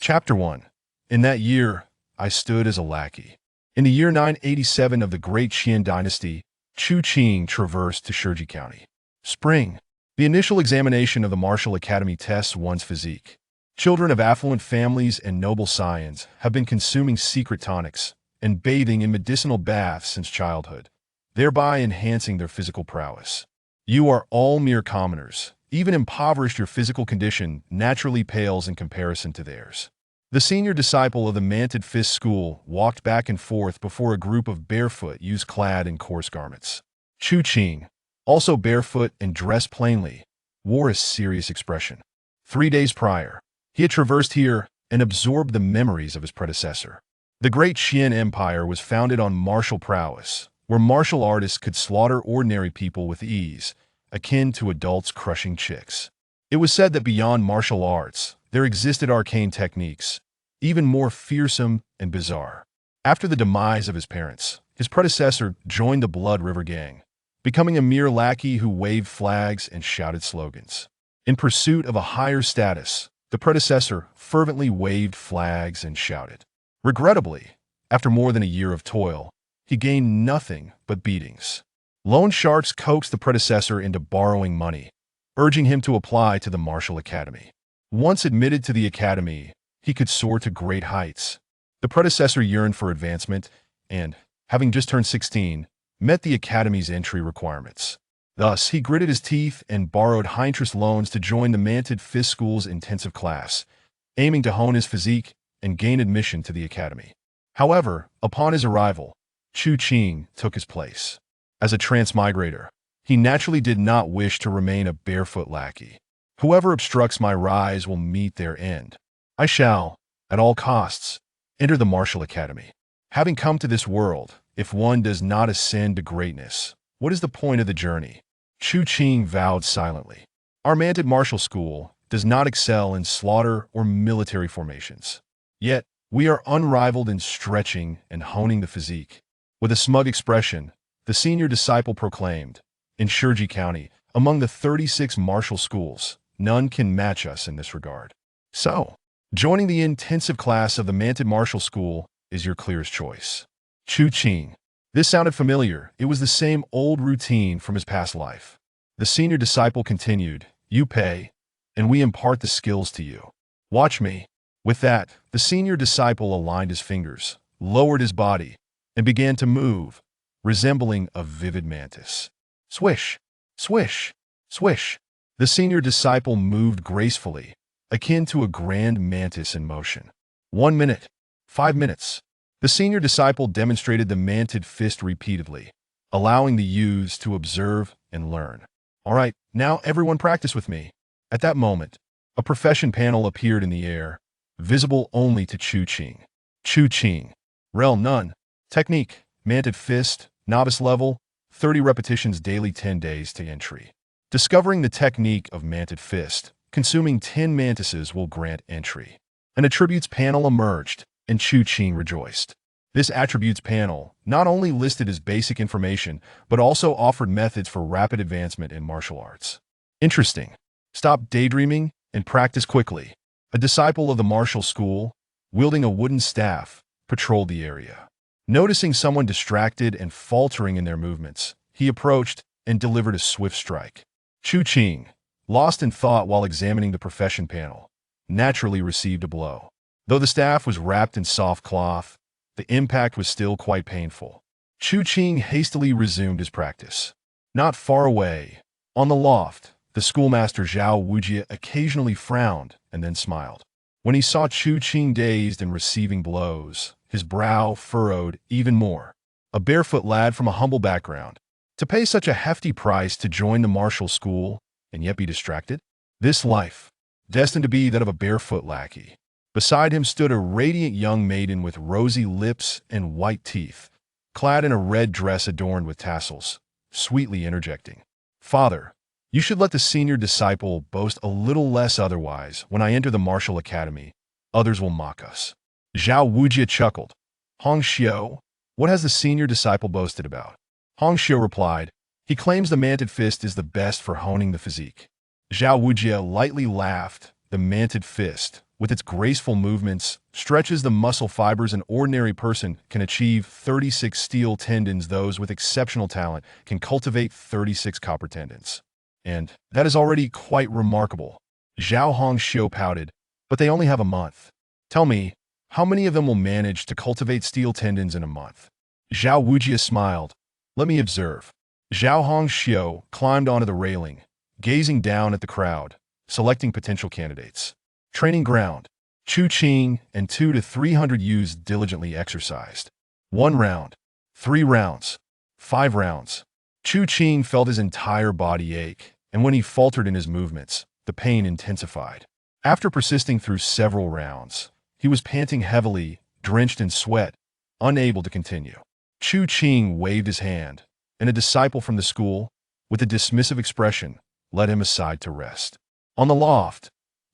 Chapter 1. In that year, I stood as a lackey. In the year 987 of the Great Qian Dynasty, Chu Qing traversed to Shiji County. Spring. The initial examination of the Martial Academy tests one's physique. Children of affluent families and noble scions have been consuming secret tonics and bathing in medicinal baths since childhood, thereby enhancing their physical prowess. You are all mere commoners. Even impoverished, your physical condition naturally pales in comparison to theirs. The senior disciple of the Manted Fist School walked back and forth before a group of barefoot youths clad in coarse garments. Chu Qing, also barefoot and dressed plainly, wore a serious expression. 3 days prior, he had traversed here and absorbed the memories of his predecessor. The Great Qian Empire was founded on martial prowess, where martial artists could slaughter ordinary people with ease, akin to adults crushing chicks. It was said that beyond martial arts, there existed arcane techniques, even more fearsome and bizarre. After the demise of his parents, his predecessor joined the Blood River Gang, becoming a mere lackey who waved flags and shouted slogans. In pursuit of a higher status, the predecessor fervently waved flags and shouted. Regrettably, after more than a year of toil, he gained nothing but beatings. Loan sharks coaxed the predecessor into borrowing money, urging him to apply to the Martial Academy. Once admitted to the academy, he could soar to great heights. The predecessor yearned for advancement and, having just turned 16, met the academy's entry requirements. Thus, he gritted his teeth and borrowed high-interest loans to join the Manted Fist School's intensive class, aiming to hone his physique and gain admission to the academy. However, upon his arrival, Chu Qing took his place. As a transmigrator, he naturally did not wish to remain a barefoot lackey. Whoever obstructs my rise will meet their end. I shall, at all costs, enter the Martial Academy. Having come to this world, if one does not ascend to greatness, what is the point of the journey? Chu Qing vowed silently. Our Manted Martial School does not excel in slaughter or military formations. Yet, we are unrivaled in stretching and honing the physique. With a smug expression, the senior disciple proclaimed, in Shiji County, among the 36 martial schools, none can match us in this regard. So, joining the intensive class of the Manted Martial School is your clearest choice. Chu Qing. This sounded familiar. It was the same old routine from his past life. The senior disciple continued, you pay, and we impart the skills to you. Watch me. With that, the senior disciple aligned his fingers, lowered his body, and began to move, resembling a vivid mantis. Swish, swish, swish. The senior disciple moved gracefully, akin to a grand mantis in motion. 1 minute, 5 minutes. The senior disciple demonstrated the manted fist repeatedly, allowing the youths to observe and learn. All right, now everyone practice with me. At that moment, a profession panel appeared in the air, visible only to Chu Qing. Chu Qing. Realm none. Technique, manted fist, novice level, 30 repetitions daily, 10 days to entry. Discovering the technique of manted fist, consuming 10 mantises will grant entry. An attributes panel emerged, and Chu Qing rejoiced. This attributes panel not only listed as basic information, but also offered methods for rapid advancement in martial arts. Interesting. Stop daydreaming and practice quickly. A disciple of the martial school, wielding a wooden staff, patrolled the area. Noticing someone distracted and faltering in their movements, he approached and delivered a swift strike. Chu Qing, lost in thought while examining the profession panel, naturally received a blow. Though the staff was wrapped in soft cloth, the impact was still quite painful. Chu Qing hastily resumed his practice. Not far away, on the loft, the schoolmaster Zhao Wujie occasionally frowned and then smiled. When he saw Chu Qing dazed and receiving blows, his brow furrowed even more. A barefoot lad from a humble background, to pay such a hefty price to join the martial school and yet be distracted? This life, destined to be that of a barefoot lackey. Beside him stood a radiant young maiden with rosy lips and white teeth, clad in a red dress adorned with tassels, sweetly interjecting, Father, you should let the senior disciple boast a little less, otherwise, when I enter the Martial Academy, others will mock us. Zhao Wujie chuckled. Hong Xiu, what has the senior disciple boasted about? Hong Xiu replied, he claims the Manted Fist is the best for honing the physique. Zhao Wujie lightly laughed. The Manted Fist, with its graceful movements, stretches the muscle fibers an ordinary person can achieve 36 steel tendons. Those with exceptional talent can cultivate 36 copper tendons. And that is already quite remarkable. Zhao Hongxiu pouted, but they only have a month. Tell me, how many of them will manage to cultivate steel tendons in a month? Zhao Wujie smiled. Let me observe. Zhao Hongxiu climbed onto the railing, gazing down at the crowd, selecting potential candidates. Training ground. Chu Qing and 200 to 300 youths diligently exercised. 1 round. 3 rounds. 5 rounds. Chu Qing felt his entire body ache, and when he faltered in his movements, the pain intensified. After persisting through several rounds, he was panting heavily, drenched in sweat, unable to continue. Chu Qing waved his hand, and a disciple from the school, with a dismissive expression, led him aside to rest. On the loft,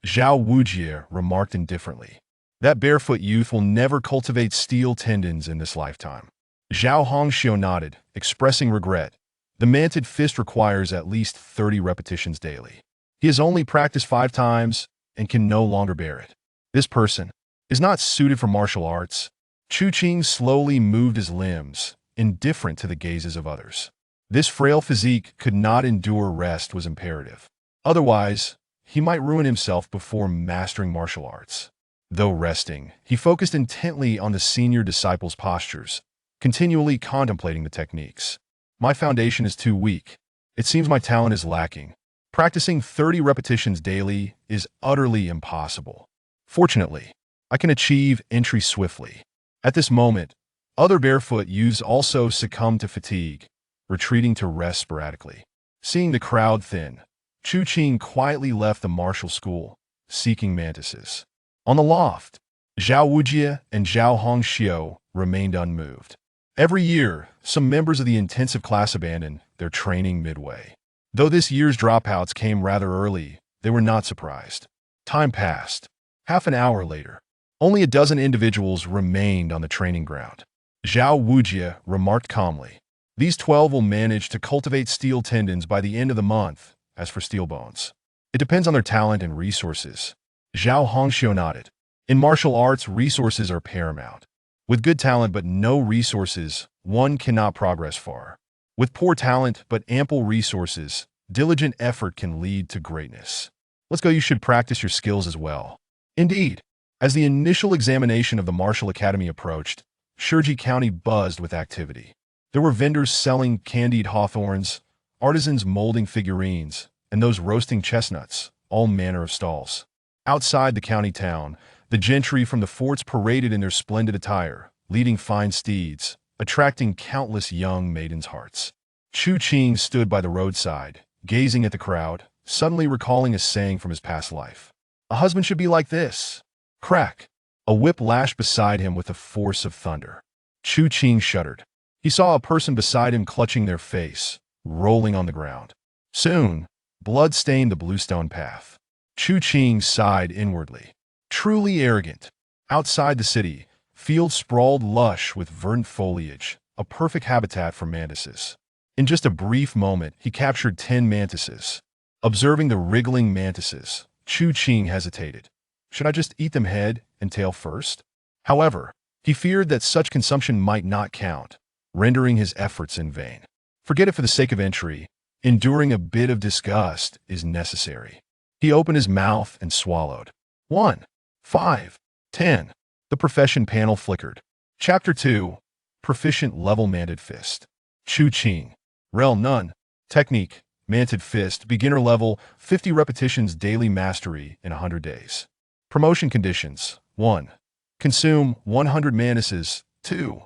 Zhao Wujie remarked indifferently, "That barefoot youth will never cultivate steel tendons in this lifetime." Zhao Hongxiu nodded, expressing regret. The manted fist requires at least 30 repetitions daily. He has only practiced 5 times and can no longer bear it. This person is not suited for martial arts. Chu Qing slowly moved his limbs, indifferent to the gazes of others. This frail physique could not endure. Rest was imperative. Otherwise, he might ruin himself before mastering martial arts. Though resting, he focused intently on the senior disciple's postures, continually contemplating the techniques. My foundation is too weak. It seems my talent is lacking. Practicing 30 repetitions daily is utterly impossible. Fortunately, I can achieve entry swiftly. At this moment, other barefoot youths also succumbed to fatigue, retreating to rest sporadically. Seeing the crowd thin, Chu Qing quietly left the martial school, seeking mantises. On the loft, Zhao Wujie and Zhao Hongxiu remained unmoved. Every year, some members of the intensive class abandoned their training midway. Though this year's dropouts came rather early, they were not surprised. Time passed. Half an hour later, only a dozen individuals remained on the training ground. Zhao Wujie remarked calmly, "These 12 will manage to cultivate steel tendons by the end of the month. As for steel bones, it depends on their talent and resources." Zhao Hongxiu nodded. In martial arts, resources are paramount. With good talent but no resources, one cannot progress far. With poor talent but ample resources, diligent effort can lead to greatness. Let's go. You should practice your skills as well. Indeed, as the initial examination of the Martial Academy approached, Shurji County buzzed with activity. There were vendors selling candied hawthorns, artisans molding figurines, and those roasting chestnuts, all manner of stalls. Outside the county town, the gentry from the forts paraded in their splendid attire, leading fine steeds, attracting countless young maidens' hearts. Chu Qing stood by the roadside, gazing at the crowd, suddenly recalling a saying from his past life. A husband should be like this. Crack! A whip lashed beside him with the force of thunder. Chu Qing shuddered. He saw a person beside him clutching their face, rolling on the ground. Soon, blood stained the bluestone path. Chu Qing sighed inwardly. Truly arrogant. Outside the city, fields sprawled lush with verdant foliage, a perfect habitat for mantises. In just a brief moment, he captured 10 mantises. Observing the wriggling mantises, Chu Qing hesitated. Should I just eat them head and tail first? However, he feared that such consumption might not count, rendering his efforts in vain. Forget it for the sake of entry. Enduring a bit of disgust is necessary. He opened his mouth and swallowed. 1, 5, 10. The profession panel flickered. Chapter 2. Proficient level manted fist. Chu Qing. Rel none. Technique. Manted fist. Beginner level. 50 repetitions daily mastery in 100 days. Promotion conditions. 1. Consume 100 mantises. 2.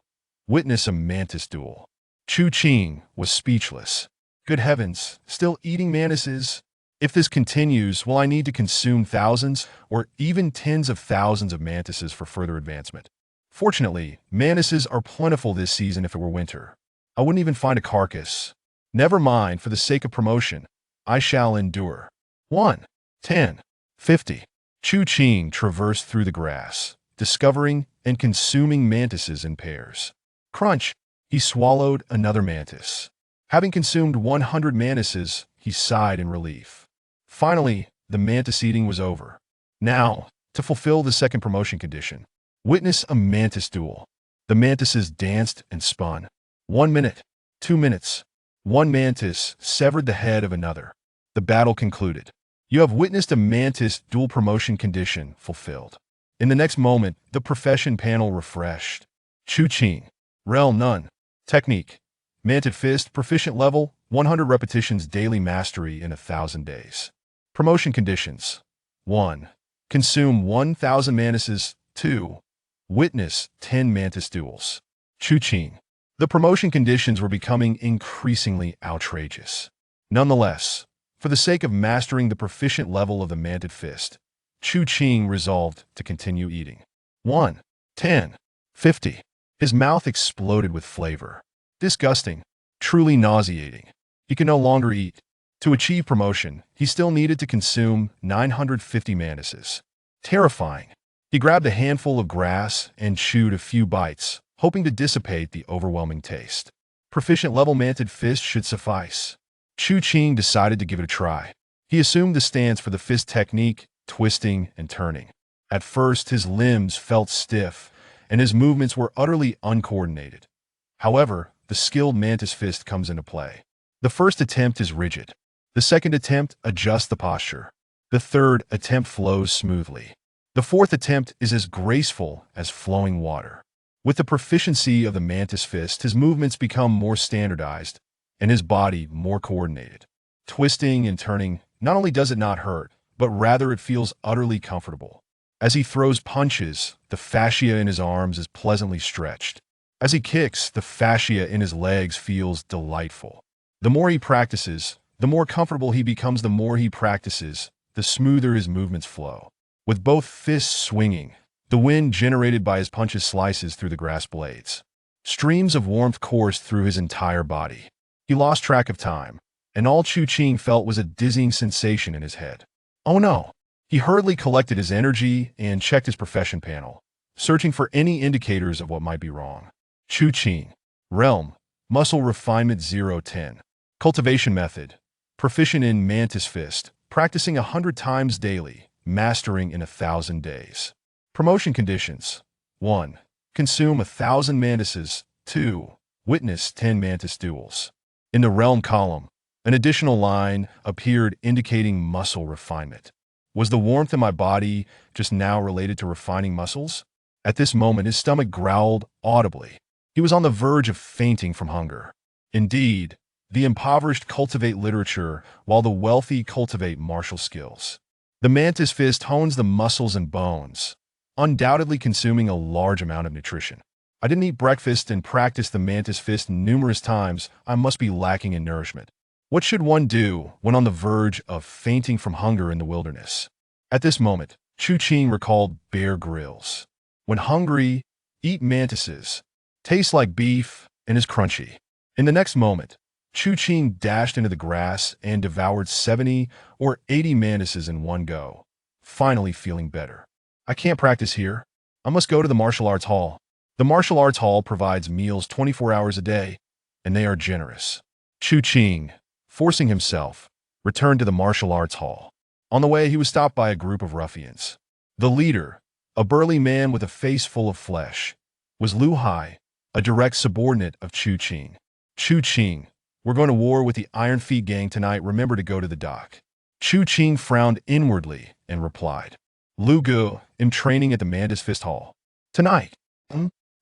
Witness a mantis duel. Chu Qing was speechless. Good heavens, still eating mantises? If this continues, will I need to consume thousands or even tens of thousands of mantises for further advancement? Fortunately, mantises are plentiful this season. If it were winter, I wouldn't even find a carcass. Never mind, for the sake of promotion, I shall endure. 1, 10, 50. Chu Qing traversed through the grass, discovering and consuming mantises in pairs. Crunch! He swallowed another mantis. Having consumed 100 mantises, he sighed in relief. Finally, the mantis eating was over. Now, to fulfill the second promotion condition. Witness a mantis duel. The mantises danced and spun. 1 minute, 2 minutes. One mantis severed the head of another. The battle concluded. You have witnessed a mantis duel promotion condition fulfilled. In the next moment, the profession panel refreshed. Chu Qing. Realm none. Technique. Mantis Fist, proficient level, 100 repetitions daily mastery in 1,000 days. Promotion conditions. 1. Consume 1,000 mantises. 2. Witness 10 mantis duels. Chu Qing. The promotion conditions were becoming increasingly outrageous. Nonetheless, for the sake of mastering the proficient level of the Mantis Fist, Chu Qing resolved to continue eating. 1. 10. 50. His mouth exploded with flavor. Disgusting. Truly nauseating. He could no longer eat. To achieve promotion, he still needed to consume 950 mantises. Terrifying. He grabbed a handful of grass and chewed a few bites, hoping to dissipate the overwhelming taste. Proficient level Mantis Fist should suffice. Chu Qing decided to give it a try. He assumed the stance for the fist technique, twisting and turning. At first, his limbs felt stiff, and his movements were utterly uncoordinated. However, the skilled Mantis Fist comes into play. The first attempt is rigid. The second attempt adjusts the posture. The third attempt flows smoothly. The fourth attempt is as graceful as flowing water. With the proficiency of the Mantis Fist, his movements become more standardized, and his body more coordinated. Twisting and turning, not only does it not hurt, but rather it feels utterly comfortable. As he throws punches, the fascia in his arms is pleasantly stretched. As he kicks, the fascia in his legs feels delightful. The more he practices, the more comfortable he becomes. The more he practices, the smoother his movements flow. With both fists swinging, the wind generated by his punches slices through the grass blades. Streams of warmth coursed through his entire body. He lost track of time, and all Chu Qing felt was a dizzying sensation in his head. Oh no! He hurriedly collected his energy and checked his profession panel, searching for any indicators of what might be wrong. Chu Qing. Realm. Muscle Refinement 010. Cultivation Method. Proficient in Mantis Fist, practicing 100 times daily, mastering in 1,000 days. Promotion conditions. 1. Consume 1,000 mantises. 2. Witness 10 mantis duels. In the Realm column, an additional line appeared indicating muscle refinement. Was the warmth in my body just now related to refining muscles? At this moment, his stomach growled audibly. He was on the verge of fainting from hunger. Indeed, the impoverished cultivate literature, while the wealthy cultivate martial skills. The Mantis Fist hones the muscles and bones, undoubtedly consuming a large amount of nutrition. I didn't eat breakfast and practiced the Mantis Fist numerous times. I must be lacking in nourishment. What should one do when on the verge of fainting from hunger in the wilderness? At this moment, Chu Qing recalled Bear Grylls. When hungry, eat mantises. Tastes like beef and is crunchy. In the next moment, Chu Qing dashed into the grass and devoured 70 or 80 mantises in one go, finally feeling better. I can't practice here. I must go to the martial arts hall. The martial arts hall provides meals 24 hours a day, and they are generous. Chu Qing, forcing himself, returned to the martial arts hall. On the way, he was stopped by a group of ruffians. The leader, a burly man with a face full of flesh, was Lu Hai, a direct subordinate of Chu Qing. Chu Qing, we're going to war with the Iron Feet gang tonight. Remember to go to the dock. Chu Qing frowned inwardly and replied, Lu Gu, am training at the Mantis Fist Hall. Tonight?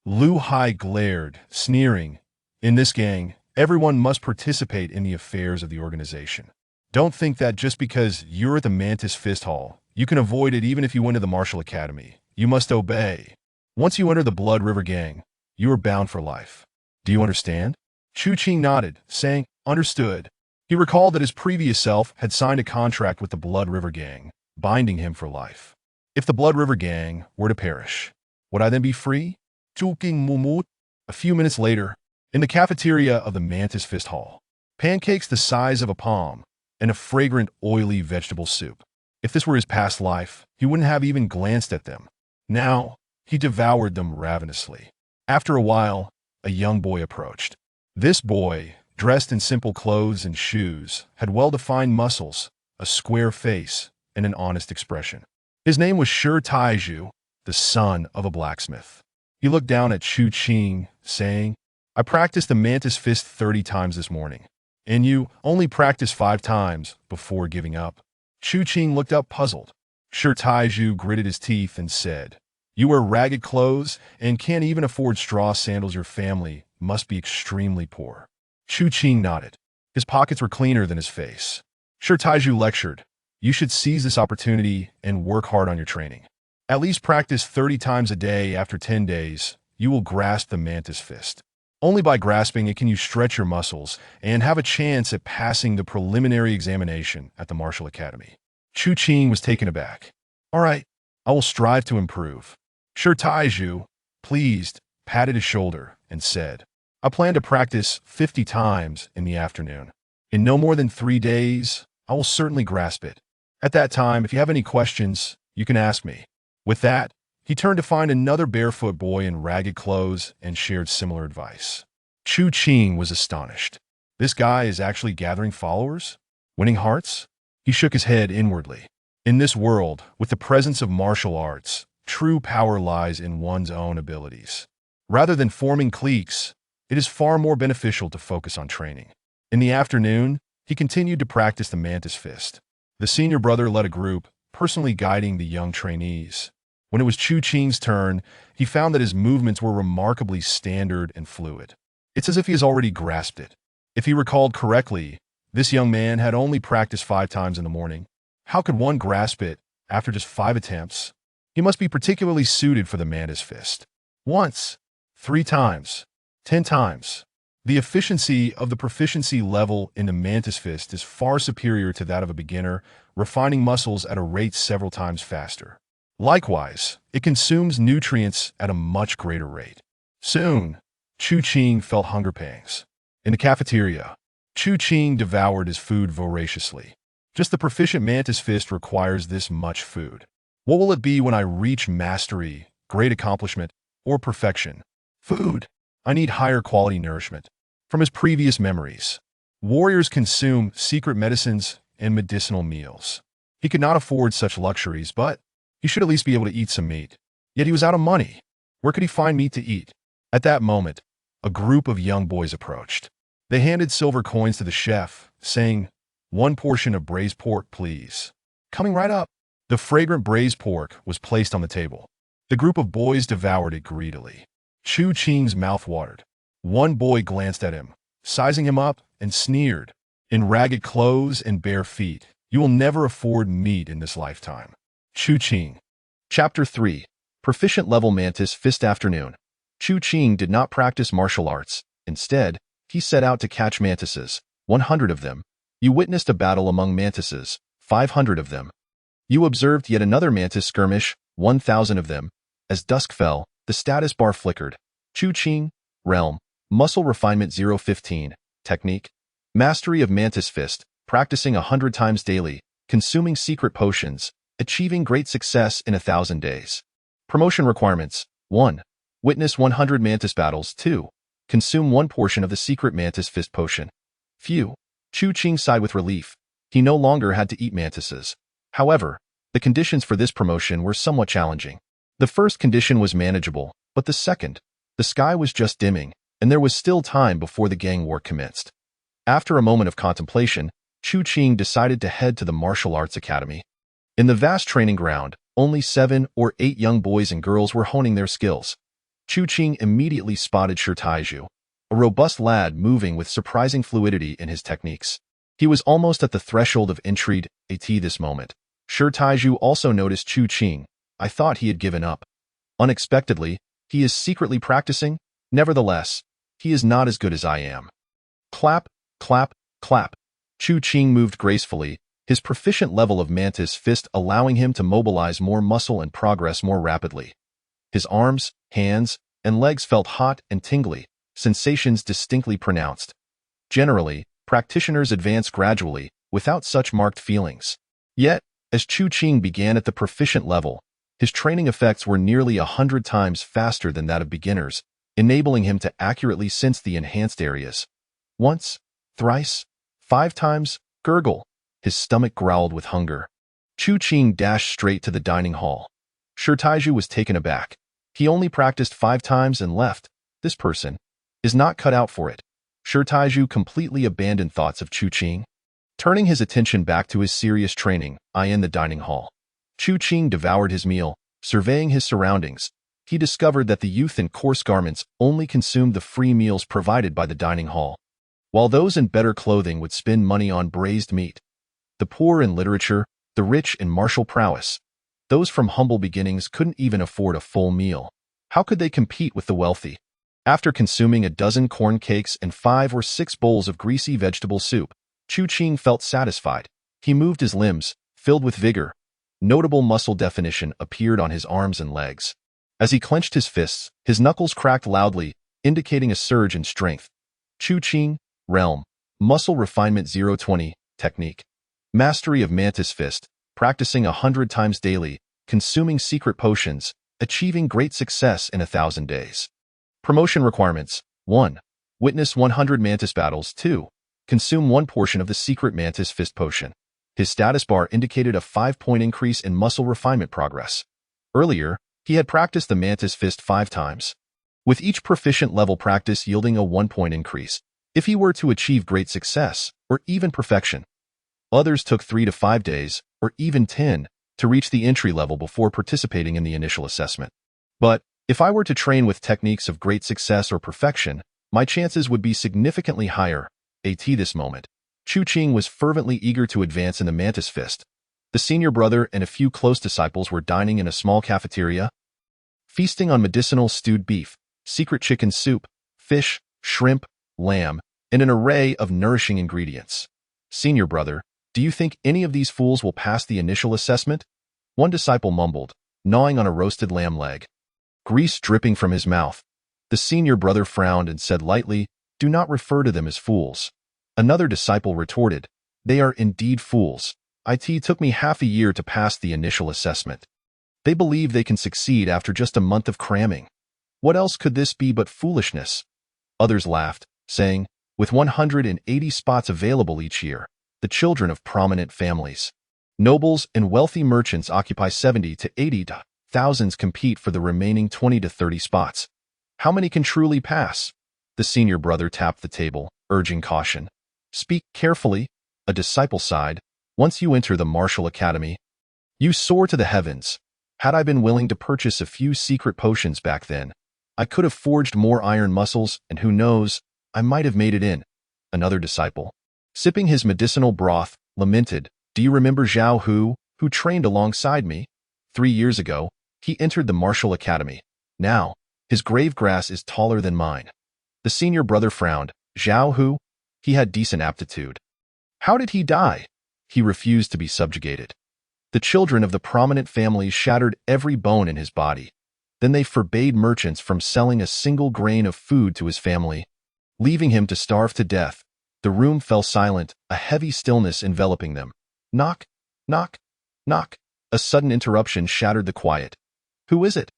Lu Hai glared, sneering. In this gang, everyone must participate in the affairs of the organization. Don't think that just because you're at the Mantis Fist Hall, you can avoid it even if you went to the Martial Academy. You must obey. Once you enter the Blood River Gang, you are bound for life. Do you understand? Chu Qing nodded, saying, understood. He recalled that his previous self had signed a contract with the Blood River Gang, binding him for life. If the Blood River Gang were to perish, would I then be free? Chu Qing murmured. A few minutes later, in the cafeteria of the Mantis Fist Hall, pancakes the size of a palm and a fragrant, oily vegetable soup. If this were his past life, he wouldn't have even glanced at them. Now, he devoured them ravenously. After a while, a young boy approached. This boy, dressed in simple clothes and shoes, had well-defined muscles, a square face, and an honest expression. His name was Shi Taizhu, the son of a blacksmith. He looked down at Chu Qing, saying, I practiced the mantis fist 30 times this morning, and you only practiced 5 times before giving up. Chu Qing looked up puzzled. Shi Taizhu gritted his teeth and said, You wear ragged clothes and can't even afford straw sandals. Your family must be extremely poor. Chu Qing nodded. His pockets were cleaner than his face. Shi Taizhu lectured, You should seize this opportunity and work hard on your training. At least practice 30 times a day. After 10 days, you will grasp the mantis fist. Only by grasping it can you stretch your muscles and have a chance at passing the preliminary examination at the Martial Academy. Chu Qing was taken aback. All right, I will strive to improve. Shi Taizhu, pleased, patted his shoulder and said, I plan to practice 50 times in the afternoon. In no more than 3 days, I will certainly grasp it. At that time, if you have any questions, you can ask me. With that, he turned to find another barefoot boy in ragged clothes and shared similar advice. Chu Qing was astonished. This guy is actually gathering followers? Winning hearts? He shook his head inwardly. In this world, with the presence of martial arts, true power lies in one's own abilities. Rather than forming cliques, it is far more beneficial to focus on training. In the afternoon, he continued to practice the mantis fist. The senior brother led a group, personally guiding the young trainees. When it was Chu Qing's turn, he found that his movements were remarkably standard and fluid. It's as if he has already grasped it. If he recalled correctly, this young man had only practiced 5 times in the morning. How could one grasp it after just 5 attempts? He must be particularly suited for the mantis fist. Once, 3 times, 10 times. The efficiency of the proficiency level in the mantis fist is far superior to that of a beginner, refining muscles at a rate several times faster. Likewise, it consumes nutrients at a much greater rate. Soon, Chu Qing felt hunger pangs. In the cafeteria, Chu Qing devoured his food voraciously. Just the proficient mantis fist requires this much food. What will it be when I reach mastery, great accomplishment, or perfection? Food. I need higher quality nourishment. From his previous memories, warriors consume secret medicines and medicinal meals. He could not afford such luxuries, but he should at least be able to eat some meat. Yet he was out of money. Where could he find meat to eat? At that moment, a group of young boys approached. They handed silver coins to the chef, saying, 1 portion of braised pork, please. Coming right up. The fragrant braised pork was placed on the table. The group of boys devoured it greedily. Chu Qing's mouth watered. One boy glanced at him, sizing him up, and sneered, In ragged clothes and bare feet, you will never afford meat in this lifetime. Chu Qing. Chapter 3. Proficient Level Mantis Fist Afternoon. Chu Qing did not practice martial arts. Instead, he set out to catch mantises, 100 of them. You witnessed a battle among mantises, 500 of them. You observed yet another mantis skirmish, 1,000 of them. As dusk fell, the status bar flickered. Chu Qing, Realm, Muscle Refinement 015, Technique, Mastery of Mantis Fist, practicing 100 times daily, consuming secret potions, achieving great success in 1,000 days. Promotion requirements: 1. Witness 100 mantis battles. 2. Consume 1 portion of the secret mantis fist potion. Phew. Chu Qing sighed with relief. He no longer had to eat mantises. However, the conditions for this promotion were somewhat challenging. The first condition was manageable, but the second, the sky was just dimming, and there was still time before the gang war commenced. After a moment of contemplation, Chu Qing decided to head to the Martial Arts Academy. In the vast training ground, only 7 or 8 young boys and girls were honing their skills. Chu Qing immediately spotted Shi Taizhu, a robust lad moving with surprising fluidity in his techniques. He was almost at the threshold of intrigue at this moment. Shi Taizhu also noticed Chu Qing. I thought he had given up. Unexpectedly, he is secretly practicing. Nevertheless, he is not as good as I am. Clap, clap, clap. Chu Qing moved gracefully, his proficient level of mantis fist allowing him to mobilize more muscle and progress more rapidly. His arms, hands, and legs felt hot and tingly, sensations distinctly pronounced. Generally, practitioners advance gradually, without such marked feelings. Yet, as Chu Qing began at the proficient level, his training effects were nearly 100 times faster than that of beginners, enabling him to accurately sense the enhanced areas. Once, thrice, 5 times, gurgle. His stomach growled with hunger. Chu Qing dashed straight to the dining hall. Shi Taiju was taken aback. He only practiced 5 times and left. This person is not cut out for it. Shi Taiju completely abandoned thoughts of Chu Qing. Turning his attention back to his serious training, in the dining hall. Chu Qing devoured his meal, surveying his surroundings. He discovered that the youth in coarse garments only consumed the free meals provided by the dining hall, while those in better clothing would spend money on braised meat. The poor in literature, the rich in martial prowess. Those from humble beginnings couldn't even afford a full meal. How could they compete with the wealthy? After consuming a dozen corn cakes and 5 or 6 bowls of greasy vegetable soup, Chu Qing felt satisfied. He moved his limbs, filled with vigor. Notable muscle definition appeared on his arms and legs. As he clenched his fists, his knuckles cracked loudly, indicating a surge in strength. Chu Qing, Realm, Muscle Refinement 020, Technique. Mastery of Mantis Fist, practicing 100 times daily, consuming secret potions, achieving great success in 1,000 days. Promotion requirements: 1. Witness 100 Mantis battles. 2. Consume 1 portion of the secret Mantis Fist potion. His status bar indicated a 5-point increase in muscle refinement progress. Earlier, he had practiced the Mantis Fist 5 times, with each proficient level practice yielding a 1-point increase if he were to achieve great success or even perfection. Others took 3 to 5 days, or even 10, to reach the entry level before participating in the initial assessment. But if I were to train with techniques of great success or perfection, my chances would be significantly higher. At this moment, Chu Qing was fervently eager to advance in the Mantis Fist. The senior brother and a few close disciples were dining in a small cafeteria, feasting on medicinal stewed beef, secret chicken soup, fish, shrimp, lamb, and an array of nourishing ingredients. Senior brother, do you think any of these fools will pass the initial assessment? One disciple mumbled, gnawing on a roasted lamb leg, grease dripping from his mouth. The senior brother frowned and said lightly, "Do not refer to them as fools." Another disciple retorted, "They are indeed fools. It took me half a year to pass the initial assessment. They believe they can succeed after just a month of cramming. What else could this be but foolishness?" Others laughed, saying, "With 180 spots available each year, the children of prominent families, nobles, and wealthy merchants occupy 70 to 80. Thousands compete for the remaining 20 to 30 spots. How many can truly pass?" The senior brother tapped the table, urging caution. "Speak carefully," a disciple sighed. "Once you enter the martial academy, you soar to the heavens. Had I been willing to purchase a few secret potions back then, I could have forged more iron muscles, and who knows, I might have made it in." Another disciple, sipping his medicinal broth, lamented, "Do you remember Zhao Hu, who trained alongside me? 3 years ago, he entered the martial academy. Now, his grave grass is taller than mine." The senior brother frowned. "Zhao Hu? He had decent aptitude. How did he die?" "He refused to be subjugated. The children of the prominent families shattered every bone in his body. Then they forbade merchants from selling a single grain of food to his family, leaving him to starve to death." The room fell silent, a heavy stillness enveloping them. Knock, knock, knock. A sudden interruption shattered the quiet. "Who is it?"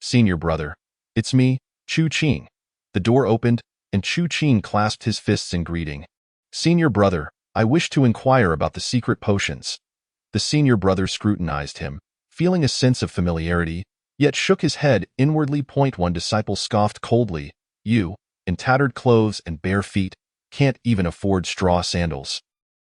"Senior brother. It's me, Chu Qing." The door opened, and Chu Qing clasped his fists in greeting. "Senior brother, I wish to inquire about the secret potions." The senior brother scrutinized him, feeling a sense of familiarity, yet shook his head inwardly. One disciple scoffed coldly, "You, in tattered clothes and bare feet, can't even afford straw sandals.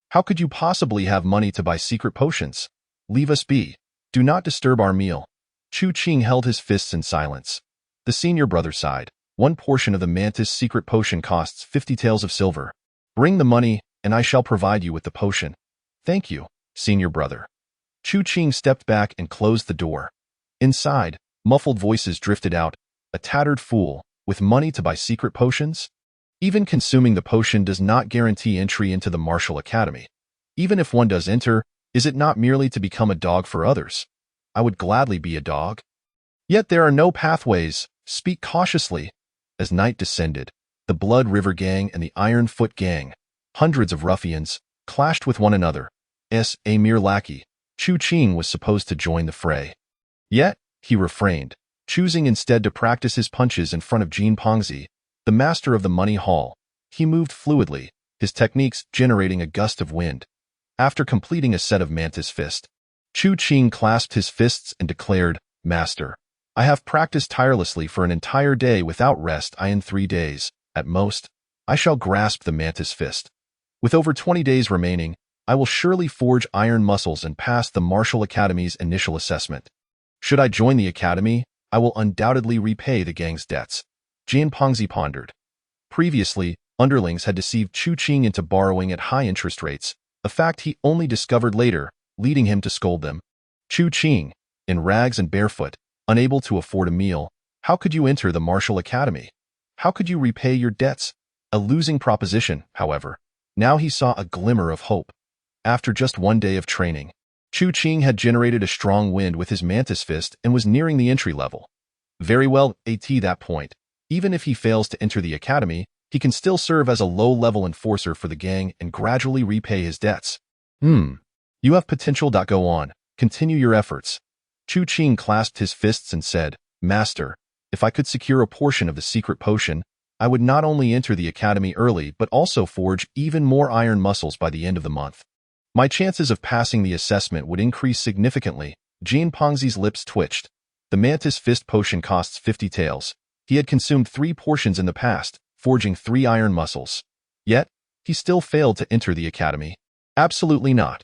How could you possibly have money to buy secret potions? Leave us be. Do not disturb our meal." Chu Qing held his fists in silence. The senior brother sighed. "1 portion of the Mantis secret potion costs 50 taels of silver. Bring the money, and I shall provide you with the potion." "Thank you, senior brother." Chu Qing stepped back and closed the door. Inside, muffled voices drifted out. "A tattered fool, with money to buy secret potions? Even consuming the potion does not guarantee entry into the martial academy. Even if one does enter, is it not merely to become a dog for others? I would gladly be a dog. Yet there are no pathways. Speak cautiously." As night descended, the Blood River Gang and the Iron Foot Gang, hundreds of ruffians, clashed with one another. A mere lackey, Chu Qing was supposed to join the fray. Yet, he refrained, choosing instead to practice his punches in front of Jin Pongzi, the master of the money hall. He moved fluidly, his techniques generating a gust of wind. After completing a set of Mantis Fist, Chu Qing clasped his fists and declared, "Master, I have practiced tirelessly for an entire day without rest. In 3 days, at most, I shall grasp the mantis fist. With over 20 days remaining, I will surely forge iron muscles and pass the Martial Academy's initial assessment. Should I join the academy, I will undoubtedly repay the gang's debts." Jian Pengzi pondered. Previously, underlings had deceived Chu Qing into borrowing at high interest rates, a fact he only discovered later, leading him to scold them. "Chu Qing, in rags and barefoot, unable to afford a meal, how could you enter the Martial Academy? How could you repay your debts?" A losing proposition, however. Now he saw a glimmer of hope. After just 1 day of training, Chu Qing had generated a strong wind with his mantis fist and was nearing the entry level. Very well, at that point, even if he fails to enter the academy, he can still serve as a low-level enforcer for the gang and gradually repay his debts. You have potential. Go on, continue your efforts. Chu Qing clasped his fists and said, "Master, if I could secure a portion of the secret potion, I would not only enter the academy early but also forge even more iron muscles by the end of the month. My chances of passing the assessment would increase significantly." Jian Pengzi's lips twitched. The mantis fist potion costs 50 taels. He had consumed 3 portions in the past, forging 3 iron muscles. Yet, he still failed to enter the academy. "Absolutely not."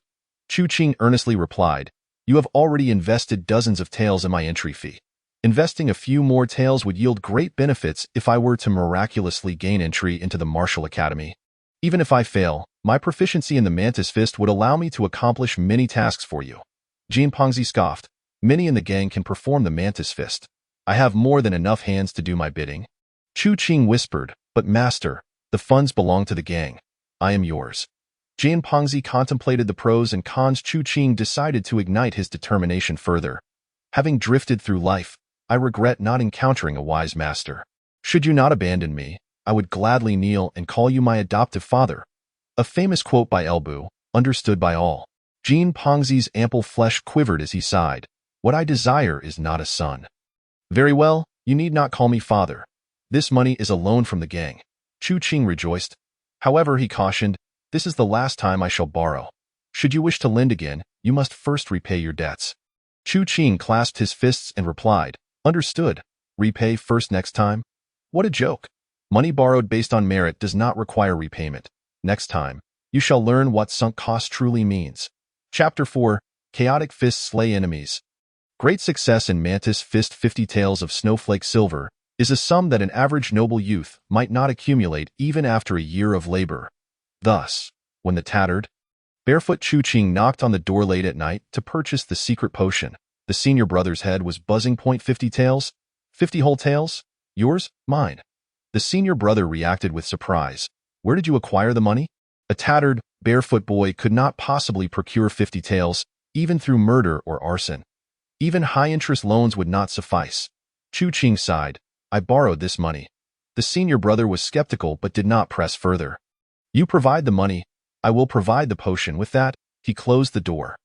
Chu Qing earnestly replied, "You have already invested dozens of taels in my entry fee. Investing a few more taels would yield great benefits if I were to miraculously gain entry into the Martial Academy. Even if I fail, my proficiency in the mantis fist would allow me to accomplish many tasks for you." Jian Pengzi scoffed. "Many in the gang can perform the mantis fist. I have more than enough hands to do my bidding." Chu Qing whispered, "But master, the funds belong to the gang. I am yours." Jian Pengzi contemplated the pros and cons. Chu Qing decided to ignite his determination further. "Having drifted through life, I regret not encountering a wise master. Should you not abandon me, I would gladly kneel and call you my adoptive father." A famous quote by Elbu, understood by all. Jian Pengzi's ample flesh quivered as he sighed. "What I desire is not a son." "Very well, you need not call me father. This money is a loan from the gang." Chu Qing rejoiced. However, he cautioned, "This is the last time I shall borrow. Should you wish to lend again, you must first repay your debts." Chu Qing clasped his fists and replied, "Understood. Repay first next time?" What a joke. Money borrowed based on merit does not require repayment. Next time, you shall learn what sunk cost truly means. Chapter 4, Chaotic Fists Slay Enemies. Great success in Mantis Fist. 50 taels of snowflake silver is a sum that an average noble youth might not accumulate even after a year of labor. Thus, when the tattered, barefoot Chu Qing knocked on the door late at night to purchase the secret potion, the senior brother's head was buzzing. 50 taels? 50 whole taels? Yours? Mine. The senior brother reacted with surprise. "Where did you acquire the money?" A tattered, barefoot boy could not possibly procure 50 taels, even through murder or arson. Even high-interest loans would not suffice. Chu Qing sighed. "I borrowed this money." The senior brother was skeptical but did not press further. "You provide the money, I will provide the potion." With that, he closed the door.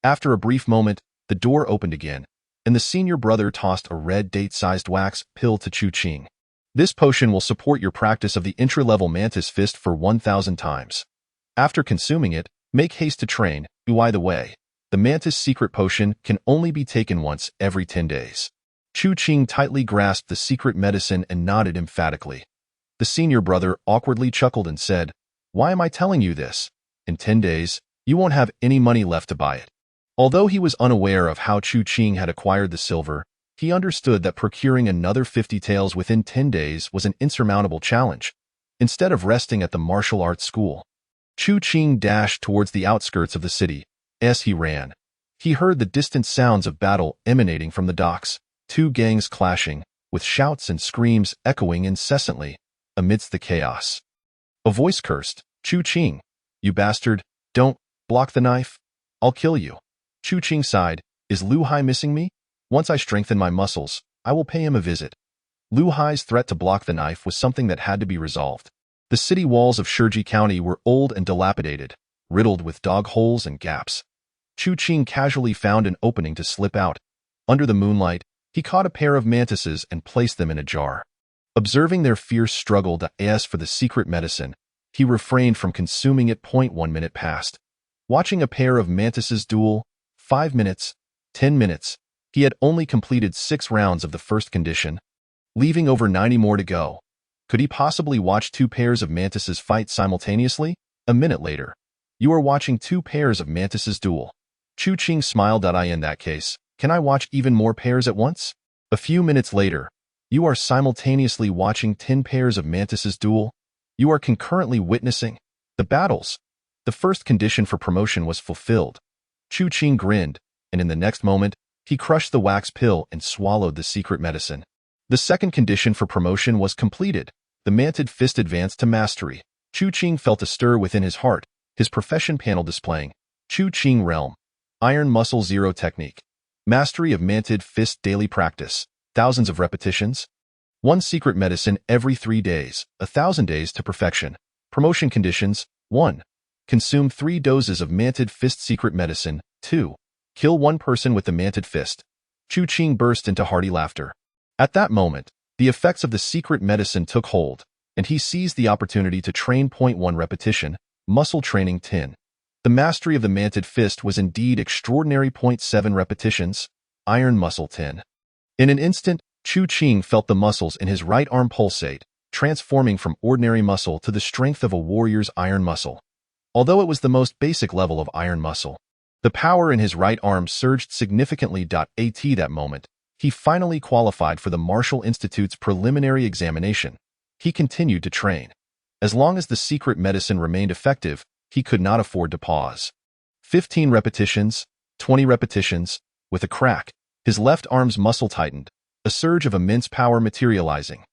After a brief moment, the door opened again, and the senior brother tossed a red date-sized wax pill to Chu Qing. "This potion will support your practice of the entry-level mantis fist for 1,000 times. After consuming it, make haste to train." By the way, the mantis secret potion can only be taken once every 10 days. Chu Qing tightly grasped the secret medicine and nodded emphatically. The senior brother awkwardly chuckled and said, "Why am I telling you this? In 10 days, you won't have any money left to buy it." Although he was unaware of how Chu Qing had acquired the silver, he understood that procuring another 50 taels within 10 days was an insurmountable challenge. Instead of resting at the martial arts school, Chu Qing dashed towards the outskirts of the city. As he ran, he heard the distant sounds of battle emanating from the docks, 2 gangs clashing, with shouts and screams echoing incessantly amidst the chaos. A voice cursed, "Chu Qing, you bastard, don't block the knife. I'll kill you." Chu Qing sighed, "Is Lu Hai missing me? Once I strengthen my muscles, I will pay him a visit." Lu Hai's threat to block the knife was something that had to be resolved. The city walls of Shiji County were old and dilapidated, riddled with dog holes and gaps. Chu Qing casually found an opening to slip out. Under the moonlight, he caught a pair of mantises and placed them in a jar. Observing their fierce struggle to ask for the secret medicine, he refrained from consuming it. 1 minute passed. Watching a pair of mantises duel, 5 minutes, 10 minutes. He had only completed 6 rounds of the first condition, leaving over 90 more to go. Could he possibly watch 2 pairs of mantises fight simultaneously? A minute later, you are watching 2 pairs of mantises duel. Chu Qing smiled. In that case, can I watch even more pairs at once? A few minutes later, you are simultaneously watching 10 pairs of mantises duel. You are concurrently witnessing the battles. The first condition for promotion was fulfilled. Chu Qing grinned, and in the next moment, he crushed the wax pill and swallowed the secret medicine. The second condition for promotion was completed. The Mantid Fist advanced to mastery. Chu Qing felt a stir within his heart, his profession panel displaying Chu Qing Realm, Iron Muscle Zero Technique, Mastery of Mantid Fist Daily Practice, thousands of repetitions, 1 secret medicine every 3 days, 1,000 days to perfection. Promotion conditions: 1. Consume 3 doses of Mantid Fist secret medicine. 2. Kill 1 person with the Mantid Fist. Chu Qing burst into hearty laughter. At that moment, the effects of the secret medicine took hold, and he seized the opportunity to train. 1 repetition, muscle training 10. The mastery of the Mantid Fist was indeed extraordinary. 7 repetitions, iron muscle 10. In an instant, Chu Qing felt the muscles in his right arm pulsate, transforming from ordinary muscle to the strength of a warrior's iron muscle. Although it was the most basic level of iron muscle, the power in his right arm surged significantly. At that moment, he finally qualified for the Martial Institute's preliminary examination. He continued to train. As long as the secret medicine remained effective, he could not afford to pause. 15 repetitions, 20 repetitions. With a crack, his left arm's muscle tightened, a surge of immense power materializing.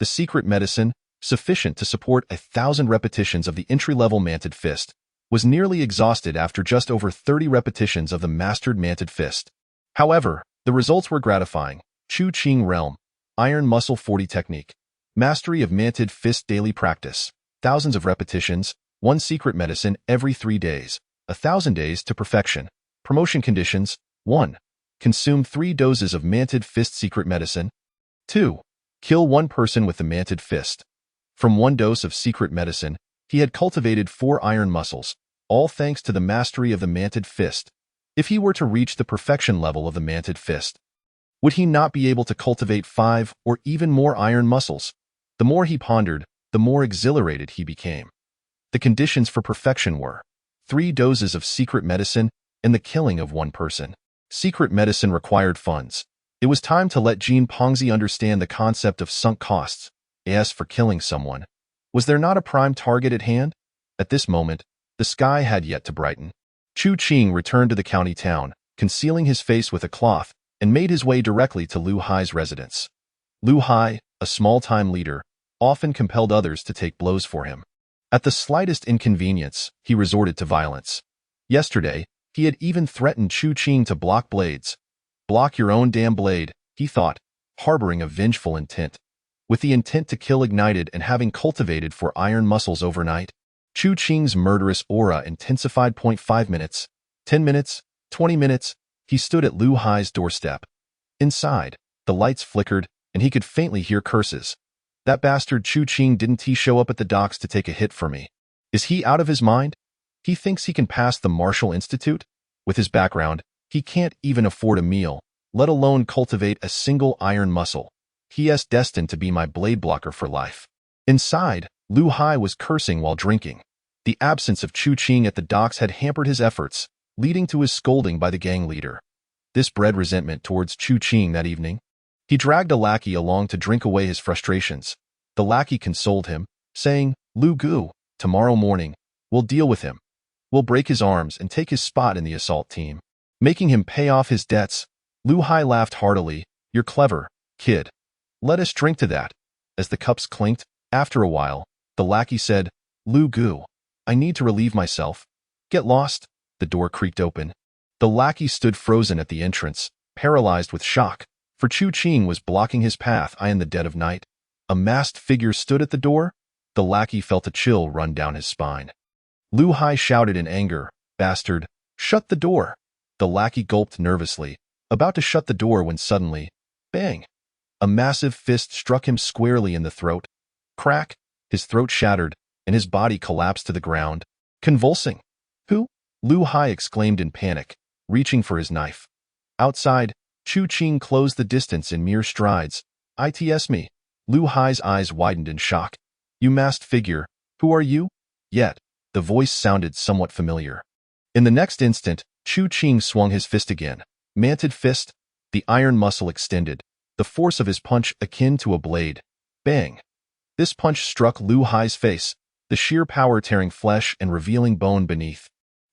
The secret medicine, sufficient to support 1,000 repetitions of the entry-level Mantid Fist, was nearly exhausted after just over 30 repetitions of the mastered Mantid Fist. However, the results were gratifying. Chu Qing Realm, Iron Muscle 40 Technique, Mastery of Mantid Fist Daily Practice, thousands of repetitions, 1 secret medicine every 3 days, 1,000 days to perfection. Promotion conditions: 1. Consume 3 doses of Mantid Fist secret medicine. 2. Kill 1 person with the Mantid Fist. From 1 dose of secret medicine, he had cultivated 4 iron muscles, all thanks to the mastery of the Mantid Fist. If he were to reach the perfection level of the Mantid Fist, would he not be able to cultivate 5 or even more iron muscles? The more he pondered, the more exhilarated he became. The conditions for perfection were 3 doses of secret medicine and the killing of 1 person. Secret medicine required funds. It was time to let Jin Pengzi understand the concept of sunk costs. As for killing someone, was there not a prime target at hand? At this moment, the sky had yet to brighten. Chu Qing returned to the county town, concealing his face with a cloth, and made his way directly to Lu Hai's residence. Lu Hai, a small-time leader, often compelled others to take blows for him. At the slightest inconvenience, he resorted to violence. Yesterday, he had even threatened Chu Qing to block blades. Block your own damn blade, he thought, harboring a vengeful intent. With the intent to kill ignited and having cultivated 4 iron muscles overnight, Chu Qing's murderous aura intensified. 5 minutes, 10 minutes, 20 minutes, he stood at Lu Hai's doorstep. Inside, the lights flickered, and he could faintly hear curses. That bastard Chu Qing, didn't he show up at the docks to take a hit for me? Is he out of his mind? He thinks he can pass the Martial Institute? With his background, he can't even afford a meal, let alone cultivate a single iron muscle. He is destined to be my blade blocker for life. Inside, Lu Hai was cursing while drinking. The absence of Chu Qing at the docks had hampered his efforts, leading to his scolding by the gang leader. This bred resentment towards Chu Qing that evening. He dragged a lackey along to drink away his frustrations. The lackey consoled him, saying, "Lu Gu, tomorrow morning, we'll deal with him. We'll break his arms and take his spot in the assault team, making him pay off his debts." Lu Hai laughed heartily. "You're clever, kid. Let us drink to that." As the cups clinked, after a while, the lackey said, "Lu Gu, I need to relieve myself. Get lost." The door creaked open. The lackey stood frozen at the entrance, paralyzed with shock, for Chu Qing was blocking his path in the dead of night. A masked figure stood at the door. The lackey felt a chill run down his spine. Lu Hai shouted in anger, "Bastard, shut the door." The lackey gulped nervously, about to shut the door when suddenly, bang! A massive fist struck him squarely in the throat. Crack! His throat shattered, and his body collapsed to the ground, convulsing. "Who?" Lu Hai exclaimed in panic. reaching for his knife. Outside, Chu Qing closed the distance in mere strides. "It's me." Lu Hai's eyes widened in shock. "You masked figure, who are you?" Yet, the voice sounded somewhat familiar. In the next instant, Chu Qing swung his fist again. Manted fist, the iron muscle extended, the force of his punch akin to a blade. Bang! This punch struck Lu Hai's face, the sheer power tearing flesh and revealing bone beneath.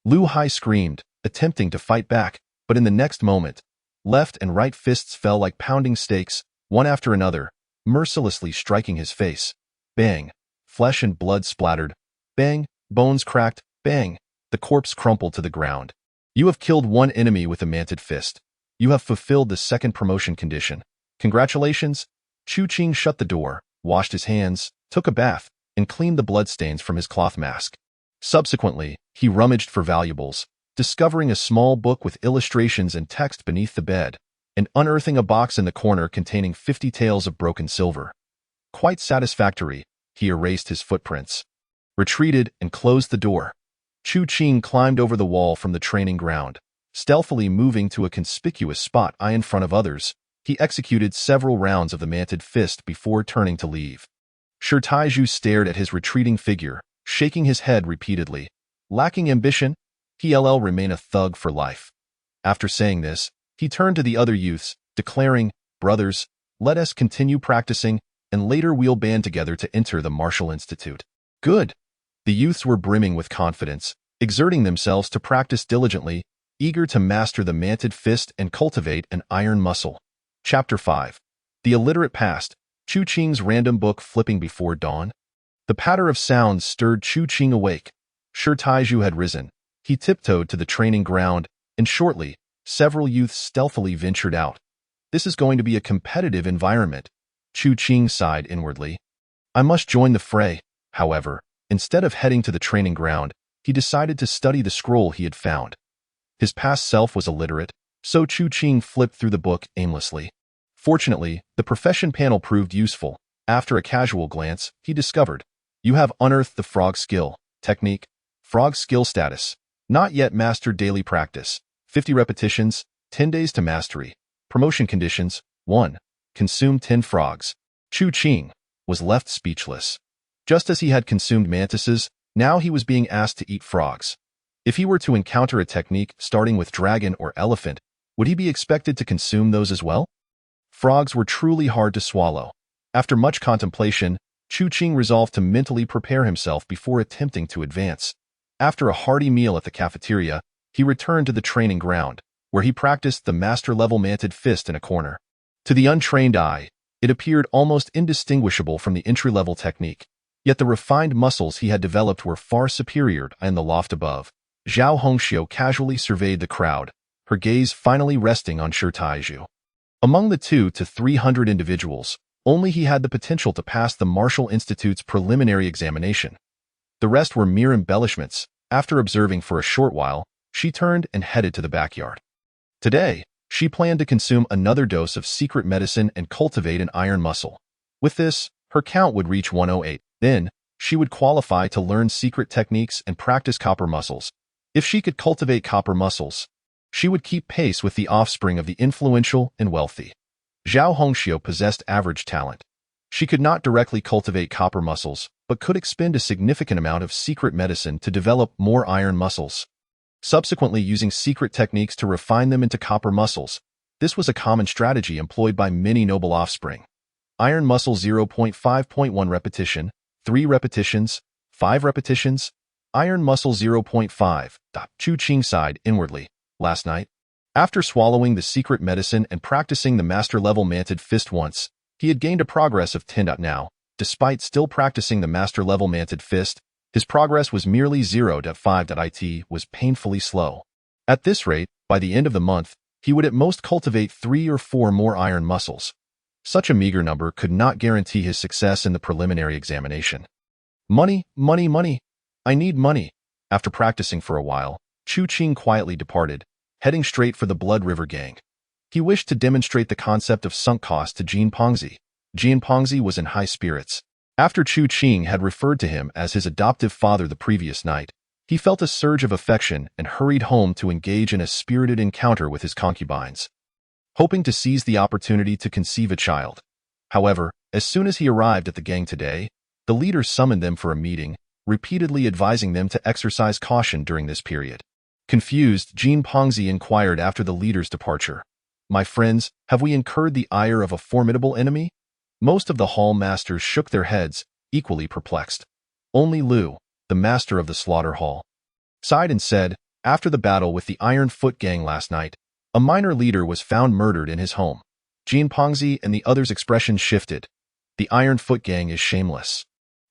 Lu Hai screamed, attempting to fight back, but in the next moment, left and right fists fell like pounding stakes, one after another, mercilessly striking his face. Bang! Flesh and blood splattered. Bang! Bones cracked. Bang! The corpse crumpled to the ground. You have killed one enemy with a manted fist. You have fulfilled the second promotion condition. Congratulations! Chu Qing shut the door, washed his hands, took a bath, and cleaned the bloodstains from his cloth mask. Subsequently, he rummaged for valuables, discovering a small book with illustrations and text beneath the bed, and unearthing a box in the corner containing 50 taels of broken silver. Quite satisfactory, he erased his footprints, retreated, and closed the door. Chu Qing climbed over the wall from the training ground, stealthily moving to a conspicuous spot in front of others. He executed several rounds of the manted fist before turning to leave. Shi Taizhu stared at his retreating figure, shaking his head repeatedly. Lacking ambition, he'll remain a thug for life. After saying this, he turned to the other youths, declaring, "Brothers, let us continue practicing, and later we'll band together to enter the martial institute." Good. The youths were brimming with confidence, exerting themselves to practice diligently, eager to master the manted fist and cultivate an iron muscle. Chapter 5. The Illiterate Past, Chu Qing's random book flipping before dawn. The patter of sounds stirred Chu Qing awake. Shi Taizhu had risen. He tiptoed to the training ground, and shortly, several youths stealthily ventured out. This is going to be a competitive environment, Chu Qing sighed inwardly. I must join the fray. However, instead of heading to the training ground, he decided to study the scroll he had found. His past self was illiterate, so Chu Qing flipped through the book aimlessly. Fortunately, the profession panel proved useful. After a casual glance, he discovered, you have unearthed the frog skill, technique, frog skill status, not yet mastered daily practice, 50 repetitions, 10 days to mastery, promotion conditions, 1. Consume 10 frogs. Chu Qing was left speechless. Just as he had consumed mantises, now he was being asked to eat frogs. If he were to encounter a technique starting with dragon or elephant, would he be expected to consume those as well? Frogs were truly hard to swallow. After much contemplation, Chu Qing resolved to mentally prepare himself before attempting to advance. After a hearty meal at the cafeteria, he returned to the training ground, where he practiced the master-level manted fist in a corner. To the untrained eye, it appeared almost indistinguishable from the entry-level technique, yet the refined muscles he had developed were far superior in the loft above. Zhao Hongxiu casually surveyed the crowd, her gaze finally resting on Shi Taizhu. Among the 200 to 300 individuals, only he had the potential to pass the Martial Institute's preliminary examination. The rest were mere embellishments. After observing for a short while, she turned and headed to the backyard. Today, she planned to consume another dose of secret medicine and cultivate an iron muscle. With this, her count would reach 108. Then, she would qualify to learn secret techniques and practice copper muscles. If she could cultivate copper muscles, she would keep pace with the offspring of the influential and wealthy. Zhao Hongxiu possessed average talent. She could not directly cultivate copper muscles, but could expend a significant amount of secret medicine to develop more iron muscles, subsequently using secret techniques to refine them into copper muscles. This was a common strategy employed by many noble offspring. Iron muscle 0.5.1 repetition, 3 repetitions, 5 repetitions, iron muscle 0.5. Chu Qing sighed inwardly. Last night, after swallowing the secret medicine and practicing the master-level manted fist once, he had gained a progress of 10. Now, despite still practicing the master-level manted fist, his progress was merely 0.5. It was painfully slow. At this rate, by the end of the month, he would at most cultivate 3 or 4 more iron muscles. Such a meager number could not guarantee his success in the preliminary examination. Money, money, money. I need money. After practicing for a while, Chu Qing quietly departed, heading straight for the Blood River Gang. He wished to demonstrate the concept of sunk cost to Jian Pengzi. Jian Pengzi was in high spirits. After Chu Qing had referred to him as his adoptive father the previous night, He felt a surge of affection and hurried home to engage in a spirited encounter with his concubines, hoping to seize the opportunity to conceive a child. However, as soon as he arrived at the gang today, the leader summoned them for a meeting, repeatedly advising them to exercise caution during this period. Confused, Jean Pongzi inquired after the leader's departure. "My friends, have we incurred the ire of a formidable enemy?" Most of the hall masters shook their heads, equally perplexed. Only Lu, the master of the slaughter hall, sighed and said, "After the battle with the Iron Foot gang last night, a minor leader was found murdered in his home." Jean Pongzi and the others' expressions shifted. The Iron Foot gang is shameless.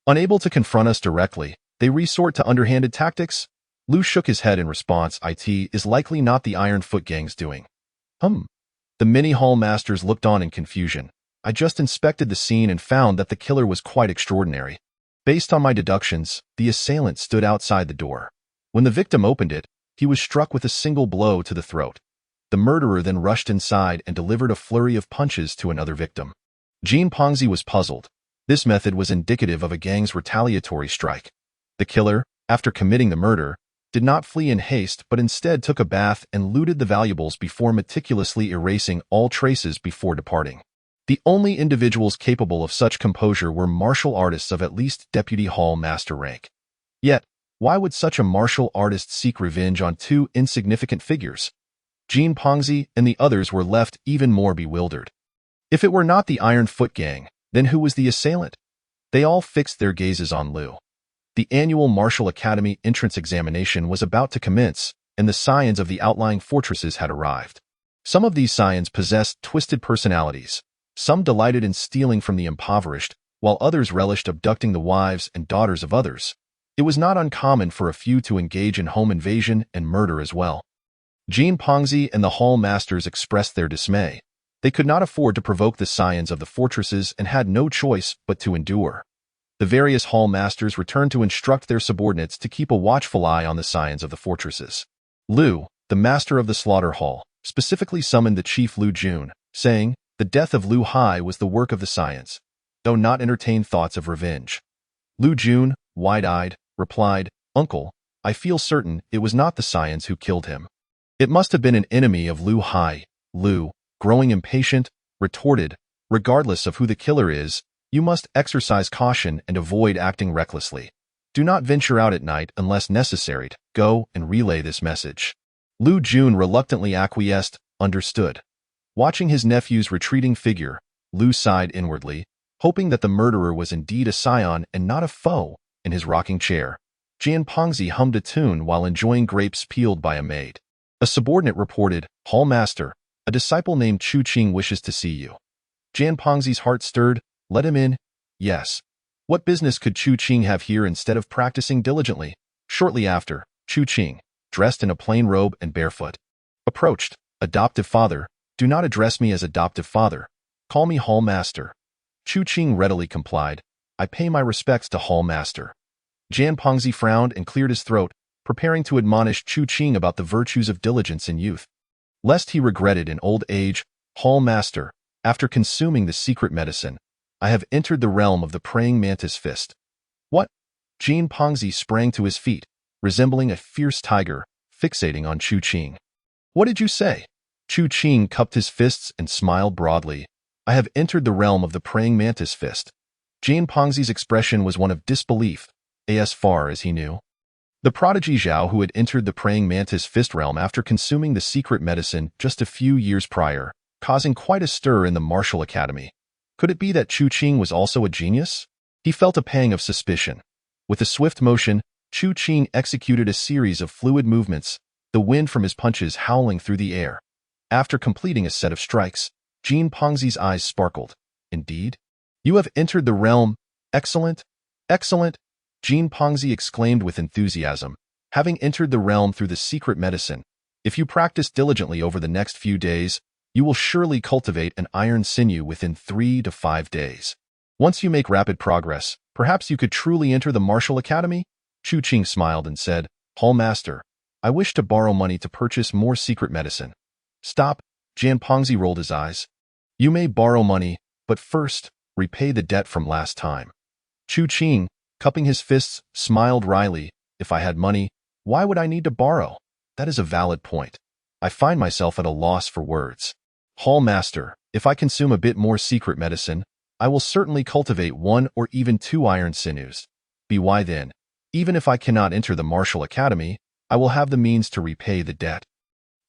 Unable to confront us directly, they resort to underhanded tactics? Lu shook his head in response. "It is likely not the Iron Foot gang's doing." The many hall masters looked on in confusion. "I just inspected the scene and found that the killer was quite extraordinary. Based on my deductions, the assailant stood outside the door. When the victim opened it, he was struck with a single blow to the throat. The murderer then rushed inside and delivered a flurry of punches to another victim." Jean Pongzi was puzzled. This method was indicative of a gang's retaliatory strike. The killer, after committing the murder, did not flee in haste but instead took a bath and looted the valuables before meticulously erasing all traces before departing. The only individuals capable of such composure were martial artists of at least deputy hall master rank. Yet, why would such a martial artist seek revenge on two insignificant figures? Jean Pongzi and the others were left even more bewildered. If it were not the Iron Foot gang, then who was the assailant? They all fixed their gazes on Lu. The annual Martial Academy entrance examination was about to commence, and the scions of the outlying fortresses had arrived. Some of these scions possessed twisted personalities. Some delighted in stealing from the impoverished, while others relished abducting the wives and daughters of others. It was not uncommon for a few to engage in home invasion and murder as well. Jean Pongzi and the hall masters expressed their dismay. They could not afford to provoke the scions of the fortresses and had no choice but to endure. The various hall masters returned to instruct their subordinates to keep a watchful eye on the scions of the fortresses. Lu, the master of the slaughter hall, specifically summoned the chief Lu Jun, saying, "The death of Lu Hai was the work of the scions, though not entertain thoughts of revenge." Lu Jun, wide-eyed, replied, "Uncle, I feel certain it was not the scions who killed him. It must have been an enemy of Lu Hai." Lu, growing impatient, retorted, "Regardless of who the killer is, you must exercise caution and avoid acting recklessly. Do not venture out at night unless necessary. Go and relay this message." Lu Jun reluctantly acquiesced, understood. Watching his nephew's retreating figure, Lu sighed inwardly, hoping that the murderer was indeed a scion and not a foe. In his rocking chair, Jean Pongzi hummed a tune while enjoying grapes peeled by a maid. A subordinate reported, "Hall master, a disciple named Chu Qing wishes to see you." Jean Pongzi's heart stirred. "Let him in." "Yes." What business could Chu Qing have here instead of practicing diligently? Shortly after, Chu Qing, dressed in a plain robe and barefoot, approached. "Adoptive father, do not address me as adoptive father. Call me hall master." Chu Qing readily complied. "I pay my respects to hall master." Jean Pongzi frowned and cleared his throat, preparing to admonish Chu Qing about the virtues of diligence in youth, lest he regretted in old age. "Hall master, after consuming the secret medicine, I have entered the realm of the praying mantis fist." "What?" Jean Pongzi sprang to his feet, resembling a fierce tiger, fixating on Chu Qing. "What did you say?" Chu Qing cupped his fists and smiled broadly. "I have entered the realm of the praying mantis fist." Jean Pongzi's expression was one of disbelief, as far as he knew. The prodigy Zhao, who had entered the praying mantis fist realm after consuming the secret medicine just a few years prior, causing quite a stir in the Martial Academy. Could it be that Chu Qing was also a genius? He felt a pang of suspicion. With a swift motion, Chu Qing executed a series of fluid movements, the wind from his punches howling through the air. After completing a set of strikes, Jean Pongzi's eyes sparkled. "Indeed? You have entered the realm. Excellent, excellent," Jean Pongzi exclaimed with enthusiasm. "Having entered the realm through the secret medicine, if you practice diligently over the next few days, you will surely cultivate an iron sinew within 3 to 5 days. Once you make rapid progress, perhaps you could truly enter the Martial Academy?" Chu Qing smiled and said, "Hall master, I wish to borrow money to purchase more secret medicine." "Stop," Jean Pongzi rolled his eyes. "You may borrow money, but first, repay the debt from last time." Chu Qing, cupping his fists, smiled wryly. "If I had money, Why would I need to borrow? That is a valid point. I find myself at a loss for words. Hall Master, if I consume a bit more secret medicine, I will certainly cultivate 1 or even 2 iron sinews. Why then? Even if I cannot enter the martial academy, I will have the means to repay the debt.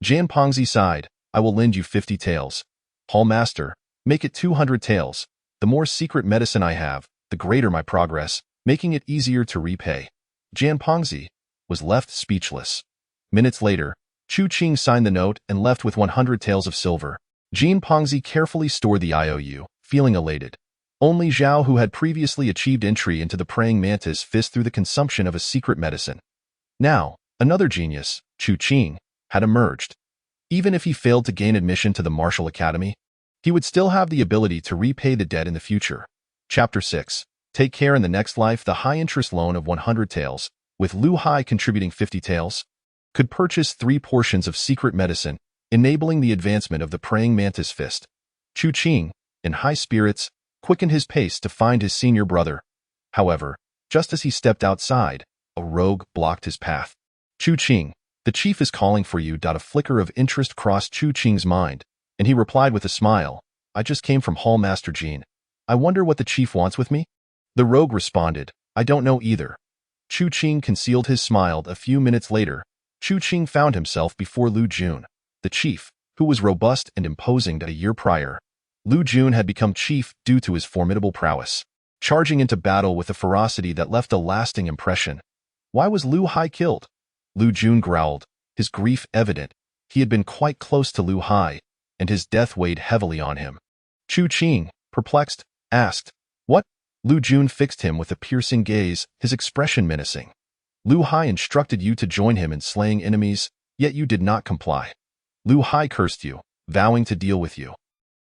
Jian Pengzi sighed. I will lend you 50 taels. Hall Master, make it 200 taels. The more secret medicine I have, the greater my progress, making it easier to repay. Jian Pengzi was left speechless. Minutes later, Chu Qing signed the note and left with 100 taels of silver. Jian Pengzi carefully stored the IOU, feeling elated. Only Zhao, who had previously achieved entry into the praying mantis fist through the consumption of a secret medicine. Now, another genius, Chu Qing, had emerged. Even if he failed to gain admission to the martial academy, he would still have the ability to repay the debt in the future. Chapter 6. Take care in the next life. The high-interest loan of 100 taels, with Lu Hai contributing 50 taels, could purchase 3 portions of secret medicine, enabling the advancement of the praying mantis fist. Chu Qing, in high spirits, quickened his pace to find his senior brother. However, just as he stepped outside, a rogue blocked his path. Chu Qing, the chief is calling for you. A flicker of interest crossed Chu Qing's mind, and he replied with a smile, I just came from Hall Master Jian. I wonder what the chief wants with me? The rogue responded, I don't know either. Chu Qing concealed his smile. A few minutes later, Chu Qing found himself before Lu Jun, the chief, who was robust and imposing. A year prior, Lu Jun had become chief due to his formidable prowess, charging into battle with a ferocity that left a lasting impression. Why was Lu Hai killed? Lu Jun growled, his grief evident. He had been quite close to Lu Hai, and his death weighed heavily on him. Chu Qing, perplexed, asked, What? Lu Jun fixed him with a piercing gaze, his expression menacing. Lu Hai instructed you to join him in slaying enemies, yet you did not comply. Lu Hai cursed you, vowing to deal with you.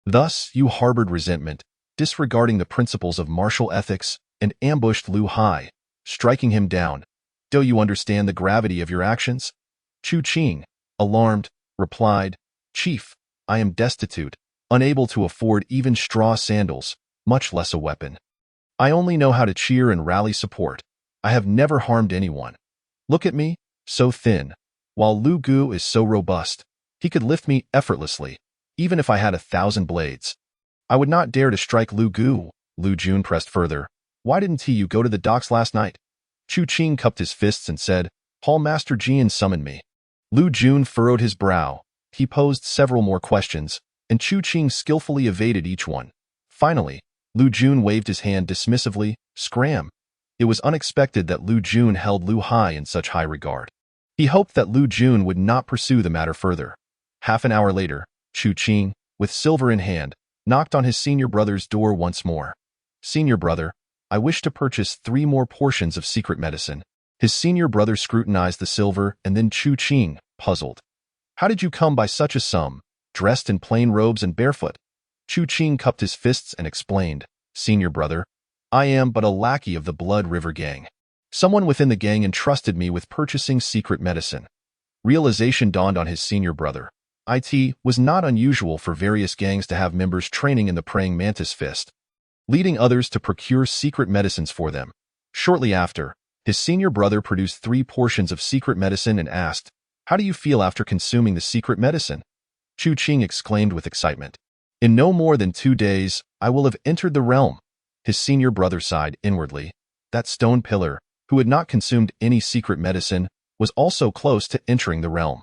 Thus, you harbored resentment, disregarding the principles of martial ethics, and ambushed Lu Hai, striking him down. Do you understand the gravity of your actions? Chu Qing, alarmed, replied, Chief, I am destitute, unable to afford even straw sandals, much less a weapon. I only know how to cheer and rally support. I have never harmed anyone. Look at me, so thin, while Lu Gu is so robust. He could lift me effortlessly, even if I had 1,000 blades. I would not dare to strike Lu Gu. Lu Jun pressed further. Why didn't you go to the docks last night? Chu Qing cupped his fists and said, Hall Master Jian summoned me. Lu Jun furrowed his brow. He posed several more questions, and Chu Qing skillfully evaded each one. Finally, Lu Jun waved his hand dismissively, Scram. It was unexpected that Lu Jun held Lu Hai in such high regard. He hoped that Lu Jun would not pursue the matter further. Half an hour later, Chu Qing, with silver in hand, knocked on his senior brother's door once more. Senior brother, I wish to purchase 3 more portions of secret medicine. His senior brother scrutinized the silver, and then Chu Qing, puzzled. How did you come by such a sum, dressed in plain robes and barefoot? Chu Qing cupped his fists and explained, Senior brother, I am but a lackey of the Blood River Gang. Someone within the gang entrusted me with purchasing secret medicine. Realization dawned on his senior brother. It was not unusual for various gangs to have members training in the praying mantis fist, leading others to procure secret medicines for them. Shortly after, his senior brother produced 3 portions of secret medicine and asked, How do you feel after consuming the secret medicine? Chu Qing exclaimed with excitement. In no more than 2 days, I will have entered the realm. His senior brother sighed inwardly. That stone pillar, who had not consumed any secret medicine, was also close to entering the realm.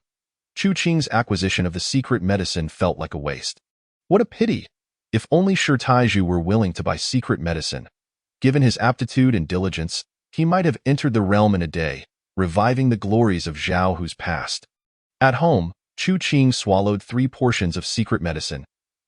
Chu Qing's acquisition of the secret medicine felt like a waste. What a pity! If only Shi Taiju were willing to buy secret medicine. Given his aptitude and diligence, he might have entered the realm in a day, reviving the glories of Zhao Hu's past. At home, Chu Qing swallowed 3 portions of secret medicine.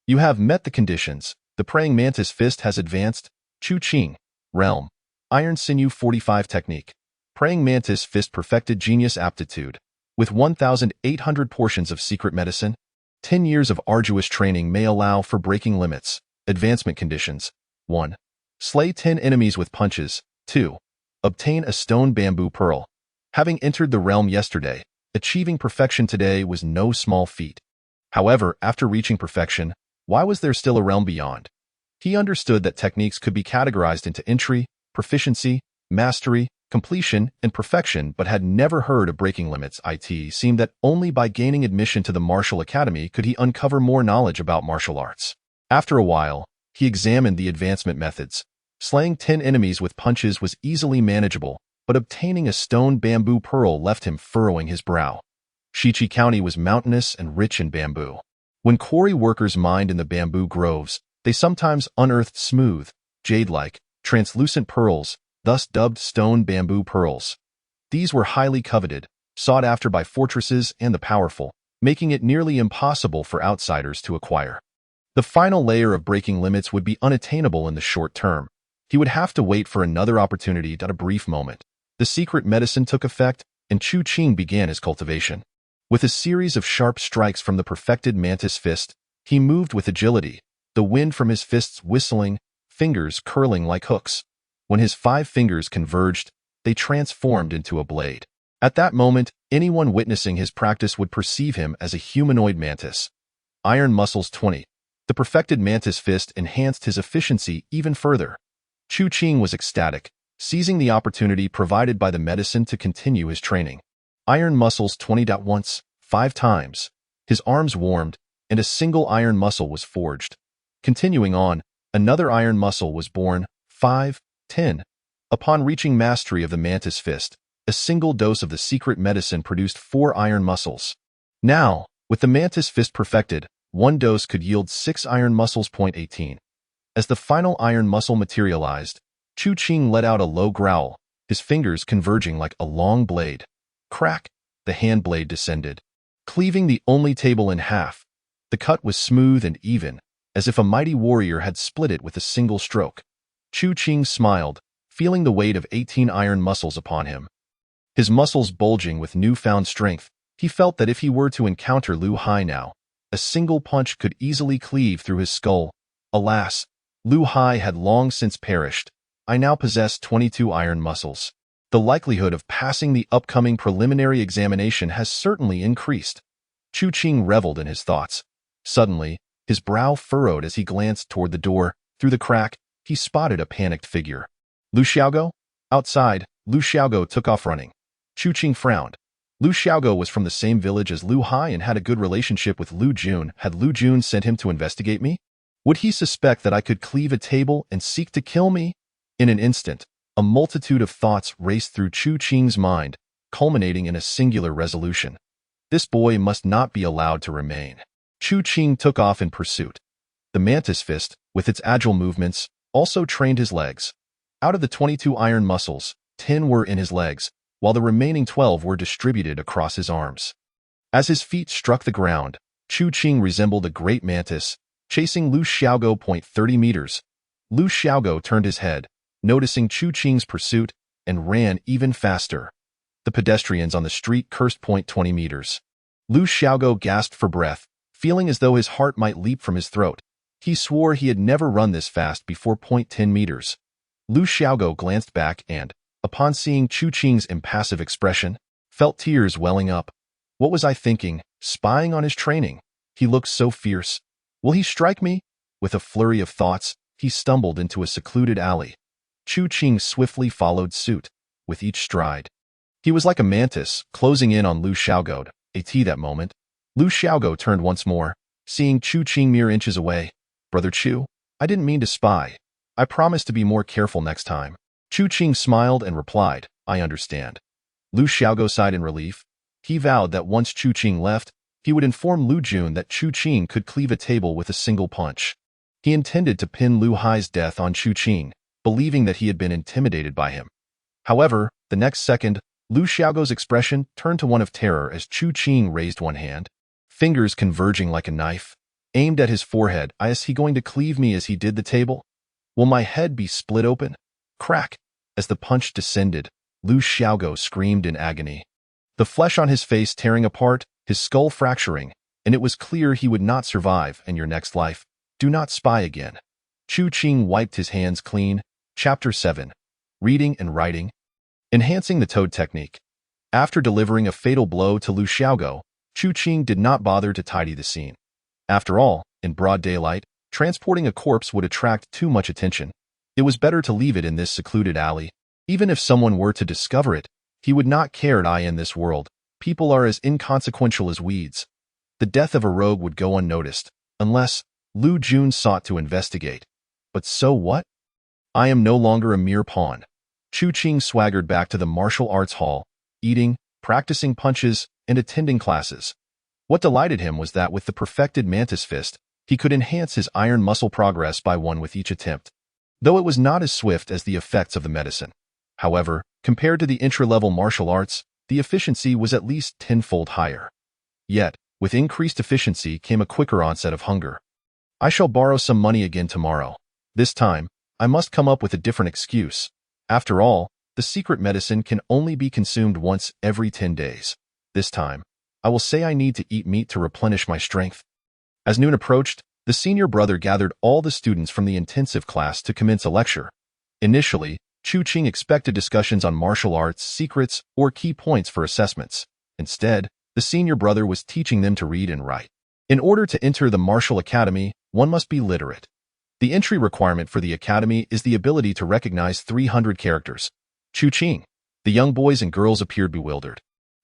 You have met the conditions. The praying mantis fist has advanced. Chu Qing, realm, iron sinew 45 technique. Praying mantis fist perfected genius aptitude. With 1,800 portions of secret medicine, 10 years of arduous training may allow for breaking limits. Advancement conditions. 1. Slay 10 enemies with punches. 2. Obtain a stone bamboo pearl. Having entered the realm yesterday, achieving perfection today was no small feat. However, after reaching perfection, why was there still a realm beyond? He understood that techniques could be categorized into entry, proficiency, mastery, completion, and perfection, but had never heard of breaking limits. It seemed that only by gaining admission to the martial academy could he uncover more knowledge about martial arts. After a while, he examined the advancement methods. Slaying 10 enemies with punches was easily manageable, but obtaining a stone bamboo pearl left him furrowing his brow. Shichi County was mountainous and rich in bamboo. When quarry workers mined in the bamboo groves, they sometimes unearthed smooth, jade-like, translucent pearls, thus dubbed stone bamboo pearls. These were highly coveted, sought after by fortresses and the powerful, making it nearly impossible for outsiders to acquire. The final layer of breaking limits would be unattainable in the short term. He would have to wait for another opportunity at a brief moment. The secret medicine took effect, and Chu Qing began his cultivation. With a series of sharp strikes from the perfected mantis fist, he moved with agility, the wind from his fists whistling, fingers curling like hooks. When his 5 fingers converged, they transformed into a blade. At that moment, anyone witnessing his practice would perceive him as a humanoid mantis. Iron Muscles 20. The perfected mantis fist enhanced his efficiency even further. Chu Qing was ecstatic, seizing the opportunity provided by the medicine to continue his training. Iron Muscles 20. Once, 5 times, his arms warmed, and a single iron muscle was forged. Continuing on, another iron muscle was born, 5, 10. Upon reaching mastery of the mantis fist, a single dose of the secret medicine produced 4 iron muscles. Now, with the mantis fist perfected, 1 dose could yield 6 iron muscles. 18. As the final iron muscle materialized, Chu Qing let out a low growl, his fingers converging like a long blade. Crack! The hand blade descended, cleaving the only table in half. The cut was smooth and even, as if a mighty warrior had split it with a single stroke. Chu Qing smiled, feeling the weight of 18 iron muscles upon him. His muscles bulging with newfound strength, he felt that if he were to encounter Lu Hai now, a single punch could easily cleave through his skull. Alas, Lu Hai had long since perished. I now possessed 22 iron muscles. The likelihood of passing the upcoming preliminary examination has certainly increased. Chu Qing reveled in his thoughts. Suddenly, his brow furrowed as he glanced toward the door. Through the crack, he spotted a panicked figure. Lu Xiaogo? Outside, Lu Xiaogo took off running. Chu Qing frowned. Lu Xiaogo was from the same village as Lu Hai and had a good relationship with Lu Jun. Had Lu Jun sent him to investigate me? Would he suspect that I could cleave a table and seek to kill me? In an instant, a multitude of thoughts raced through Chu Qing's mind, culminating in a singular resolution. This boy must not be allowed to remain. Chu Qing took off in pursuit. The mantis fist, with its agile movements, also trained his legs. Out of the 22 iron muscles, 10 were in his legs, while the remaining 12 were distributed across his arms. As his feet struck the ground, Chu Qing resembled a great mantis, chasing Lu Xiaogo. 30 meters. Lu Xiaogo turned his head, noticing Chu Qing's pursuit, and ran even faster. The pedestrians on the street cursed. 20 meters. Lu Xiaogo gasped for breath, feeling as though his heart might leap from his throat. He swore he had never run this fast before. 10 meters. Lu Xiaogo glanced back and, upon seeing Chu Qing's impassive expression, felt tears welling up. What was I thinking, spying on his training? He looked so fierce. Will he strike me? With a flurry of thoughts, he stumbled into a secluded alley. Chu Qing swiftly followed suit, with each stride. He was like a mantis, closing in on Lu Xiaogo. At that moment, Lu Xiaogo turned once more, seeing Chu Qing mere inches away. Brother Chu, I didn't mean to spy. I promise to be more careful next time. Chu Qing smiled and replied, I understand. Lu Xiaogo sighed in relief. He vowed that once Chu Qing left, he would inform Lu Jun that Chu Qing could cleave a table with a single punch. He intended to pin Lu Hai's death on Chu Qing, believing that he had been intimidated by him. However, the next second, Lu Xiaogo's expression turned to one of terror as Chu Qing raised one hand, fingers converging like a knife, aimed at his forehead. Is he going to cleave me as he did the table? Will my head be split open? Crack! As the punch descended, Lu Xiaogo screamed in agony. The flesh on his face tearing apart, his skull fracturing, and it was clear he would not survive in your next life. Do not spy again. Chu Qing wiped his hands clean. Chapter 7. Reading and Writing. Enhancing the toad technique. After delivering a fatal blow to Lu Xiaogo, Chu Qing did not bother to tidy the scene. After all, in broad daylight, transporting a corpse would attract too much attention. It was better to leave it in this secluded alley. Even if someone were to discover it, he would not care. In this world, people are as inconsequential as weeds. The death of a rogue would go unnoticed, unless Lu Jun sought to investigate. But so what? I am no longer a mere pawn. Chu Qing swaggered back to the martial arts hall, eating, practicing punches, and attending classes. What delighted him was that with the perfected mantis fist, he could enhance his iron muscle progress by one with each attempt. Though it was not as swift as the effects of the medicine. However, compared to the intra-level martial arts, the efficiency was at least tenfold higher. Yet, with increased efficiency came a quicker onset of hunger. I shall borrow some money again tomorrow. This time, I must come up with a different excuse. After all, the secret medicine can only be consumed once every 10 days. This time, I will say I need to eat meat to replenish my strength. As noon approached, the senior brother gathered all the students from the intensive class to commence a lecture. Initially, Chu Qing expected discussions on martial arts, secrets, or key points for assessments. Instead, the senior brother was teaching them to read and write. In order to enter the martial academy, one must be literate. The entry requirement for the academy is the ability to recognize 300 characters. Chu Qing. The young boys and girls appeared bewildered.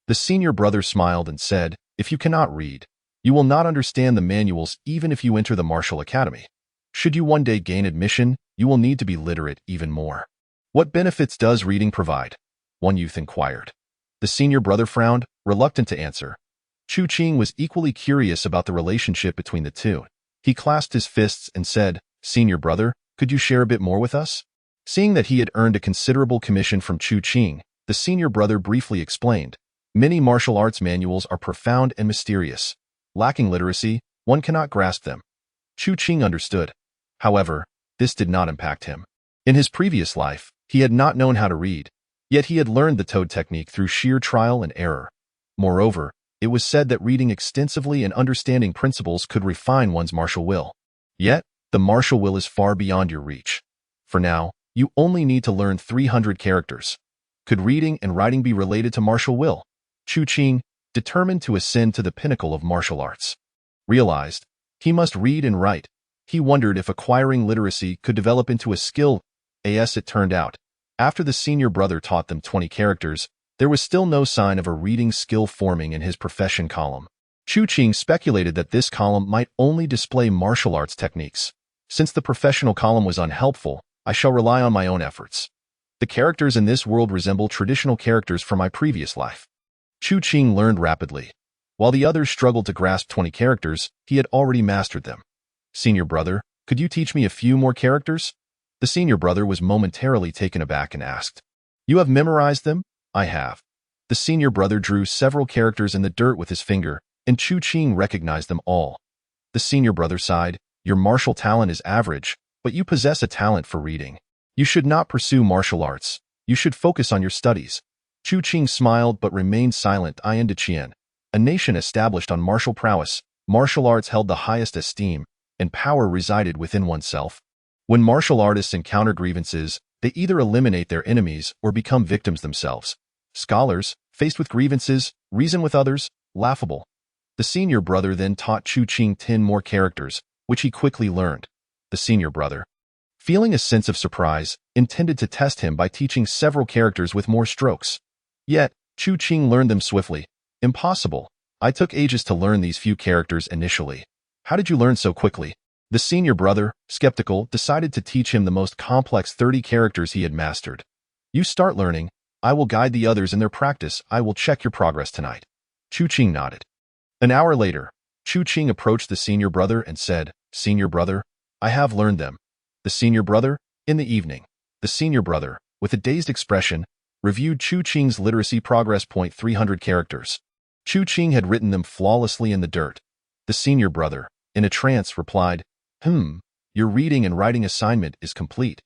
The senior brother smiled and said, "If you cannot read, you will not understand the manuals even if you enter the martial academy. Should you one day gain admission, you will need to be literate even more." "What benefits does reading provide?" one youth inquired. The senior brother frowned, reluctant to answer. Chu Qing was equally curious about the relationship between the two. He clasped his fists and said, "Senior brother, could you share a bit more with us?" Seeing that he had earned a considerable commission from Chu Qing, the senior brother briefly explained, "Many martial arts manuals are profound and mysterious. Lacking literacy, one cannot grasp them." Chu Qing understood. However, this did not impact him. In his previous life, he had not known how to read, yet he had learned the Toad technique through sheer trial and error. Moreover, it was said that reading extensively and understanding principles could refine one's martial will. Yet, the martial will is far beyond your reach. For now, you only need to learn 300 characters. Could reading and writing be related to martial will? Chu Qing, determined to ascend to the pinnacle of martial arts, realized he must read and write. He wondered if acquiring literacy could develop into a skill. As it turned out, after the senior brother taught them 20 characters, there was still no sign of a reading skill forming in his profession column. Chu Qing speculated that this column might only display martial arts techniques. Since the professional column was unhelpful, I shall rely on my own efforts. The characters in this world resemble traditional characters from my previous life. Chu Qing learned rapidly. While the others struggled to grasp 20 characters, he had already mastered them. "Senior brother, could you teach me a few more characters?" The senior brother was momentarily taken aback and asked, "You have memorized them?" "I have." The senior brother drew several characters in the dirt with his finger, and Chu Qing recognized them all. The senior brother sighed, "Your martial talent is average, but you possess a talent for reading. You should not pursue martial arts. You should focus on your studies." Chu Qing smiled but remained silent. Indochina, a nation established on martial prowess, martial arts held the highest esteem, and power resided within oneself. When martial artists encounter grievances, they either eliminate their enemies or become victims themselves. Scholars, faced with grievances, reason with others, laughable. The senior brother then taught Chu Qing 10 more characters, which he quickly learned. The senior brother, feeling a sense of surprise, intended to test him by teaching several characters with more strokes. Yet, Chu Qing learned them swiftly. "Impossible. I took ages to learn these few characters initially." "How did you learn so quickly?" The senior brother, skeptical, decided to teach him the most complex 30 characters he had mastered. "You start learning. I will guide the others in their practice. I will check your progress tonight." Chu Qing nodded. An hour later, Chu Qing approached the senior brother and said, "Senior brother, I have learned them." The senior brother, in the evening. The senior brother, with a dazed expression, reviewed Chu Qing's literacy progress point 300 characters. Chu Qing had written them flawlessly in the dirt. The senior brother, in a trance, replied, Your reading and writing assignment is complete.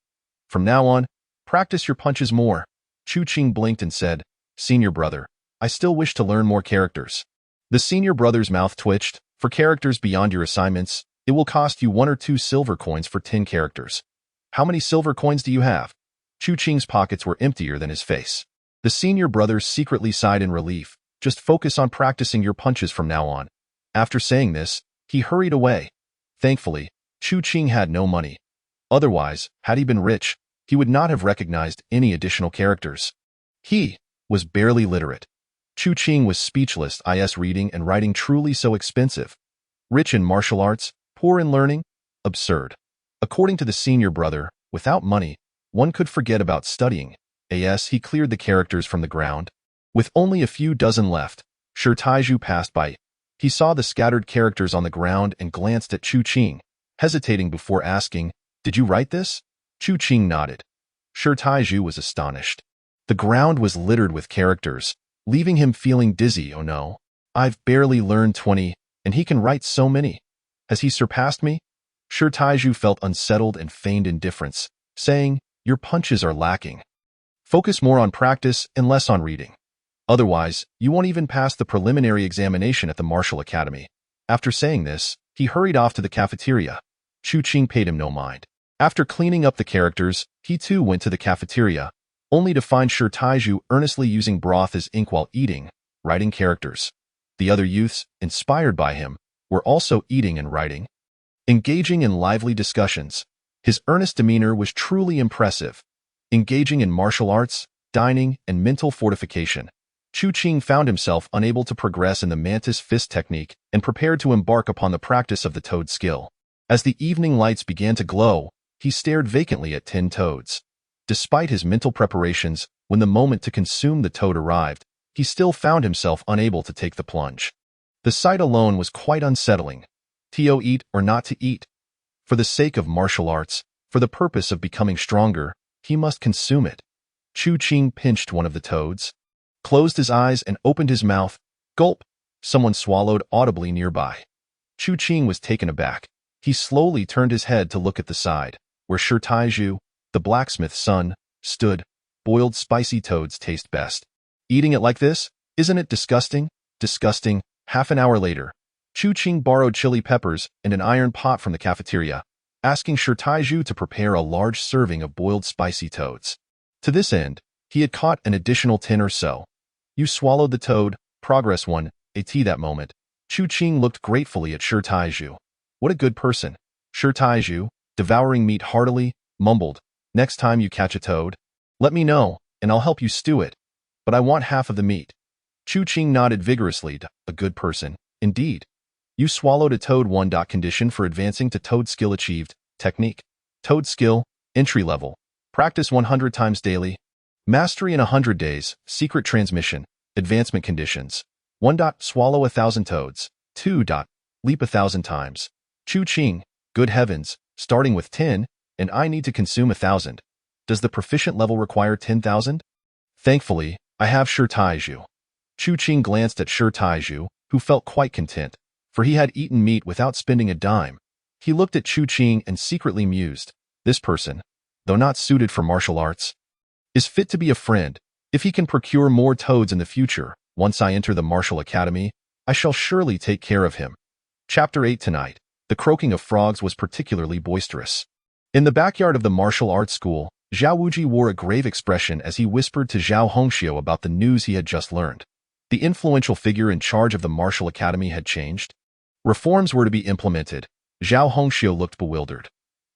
From now on, practice your punches more." Chu Qing blinked and said, "Senior brother, I still wish to learn more characters." The senior brother's mouth twitched. "For characters beyond your assignments, it will cost you 1 or 2 silver coins for 10 characters. How many silver coins do you have?" Chu Qing's pockets were emptier than his face. The senior brother secretly sighed in relief. "Just focus on practicing your punches from now on." After saying this, he hurried away. Thankfully, Chu Qing had no money. Otherwise, had he been rich, he would not have recognized any additional characters. He was barely literate. Chu Qing was speechless. Is reading and writing truly so expensive? Rich in martial arts, poor in learning? Absurd. According to the senior brother, without money, one could forget about studying. As he cleared the characters from the ground. With only a few dozen left, Shi Taizhu passed by. He saw the scattered characters on the ground and glanced at Chu Qing, hesitating before asking, "Did you write this?" Chu Qing nodded. Shi Taizhu was astonished. The ground was littered with characters, leaving him feeling dizzy. "Oh no, I've barely learned 20, and he can write so many. Has he surpassed me?" Shi Taizhu felt unsettled and feigned indifference, saying, "Your punches are lacking. Focus more on practice and less on reading. Otherwise, you won't even pass the preliminary examination at the Martial Academy." After saying this, he hurried off to the cafeteria. Chu Qing paid him no mind. After cleaning up the characters, he too went to the cafeteria, only to find Shi Taizhu earnestly using broth as ink while eating, writing characters. The other youths, inspired by him, were also eating and writing, engaging in lively discussions. His earnest demeanor was truly impressive. Engaging in martial arts, dining, and mental fortification, Chu Qing found himself unable to progress in the mantis fist technique and prepared to embark upon the practice of the toad skill. As the evening lights began to glow, he stared vacantly at 10 toads. Despite his mental preparations, when the moment to consume the toad arrived, he still found himself unable to take the plunge. The sight alone was quite unsettling. To eat or not to eat? For the sake of martial arts, for the purpose of becoming stronger, he must consume it. Chu Qing pinched one of the toads, closed his eyes and opened his mouth. Gulp! Someone swallowed audibly nearby. Chu Qing was taken aback. He slowly turned his head to look at the side, where Shi Taizhu, the blacksmith's son, stood. Boiled spicy toads taste best. Eating it like this? Isn't it disgusting? Disgusting. Half an hour later, Chu Qing borrowed chili peppers and an iron pot from the cafeteria, asking Shi Taizhu to prepare a large serving of boiled spicy toads. To this end, he had caught an additional 10 or so. You swallowed the toad, progress 1, at that moment. Chu Qing looked gratefully at Shi Taizhu. What a good person. Shi Taizhu, devouring meat heartily, mumbled, "Next time you catch a toad, let me know, and I'll help you stew it. But I want half of the meat." Chu Qing nodded vigorously. A good person, indeed. You swallowed a toad. 1. Condition for advancing to toad skill achieved. Technique. Toad skill, entry level. Practice 100 times daily. Mastery in 100 days. Secret transmission. Advancement conditions. 1. Swallow 1,000 toads. 2. Leap 1,000 times. Chu Qing, good heavens, starting with 10, and I need to consume 1,000. Does the proficient level require 10,000? Thankfully, I have Shi Taizhu. Chu Qing glanced at Shi Taizhu, who felt quite content, for he had eaten meat without spending a dime. He looked at Chu Qing and secretly mused, this person, though not suited for martial arts, is fit to be a friend. If he can procure more toads in the future, once I enter the Martial Academy, I shall surely take care of him. Chapter 8. Tonight, the croaking of frogs was particularly boisterous. In the backyard of the martial arts school, Zhao Wuji wore a grave expression as he whispered to Zhao Hongxiu about the news he had just learned. The influential figure in charge of the Martial Academy had changed. Reforms were to be implemented. Zhao Hongxiu looked bewildered.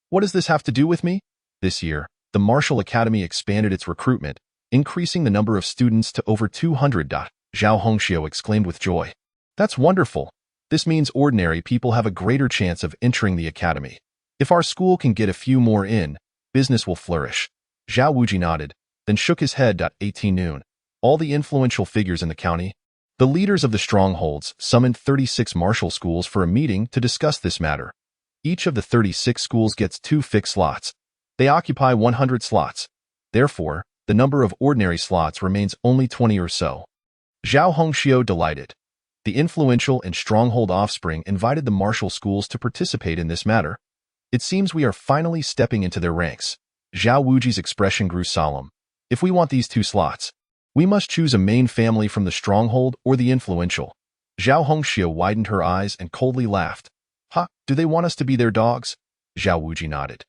What does this have to do with me? This year, the Martial Academy expanded its recruitment, increasing the number of students to over 200. Zhao Hongxiu exclaimed with joy. That's wonderful. This means ordinary people have a greater chance of entering the academy. If our school can get a few more in, business will flourish. Zhao Wuji nodded, then shook his head. 18 noon. All the influential figures in the county, the leaders of the strongholds, summoned 36 martial schools for a meeting to discuss this matter. Each of the 36 schools gets 2 fixed slots. They occupy 100 slots. Therefore, the number of ordinary slots remains only 20 or so. Zhao Hongxiu delighted. The influential and stronghold offspring invited the martial schools to participate in this matter. It seems we are finally stepping into their ranks. Zhao Wuji's expression grew solemn. If we want these 2 slots, we must choose a main family from the stronghold or the influential. Zhao Hongxiu widened her eyes and coldly laughed. Ha, do they want us to be their dogs? Zhao Wuji nodded.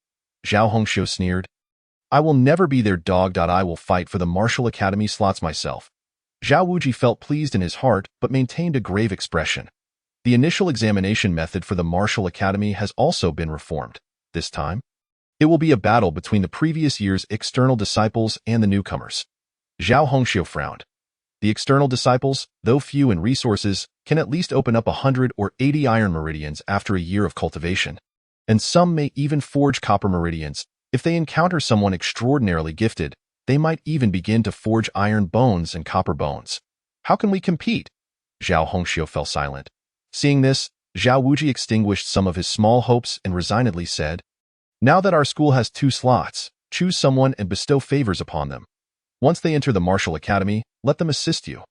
Zhao Hongxiu sneered. I will never be their dog. I will fight for the Martial Academy slots myself. Zhao Wuji felt pleased in his heart but maintained a grave expression. The initial examination method for the Martial Academy has also been reformed. This time, It will be a battle between the previous year's external disciples and the newcomers. Zhao Hongxiu frowned. The external disciples, though few in resources, can at least open up 100 or 80 iron meridians after a year of cultivation. And some may even forge copper meridians. If they encounter someone extraordinarily gifted, they might even begin to forge iron bones and copper bones. How can we compete? Zhao Hongxiu fell silent. Seeing this, Zhao Wuji extinguished some of his small hopes and resignedly said, "Now that our school has 2 slots, choose someone and bestow favors upon them. Once they enter the martial academy, let them assist you."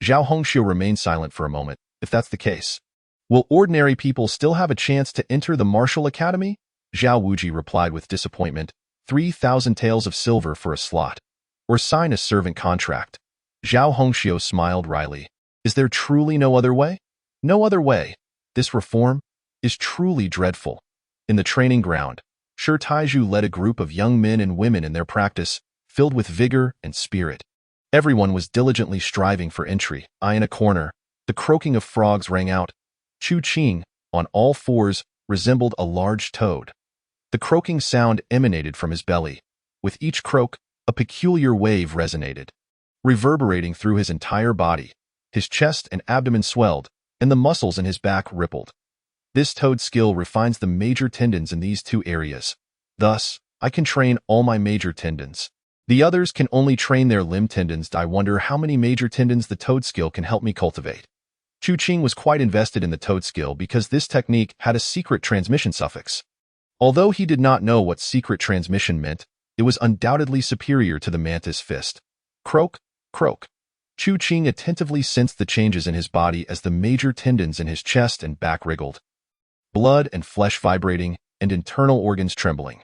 Zhao Hongxiu remained silent for a moment. If that's the case, will ordinary people still have a chance to enter the martial academy? Zhao Wuji replied with disappointment, 3,000 taels of silver for a slot. Or sign a servant contract. Zhao Hongxiu smiled wryly. Is there truly no other way? No other way. This reform is truly dreadful. In the training ground, Shi Taizhu led a group of young men and women in their practice, filled with vigor and spirit. Everyone was diligently striving for entry. In a corner, the croaking of frogs rang out. Chu Qing, on all fours, resembled a large toad. The croaking sound emanated from his belly. With each croak, a peculiar wave resonated, reverberating through his entire body. His chest and abdomen swelled, and the muscles in his back rippled. This toad skill refines the major tendons in these 2 areas. Thus, I can train all my major tendons. The others can only train their limb tendons. I wonder how many major tendons the toad skill can help me cultivate. Chu Qing was quite invested in the toad skill because this technique had a secret transmission suffix. Although he did not know what secret transmission meant, it was undoubtedly superior to the mantis fist. Croak, croak. Chu Qing attentively sensed the changes in his body as the major tendons in his chest and back wriggled. Blood and flesh vibrating, and internal organs trembling.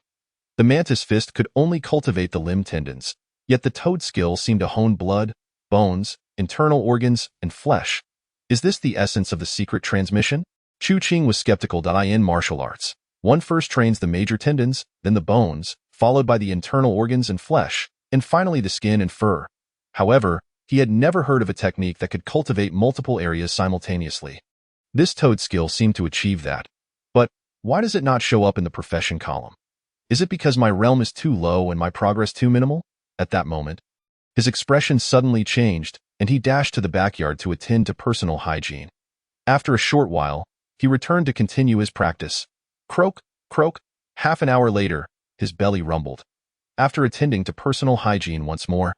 The mantis fist could only cultivate the limb tendons, yet the toad skill seemed to hone blood, bones, internal organs, and flesh. Is this the essence of the secret transmission? Chu Qing was skeptical. In martial arts, one first trains the major tendons, then the bones, followed by the internal organs and flesh, and finally the skin and fur. However, he had never heard of a technique that could cultivate multiple areas simultaneously. This toad skill seemed to achieve that. But why does it not show up in the profession column? Is it because my realm is too low and my progress too minimal? At that moment, his expression suddenly changed, and he dashed to the backyard to attend to personal hygiene. After a short while, he returned to continue his practice. Croak, croak. Half an hour later, his belly rumbled. After attending to personal hygiene once more,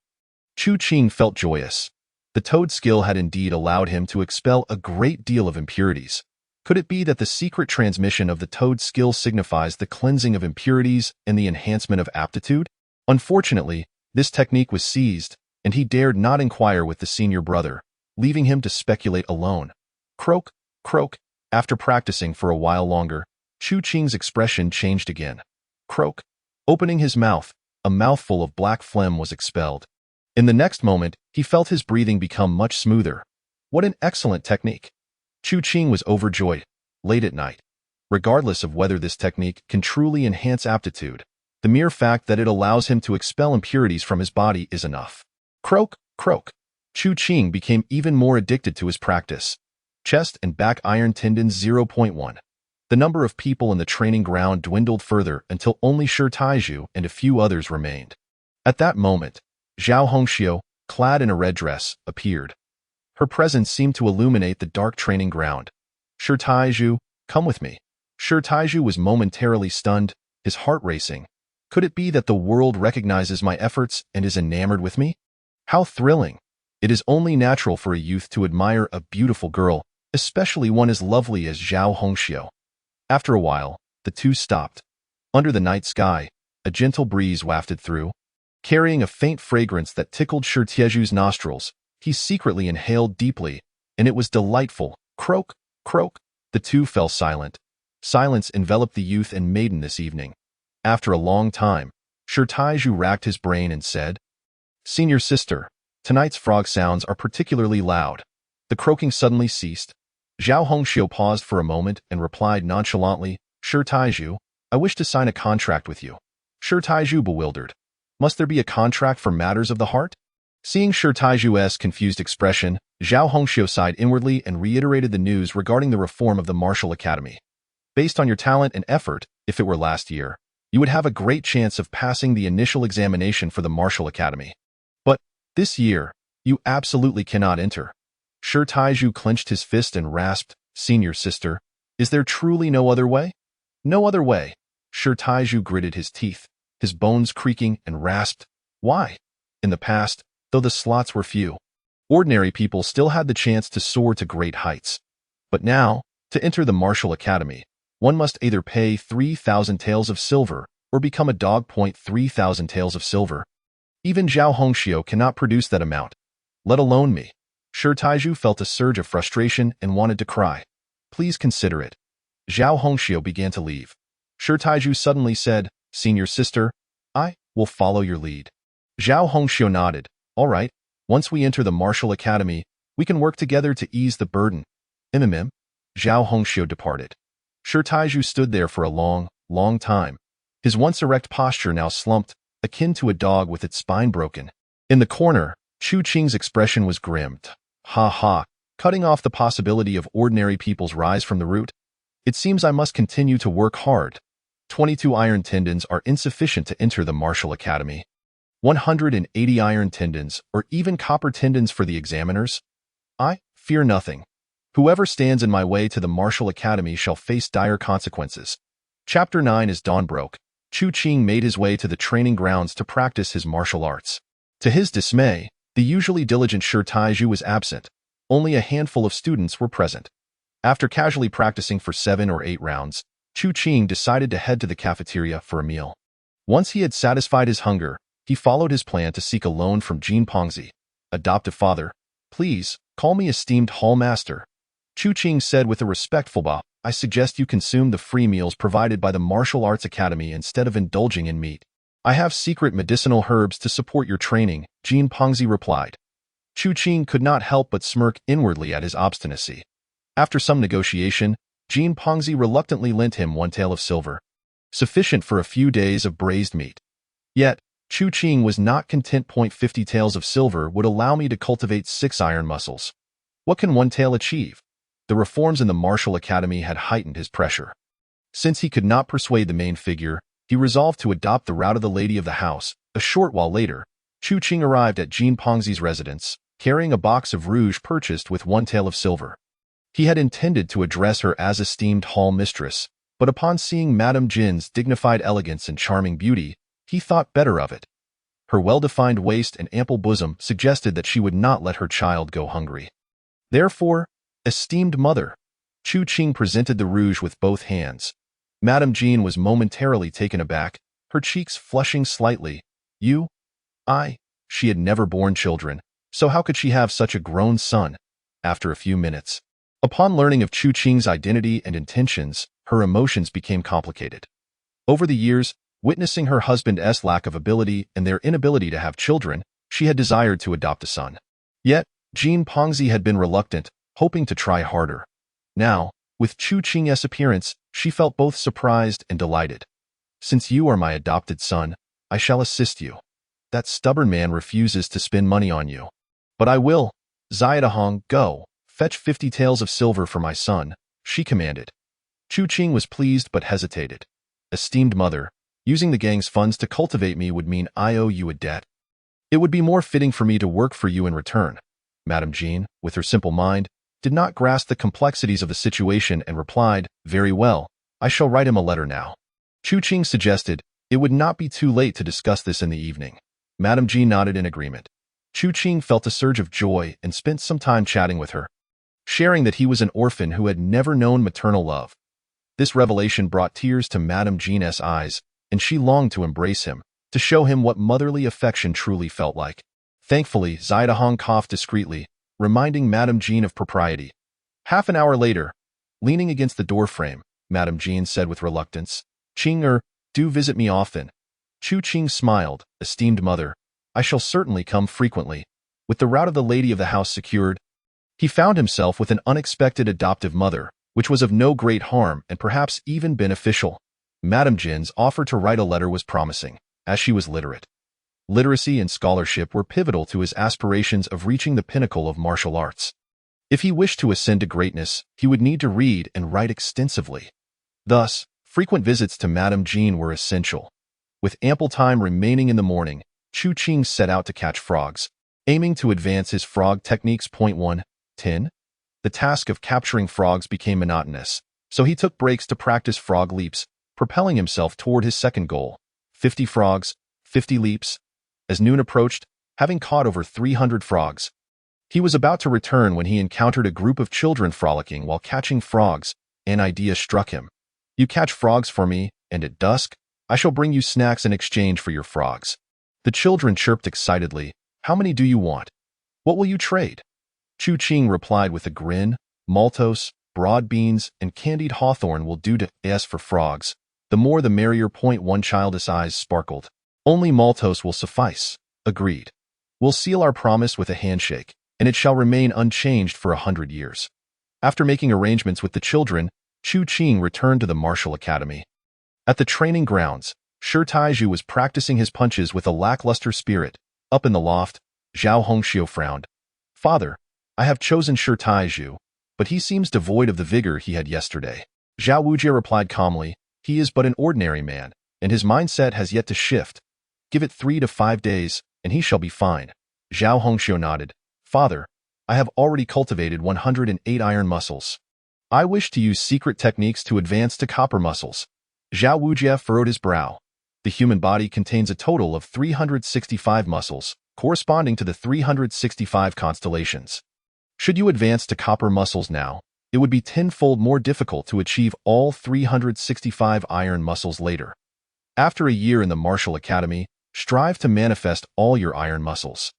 Chu Qing felt joyous. The toad skill had indeed allowed him to expel a great deal of impurities. Could it be that the secret transmission of the toad skill signifies the cleansing of impurities and the enhancement of aptitude? Unfortunately, this technique was seized, and he dared not inquire with the senior brother, leaving him to speculate alone. Croak, croak. After practicing for a while longer, Chu Qing's expression changed again. Croak. Opening his mouth, a mouthful of black phlegm was expelled. In the next moment, he felt his breathing become much smoother. What an excellent technique! Chu Qing was overjoyed. Late at night, regardless of whether this technique can truly enhance aptitude, the mere fact that it allows him to expel impurities from his body is enough. Croak, croak. Chu Qing became even more addicted to his practice. Chest and back iron tendons 0.1. The number of people in the training ground dwindled further until only Shi Taizhu and a few others remained. At that moment, Zhao Hongxiu, clad in a red dress, appeared. Her presence seemed to illuminate the dark training ground. Shi Taizhu, come with me. Shi Taizhu was momentarily stunned, his heart racing. Could it be that the world recognizes my efforts and is enamored with me? How thrilling! It is only natural for a youth to admire a beautiful girl, especially one as lovely as Zhao Hongxiu. After a while, the two stopped. Under the night sky, a gentle breeze wafted through. Carrying a faint fragrance that tickled Shi Taizhu's nostrils, he secretly inhaled deeply, and it was delightful. Croak, croak. The two fell silent. Silence enveloped the youth and maiden this evening. After a long time, Shi Taizhu racked his brain and said, "Senior sister, tonight's frog sounds are particularly loud." The croaking suddenly ceased. Zhao Hongxiu paused for a moment and replied nonchalantly, "Shi Taizhu, I wish to sign a contract with you." Shi Taizhu bewildered. Must there be a contract for matters of the heart? Seeing Shi Taizhu's confused expression, Zhao Hongxiu sighed inwardly and reiterated the news regarding the reform of the martial academy. Based on your talent and effort, if it were last year, you would have a great chance of passing the initial examination for the Martial Academy. But this year, you absolutely cannot enter. Shi Taizhu clenched his fist and rasped, "Senior sister, is there truly no other way?" "No other way." Shi Taizhu gritted his teeth, his bones creaking, and rasped, "Why?" In the past, though the slots were few, ordinary people still had the chance to soar to great heights. But now, to enter the Martial Academy, one must either pay 3,000 taels of silver or become a dog. 3,000 taels of silver. Even Zhao Hongxiu cannot produce that amount, let alone me. Shi Taizhu felt a surge of frustration and wanted to cry. "Please consider it." Zhao Hongxiu began to leave. Shi Taizhu suddenly said, "Senior sister, I will follow your lead." Zhao Hongxiu nodded. "All right, once we enter the Martial Academy, we can work together to ease the burden." Zhao Hongxiu departed. Shi Taizhu stood there for a long, long time. His once erect posture now slumped, akin to a dog with its spine broken. In the corner, Chu Qing's expression was grim. "Ha ha, cutting off the possibility of ordinary people's rise from the root? It seems I must continue to work hard. 22 iron tendons are insufficient to enter the Martial Academy. 180 iron tendons, or even copper tendons for the examiners? I fear nothing. Whoever stands in my way to the Martial Academy shall face dire consequences." Chapter 9. As dawn broke, Chu Qing made his way to the training grounds to practice his martial arts. To his dismay, the usually diligent Shi Taizhu was absent. Only a handful of students were present. After casually practicing for 7 or 8 rounds, Chu Qing decided to head to the cafeteria for a meal. Once he had satisfied his hunger, he followed his plan to seek a loan from Jin Pongzi. "Adoptive father, please, call me esteemed hall master," Chu Qing said with a respectful bow. "I suggest you consume the free meals provided by the Martial Arts Academy instead of indulging in meat. I have secret medicinal herbs to support your training," Jin Pongzi replied. Chu Qing could not help but smirk inwardly at his obstinacy. After some negotiation, Jin Pongzi reluctantly lent him 1 tael of silver, sufficient for a few days of braised meat. Yet, Chu Qing was not content. 50 taels of silver would allow me to cultivate 6 iron muscles. What can 1 tael achieve? The reforms in the Martial Academy had heightened his pressure. Since he could not persuade the main figure, he resolved to adopt the route of the lady of the house. A short while later, Chu Qing arrived at Jin Pongzi's residence, carrying a box of rouge purchased with 1 tael of silver. He had intended to address her as esteemed hall mistress, but upon seeing Madame Jin's dignified elegance and charming beauty, he thought better of it. Her well-defined waist and ample bosom suggested that she would not let her child go hungry. Therefore, "Esteemed mother," Chu Qing presented the rouge with both hands. Madame Jin was momentarily taken aback, her cheeks flushing slightly. "You? She had never borne children, so how could she have such a grown son?" After a few minutes, upon learning of Chu Qing's identity and intentions, her emotions became complicated. Over the years, witnessing her husband's lack of ability and their inability to have children, she had desired to adopt a son. Yet, Jin Pongzi had been reluctant, hoping to try harder. Now, with Chu Qing's appearance, she felt both surprised and delighted. "Since you are my adopted son, I shall assist you. That stubborn man refuses to spend money on you. But I will. Xiaodahong, go, fetch 50 taels of silver for my son," she commanded. Chu Qing was pleased but hesitated. "Esteemed mother, using the gang's funds to cultivate me would mean I owe you a debt. It would be more fitting for me to work for you in return." Madame Jin, with her simple mind, did not grasp the complexities of the situation and replied, "Very well, I shall write him a letter now." Chu Qing suggested, it would not be too late to discuss this in the evening. Madame Jin nodded in agreement. Chu Qing felt a surge of joy and spent some time chatting with her, sharing that he was an orphan who had never known maternal love. This revelation brought tears to Madame Jin's eyes, and she longed to embrace him, to show him what motherly affection truly felt like. Thankfully, Xiaodahong coughed discreetly, reminding Madame Jin of propriety. Half an hour later, leaning against the doorframe, Madame Jin said with reluctance, "Qing, do visit me often." Chu Qing smiled. "Esteemed mother, I shall certainly come frequently." With the route of the lady of the house secured, he found himself with an unexpected adoptive mother, which was of no great harm and perhaps even beneficial. Madame Jin's offer to write a letter was promising, as she was literate. Literacy and scholarship were pivotal to his aspirations of reaching the pinnacle of martial arts. If he wished to ascend to greatness, he would need to read and write extensively. Thus, Frequent visits to Madame Jean were essential. With ample time remaining in the morning, Chu Qing set out to catch frogs, aiming to advance his frog techniques. 1:10. The task of capturing frogs became monotonous, so he took breaks to practice frog leaps, propelling himself toward his second goal, 50 frogs, 50 leaps. As noon approached, having caught over 300 frogs, he was about to return when he encountered a group of children frolicking while catching frogs. An idea struck him. You catch frogs for me, and at dusk, I shall bring you snacks in exchange for your frogs. The children chirped excitedly. How many do you want? What will you trade? Chu Qing replied with a grin. Maltose, broad beans, and candied hawthorn will do to as for frogs. The more the merrier. 1 Childish eyes sparkled. Only maltose will suffice. Agreed. We'll seal our promise with a handshake, and it shall remain unchanged for 100 years. After making arrangements with the children, Chu Qing returned to the martial academy. At the training grounds, Shi Taizhu was practicing his punches with a lackluster spirit. Up in the loft, Zhao Hongxiu frowned. Father, I have chosen Shi Taizhu, but he seems devoid of the vigor he had yesterday. Zhao Wujie replied calmly, he is but an ordinary man, and his mindset has yet to shift. Give it 3 to 5 days, and he shall be fine. Zhao Hongxiu nodded. Father, I have already cultivated 108 iron muscles. I wish to use secret techniques to advance to copper muscles. Zhao Wujie furrowed his brow. The human body contains a total of 365 muscles, corresponding to the 365 constellations. Should you advance to copper muscles now, it would be tenfold more difficult to achieve all 365 iron muscles later. After a year in the martial academy, strive to manifest all your iron muscles.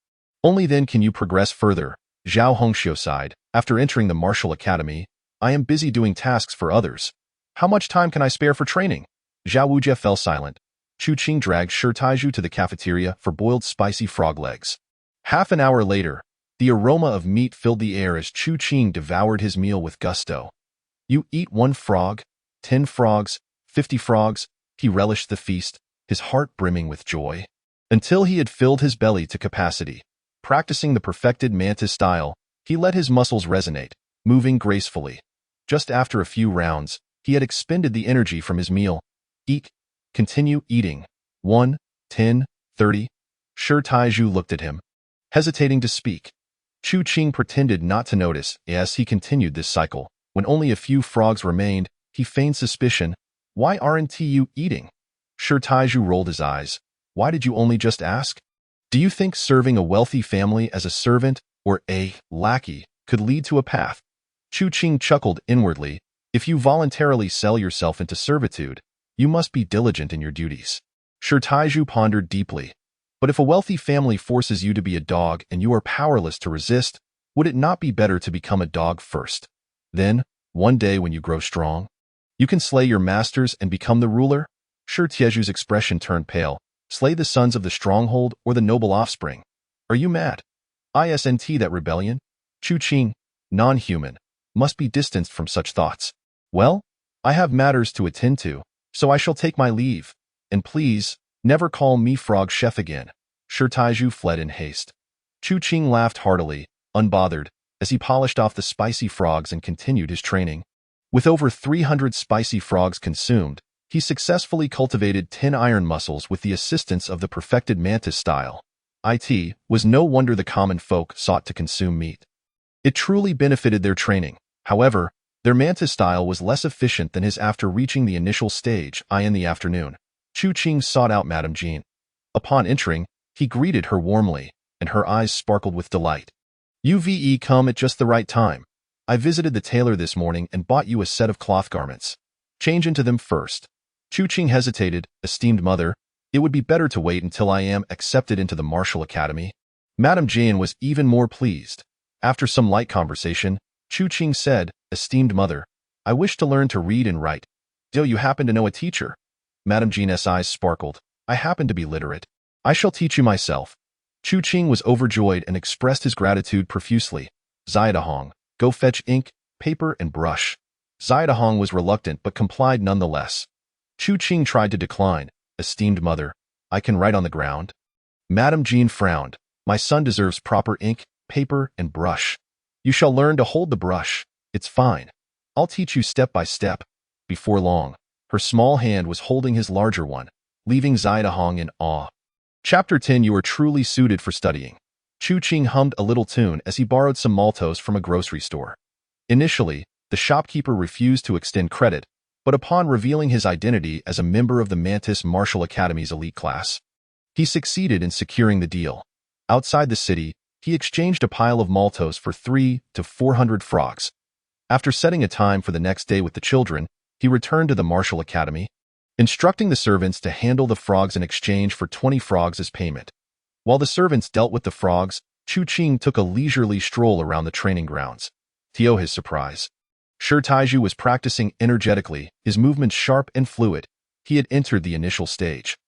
Only then can you progress further. Zhao Hongxiu sighed. After entering the martial academy, I am busy doing tasks for others. How much time can I spare for training? Zhao Wujie fell silent. Chu Qing dragged Shi Taizhu to the cafeteria for boiled spicy frog legs. Half an hour later, the aroma of meat filled the air as Chu Qing devoured his meal with gusto. You eat 1 frog, 10 frogs, 50 frogs. He relished the feast, his heart brimming with joy, until he had filled his belly to capacity. Practicing the perfected mantis style, he let his muscles resonate, moving gracefully. Just after a few rounds, he had expended the energy from his meal. Eat. Continue eating. 1, 10, 30. Shi Taizhu looked at him, hesitating to speak. Chu Qing pretended not to notice as he continued this cycle. When only a few frogs remained, he feigned suspicion. Why aren't you eating? Shi Taizhu rolled his eyes. Why did you only just ask? Do you think serving a wealthy family as a servant or a lackey could lead to a path? Chu Qing chuckled inwardly. If you voluntarily sell yourself into servitude, you must be diligent in your duties. Shi Taizhu pondered deeply. But if a wealthy family forces you to be a dog and you are powerless to resist, would it not be better to become a dog first? Then, one day when you grow strong, you can slay your masters and become the ruler? Shi Taizhu's expression turned pale. Slay the sons of the stronghold or the noble offspring. Are you mad? Isn't that rebellion? Chu Qing, non-human, must be distanced from such thoughts. Well, I have matters to attend to, so I shall take my leave. And please, never call me Frog Chef again. Shi Taizhu fled in haste. Chu Qing laughed heartily, unbothered, as he polished off the spicy frogs and continued his training. With over 300 spicy frogs consumed, he successfully cultivated 10 iron muscles with the assistance of the perfected mantis style. It was no wonder the common folk sought to consume meat. It truly benefited their training. However, their mantis style was less efficient than his after reaching the initial stage. In the afternoon, Chu Qing sought out Madame Jean. Upon entering, he greeted her warmly, and her eyes sparkled with delight. You've come at just the right time. I visited the tailor this morning and bought you a set of cloth garments. Change into them first. Chu Qing hesitated. Esteemed mother, it would be better to wait until I am accepted into the martial academy. Madame Jean was even more pleased. After some light conversation, Chu Qing said, Esteemed mother, I wish to learn to read and write. Do you happen to know a teacher? Madame Jean's eyes sparkled. I happen to be literate. I shall teach you myself. Chu Qing was overjoyed and expressed his gratitude profusely. Ziadahong, go fetch ink, paper, and brush. Ziadahong was reluctant but complied nonetheless. Chu Qing tried to decline. Esteemed mother, I can write on the ground. Madame Jean frowned. My son deserves proper ink, paper, and brush. You shall learn to hold the brush. It's fine. I'll teach you step by step. Before long, Her small hand was holding his larger one, leaving Zai Dahong in awe. Chapter 10. You are truly suited for studying. Chu Qing hummed a little tune as he borrowed some maltose from a grocery store. Initially, the shopkeeper refused to extend credit, but upon revealing his identity as a member of the Mantis Martial Academy's elite class, he succeeded in securing the deal. Outside the city, he exchanged a pile of maltose for 300 to 400 frogs. After setting a time for the next day with the children, he returned to the Martial Academy, instructing the servants to handle the frogs in exchange for 20 frogs as payment. While the servants dealt with the frogs, Chu Qing took a leisurely stroll around the training grounds. To his surprise, Shi Taiju was practicing energetically, his movements sharp and fluid. He had entered the initial stage.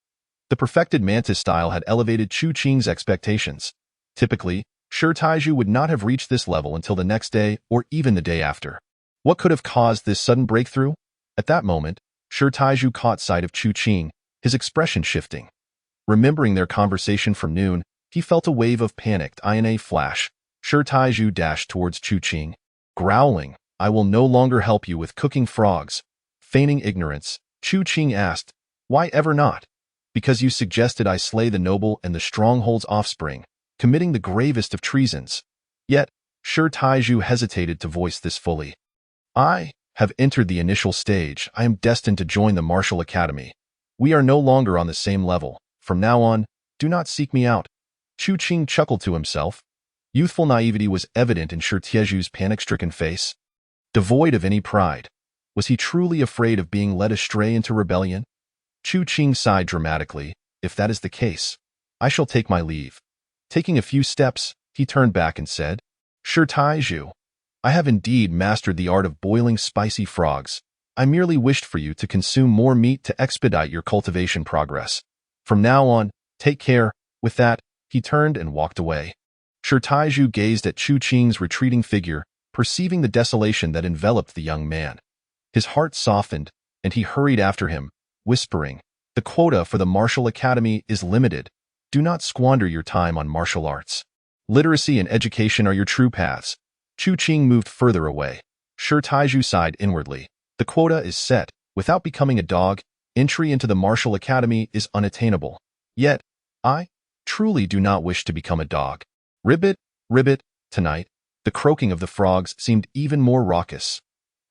The perfected mantis style had elevated Chu Qing's expectations. Typically, Shi Taiju would not have reached this level until the next day or even the day after. What could have caused this sudden breakthrough? At that moment, Shi Taiju caught sight of Chu Qing, his expression shifting. Remembering their conversation from noon, he felt a wave of panicked ina flash. Shi Taiju dashed towards Chu Qing, growling, "I will no longer help you with cooking frogs." Feigning ignorance, Chu Qing asked, "Why ever not?" "Because you suggested I slay the noble and the stronghold's offspring, committing the gravest of treasons." Yet, Shi Taiju hesitated to voice this fully. "I have entered the initial stage. I am destined to join the Martial Academy. We are no longer on the same level. From now on, do not seek me out." Chu Qing chuckled to himself. Youthful naivety was evident in Shi Taiju panic-stricken face. Devoid of any pride, was he truly afraid of being led astray into rebellion? Chu Qing sighed dramatically. "If that is the case, I shall take my leave." Taking a few steps, he turned back and said, "Shi Taiju, I have indeed mastered the art of boiling spicy frogs. I merely wished for you to consume more meat to expedite your cultivation progress. From now on, take care." With that, he turned and walked away. Shi Taiju gazed at Chu Qing's retreating figure, perceiving the desolation that enveloped the young man. His heart softened, and he hurried after him, whispering, "The quota for the Martial Academy is limited. Do not squander your time on martial arts. Literacy and education are your true paths." Chu Qing moved further away. Shi Taiju sighed inwardly. The quota is set. Without becoming a dog, entry into the Martial Academy is unattainable. Yet, I truly do not wish to become a dog. Ribbit, ribbit, tonight, the croaking of the frogs seemed even more raucous.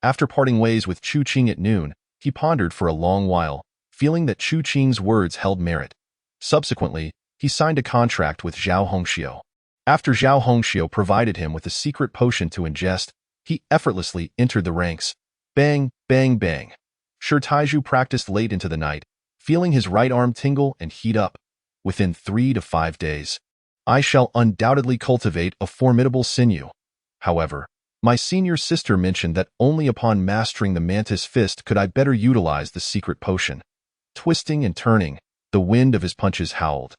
After parting ways with Chu Qing at noon, he pondered for a long while, feeling that Chu Qing's words held merit. Subsequently, he signed a contract with Zhao Hongxiu. After Zhao Hongxiu provided him with a secret potion to ingest, he effortlessly entered the ranks. Bang, bang, bang. Shi Taiju practiced late into the night, feeling his right arm tingle and heat up. Within 3 to 5 days, I shall undoubtedly cultivate a formidable sinew. However, my senior sister mentioned that only upon mastering the mantis fist could I better utilize the secret potion. Twisting and turning, the wind of his punches howled.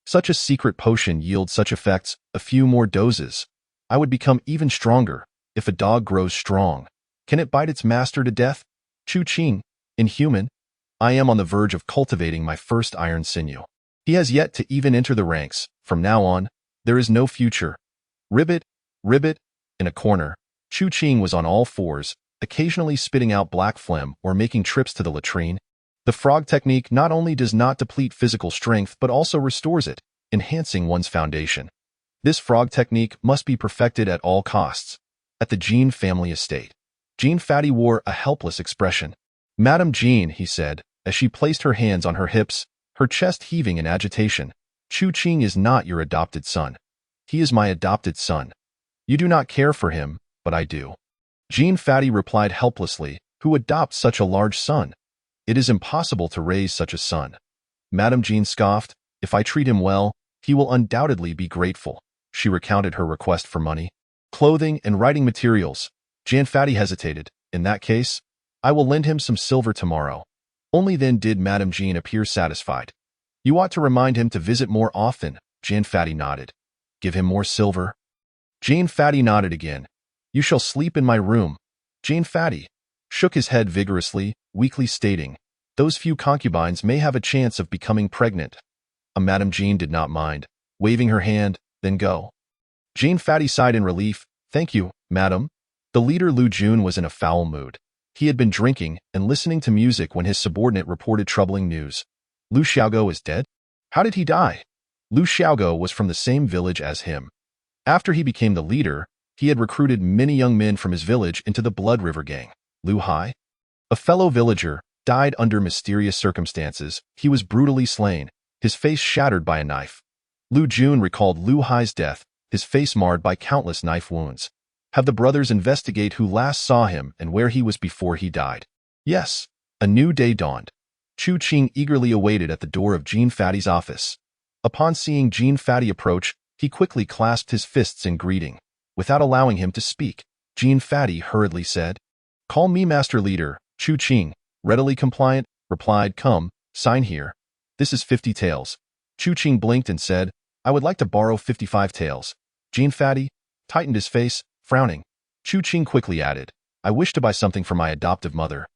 Such a secret potion yields such effects, a few more doses. I would become even stronger. If a dog grows strong, can it bite its master to death? Chu Qing, inhuman. I am on the verge of cultivating my first iron sinew. He has yet to even enter the ranks. From now on, there is no future. Ribbit, ribbit. In a corner, Chu Qing was on all fours, occasionally spitting out black phlegm or making trips to the latrine. The frog technique not only does not deplete physical strength but also restores it, enhancing one's foundation. This frog technique must be perfected at all costs. At the Jean family estate, Jean Fatty wore a helpless expression. "Madame Jean," he said, as she placed her hands on her hips, her chest heaving in agitation, "Chu Qing is not your adopted son. He is my adopted son. You do not care for him, but I do." Jean Fatty replied helplessly, "Who adopts such a large son? It is impossible to raise such a son." Madame Jean scoffed, "If I treat him well, he will undoubtedly be grateful." She recounted her request for money, clothing, and writing materials. Jean Fatty hesitated. "In that case, I will lend him some silver tomorrow." Only then did Madame Jean appear satisfied. "You ought to remind him to visit more often." Jean Fatty nodded. "Give him more silver?" Jean Fatty nodded again. "You shall sleep in my room." Jean Fatty shook his head vigorously, weakly stating, "Those few concubines may have a chance of becoming pregnant." Madame Jean did not mind, waving her hand, "Then go." Jean Fatty sighed in relief. "Thank you, madam." The leader Lu Jun was in a foul mood. He had been drinking and listening to music when his subordinate reported troubling news. Lu Xiaogo is dead? How did he die? Lu Xiaogo was from the same village as him. After he became the leader, he had recruited many young men from his village into the Blood River Gang. Lu Hai, a fellow villager, died under mysterious circumstances. He was brutally slain, his face shattered by a knife. Lu Jun recalled Lu Hai's death, his face marred by countless knife wounds. Have the brothers investigate who last saw him and where he was before he died. Yes, a new day dawned. Chu Qing eagerly awaited at the door of Jean Fatty's office. Upon seeing Jean Fatty approach, he quickly clasped his fists in greeting. Without allowing him to speak, Jean Fatty hurriedly said, "Call me Master Leader." Chu Qing, readily compliant, replied, "Come, sign here. This is 50 taels." Chu Qing blinked and said, "I would like to borrow 55 taels." Jean Fatty tightened his face, frowning. Chu Qing quickly added, "I wish to buy something for my adoptive mother."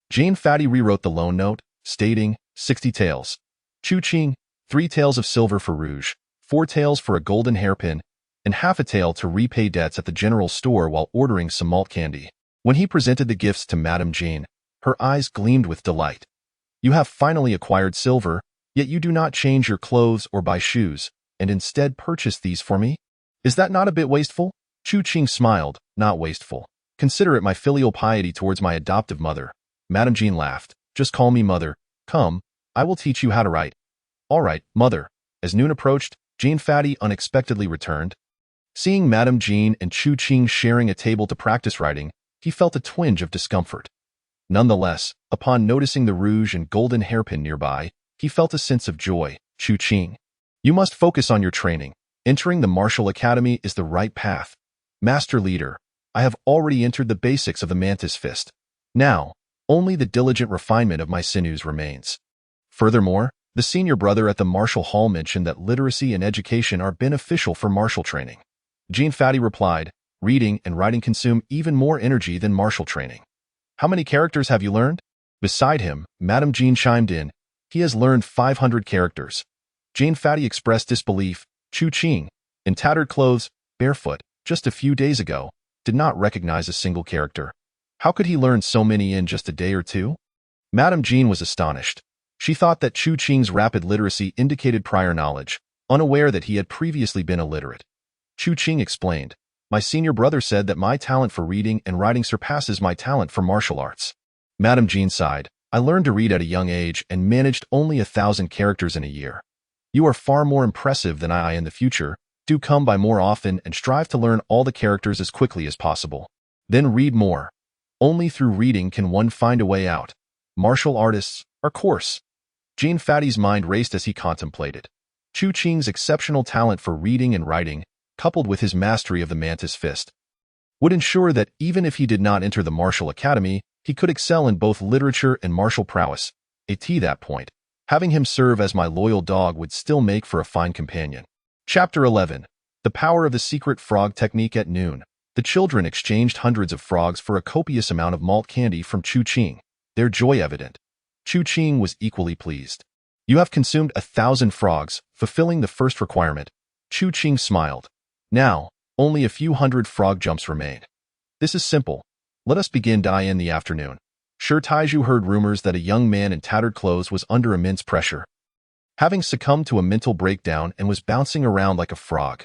Jean Fatty rewrote the loan note, stating, 60 taels. Chu Qing, 3 taels of silver for rouge, 4 taels for a golden hairpin, and half a tael to repay debts at the general store while ordering some malt candy. When he presented the gifts to Madame Jean, her eyes gleamed with delight. "You have finally acquired silver, yet you do not change your clothes or buy shoes, and instead purchase these for me? Is that not a bit wasteful?" Chu Qing smiled, "Not wasteful. Consider it my filial piety towards my adoptive mother." Madame Jean laughed. "Just call me mother. Come, I will teach you how to write." "All right, mother." As noon approached, Jean Fatty unexpectedly returned. Seeing Madame Jean and Chu Qing sharing a table to practice writing, he felt a twinge of discomfort. Nonetheless, upon noticing the rouge and golden hairpin nearby, he felt a sense of joy. "Chu Qing, you must focus on your training. Entering the martial academy is the right path. Master Leader, I have already entered the basics of the Mantis Fist. Now, only the diligent refinement of my sinews remains." Furthermore, the senior brother at the martial hall mentioned that literacy and education are beneficial for martial training. Jean Fatty replied, "Reading and writing consume even more energy than martial training." "How many characters have you learned?" Beside him, Madame Jean chimed in, "He has learned 500 characters." Jean Fatty expressed disbelief. Chu Qing, in tattered clothes, barefoot, just a few days ago, did not recognize a single character. How could he learn so many in just a day or two? Madame Jean was astonished. She thought that Chu Qing's rapid literacy indicated prior knowledge, unaware that he had previously been illiterate. Chu Qing explained, "My senior brother said that my talent for reading and writing surpasses my talent for martial arts." Madame Jean sighed, "I learned to read at a young age and managed only 1,000 characters in a year. You are far more impressive than I in the future. Do come by more often and strive to learn all the characters as quickly as possible. Then read more. Only through reading can one find a way out. Martial artists are coarse." Jean Fatty's mind raced as he contemplated. Chu Qing's exceptional talent for reading and writing, coupled with his mastery of the Mantis Fist, would ensure that even if he did not enter the martial academy, he could excel in both literature and martial prowess. At that point, having him serve as my loyal dog would still make for a fine companion. Chapter 11. The Power of the Secret Frog Technique. At noon, the children exchanged hundreds of frogs for a copious amount of malt candy from Chu Qing, their joy evident. Chu Qing was equally pleased. "You have consumed 1,000 frogs, fulfilling the first requirement." Chu Qing smiled. "Now, only a few hundred frog jumps remain. This is simple. Let us begin Dai in the afternoon." Shi Taiju heard rumors that a young man in tattered clothes was under immense pressure, having succumbed to a mental breakdown and was bouncing around like a frog.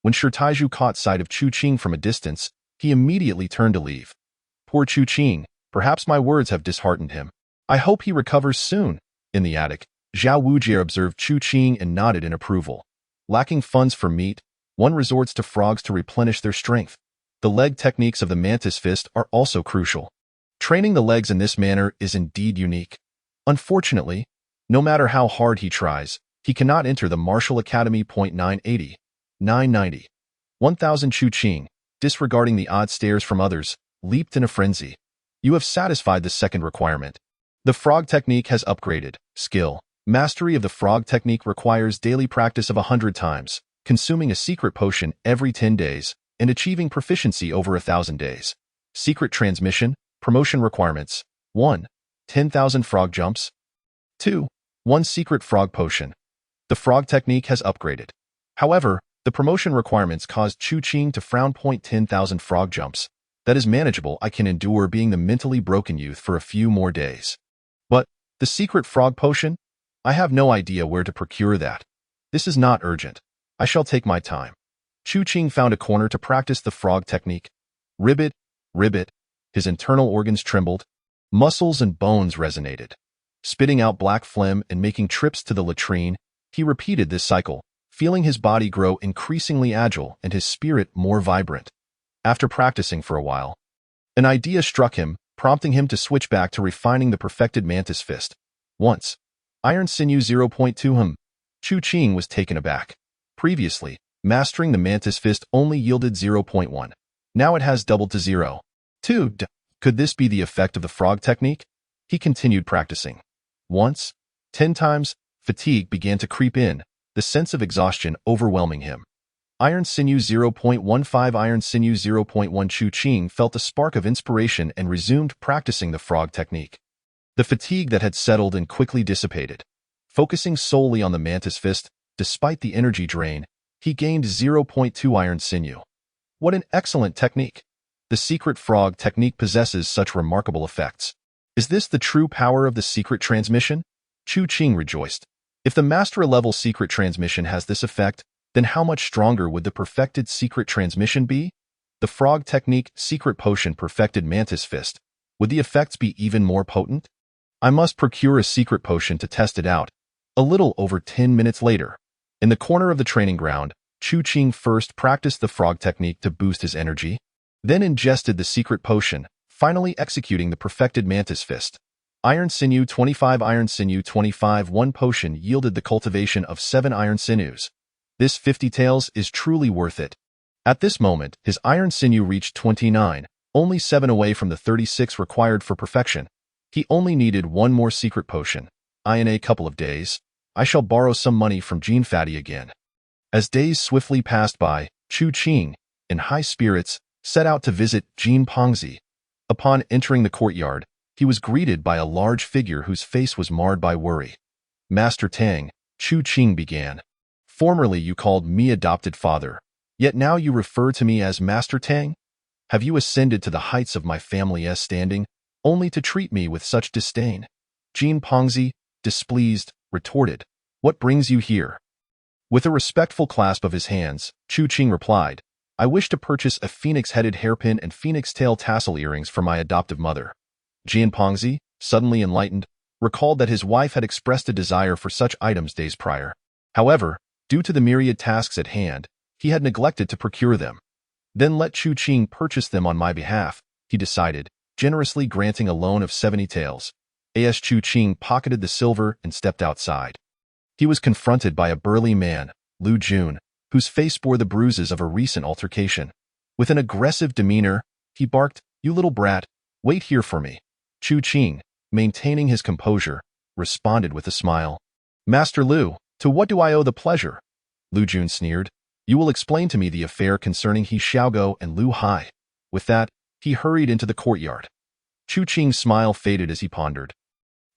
When Shi Taiju caught sight of Chu Qing from a distance, he immediately turned to leave. "Poor Chu Qing, perhaps my words have disheartened him. I hope he recovers soon." In the attic, Zhao Wujie observed Chu Qing and nodded in approval. Lacking funds for meat, one resorts to frogs to replenish their strength. The leg techniques of the Mantis Fist are also crucial. Training the legs in this manner is indeed unique. Unfortunately, no matter how hard he tries, he cannot enter the Martial Academy. 980, 990. 1,000. Chu Qing, disregarding the odd stares from others, leaped in a frenzy. "You have satisfied the second requirement. The frog technique has upgraded. Skill. Mastery of the frog technique requires daily practice of 100 times, consuming a secret potion every 10 days, and achieving proficiency over 1,000 days. Secret transmission, promotion requirements. 1. 10,000 frog jumps. 2. 1 secret frog potion." The frog technique has upgraded. However, the promotion requirements caused Chu Qing to frown. 10,000 frog jumps. That is manageable. I can endure being the mentally broken youth for a few more days. But the secret frog potion? I have no idea where to procure that. This is not urgent. I shall take my time. Chu Qing found a corner to practice the frog technique. Ribbit, ribbit. His internal organs trembled. Muscles and bones resonated. Spitting out black phlegm and making trips to the latrine, he repeated this cycle, feeling his body grow increasingly agile and his spirit more vibrant. After practicing for a while, an idea struck him, prompting him to switch back to refining the perfected mantis fist. Once, Iron Sinew 0.2 Chu Qing was taken aback. Previously, mastering the mantis fist only yielded 0.1. Now it has doubled to 0.2. Could this be the effect of the frog technique? He continued practicing. Once, 10 times, fatigue began to creep in, the sense of exhaustion overwhelming him. Iron Sinew 0.15 Iron Sinew 0.1 Chu Qing felt a spark of inspiration and resumed practicing the frog technique. The fatigue that had settled and quickly dissipated. Focusing solely on the mantis fist, despite the energy drain, he gained 0.2 Iron Sinew. What an excellent technique! The secret frog technique possesses such remarkable effects. Is this the true power of the secret transmission? Chu Qing rejoiced. If the master-level secret transmission has this effect, then how much stronger would the perfected secret transmission be? The frog technique secret potion perfected mantis fist. Would the effects be even more potent? I must procure a secret potion to test it out. A little over 10 minutes later, in the corner of the training ground, Chu Qing first practiced the frog technique to boost his energy, then ingested the secret potion, finally executing the perfected mantis fist. Iron Sinew 25 Iron Sinew 25 One potion yielded the cultivation of 7 iron sinews. This 50 taels is truly worth it. At this moment, his iron sinew reached 29, only 7 away from the 36 required for perfection. He only needed one more secret potion. In a couple of days, I shall borrow some money from Jean Fatty again. As days swiftly passed by, Chu Qing, in high spirits, set out to visit Jean Pongzi. Upon entering the courtyard, he was greeted by a large figure whose face was marred by worry. Master Tang, Chu Qing began. Formerly you called me adopted father, yet now you refer to me as Master Tang? Have you ascended to the heights of my family's standing, only to treat me with such disdain? Jean Pongzi, displeased, retorted, What brings you here? With a respectful clasp of his hands, Chu Qing replied, I wish to purchase a phoenix-headed hairpin and phoenix-tail tassel earrings for my adoptive mother. Jean Pongzi, suddenly enlightened, recalled that his wife had expressed a desire for such items days prior. However, due to the myriad tasks at hand, he had neglected to procure them. Then let Chu Qing purchase them on my behalf, he decided, generously granting a loan of 70 taels. As Chu Qing pocketed the silver and stepped outside. He was confronted by a burly man, Lu Jun, whose face bore the bruises of a recent altercation. With an aggressive demeanor, he barked, You little brat, wait here for me. Chu Qing, maintaining his composure, responded with a smile. Master Lu, to what do I owe the pleasure? Lu Jun sneered. You will explain to me the affair concerning He Xiaogo and Lu Hai. With that, he hurried into the courtyard. Chu Qing's smile faded as he pondered.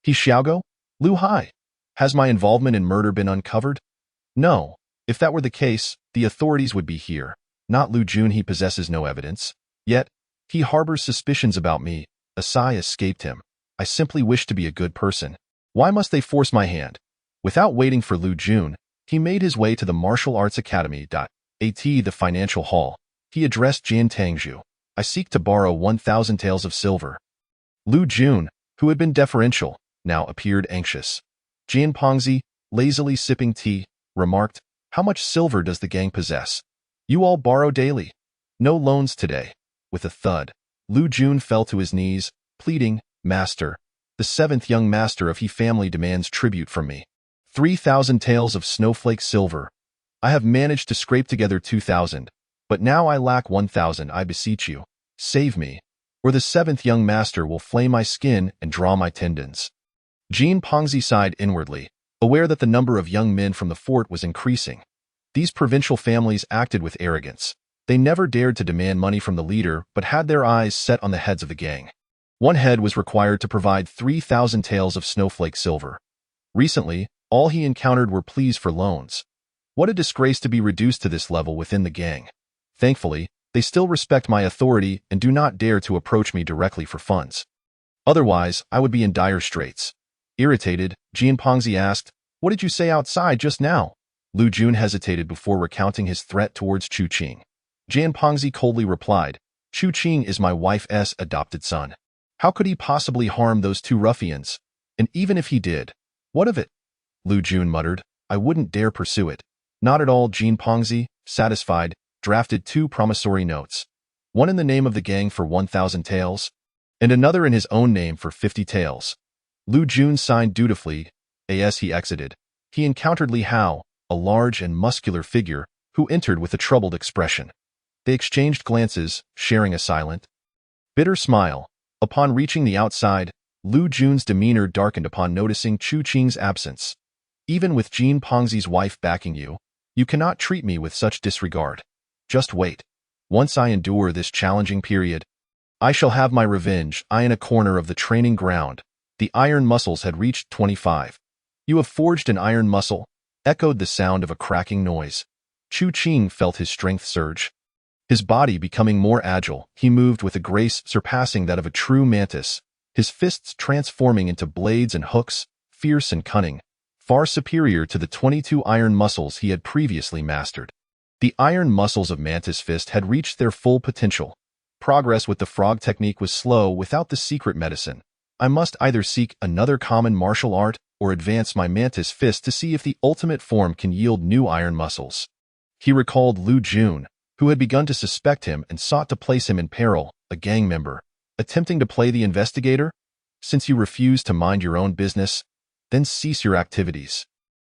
He Xiaogo? Lu Hai? Has my involvement in murder been uncovered? No. If that were the case, the authorities would be here. Not Lu Jun. He possesses no evidence. Yet, he harbors suspicions about me. A sigh escaped him. I simply wish to be a good person. Why must they force my hand? Without waiting for Lu Jun, he made his way to the Martial Arts Academy. The financial hall. He addressed Jian Tangzhu. I seek to borrow 1,000 taels of silver. Lu Jun, who had been deferential, now appeared anxious. Jian Pongzi, lazily sipping tea, remarked, How much silver does the gang possess? You all borrow daily. No loans today. With a thud, Lu Jun fell to his knees, pleading, Master, the 7th young master of He family demands tribute from me. 3,000 taels of snowflake silver. I have managed to scrape together 2,000, but now I lack 1,000. I beseech you, save me, or the 7th young master will flay my skin and draw my tendons. Jean Pongzi sighed inwardly, aware that the number of young men from the fort was increasing. These provincial families acted with arrogance. They never dared to demand money from the leader, but had their eyes set on the heads of the gang. One head was required to provide 3,000 taels of snowflake silver. Recently, all he encountered were pleas for loans. What a disgrace to be reduced to this level within the gang. Thankfully, They still respect my authority and do not dare to approach me directly for funds. Otherwise, I would be in dire straits. Irritated, Jianpengzi asked, "What did you say outside just now?" Lu Jun hesitated before recounting his threat towards Chu Qing. Jianpengzi coldly replied, "Chu Qing is my wife's adopted son. How could he possibly harm those two ruffians? And even if he did, what of it?" Lu Jun muttered, "I wouldn't dare pursue it." Not at all. Jianpengzi, satisfied, drafted 2 promissory notes. One in the name of the gang for 1,000 taels, and another in his own name for 50 taels. Lu Jun signed dutifully. As he exited, he encountered Li Hao, a large and muscular figure, who entered with a troubled expression. They exchanged glances, sharing a silent, bitter smile. Upon reaching the outside, Lu Jun's demeanor darkened upon noticing Chu Qing's absence. "Even with Jianpengzi's wife backing you, you cannot treat me with such disregard. Just wait. Once I endure this challenging period, I shall have my revenge." In a corner of the training ground, the iron muscles had reached 25. "You have forged an iron muscle," echoed the sound of a cracking noise. Chu Qing felt his strength surge. His body becoming more agile, he moved with a grace surpassing that of a true mantis, his fists transforming into blades and hooks, fierce and cunning, far superior to the 22 iron muscles he had previously mastered. The iron muscles of Mantis Fist had reached their full potential. Progress with the frog technique was slow without the secret medicine. I must either seek another common martial art or advance my Mantis Fist to see if the ultimate form can yield new iron muscles. He recalled Lu Jun, who had begun to suspect him and sought to place him in peril, a gang member, attempting to play the investigator. "Since you refuse to mind your own business, then cease your activities."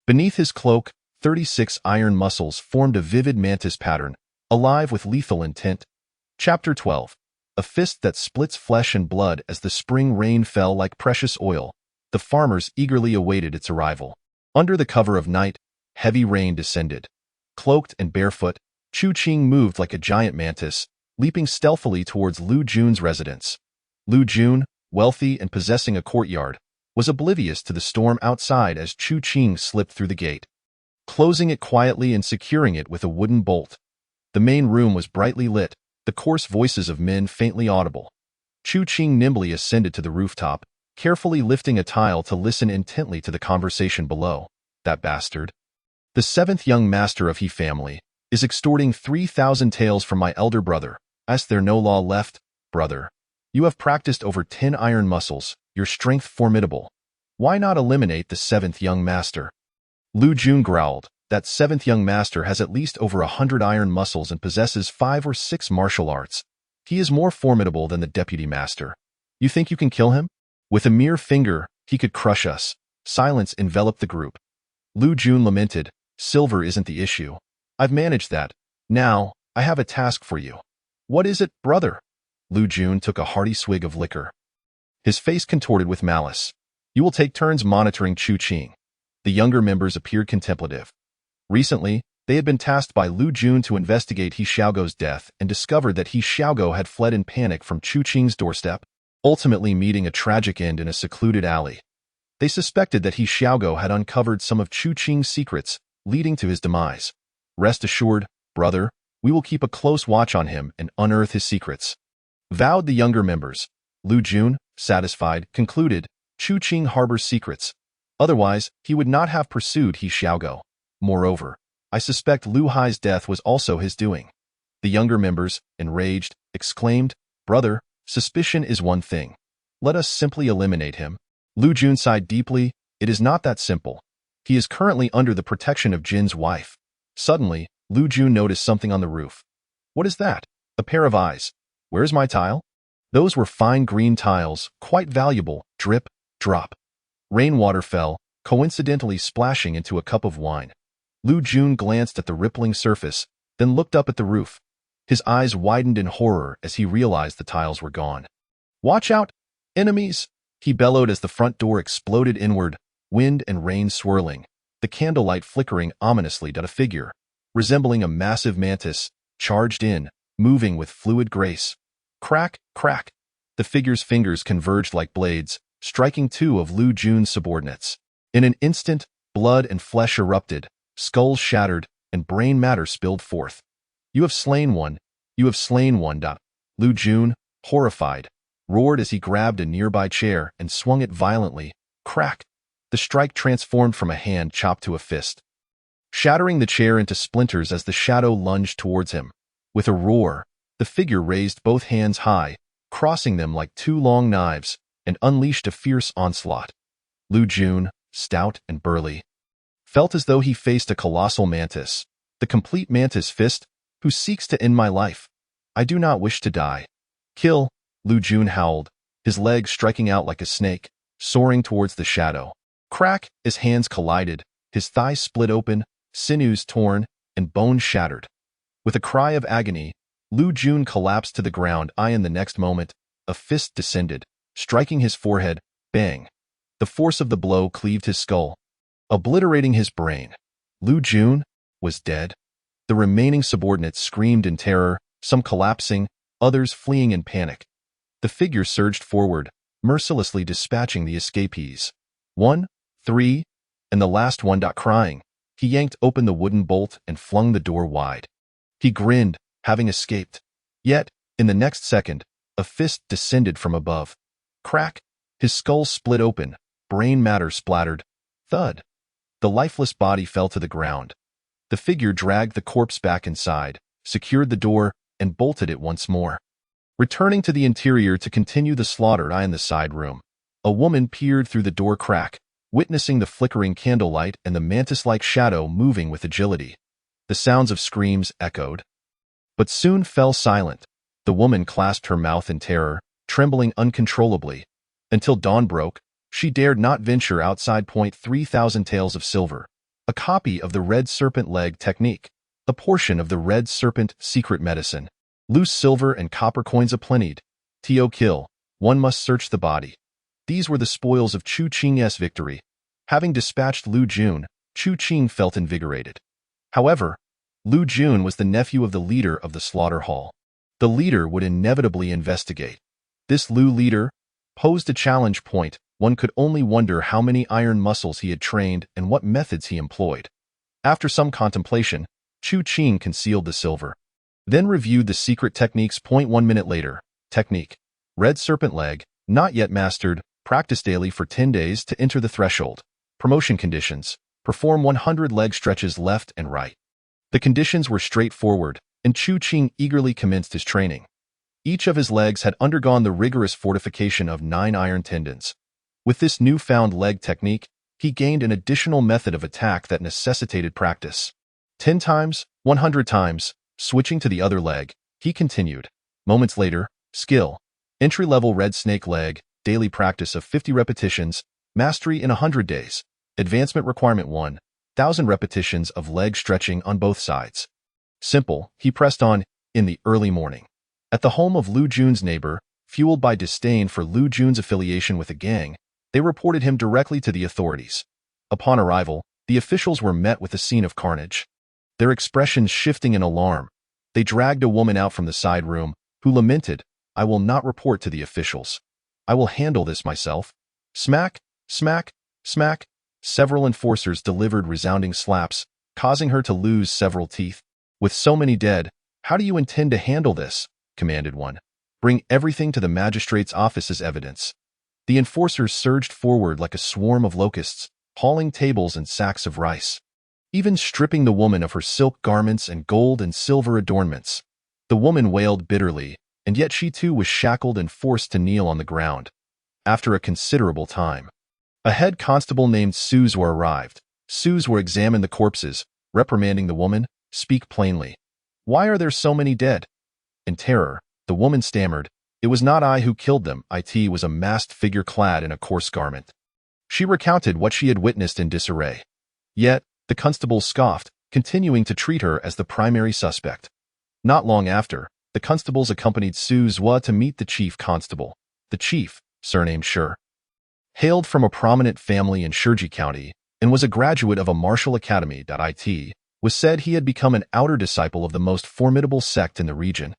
Beneath his cloak, 36 iron muscles formed a vivid mantis pattern, alive with lethal intent. Chapter 12. A fist that splits flesh and blood. As the spring rain fell like precious oil, the farmers eagerly awaited its arrival. Under the cover of night, heavy rain descended. Cloaked and barefoot, Chu Qing moved like a giant mantis, leaping stealthily towards Lu Jun's residence. Lu Jun, wealthy and possessing a courtyard, was oblivious to the storm outside as Chu Qing slipped through the gate, closing it quietly and securing it with a wooden bolt. The main room was brightly lit, the coarse voices of men faintly audible. Chu Qing nimbly ascended to the rooftop, carefully lifting a tile to listen intently to the conversation below. "That bastard, the 7th young master of He family, is extorting 3,000 taels from my elder brother. Is there no law left, brother? You have practiced over 10 iron muscles, your strength formidable. Why not eliminate the 7th young master?" Lu Jun growled. "That 7th young master has at least over 100 iron muscles and possesses 5 or 6 martial arts. He is more formidable than the deputy master. You think you can kill him? With a mere finger, he could crush us." Silence enveloped the group. Lu Jun lamented, "Silver isn't the issue. I've managed that. Now, I have a task for you." "What is it, brother?" Lu Jun took a hearty swig of liquor. His face contorted with malice. "You will take turns monitoring Chu Qing." The younger members appeared contemplative. Recently, they had been tasked by Lu Jun to investigate He Xiaogo's death and discovered that He Xiaogo had fled in panic from Chu Qing's doorstep, ultimately meeting a tragic end in a secluded alley. They suspected that He Xiaogo had uncovered some of Chu Qing's secrets, leading to his demise. "Rest assured, brother, we will keep a close watch on him and unearth his secrets," vowed the younger members. Lu Jun, satisfied, concluded, "Chu Qing harbors secrets. Otherwise, he would not have pursued He Xiaogo. Moreover, I suspect Lu Hai's death was also his doing." The younger members, enraged, exclaimed, "Brother, suspicion is one thing. Let us simply eliminate him." Lu Jun sighed deeply. "It is not that simple. He is currently under the protection of Jin's wife." Suddenly, Lu Jun noticed something on the roof. "What is that?" "A pair of eyes." "Where's my tile?" Those were fine green tiles, quite valuable. Drip, drop. Rainwater fell, coincidentally splashing into a cup of wine. Lu Jun glanced at the rippling surface, then looked up at the roof. His eyes widened in horror as he realized the tiles were gone. "Watch out! Enemies!" he bellowed as the front door exploded inward, wind and rain swirling, the candlelight flickering ominously at a figure, resembling a massive mantis, charged in, moving with fluid grace. Crack, crack. The figure's fingers converged like blades, striking 2 of Lu Jun's subordinates. In an instant, blood and flesh erupted, skulls shattered, and brain matter spilled forth. "You have slain one. You have slain one. Lu Jun, horrified, roared as he grabbed a nearby chair and swung it violently. Crack! The strike transformed from a hand chopped to a fist, shattering the chair into splinters as the shadow lunged towards him. With a roar, the figure raised both hands high, crossing them like two long knives, and unleashed a fierce onslaught. Lu Jun, stout and burly, felt as though he faced a colossal mantis, the complete mantis fist, who seeks to end my life. I do not wish to die. Kill, Lu Jun howled, his legs striking out like a snake, soaring towards the shadow. Crack, as hands collided, his thighs split open, sinews torn, and bones shattered. With a cry of agony, Lu Jun collapsed to the ground. In the next moment, a fist descended, striking his forehead. Bang! The force of the blow cleaved his skull, obliterating his brain. Lu Jun was dead. The remaining subordinates screamed in terror, some collapsing, others fleeing in panic. The figure surged forward, mercilessly dispatching the escapees. 1, 3, and the last one. Crying, he yanked open the wooden bolt and flung the door wide. He grinned, having escaped. Yet, in the next second, a fist descended from above. Crack! His skull split open, brain matter splattered. Thud! The lifeless body fell to the ground. The figure dragged the corpse back inside, secured the door, and bolted it once more. Returning to the interior to continue the slaughter in the side room, a woman peered through the door crack, witnessing the flickering candlelight and the mantis-like shadow moving with agility. The sounds of screams echoed, but soon fell silent. The woman clasped her mouth in terror, trembling uncontrollably. Until dawn broke, she dared not venture outside. 3,000 taels of silver, a copy of the red serpent leg technique, a portion of the red serpent secret medicine, loose silver and copper coins aplenty. To kill, one must search the body. These were the spoils of Chu Qing's victory. Having dispatched Lu Jun, Chu Qing felt invigorated. However, Lu Jun was the nephew of the leader of the slaughter hall. The leader would inevitably investigate. This Lu leader posed a challenge. One could only wonder how many iron muscles he had trained and what methods he employed. After some contemplation, Chu Qing concealed the silver, then reviewed the secret techniques. 1 minute later, technique, red serpent leg, not yet mastered, practice daily for 10 days to enter the threshold. Promotion conditions, perform 100 leg stretches left and right. The conditions were straightforward, and Chu Qing eagerly commenced his training. Each of his legs had undergone the rigorous fortification of 9 iron tendons. With this newfound leg technique, he gained an additional method of attack that necessitated practice. 10 times, 100 times, switching to the other leg, he continued. Moments later, skill, entry-level red snake leg, daily practice of 50 repetitions, mastery in 100 days. Advancement requirement 1,000 repetitions of leg stretching on both sides. Simple, he pressed on, in the early morning. At the home of Lu Jun's neighbor, fueled by disdain for Lu Jun's affiliation with a gang, they reported him directly to the authorities. Upon arrival, the officials were met with a scene of carnage, their expressions shifting in alarm. They dragged a woman out from the side room, who lamented, "I will not report to the officials. I will handle this myself." Smack, smack, smack. Several enforcers delivered resounding slaps, causing her to lose several teeth. "With so many dead, how do you intend to handle this?" commanded one. "Bring everything to the magistrate's office as evidence." The enforcers surged forward like a swarm of locusts, hauling tables and sacks of rice, even stripping the woman of her silk garments and gold and silver adornments. The woman wailed bitterly, and yet she too was shackled and forced to kneel on the ground. After a considerable time, a head constable named Su Zhuo arrived. Su Zhuo examined the corpses, reprimanding the woman. "Speak plainly. Why are there so many dead?" In terror, the woman stammered, "It was not I who killed them." It was a masked figure clad in a coarse garment. She recounted what she had witnessed in disarray. Yet, the constable scoffed, continuing to treat her as the primary suspect. Not long after, the constables accompanied Su Zhuo to meet the chief constable. The chief, surnamed Shi, hailed from a prominent family in Shiji County and was a graduate of a martial academy. It was said he had become an outer disciple of the most formidable sect in the region,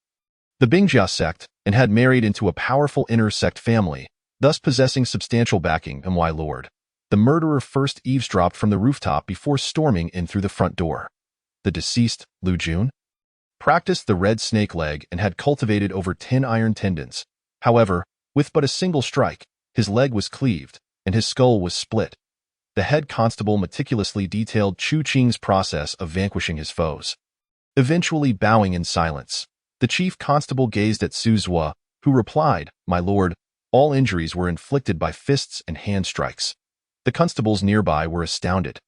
the Bingjia sect, and had married into a powerful inner sect family, thus possessing substantial backing. Lord, the murderer first eavesdropped from the rooftop before storming in through the front door. The deceased, Lu Jun, practiced the red snake leg and had cultivated over 10 iron tendons. However, with but a single strike, his leg was cleaved, and his skull was split. The head constable meticulously detailed Chu Qing's process of vanquishing his foes. Eventually bowing in silence, the chief constable gazed at Su Zhuo, who replied, "My lord, all injuries were inflicted by fists and hand strikes." The constables nearby were astounded.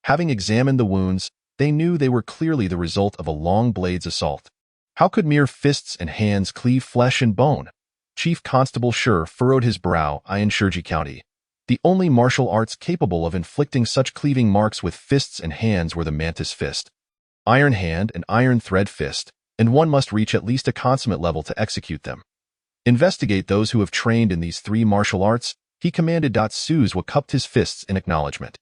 Having examined the wounds, they knew they were clearly the result of a long blade's assault. How could mere fists and hands cleave flesh and bone? Chief Constable Shi furrowed his brow. In Shiji County, the only martial arts capable of inflicting such cleaving marks with fists and hands were the mantis fist, iron hand, and iron thread fist, and one must reach at least a consummate level to execute them. Investigate those who have trained in these three martial arts, he commanded. Su Zhuo cupped his fists in acknowledgement.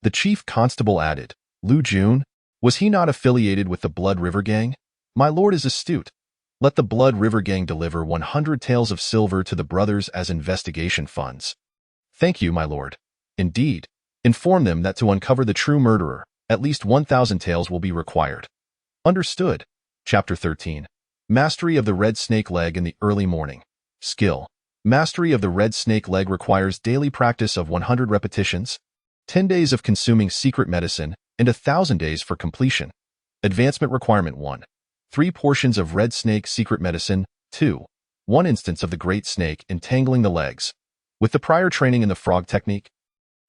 The chief constable added, "Lu Jun, was he not affiliated with the Blood River Gang? My lord is astute. Let the Blood River Gang deliver 100 taels of silver to the brothers as investigation funds." "Thank you, my lord." "Indeed. Inform them that to uncover the true murderer, at least 1,000 taels will be required." "Understood." Chapter 13. Mastery of the Red Snake Leg in the Early Morning. Skill. Mastery of the Red Snake Leg requires daily practice of 100 repetitions, 10 days of consuming secret medicine, and 1,000 days for completion. Advancement Requirement 1. 3 portions of Red Snake Secret Medicine. 2. 1 instance of the Great Snake entangling the legs. With the prior training in the frog technique,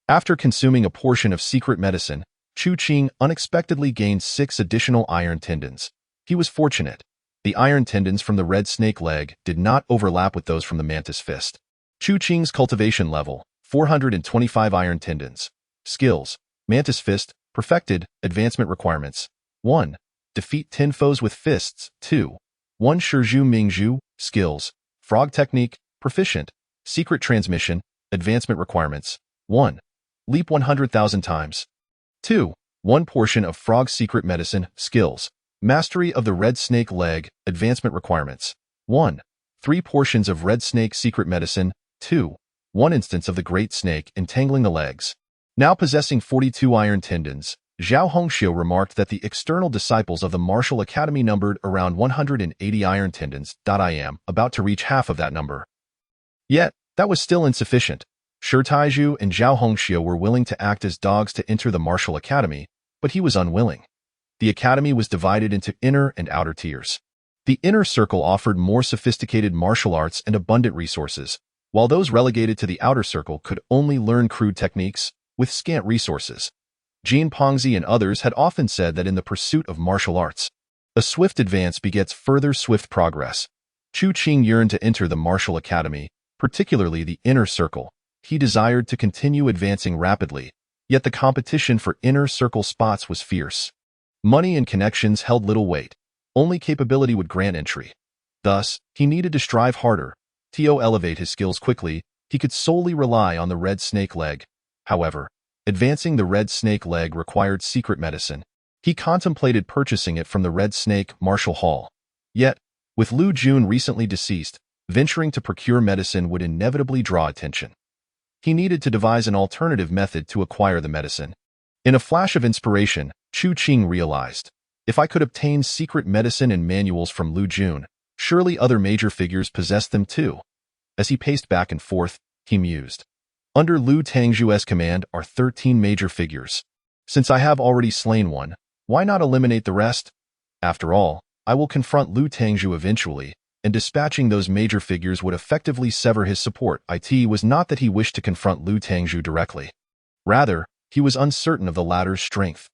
after consuming a portion of secret medicine, Chu Qing unexpectedly gained 6 additional iron tendons. He was fortunate. The iron tendons from the red snake leg did not overlap with those from the mantis fist. Chu Qing's cultivation level, 425 iron tendons. Skills. Mantis fist, perfected. Advancement requirements. 1. Defeat 10 foes with fists. 2. 1 Shizhu Mingzhu. Skills. Frog technique, proficient. Secret transmission. Advancement requirements. 1. Leap 100,000 times. 2. 1 portion of frog secret medicine. Skills. Mastery of the red snake leg. Advancement requirements. 1. 3 portions of red snake secret medicine. 2. 1 instance of the great snake entangling the legs. Now possessing 42 iron tendons, Zhao Hongxiu remarked that the external disciples of the martial academy numbered around 180 iron tendons. I am about to reach half of that number. Yet, that was still insufficient. Shi Taizhu and Zhao Hongxiu were willing to act as dogs to enter the martial academy, but he was unwilling. The academy was divided into inner and outer tiers. The inner circle offered more sophisticated martial arts and abundant resources, while those relegated to the outer circle could only learn crude techniques with scant resources. Jin Pongzi and others had often said that in the pursuit of martial arts, a swift advance begets further swift progress. Chu Qing yearned to enter the martial academy, particularly the inner circle. He desired to continue advancing rapidly, yet the competition for inner circle spots was fierce. Money and connections held little weight. Only capability would grant entry. Thus, he needed to strive harder. To elevate his skills quickly, he could solely rely on the red snake leg. However, advancing the red snake leg required secret medicine. He contemplated purchasing it from the Red Snake Martial Hall. Yet, with Lu Jun recently deceased, venturing to procure medicine would inevitably draw attention. He needed to devise an alternative method to acquire the medicine. In a flash of inspiration, Chu Qing realized, if I could obtain secret medicine and manuals from Lu Jun, surely other major figures possessed them too. As he paced back and forth, he mused. Under Lu Tangzhu's command are 13 major figures. Since I have already slain one, why not eliminate the rest? After all, I will confront Lu Tangzhu eventually, and dispatching those major figures would effectively sever his support. It was not that he wished to confront Lu Tangzhu directly. Rather, he was uncertain of the latter's strength.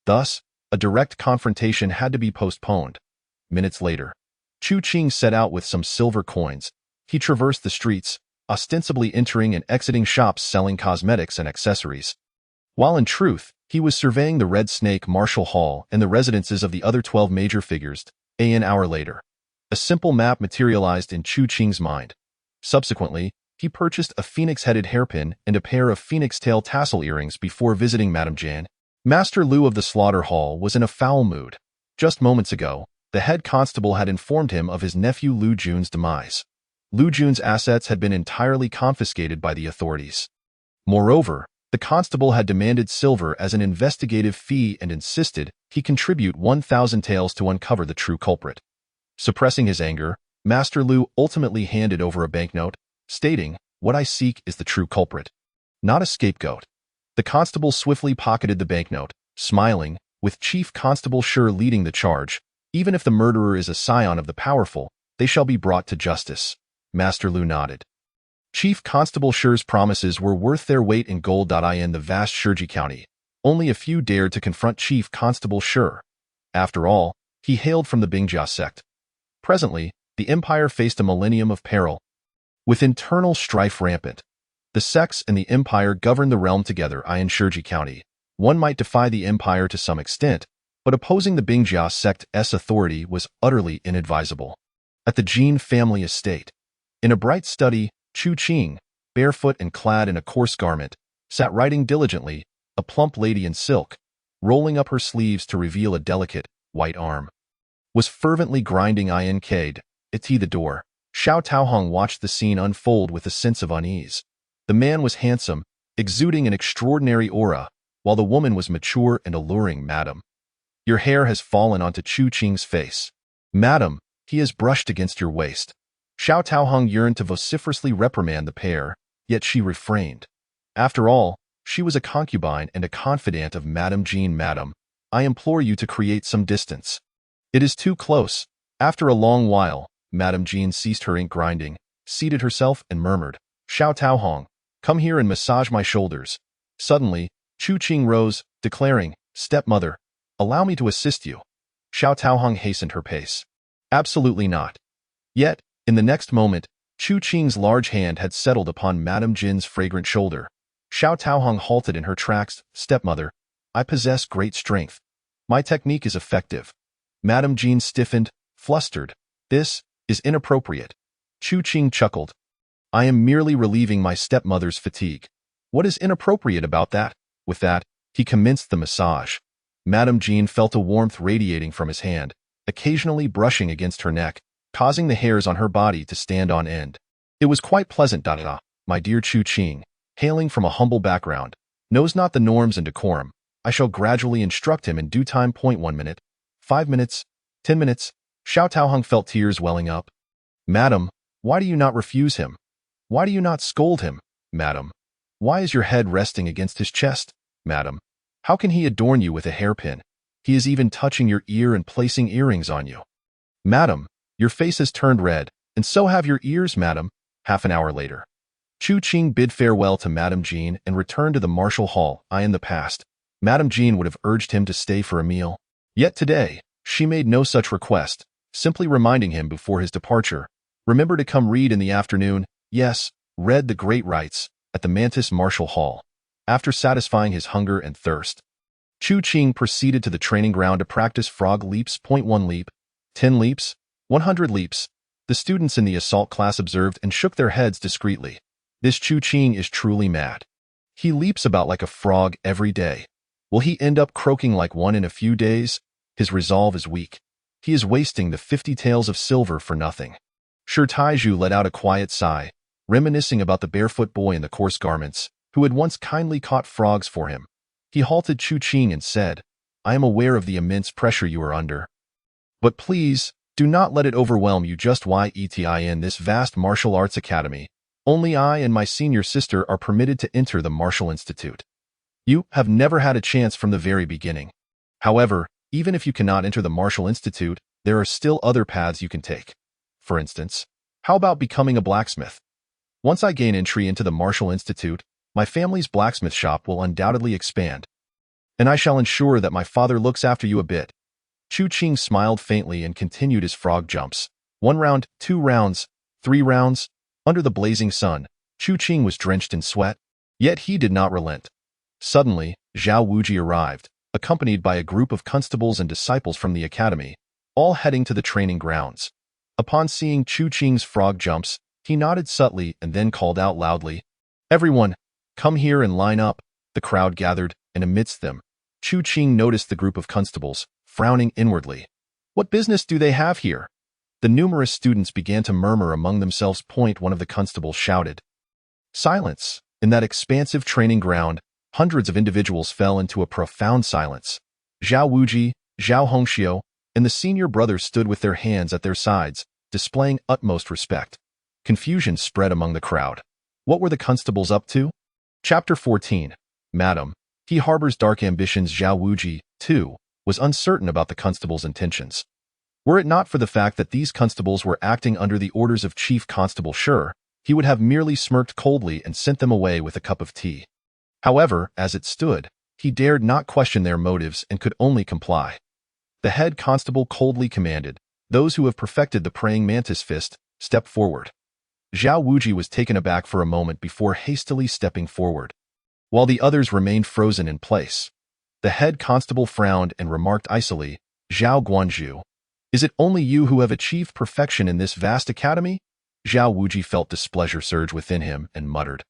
Thus, a direct confrontation had to be postponed. Minutes later, Chu Qing set out with some silver coins. He traversed the streets, ostensibly entering and exiting shops selling cosmetics and accessories. While in truth, he was surveying the Red Snake Martial Hall and the residences of the other 12 major figures. An hour later, a simple map materialized in Chu Qing's mind. Subsequently, he purchased a phoenix-headed hairpin and a pair of phoenix-tail tassel earrings before visiting Madame Jan. Master Lu of the Slaughter Hall was in a foul mood. Just moments ago, the head constable had informed him of his nephew Lu Jun's demise. Lu Jun's assets had been entirely confiscated by the authorities. Moreover, The constable had demanded silver as an investigative fee and insisted he contribute 1,000 taels to uncover the true culprit. Suppressing his anger, Master Lu ultimately handed over a banknote, stating, "What I seek is the true culprit, not a scapegoat." The constable swiftly pocketed the banknote, smiling, with Chief Constable Shi leading the charge. "Even if the murderer is a scion of the powerful, they shall be brought to justice." Master Lu nodded. Chief Constable Shi's promises were worth their weight in gold. In the vast Shurji County, only a few dared to confront Chief Constable Shi. After all, he hailed from the Bingjia sect. Presently, the empire faced a millennium of peril. With internal strife rampant, the sects and the empire governed the realm together. In Shurji County, one might defy the empire to some extent, but opposing the Bingjia sect's authority was utterly inadvisable. At the Jin family estate, in a bright study, Chu Qing, barefoot and clad in a coarse garment, sat writing diligently, a plump lady in silk, rolling up her sleeves to reveal a delicate, white arm, was fervently grinding ink'd. At the door, Xiao Taohong watched the scene unfold with a sense of unease. The man was handsome, exuding an extraordinary aura, while the woman was mature and alluring. "Madam, your hair has fallen onto Chu Qing's face. Madam, he is brushed against your waist." Xiao Taohong yearned to vociferously reprimand the pair, yet she refrained. After all, she was a concubine and a confidant of Madame Jin. "Madam, I implore you to create some distance. It is too close." After a long while, Madame Jin ceased her ink grinding, seated herself and murmured, "Xiao Taohong, come here and massage my shoulders." Suddenly, Chu Qing rose, declaring, "Stepmother, allow me to assist you." Xiao Taohong hastened her pace. "Absolutely not." Yet, in the next moment, Chu Qing's large hand had settled upon Madame Jin's fragrant shoulder. Xiao Taohong halted in her tracks. "Stepmother, I possess great strength. My technique is effective." Madame Jin stiffened, flustered. "This is inappropriate." Chu Qing chuckled. "I am merely relieving my stepmother's fatigue. What is inappropriate about that?" With that, he commenced the massage. Madame Jin felt a warmth radiating from his hand, occasionally brushing against her neck, causing the hairs on her body to stand on end. It was quite pleasant. My dear Chu Qing, hailing from a humble background, knows not the norms and decorum. I shall gradually instruct him in due time. 1 minute, 5 minutes, 10 minutes. Xiao Taohong felt tears welling up. "Madam, why do you not refuse him? Why do you not scold him, madam? Why is your head resting against his chest, madam? How can he adorn you with a hairpin? He is even touching your ear and placing earrings on you. Madam, your face has turned red, and so have your ears, madam." Half an hour later, Chu Qing bid farewell to Madame Jin and returned to the martial hall. In the past, Madame Jin would have urged him to stay for a meal. Yet today, she made no such request, simply reminding him before his departure, "Remember to come read in the afternoon." Yes, read the great rites at the Mantis Martial Hall. After satisfying his hunger and thirst, Chu Qing proceeded to the training ground to practice frog leaps. 1 leap, 10 leaps, 100 leaps. The students in the assault class observed and shook their heads discreetly. This Chu Qing is truly mad. He leaps about like a frog every day. Will he end up croaking like one in a few days? His resolve is weak. He is wasting the 50 taels of silver for nothing. Shi Taizhu let out a quiet sigh, reminiscing about the barefoot boy in the coarse garments, who had once kindly caught frogs for him. He halted Chu Qing and said, "I am aware of the immense pressure you are under. But please, do not let it overwhelm you. Just in this vast martial arts academy, only I and my senior sister are permitted to enter the Martial Institute. You have never had a chance from the very beginning. However, even if you cannot enter the Martial Institute, there are still other paths you can take. For instance, how about becoming a blacksmith? Once I gain entry into the Martial Institute, my family's blacksmith shop will undoubtedly expand, and I shall ensure that my father looks after you a bit." Chu Qing smiled faintly and continued his frog jumps. 1 round, 2 rounds, 3 rounds. Under the blazing sun, Chu Qing was drenched in sweat, yet he did not relent. Suddenly, Zhao Wuji arrived, accompanied by a group of constables and disciples from the academy, all heading to the training grounds. Upon seeing Chu Qing's frog jumps, he nodded subtly and then called out loudly, "Everyone, come here and line up." The crowd gathered, and amidst them, Chu Qing noticed the group of constables, frowning inwardly. What business do they have here? The numerous students began to murmur among themselves. One of the constables shouted. Silence! In that expansive training ground, Hundreds of individuals fell into a profound silence. Zhao Wuji, Zhao Hongxiu, and the senior brothers stood with their hands at their sides, displaying utmost respect. Confusion spread among the crowd. What were the constables up to? Chapter 14. Madam, he harbors dark ambitions. Zhao Wuji, too, was uncertain about the constable's intentions. Were it not for the fact that these constables were acting under the orders of Chief Constable Shi, he would have merely smirked coldly and sent them away with a cup of tea. However, as it stood, he dared not question their motives and could only comply. The head constable coldly commanded, "Those who have perfected the praying mantis fist, step forward." Zhao Wuji was taken aback for a moment before hastily stepping forward, while the others remained frozen in place. The head constable frowned and remarked icily, "Zhao Guanzhu, is it only you who have achieved perfection in this vast academy?" Zhao Wuji felt displeasure surge within him and muttered,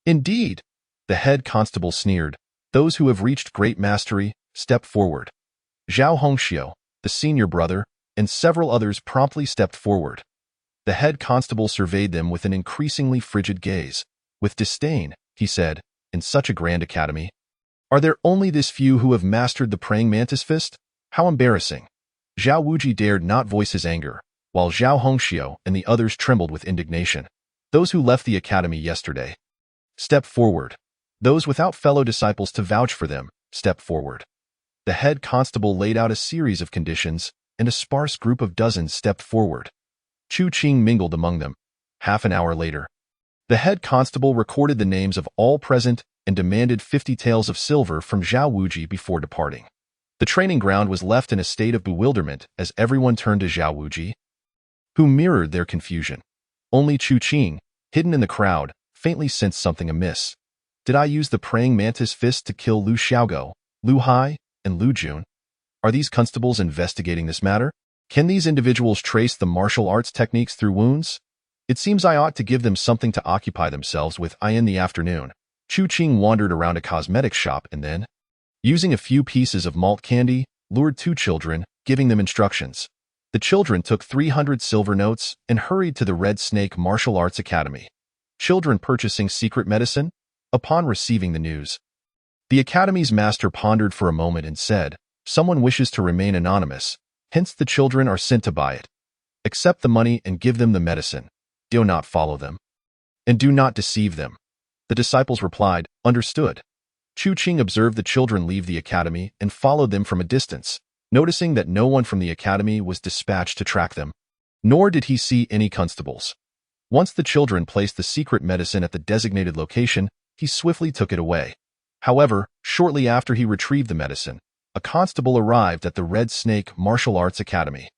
"Indeed." The head constable sneered, "Those who have reached great mastery, step forward." Zhao Hongxiu, the senior brother, and several others promptly stepped forward. The head constable surveyed them with an increasingly frigid gaze. With disdain, he said, "In such a grand academy, are there only this few who have mastered the praying mantis fist? How embarrassing." Zhao Wuji dared not voice his anger, while Zhao Hongxiu and the others trembled with indignation. "Those who left the academy yesterday, step forward. Those without fellow disciples to vouch for them, step forward." The head constable laid out a series of conditions, and a sparse group of dozens stepped forward. Chu Qing mingled among them. Half an hour later, the head constable recorded the names of all present and demanded 50 taels of silver from Zhao Wuji before departing. The training ground was left in a state of bewilderment as everyone turned to Zhao Wuji, who mirrored their confusion. Only Chu Qing, hidden in the crowd, faintly sensed something amiss. Did I use the praying mantis fist to kill Lu Xiaogo, Lu Hai, and Lu Jun? Are these constables investigating this matter? Can these individuals trace the martial arts techniques through wounds? It seems I ought to give them something to occupy themselves with in the afternoon. Chu Qing wandered around a cosmetics shop and then, using a few pieces of malt candy, lured 2 children, giving them instructions. The children took 300 silver notes and hurried to the Red Snake Martial Arts Academy. Children purchasing secret medicine? Upon receiving the news, the academy's master pondered for a moment and said, "Someone wishes to remain anonymous, hence the children are sent to buy it. Accept the money and give them the medicine. Do not follow them, and do not deceive them." The disciples replied, "Understood." Chu Qing observed the children leave the academy and followed them from a distance, noticing that no one from the academy was dispatched to track them. Nor did he see any constables. Once the children placed the secret medicine at the designated location, he swiftly took it away. However, shortly after he retrieved the medicine, a constable arrived at the Red Snake Martial Arts Academy.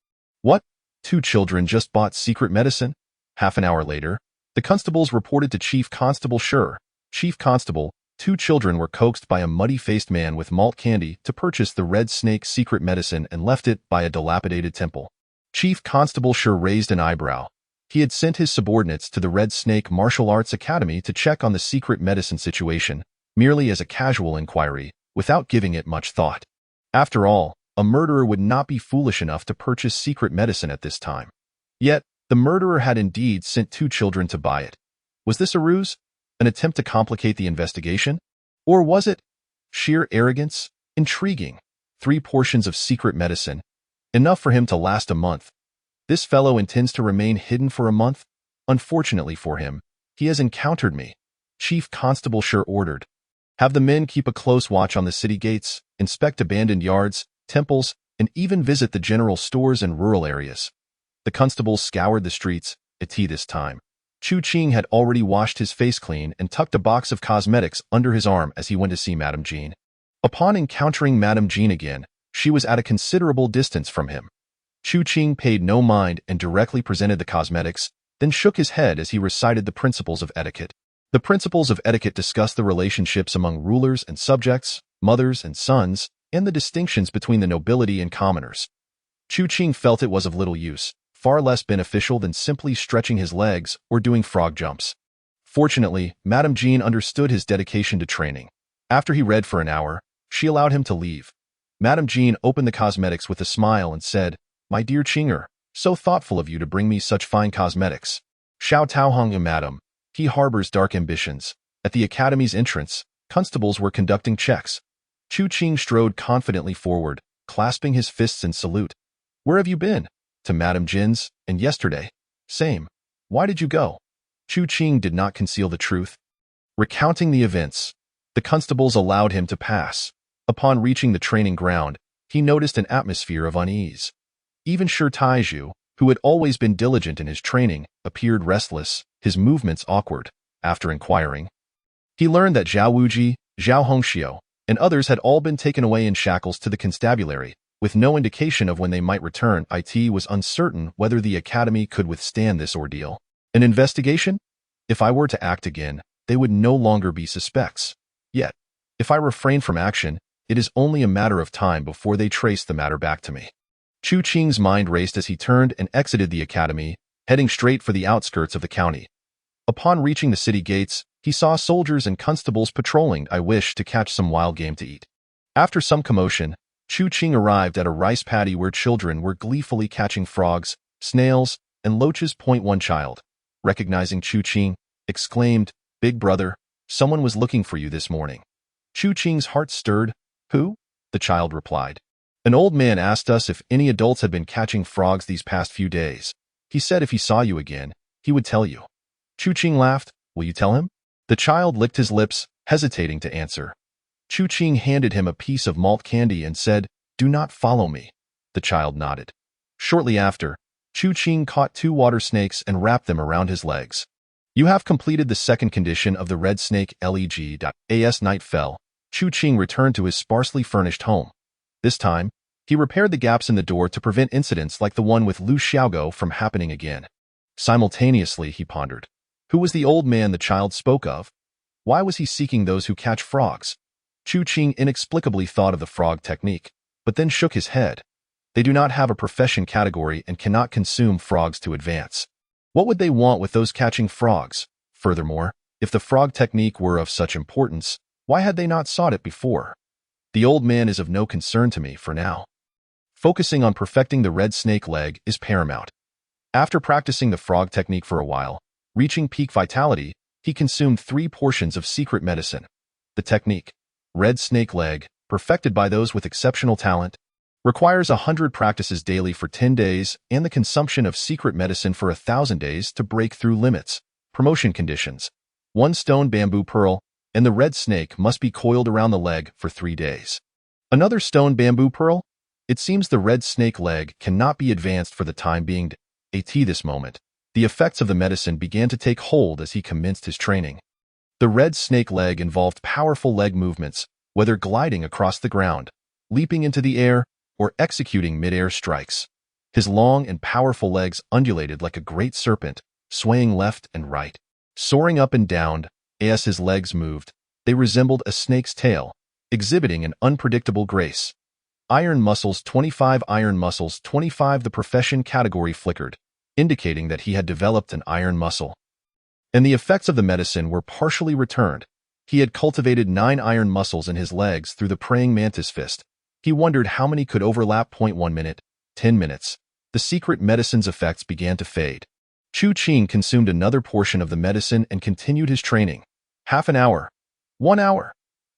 "What? 2 children just bought secret medicine?" Half an hour later, the constables reported to Chief Constable Shi. "Chief Constable, 2 children were coaxed by a muddy-faced man with malt candy to purchase the Red Snake secret medicine and left it by a dilapidated temple." Chief Constable Shi raised an eyebrow. He had sent his subordinates to the Red Snake Martial Arts Academy to check on the secret medicine situation, merely as a casual inquiry, without giving it much thought. After all, a murderer would not be foolish enough to purchase secret medicine at this time. Yet, the murderer had indeed sent 2 children to buy it. Was this a ruse? An attempt to complicate the investigation? Or was it sheer arrogance? Intriguing. 3 portions of secret medicine. Enough for him to last a month. This fellow intends to remain hidden for a month? Unfortunately for him, he has encountered me. Chief Constable Shi ordered, "Have the men keep a close watch on the city gates, inspect abandoned yards, temples, and even visit the general stores and rural areas." The constables scoured the streets. At tea this time, Chu Qing had already washed his face clean and tucked a box of cosmetics under his arm as he went to see Madame Jean. Upon encountering Madame Jean again, she was at a considerable distance from him. Chu Qing paid no mind and directly presented the cosmetics, then shook his head as he recited the principles of etiquette. The principles of etiquette discuss the relationships among rulers and subjects, mothers and sons, and the distinctions between the nobility and commoners. Chu Qing felt it was of little use, far less beneficial than simply stretching his legs or doing frog jumps. Fortunately, Madame Jean understood his dedication to training. After he read for an hour, she allowed him to leave. Madame Jean opened the cosmetics with a smile and said, "My dear Qinger, so thoughtful of you to bring me such fine cosmetics. Xiao Taohong, madam, he harbors dark ambitions. At the academy's entrance, Constables were conducting checks. Chu Qing strode confidently forward, clasping his fists in salute. "Where have you been?" "To Madame Jin's, and yesterday." "Same. Why did you go?" Chu Qing did not conceal the truth. Recounting the events, the constables allowed him to pass. Upon reaching the training ground, he noticed an atmosphere of unease. Even Shi Taizhu, who had always been diligent in his training, appeared restless, his movements awkward. After inquiring, he learned that Zhao Wuji, Zhao Hongxiu, and others had all been taken away in shackles to the constabulary, with no indication of when they might return. It was uncertain whether the academy could withstand this ordeal. An investigation? If I were to act again, they would no longer be suspects. Yet, if I refrain from action, it is only a matter of time before they trace the matter back to me. Chu Qing's mind raced as he turned and exited the academy, heading straight for the outskirts of the county. Upon reaching the city gates, he saw soldiers and constables patrolling. "I wish to catch some wild game to eat." After some commotion, Chu Qing arrived at a rice paddy where children were gleefully catching frogs, snails, and loaches. One child, recognizing Chu Qing, exclaimed, "Big brother, someone was looking for you this morning." Chu Qing's heart stirred. "Who?" the child replied. "An old man asked us if any adults had been catching frogs these past few days. He said if he saw you again, he would tell you." Chu Qing laughed. "Will you tell him?" The child licked his lips, hesitating to answer. Chu Qing handed him a piece of malt candy and said, "Do not follow me." The child nodded. Shortly after, Chu Qing caught 2 water snakes and wrapped them around his legs. "You have completed the second condition of the Red Snake Leg. As night fell, Chu Qing returned to his sparsely furnished home. This time, he repaired the gaps in the door to prevent incidents like the one with Lu Xiaogo from happening again. Simultaneously, he pondered. Who was the old man the child spoke of? Why was he seeking those who catch frogs? Chu Qing inexplicably thought of the frog technique, but then shook his head. They do not have a profession category and cannot consume frogs to advance. What would they want with those catching frogs? Furthermore, if the frog technique were of such importance, why had they not sought it before? The old man is of no concern to me for now. Focusing on perfecting the red snake leg is paramount. After practicing the frog technique for a while, reaching peak vitality, he consumed 3 portions of secret medicine. The technique, red snake leg, perfected by those with exceptional talent, requires 100 practices daily for 10 days and the consumption of secret medicine for 1,000 days to break through limits. Promotion conditions. 1 stone bamboo pearl, and the red snake must be coiled around the leg for 3 days. Another stone bamboo pearl? It seems the red snake leg cannot be advanced for the time being. At this moment, the effects of the medicine began to take hold as he commenced his training. The red snake leg involved powerful leg movements, whether gliding across the ground, leaping into the air, or executing mid-air strikes. His long and powerful legs undulated like a great serpent, swaying left and right. Soaring up and down, as his legs moved, they resembled a snake's tail, exhibiting an unpredictable grace. Iron muscles 25. Iron muscles 25. The profession category flickered, indicating that he had developed an iron muscle. And the effects of the medicine were partially returned. He had cultivated 9 iron muscles in his legs through the praying mantis fist. He wondered how many could overlap. 1 minute, 10 minutes. The secret medicine's effects began to fade. Chu Qing consumed another portion of the medicine and continued his training. Half an hour. 1 hour.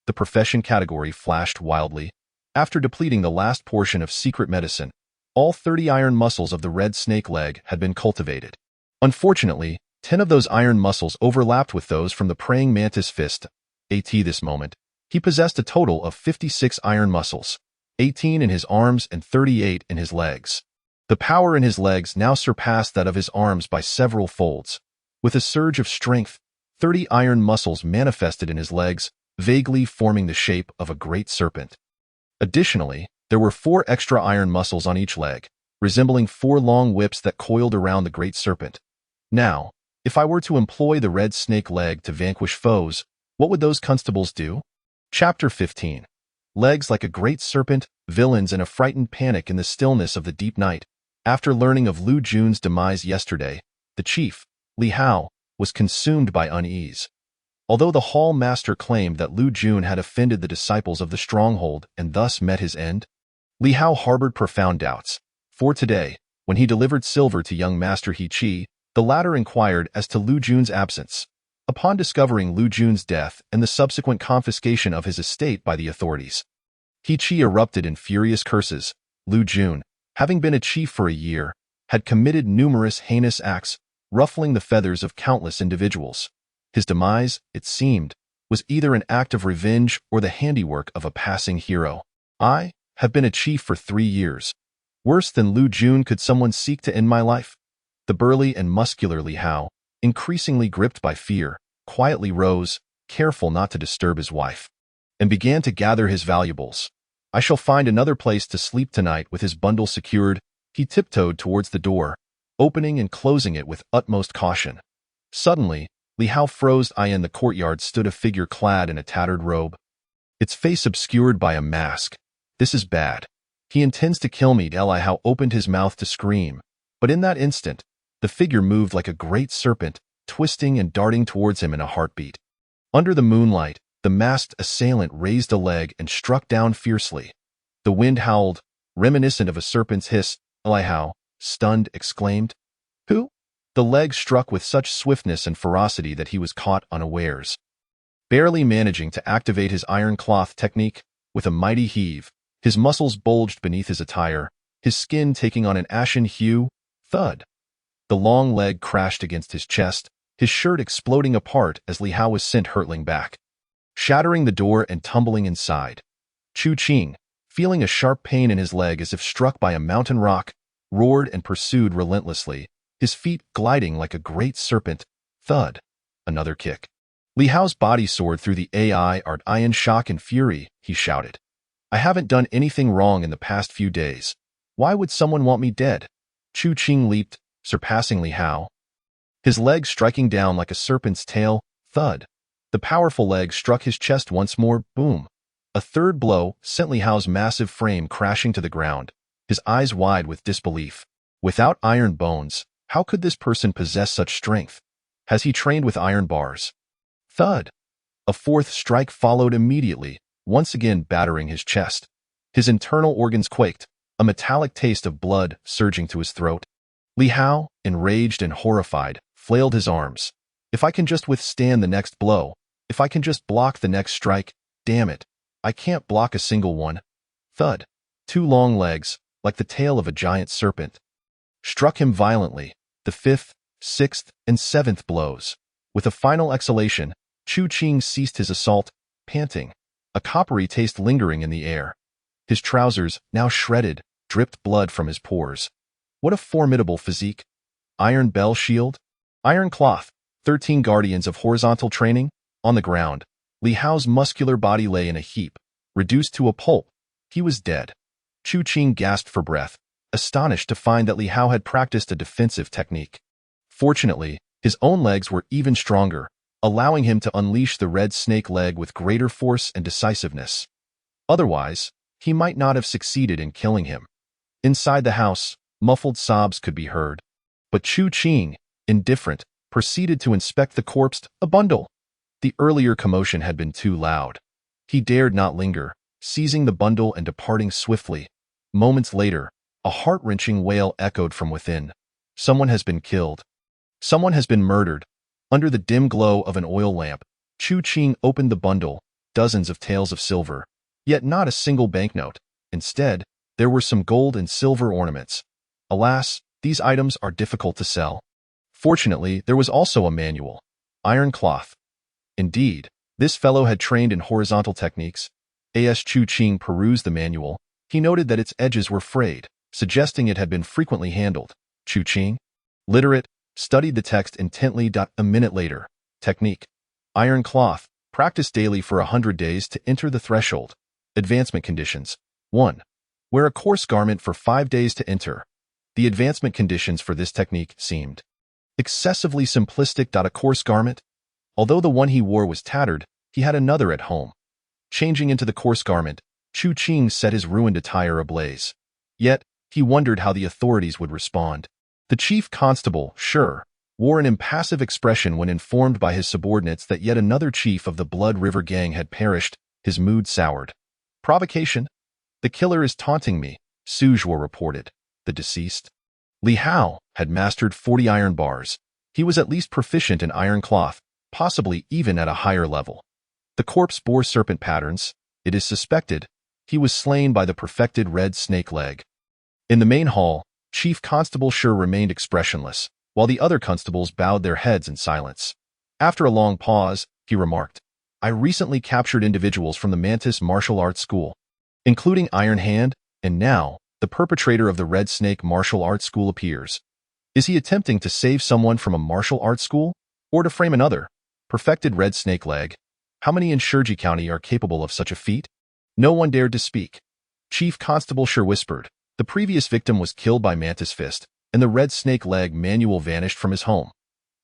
The profession category flashed wildly. After depleting the last portion of secret medicine, all 30 iron muscles of the red snake leg had been cultivated. Unfortunately, 10 of those iron muscles overlapped with those from the praying mantis fist. At this moment, he possessed a total of 56 iron muscles, 18 in his arms and 38 in his legs. The power in his legs now surpassed that of his arms by several folds. With a surge of strength, 30 iron muscles manifested in his legs, vaguely forming the shape of a great serpent. Additionally, there were 4 extra iron muscles on each leg, resembling 4 long whips that coiled around the great serpent. Now, if I were to employ the red snake leg to vanquish foes, what would those constables do? Chapter 15. Legs like a great serpent, villains in a frightened panic in the stillness of the deep night. After learning of Lu Jun's demise yesterday, the chief, Li Hao, was consumed by unease. Although the hall master claimed that Lu Jun had offended the disciples of the stronghold and thus met his end, Li Hao harbored profound doubts. For today, when he delivered silver to young Master He Qi, the latter inquired as to Lu Jun's absence. Upon discovering Lu Jun's death and the subsequent confiscation of his estate by the authorities, He Qi erupted in furious curses. Lu Jun, having been a chief for a year, had committed numerous heinous acts, ruffling the feathers of countless individuals. His demise, it seemed, was either an act of revenge or the handiwork of a passing hero. I have been a chief for 3 years. Worse than Lu Jun could someone seek to end my life? The burly and muscular Li Hao, increasingly gripped by fear, quietly rose, careful not to disturb his wife, and began to gather his valuables. I shall find another place to sleep tonight. With his bundle secured, he tiptoed towards the door, opening and closing it with utmost caution. Suddenly, Li Hao froze. In the courtyard stood a figure clad in a tattered robe, its face obscured by a mask. This is bad. He intends to kill me. Li Hao opened his mouth to scream, but in that instant, the figure moved like a great serpent, twisting and darting towards him in a heartbeat. Under the moonlight, the masked assailant raised a leg and struck down fiercely. The wind howled, reminiscent of a serpent's hiss. Li Hao, stunned, exclaimed, "Who?" The leg struck with such swiftness and ferocity that he was caught unawares. Barely managing to activate his iron cloth technique, with a mighty heave, his muscles bulged beneath his attire, his skin taking on an ashen hue. Thud! The long leg crashed against his chest, his shirt exploding apart as Li Hao was sent hurtling back, shattering the door and tumbling inside. Chu Qing, feeling a sharp pain in his leg as if struck by a mountain rock, roared and pursued relentlessly, his feet gliding like a great serpent. Thud! Another kick. Li Hao's body soared through the air. In shock and fury, he shouted, "I haven't done anything wrong in the past few days. Why would someone want me dead?" Chu Qing leaped, surpassing Li Hao, his leg striking down like a serpent's tail. Thud! The powerful leg struck his chest once more. Boom! A third blow sent Li Hao's massive frame crashing to the ground, his eyes wide with disbelief. Without iron bones, how could this person possess such strength? Has he trained with iron bars? Thud! A fourth strike followed immediately, once again battering his chest. His internal organs quaked, a metallic taste of blood surging to his throat. Li Hao, enraged and horrified, flailed his arms. If I can just withstand the next blow, if I can just block the next strike, damn it, I can't block a single one. Thud! 2 long legs, like the tail of a giant serpent, struck him violently. The 5th, 6th, and 7th blows. With a final exhalation, Chu Qing ceased his assault, panting, a coppery taste lingering in the air. His trousers, now shredded, dripped blood from his pores. What a formidable physique! Iron bell shield, iron cloth, 13 guardians of horizontal training. On the ground, Li Hao's muscular body lay in a heap, reduced to a pulp. He was dead. Chu Qing gasped for breath, astonished to find that Li Hao had practiced a defensive technique. Fortunately, his own legs were even stronger, allowing him to unleash the red snake leg with greater force and decisiveness. Otherwise, he might not have succeeded in killing him. Inside the house, muffled sobs could be heard, but Chu Qing, indifferent, proceeded to inspect the corpse. A bundle! The earlier commotion had been too loud. He dared not linger, seizing the bundle and departing swiftly. Moments later, a heart-wrenching wail echoed from within. Someone has been killed. Someone has been murdered. Under the dim glow of an oil lamp, Chu Qing opened the bundle, dozens of taels of silver, yet not a single banknote. Instead, there were some gold and silver ornaments. Alas, these items are difficult to sell. Fortunately, there was also a manual. Iron cloth. Indeed, this fellow had trained in horizontal techniques. As Chu Qing perused the manual, he noted that its edges were frayed, suggesting it had been frequently handled. Chu Qing, literate, studied the text intently. A minute later, technique. Iron cloth. Practice daily for 100 days to enter the threshold. Advancement conditions. 1. Wear a coarse garment for 5 days to enter. The advancement conditions for this technique seemed excessively simplistic. A coarse garment? Although the one he wore was tattered, he had another at home. Changing into the coarse garment, Chu Qing set his ruined attire ablaze. Yet, he wondered how the authorities would respond. The chief constable, sure, wore an impassive expression when informed by his subordinates that yet another chief of the Blood River Gang had perished. His mood soured. Provocation? The killer is taunting me, Su Zhuo reported. The deceased, Li Hao, had mastered 40 iron bars. He was at least proficient in iron cloth, possibly even at a higher level. The corpse bore serpent patterns. It is suspected he was slain by the perfected red snake leg. In the main hall, Chief Constable Sher remained expressionless, while the other constables bowed their heads in silence. After a long pause, he remarked, "I recently captured individuals from the Mantis Martial Arts School, including Iron Hand, and now the perpetrator of the Red Snake Martial Arts School appears. Is he attempting to save someone from a martial arts school, or to frame another perfected red snake leg? How many in Shurji County are capable of such a feat?" No one dared to speak. Chief Constable Sher whispered, "The previous victim was killed by Mantis Fist, and the red snake leg manual vanished from his home.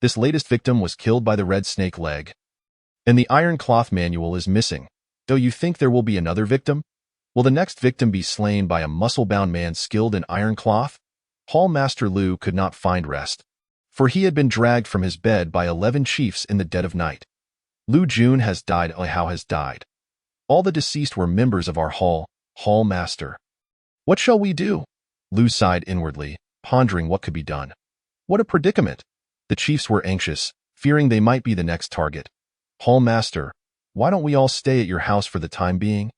This latest victim was killed by the red snake leg, and the iron cloth manual is missing. Do you think there will be another victim? Will the next victim be slain by a muscle-bound man skilled in iron cloth?" Hall Master Lu could not find rest, for he had been dragged from his bed by 11 chiefs in the dead of night. Lu Jun has died. How has died? All the deceased were members of our hall master. What shall we do? Lu sighed inwardly, pondering what could be done. What a predicament! The chiefs were anxious, fearing they might be the next target. Hall Master, why don't we all stay at your house for the time being?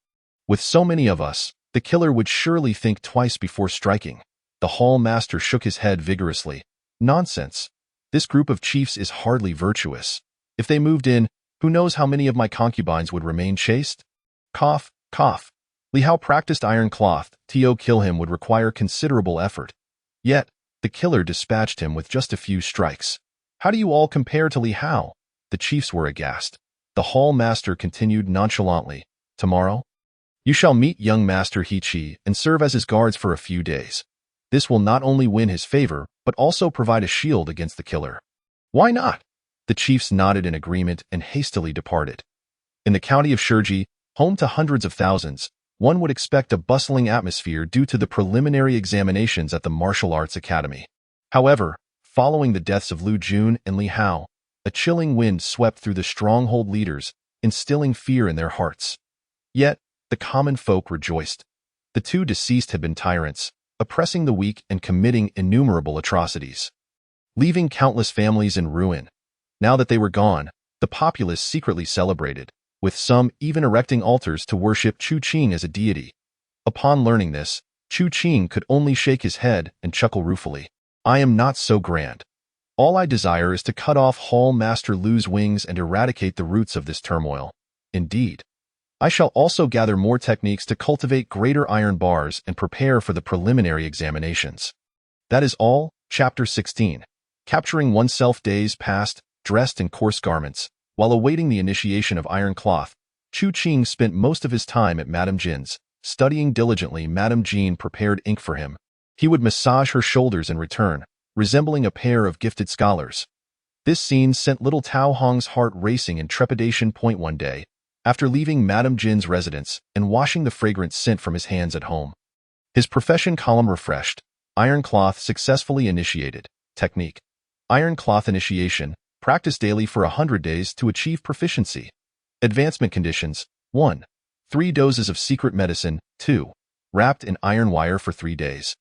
With so many of us, the killer would surely think twice before striking. The Hall Master shook his head vigorously. Nonsense. This group of chiefs is hardly virtuous. If they moved in, who knows how many of my concubines would remain chaste? Cough, cough. Li Hao practiced iron cloth. To kill him would require considerable effort. Yet, the killer dispatched him with just a few strikes. How do you all compare to Li Hao? The chiefs were aghast. The Hall Master continued nonchalantly. Tomorrow, you shall meet young Master He Chi and serve as his guards for a few days. This will not only win his favor, but also provide a shield against the killer. Why not? The chiefs nodded in agreement and hastily departed. In the county of Shurji, home to hundreds of thousands, one would expect a bustling atmosphere due to the preliminary examinations at the Martial Arts Academy. However, following the deaths of Lu Jun and Li Hao, a chilling wind swept through the stronghold leaders, instilling fear in their hearts. Yet, the common folk rejoiced. The two deceased had been tyrants, oppressing the weak and committing innumerable atrocities, leaving countless families in ruin. Now that they were gone, the populace secretly celebrated, with some even erecting altars to worship Chu Qing as a deity. Upon learning this, Chu Qing could only shake his head and chuckle ruefully. I am not so grand. All I desire is to cut off Hall Master Lu's wings and eradicate the roots of this turmoil. Indeed, I shall also gather more techniques to cultivate greater iron bars and prepare for the preliminary examinations. That is all. Chapter 16. Capturing oneself. Days passed, dressed in coarse garments. While awaiting the initiation of iron cloth, Chu Qing spent most of his time at Madame Jin's, studying diligently. Madame Jin prepared ink for him. He would massage her shoulders in return, resembling a pair of gifted scholars. This scene sent little Tao Hong's heart racing in trepidation. One day, after leaving Madame Jin's residence and washing the fragrant scent from his hands at home, his profession column refreshed. Iron cloth successfully initiated. Technique. Iron cloth initiation. Practice daily for 100 days to achieve proficiency. Advancement conditions. 1. 3 doses of secret medicine. 2. Wrapped in iron wire for 3 days.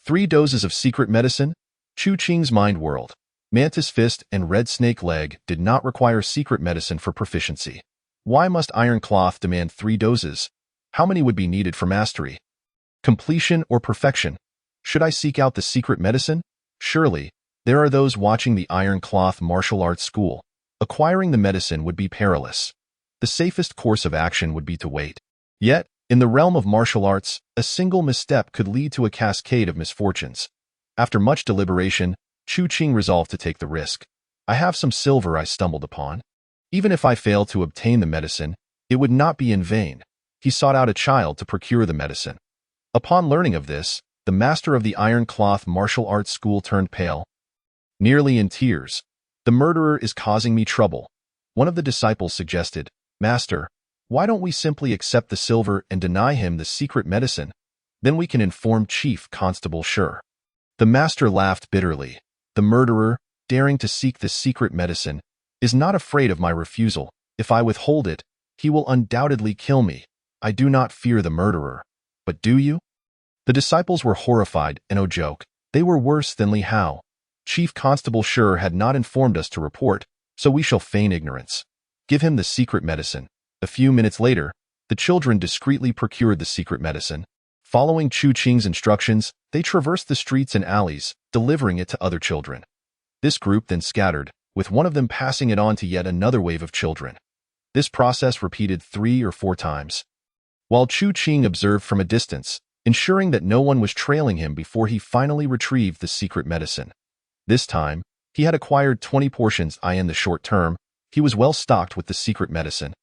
3 doses of secret medicine. Chu Qing's mind world. Mantis Fist and Red Snake Leg did not require secret medicine for proficiency. Why must iron cloth demand 3 doses? How many would be needed for mastery? Completion or perfection? Should I seek out the secret medicine? Surely, there are those watching the Iron Cloth Martial Arts School. Acquiring the medicine would be perilous. The safest course of action would be to wait. Yet, in the realm of martial arts, a single misstep could lead to a cascade of misfortunes. After much deliberation, Chu Qing resolved to take the risk. I have some silver I stumbled upon. Even if I fail to obtain the medicine, it would not be in vain. He sought out a child to procure the medicine. Upon learning of this, the master of the Iron Cloth Martial Arts School turned pale, nearly in tears. The murderer is causing me trouble. One of the disciples suggested, Master, why don't we simply accept the silver and deny him the secret medicine? Then we can inform Chief Constable Sher. The master laughed bitterly. The murderer, daring to seek the secret medicine, is not afraid of my refusal. If I withhold it, he will undoubtedly kill me. I do not fear the murderer. But do you? The disciples were horrified, and oh joke, they were worse than Li Hao. Chief Constable Sher had not informed us to report, so we shall feign ignorance. Give him the secret medicine. A few minutes later, the children discreetly procured the secret medicine. Following Chu Qing's instructions, they traversed the streets and alleys, delivering it to other children. This group then scattered, with one of them passing it on to yet another wave of children. This process repeated 3 or 4 times. While Chu Qing observed from a distance, ensuring that no one was trailing him before he finally retrieved the secret medicine. This time, he had acquired 20 portions. In the short term, he was well stocked with the secret medicine,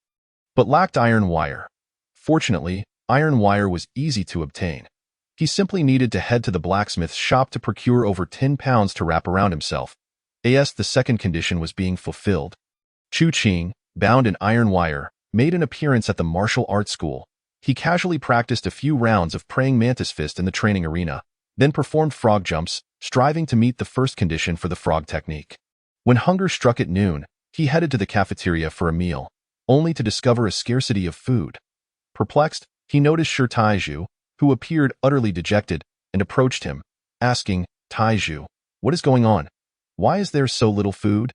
but lacked iron wire. Fortunately, iron wire was easy to obtain. He simply needed to head to the blacksmith's shop to procure over 10 pounds to wrap around himself. The second condition was being fulfilled. Chu Qing, bound in iron wire, made an appearance at the martial arts school. He casually practiced a few rounds of praying mantis fist in the training arena, then performed frog jumps, striving to meet the first condition for the frog technique. When hunger struck at noon, he headed to the cafeteria for a meal, only to discover a scarcity of food. Perplexed, he noticed Shi Taizhu, who appeared utterly dejected, and approached him, asking, "Taizhu, what is going on? Why is there so little food?"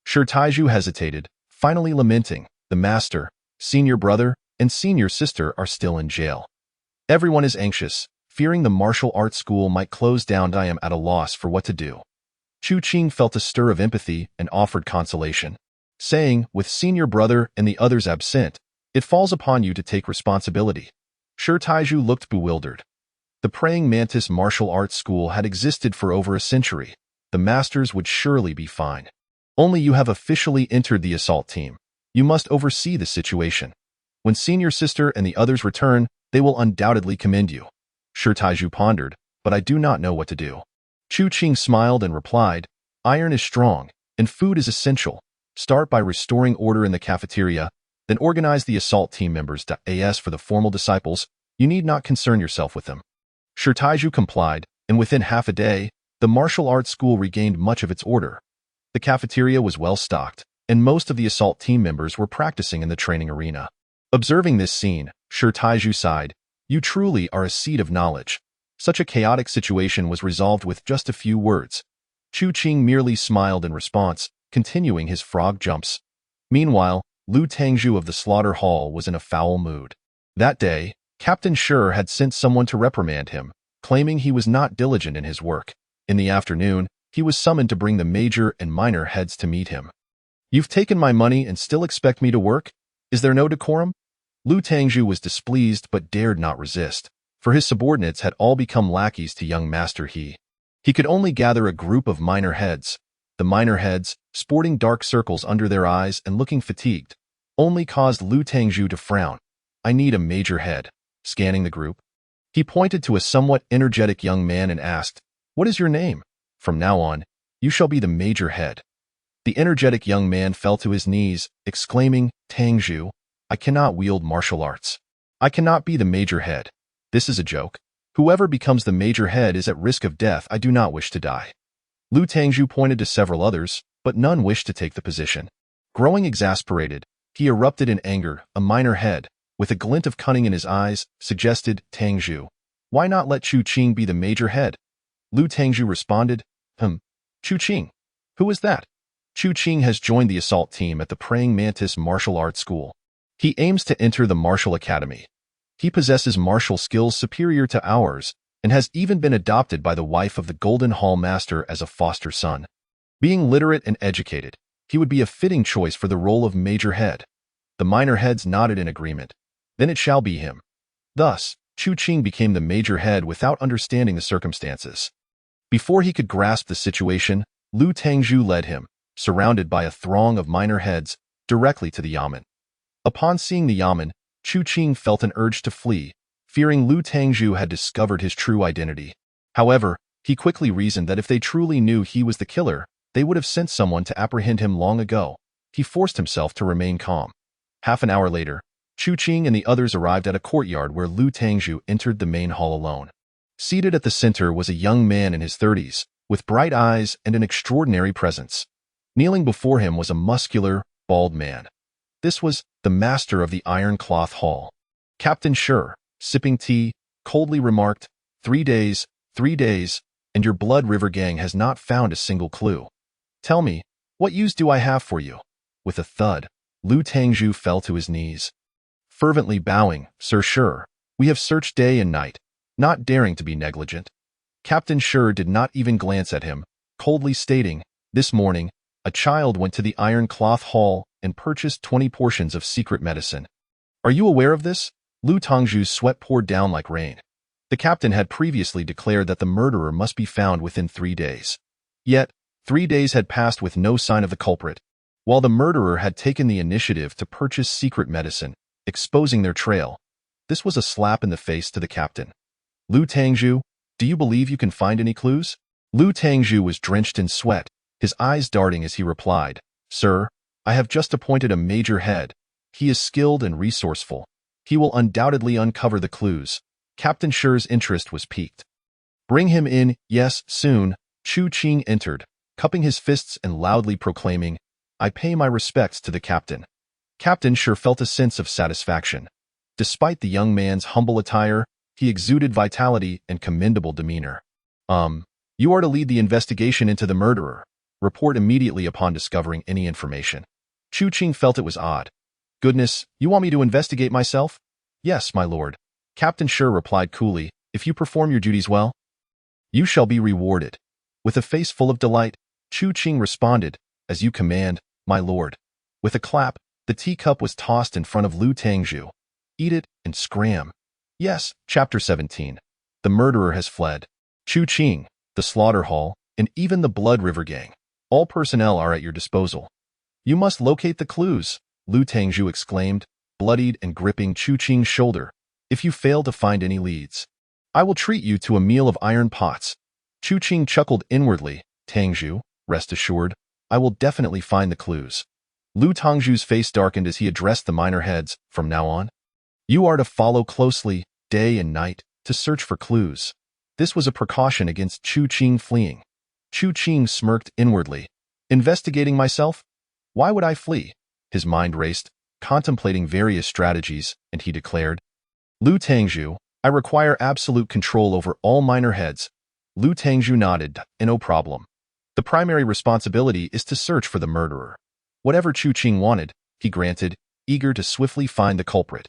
Shi Taizhu hesitated, finally lamenting, "The master, senior brother, and senior sister are still in jail. Everyone is anxious, fearing the martial arts school might close down. I am at a loss for what to do." Chu Qing felt a stir of empathy and offered consolation, saying, "With senior brother and the others absent, it falls upon you to take responsibility." Shi Taizhu looked bewildered. The praying mantis martial arts school had existed for over a century. The masters would surely be fine. Only you have officially entered the assault team. You must oversee the situation. When senior sister and the others return, they will undoubtedly commend you. Shi Taizhu pondered, "But I do not know what to do." Chu Qing smiled and replied, "Iron is strong, and food is essential. Start by restoring order in the cafeteria, then organize the assault team members. As for the formal disciples, you need not concern yourself with them." Shi Taizhu complied, and within half a day, the martial arts school regained much of its order. The cafeteria was well stocked, and most of the assault team members were practicing in the training arena. Observing this scene, Shi Taizhu sighed, "You truly are a seed of knowledge." Such a chaotic situation was resolved with just a few words. Chu Qing merely smiled in response, continuing his frog jumps. Meanwhile, Lu Tangzhu of the slaughter hall was in a foul mood. That day, Captain Shi had sent someone to reprimand him, claiming he was not diligent in his work. In the afternoon, he was summoned to bring the major and minor heads to meet him. "You've taken my money and still expect me to work? Is there no decorum?" Lu Tangzhu was displeased but dared not resist, for his subordinates had all become lackeys to young Master He. He could only gather a group of minor heads. The minor heads, sporting dark circles under their eyes and looking fatigued, only caused Lu Tangzhu to frown. "I need a major head." Scanning the group, he pointed to a somewhat energetic young man and asked, "What is your name? From now on, you shall be the major head." The energetic young man fell to his knees, exclaiming, "Tangzhu, I cannot wield martial arts. I cannot be the major head. This is a joke. Whoever becomes the major head is at risk of death. I do not wish to die." Lu Tangzhu pointed to several others, but none wished to take the position. Growing exasperated, he erupted in anger. A minor head, with a glint of cunning in his eyes, suggested, "Tangzhu, why not let Chu Qing be the major head?" Lu Tangzhu responded, Chu Qing? Who is that?" Chu Qing has joined the assault team at the Praying Mantis Martial Arts School. He aims to enter the martial academy. He possesses martial skills superior to ours, and has even been adopted by the wife of the Golden Hall Master as a foster son. Being literate and educated, he would be a fitting choice for the role of major head. The minor heads nodded in agreement. Then it shall be him. Thus, Chu Qing became the major head without understanding the circumstances. Before he could grasp the situation, Lu Tangzhu led him, surrounded by a throng of minor heads, directly to the yamen. Upon seeing the yamen, Chu Qing felt an urge to flee, fearing Lu Tangzhu had discovered his true identity. However, he quickly reasoned that if they truly knew he was the killer, they would have sent someone to apprehend him long ago. He forced himself to remain calm. Half an hour later, Chu Qing and the others arrived at a courtyard where Lu Tangzhu entered the main hall alone. Seated at the center was a young man in his 30s, with bright eyes and an extraordinary presence. Kneeling before him was a muscular, bald man. This was the master of the Iron Cloth Hall. Captain Shi, sipping tea, coldly remarked, 3 days, and your Blood River gang has not found a single clue. Tell me, what use do I have for you?" With a thud, Lu Tangzhu fell to his knees. Fervently bowing, "Sir Shi, we have searched day and night, not daring to be negligent." Captain Shi did not even glance at him, coldly stating, "This morning, a child went to the Iron Cloth Hall and purchased 20 portions of secret medicine. Are you aware of this?" Lu Tangzhu's sweat poured down like rain. The captain had previously declared that the murderer must be found within 3 days. Yet, 3 days had passed with no sign of the culprit, while the murderer had taken the initiative to purchase secret medicine, exposing their trail. This was a slap in the face to the captain. "Lu Tangzhu, do you believe you can find any clues?" Lu Tangzhu was drenched in sweat, his eyes darting as he replied, "Sir, I have just appointed a major head. He is skilled and resourceful. He will undoubtedly uncover the clues." Captain Shi's interest was piqued. "Bring him in, yes, soon." Chu Qing entered, cupping his fists and loudly proclaiming, "I pay my respects to the captain." Captain Shi felt a sense of satisfaction. Despite the young man's humble attire, he exuded vitality and commendable demeanor. You are to lead the investigation into the murderer. Report immediately upon discovering any information." Chu Qing felt it was odd. "Goodness, you want me to investigate myself?" "Yes, my lord." Captain Shi replied coolly, "If you perform your duties well, you shall be rewarded." With a face full of delight, Chu Qing responded, "As you command, my lord." With a clap, the teacup was tossed in front of Lu Tangzhu. "Eat it and scram." Yes, Chapter 17. The murderer has fled. Chu Qing, the slaughter hall, and even the Blood River Gang. All personnel are at your disposal. "You must locate the clues," Lu Tangzhu exclaimed, bloodied and gripping Chu Qing's shoulder. "If you fail to find any leads, I will treat you to a meal of iron pots." Chu Qing chuckled inwardly. "Tangzhu, rest assured, I will definitely find the clues." Lu Tangzhu's face darkened as he addressed the minor heads. "From now on, you are to follow closely, day and night, to search for clues." This was a precaution against Chu Qing fleeing. Chu Qing smirked inwardly. "Investigating myself? Why would I flee?" His mind raced, contemplating various strategies, and he declared, "Lu Tangzhu, I require absolute control over all minor heads." Lu Tangzhu nodded, "No problem. The primary responsibility is to search for the murderer." Whatever Chu Qing wanted, he granted, eager to swiftly find the culprit.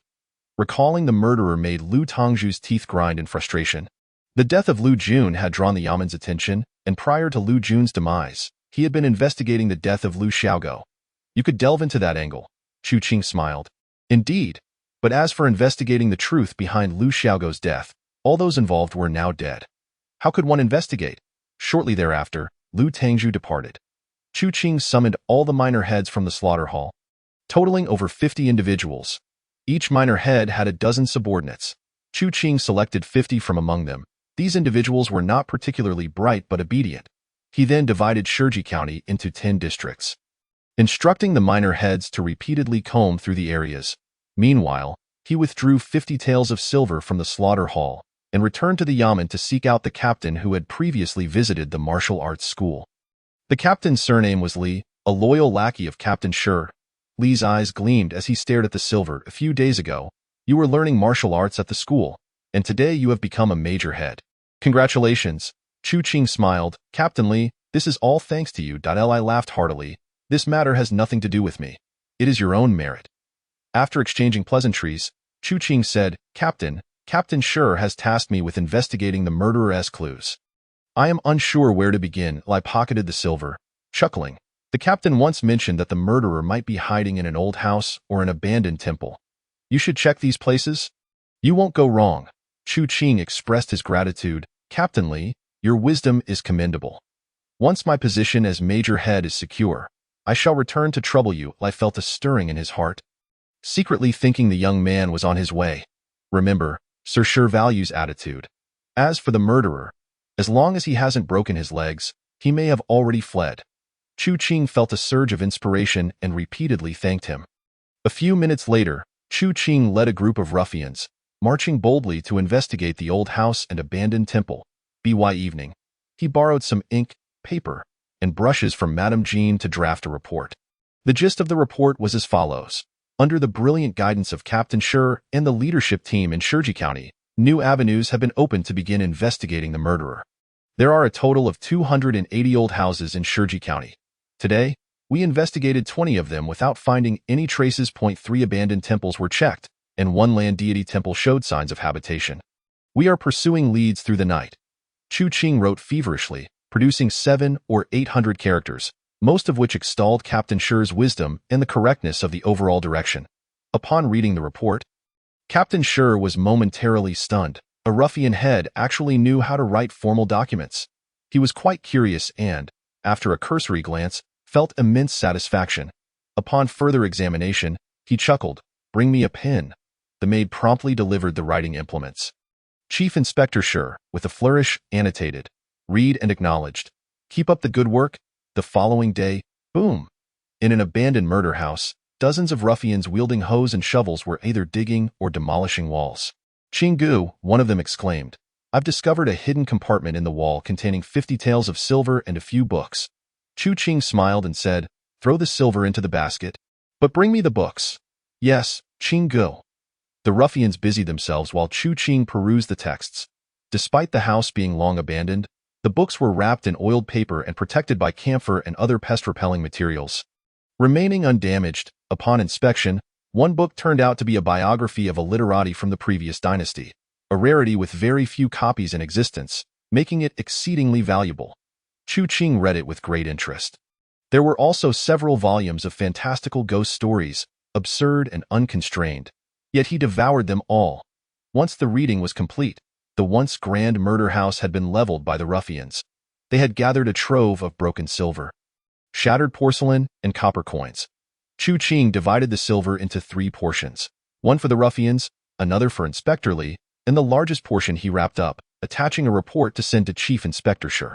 Recalling the murderer made Lu Tangzhu's teeth grind in frustration. The death of Lu Jun had drawn the Yaman's attention, and prior to Lu Jun's demise, he had been investigating the death of Lu Xiaogo. "You could delve into that angle," Chu Qing smiled. "Indeed. But as for investigating the truth behind Lu Xiaogo's death, all those involved were now dead. How could one investigate?" Shortly thereafter, Lu Tangzhu departed. Chu Qing summoned all the minor heads from the slaughter hall, totaling over 50 individuals. Each minor head had a dozen subordinates. Chu Qing selected 50 from among them. These individuals were not particularly bright but obedient. He then divided Shiji County into 10 districts, instructing the minor heads to repeatedly comb through the areas. Meanwhile, he withdrew 50 taels of silver from the slaughter hall and returned to the Yamen to seek out the captain who had previously visited the martial arts school. The captain's surname was Li, a loyal lackey of Captain Shi. Li's eyes gleamed as he stared at the silver. "A few days ago, you were learning martial arts at the school, and today you have become a major head. Congratulations." Chu Qing smiled. "Captain Li, this is all thanks to you." Li laughed heartily. "This matter has nothing to do with me. It is your own merit." After exchanging pleasantries, Chu Qing said, Captain Shi has tasked me with investigating the murderer's clues. I am unsure where to begin." Li pocketed the silver, chuckling. "The captain once mentioned that the murderer might be hiding in an old house or an abandoned temple. You should check these places. You won't go wrong." Chu Qing expressed his gratitude. "Captain Li, your wisdom is commendable. Once my position as major head is secure, I shall return to trouble you." Li felt a stirring in his heart, secretly thinking the young man was on his way. Remember, Sir Shi values attitude. As for the murderer, as long as he hasn't broken his legs, he may have already fled. Chu Qing felt a surge of inspiration and repeatedly thanked him. A few minutes later, Chu Qing led a group of ruffians, marching boldly to investigate the old house and abandoned temple. By evening, he borrowed some ink, paper, and brushes from Madame Jean to draft a report. The gist of the report was as follows. Under the brilliant guidance of Captain Shi and the leadership team in Shiji County, new avenues have been opened to begin investigating the murderer. There are a total of 280 old houses in Shiji County. Today, We investigated 20 of them without finding any traces. 3 abandoned temples were checked, and 1 land deity temple showed signs of habitation. We are pursuing leads through the night. Chu Qing wrote feverishly, producing 700 or 800 characters, most of which extolled Captain Shi's wisdom and the correctness of the overall direction. Upon reading the report, Captain Shi was momentarily stunned. A ruffian head actually knew how to write formal documents. He was quite curious and, after a cursory glance, felt immense satisfaction. Upon further examination, he chuckled, "Bring me a pen." The maid promptly delivered the writing implements. Chief Inspector Shi, with a flourish, annotated, "Read and acknowledged. Keep up the good work." The following day, boom! In an abandoned murder house, dozens of ruffians wielding hoes and shovels were either digging or demolishing walls. "Qinggu," one of them exclaimed, "I've discovered a hidden compartment in the wall containing 50 taels of silver and a few books." Chu Qing smiled and said, "Throw the silver into the basket, but bring me the books." "Yes, Qinggu." The ruffians busied themselves while Chu Qing perused the texts. Despite the house being long abandoned, the books were wrapped in oiled paper and protected by camphor and other pest-repelling materials. Remaining undamaged, upon inspection, one book turned out to be a biography of a literati from the previous dynasty, a rarity with very few copies in existence, making it exceedingly valuable. Chu Qing read it with great interest. There were also several volumes of fantastical ghost stories, absurd and unconstrained, yet he devoured them all. Once the reading was complete, the once grand murder house had been leveled by the ruffians. They had gathered a trove of broken silver, shattered porcelain, and copper coins. Chu Qing divided the silver into 3 portions, one for the ruffians, another for Inspector Li, and the largest portion he wrapped up, attaching a report to send to Chief Inspector Shi.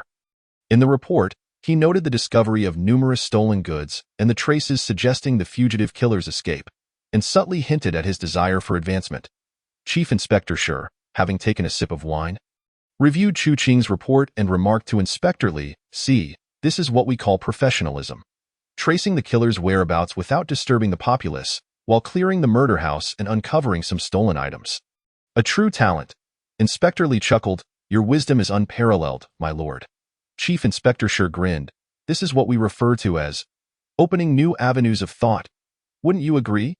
In the report, he noted the discovery of numerous stolen goods and the traces suggesting the fugitive killer's escape, and subtly hinted at his desire for advancement. Chief Inspector Shi, having taken a sip of wine, reviewed Chu Qing's report and remarked to Inspector Li, "See, this is what we call professionalism. Tracing the killer's whereabouts without disturbing the populace, while clearing the murder house and uncovering some stolen items. A true talent." Inspector Li chuckled, "Your wisdom is unparalleled, my lord." Chief Inspector Shi grinned. "This is what we refer to as opening new avenues of thought. Wouldn't you agree?"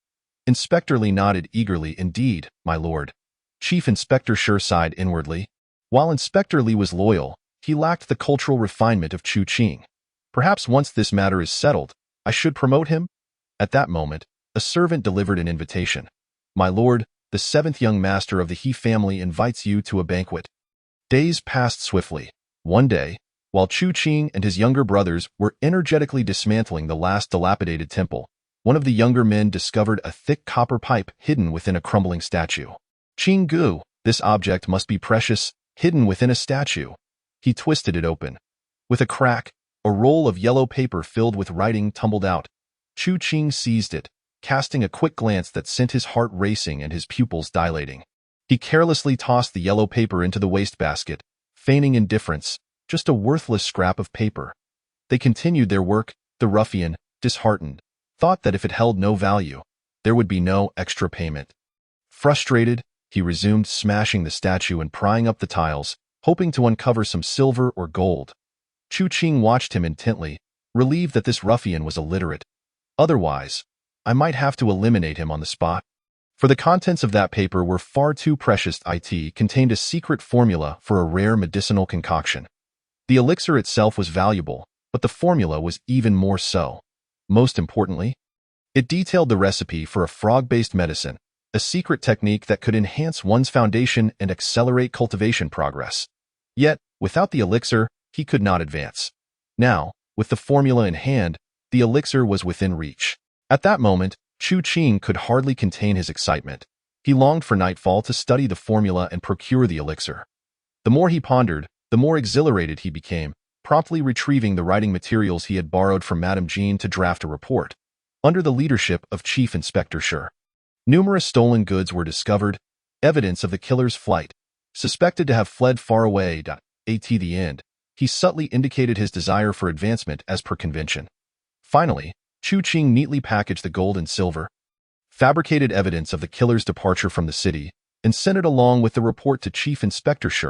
Inspector Li nodded eagerly. "Indeed, my lord." Chief Inspector Shi sighed inwardly. While Inspector Li was loyal, he lacked the cultural refinement of Chu Qing. "Perhaps once this matter is settled, I should promote him?" At that moment, a servant delivered an invitation. "My lord, the 7th young master of the He family invites you to a banquet." Days passed swiftly. One day, while Chu Qing and his younger brothers were energetically dismantling the last dilapidated temple, one of the younger men discovered a thick copper pipe hidden within a crumbling statue. "Qinggu, this object must be precious, hidden within a statue." He twisted it open. With a crack, a roll of yellow paper filled with writing tumbled out. Chu Qing seized it, casting a quick glance that sent his heart racing and his pupils dilating. He carelessly tossed the yellow paper into the wastebasket, feigning indifference, just a worthless scrap of paper. They continued their work. The ruffian, disheartened, thought that if it held no value, there would be no extra payment. Frustrated, he resumed smashing the statue and prying up the tiles, hoping to uncover some silver or gold. Chu Qing watched him intently, relieved that this ruffian was illiterate. Otherwise, I might have to eliminate him on the spot. For the contents of that paper were far too precious. It contained a secret formula for a rare medicinal concoction. The elixir itself was valuable, but the formula was even more so. Most importantly, it detailed the recipe for a frog-based medicine, a secret technique that could enhance one's foundation and accelerate cultivation progress. Yet, without the elixir, he could not advance. Now, with the formula in hand, the elixir was within reach. At that moment, Chu Qing could hardly contain his excitement. He longed for nightfall to study the formula and procure the elixir. The more he pondered, the more exhilarated he became, promptly retrieving the writing materials he had borrowed from Madame Jean to draft a report. Under the leadership of Chief Inspector Shi, numerous stolen goods were discovered, evidence of the killer's flight, suspected to have fled far away. At the end, he subtly indicated his desire for advancement as per convention. Finally, Chu Qing neatly packaged the gold and silver, fabricated evidence of the killer's departure from the city, and sent it along with the report to Chief Inspector Shi,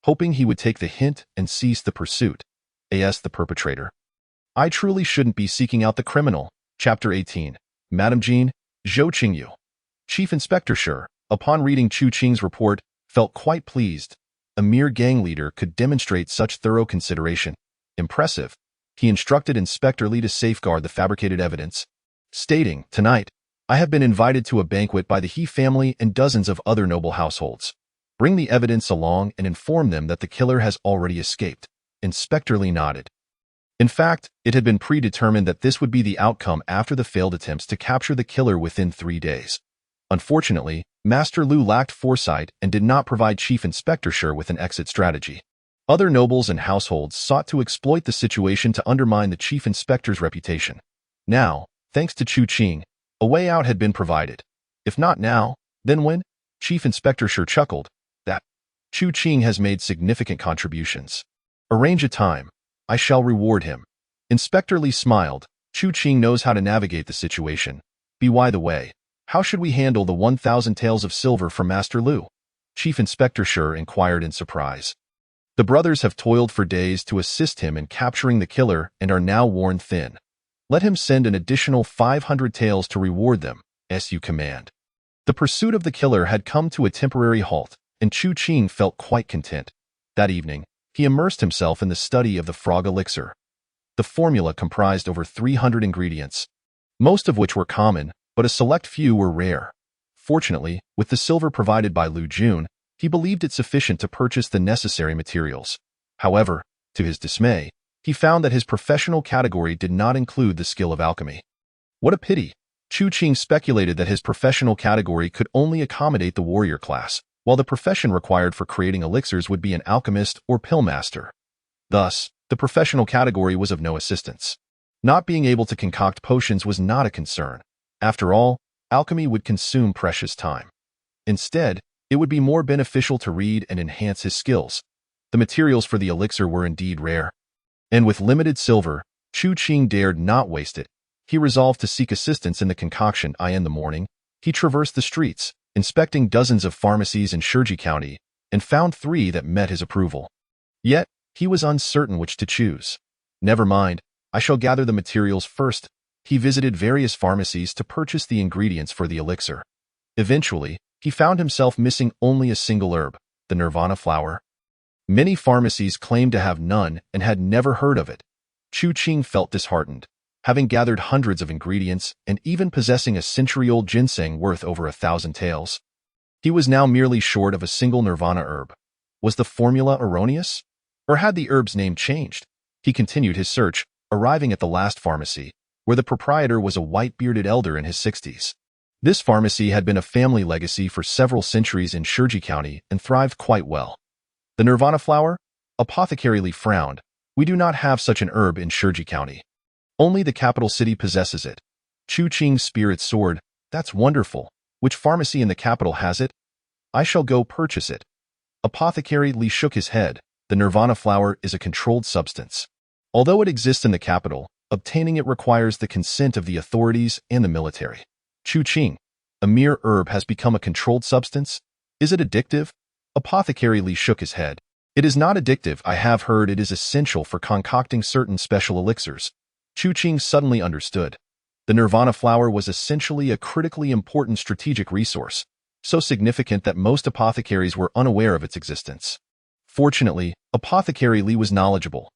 hoping he would take the hint and cease the pursuit. As the perpetrator I truly shouldn't be seeking out the criminal. Chapter 18. Madame Jean, Zhou Qingyu. Chief Inspector Shi, upon reading Chu Qing's report, felt quite pleased. A mere gang leader could demonstrate such thorough consideration. Impressive. He instructed Inspector Li to safeguard the fabricated evidence, stating, "Tonight, I have been invited to a banquet by the He family and dozens of other noble households. Bring the evidence along and inform them that the killer has already escaped." Inspector Li nodded. In fact, it had been predetermined that this would be the outcome after the failed attempts to capture the killer within 3 days. Unfortunately, Master Lu lacked foresight and did not provide Chief Inspector Shi with an exit strategy. Other nobles and households sought to exploit the situation to undermine the Chief Inspector's reputation. Now, thanks to Chu Qing, a way out had been provided. If not now, then when? Chief Inspector Shi chuckled. That Chu Qing has made significant contributions. Arrange a time. I shall reward him. Inspector Li smiled. Chu Qing knows how to navigate the situation. By the way, how should we handle the 1,000 taels of silver from Master Lu? Chief Inspector Shi inquired in surprise. The brothers have toiled for days to assist him in capturing the killer and are now worn thin. Let him send an additional 500 taels to reward them, as you command. The pursuit of the killer had come to a temporary halt, and Chu Qing felt quite content. That evening, he immersed himself in the study of the frog elixir. The formula comprised over 300 ingredients, most of which were common, but a select few were rare. Fortunately, with the silver provided by Lu Jun, he believed it sufficient to purchase the necessary materials. However, to his dismay, he found that his professional category did not include the skill of alchemy. What a pity! Chu Qing speculated that his professional category could only accommodate the warrior class, while the profession required for creating elixirs would be an alchemist or pill master. Thus, the professional category was of no assistance. Not being able to concoct potions was not a concern. After all, alchemy would consume precious time. Instead, it would be more beneficial to read and enhance his skills. The materials for the elixir were indeed rare. And with limited silver, Chu Qing dared not waste it. He resolved to seek assistance in the concoction. In the morning, he traversed the streets, inspecting dozens of pharmacies in Shiji County, and found 3 that met his approval. Yet, he was uncertain which to choose. Never mind, I shall gather the materials first. He visited various pharmacies to purchase the ingredients for the elixir. Eventually, he found himself missing only a single herb, the Nirvana flower. Many pharmacies claimed to have none and had never heard of it. Chu Qing felt disheartened. Having gathered hundreds of ingredients and even possessing a century-old ginseng worth over 1,000 taels, he was now merely short of a single Nirvana herb. Was the formula erroneous? Or had the herb's name changed? He continued his search, arriving at the last pharmacy, where the proprietor was a white-bearded elder in his 60s. This pharmacy had been a family legacy for several centuries in Shiji County and thrived quite well. The Nirvana flower? Apothecary Li frowned. We do not have such an herb in Shiji County. Only the capital city possesses it. Chu Qing's spirit soared. That's wonderful. Which pharmacy in the capital has it? I shall go purchase it. Apothecary Li shook his head. The Nirvana flower is a controlled substance. Although it exists in the capital, obtaining it requires the consent of the authorities and the military. Chu Qing, a mere herb has become a controlled substance? Is it addictive? Apothecary Li shook his head. It is not addictive. I have heard it is essential for concocting certain special elixirs. Chu Qing suddenly understood. The Nirvana flower was essentially a critically important strategic resource, so significant that most apothecaries were unaware of its existence. Fortunately, Apothecary Li was knowledgeable.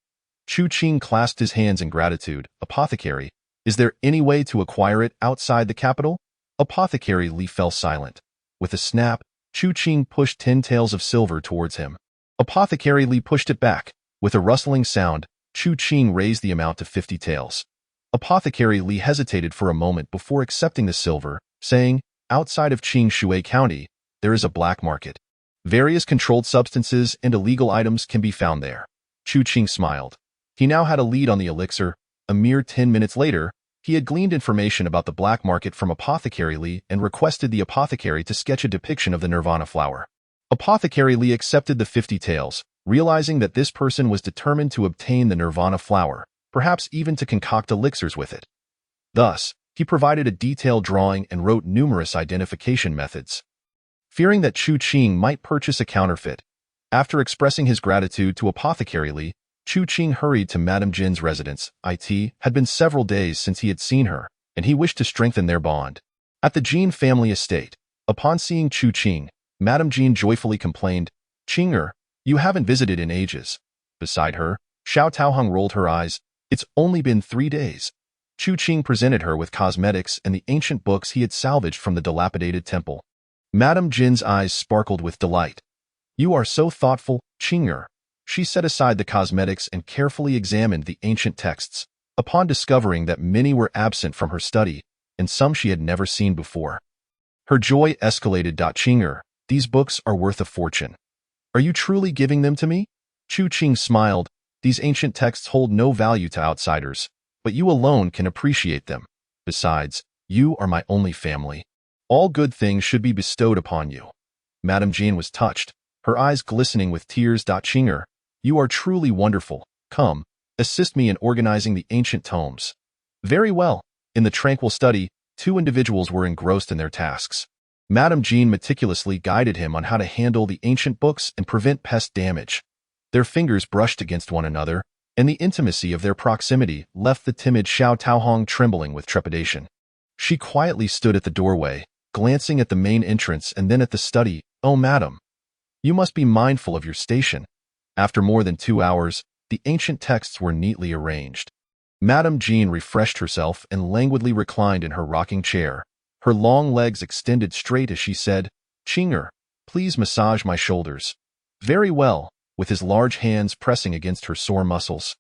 Chu Qing clasped his hands in gratitude. Apothecary, is there any way to acquire it outside the capital? Apothecary Li fell silent. With a snap, Chu Qing pushed 10 taels of silver towards him. Apothecary Li pushed it back. With a rustling sound, Chu Qing raised the amount to 50 taels. Apothecary Li hesitated for a moment before accepting the silver, saying, outside of Qingshui County, there is a black market. Various controlled substances and illegal items can be found there. Chu Qing smiled. He now had a lead on the elixir. A mere 10 minutes later, he had gleaned information about the black market from Apothecary Li and requested the apothecary to sketch a depiction of the Nirvana flower. Apothecary Li accepted the 50 taels, realizing that this person was determined to obtain the Nirvana flower, perhaps even to concoct elixirs with it. Thus, he provided a detailed drawing and wrote numerous identification methods. Fearing that Chu Qing might purchase a counterfeit, after expressing his gratitude to Apothecary Li, Chu Qing hurried to Madame Jin's residence. It had been several days since he had seen her, and he wished to strengthen their bond. At the Jin family estate, upon seeing Chu Qing, Madame Jin joyfully complained, "Qinger, you haven't visited in ages." Beside her, Xiao Taohong rolled her eyes. "It's only been 3 days." Chu Qing presented her with cosmetics and the ancient books he had salvaged from the dilapidated temple. Madame Jin's eyes sparkled with delight. "You are so thoughtful, Qinger." She set aside the cosmetics and carefully examined the ancient texts, upon discovering that many were absent from her study, and some she had never seen before. Her joy escalated. "Qinger, these books are worth a fortune. Are you truly giving them to me?" Chu Qing smiled. "These ancient texts hold no value to outsiders, but you alone can appreciate them. Besides, you are my only family. All good things should be bestowed upon you." Madame Jin was touched, her eyes glistening with tears. "Qinger, you are truly wonderful. Come, assist me in organizing the ancient tomes." Very well. In the tranquil study, 2 individuals were engrossed in their tasks. Madame Jin meticulously guided him on how to handle the ancient books and prevent pest damage. Their fingers brushed against one another, and the intimacy of their proximity left the timid Xiao Taohong trembling with trepidation. She quietly stood at the doorway, glancing at the main entrance and then at the study. "Oh, madam, you must be mindful of your station." After more than 2 hours, the ancient texts were neatly arranged. Madame Jin refreshed herself and languidly reclined in her rocking chair. Her long legs extended straight as she said, "Qinger, please massage my shoulders." "Very well," with his large hands pressing against her sore muscles.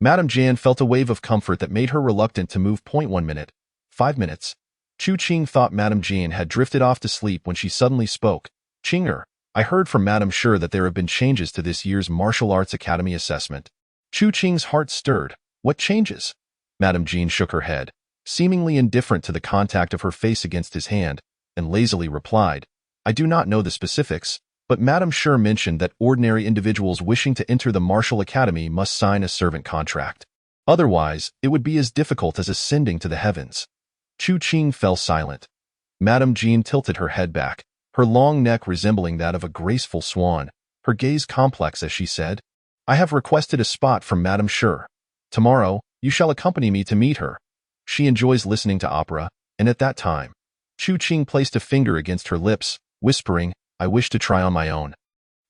Madame Jin felt a wave of comfort that made her reluctant to move. 1 minute, 5 minutes. Chu Qing thought Madame Jin had drifted off to sleep when she suddenly spoke. "Qinger, I heard from Madame Shi that there have been changes to this year's Martial Arts Academy assessment." Chu Qing's heart stirred. "What changes?" Madame Jin shook her head, seemingly indifferent to the contact of her face against his hand, and lazily replied, "I do not know the specifics, but Madame Shi mentioned that ordinary individuals wishing to enter the Martial Academy must sign a servant contract. Otherwise, it would be as difficult as ascending to the heavens." Chu Qing fell silent. Madame Jin tilted her head back, her long neck resembling that of a graceful swan, her gaze complex as she said, "I have requested a spot from Madame Shi. Tomorrow, you shall accompany me to meet her. She enjoys listening to opera, and at that time." Chu Qing placed a finger against her lips, whispering, "I wish to try on my own."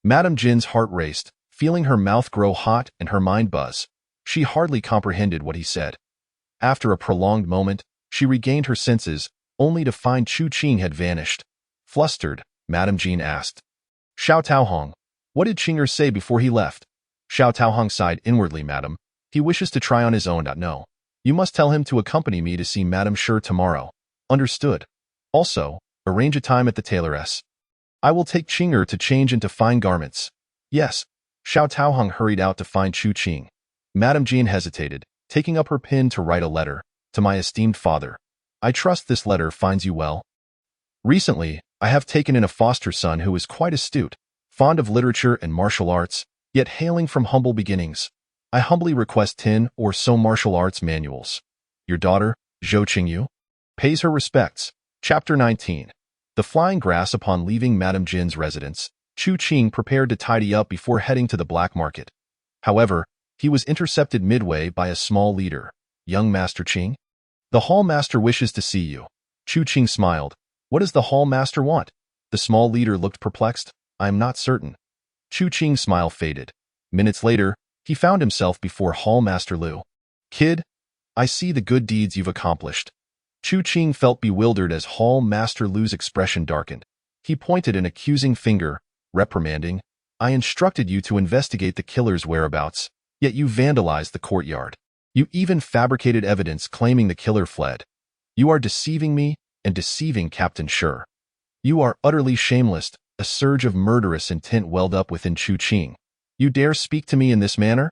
Madame Jin's heart raced, feeling her mouth grow hot and her mind buzz. She hardly comprehended what he said. After a prolonged moment, she regained her senses, only to find Chu Qing had vanished. Flustered, Madame Jin asked, "Xiao Taohong, what did Qinger say before he left?" Xiao Taohong sighed inwardly. "Madam, he wishes to try on his own. No. You must tell him to accompany me to see Madame Shi tomorrow." "Understood. Also, arrange a time at the tailoress. I will take Qinger to change into fine garments." "Yes." Xiao Taohong hurried out to find Chu Qing. Madame Jin hesitated, taking up her pen to write a letter. "To my esteemed father. I trust this letter finds you well. Recently, I have taken in a foster son who is quite astute, fond of literature and martial arts, yet hailing from humble beginnings. I humbly request 10 or so martial arts manuals. Your daughter, Zhou Qingyu, pays her respects." Chapter 19. The flying grass. Upon leaving Madame Jin's residence, Chu Qing prepared to tidy up before heading to the black market. However, he was intercepted midway by a small leader. "Young Master Qing? The Hall Master wishes to see you." Chu Qing smiled. "What does the Hall Master want?" The small leader looked perplexed. "I am not certain." Chu Qing's smile faded. Minutes later, he found himself before Hall Master Lu. "Kid, I see the good deeds you've accomplished." Chu Qing felt bewildered as Hall Master Lu's expression darkened. He pointed an accusing finger, reprimanding, "I instructed you to investigate the killer's whereabouts, yet you vandalized the courtyard. You even fabricated evidence claiming the killer fled. You are deceiving me and deceiving Captain Shi. You are utterly shameless." A surge of murderous intent welled up within Chu Qing. "You dare speak to me in this manner?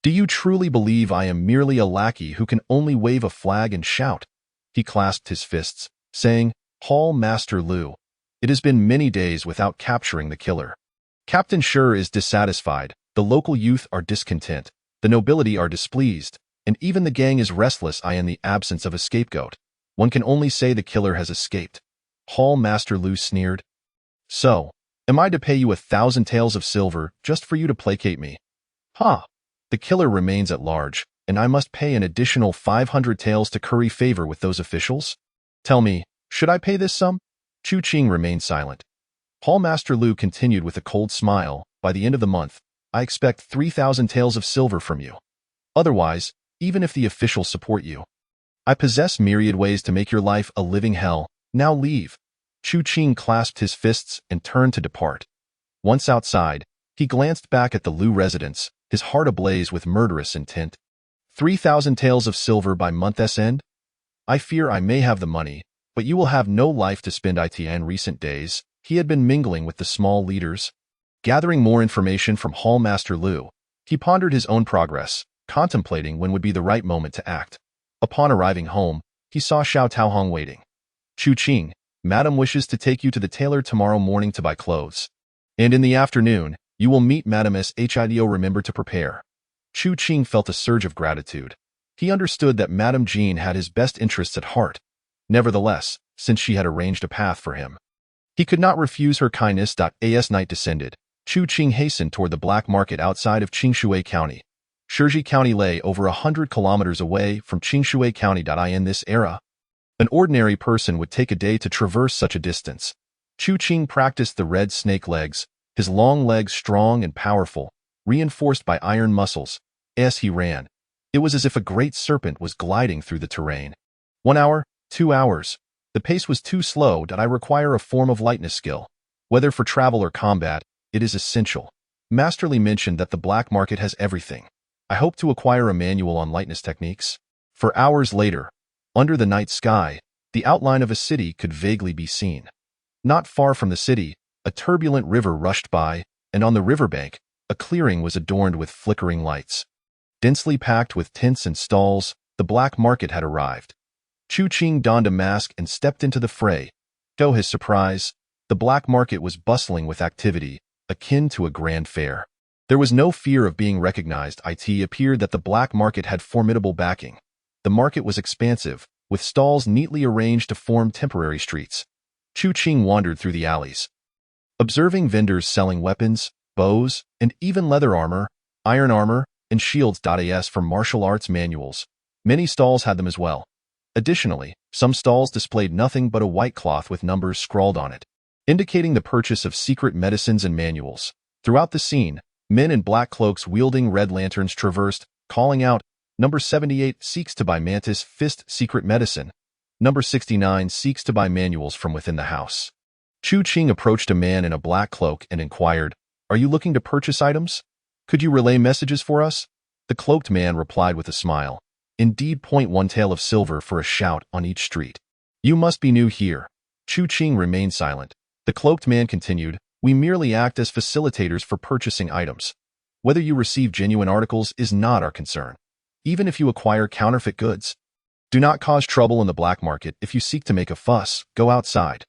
Do you truly believe I am merely a lackey who can only wave a flag and shout?" He clasped his fists, saying, "Hall Master Lu, it has been many days without capturing the killer. Captain Shi is dissatisfied, the local youth are discontent, the nobility are displeased, and even the gang is restless. In the absence of a scapegoat, one can only say the killer has escaped." Hall Master Lu sneered. "So, am I to pay you 1,000 taels of silver just for you to placate me?" "Ha! The killer remains at large, and I must pay an additional 500 taels to curry favor with those officials? Tell me, should I pay this sum? Chu Qing remained silent. Hallmaster Lu continued with a cold smile. By the end of the month, I expect 3,000 taels of silver from you. Otherwise, even if the officials support you, I possess myriad ways to make your life a living hell. Now leave. Chu Qing clasped his fists and turned to depart. Once outside, he glanced back at the Lu residence, his heart ablaze with murderous intent. 3,000 taels of silver by month's end? I fear I may have the money, but you will have no life to spend it in recent days. He had been mingling with the small leaders. Gathering more information from Hallmaster Lu, he pondered his own progress, contemplating when would be the right moment to act. Upon arriving home, he saw Xiao Taohong waiting. Chu Qing, Madam wishes to take you to the tailor tomorrow morning to buy clothes. And in the afternoon, you will meet Madam Shido. Remember to prepare. Chu Qing felt a surge of gratitude. He understood that Madame Jean had his best interests at heart. Nevertheless, since she had arranged a path for him, he could not refuse her kindness. As night descended, Chu Qing hastened toward the black market outside of Qingshui County. Shiji County lay over 100 kilometers away from Qingshui County. In this era, an ordinary person would take a day to traverse such a distance. Chu Qing practiced the red snake legs, his long legs strong and powerful, reinforced by iron muscles. As he ran, it was as if a great serpent was gliding through the terrain. 1 hour, 2 hours. The pace was too slow. I require a form of lightness skill. Whether for travel or combat, it is essential. Master Li mentioned that the black market has everything. I hope to acquire a manual on lightness techniques. For hours later, under the night sky, the outline of a city could vaguely be seen. Not far from the city, a turbulent river rushed by, and on the riverbank, a clearing was adorned with flickering lights. Densely packed with tents and stalls, the black market had arrived. Chu Qing donned a mask and stepped into the fray. To his surprise, the black market was bustling with activity, akin to a grand fair. There was no fear of being recognized. It appeared that the black market had formidable backing. The market was expansive, with stalls neatly arranged to form temporary streets. Chu Qing wandered through the alleys, observing vendors selling weapons, bows, and even leather armor, iron armor, and shields. As for martial arts manuals, many stalls had them as well. Additionally, some stalls displayed nothing but a white cloth with numbers scrawled on it, indicating the purchase of secret medicines and manuals. Throughout the scene, men in black cloaks wielding red lanterns traversed, calling out, "Number 78 seeks to buy Mantis Fist secret medicine. Number 69 seeks to buy manuals from within the house." Chu Qing approached a man in a black cloak and inquired, "Are you looking to purchase items? Could you relay messages for us?" The cloaked man replied with a smile, "Indeed. 1 tael of silver for a shout on each street. You must be new here." Chu Qing remained silent. The cloaked man continued, "We merely act as facilitators for purchasing items. Whether you receive genuine articles is not our concern. Even if you acquire counterfeit goods, do not cause trouble in the black market. If you seek to make a fuss, go outside.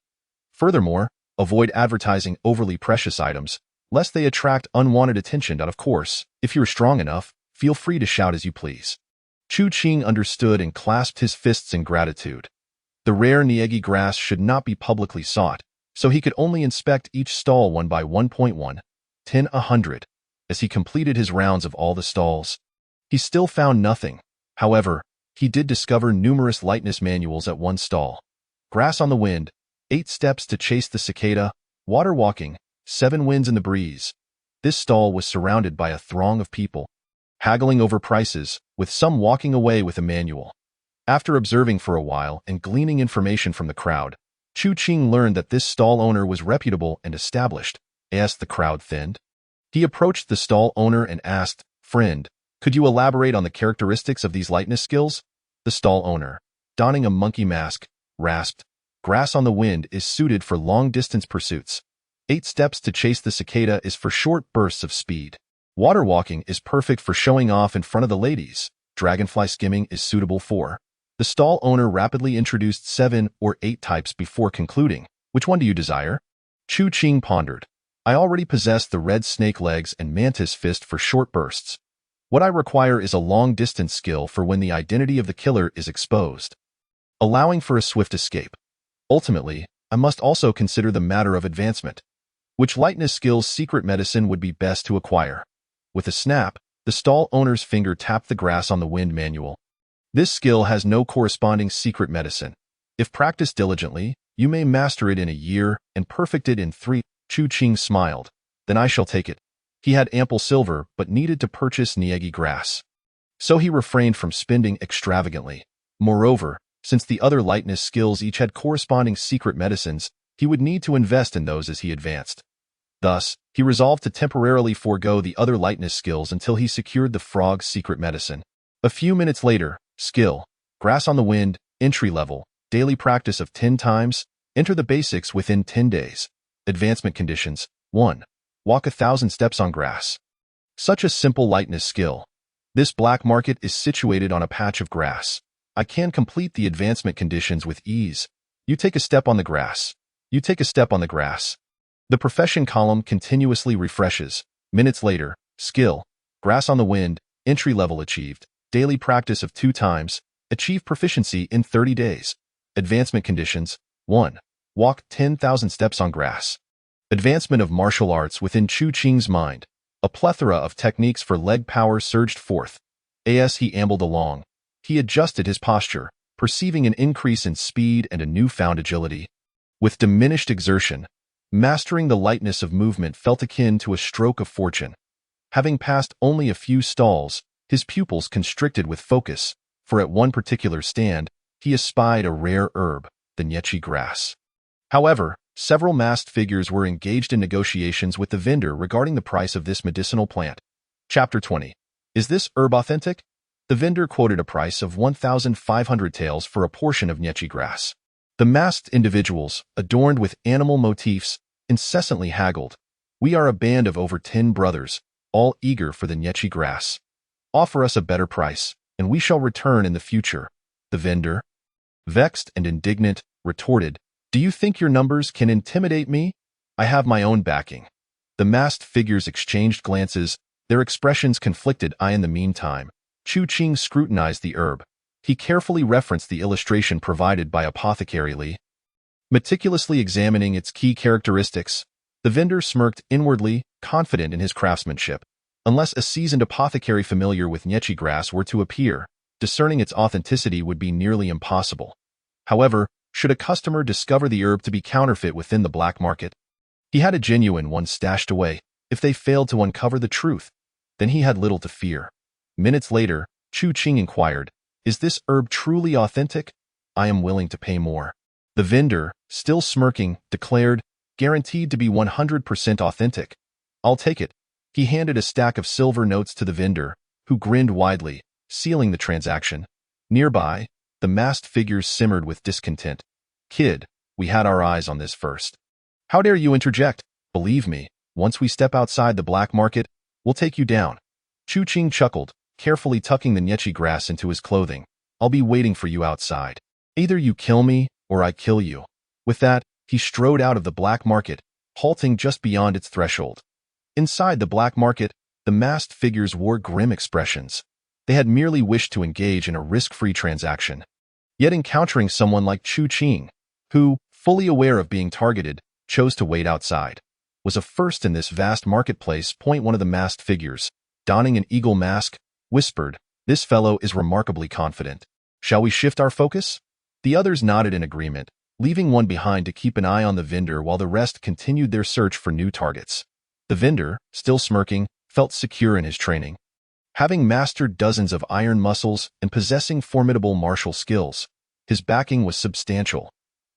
Furthermore, avoid advertising overly precious items, lest they attract unwanted attention. Of course, if you're strong enough, feel free to shout as you please." Chu Qing understood and clasped his fists in gratitude. The rare Niegi grass should not be publicly sought, so he could only inspect each stall one by 1.1, 10 100. As he completed his rounds of all the stalls, he still found nothing. However, he did discover numerous lightness manuals at one stall. Grass on the Wind, 8 Steps to Chase the Cicada, Water Walking, 7 Winds in the Breeze. This stall was surrounded by a throng of people, haggling over prices, with some walking away with a manual. After observing for a while and gleaning information from the crowd, Chu Qing learned that this stall owner was reputable and established. As the crowd thinned, he approached the stall owner and asked, "Friend, could you elaborate on the characteristics of these lightness skills?" The stall owner, donning a monkey mask, rasped, "Grass on the Wind is suited for long-distance pursuits. 8 Steps to Chase the Cicada is for short bursts of speed. Water Walking is perfect for showing off in front of the ladies. Dragonfly Skimming is suitable for..." The stall owner rapidly introduced 7 or 8 types before concluding, "Which one do you desire?" Chu Qing pondered. "I already possess the red snake legs and mantis fist for short bursts. What I require is a long-distance skill for when the identity of the killer is exposed, allowing for a swift escape. Ultimately, I must also consider the matter of advancement. Which lightness skill's secret medicine would be best to acquire?" With a snap, The stall owner's finger tapped the grass on the wind manual. This skill has no corresponding secret medicine. If practiced diligently, you may master it in a year and perfect it in 3. Chu Qing smiled. Then I shall take it. He had ample silver but needed to purchase Niegi grass. So he refrained from spending extravagantly. Moreover, since the other lightness skills each had corresponding secret medicines, he would need to invest in those as he advanced. Thus, he resolved to temporarily forego the other lightness skills until he secured the frog's secret medicine. A few minutes later, skill, grass on the wind, entry level, daily practice of 10 times, enter the basics within 10 days. Advancement conditions. 1. Walk 1,000 steps on grass. Such a simple lightness skill. This black market is situated on a patch of grass. I can complete the advancement conditions with ease. You take a step on the grass. You take a step on the grass. The profession column continuously refreshes. Minutes later, skill, grass on the wind, entry level achieved, daily practice of 2 times, achieve proficiency in 30 days. Advancement conditions. 1. Walk 10,000 steps on grass. Advancement of martial arts within Chu Qing's mind. A plethora of techniques for leg power surged forth. As he ambled along, he adjusted his posture, perceiving an increase in speed and a newfound agility. With diminished exertion, mastering the lightness of movement felt akin to a stroke of fortune. Having passed only a few stalls, his pupils constricted with focus, for at one particular stand, he espied a rare herb, the Niechi grass. However, several masked figures were engaged in negotiations with the vendor regarding the price of this medicinal plant. Chapter 20. Is this herb authentic? The vendor quoted a price of 1,500 taels for a portion of Niechi grass. The masked individuals, adorned with animal motifs, incessantly haggled. We are a band of over 10 brothers, all eager for the Niechi grass. Offer us a better price, and we shall return in the future. The vendor, vexed and indignant, retorted, Do you think your numbers can intimidate me? I have my own backing. The masked figures exchanged glances, their expressions conflicted. In the meantime, Chu Qing scrutinized the herb. He carefully referenced the illustration provided by Apothecary Li. Meticulously examining its key characteristics, the vendor smirked inwardly, confident in his craftsmanship. Unless a seasoned apothecary familiar with Niechi grass were to appear, discerning its authenticity would be nearly impossible. However, should a customer discover the herb to be counterfeit within the black market, he had a genuine one stashed away. If they failed to uncover the truth, then he had little to fear. Minutes later, Chu Qing inquired, Is this herb truly authentic? I am willing to pay more. The vendor, still smirking, declared, Guaranteed to be 100% authentic. I'll take it. He handed a stack of silver notes to the vendor, who grinned widely, sealing the transaction. Nearby, the masked figures simmered with discontent. Kid, we had our eyes on this first. How dare you interject? Believe me, once we step outside the black market, we'll take you down. Chu Qing chuckled, carefully tucking the Niechi grass into his clothing. I'll be waiting for you outside. Either you kill me, or I kill you. With that, he strode out of the black market, halting just beyond its threshold. Inside the black market, the masked figures wore grim expressions. They had merely wished to engage in a risk-free transaction. Yet encountering someone like Chu Qing, who, fully aware of being targeted, chose to wait outside, was a first in this vast marketplace. One of the masked figures, donning an eagle mask, whispered, This fellow is remarkably confident. Shall we shift our focus? The others nodded in agreement, leaving one behind to keep an eye on the vendor while the rest continued their search for new targets. The vendor, still smirking, felt secure in his training. Having mastered dozens of iron muscles and possessing formidable martial skills, his backing was substantial.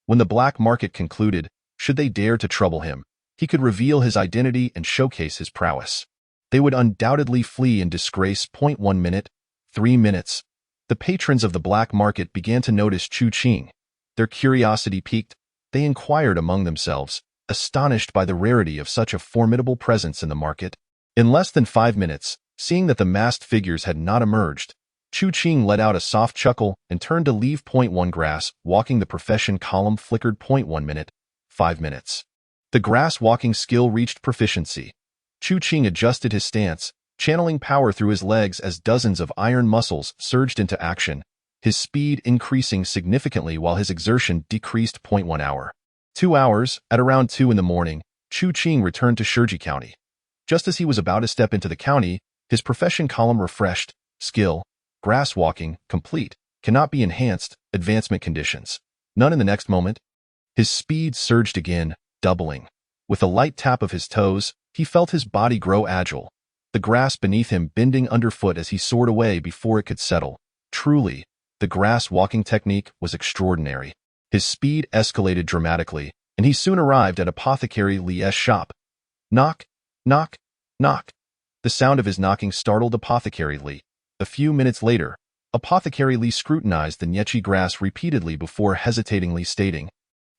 When the black market concluded, should they dare to trouble him, he could reveal his identity and showcase his prowess. They would undoubtedly flee in disgrace. 1 minute, 3 minutes. The patrons of the black market began to notice Chu Qing. Their curiosity piqued. They inquired among themselves, astonished by the rarity of such a formidable presence in the market. In less than 5 minutes, seeing that the masked figures had not emerged, Chu Qing let out a soft chuckle and turned to leave. 1 Grass walking the profession column flickered. 1 minute, 5 minutes. The grass walking skill reached proficiency. Chu Qing adjusted his stance, channeling power through his legs as dozens of iron muscles surged into action, his speed increasing significantly while his exertion decreased. 1 hour. 2 hours, at around 2 in the morning, Chu Qing returned to Shiji County. Just as he was about to step into the county, His profession column refreshed, skill, grass walking, complete, cannot be enhanced, advancement conditions. None in the next moment. His speed surged again, doubling. With a light tap of his toes, he felt his body grow agile, the grass beneath him bending underfoot as he soared away before it could settle. Truly, the grass walking technique was extraordinary. His speed escalated dramatically, and he soon arrived at Apothecary Lee's shop. Knock, knock, knock. The sound of his knocking startled Apothecary Lee. A few minutes later, Apothecary Lee scrutinized the Nyechi grass repeatedly before hesitatingly stating,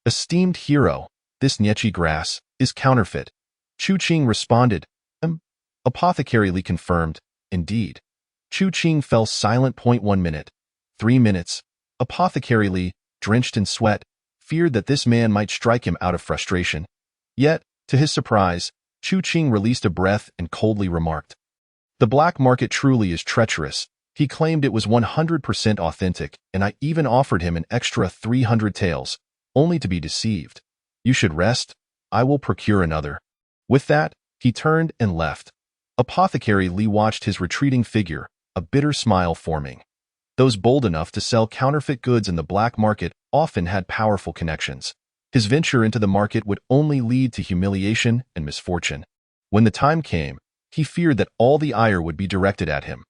"Esteemed hero, this Nyechi grass is counterfeit." Chu Qing responded, Apothecary Lee confirmed, "Indeed." Chu Qing fell silent. 1 minute. 3 minutes. Apothecary Lee, drenched in sweat, feared that this man might strike him out of frustration. Yet, to his surprise, Chu Qing released a breath and coldly remarked, "The black market truly is treacherous." He claimed it was 100% authentic, and I even offered him an extra 300 taels, only to be deceived. "You should rest. I will procure another." With that, he turned and left. Apothecary Lee watched his retreating figure, a bitter smile forming. Those bold enough to sell counterfeit goods in the black market often had powerful connections. His venture into the market would only lead to humiliation and misfortune. When the time came, he feared that all the ire would be directed at him.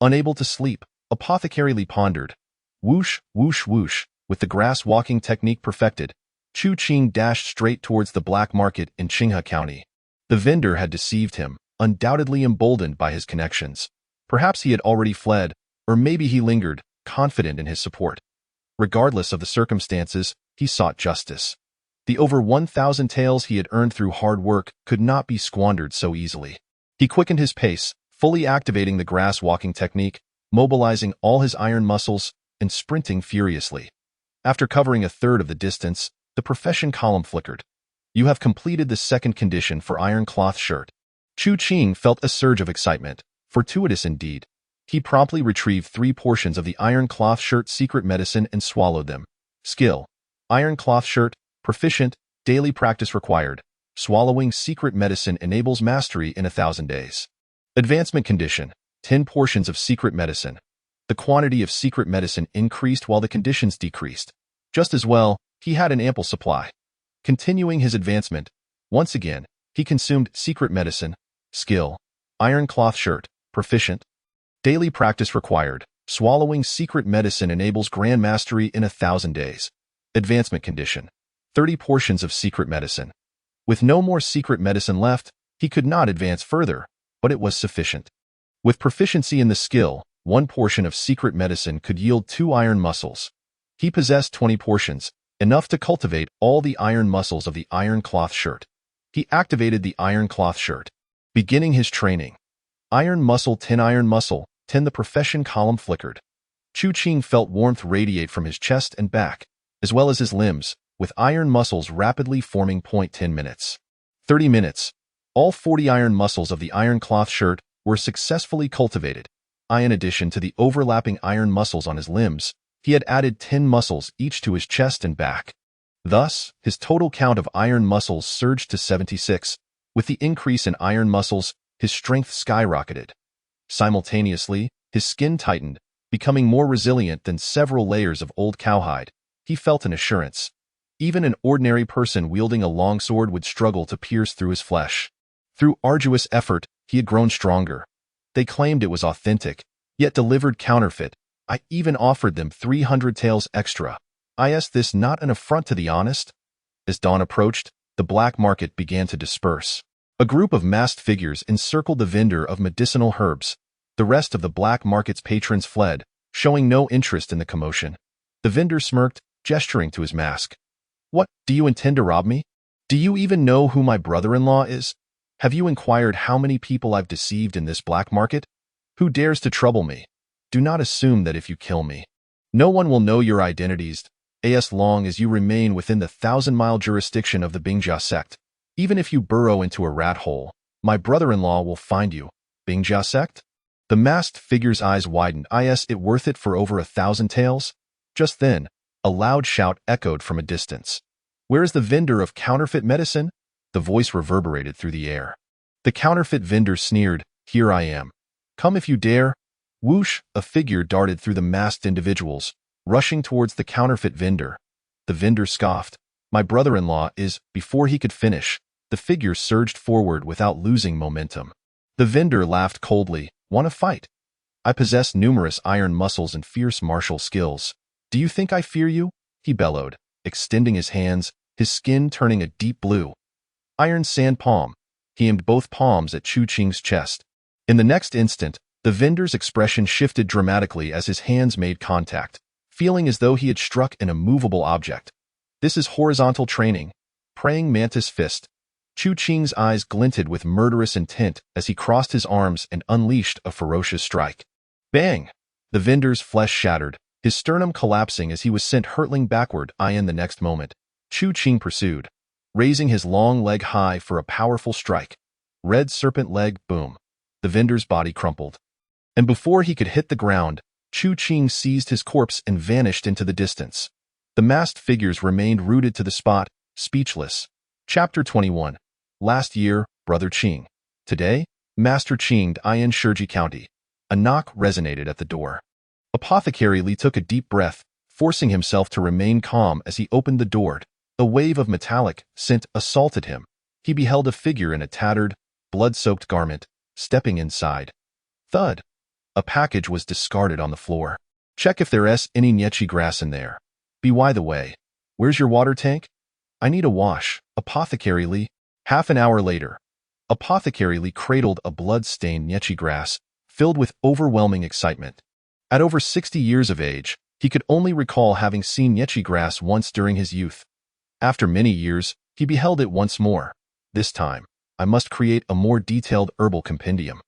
Unable to sleep, Apothecary Lee pondered. Whoosh, whoosh, whoosh. With the grass walking technique perfected, Chu Qing dashed straight towards the black market in Qinghe County. The vendor had deceived him, undoubtedly emboldened by his connections. Perhaps he had already fled, or maybe he lingered, confident in his support. Regardless of the circumstances, he sought justice. The over 1,000 taels he had earned through hard work could not be squandered so easily. He quickened his pace, fully activating the grass walking technique, mobilizing all his iron muscles, and sprinting furiously. After covering a third of the distance, the profession column flickered. "You have completed the second condition for iron cloth shirt." Chu Qing felt a surge of excitement, fortuitous indeed. He promptly retrieved 3 portions of the iron cloth shirt secret medicine and swallowed them. Skill: iron cloth shirt, proficient, daily practice required. Swallowing secret medicine enables mastery in 1,000 days. Advancement condition: 10 portions of secret medicine. The quantity of secret medicine increased while the conditions decreased. Just as well, he had an ample supply. Continuing his advancement, once again, he consumed secret medicine. Skill: iron cloth shirt, proficient. Daily practice required. Swallowing secret medicine enables grand mastery in 1,000 days. Advancement condition: 30 portions of secret medicine. With no more secret medicine left, he could not advance further, but it was sufficient. With proficiency in the skill, 1 portion of secret medicine could yield 2 iron muscles. He possessed 20 portions, enough to cultivate all the iron muscles of the iron cloth shirt. He activated the iron cloth shirt. Beginning his training. Iron muscle 10. Iron muscle 10. The profession column flickered. Chu Qing felt warmth radiate from his chest and back, as well as his limbs, with iron muscles rapidly forming. 10 minutes. 30 minutes. All 40 iron muscles of the iron cloth shirt were successfully cultivated. In addition to the overlapping iron muscles on his limbs, he had added 10 muscles each to his chest and back. Thus, his total count of iron muscles surged to 76. With the increase in iron muscles, his strength skyrocketed. Simultaneously, his skin tightened, becoming more resilient than several layers of old cowhide. He felt an assurance. Even an ordinary person wielding a longsword would struggle to pierce through his flesh. Through arduous effort, he had grown stronger. They claimed it was authentic, yet delivered counterfeit. I even offered them 300 taels extra. Is this not an affront to the honest? As dawn approached, the black market began to disperse. A group of masked figures encircled the vendor of medicinal herbs. The rest of the black market's patrons fled, showing no interest in the commotion. The vendor smirked, gesturing to his mask. "What, do you intend to rob me? Do you even know who my brother-in-law is? Have you inquired how many people I've deceived in this black market? Who dares to trouble me? Do not assume that if you kill me, no one will know your identities, as long as you remain within the 1,000-mile jurisdiction of the Bingjia sect. Even if you burrow into a rat hole, my brother-in-law will find you." Bingjia sect? The masked figure's eyes widened. Is it worth it for over 1,000 taels? Just then, a loud shout echoed from a distance. "Where is the vendor of counterfeit medicine?" The voice reverberated through the air. The counterfeit vendor sneered, "Here I am." Come if you dare. Whoosh, a figure darted through the masked individuals, rushing towards the counterfeit vendor. The vendor scoffed. My brother-in-law is, before he could finish, the figure surged forward without losing momentum. The vendor laughed coldly. Want to fight? I possess numerous iron muscles and fierce martial skills. Do you think I fear you? He bellowed, extending his hands, his skin turning a deep blue. Iron sand palm. He aimed both palms at Chu Qing's chest. In the next instant, the vendor's expression shifted dramatically as his hands made contact, feeling as though he had struck an immovable object. This is horizontal training. Praying mantis fist. Chu Qing's eyes glinted with murderous intent as he crossed his arms and unleashed a ferocious strike. Bang! The vendor's flesh shattered, his sternum collapsing as he was sent hurtling backward. In the next moment, Chu Qing pursued, raising his long leg high for a powerful strike. Red serpent leg, boom. The vendor's body crumpled. And before he could hit the ground, Chu Qing seized his corpse and vanished into the distance. The masked figures remained rooted to the spot, speechless. Chapter 21. Last year, Brother Qing. Today, Master Qing in Shiji County. A knock resonated at the door. Apothecary Li took a deep breath, forcing himself to remain calm as he opened the door. A wave of metallic scent assaulted him. He beheld a figure in a tattered, blood-soaked garment, stepping inside. Thud. A package was discarded on the floor. Check if there's any Nyechi grass in there. By the way, where's your water tank? I need a wash, Apothecary Li. Half an hour later, Apothecary Li cradled a blood-stained Nyechi grass, filled with overwhelming excitement. At over 60 years of age, he could only recall having seen Nyechi grass once during his youth. After many years, he beheld it once more. This time, I must create a more detailed herbal compendium.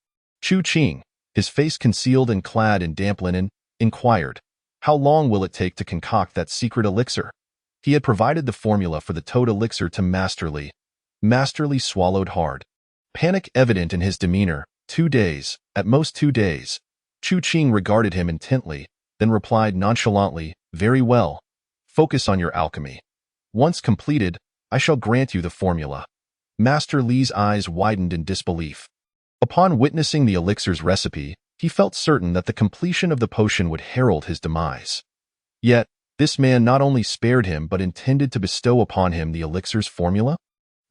Chu Qing, his face concealed and clad in damp linen, inquired, how long will it take to concoct that secret elixir? He had provided the formula for the toad elixir to Master Li. Master Li swallowed hard. Panic evident in his demeanor. 2 days, at most 2 days. Chu Qing regarded him intently, then replied nonchalantly, very well. Focus on your alchemy. Once completed, I shall grant you the formula. Master Li's eyes widened in disbelief. Upon witnessing the elixir's recipe, he felt certain that the completion of the potion would herald his demise. Yet, this man not only spared him but intended to bestow upon him the elixir's formula?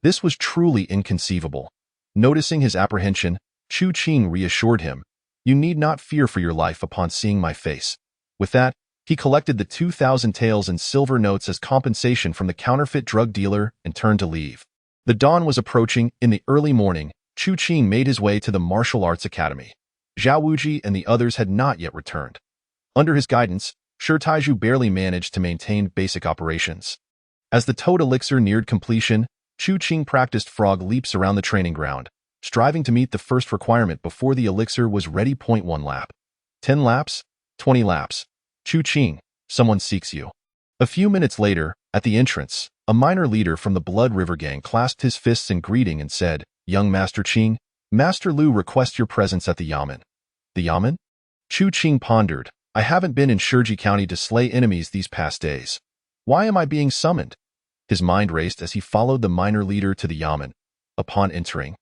This was truly inconceivable. Noticing his apprehension, Chu Qing reassured him, you need not fear for your life upon seeing my face. With that, he collected the 2,000 taels in silver notes as compensation from the counterfeit drug dealer and turned to leave. The dawn was approaching. In the early morning, Chu Qing made his way to the martial arts academy. Zhao Wuji and the others had not yet returned. Under his guidance, Shi Taiju barely managed to maintain basic operations. As the toad elixir neared completion, Chu Qing practiced frog leaps around the training ground, striving to meet the first requirement before the elixir was ready. 1 lap. 10 laps? 20 laps. Chu Qing, someone seeks you. A few minutes later, at the entrance, a minor leader from the Blood River Gang clasped his fists in greeting and said, Young Master Qing, Master Lu requests your presence at the Yamen. The Yamen? Chu Qing pondered, I haven't been in Shiji County to slay enemies these past days. Why am I being summoned? His mind raced as he followed the minor leader to the Yamen. Upon entering,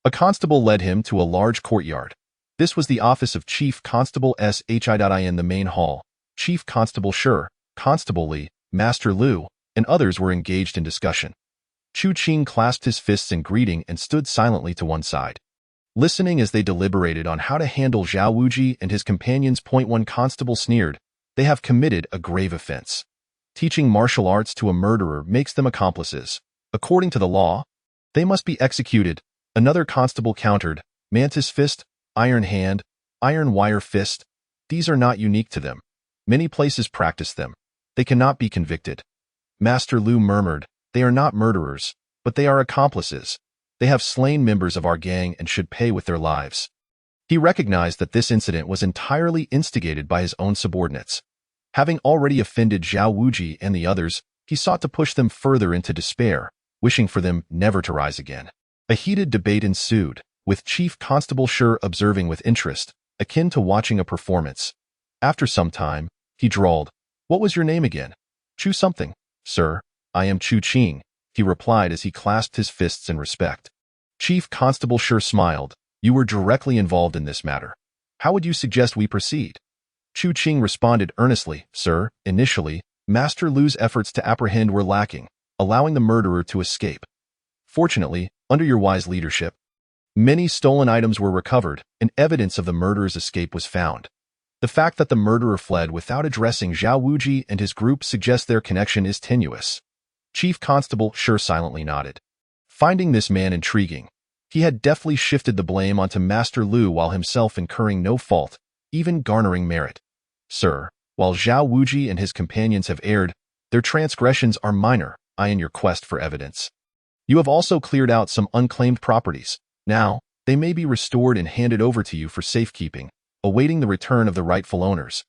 a constable led him to a large courtyard. This was the office of Chief Constable Shi. In the main hall, Chief Constable Shi, Constable Li, Master Lu, and others were engaged in discussion. Chu Qing clasped his fists in greeting and stood silently to one side, listening as they deliberated on how to handle Zhao Wuji and his companions. 1 Constable sneered, they have committed a grave offense. Teaching martial arts to a murderer makes them accomplices. According to the law, they must be executed. Another constable countered, Mantis fist, iron hand, iron wire fist. These are not unique to them. Many places practice them. They cannot be convicted. Master Lu murmured, they are not murderers, but they are accomplices. They have slain members of our gang and should pay with their lives. He recognized that this incident was entirely instigated by his own subordinates. Having already offended Zhao Wuji and the others, he sought to push them further into despair, wishing for them never to rise again. A heated debate ensued, with Chief Constable Shi observing with interest, akin to watching a performance. After some time, he drawled, What was your name again? Chu something. Sir, I am Chu Qing, he replied as he clasped his fists in respect. Chief Constable Shi smiled, You were directly involved in this matter. How would you suggest we proceed? Chu Qing responded earnestly, Sir, initially, Master Lu's efforts to apprehend were lacking, allowing the murderer to escape. Fortunately, under your wise leadership, many stolen items were recovered, and evidence of the murderer's escape was found. The fact that the murderer fled without addressing Zhao Wuji and his group suggests their connection is tenuous. Chief Constable Shi silently nodded. Finding this man intriguing, he had deftly shifted the blame onto Master Lu while himself incurring no fault, even garnering merit. Sir, while Zhao Wuji and his companions have erred, their transgressions are minor, in your quest for evidence. You have also cleared out some unclaimed properties. Now, they may be restored and handed over to you for safekeeping, awaiting the return of the rightful owners.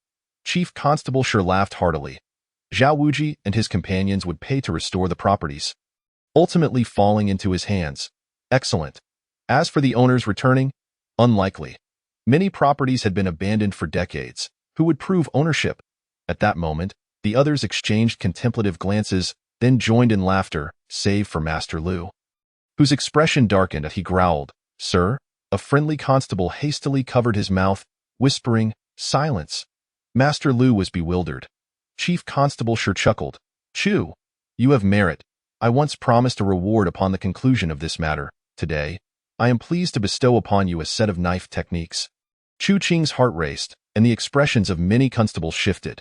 Chief Constable Shi laughed heartily. Zhao Wuji and his companions would pay to restore the properties, ultimately falling into his hands. Excellent. As for the owners returning, unlikely. Many properties had been abandoned for decades. Who would prove ownership? At that moment, the others exchanged contemplative glances, then joined in laughter, save for Master Lu, whose expression darkened as he growled, Sir? A friendly constable hastily covered his mouth, whispering, Silence. Master Lu was bewildered. Chief Constable Shi chuckled. Chu, you have merit. I once promised a reward upon the conclusion of this matter. Today, I am pleased to bestow upon you a set of knife techniques. Chu Qing's heart raced, and the expressions of many constables shifted.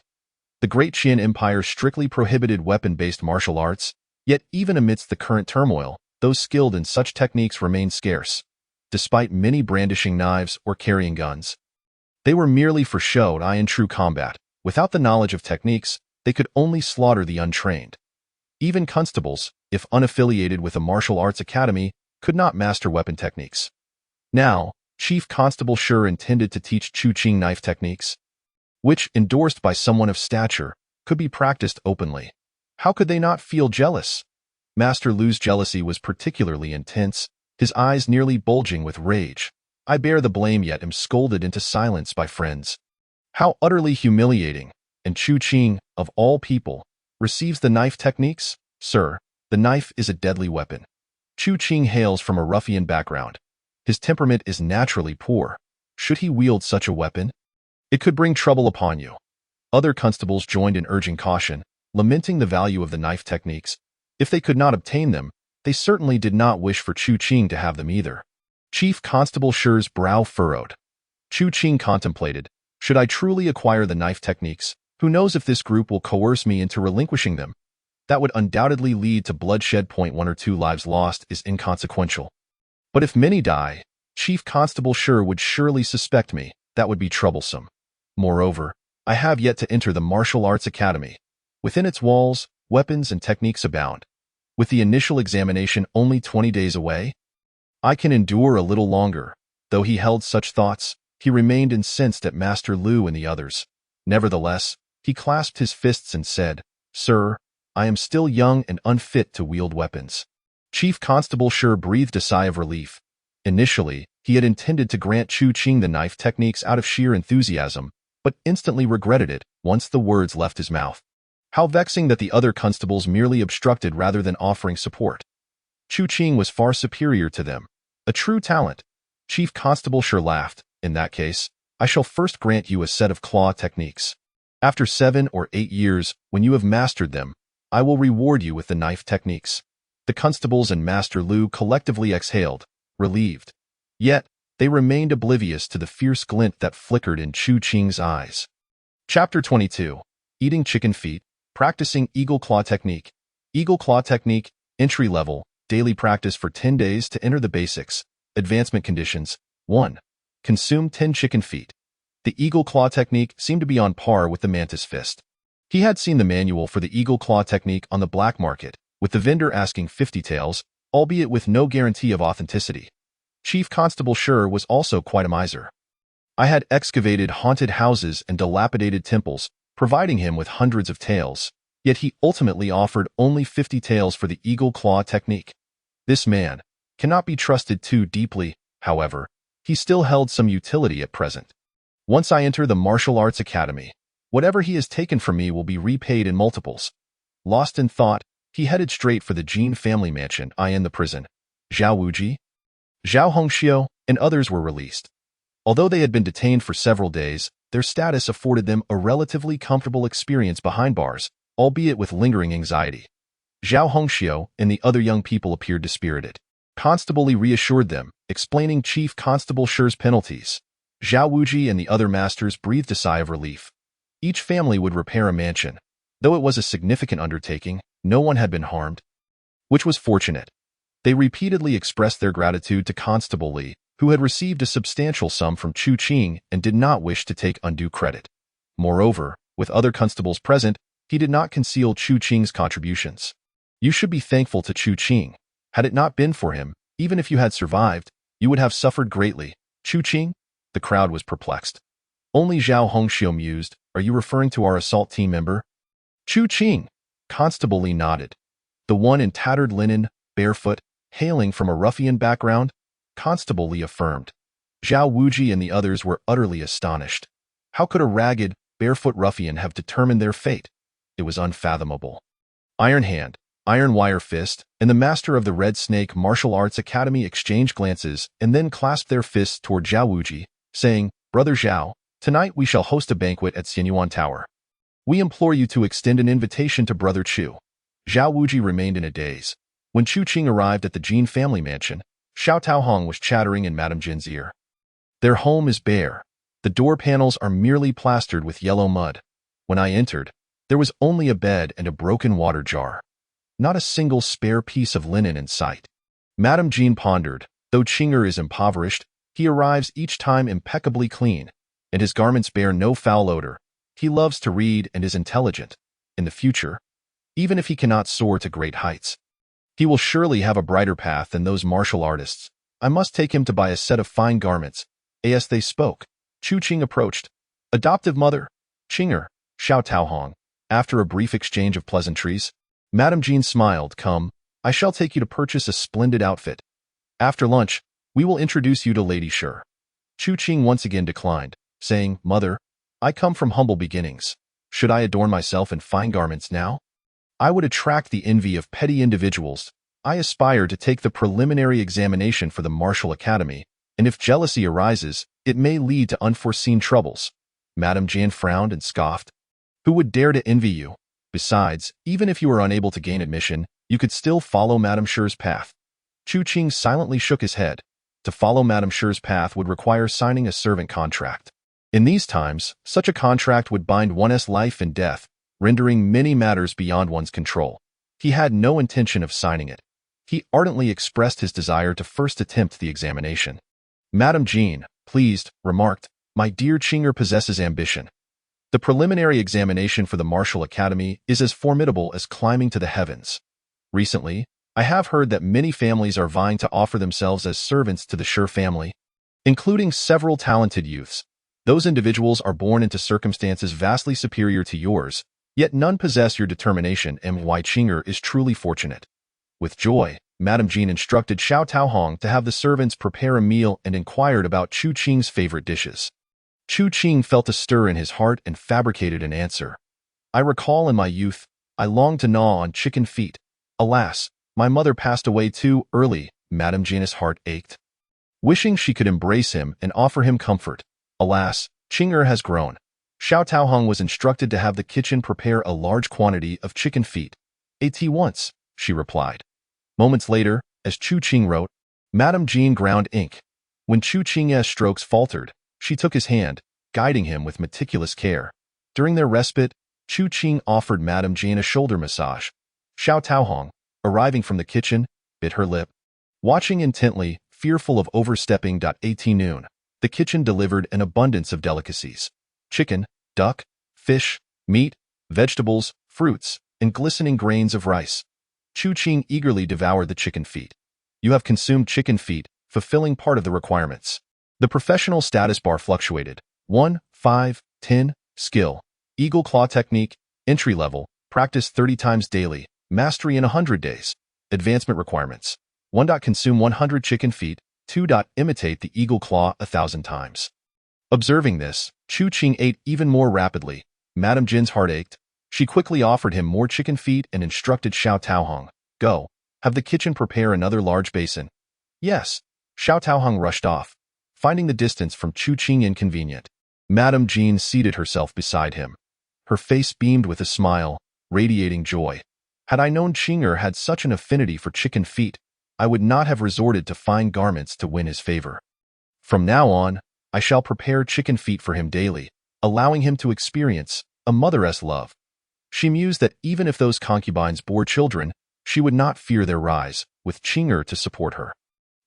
The Great Qian Empire strictly prohibited weapon-based martial arts, yet even amidst the current turmoil, those skilled in such techniques remained scarce, despite many brandishing knives or carrying guns. They were merely for show in true combat. Without the knowledge of techniques, they could only slaughter the untrained. Even constables, if unaffiliated with a martial arts academy, could not master weapon techniques. Now, Chief Constable Shi intended to teach Chu Qing knife techniques, which, endorsed by someone of stature, could be practiced openly. How could they not feel jealous? Master Lu's jealousy was particularly intense, his eyes nearly bulging with rage. I bear the blame yet am scolded into silence by friends. How utterly humiliating! And Chu Qing, of all people, receives the knife techniques? Sir, the knife is a deadly weapon. Chu Qing hails from a ruffian background. His temperament is naturally poor. Should he wield such a weapon, it could bring trouble upon you. Other constables joined in urging caution, lamenting the value of the knife techniques. If they could not obtain them, they certainly did not wish for Chu Qing to have them either. Chief Constable Shi's brow furrowed. Chu Qing contemplated, should I truly acquire the knife techniques, who knows if this group will coerce me into relinquishing them? That would undoubtedly lead to bloodshed. 1 or 2 lives lost is inconsequential. But if many die, Chief Constable Shi would surely suspect me. That would be troublesome. Moreover, I have yet to enter the Martial Arts Academy. Within its walls, weapons and techniques abound. With the initial examination only 20 days away, I can endure a little longer. Though he held such thoughts, he remained incensed at Master Lu and the others. Nevertheless, he clasped his fists and said, Sir, I am still young and unfit to wield weapons. Chief Constable Shi breathed a sigh of relief. Initially, he had intended to grant Chu Qing the knife techniques out of sheer enthusiasm, but instantly regretted it once the words left his mouth. How vexing that the other constables merely obstructed rather than offering support. Chu Qing was far superior to them. A true talent. Chief Constable Shi laughed. In that case, I shall first grant you a set of claw techniques. After 7 or 8 years, when you have mastered them, I will reward you with the knife techniques. The constables and Master Lu collectively exhaled, relieved. Yet, they remained oblivious to the fierce glint that flickered in Chu Qing's eyes. Chapter 22. Eating Chicken Feet, Practicing Eagle Claw Technique. Eagle Claw Technique, Entry Level, Daily Practice for 10 days to enter the basics. Advancement Conditions. 1. Consume 10 chicken feet. The Eagle Claw Technique seemed to be on par with the Mantis Fist. He had seen the manual for the Eagle Claw Technique on the black market, with the vendor asking 50 taels, albeit with no guarantee of authenticity. Chief Constable Shi was also quite a miser. I had excavated haunted houses and dilapidated temples, providing him with hundreds of taels, yet he ultimately offered only 50 taels for the Eagle Claw Technique. This man cannot be trusted too deeply. However, he still held some utility at present. Once I enter the Martial Arts Academy, whatever he has taken from me will be repaid in multiples. Lost in thought, he headed straight for the Jin family mansion in the prison. Zhao Wuji, Zhao Hongxiu, and others were released. Although they had been detained for several days, their status afforded them a relatively comfortable experience behind bars, albeit with lingering anxiety. Zhao Hongxiu and the other young people appeared dispirited. Constable Li reassured them, explaining Chief Constable Shi's penalties. Zhao Wuji and the other masters breathed a sigh of relief. Each family would repair a mansion. Though it was a significant undertaking, no one had been harmed, which was fortunate. They repeatedly expressed their gratitude to Constable Li, who had received a substantial sum from Chu Qing and did not wish to take undue credit. Moreover, with other constables present, he did not conceal Chu Qing's contributions. You should be thankful to Chu Qing. Had it not been for him, even if you had survived, you would have suffered greatly. Chu Qing? The crowd was perplexed. Only Zhao Hongxiu mused, are you referring to our assault team member? Chu Qing. Constable Li nodded. The one in tattered linen, barefoot, hailing from a ruffian background? Constable Li affirmed. Zhao Wuji and the others were utterly astonished. How could a ragged, barefoot ruffian have determined their fate? It was unfathomable. Iron Hand, Iron Wire Fist, and the master of the Red Snake Martial Arts Academy exchanged glances and then clasped their fists toward Zhao Wuji, saying, Brother Zhao, tonight we shall host a banquet at Xianyuan Tower. We implore you to extend an invitation to Brother Chu. Zhao Wuji remained in a daze. When Chu Qing arrived at the Jin family mansion, Xiao Taohong was chattering in Madame Jin's ear. Their home is bare. The door panels are merely plastered with yellow mud. When I entered, there was only a bed and a broken water jar. Not a single spare piece of linen in sight. Madame Jin pondered, though Qinger is impoverished, he arrives each time impeccably clean, and his garments bear no foul odor. He loves to read and is intelligent. In the future, even if he cannot soar to great heights, he will surely have a brighter path than those martial artists. I must take him to buy a set of fine garments. As they spoke, Chu Qing approached. Adoptive mother, Qinger, Xiao Taohong. After a brief exchange of pleasantries, Madame Jin smiled. Come, I shall take you to purchase a splendid outfit. After lunch, we will introduce you to Lady Shi. Chu Qing once again declined, saying, Mother, I come from humble beginnings. Should I adorn myself in fine garments now? I would attract the envy of petty individuals. I aspire to take the preliminary examination for the Martial Academy, and if jealousy arises, it may lead to unforeseen troubles. Madame Jin frowned and scoffed. Who would dare to envy you? Besides, even if you were unable to gain admission, you could still follow Madame Shi's path. Chu Qing silently shook his head. To follow Madame Shi's path would require signing a servant contract. In these times, such a contract would bind one's life and death, rendering many matters beyond one's control. He had no intention of signing it. He ardently expressed his desire to first attempt the examination. Madame Jin, pleased, remarked, My dear Qinger possesses ambition. The preliminary examination for the Martial Academy is as formidable as climbing to the heavens. Recently, I have heard that many families are vying to offer themselves as servants to the Shi family, including several talented youths. Those individuals are born into circumstances vastly superior to yours, yet none possess your determination, and Wei Qinger is truly fortunate. With joy, Madame Jin instructed Xiao Taohong to have the servants prepare a meal and inquired about Chu Qing's favorite dishes. Chu Qing felt a stir in his heart and fabricated an answer. I recall in my youth, I longed to gnaw on chicken feet. Alas, my mother passed away too early. Madame Jin's heart ached, wishing she could embrace him and offer him comfort. Alas, Qinger has grown. Xiao Taohong was instructed to have the kitchen prepare a large quantity of chicken feet. At once, she replied. Moments later, as Chu Qing wrote, Madame Jin ground ink. When Chu Qing's strokes faltered, she took his hand, guiding him with meticulous care. During their respite, Chu Qing offered Madame Jin a shoulder massage. Xiao Taohong, arriving from the kitchen, bit her lip. Watching intently, fearful of overstepping. At noon, the kitchen delivered an abundance of delicacies. Chicken, duck, fish, meat, vegetables, fruits, and glistening grains of rice. Chu Qing eagerly devoured the chicken feet. You have consumed chicken feet, fulfilling part of the requirements. The professional status bar fluctuated. 1, 5, 10, skill, eagle claw technique, entry level, practice 30 times daily, mastery in 100 days. Advancement requirements. 1. Consume 100 chicken feet. 2. Imitate the eagle claw 1,000 times. Observing this, Chu Qing ate even more rapidly. Madame Jin's heart ached. She quickly offered him more chicken feet and instructed Xiao Taohong, Go, have the kitchen prepare another large basin. Yes. Xiao Taohong rushed off. finding the distance from Chu Qing inconvenient. Madame Jean seated herself beside him. Her face beamed with a smile, radiating joy. Had I known Qing'er had such an affinity for chicken feet, I would not have resorted to fine garments to win his favor. From now on, I shall prepare chicken feet for him daily, allowing him to experience a mother's love. She mused that even if those concubines bore children, she would not fear their rise, with Qing'er to support her.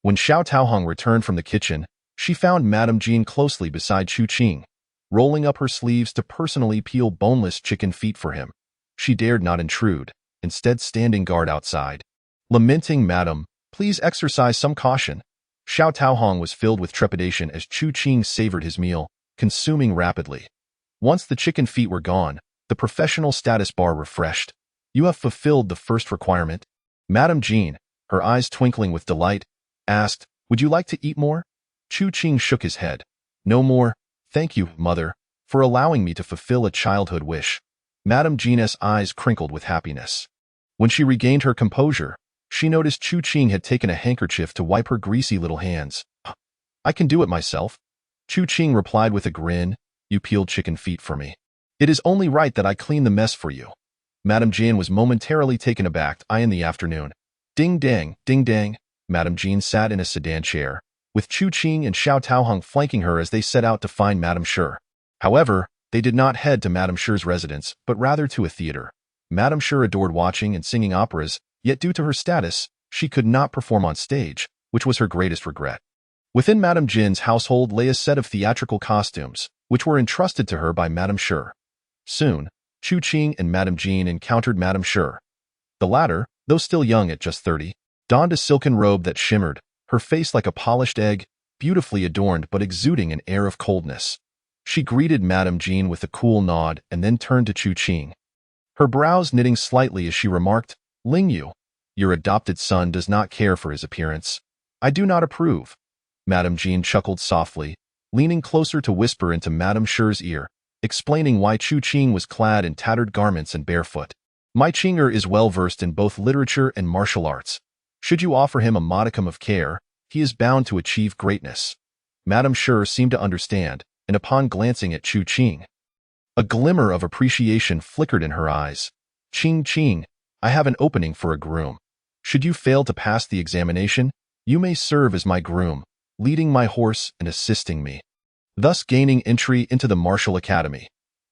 When Xiao Taohong returned from the kitchen, she found Madame Jean closely beside Chu Qing, rolling up her sleeves to personally peel boneless chicken feet for him. She dared not intrude, instead standing guard outside. Lamenting, "Madam, please exercise some caution." Xiao Taohong was filled with trepidation as Chu Qing savored his meal, consuming rapidly. Once the chicken feet were gone, the professional status bar refreshed. "You have fulfilled the first requirement." Madame Jean, her eyes twinkling with delight, asked, "Would you like to eat more?" Chu Qing shook his head. "No more, thank you, mother, for allowing me to fulfill a childhood wish." Madame Jean's eyes crinkled with happiness. When she regained her composure, she noticed Chu Qing had taken a handkerchief to wipe her greasy little hands. "I can do it myself." Chu Qing replied with a grin, "You peeled chicken feet for me. It is only right that I clean the mess for you." Madame Jean was momentarily taken aback. In the afternoon. Ding dang, ding dang. Madame Jean sat in a sedan chair, with Chu Qing and Xiao Taohong flanking her as they set out to find Madame Shi. However, they did not head to Madame Shi's residence, but rather to a theater. Madame Shi adored watching and singing operas, yet due to her status, she could not perform on stage, which was her greatest regret. Within Madame Jin's household lay a set of theatrical costumes, which were entrusted to her by Madame Shi. Soon, Chu Qing and Madame Jean encountered Madame Shi. The latter, though still young at just 30, donned a silken robe that shimmered, her face like a polished egg, beautifully adorned but exuding an air of coldness. She greeted Madame Jean with a cool nod and then turned to Chu Qing. Her brows knitting slightly as she remarked, "Ling Yu, your adopted son does not care for his appearance. I do not approve." Madame Jean chuckled softly, leaning closer to whisper into Madame Shi's ear, explaining why Chu Qing was clad in tattered garments and barefoot. "My Qing'er is well versed in both literature and martial arts. Should you offer him a modicum of care, he is bound to achieve greatness." Madame Shi seemed to understand, and upon glancing at Chu Qing, a glimmer of appreciation flickered in her eyes. Qing, I have an opening for a groom. Should you fail to pass the examination, you may serve as my groom, leading my horse and assisting me, thus gaining entry into the martial academy.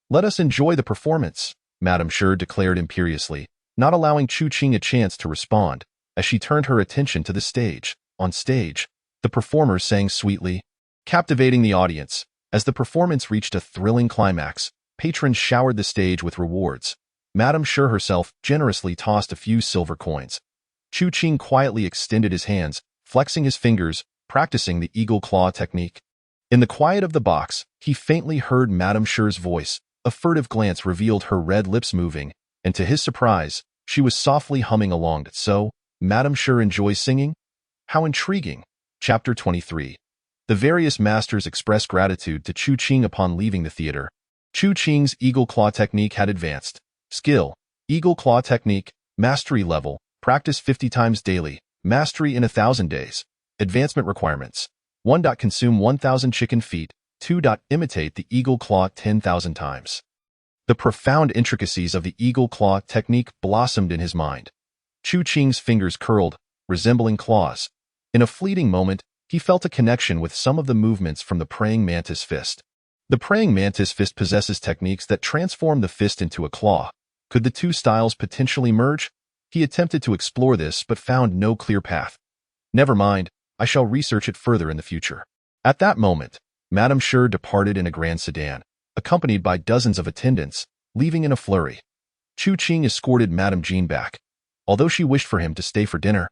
Let us enjoy the performance," Madame Shi declared imperiously, not allowing Chu Qing a chance to respond, as she turned her attention to the stage. On stage, the performers sang sweetly, captivating the audience. As the performance reached a thrilling climax, patrons showered the stage with rewards. Madame Shi herself generously tossed a few silver coins. Chu Qing quietly extended his hands, flexing his fingers, practicing the eagle claw technique. In the quiet of the box, he faintly heard Madame Shi's voice. A furtive glance revealed her red lips moving, and to his surprise, she was softly humming along. "So, Madame Shi enjoys singing? How intriguing." Chapter 23. The various masters expressed gratitude to Chu Qing upon leaving the theater. Chu Qing's eagle claw technique had advanced. Skill: eagle claw technique, mastery level, practice 50 times daily, mastery in 1,000 days. Advancement requirements: 1. Consume 1,000 chicken feet, 2. Imitate the eagle claw 10,000 times. The profound intricacies of the eagle claw technique blossomed in his mind. Chu Qing's fingers curled, resembling claws. In a fleeting moment, he felt a connection with some of the movements from the praying mantis fist. The praying mantis fist possesses techniques that transform the fist into a claw. Could the two styles potentially merge? He attempted to explore this but found no clear path. "Never mind, I shall research it further in the future." At that moment, Madame Shi departed in a grand sedan, accompanied by dozens of attendants, leaving in a flurry. Chu Qing escorted Madame Jean back. Although she wished for him to stay for dinner,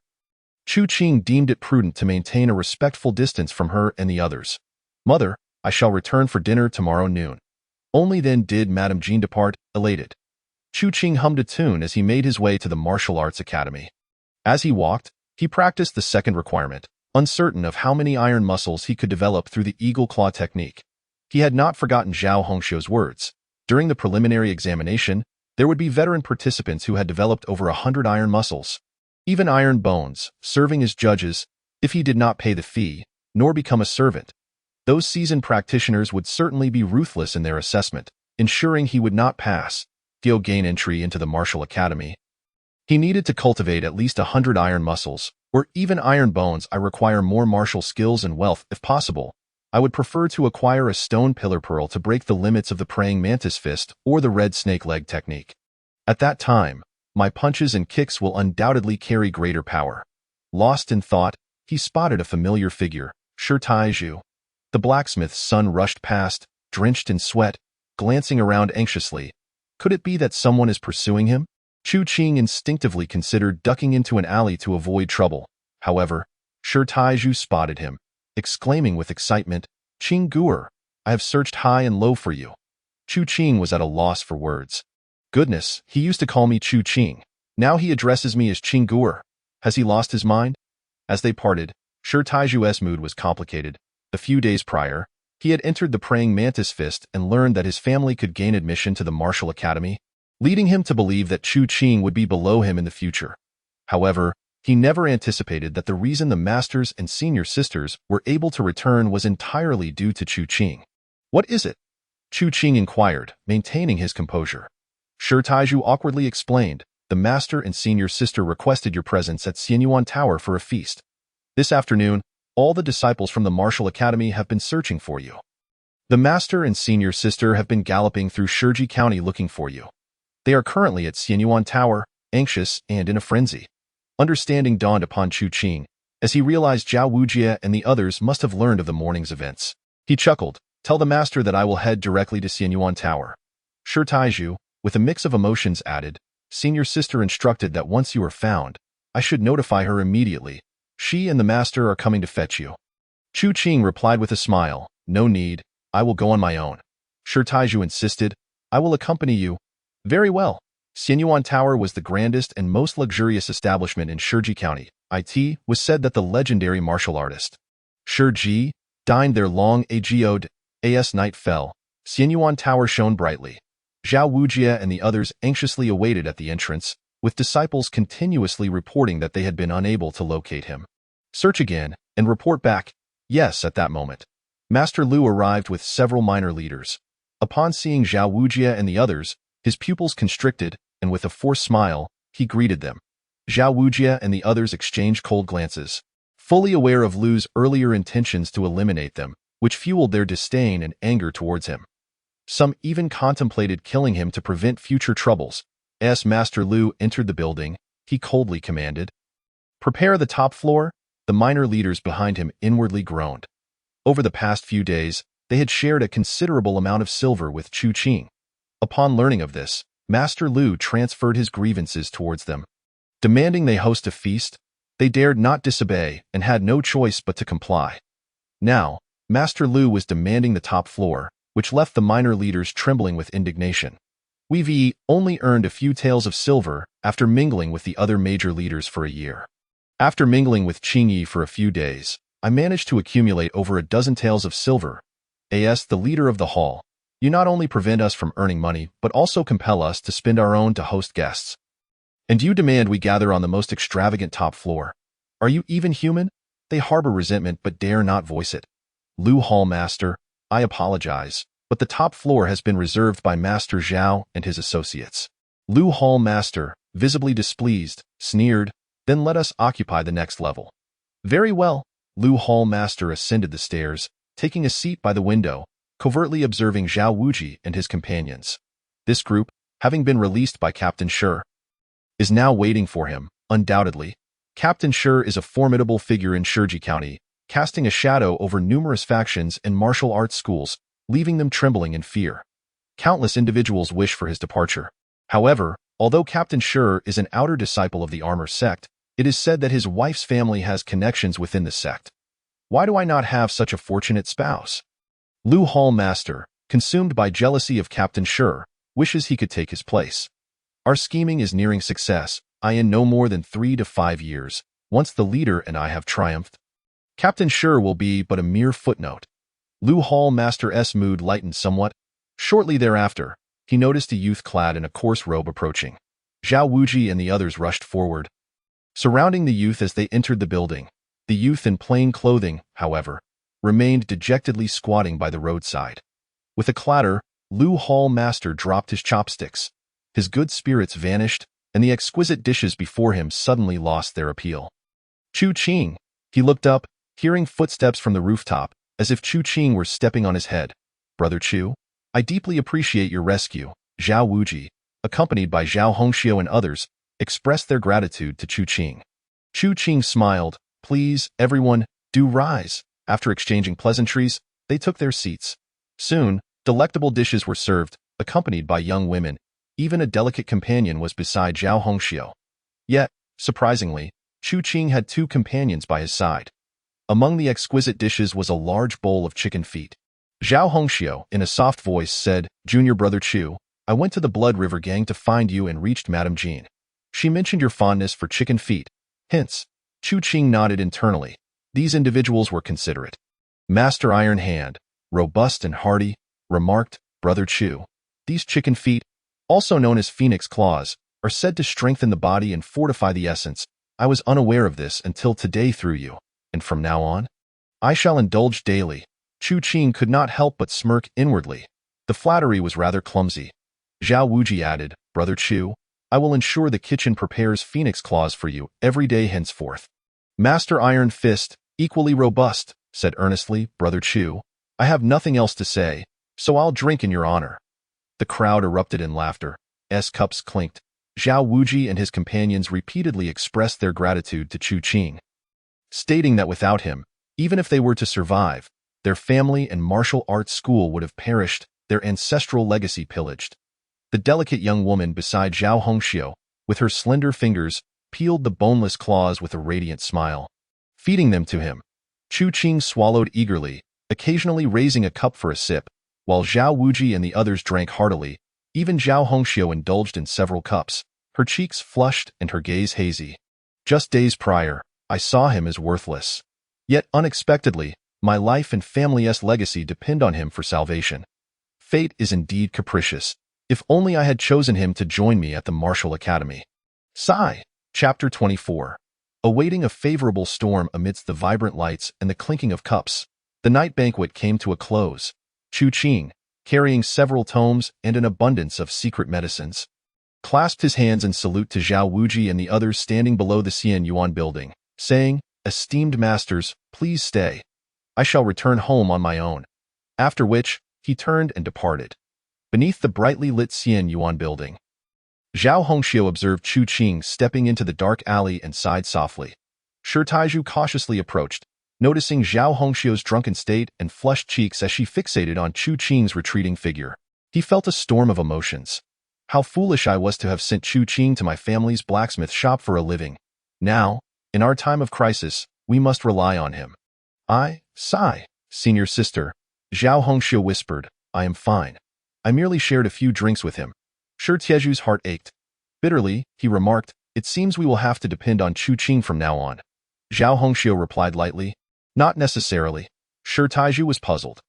Chu Qing deemed it prudent to maintain a respectful distance from her and the others. "Mother, I shall return for dinner tomorrow noon." Only then did Madame Jean depart, elated. Chu Qing hummed a tune as he made his way to the martial arts academy. As he walked, he practiced the second requirement, uncertain of how many iron muscles he could develop through the eagle claw technique. He had not forgotten Zhao Hongxiu's words. During the preliminary examination, there would be veteran participants who had developed over 100 iron muscles, even iron bones, serving as judges if he did not pay the fee, nor become a servant. Those seasoned practitioners would certainly be ruthless in their assessment, ensuring he would not pass, gain entry into the martial academy. He needed to cultivate at least 100 iron muscles, or even iron bones. I require more martial skills and wealth, if possible. I would prefer to acquire a stone pillar pearl to break the limits of the praying mantis fist or the red snake leg technique. At that time, my punches and kicks will undoubtedly carry greater power. Lost in thought, he spotted a familiar figure, Shi Taizhu. The blacksmith's son rushed past, drenched in sweat, glancing around anxiously. Could it be that someone is pursuing him? Chu Qing instinctively considered ducking into an alley to avoid trouble. However, Shi Taizhu spotted him, exclaiming with excitement, "Qing Guer, I have searched high and low for you." Chu Qing was at a loss for words. Goodness, he used to call me Chu Qing. Now he addresses me as Qing Guer. Has he lost his mind? As they parted, Shi Taizhu's mood was complicated. A few days prior, he had entered the praying mantis fist and learned that his family could gain admission to the martial academy, leading him to believe that Chu Qing would be below him in the future. However, he never anticipated that the reason the masters and senior sisters were able to return was entirely due to Chu Qing. What is it? Chu Qing inquired, maintaining his composure. Shi Taizhu awkwardly explained, the master and senior sister requested your presence at Xianyuan Tower for a feast. This afternoon, all the disciples from the martial academy have been searching for you. The master and senior sister have been galloping through Shiji County looking for you. They are currently at Xianyuan Tower, anxious and in a frenzy. Understanding dawned upon Chu Qing, as he realized Zhao Wujie and the others must have learned of the morning's events. He chuckled, "Tell the master that I will head directly to Xianyuan Tower." Shi Taizhu, with a mix of emotions, added, "Senior sister instructed that once you are found, I should notify her immediately. She and the master are coming to fetch you." Chu Qing replied with a smile, "No need, I will go on my own." Shi Taizhu insisted, "I will accompany you." Very well. Xianyuan Tower was the grandest and most luxurious establishment in Shiji County. It was said that the legendary martial artist Shi Ji dined there long ago. As night fell, Xianyuan Tower shone brightly. Zhao Wujie and the others anxiously awaited at the entrance, with disciples continuously reporting that they had been unable to locate him. Search again, and report back. Yes, at that moment, Master Lu arrived with several minor leaders. Upon seeing Zhao Wujie and the others, his pupils constricted, and with a forced smile, he greeted them. Zhao Wujie and the others exchanged cold glances, fully aware of Lu's earlier intentions to eliminate them, which fueled their disdain and anger towards him. Some even contemplated killing him to prevent future troubles. As Master Lu entered the building, he coldly commanded, "Prepare the top floor." The minor leaders behind him inwardly groaned. Over the past few days, they had shared a considerable amount of silver with Chu Qing. Upon learning of this, Master Lu transferred his grievances towards them. Demanding they host a feast, they dared not disobey and had no choice but to comply. Now, Master Lu was demanding the top floor, which left the minor leaders trembling with indignation. We've only earned a few taels of silver after mingling with the other major leaders for a year. After mingling with Qing Yi for a few days, I managed to accumulate over a dozen taels of silver. As the leader of the hall, you not only prevent us from earning money, but also compel us to spend our own to host guests. And you demand we gather on the most extravagant top floor. Are you even human? They harbor resentment but dare not voice it. Lu Hall Master, I apologize, but the top floor has been reserved by Master Zhao and his associates. Lu Hall Master, visibly displeased, sneered, "Then let us occupy the next level." Very well. Lu Hall Master ascended the stairs, taking a seat by the window, covertly observing Zhao Wujie and his companions. This group, having been released by Captain Shi, is now waiting for him, undoubtedly. Captain Shi is a formidable figure in Shiji County, casting a shadow over numerous factions and martial arts schools, leaving them trembling in fear. Countless individuals wish for his departure. However, although Captain Shi is an outer disciple of the Armor sect, it is said that his wife's family has connections within the sect. Why do I not have such a fortunate spouse? Lu Hall Master, consumed by jealousy of Captain Shi, wishes he could take his place. Our scheming is nearing success, in no more than 3 to 5 years, once the leader and I have triumphed. Captain Shi will be but a mere footnote. Lu Hall Master's mood lightened somewhat. Shortly thereafter, he noticed a youth clad in a coarse robe approaching. Zhao Wujie and the others rushed forward, surrounding the youth as they entered the building. The youth in plain clothing, however, remained dejectedly squatting by the roadside. With a clatter, Lu Hall Master dropped his chopsticks. His good spirits vanished, and the exquisite dishes before him suddenly lost their appeal. Chu Qing! He looked up, hearing footsteps from the rooftop, as if Chu Qing were stepping on his head. Brother Chu, I deeply appreciate your rescue. Zhao Wuji, accompanied by Zhao Hongxiu and others, expressed their gratitude to Chu Qing. Chu Qing smiled. Please, everyone, do rise. After exchanging pleasantries, they took their seats. Soon, delectable dishes were served, accompanied by young women. Even a delicate companion was beside Zhao Hongxiu. Yet, surprisingly, Chu Qing had two companions by his side. Among the exquisite dishes was a large bowl of chicken feet. Zhao Hongxiu, in a soft voice, said, Junior Brother Chu, I went to the Blood River Gang to find you and reached Madame Jean. She mentioned your fondness for chicken feet. Hence, Chu Qing nodded internally. These individuals were considerate. Master Iron Hand, robust and hardy, remarked, Brother Chu, these chicken feet, also known as phoenix claws, are said to strengthen the body and fortify the essence. I was unaware of this until today through you, and from now on, I shall indulge daily. Chu Qing could not help but smirk inwardly. The flattery was rather clumsy. Zhao Wuji added, Brother Chu, I will ensure the kitchen prepares phoenix claws for you every day henceforth. Master Iron Fist, equally robust, said earnestly, Brother Chu, I have nothing else to say, so I'll drink in your honor. The crowd erupted in laughter. Cups clinked. Zhao Wuji and his companions repeatedly expressed their gratitude to Chu Qing, stating that without him, even if they were to survive, their family and martial arts school would have perished, their ancestral legacy pillaged. The delicate young woman beside Zhao Hongxiu, with her slender fingers, peeled the boneless claws with a radiant smile, feeding them to him. Chu Qing swallowed eagerly, occasionally raising a cup for a sip, while Zhao Wuji and the others drank heartily. Even Zhao Hongxiu indulged in several cups, her cheeks flushed and her gaze hazy. Just days prior, I saw him as worthless. Yet unexpectedly, my life and family's legacy depend on him for salvation. Fate is indeed capricious. If only I had chosen him to join me at the Martial Academy. Sigh. Chapter 24. Awaiting a favorable storm amidst the vibrant lights and the clinking of cups, the night banquet came to a close. Chu Qing, carrying several tomes and an abundance of secret medicines, clasped his hands in salute to Zhao Wuji and the others standing below the Xian Yuan building, saying, Esteemed masters, please stay. I shall return home on my own. After which, he turned and departed. Beneath the brightly lit Xian Yuan building, Zhao Hongxiu observed Chu Qing stepping into the dark alley and sighed softly. Shi Taizhu cautiously approached, noticing Zhao Hongxiu's drunken state and flushed cheeks as she fixated on Chu Qing's retreating figure. He felt a storm of emotions. How foolish I was to have sent Chu Qing to my family's blacksmith shop for a living. Now, in our time of crisis, we must rely on him. Sigh, senior sister, Zhao Hongxiu whispered, I am fine. I merely shared a few drinks with him. Shi Taizhu's heart ached. Bitterly, he remarked, It seems we will have to depend on Chu Qing from now on. Zhao Hongxiu replied lightly, Not necessarily. Shi Taizhu was puzzled.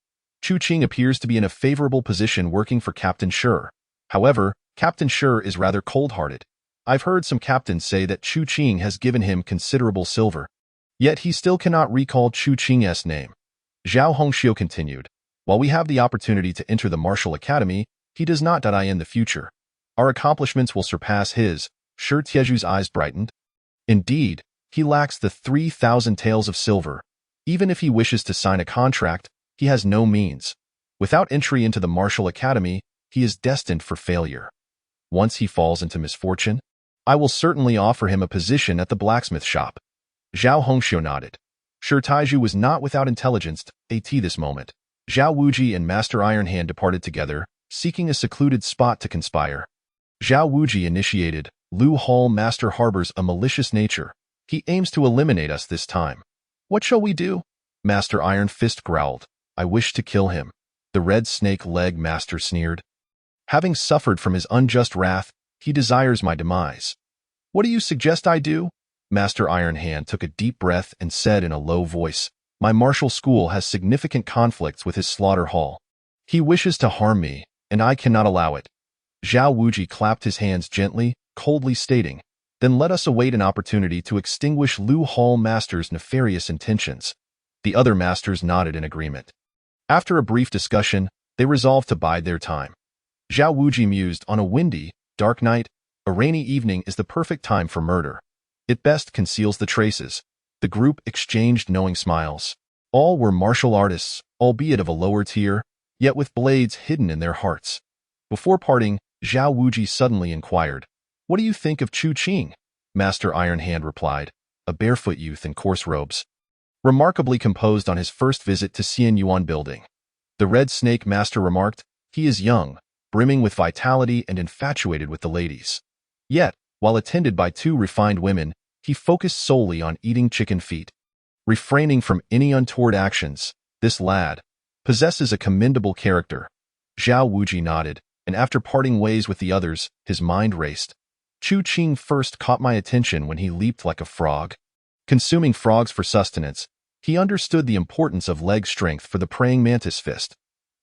Chu Qing appears to be in a favorable position working for Captain Shi. However, Captain Shi is rather cold-hearted. I've heard some captains say that Chu Qing has given him considerable silver. Yet he still cannot recall Chu Qing's name. Zhao Hongxiu continued, While we have the opportunity to enter the Martial Academy, he does not die in the future. Our accomplishments will surpass his. Shi Taizhu's eyes brightened. Indeed, he lacks the 3,000 taels of silver. Even if he wishes to sign a contract, he has no means. Without entry into the Martial Academy, he is destined for failure. Once he falls into misfortune, I will certainly offer him a position at the blacksmith shop. Zhao Hongxiu nodded. Shi Taizhu was not without intelligence at this moment. Zhao Wuji and Master Iron Hand departed together, seeking a secluded spot to conspire. Zhao Wuji initiated, Lu Hall Master harbors a malicious nature. He aims to eliminate us this time. What shall we do? Master Iron Fist growled. I wish to kill him. The Red Snake Leg Master sneered. Having suffered from his unjust wrath, he desires my demise. What do you suggest I do? Master Iron Hand took a deep breath and said in a low voice, My martial school has significant conflicts with his slaughter hall. He wishes to harm me, and I cannot allow it. Zhao Wuji clapped his hands gently, coldly stating, Then let us await an opportunity to extinguish Lu Hall Master's nefarious intentions. The other masters nodded in agreement. After a brief discussion, they resolved to bide their time. Zhao Wuji mused, on a windy, dark night, a rainy evening is the perfect time for murder. It best conceals the traces. The group exchanged knowing smiles. All were martial artists, albeit of a lower tier, yet with blades hidden in their hearts. Before parting, Zhao Wuji suddenly inquired, "What do you think of Chu Qing?" Master Iron Hand replied, a barefoot youth in coarse robes, remarkably composed on his first visit to Xian Yuan Building. The Red Snake Master remarked, "He is young, brimming with vitality and infatuated with the ladies." Yet, while attended by two refined women, he focused solely on eating chicken feet. Refraining from any untoward actions, this lad possesses a commendable character. Zhao Wuji nodded, and after parting ways with the others, his mind raced. Chu Qing first caught my attention when he leaped like a frog. Consuming frogs for sustenance, he understood the importance of leg strength for the praying mantis fist.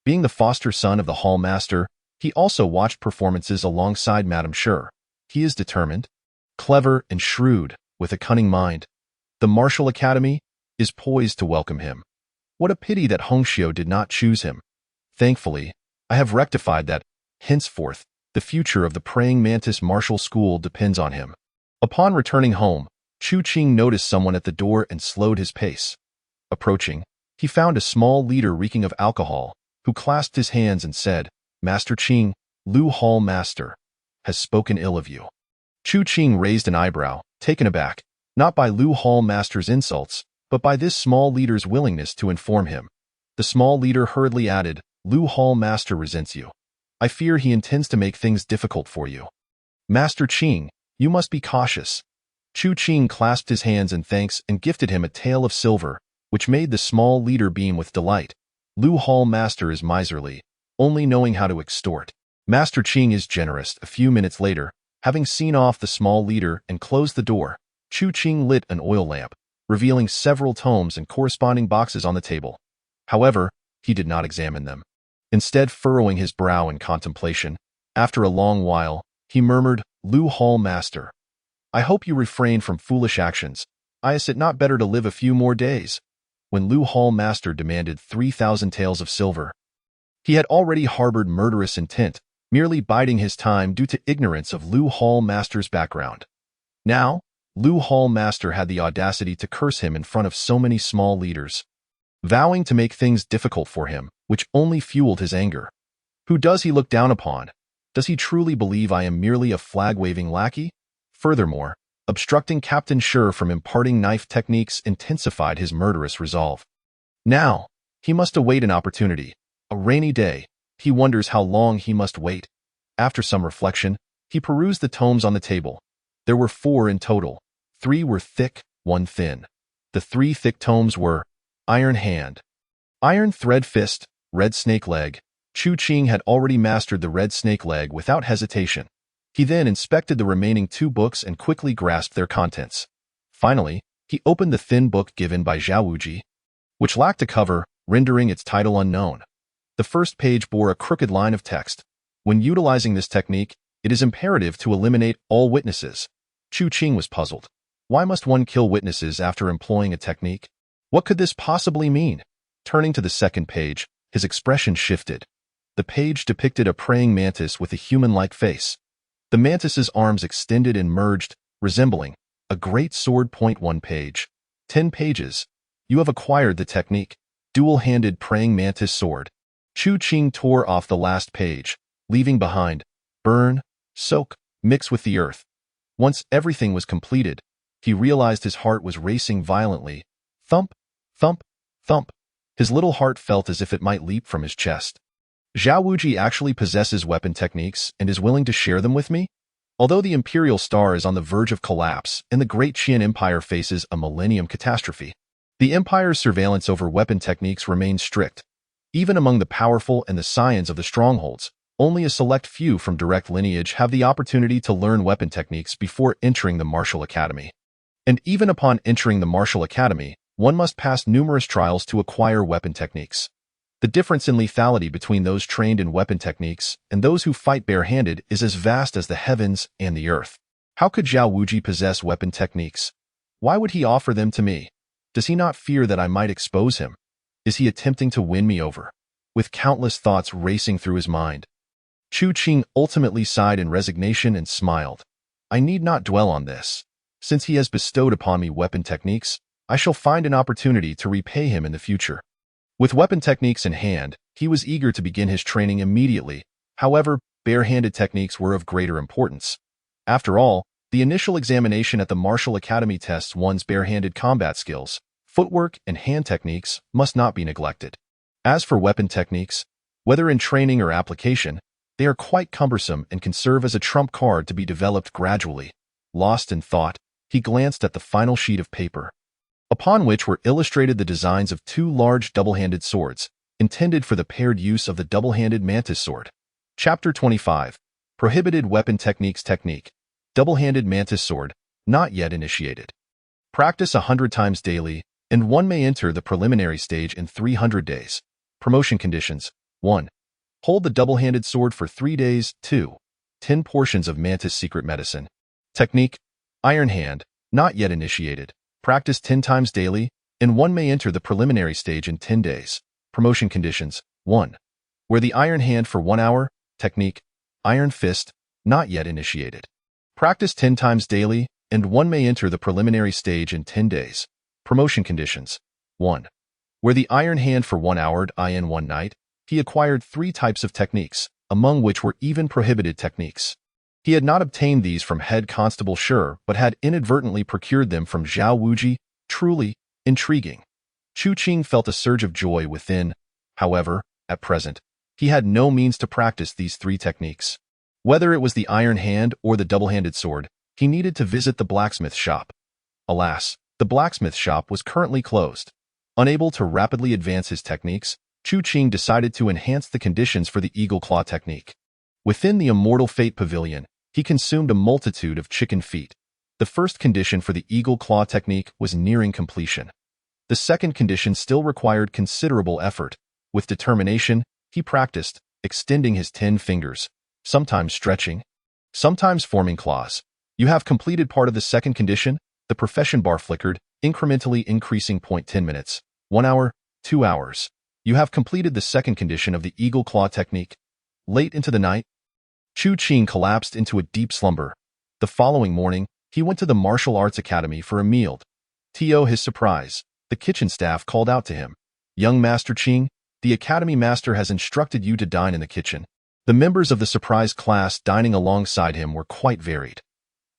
Being the foster son of the Hall Master, he also watched performances alongside Madame Sure. He is determined, clever, and shrewd, with a cunning mind. The Martial Academy is poised to welcome him. What a pity that Hongxiu did not choose him. Thankfully, I have rectified that. Henceforth, the future of the Praying Mantis Martial School depends on him. Upon returning home, Chu Qing noticed someone at the door and slowed his pace. Approaching, he found a small leader reeking of alcohol, who clasped his hands and said, "Master Qing, Lu Hall Master, has spoken ill of you." Chu Qing raised an eyebrow, taken aback, not by Lu Hall Master's insults, but by this small leader's willingness to inform him. The small leader hurriedly added, "Lu Hall Master resents you. I fear he intends to make things difficult for you. Master Qing, you must be cautious." Chu Qing clasped his hands in thanks and gifted him a tael of silver, which made the small leader beam with delight. Lu Hall Master is miserly, only knowing how to extort. Master Qing is generous. A few minutes later, having seen off the small leader and closed the door, Chu Qing lit an oil lamp, revealing several tomes and corresponding boxes on the table. However, he did not examine them. Instead, furrowing his brow in contemplation, after a long while, he murmured, "Lu Hall Master, I hope you refrain from foolish actions. Is it not better to live a few more days?" When Lu Hall Master demanded 3,000 taels of silver, he had already harbored murderous intent, merely biding his time due to ignorance of Lu Hall Master's background. Now, Lu Hall Master had the audacity to curse him in front of so many small leaders, vowing to make things difficult for him, which only fueled his anger. Who does he look down upon? Does he truly believe I am merely a flag-waving lackey? Furthermore, obstructing Captain Sure from imparting knife techniques intensified his murderous resolve. Now, he must await an opportunity. A rainy day, he wonders how long he must wait. After some reflection, he perused the tomes on the table. There were 4 in total. 3 were thick, 1 thin. The 3 thick tomes were Iron Hand, Iron Thread Fist, Red Snake Leg. Chu Qing had already mastered the Red Snake Leg without hesitation. He then inspected the remaining 2 books and quickly grasped their contents. Finally, he opened the thin book given by Zhao Wuji, which lacked a cover, rendering its title unknown. The first page bore a crooked line of text. When utilizing this technique, it is imperative to eliminate all witnesses. Chu Qing was puzzled. Why must one kill witnesses after employing a technique? What could this possibly mean? Turning to the second page, his expression shifted. The page depicted a praying mantis with a human-like face. The mantis's arms extended and merged, resembling a great sword. 1 page. 10 pages. You have acquired the technique. Dual-handed praying mantis sword. Chu Qing tore off the last page, leaving behind burn, soak, mix with the earth. Once everything was completed, he realized his heart was racing violently. Thump, thump, thump. His little heart felt as if it might leap from his chest. Zhao Wuji actually possesses weapon techniques and is willing to share them with me? Although the Imperial Star is on the verge of collapse and the Great Qian Empire faces a millennium catastrophe, the Empire's surveillance over weapon techniques remains strict. Even among the powerful and the scions of the strongholds, only a select few from direct lineage have the opportunity to learn weapon techniques before entering the Martial Academy. And even upon entering the Martial Academy, one must pass numerous trials to acquire weapon techniques. The difference in lethality between those trained in weapon techniques and those who fight barehanded is as vast as the heavens and the earth. How could Zhao Wuji possess weapon techniques? Why would he offer them to me? Does he not fear that I might expose him? Is he attempting to win me over? With countless thoughts racing through his mind, Chu Qing ultimately sighed in resignation and smiled. I need not dwell on this. Since he has bestowed upon me weapon techniques, I shall find an opportunity to repay him in the future. With weapon techniques in hand, he was eager to begin his training immediately. However, bare-handed techniques were of greater importance. After all, the initial examination at the Martial Academy tests one's bare-handed combat skills. Footwork and hand techniques must not be neglected. As for weapon techniques, whether in training or application, they are quite cumbersome and can serve as a trump card to be developed gradually. Lost in thought, he glanced at the final sheet of paper, upon which were illustrated the designs of two large double-handed swords, intended for the paired use of the double-handed mantis sword. Chapter 25. Prohibited Weapon Techniques Technique. Double-handed mantis sword, not yet initiated. Practice 100 times daily, and one may enter the preliminary stage in 300 days. Promotion conditions. 1. Hold the double-handed sword for 3 days. 2. 10 portions of mantis secret medicine. Technique. Iron hand, not yet initiated. Practice 10 times daily, and one may enter the preliminary stage in 10 days. Promotion conditions. 1. Wear the iron hand for 1 hour. Technique. Iron fist, not yet initiated. Practice 10 times daily, and one may enter the preliminary stage in 10 days. Promotion conditions. 1. Wear the iron hand for 1 hour. In one night, he acquired 3 types of techniques, among which were even prohibited techniques. He had not obtained these from head constable Shi, but had inadvertently procured them from Zhao Wuji. Truly intriguing. Chu Qing felt a surge of joy within. However, at present, he had no means to practice these 3 techniques. Whether it was the iron hand or the double-handed sword, he needed to visit the blacksmith shop. Alas, the blacksmith shop was currently closed. Unable to rapidly advance his techniques, Chu Qing decided to enhance the conditions for the Eagle Claw technique. Within the Immortal Fate Pavilion, he consumed a multitude of chicken feet. The first condition for the Eagle Claw technique was nearing completion. The second condition still required considerable effort. With determination, he practiced, extending his 10 fingers, sometimes stretching, sometimes forming claws. You have completed part of the second condition. The profession bar flickered, incrementally increasing. 10 minutes, 1 hour, 2 hours. You have completed the second condition of the Eagle Claw technique. Late into the night, Chu Qing collapsed into a deep slumber. The following morning, he went to the Martial Arts Academy for a meal. To his surprise, the kitchen staff called out to him, "Young Master Qing, the Academy Master has instructed you to dine in the kitchen." The members of the surprise class dining alongside him were quite varied.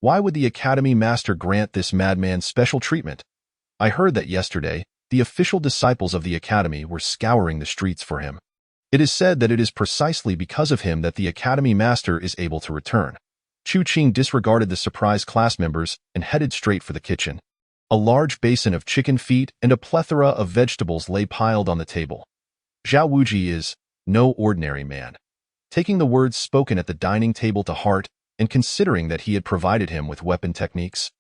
Why would the Academy Master grant this madman special treatment? I heard that yesterday, the official disciples of the Academy were scouring the streets for him. It is said that it is precisely because of him that the Academy Master is able to return. Chu Qing disregarded the surprise class members and headed straight for the kitchen. A large basin of chicken feet and a plethora of vegetables lay piled on the table. Zhao Wuji is no ordinary man. Taking the words spoken at the dining table to heart, and considering that he had provided him with weapon techniques,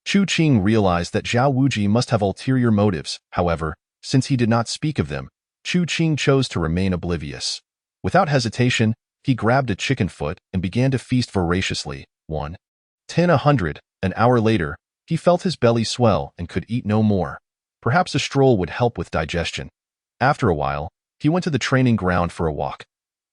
Chu Qing realized that Zhao Wuji must have ulterior motives. However, since he did not speak of them, Chu Qing chose to remain oblivious. Without hesitation, he grabbed a chicken foot and began to feast voraciously. 1, 10, 100. An hour later, he felt his belly swell and could eat no more. Perhaps a stroll would help with digestion. After a while, he went to the training ground for a walk.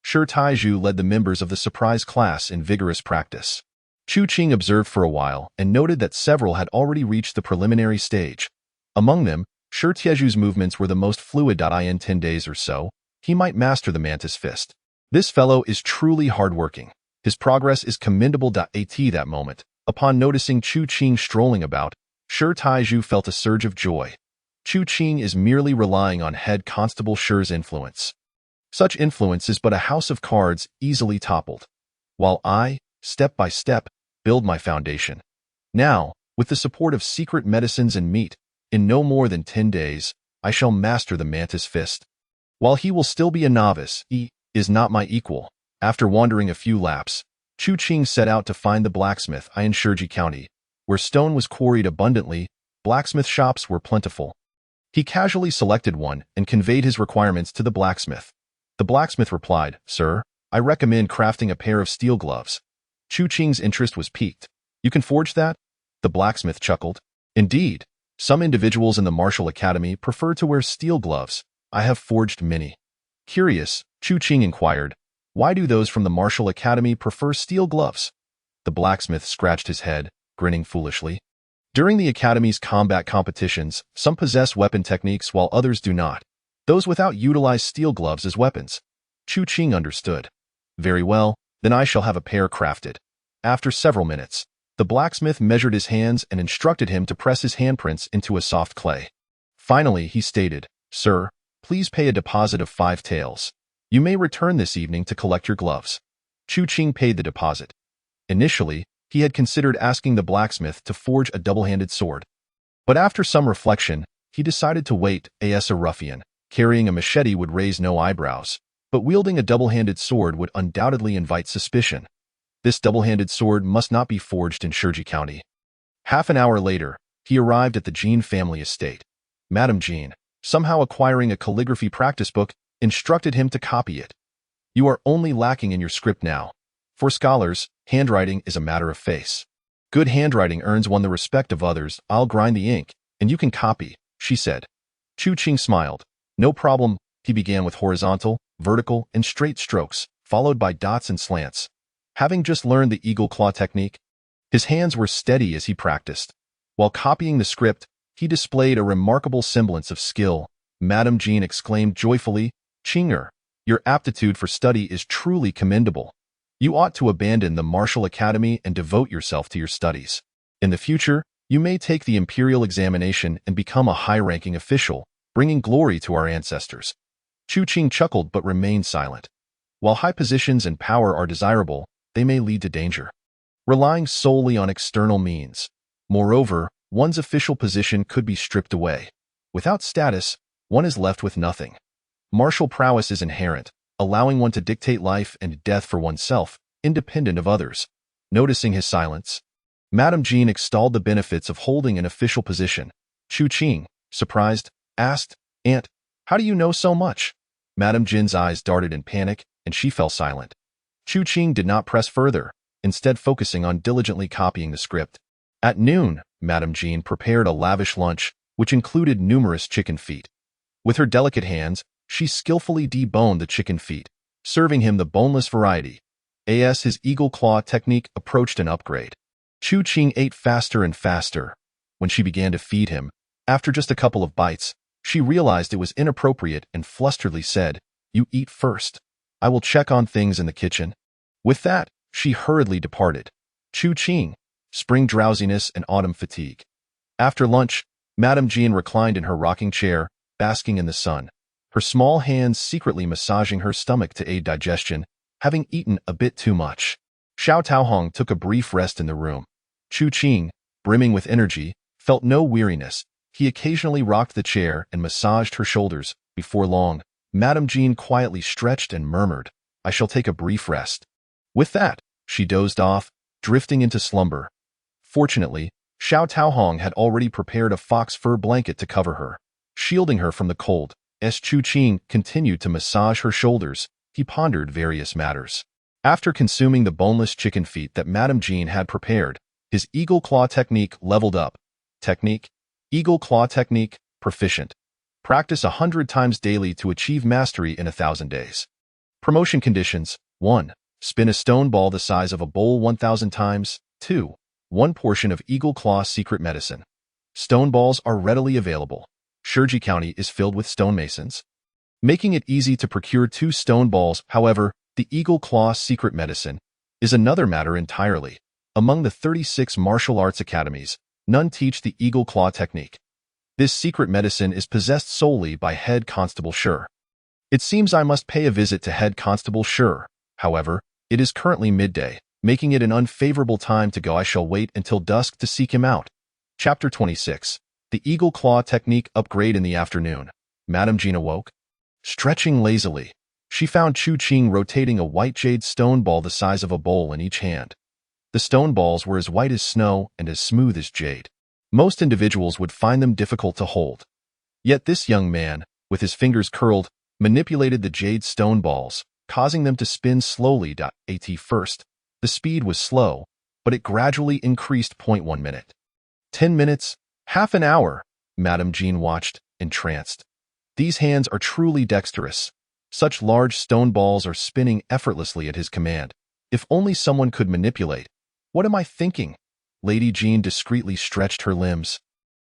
Shi Taizhu led the members of the surprise class in vigorous practice. Chu Qing observed for a while and noted that several had already reached the preliminary stage. Among them, Shi Tieju's movements were the most fluid. In 10 days or so, he might master the mantis fist. This fellow is truly hardworking. His progress is commendable. At that moment, upon noticing Chu Qing strolling about, Shi Taizhu felt a surge of joy. Chu Qing is merely relying on head constable Shi's influence. Such influence is but a house of cards easily toppled, while I, step by step, build my foundation. Now, with the support of secret medicines and meat, in no more than 10 days, I shall master the mantis fist. While he will still be a novice, he is not my equal. After wandering a few laps, Chu Qing set out to find the blacksmith in Shiji County, where stone was quarried abundantly. Blacksmith shops were plentiful. He casually selected one and conveyed his requirements to the blacksmith. The blacksmith replied, "Sir, I recommend crafting a pair of steel gloves." Chu Qing's interest was piqued. "You can forge that?" The blacksmith chuckled. "Indeed. Some individuals in the martial academy prefer to wear steel gloves. I have forged many. Curious, Chu Qing inquired, why do those from the martial academy prefer steel gloves? The blacksmith scratched his head, grinning foolishly. During the academy's combat competitions, some possess weapon techniques while others do not. Those without utilize steel gloves as weapons. Chu Qing understood. Very well, then I shall have a pair crafted. After several minutes, the blacksmith measured his hands and instructed him to press his handprints into a soft clay. Finally, he stated, Sir, please pay a deposit of 5 taels. You may return this evening to collect your gloves. Chu Qing paid the deposit. Initially, he had considered asking the blacksmith to forge a double-handed sword. But after some reflection, he decided to wait, as a ruffian. Carrying a machete would raise no eyebrows, but wielding a double-handed sword would undoubtedly invite suspicion. This double-handed sword must not be forged in Shiji County. Half an hour later, he arrived at the Jean family estate. Madame Jean, somehow acquiring a calligraphy practice book, instructed him to copy it. You are only lacking in your script now. For scholars, handwriting is a matter of face. Good handwriting earns one the respect of others. I'll grind the ink, and you can copy, she said. Chu Qing smiled. No problem. He began with horizontal, vertical, and straight strokes, followed by dots and slants. Having just learned the eagle claw technique, his hands were steady as he practiced. While copying the script, he displayed a remarkable semblance of skill. Madame Jean exclaimed joyfully, Qinger, your aptitude for study is truly commendable. You ought to abandon the martial academy and devote yourself to your studies. In the future, you may take the imperial examination and become a high-ranking official, bringing glory to our ancestors. Chu Qing chuckled but remained silent. While high positions and power are desirable, they may lead to danger. Relying solely on external means. Moreover, one's official position could be stripped away. Without status, one is left with nothing. Martial prowess is inherent, allowing one to dictate life and death for oneself, independent of others. Noticing his silence, Madame Jean extolled the benefits of holding an official position. Chu Qing, surprised, asked, Aunt, how do you know so much? Madame Jean's eyes darted in panic, and she fell silent. Chu Qing did not press further, instead focusing on diligently copying the script. At noon, Madame Jean prepared a lavish lunch, which included numerous chicken feet. With her delicate hands, she skillfully deboned the chicken feet, serving him the boneless variety. As his eagle claw technique approached an upgrade, Chu Qing ate faster and faster. When she began to feed him, after just a couple of bites, she realized it was inappropriate and flusteredly said, You eat first. I will check on things in the kitchen. With that, she hurriedly departed. Chu Qing, spring drowsiness and autumn fatigue. After lunch, Madame Jean reclined in her rocking chair, basking in the sun, her small hands secretly massaging her stomach to aid digestion, having eaten a bit too much. Xiao Taohong took a brief rest in the room. Chu Qing, brimming with energy, felt no weariness. He occasionally rocked the chair and massaged her shoulders. Before long, Madame Jean quietly stretched and murmured, I shall take a brief rest. With that, she dozed off, drifting into slumber. Fortunately, Xiao Taohong had already prepared a fox fur blanket to cover her, shielding her from the cold. As Chu Qing continued to massage her shoulders, he pondered various matters. After consuming the boneless chicken feet that Madame Jean had prepared, his eagle claw technique leveled up. Technique, eagle claw technique, proficient. Practice 100 times daily to achieve mastery in 1,000 days. Promotion conditions: 1. Spin a stone ball the size of a bowl 1,000 times. 2. 1 portion of eagle claw secret medicine. Stone balls are readily available. Shiji County is filled with stonemasons, making it easy to procure 2 stone balls. However, the eagle claw secret medicine is another matter entirely. Among the 36 martial arts academies, none teach the eagle claw technique. This secret medicine is possessed solely by Head Constable Sher. It seems I must pay a visit to Head Constable Sher. However, it is currently midday, making it an unfavorable time to go. I shall wait until dusk to seek him out. Chapter 26. The Eagle Claw Technique Upgrade. In the afternoon, Madame Jean awoke. Stretching lazily, she found Chu Qing rotating a white jade stone ball the size of a bowl in each hand. The stone balls were as white as snow and as smooth as jade. Most individuals would find them difficult to hold. Yet this young man, with his fingers curled, manipulated the jade stone balls, causing them to spin slowly. At first, the speed was slow, but it gradually increased. 1 minute, 10 minutes, half an hour, Madame Jean watched, entranced. These hands are truly dexterous. Such large stone balls are spinning effortlessly at his command. If only someone could manipulate. What am I thinking? Lady Jean discreetly stretched her limbs,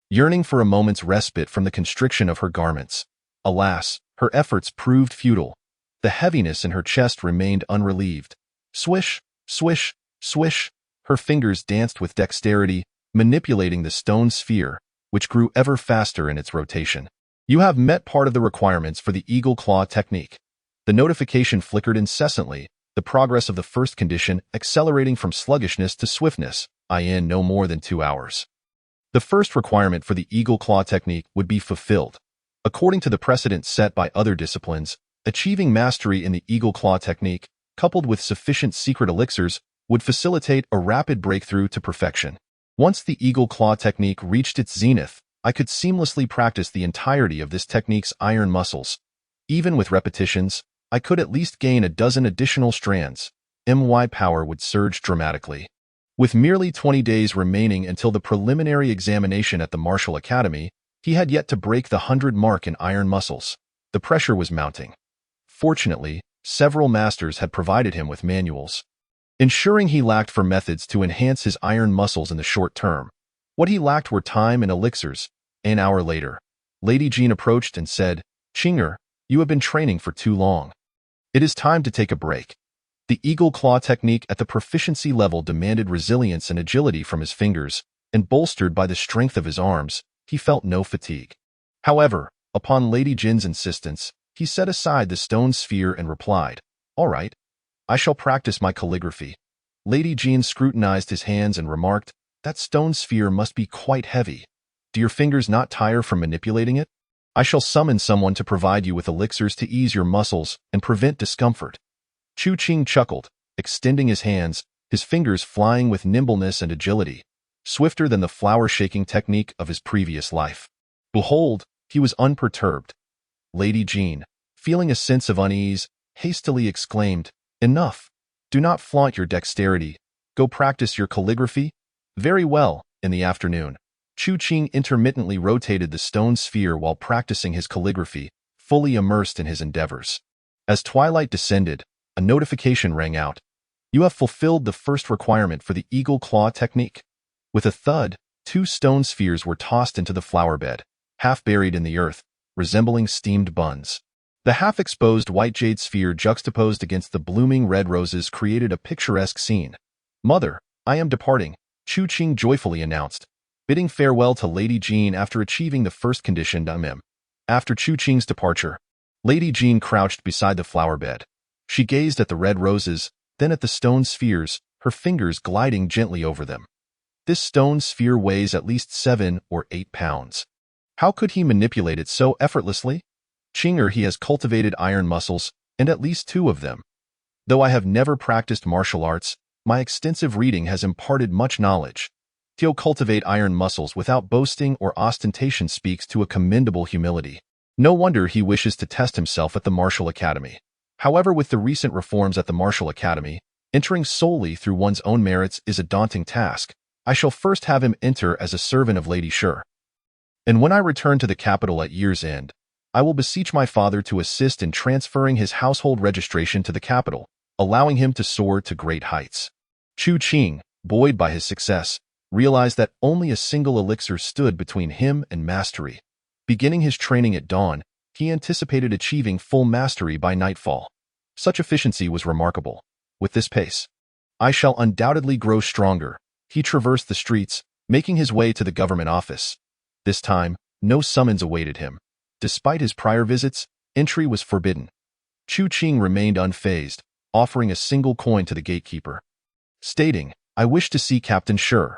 yearning for a moment's respite from the constriction of her garments. Alas, her efforts proved futile. The heaviness in her chest remained unrelieved. Swish, swish, swish. Her fingers danced with dexterity, manipulating the stone sphere, which grew ever faster in its rotation. You have met part of the requirements for the Eagle Claw technique. The notification flickered incessantly, the progress of the first condition accelerating from sluggishness to swiftness, in no more than 2 hours. The first requirement for the Eagle Claw technique would be fulfilled. According to the precedent set by other disciplines, achieving mastery in the Eagle Claw technique, coupled with sufficient secret elixirs, would facilitate a rapid breakthrough to perfection. Once the Eagle Claw technique reached its zenith, I could seamlessly practice the entirety of this technique's iron muscles. Even with repetitions, I could at least gain a dozen additional strands. My power would surge dramatically. With merely 20 days remaining until the preliminary examination at the Martial Academy, he had yet to break the 100 mark in iron muscles. The pressure was mounting. Fortunately, several masters had provided him with manuals, ensuring he lacked for methods to enhance his iron muscles in the short term. What he lacked were time and elixirs. An hour later, Lady Jean approached and said, "Qing'er, you have been training for too long. It is time to take a break." The Eagle Claw technique at the proficiency level demanded resilience and agility from his fingers, and bolstered by the strength of his arms, he felt no fatigue. However, upon Lady Jin's insistence, he set aside the stone sphere and replied, "All right, I shall practice my calligraphy." Lady Jean scrutinized his hands and remarked, "That stone sphere must be quite heavy. Do your fingers not tire from manipulating it? I shall summon someone to provide you with elixirs to ease your muscles and prevent discomfort." Chu Qing chuckled, extending his hands, his fingers flying with nimbleness and agility, swifter than the flower-shaking technique of his previous life. Behold, he was unperturbed. Lady Jean, feeling a sense of unease, hastily exclaimed, "Enough! Do not flaunt your dexterity. Go practice your calligraphy." "Very well." In the afternoon, Chu Qing intermittently rotated the stone sphere while practicing his calligraphy, fully immersed in his endeavors. As twilight descended, a notification rang out. "You have fulfilled the first requirement for the Eagle Claw technique." With a thud, 2 stone spheres were tossed into the flower bed, half buried in the earth, resembling steamed buns. The half-exposed white jade sphere juxtaposed against the blooming red roses created a picturesque scene. "Mother, I am departing," Chu Qing joyfully announced, bidding farewell to Lady Jean after achieving the first condition. After Chu Qing's departure, Lady Jean crouched beside the flower bed. She gazed at the red roses, then at the stone spheres, her fingers gliding gently over them. This stone sphere weighs at least 7 or 8 pounds. How could he manipulate it so effortlessly? Qing'er, he has cultivated iron muscles, and at least 2 of them. Though I have never practiced martial arts, my extensive reading has imparted much knowledge. To cultivate iron muscles without boasting or ostentation speaks to a commendable humility. No wonder he wishes to test himself at the Martial Academy. However, with the recent reforms at the Martial Academy, entering solely through one's own merits is a daunting task. I shall first have him enter as a servant of Lady Shi. And when I return to the capital at year's end, I will beseech my father to assist in transferring his household registration to the capital, allowing him to soar to great heights. Chu Qing, buoyed by his success, realized that only a single elixir stood between him and mastery. Beginning his training at dawn, he anticipated achieving full mastery by nightfall. Such efficiency was remarkable. With this pace, I shall undoubtedly grow stronger. He traversed the streets, making his way to the government office. This time, no summons awaited him. Despite his prior visits, entry was forbidden. Chu Qing remained unfazed, offering a single coin to the gatekeeper, stating, "I wish to see Captain Shi."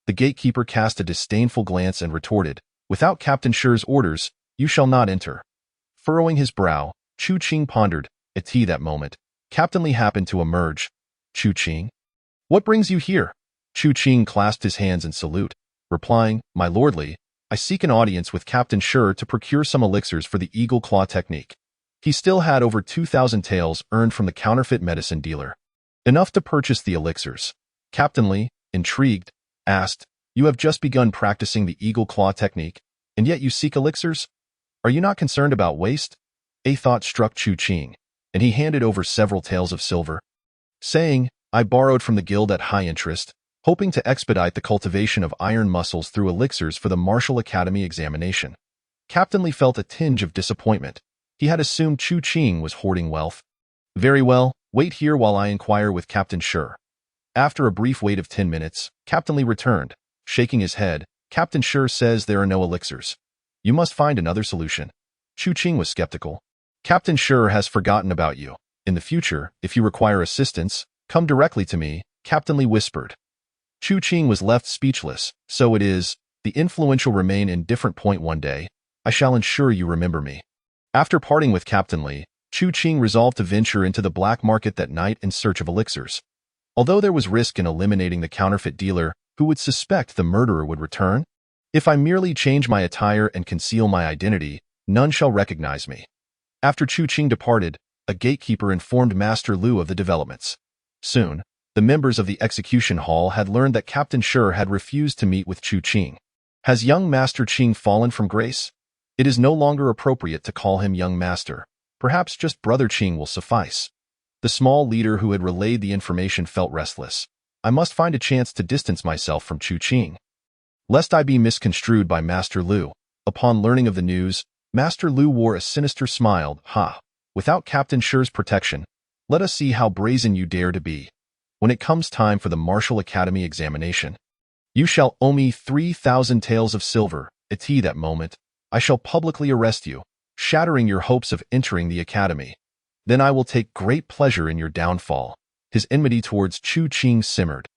The gatekeeper cast a disdainful glance and retorted, "Without Captain Shi's orders, you shall not enter." Furrowing his brow, Chu Qing pondered. At that moment, Captain Li happened to emerge. "Chu Qing? What brings you here?" Chu Qing clasped his hands in salute, replying, "My Lord Li, I seek an audience with Captain Shi to procure some elixirs for the Eagle Claw technique." He still had over 2,000 taels earned from the counterfeit medicine dealer, enough to purchase the elixirs. Captain Li, intrigued, asked, "You have just begun practicing the Eagle Claw technique?" And yet you seek elixirs? Are you not concerned about waste? A thought struck Chu Qing, and he handed over several taels of silver, saying, I borrowed from the guild at high interest, hoping to expedite the cultivation of iron muscles through elixirs for the Martial Academy examination. Captain Li felt a tinge of disappointment. He had assumed Chu Qing was hoarding wealth. Very well, wait here while I inquire with Captain Shi. After a brief wait of 10 minutes, Captain Li returned. Shaking his head, Captain Shi says there are no elixirs. You must find another solution. Chu Qing was skeptical. Captain Shi has forgotten about you. In the future, if you require assistance, come directly to me, Captain Li whispered. Chu Qing was left speechless. So it is, the influential remain indifferent. One day, I shall ensure you remember me. After parting with Captain Li, Chu Qing resolved to venture into the black market that night in search of elixirs. Although there was risk in eliminating the counterfeit dealer, who would suspect the murderer would return? If I merely change my attire and conceal my identity, none shall recognize me. After Chu Qing departed, a gatekeeper informed Master Lu of the developments. Soon, the members of the execution hall had learned that Captain Shi had refused to meet with Chu Qing. Has young Master Qing fallen from grace? It is no longer appropriate to call him young master. Perhaps just Brother Qing will suffice. The small leader who had relayed the information felt restless. I must find a chance to distance myself from Chu Qing, lest I be misconstrued by Master Lu. Upon learning of the news, Master Lu wore a sinister smile. Ha! Without Captain Shi's protection, let us see how brazen you dare to be. When it comes time for the Martial Academy examination, you shall owe me 3,000 taels of silver. At that moment, I shall publicly arrest you, shattering your hopes of entering the academy. Then I will take great pleasure in your downfall. His enmity towards Chu Qing simmered.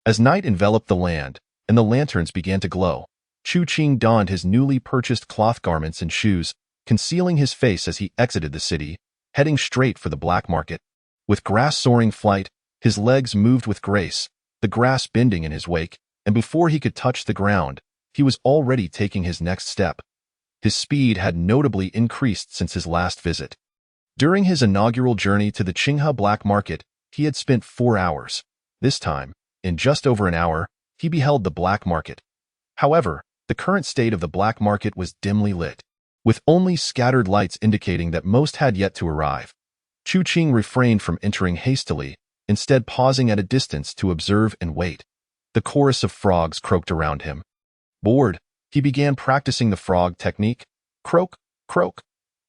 As night enveloped the land, and the lanterns began to glow, Chu Qing donned his newly purchased cloth garments and shoes, concealing his face as he exited the city, heading straight for the black market. With grass soaring flight, his legs moved with grace, the grass bending in his wake, and before he could touch the ground, he was already taking his next step. His speed had notably increased since his last visit. During his inaugural journey to the Qinghe black market, he had spent 4 hours. This time, in just over an hour, he beheld the black market. However, the current state of the black market was dimly lit, with only scattered lights indicating that most had yet to arrive. Chu Qing refrained from entering hastily, instead pausing at a distance to observe and wait. The chorus of frogs croaked around him. Bored, he began practicing the frog technique. Croak, croak.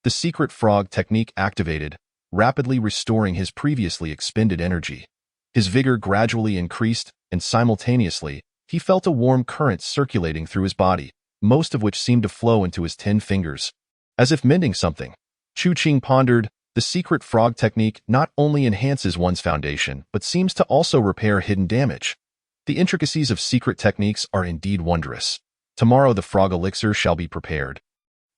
The secret frog technique activated, rapidly restoring his previously expended energy. His vigor gradually increased, and simultaneously, he felt a warm current circulating through his body, most of which seemed to flow into his 10 fingers. As if mending something, Chu Qing pondered, the secret frog technique not only enhances one's foundation, but seems to also repair hidden damage. The intricacies of secret techniques are indeed wondrous. Tomorrow the frog elixir shall be prepared.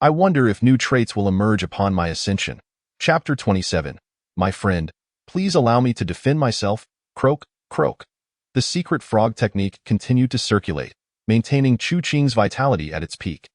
I wonder if new traits will emerge upon my ascension. Chapter 27. My friend, please allow me to defend myself. Croak, croak. The secret frog technique continued to circulate, maintaining Chu Qing's vitality at its peak.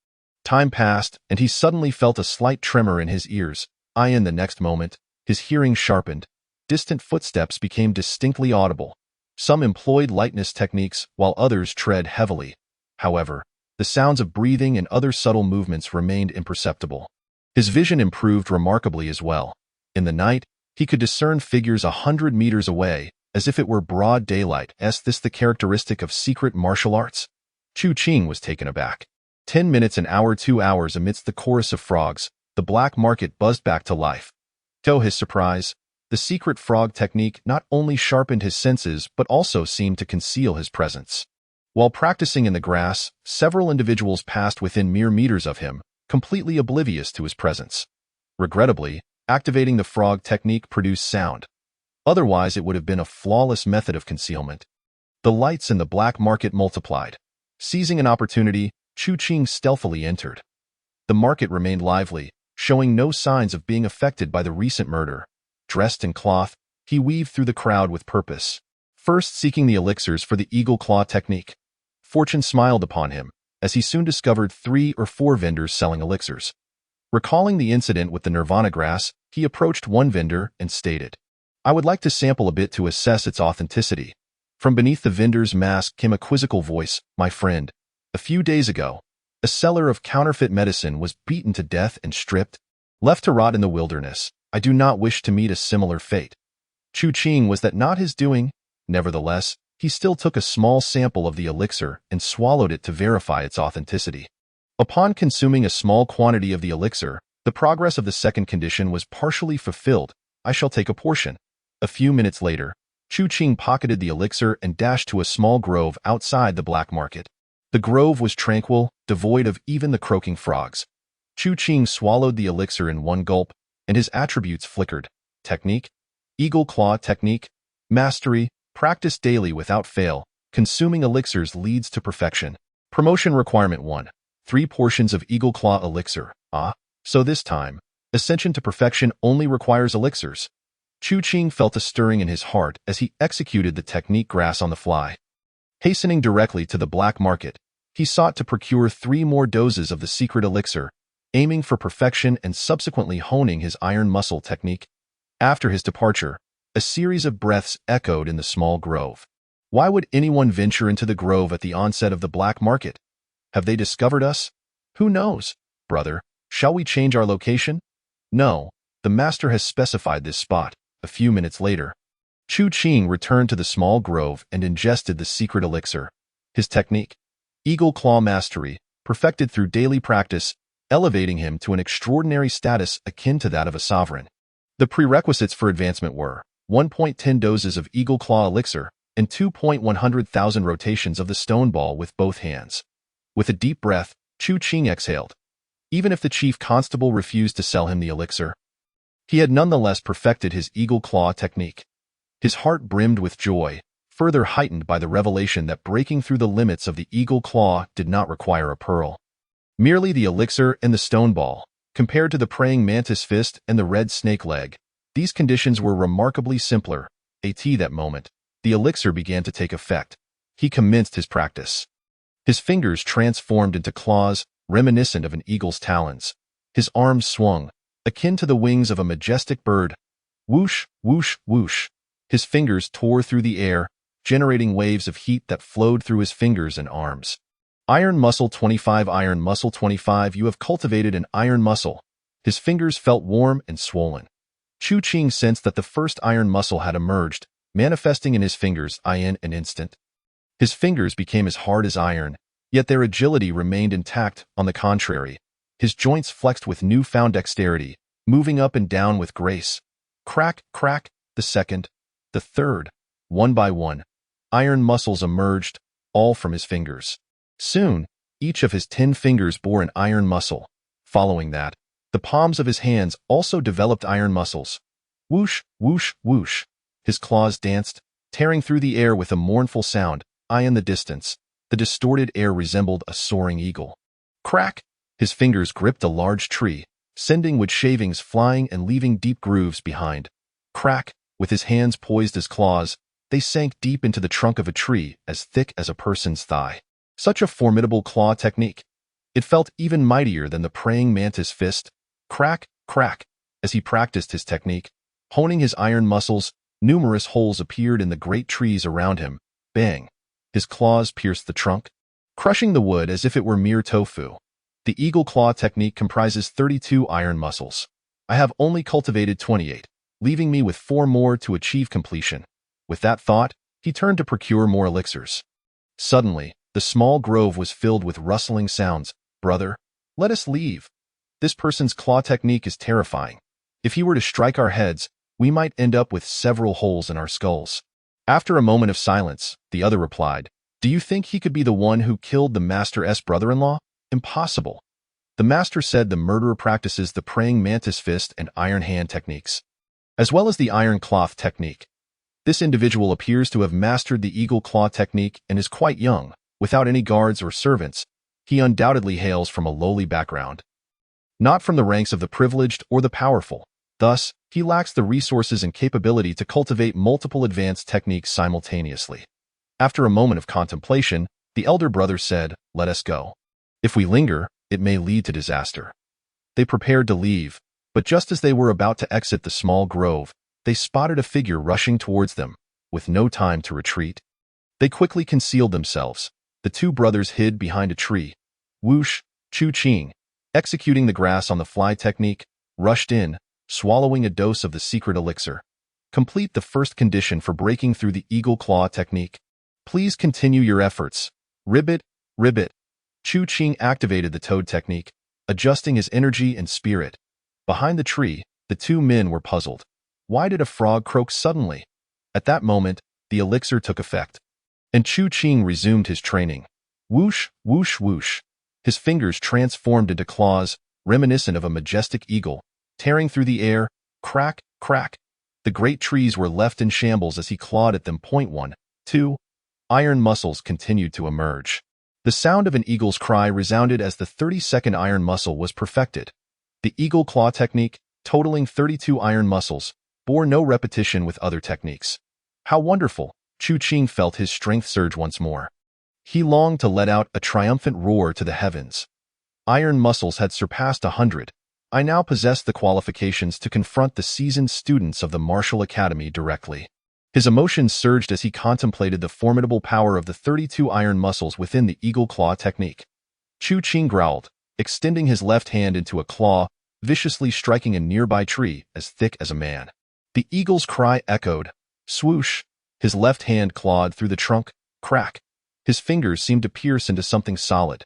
Time passed, and he suddenly felt a slight tremor in his ears. In the next moment, his hearing sharpened. Distant footsteps became distinctly audible. Some employed lightness techniques, while others tread heavily. However, the sounds of breathing and other subtle movements remained imperceptible. His vision improved remarkably as well. In the night, he could discern figures 100 meters away, as if it were broad daylight. Is this the characteristic of secret martial arts? Chu Qing was taken aback. 10 minutes an hour 2 hours amidst the chorus of frogs, the black market buzzed back to life. To his surprise, the secret frog technique not only sharpened his senses but also seemed to conceal his presence. While practicing in the grass, several individuals passed within mere meters of him, completely oblivious to his presence. Regrettably, activating the frog technique produced sound. Otherwise, it would have been a flawless method of concealment. The lights in the black market multiplied. Seizing an opportunity, Chu Qing stealthily entered. The market remained lively, showing no signs of being affected by the recent murder. Dressed in cloth, he weaved through the crowd with purpose, first seeking the elixirs for the eagle claw technique. Fortune smiled upon him, as he soon discovered 3 or 4 vendors selling elixirs. Recalling the incident with the nirvana grass, he approached one vendor and stated, I would like to sample a bit to assess its authenticity. From beneath the vendor's mask came a quizzical voice, My friend, a few days ago, a seller of counterfeit medicine, was beaten to death and stripped, left to rot in the wilderness. I do not wish to meet a similar fate. Chu Qing was that not his doing. Nevertheless, he still took a small sample of the elixir and swallowed it to verify its authenticity. Upon consuming a small quantity of the elixir, the progress of the second condition was partially fulfilled. I shall take a portion. A few minutes later, Chu Qing pocketed the elixir and dashed to a small grove outside the black market. The grove was tranquil, devoid of even the croaking frogs. Chu Qing swallowed the elixir in one gulp, and his attributes flickered. Technique, eagle claw technique, mastery, practice daily without fail. Consuming elixirs leads to perfection. Promotion requirement 1. 3 portions of eagle claw elixir. So this time, ascension to perfection only requires elixirs. Chu Qing felt a stirring in his heart as he executed the technique grass on the fly. Hastening directly to the black market, he sought to procure 3 more doses of the secret elixir, aiming for perfection and subsequently honing his iron muscle technique. After his departure, a series of breaths echoed in the small grove. Why would anyone venture into the grove at the onset of the black market? Have they discovered us? Who knows, brother? Shall we change our location? No, the master has specified this spot. A few minutes later, Chu Qing returned to the small grove and ingested the secret elixir. His technique, eagle claw mastery, perfected through daily practice, elevating him to an extraordinary status akin to that of a sovereign. The prerequisites for advancement were 1.10 doses of eagle claw elixir and 2.100,000 rotations of the stone ball with both hands. With a deep breath, Chu Qing exhaled. Even if the chief constable refused to sell him the elixir, he had nonetheless perfected his eagle claw technique. His heart brimmed with joy, further heightened by the revelation that breaking through the limits of the eagle claw did not require a pearl. Merely the elixir and the stone ball. Compared to the praying mantis fist and the red snake leg, these conditions were remarkably simpler. At that moment, the elixir began to take effect. He commenced his practice. His fingers transformed into claws, reminiscent of an eagle's talons. His arms swung, akin to the wings of a majestic bird. Whoosh, whoosh, whoosh. His fingers tore through the air, generating waves of heat that flowed through his fingers and arms. Iron muscle 25. Iron muscle 25. You have cultivated an iron muscle. His fingers felt warm and swollen. Chu Qing sensed that the first iron muscle had emerged, manifesting in his fingers in an instant. His fingers became as hard as iron, yet their agility remained intact. On the contrary, his joints flexed with newfound dexterity, moving up and down with grace. Crack, crack, the second, the third. One by one, iron muscles emerged, all from his fingers. Soon, each of his 10 fingers bore an iron muscle. Following that, the palms of his hands also developed iron muscles. Whoosh, whoosh, whoosh. His claws danced, tearing through the air with a mournful sound. In the distance, the distorted air resembled a soaring eagle. Crack! His fingers gripped a large tree, sending wood shavings flying and leaving deep grooves behind. Crack! With his hands poised as claws, they sank deep into the trunk of a tree as thick as a person's thigh. Such a formidable claw technique. It felt even mightier than the praying mantis fist. Crack, crack. As he practiced his technique, honing his iron muscles, numerous holes appeared in the great trees around him. Bang! His claws pierced the trunk, crushing the wood as if it were mere tofu. The eagle claw technique comprises 32 iron muscles. I have only cultivated 28, leaving me with 4 more to achieve completion. With that thought, he turned to procure more elixirs. Suddenly, the small grove was filled with rustling sounds. Brother, let us leave. This person's claw technique is terrifying. If he were to strike our heads, we might end up with several holes in our skulls. After a moment of silence, the other replied, Do you think he could be the one who killed the master's brother-in-law? Impossible. The master said the murderer practices the praying mantis fist and iron hand techniques, as well as the iron cloth technique. This individual appears to have mastered the eagle claw technique and is quite young. Without any guards or servants, he undoubtedly hails from a lowly background, not from the ranks of the privileged or the powerful. Thus, he lacks the resources and capability to cultivate multiple advanced techniques simultaneously. After a moment of contemplation, the elder brother said, Let us go. If we linger, it may lead to disaster. They prepared to leave, but just as they were about to exit the small grove, they spotted a figure rushing towards them. With no time to retreat, they quickly concealed themselves. The 2 brothers hid behind a tree. Whoosh, Chu Qing, executing the grass-on-the-fly technique, rushed in, swallowing a dose of the secret elixir. Complete the first condition for breaking through the eagle claw technique. Please continue your efforts. Ribbit, ribbit. Chu Qing activated the toad technique, adjusting his energy and spirit. Behind the tree, the two men were puzzled. Why did a frog croak suddenly? At that moment, the elixir took effect, and Chu Qing resumed his training. Whoosh, whoosh, whoosh. His fingers transformed into claws, reminiscent of a majestic eagle, tearing through the air. Crack, crack. The great trees were left in shambles as he clawed at them. 1, 2. Iron muscles continued to emerge. The sound of an eagle's cry resounded as the 32nd iron muscle was perfected. The eagle claw technique, totaling 32 iron muscles, bore no repetition with other techniques. How wonderful! Chu Qing felt his strength surge once more. He longed to let out a triumphant roar to the heavens. Iron muscles had surpassed 100. I now possessed the qualifications to confront the seasoned students of the Martial Academy directly. His emotions surged as he contemplated the formidable power of the 32 iron muscles within the eagle claw technique. Chu Qing growled, extending his left hand into a claw, viciously striking a nearby tree as thick as a man. The eagle's cry echoed. Swoosh! His left hand clawed through the trunk. Crack! His fingers seemed to pierce into something solid.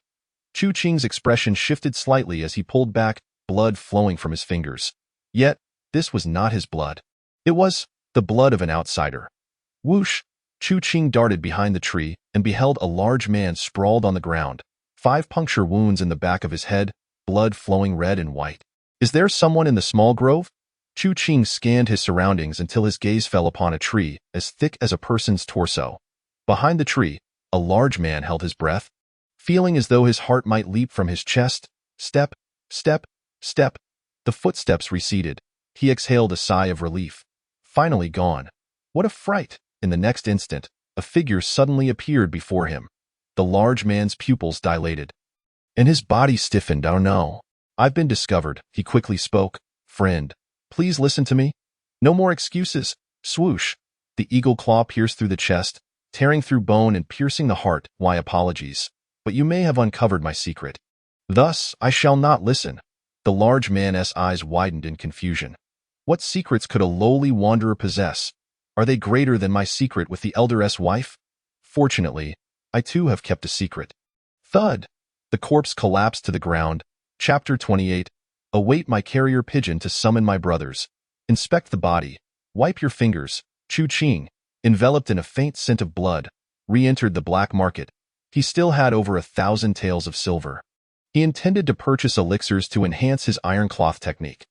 Chu Qing's expression shifted slightly as he pulled back, blood flowing from his fingers. Yet, this was not his blood. It was the blood of an outsider. Whoosh! Chu Qing darted behind the tree and beheld a large man sprawled on the ground, 5 puncture wounds in the back of his head, blood flowing red and white. Is there someone in the small grove? Chu Qing scanned his surroundings until his gaze fell upon a tree as thick as a person's torso. Behind the tree, a large man held his breath, feeling as though his heart might leap from his chest. Step, step, step. The footsteps receded. He exhaled a sigh of relief. Finally gone. What a fright! In the next instant, a figure suddenly appeared before him. The large man's pupils dilated, and his body stiffened. Oh no! I've been discovered, he quickly spoke. Friend, please listen to me. No more excuses. Swoosh! The eagle claw pierced through the chest, tearing through bone and piercing the heart. Why apologies? But you may have uncovered my secret. Thus, I shall not listen. The large man's eyes widened in confusion. What secrets could a lowly wanderer possess? Are they greater than my secret with the elder's wife? Fortunately, I too have kept a secret. Thud! The corpse collapsed to the ground. Chapter 28. Await my carrier pigeon to summon my brothers. Inspect the body. Wipe your fingers. Chu Qing, enveloped in a faint scent of blood, re-entered the black market. He still had over 1,000 taels of silver. He intended to purchase elixirs to enhance his iron cloth technique.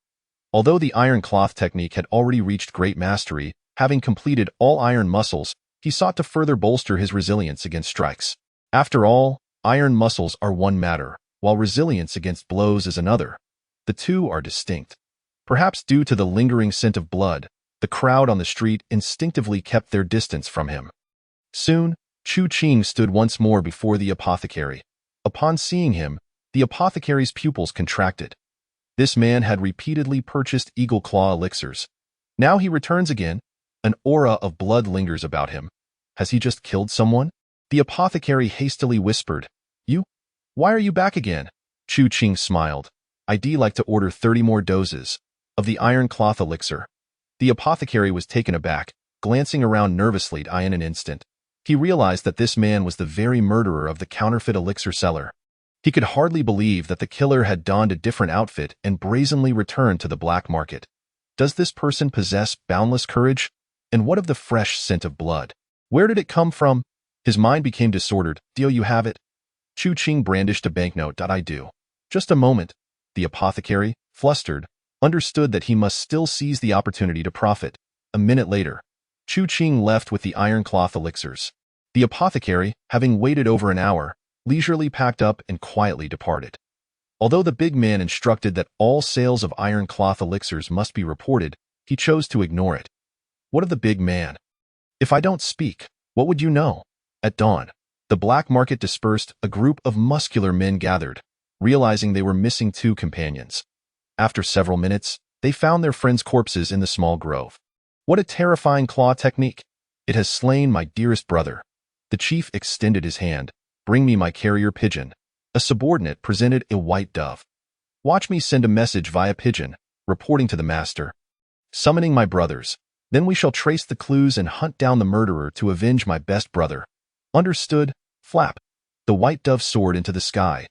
Although the iron cloth technique had already reached great mastery, having completed all iron muscles, he sought to further bolster his resilience against strikes. After all, iron muscles are one matter, while resilience against blows is another. The two are distinct. Perhaps due to the lingering scent of blood, the crowd on the street instinctively kept their distance from him. Soon, Chu Qing stood once more before the apothecary. Upon seeing him, the apothecary's pupils contracted. This man had repeatedly purchased eagle claw elixirs. Now he returns again. An aura of blood lingers about him. Has he just killed someone? The apothecary hastily whispered. You? Why are you back again? Chu Qing smiled. I'd like to order 30 more doses of the iron cloth elixir. The apothecary was taken aback, glancing around nervously. In an instant, he realized that this man was the very murderer of the counterfeit elixir seller. He could hardly believe that the killer had donned a different outfit and brazenly returned to the black market. Does this person possess boundless courage? And what of the fresh scent of blood? Where did it come from? His mind became disordered. Do you have it? Chu Qing brandished a banknote. I do. Just a moment. The apothecary, flustered, understood that he must still seize the opportunity to profit. A minute later, Chu Qing left with the iron cloth elixirs. The apothecary, having waited over an hour, leisurely packed up and quietly departed. Although the big man instructed that all sales of iron cloth elixirs must be reported, he chose to ignore it. What of the big man? If I don't speak, what would you know? At dawn, the black market dispersed. A group of muscular men gathered, realizing they were missing 2 companions. After several minutes, they found their friends' corpses in the small grove. What a terrifying claw technique! It has slain my dearest brother. The chief extended his hand. Bring me my carrier pigeon. A subordinate presented a white dove. Watch me send a message via pigeon, reporting to the master. Summoning my brothers. Then we shall trace the clues and hunt down the murderer to avenge my best brother. Understood? Flap. The white dove soared into the sky.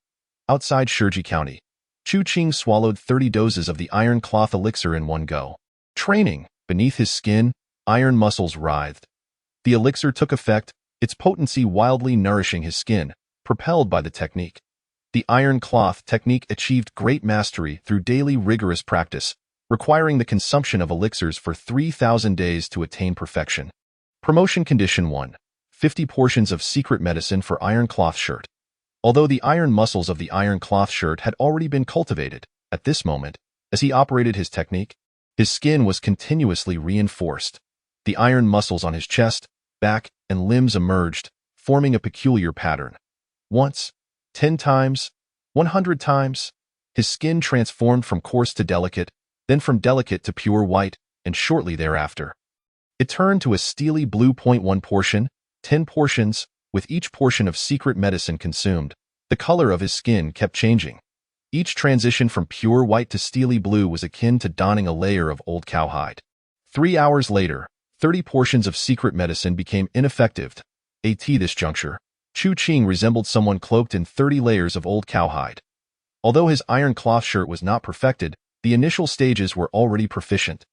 Outside Shirji County, Chu Qing swallowed 30 doses of the iron cloth elixir in one go. Training. Beneath his skin, iron muscles writhed. The elixir took effect, its potency wildly nourishing his skin, propelled by the technique. The iron cloth technique achieved great mastery through daily rigorous practice, requiring the consumption of elixirs for 3,000 days to attain perfection. Promotion Condition 1. 50 portions of secret medicine for iron cloth shirt. Although the iron muscles of the iron cloth shirt had already been cultivated, at this moment, as he operated his technique, his skin was continuously reinforced. The iron muscles on his chest, back, and limbs emerged, forming a peculiar pattern. Once, 10 times, 100 times, his skin transformed from coarse to delicate, then from delicate to pure white, and shortly thereafter, it turned to a steely blue. 1 portion, 10 portions, with each portion of secret medicine consumed. The color of his skin kept changing. Each transition from pure white to steely blue was akin to donning a layer of old cowhide. 3 hours later, 30 portions of secret medicine became ineffective. At this juncture, Chu Qing resembled someone cloaked in 30 layers of old cowhide. Although his iron cloth shirt was not perfected, the initial stages were already proficient.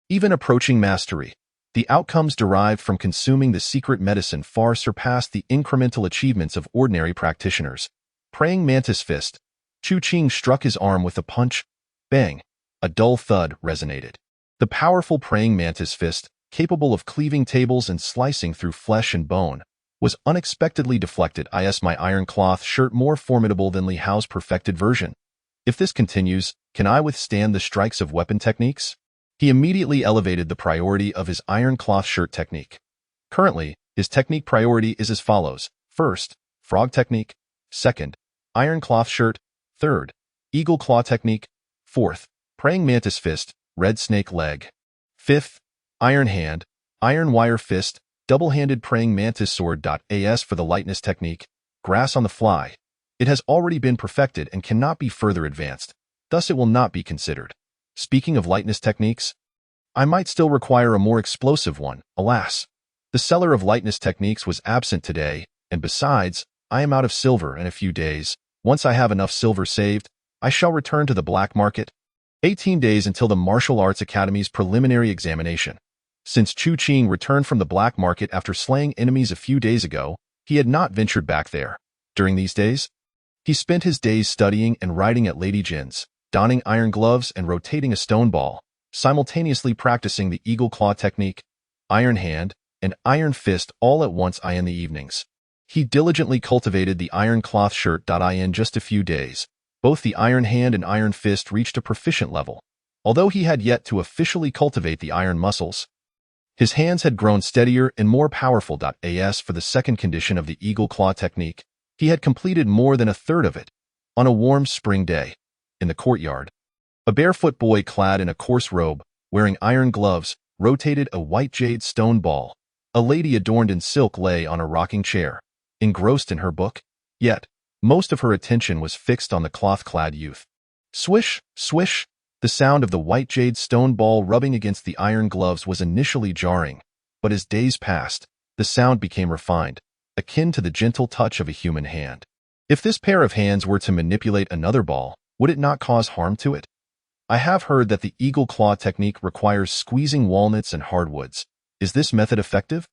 Even approaching mastery, the outcomes derived from consuming the secret medicine far surpassed the incremental achievements of ordinary practitioners. Praying Mantis Fist. Chu Qing struck his arm with a punch. Bang! A dull thud resonated. The powerful Praying Mantis Fist, capable of cleaving tables and slicing through flesh and bone, was unexpectedly deflected. Is my iron cloth shirt more formidable than Li Hao's perfected version? If this continues, can I withstand the strikes of weapon techniques? He immediately elevated the priority of his iron cloth shirt technique. Currently, his technique priority is as follows. First, frog technique. Second, iron cloth shirt. Third, eagle claw technique. Fourth, praying mantis fist, red snake leg. Fifth, iron hand, iron wire fist, double-handed praying mantis sword. As for the lightness technique, grass on the fly, it has already been perfected and cannot be further advanced, thus it will not be considered. Speaking of lightness techniques, I might still require a more explosive one, alas. The seller of lightness techniques was absent today, and besides, I am out of silver in a few days. Once I have enough silver saved, I shall return to the black market. 18 days until the Martial Arts Academy's preliminary examination. Since Chu Qing returned from the black market after slaying enemies a few days ago, he had not ventured back there. During these days, he spent his days studying and writing at Lady Jin's, donning iron gloves and rotating a stone ball, simultaneously practicing the eagle claw technique, iron hand, and iron fist all at once in the evenings. He diligently cultivated the iron cloth shirt. In just a few days, both the iron hand and iron fist reached a proficient level. Although he had yet to officially cultivate the iron muscles, his hands had grown steadier and more powerful. As for the second condition of the eagle claw technique, he had completed more than a third of it. On a warm spring day, in the courtyard, a barefoot boy clad in a coarse robe, wearing iron gloves, rotated a white jade stone ball. A lady adorned in silk lay on a rocking chair, engrossed in her book, yet most of her attention was fixed on the cloth-clad youth. Swish, swish, the sound of the white jade stone ball rubbing against the iron gloves was initially jarring, but as days passed, the sound became refined, akin to the gentle touch of a human hand. If this pair of hands were to manipulate another ball, would it not cause harm to it? I have heard that the eagle claw technique requires squeezing walnuts and hardwoods. Is this method effective?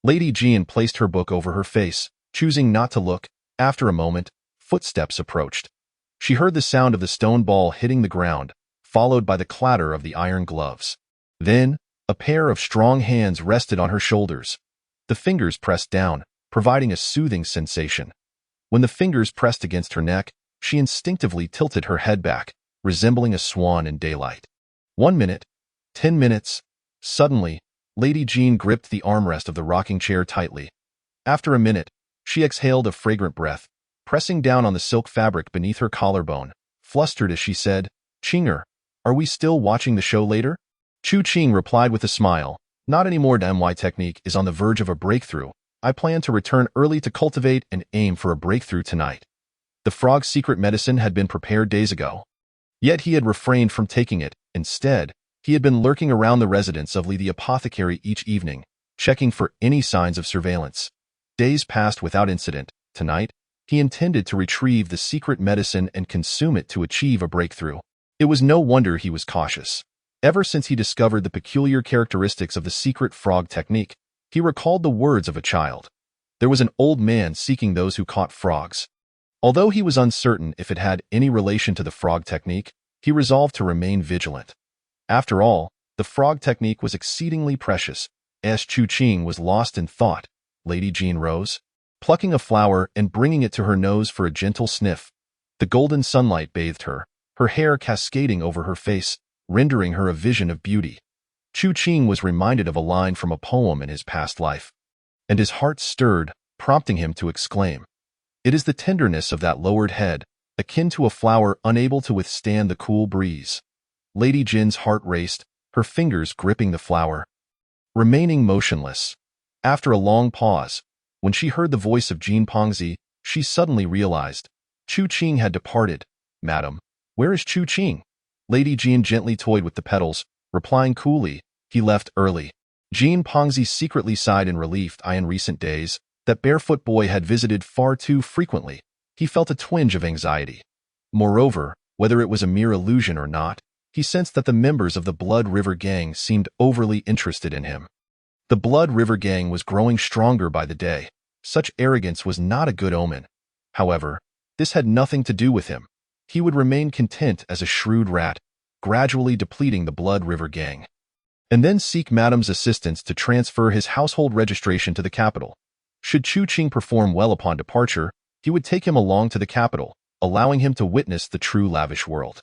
Lady Jean placed her book over her face, choosing not to look. After a moment, footsteps approached. She heard the sound of the stone ball hitting the ground, followed by the clatter of the iron gloves. Then, a pair of strong hands rested on her shoulders. The fingers pressed down, providing a soothing sensation. When the fingers pressed against her neck, she instinctively tilted her head back, resembling a swan in daylight. 1 minute, 10 minutes. Suddenly, Lady Jean gripped the armrest of the rocking chair tightly. After a minute, she exhaled a fragrant breath, pressing down on the silk fabric beneath her collarbone, flustered as she said, "Qinger, are we still watching the show later?" Chu Qing replied with a smile, "Not anymore. My technique is on the verge of a breakthrough. I plan to return early to cultivate and aim for a breakthrough tonight." The frog's secret medicine had been prepared days ago. Yet he had refrained from taking it. Instead, he had been lurking around the residence of Lee the apothecary each evening, checking for any signs of surveillance. Days passed without incident. Tonight, he intended to retrieve the secret medicine and consume it to achieve a breakthrough. It was no wonder he was cautious. Ever since he discovered the peculiar characteristics of the secret frog technique, he recalled the words of a child. There was an old man seeking those who caught frogs. Although he was uncertain if it had any relation to the frog technique, he resolved to remain vigilant. After all, the frog technique was exceedingly precious. As Chu Qing was lost in thought, Lady Jean rose, plucking a flower and bringing it to her nose for a gentle sniff. The golden sunlight bathed her, her hair cascading over her face, rendering her a vision of beauty. Chu Qing was reminded of a line from a poem in his past life, and his heart stirred, prompting him to exclaim, "It is the tenderness of that lowered head, akin to a flower unable to withstand the cool breeze." Lady Jin's heart raced, her fingers gripping the flower, remaining motionless. After a long pause, when she heard the voice of Jean Pongzi, she suddenly realized Chu Qing had departed. "Madam, where is Chu Qing?" Lady Jean gently toyed with the petals, replying coolly, "He left early." Jean Pongzi secretly sighed in relief. In recent days, that barefoot boy had visited far too frequently. He felt a twinge of anxiety. Moreover, whether it was a mere illusion or not, he sensed that the members of the Blood River Gang seemed overly interested in him. The Blood River Gang was growing stronger by the day. Such arrogance was not a good omen. However, this had nothing to do with him. He would remain content as a shrewd rat, gradually depleting the Blood River Gang, and then seek Madam's assistance to transfer his household registration to the capital. Should Chu Qing perform well upon departure, he would take him along to the capital, allowing him to witness the true lavish world.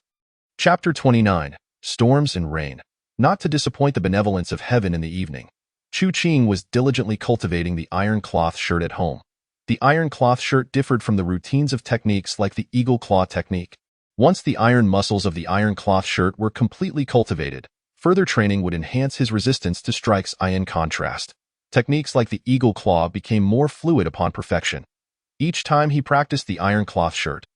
Chapter 29. Storms and Rain. Not to disappoint the benevolence of heaven in the evening, Chu Qing was diligently cultivating the iron cloth shirt at home. The iron cloth shirt differed from the routines of techniques like the eagle claw technique. Once the iron muscles of the iron cloth shirt were completely cultivated, further training would enhance his resistance to strikes. In contrast, techniques like the eagle claw became more fluid upon perfection. Each time he practiced the iron cloth shirt,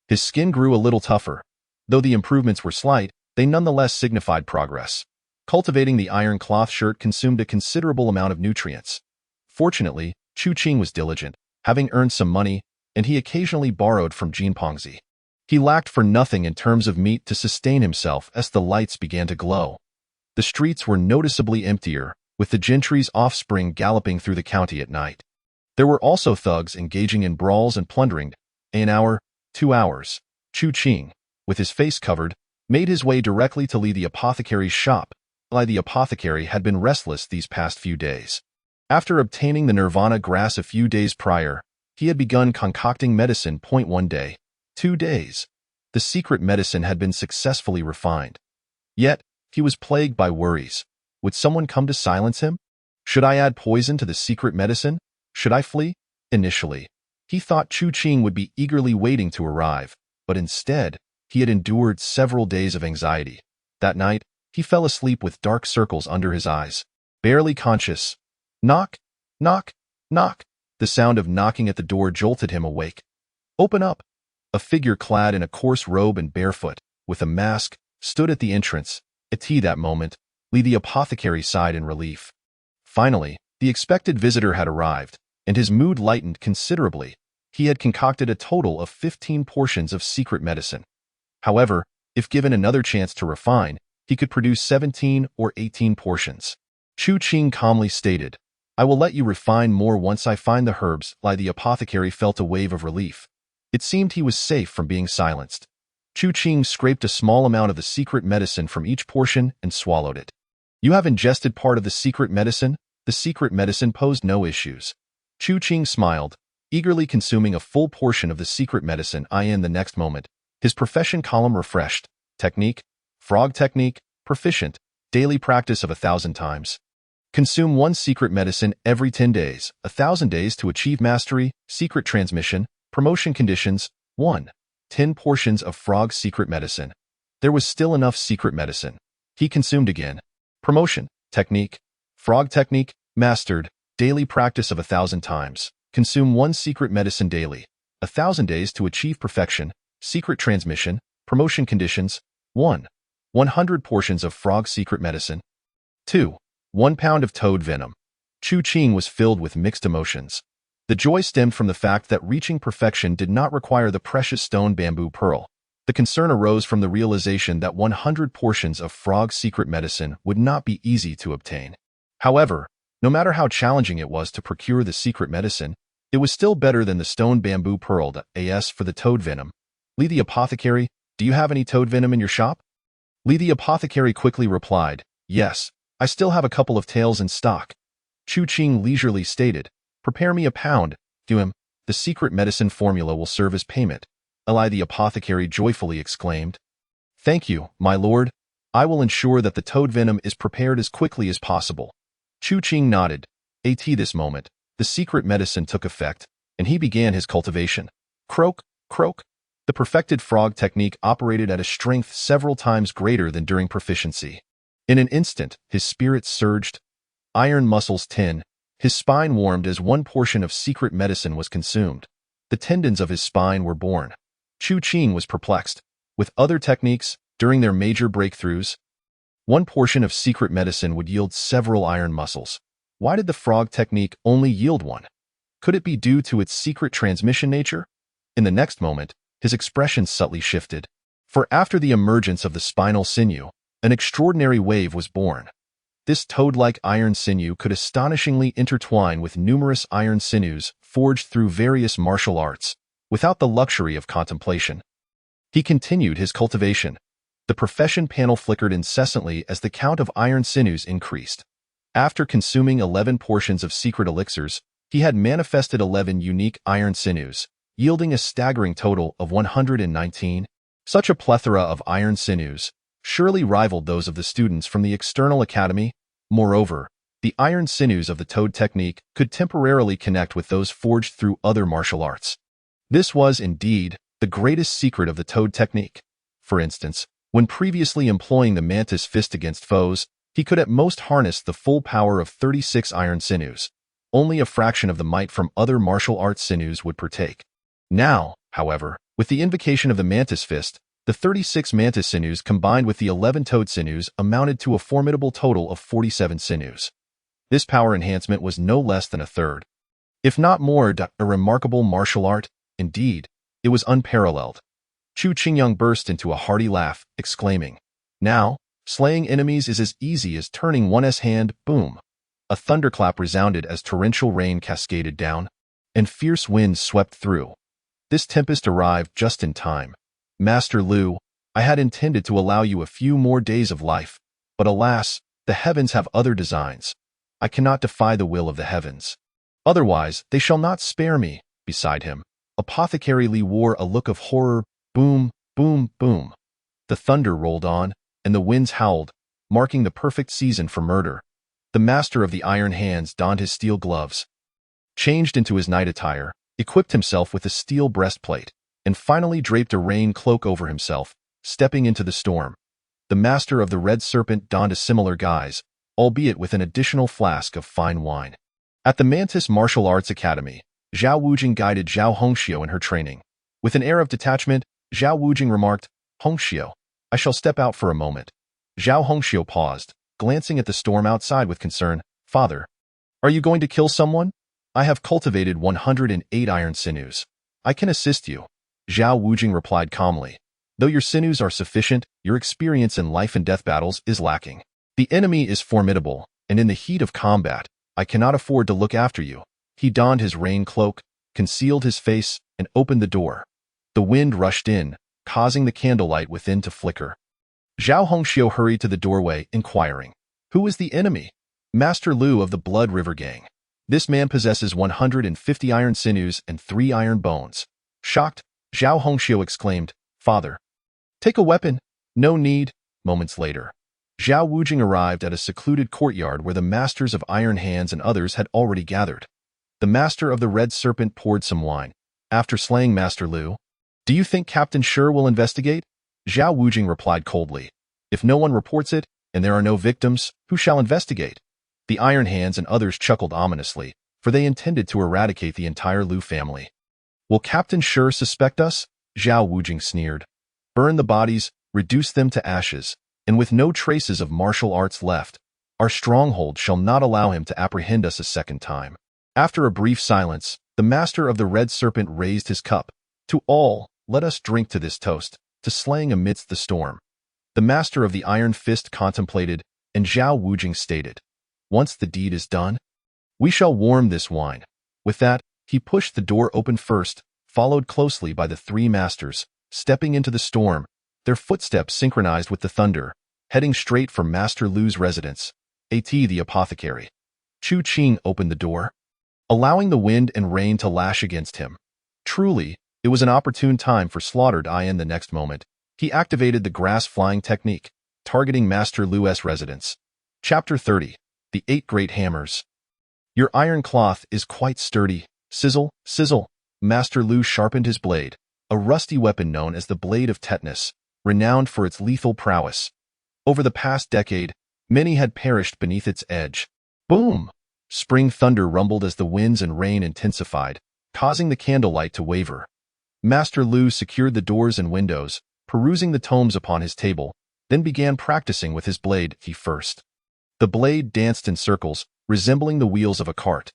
his skin grew a little tougher. Though the improvements were slight, they nonetheless signified progress. Cultivating the iron cloth shirt consumed a considerable amount of nutrients. Fortunately, Chu Qing was diligent, having earned some money, and he occasionally borrowed from Jean Pongzi. He lacked for nothing in terms of meat to sustain himself as the lights began to glow. The streets were noticeably emptier, with the gentry's offspring galloping through the county at night. There were also thugs engaging in brawls and plundering. An hour, 2 hours, Chu Qing, with his face covered, made his way directly to Lee the apothecary's shop. Lee the apothecary had been restless these past few days. After obtaining the nirvana grass a few days prior, he had begun concocting medicine. 1 day, 2 days. The secret medicine had been successfully refined. Yet, he was plagued by worries. Would someone come to silence him? Should I add poison to the secret medicine? Should I flee? Initially, he thought Chu Qing would be eagerly waiting to arrive, but instead, he had endured several days of anxiety. That night, he fell asleep with dark circles under his eyes, barely conscious. Knock, knock, knock. The sound of knocking at the door jolted him awake. "Open up." A figure clad in a coarse robe and barefoot, with a mask, stood at the entrance. That moment, Lee the apothecary sighed in relief. Finally, the expected visitor had arrived, and his mood lightened considerably. He had concocted a total of 15 portions of secret medicine. However, if given another chance to refine, he could produce 17 or 18 portions. Chu Qing calmly stated, "I will let you refine more once I find the herbs." Lee the apothecary felt a wave of relief. It seemed he was safe from being silenced. Chu Qing scraped a small amount of the secret medicine from each portion and swallowed it. "You have ingested part of the secret medicine?" The secret medicine posed no issues. Chu Qing smiled, eagerly consuming a full portion of the secret medicine. In the next moment, his profession column refreshed. Technique, frog technique, proficient, daily practice of 1,000 times. Consume 1 secret medicine every 10 days, 1,000 days to achieve mastery. Secret transmission, promotion conditions, 1. 10 portions of frog secret medicine. There was still enough secret medicine. He consumed again. Promotion, technique, frog technique, mastered, daily practice of 1,000 times. Consume 1 secret medicine daily, 1,000 days to achieve perfection, secret transmission, promotion conditions. 1. 100 portions of frog secret medicine. 2. 1 pound of toad venom. Chu Qing was filled with mixed emotions. The joy stemmed from the fact that reaching perfection did not require the precious stone bamboo pearl. The concern arose from the realization that 100 portions of frog secret medicine would not be easy to obtain. However, no matter how challenging it was to procure the secret medicine, it was still better than the stone bamboo pearl. As for the toad venom, Li the apothecary, do you have any toad venom in your shop? Li the apothecary quickly replied, yes, I still have a couple of tails in stock. Chu Qing leisurely stated, prepare me a pound, to him, the secret medicine formula will serve as payment. Li the apothecary joyfully exclaimed, thank you, my lord. I will ensure that the toad venom is prepared as quickly as possible. Chu Qing nodded. At this moment, the secret medicine took effect, and he began his cultivation. Croak, croak. The perfected frog technique operated at a strength several times greater than during proficiency. In an instant, his spirits surged. Iron muscles tin. His spine warmed as 1 portion of secret medicine was consumed. The tendons of his spine were born. Chu Qing was perplexed. With other techniques, during their major breakthroughs, 1 portion of secret medicine would yield several iron muscles. Why did the frog technique only yield 1? Could it be due to its secret transmission nature? In the next moment, his expression subtly shifted. For after the emergence of the spinal sinew, an extraordinary wave was born. This toad-like iron sinew could astonishingly intertwine with numerous iron sinews forged through various martial arts, without the luxury of contemplation. He continued his cultivation. The profession panel flickered incessantly as the count of iron sinews increased. After consuming 11 portions of secret elixirs, he had manifested 11 unique iron sinews, yielding a staggering total of 119. Such a plethora of iron sinews surely rivaled those of the students from the external academy. Moreover, the iron sinews of the toad technique could temporarily connect with those forged through other martial arts. This was, indeed, the greatest secret of the toad technique. For instance, when previously employing the mantis fist against foes, he could at most harness the full power of 36 iron sinews. Only a fraction of the might from other martial arts sinews would partake. Now, however, with the invocation of the mantis fist, the 36 mantis sinews combined with the 11 toad sinews amounted to a formidable total of 47 sinews. This power enhancement was no less than a third, if not more, a remarkable martial art. Indeed, it was unparalleled. Chu Qingyang burst into a hearty laugh, exclaiming, now, slaying enemies is as easy as turning one's hand. Boom! A thunderclap resounded as torrential rain cascaded down, and fierce winds swept through. This tempest arrived just in time. Master Lu, I had intended to allow you a few more days of life, but alas, the heavens have other designs. I cannot defy the will of the heavens. Otherwise, they shall not spare me. Beside him, Apothecary Li wore a look of horror. Boom, boom, boom. The thunder rolled on, and the winds howled, marking the perfect season for murder. The master of the iron hands donned his steel gloves, changed into his night attire, equipped himself with a steel breastplate, and finally draped a rain cloak over himself, stepping into the storm. The master of the red serpent donned a similar guise, albeit with an additional flask of fine wine. At the Mantis Martial Arts Academy, Zhao Wujing guided Zhao Hongxiu in her training. With an air of detachment, Zhao Wujing remarked, Hongxiu, I shall step out for a moment. Zhao Hongxiu paused, glancing at the storm outside with concern. Father, are you going to kill someone? I have cultivated 108 iron sinews. I can assist you. Zhao Wujing replied calmly. Though your sinews are sufficient, your experience in life and death battles is lacking. The enemy is formidable, and in the heat of combat, I cannot afford to look after you. He donned his rain cloak, concealed his face, and opened the door. The wind rushed in, causing the candlelight within to flicker. Zhao Hongxiu hurried to the doorway, inquiring, who is the enemy? Master Lu of the Blood River Gang. This man possesses 150 iron sinews and 3 iron bones. Shocked, Zhao Hongxiu exclaimed, Father, take a weapon. No need. Moments later, Zhao Wujing arrived at a secluded courtyard where the masters of Iron Hands and others had already gathered. The master of the Red Serpent poured some wine. After slaying Master Lu, do you think Captain Shi will investigate? Zhao Wujing replied coldly. If no one reports it, and there are no victims, who shall investigate? The Iron Hands and others chuckled ominously, for they intended to eradicate the entire Lu family. Will Captain Shi suspect us? Zhao Wujing sneered. Burn the bodies, reduce them to ashes, and with no traces of martial arts left, our stronghold shall not allow him to apprehend us a second time. After a brief silence, the master of the Red Serpent raised his cup. To all, let us drink to this toast, to slaying amidst the storm. The master of the Iron Fist contemplated, and Zhao Wujing stated, once the deed is done, we shall warm this wine. With that, he pushed the door open first, followed closely by the three masters, stepping into the storm, their footsteps synchronized with the thunder, heading straight for Master Lu's residence, the apothecary. Chu Qing opened the door, allowing the wind and rain to lash against him. Truly, it was an opportune time for Slaughtered Iron. The next moment, he activated the grass-flying technique, targeting Master Lu's residence. Chapter 30. The 8 Great Hammers. Your iron cloth is quite sturdy. Sizzle, sizzle. Master Lu sharpened his blade, a rusty weapon known as the Blade of Tetanus, renowned for its lethal prowess. Over the past decade, many had perished beneath its edge. Boom! Spring thunder rumbled as the winds and rain intensified, causing the candlelight to waver. Master Lu secured the doors and windows, perusing the tomes upon his table, then began practicing with his blade first. The blade danced in circles, resembling the wheels of a cart.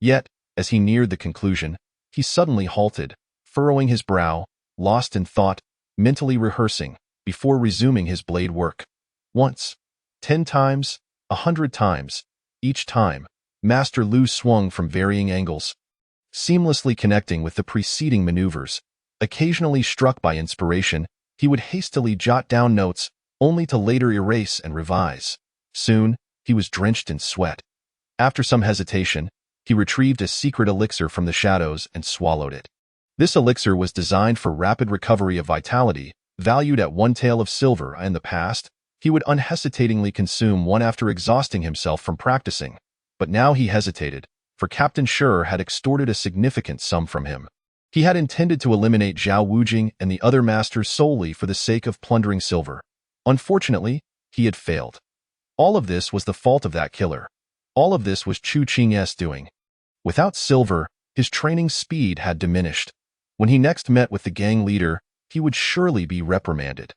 Yet, as he neared the conclusion, he suddenly halted, furrowing his brow, lost in thought, mentally rehearsing, before resuming his blade work. Once, 10 times, 100 times, each time, Master Lu swung from varying angles, seamlessly connecting with the preceding maneuvers. Occasionally struck by inspiration, he would hastily jot down notes, only to later erase and revise. Soon, he was drenched in sweat. After some hesitation, he retrieved a secret elixir from the shadows and swallowed it. This elixir was designed for rapid recovery of vitality, valued at 1 tael of silver. In the past, he would unhesitatingly consume one after exhausting himself from practicing. But now he hesitated, for Captain Shi had extorted a significant sum from him. He had intended to eliminate Zhao Wujing and the other masters solely for the sake of plundering silver. Unfortunately, he had failed. All of this was the fault of that killer. All of this was Chu Qing's doing. Without silver, his training speed had diminished. When he next met with the gang leader, he would surely be reprimanded.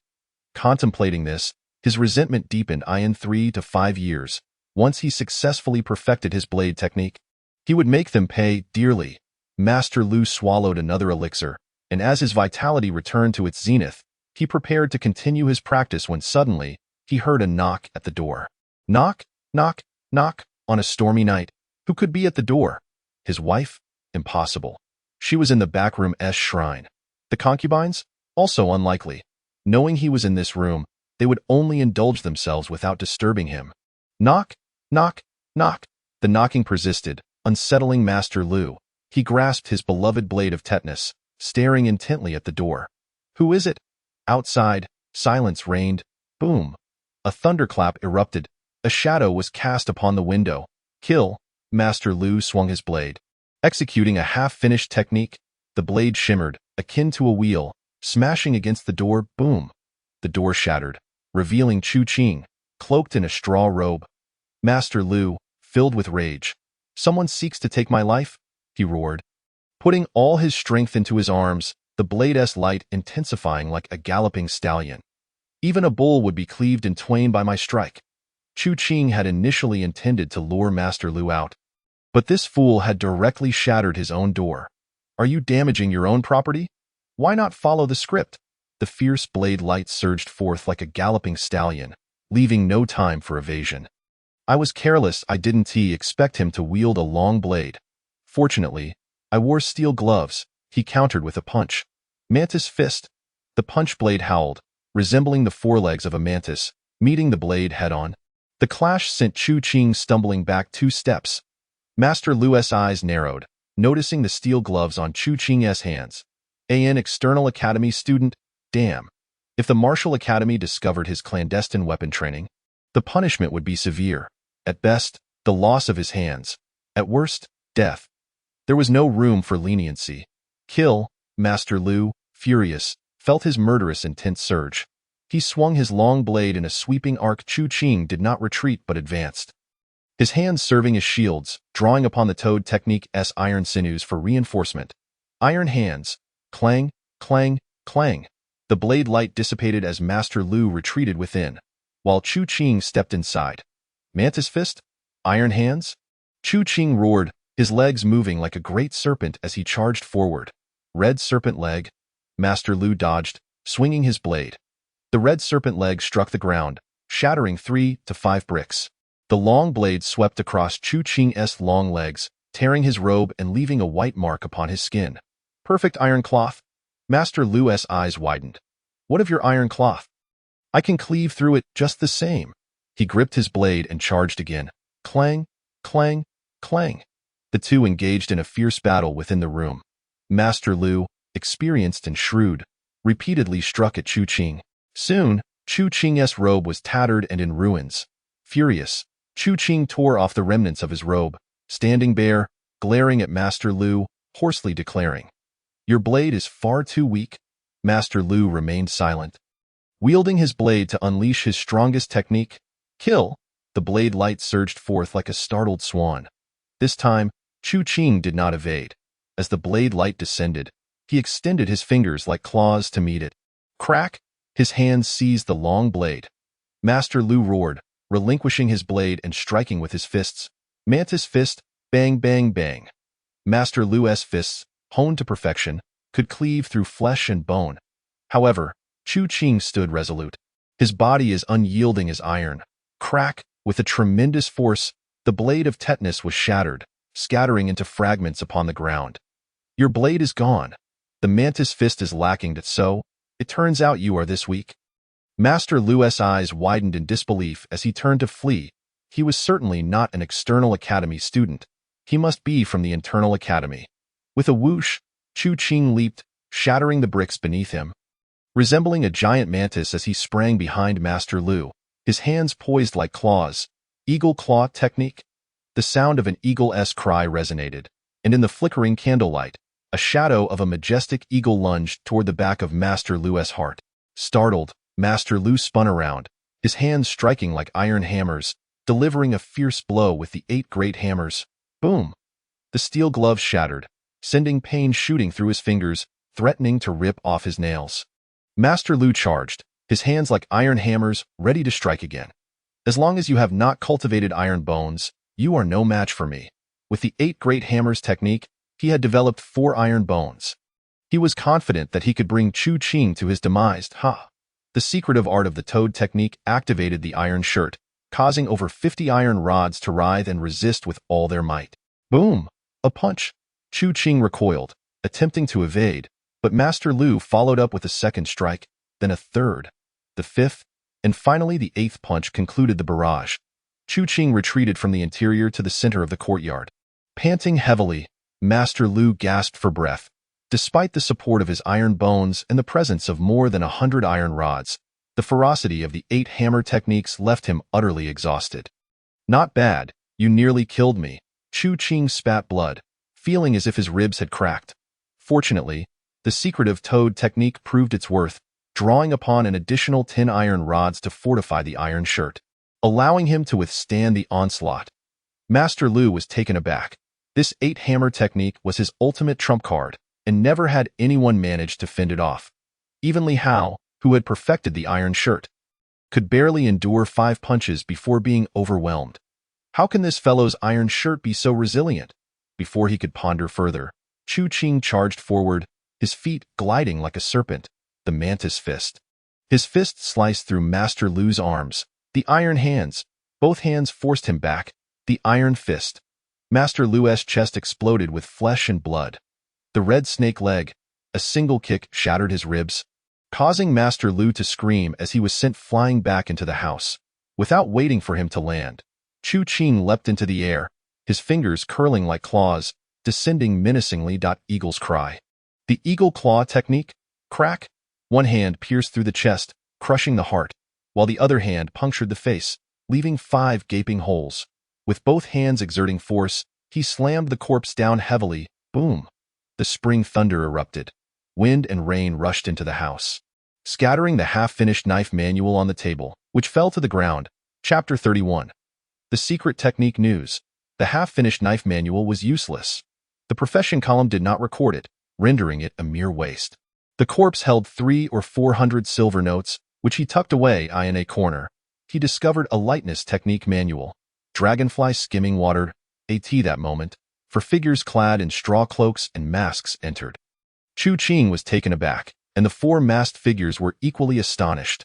Contemplating this, his resentment deepened. In 3 to 5 years, once he successfully perfected his blade technique, he would make them pay dearly. Master Lu swallowed another elixir, and as his vitality returned to its zenith, he prepared to continue his practice when suddenly, he heard a knock at the door. Knock, knock, knock, on a stormy night. Who could be at the door? His wife? Impossible. She was in the backroom's shrine. The concubines? Also unlikely. Knowing he was in this room, they would only indulge themselves without disturbing him. Knock, knock, knock. The knocking persisted, unsettling Master Lu. He grasped his beloved blade of tetanus, staring intently at the door. Who is it? Outside, silence reigned. Boom. A thunderclap erupted. A shadow was cast upon the window. Kill. Master Lu swung his blade. Executing a half-finished technique, the blade shimmered, akin to a wheel, smashing against the door. Boom. The door shattered, revealing Chu Qing, cloaked in a straw robe. Master Lu, filled with rage. Someone seeks to take my life? He roared. Putting all his strength into his arms, the blade's light intensifying like a galloping stallion. Even a bull would be cleaved in twain by my strike. Chu Qing had initially intended to lure Master Lu out, but this fool had directly shattered his own door. Are you damaging your own property? Why not follow the script? The fierce blade light surged forth like a galloping stallion, leaving no time for evasion. I was careless. I didn't expect him to wield a long blade. Fortunately, I wore steel gloves. He countered with a punch. Mantis fist. The punch blade howled, resembling the forelegs of a mantis, meeting the blade head-on. The clash sent Chu Qing stumbling back 2 steps. Master Lu's eyes narrowed, noticing the steel gloves on Chu Qing's hands. An external academy student? Damn. If the Martial Academy discovered his clandestine weapon training, the punishment would be severe. At best, the loss of his hands. At worst, death. There was no room for leniency. Kill. Master Lu, furious, felt his murderous intent surge. He swung his long blade in a sweeping arc. Chu Qing did not retreat but advanced, his hands serving as shields, drawing upon the Toad Technique's iron sinews for reinforcement. Iron hands. Clang, clang, clang. The blade light dissipated as Master Lu retreated within, while Chu Qing stepped inside. Mantis fist? Iron hands? Chu Qing roared, his legs moving like a great serpent as he charged forward. Red serpent leg. Master Lu dodged, swinging his blade. The red serpent leg struck the ground, shattering 3 to 5 bricks. The long blade swept across Chu Qing's long legs, tearing his robe and leaving a white mark upon his skin. Perfect iron cloth. Master Lu's eyes widened. What of your iron cloth? I can cleave through it just the same. He gripped his blade and charged again. Clang, clang, clang. The two engaged in a fierce battle within the room. Master Lu, experienced and shrewd, repeatedly struck at Chu Qing. Soon, Chu Qing's robe was tattered and in ruins. Furious, Chu Qing tore off the remnants of his robe, standing bare, glaring at Master Lu, hoarsely declaring, "Your blade is far too weak." Master Lu remained silent. Wielding his blade to unleash his strongest technique, kill, the blade light surged forth like a startled swan. This time, Chu Qing did not evade. As the blade light descended, he extended his fingers like claws to meet it. Crack! His hands seized the long blade. Master Lu roared, relinquishing his blade and striking with his fists. Mantis fist, bang, bang, bang. Master Lu's fists, honed to perfection, could cleave through flesh and bone. However, Chu Qing stood resolute. His body as unyielding as iron. Crack! With a tremendous force, the blade of tetanus was shattered, scattering into fragments upon the ground. Your blade is gone. The mantis fist is lacking it, so it turns out you are this weak. Master Lu's eyes widened in disbelief as he turned to flee. He was certainly not an external academy student. He must be from the internal academy. With a whoosh, Chu Qing leaped, shattering the bricks beneath him. Resembling a giant mantis as he sprang behind Master Lu, his hands poised like claws. Eagle claw technique? The sound of an eagle's cry resonated, and in the flickering candlelight, a shadow of a majestic eagle lunged toward the back of Master Lu's heart. Startled, Master Lu spun around, his hands striking like iron hammers, delivering a fierce blow with the 8 great hammers. Boom! The steel glove shattered, sending pain shooting through his fingers, threatening to rip off his nails. Master Lu charged, his hands like iron hammers, ready to strike again. As long as you have not cultivated iron bones, you are no match for me. With the 8 great hammers technique, he had developed 4 iron bones. He was confident that he could bring Chu Qing to his demise. The secretive art of the toad technique activated the iron shirt, causing over 50 iron rods to writhe and resist with all their might. Boom! A punch. Chu Qing recoiled, attempting to evade, but Master Lu followed up with a second strike, then a third, the 5th, and finally the 8th punch concluded the barrage. Chu Qing retreated from the interior to the center of the courtyard. Panting heavily, Master Lu gasped for breath. Despite the support of his iron bones and the presence of more than 100 iron rods, the ferocity of the 8 hammer techniques left him utterly exhausted. Not bad, you nearly killed me. Chu Qing spat blood, feeling as if his ribs had cracked. Fortunately, the secretive toad technique proved its worth, drawing upon an additional 10 iron rods to fortify the iron shirt, allowing him to withstand the onslaught. Master Lu was taken aback. This 8 hammer technique was his ultimate trump card, and never had anyone managed to fend it off. Even Li Hao, who had perfected the iron shirt, could barely endure 5 punches before being overwhelmed. How can this fellow's iron shirt be so resilient? Before he could ponder further, Chu Qing charged forward, his feet gliding like a serpent, the mantis fist. His fist sliced through Master Lu's arms, the iron hands. Both hands forced him back, the iron fist. Master Lu's chest exploded with flesh and blood. The red snake leg, a single kick shattered his ribs, causing Master Lu to scream as he was sent flying back into the house. Without waiting for him to land, Chu Qing leapt into the air, his fingers curling like claws, descending menacingly. Eagle's cry. The eagle claw technique? Crack! One hand pierced through the chest, crushing the heart, while the other hand punctured the face, leaving 5 gaping holes. With both hands exerting force, he slammed the corpse down heavily. Boom! The spring thunder erupted. Wind and rain rushed into the house, scattering the half-finished knife manual on the table, which fell to the ground. Chapter 31. The secret technique news. The half-finished knife manual was useless. The profession column did not record it, rendering it a mere waste. The corpse held 300 or 400 silver notes, which he tucked away in a corner. He discovered a lightness technique manual. Dragonfly skimming water, at that moment, for figures clad in straw cloaks and masks entered. Chu Qing was taken aback, and the 4 masked figures were equally astonished.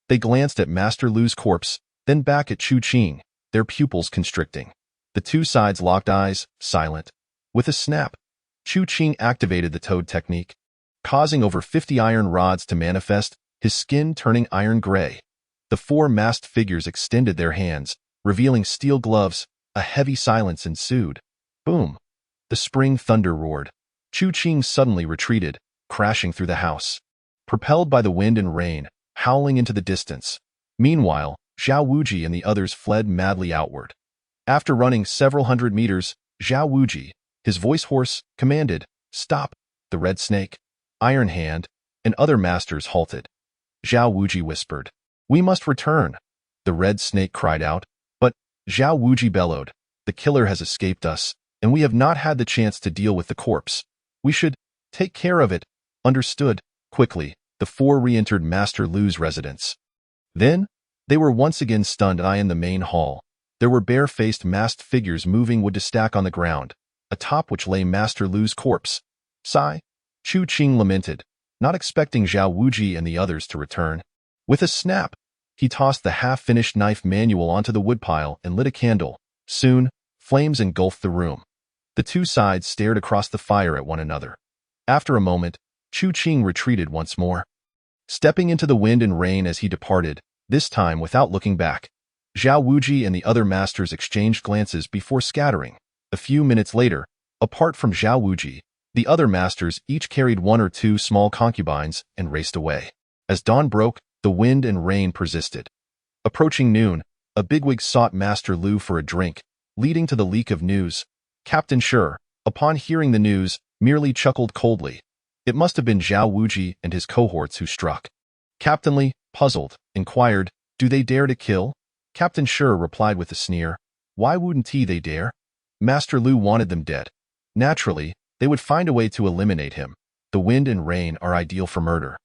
They glanced at Master Lu's corpse, then back at Chu Qing, their pupils constricting. The 2 sides locked eyes, silent. With a snap, Chu Qing activated the toad technique, causing over 50 iron rods to manifest, his skin turning iron gray. The 4 masked figures extended their hands, revealing steel gloves. A heavy silence ensued. Boom! The spring thunder roared. Chu Qing suddenly retreated, crashing through the house. Propelled by the wind and rain, howling into the distance. Meanwhile, Zhao Wuji and the others fled madly outward. After running several hundred meters, Zhao Wuji, his voice hoarse, commanded, "Stop!" The Red Snake, Iron Hand, and other masters halted. Zhao Wuji whispered, "We must return." The Red Snake cried out, but Zhao Wuji bellowed, "The killer has escaped us, and we have not had the chance to deal with the corpse. We should take care of it." Understood. Quickly, the 4 re-entered Master Lu's residence. Then, they were once again stunned in the main hall. There were bare-faced masked figures moving wood to stack on the ground, atop which lay Master Lu's corpse. Sigh, Chu Qing lamented, not expecting Zhao Wuji and the others to return. With a snap, he tossed the half-finished knife manual onto the woodpile and lit a candle. Soon, flames engulfed the room. The 2 sides stared across the fire at one another. After a moment, Chu Qing retreated once more, stepping into the wind and rain as he departed, this time without looking back. Zhao Wuji and the other masters exchanged glances before scattering. A few minutes later, apart from Zhao Wuji, the other masters each carried 1 or 2 small concubines and raced away. As dawn broke, the wind and rain persisted. Approaching noon, a bigwig sought Master Lu for a drink, leading to the leak of news. Captain Shi, upon hearing the news, merely chuckled coldly. It must have been Zhao Wuji and his cohorts who struck. Captain Li, puzzled, inquired, "Do they dare to kill?" Captain Shi replied with a sneer, "Why wouldn't they dare? Master Lu wanted them dead. Naturally, they would find a way to eliminate him. The wind and rain are ideal for murder.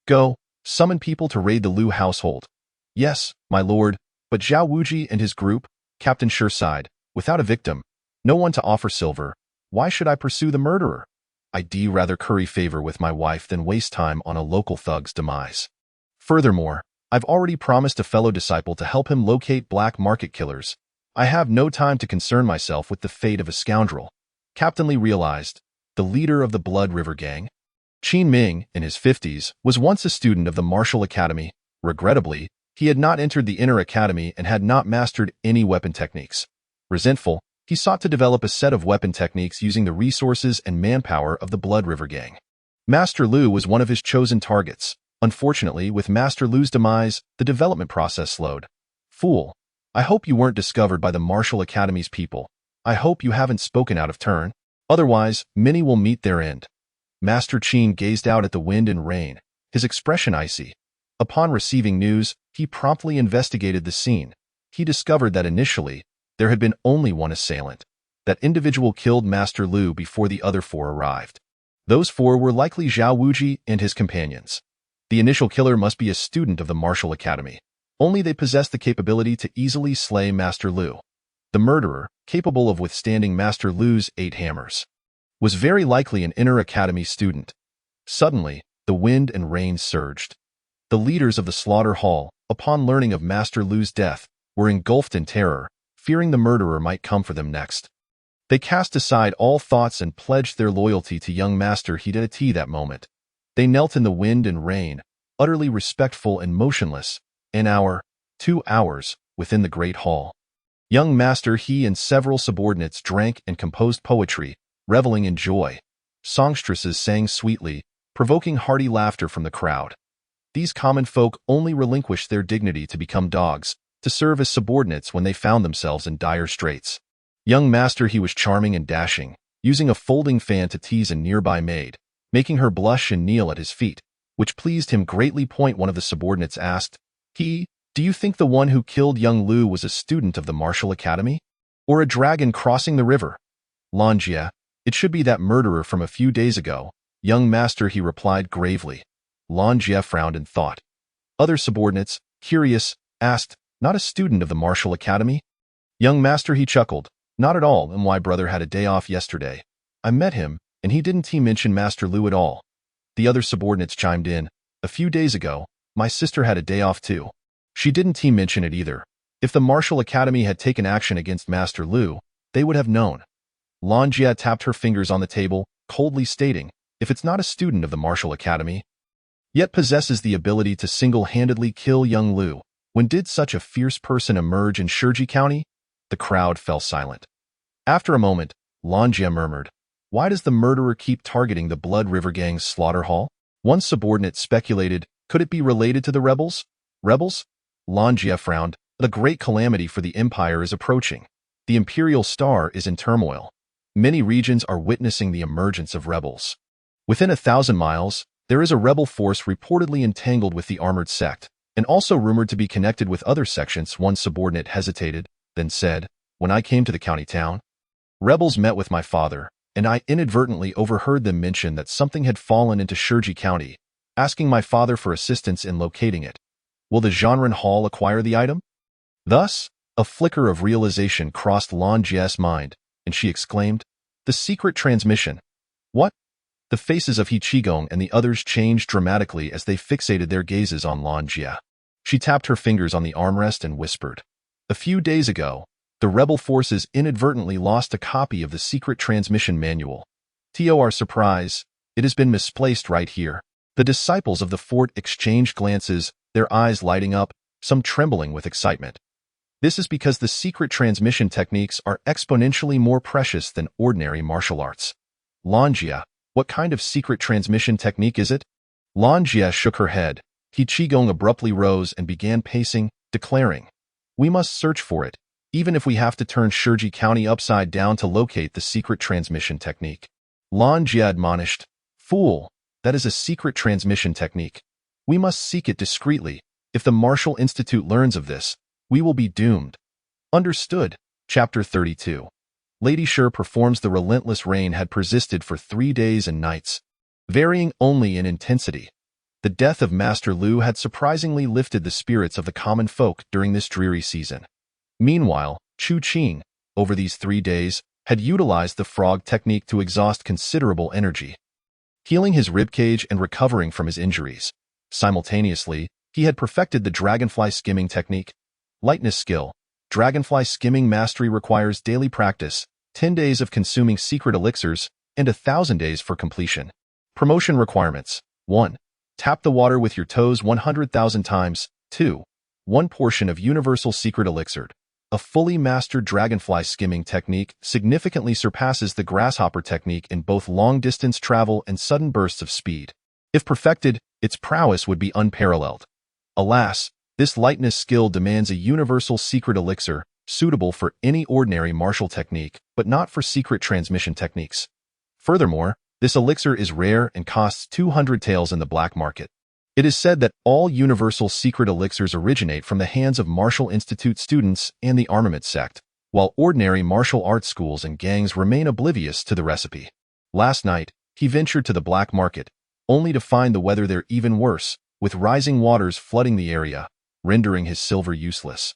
Go, summon people to raid the Lu household." "Yes, my lord, but Zhao Wuji and his group," Captain Shi sighed, "without a victim, no one to offer silver. Why should I pursue the murderer? I'd rather curry favor with my wife than waste time on a local thug's demise. Furthermore, I've already promised a fellow disciple to help him locate black market killers. I have no time to concern myself with the fate of a scoundrel." Captain Li realized, the leader of the Blood River Gang, Qin Ming, in his 50s, was once a student of the Martial Academy. Regrettably, he had not entered the Inner Academy and had not mastered any weapon techniques. Resentful, he sought to develop a set of weapon techniques using the resources and manpower of the Blood River Gang. Master Lu was one of his chosen targets. Unfortunately, with Master Lu's demise, the development process slowed. "Fool, I hope you weren't discovered by the Martial Academy's people. I hope you haven't spoken out of turn. Otherwise, many will meet their end." Master Qin gazed out at the wind and rain, his expression icy. Upon receiving news, he promptly investigated the scene. He discovered that initially, there had been only one assailant. That individual killed Master Lu before the other 4 arrived. Those 4 were likely Zhao Wuji and his companions. The initial killer must be a student of the Martial Academy. Only they possessed the capability to easily slay Master Lu. The murderer, capable of withstanding Master Lu's 8 hammers, was very likely an Inner Academy student. Suddenly, the wind and rain surged. The leaders of the slaughter hall, upon learning of Master Lu's death, were engulfed in terror, fearing the murderer might come for them next. They cast aside all thoughts and pledged their loyalty to young Master Hideti that moment. They knelt in the wind and rain, utterly respectful and motionless, an hour, 2 hours, within the great hall. Young Master He and several subordinates drank and composed poetry, reveling in joy. Songstresses sang sweetly, provoking hearty laughter from the crowd. These common folk only relinquished their dignity to become dogs, to serve as subordinates when they found themselves in dire straits. Young Master He was charming and dashing, using a folding fan to tease a nearby maid, making her blush and kneel at his feet, which pleased him greatly. One of the subordinates asked, "He, do you think the one who killed young Lu was a student of the Martial Academy? Or a dragon crossing the river?" "Lanjia, it should be that murderer from a few days ago," Young master, he replied gravely. Lan Jie frowned in thought. Other subordinates, curious, asked, not a student of the martial academy? Young master, he chuckled. Not at all, and my brother had a day off yesterday. I met him, and he didn't mention Master Lu at all. The other subordinates chimed in. A few days ago, my sister had a day off too. She didn't mention it either. If the martial academy had taken action against Master Lu, they would have known. Lan Jie tapped her fingers on the table, coldly stating, if it's not a student of the martial academy, yet possesses the ability to single-handedly kill young Lu, when did such a fierce person emerge in Shiji County? The crowd fell silent. After a moment, Lan Jie murmured, why does the murderer keep targeting the Blood River Gang's slaughter hall? One subordinate speculated, could it be related to the rebels? Rebels? Lan Jie frowned. The great calamity for the Empire is approaching. The Imperial Star is in turmoil. Many regions are witnessing the emergence of rebels. Within 1,000 miles, there is a rebel force reportedly entangled with the armored sect, and also rumored to be connected with other sections. One subordinate hesitated, then said, when I came to the county town, rebels met with my father, and I inadvertently overheard them mention that something had fallen into Shiji County, asking my father for assistance in locating it. Will the Zhanren Hall acquire the item? Thus, a flicker of realization crossed Lan Jie's mind, and she exclaimed, the secret transmission. What? The faces of He Qigong and the others changed dramatically as they fixated their gazes on Lan Jie. She tapped her fingers on the armrest and whispered, a few days ago, the rebel forces inadvertently lost a copy of the secret transmission manual. To our surprise, it has been misplaced right here. The disciples of the fort exchanged glances, their eyes lighting up, some trembling with excitement. This is because the secret transmission techniques are exponentially more precious than ordinary martial arts. Lan Jie, what kind of secret transmission technique is it? Lan Jie shook her head. He Qigong abruptly rose and began pacing, declaring, we must search for it, even if we have to turn Shiji County upside down to locate the secret transmission technique. Lan Jie admonished, fool, that is a secret transmission technique. We must seek it discreetly. If the Martial Institute learns of this, we will be doomed. Understood. Chapter 32. Lady Shi performs. The relentless rain had persisted for 3 days and nights, varying only in intensity. The death of Master Lu had surprisingly lifted the spirits of the common folk during this dreary season. Meanwhile, Chu Qing, over these 3 days, had utilized the frog technique to exhaust considerable energy, healing his ribcage and recovering from his injuries. Simultaneously, he had perfected the dragonfly skimming technique. Lightness skill. Dragonfly skimming mastery requires daily practice, 10 days of consuming secret elixirs, and 1,000 days for completion. Promotion requirements. 1. Tap the water with your toes 100,000 times. 2. 1 portion of universal secret elixir. A fully mastered dragonfly skimming technique significantly surpasses the grasshopper technique in both long-distance travel and sudden bursts of speed. If perfected, its prowess would be unparalleled. Alas, this lightness skill demands a universal secret elixir, suitable for any ordinary martial technique, but not for secret transmission techniques. Furthermore, this elixir is rare and costs 200 taels in the black market. It is said that all universal secret elixirs originate from the hands of Martial Institute students and the armament sect, while ordinary martial arts schools and gangs remain oblivious to the recipe. Last night, he ventured to the black market, only to find the weather there even worse, with rising waters flooding the area, rendering his silver useless.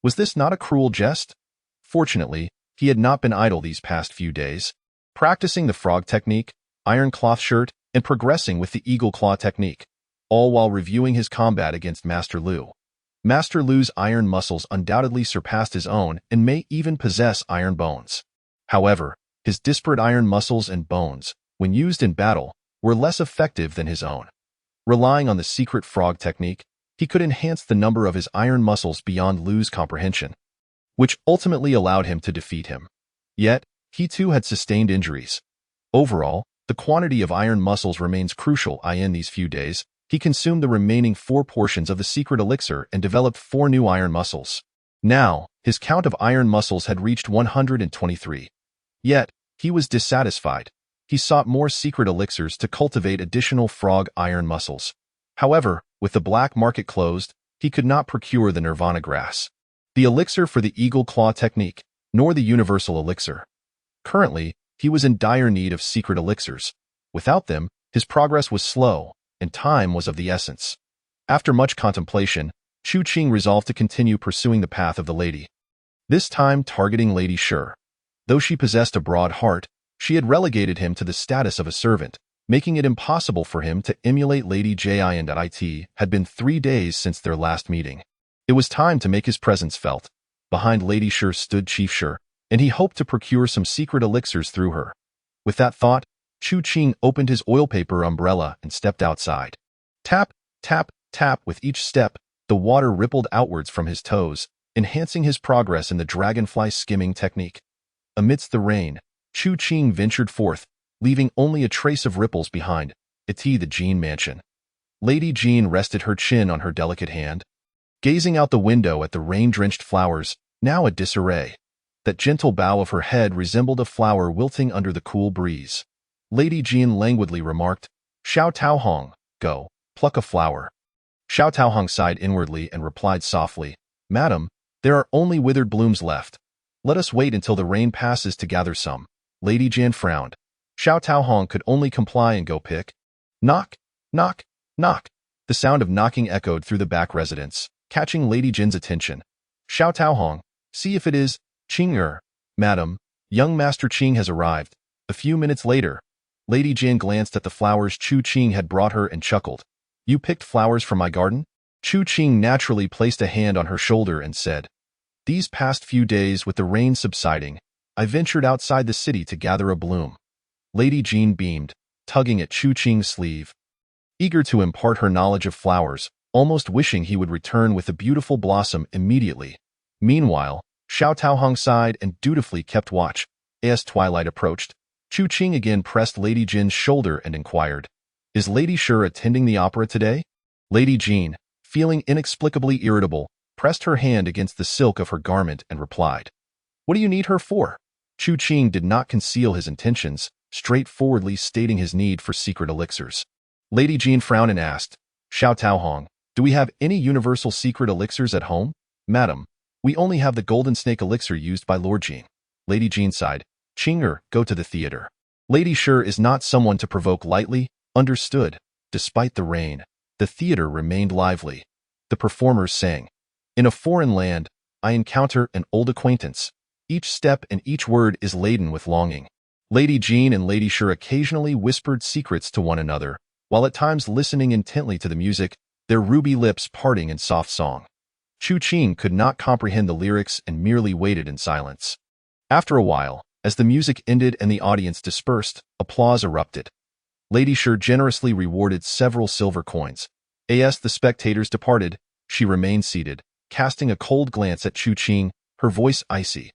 Was this not a cruel jest? Fortunately, he had not been idle these past few days, practicing the frog technique, iron cloth shirt, and progressing with the eagle claw technique, all while reviewing his combat against Master Lu. Master Lu's iron muscles undoubtedly surpassed his own and may even possess iron bones. However, his disparate iron muscles and bones, when used in battle, were less effective than his own. Relying on the secret frog technique, he could enhance the number of his iron muscles beyond Lu's comprehension, which ultimately allowed him to defeat him. Yet, he too had sustained injuries. Overall, the quantity of iron muscles remains crucial. In these few days, he consumed the remaining 4 portions of the secret elixir and developed 4 new iron muscles. Now, his count of iron muscles had reached 123. Yet, he was dissatisfied. He sought more secret elixirs to cultivate additional frog iron muscles. However, with the black market closed, he could not procure the nirvana grass, the elixir for the eagle claw technique, nor the universal elixir. Currently, he was in dire need of secret elixirs. Without them, His progress was slow, and time was of the essence. After much contemplation, Chu Qing resolved to continue pursuing the path of the lady, this time targeting Lady Shi. Though she possessed a broad heart, she had relegated him to the status of a servant, making it impossible for him to emulate Lady Jin. It had been 3 days since their last meeting. It was time to make his presence felt. Behind Lady Shi stood Chief Shi, and he hoped to procure some secret elixirs through her. With that thought, Chu Qing opened his oil paper umbrella and stepped outside. Tap, tap, tap. With each step, the water rippled outwards from his toes, enhancing his progress in the dragonfly skimming technique. Amidst the rain, Chu Qing ventured forth, leaving only a trace of ripples behind. The Jin mansion. Lady Jin rested her chin on her delicate hand, gazing out the window at the rain-drenched flowers, now a disarray. That gentle bow of her head resembled a flower wilting under the cool breeze. Lady Jin languidly remarked, "Xiao Taohong, go, pluck a flower." Xiao Taohong sighed inwardly and replied softly, "Madam, there are only withered blooms left. Let us wait until the rain passes to gather some." Lady Jin frowned. Xiao Taohong could only comply and go pick. Knock, knock, knock. The sound of knocking echoed through the back residence, catching Lady Jin's attention. "Xiao Taohong, see if it is Qing. Madam, young Master Qing has arrived." A few minutes later, Lady Jin glanced at the flowers Chu Qing had brought her and chuckled. "You picked flowers from my garden?" Chu Qing naturally placed a hand on her shoulder and said, "These past few days, with the rain subsiding, I ventured outside the city to gather a bloom." Lady Jin beamed, tugging at Chu Qing's sleeve, eager to impart her knowledge of flowers, almost wishing he would return with a beautiful blossom immediately. Meanwhile, Xiao Taohong sighed and dutifully kept watch. As twilight approached, Chu Qing again pressed Lady Jin's shoulder and inquired, "Is Lady Shi attending the opera today?" Lady Jin, feeling inexplicably irritable, pressed her hand against the silk of her garment and replied, "What do you need her for?" Chu Qing did not conceal his intentions, straightforwardly stating his need for secret elixirs. Lady Jin frowned and asked, "Xiao Taohong, do we have any universal secret elixirs at home?" "Madam, we only have the golden snake elixir used by Lord Jin." Lady Jin sighed. "Qing, go to the theater. Lady Shi is not someone to provoke lightly." Understood. Despite the rain, the theater remained lively. The performers sang. "In a foreign land, I encounter an old acquaintance. Each step and each word is laden with longing." Lady Jin and Lady Shi occasionally whispered secrets to one another, while at times listening intently to the music, their ruby lips parting in soft song. Chu Qing could not comprehend the lyrics and merely waited in silence. After a while, as the music ended and the audience dispersed, applause erupted. Lady Shi generously rewarded several silver coins. As the spectators departed, she remained seated, casting a cold glance at Chu Qing, her voice icy.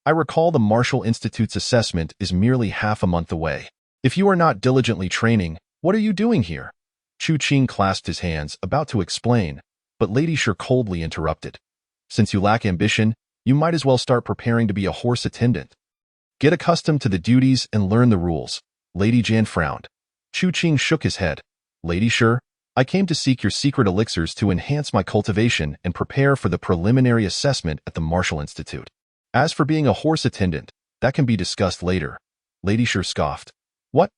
"I recall the Martial Institute's assessment is merely half a month away. If you are not diligently training, what are you doing here?" Chu Qing clasped his hands, about to explain, but Lady Shi coldly interrupted. "Since you lack ambition, you might as well start preparing to be a horse attendant. Get accustomed to the duties and learn the rules." Lady Jin frowned. Chu Qing shook his head. "Lady Shi, I came to seek your secret elixirs to enhance my cultivation and prepare for the preliminary assessment at the Martial Institute. As for being a horse attendant, that can be discussed later." Lady Shi scoffed. "What?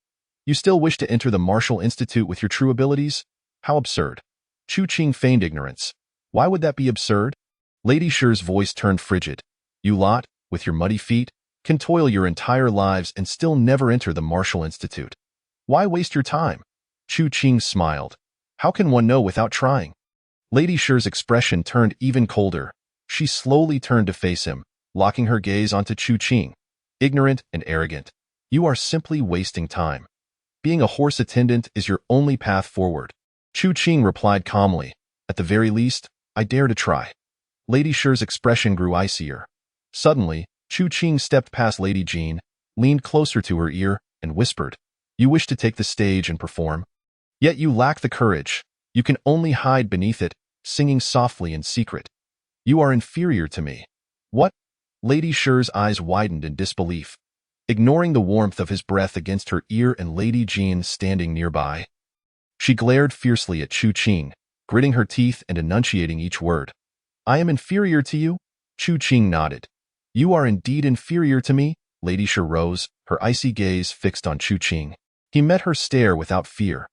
You still wish to enter the Martial Institute with your true abilities? How absurd." Chu Qing feigned ignorance. "Why would that be absurd?" Lady Shi's voice turned frigid. "You lot, with your muddy feet, can toil your entire lives and still never enter the Martial Institute. Why waste your time?" Chu Qing smiled. "How can one know without trying?" Lady Shi's expression turned even colder. She slowly turned to face him, locking her gaze onto Chu Qing. "Ignorant and arrogant. You are simply wasting time. Being a horse attendant is your only path forward." Chu Qing replied calmly, "At the very least, I dare to try." Lady Shi's expression grew icier. Suddenly, Chu Qing stepped past Lady Jin, leaned closer to her ear, and whispered, "You wish to take the stage and perform? Yet you lack the courage. You can only hide beneath it, singing softly in secret. You are inferior to me." "What?" Lady Shi's eyes widened in disbelief. Ignoring the warmth of his breath against her ear and Lady Jin standing nearby, she glared fiercely at Chu Qing, gritting her teeth and enunciating each word. "I am inferior to you?" Chu Qing nodded. "You are indeed inferior to me?" Lady Shi rose, her icy gaze fixed on Chu Qing. He met her stare without fear.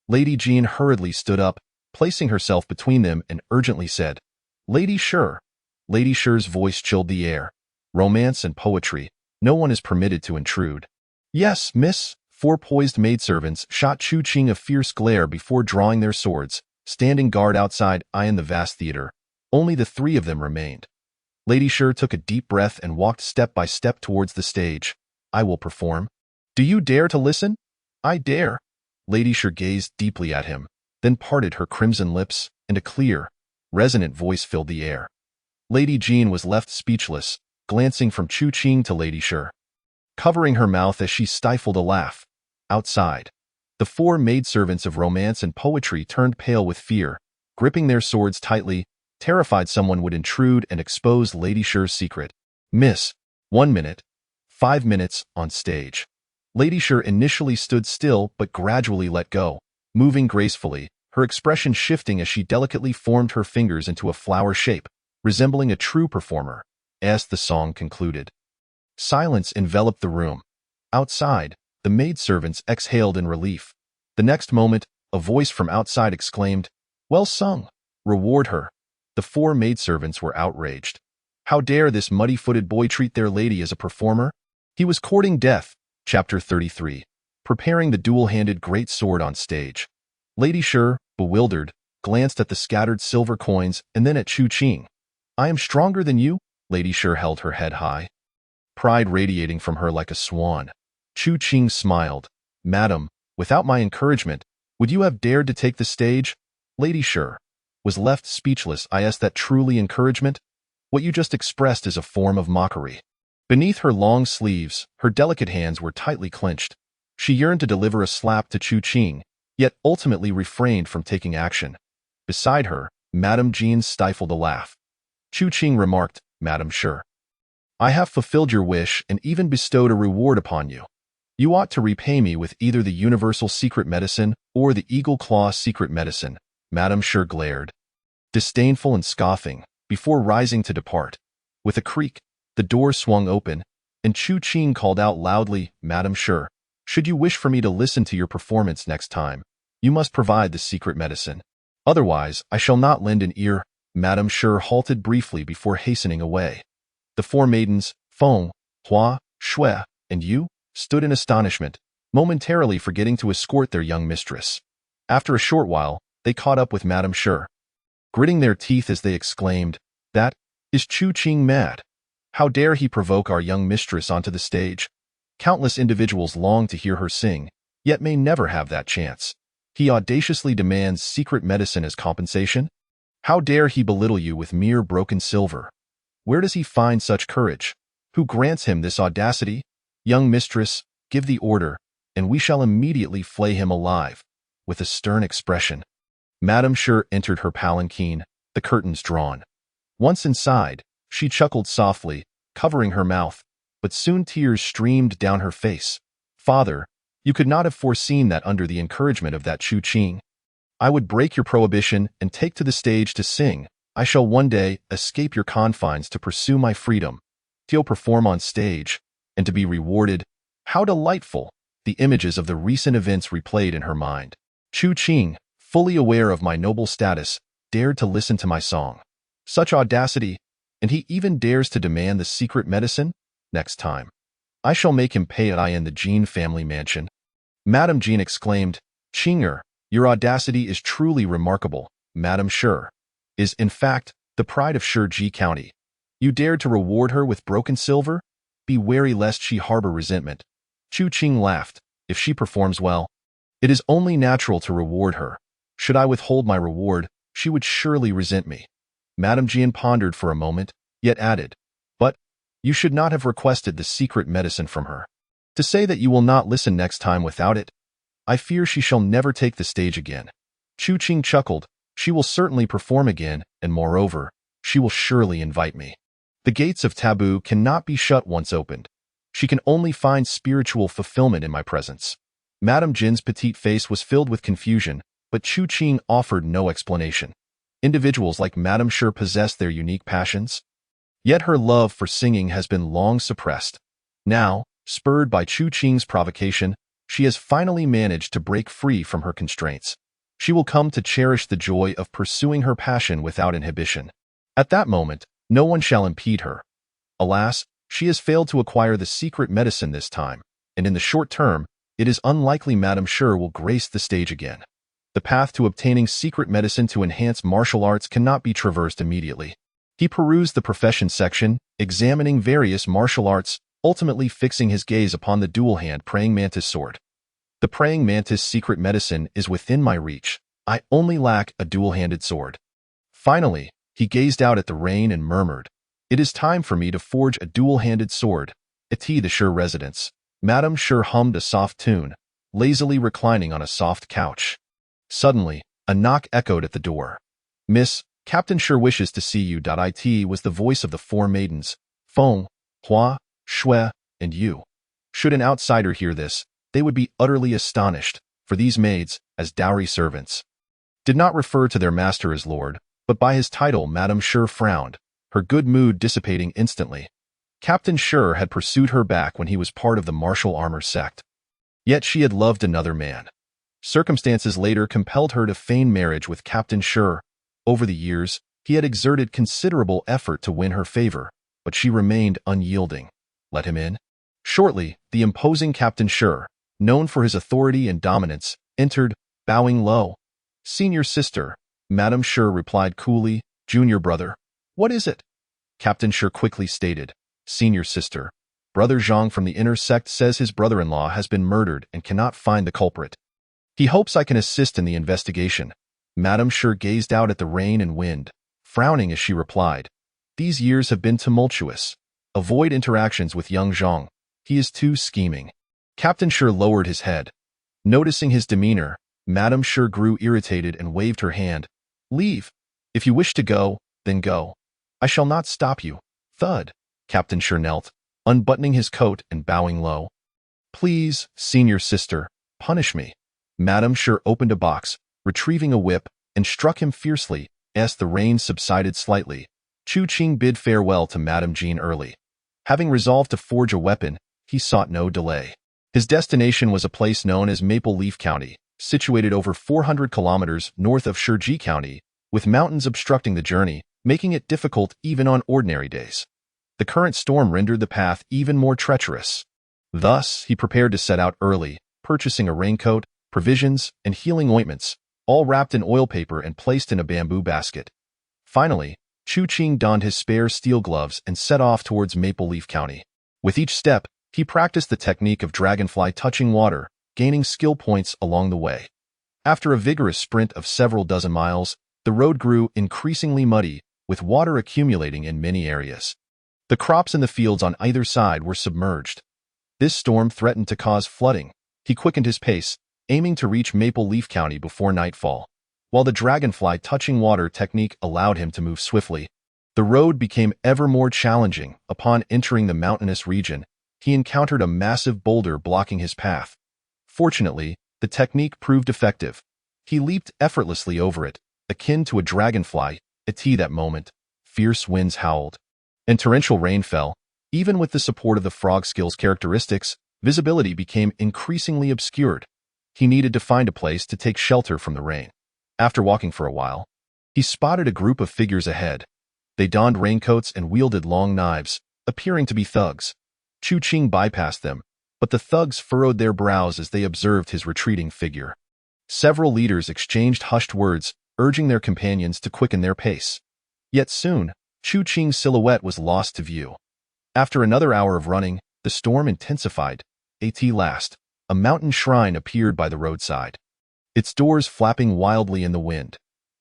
Lady Jean hurriedly stood up, placing herself between them and urgently said, "Lady Sher." Lady Sher's voice chilled the air. "Romance and poetry. No one is permitted to intrude." "Yes, miss." Four poised maidservants shot Chu Qing a fierce glare before drawing their swords, standing guard outside, eyeing the vast theater. Only the three of them remained. Lady Sher took a deep breath and walked step by step towards the stage. "I will perform." "Do you dare to listen?" "I dare." Lady Sher gazed deeply at him, then parted her crimson lips, and a clear, resonant voice filled the air. Lady Jean was left speechless, glancing from Chu Qing to Lady Sher, covering her mouth as she stifled a laugh. Outside, the four maidservants of romance and poetry turned pale with fear, gripping their swords tightly, terrified someone would intrude and expose Lady Sher's secret. "Miss, 1 minute." 5 minutes on stage. Lady Sher initially stood still but gradually let go, moving gracefully, her expression shifting as she delicately formed her fingers into a flower shape, resembling a true performer, as the song concluded. Silence enveloped the room. Outside, the maidservants exhaled in relief. The next moment, a voice from outside exclaimed, "Well sung! Reward her." The four maidservants were outraged. How dare this muddy-footed boy treat their lady as a performer? He was courting death. Chapter 33. Preparing the dual-handed great sword on stage. Lady Sher, bewildered, glanced at the scattered silver coins and then at Chu Qing. "I am stronger than you?" Lady Sher held her head high, pride radiating from her like a swan. Chu Qing smiled. "Madam, without my encouragement, would you have dared to take the stage?" Lady Sher was left speechless. "Is that truly encouragement? What you just expressed is a form of mockery." Beneath her long sleeves, her delicate hands were tightly clenched. She yearned to deliver a slap to Chu Qing, yet ultimately refrained from taking action. Beside her, Madame Jean stifled a laugh. Chu Qing remarked, "Madame Sher, I have fulfilled your wish and even bestowed a reward upon you. You ought to repay me with either the universal secret medicine or the Eagle Claw secret medicine." Madame Sher glared, disdainful and scoffing, before rising to depart. With a creak, the door swung open, and Chu Qing called out loudly, "Madame Sher, should you wish for me to listen to your performance next time, you must provide the secret medicine. Otherwise, I shall not lend an ear." Madame Sher halted briefly before hastening away. The four maidens, Feng, Hua, Shui, and Yu, stood in astonishment, momentarily forgetting to escort their young mistress. After a short while, they caught up with Madame Sher, gritting their teeth as they exclaimed, "That is Chu Qing mad? How dare he provoke our young mistress onto the stage? Countless individuals long to hear her sing, yet may never have that chance. He audaciously demands secret medicine as compensation? How dare he belittle you with mere broken silver? Where does he find such courage? Who grants him this audacity? Young mistress, give the order, and we shall immediately flay him alive." With a stern expression, Madame Sher entered her palanquin, the curtains drawn. Once inside, she chuckled softly, covering her mouth, but soon tears streamed down her face. "Father, you could not have foreseen that under the encouragement of that Chu Qing, I would break your prohibition and take to the stage to sing. I shall one day escape your confines to pursue my freedom, to perform on stage, and to be rewarded." How delightful! The images of the recent events replayed in her mind. Chu Qing, fully aware of my noble status, dared to listen to my song. Such audacity, and he even dares to demand the secret medicine? Next time, I shall make him pay it. In the Jean family mansion. Madame Jean exclaimed, "Qinger, your audacity is truly remarkable. Madame Sher is, in fact, the pride of Shiji County. You dared to reward her with broken silver? Be wary lest she harbor resentment." Chu Qing laughed. "If she performs well, it is only natural to reward her. Should I withhold my reward, she would surely resent me." Madame Jean pondered for a moment, yet added, "But you should not have requested the secret medicine from her. To say that you will not listen next time without it, I fear she shall never take the stage again." Chu Qing chuckled. "She will certainly perform again, and moreover, she will surely invite me. The gates of taboo cannot be shut once opened. She can only find spiritual fulfillment in my presence." Madame Jin's petite face was filled with confusion, but Chu Qing offered no explanation. Individuals like Madame Sher possess their unique passions, yet her love for singing has been long suppressed. Now, spurred by Chu Qing's provocation, she has finally managed to break free from her constraints. She will come to cherish the joy of pursuing her passion without inhibition. At that moment, no one shall impede her. Alas, she has failed to acquire the secret medicine this time, and in the short term, it is unlikely Madame Sure will grace the stage again. The path to obtaining secret medicine to enhance martial arts cannot be traversed immediately. He perused the profession section, examining various martial arts, ultimately fixing his gaze upon the dual-hand praying mantis sword. The praying mantis secret medicine is within my reach. I only lack a dual-handed sword. Finally, he gazed out at the rain and murmured, "It is time for me to forge a dual-handed sword." At the Sure residence, Madame Sure hummed a soft tune, lazily reclining on a soft couch. Suddenly, a knock echoed at the door. "Miss, Captain Sure wishes to see you." It was the voice of the four maidens, Feng, Hua, Shui, and Yu. Should an outsider hear this, they would be utterly astonished, for these maids, as dowry servants, did not refer to their master as Lord, but by his title. Madame Sure frowned, her good mood dissipating instantly. Captain Sure had pursued her back when he was part of the martial armor sect. Yet she had loved another man. Circumstances later compelled her to feign marriage with Captain Sure. Over the years, he had exerted considerable effort to win her favor, but she remained unyielding. Let him in. Shortly, the imposing Captain Sure, known for his authority and dominance, entered, bowing low. "Senior sister," Madame Sure replied coolly. "Junior brother." "What is it?" Captain Sure quickly stated. "Senior sister, Brother Zhang from the inner sect says his brother-in-law has been murdered and cannot find the culprit. He hopes I can assist in the investigation." Madame Sure gazed out at the rain and wind, frowning as she replied, "These years have been tumultuous. Avoid interactions with young Zhang. He is too scheming." Captain Sure lowered his head. Noticing his demeanor, Madame Sure grew irritated and waved her hand. "Leave. If you wish to go, then go. I shall not stop you." Thud. Captain Sure knelt, unbuttoning his coat and bowing low. "Please, senior sister, punish me." Madame Sure opened a box, retrieving a whip, and struck him fiercely. As the rain subsided slightly, Chu Qing bid farewell to Madame Jean early. Having resolved to forge a weapon, he sought no delay. His destination was a place known as Maple Leaf County, situated over 400 kilometers north of Shiji County, with mountains obstructing the journey, making it difficult even on ordinary days. The current storm rendered the path even more treacherous. Thus, he prepared to set out early, purchasing a raincoat, provisions, and healing ointments, all wrapped in oil paper and placed in a bamboo basket. Finally, Chu Qing donned his spare steel gloves and set off towards Maple Leaf County. With each step, he practiced the technique of dragonfly touching water, gaining skill points along the way. After a vigorous sprint of several dozen miles, the road grew increasingly muddy, with water accumulating in many areas. The crops in the fields on either side were submerged. This storm threatened to cause flooding. He quickened his pace, aiming to reach Maple Leaf County before nightfall. While the dragonfly touching water technique allowed him to move swiftly, the road became ever more challenging. Upon entering the mountainous region, he encountered a massive boulder blocking his path. Fortunately, the technique proved effective. He leaped effortlessly over it, akin to a dragonfly. At that moment, fierce winds howled, and torrential rain fell. Even with the support of the frog skill's characteristics, visibility became increasingly obscured. He needed to find a place to take shelter from the rain. After walking for a while, he spotted a group of figures ahead. They donned raincoats and wielded long knives, appearing to be thugs. Chu Qing bypassed them, but the thugs furrowed their brows as they observed his retreating figure. Several leaders exchanged hushed words, urging their companions to quicken their pace. Yet soon, Chu Qing's silhouette was lost to view. After another hour of running, the storm intensified. At last, a mountain shrine appeared by the roadside, its doors flapping wildly in the wind.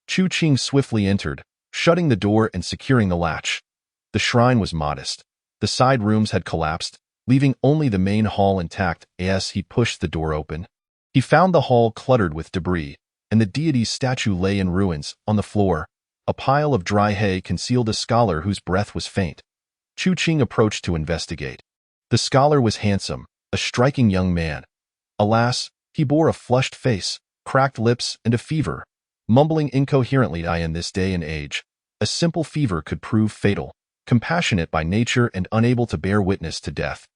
Chu Qing swiftly entered, shutting the door and securing the latch. The shrine was modest. The side rooms had collapsed, leaving only the main hall intact. As he pushed the door open, he found the hall cluttered with debris, and the deity's statue lay in ruins. On the floor, a pile of dry hay concealed a scholar whose breath was faint. Chu Qing approached to investigate. The scholar was handsome, a striking young man. Alas, he bore a flushed face, cracked lips, and a fever, mumbling incoherently. In this day and age, a simple fever could prove fatal. Compassionate by nature and unable to bear witness to death,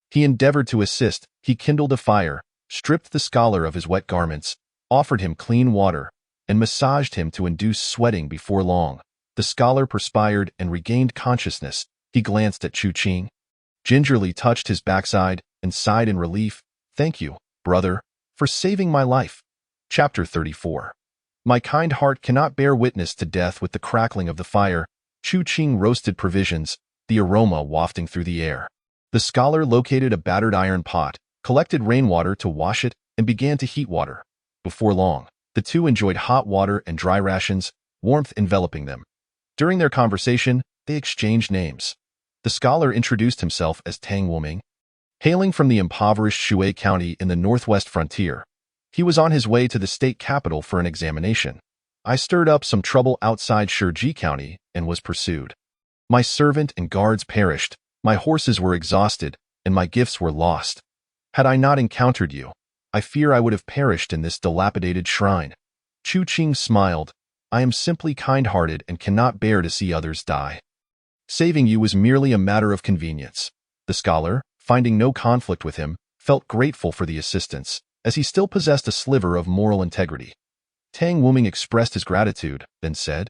he endeavored to assist. He kindled a fire, stripped the scholar of his wet garments, offered him clean water, and massaged him to induce sweating before long. The scholar perspired and regained consciousness. He glanced at Chu Qing, gingerly touched his backside, and sighed in relief. "Thank you, brother, for saving my life." Chapter 34. My kind heart cannot bear witness to death with the crackling of the fire. Chu Qing roasted provisions, the aroma wafting through the air. The scholar located a battered iron pot, collected rainwater to wash it, and began to heat water. Before long, the two enjoyed hot water and dry rations, warmth enveloping them. During their conversation, they exchanged names. The scholar introduced himself as Tang Wuming. Hailing from the impoverished Shui County in the northwest frontier, he was on his way to the state capital for an examination. I stirred up some trouble outside Shiji County and was pursued. My servant and guards perished, my horses were exhausted, and my gifts were lost. Had I not encountered you, I fear I would have perished in this dilapidated shrine. Chu Qing smiled. I am simply kind-hearted and cannot bear to see others die. Saving you was merely a matter of convenience. The scholar, finding no conflict with him, felt grateful for the assistance, as he still possessed a sliver of moral integrity. Tang Wuming expressed his gratitude, then said,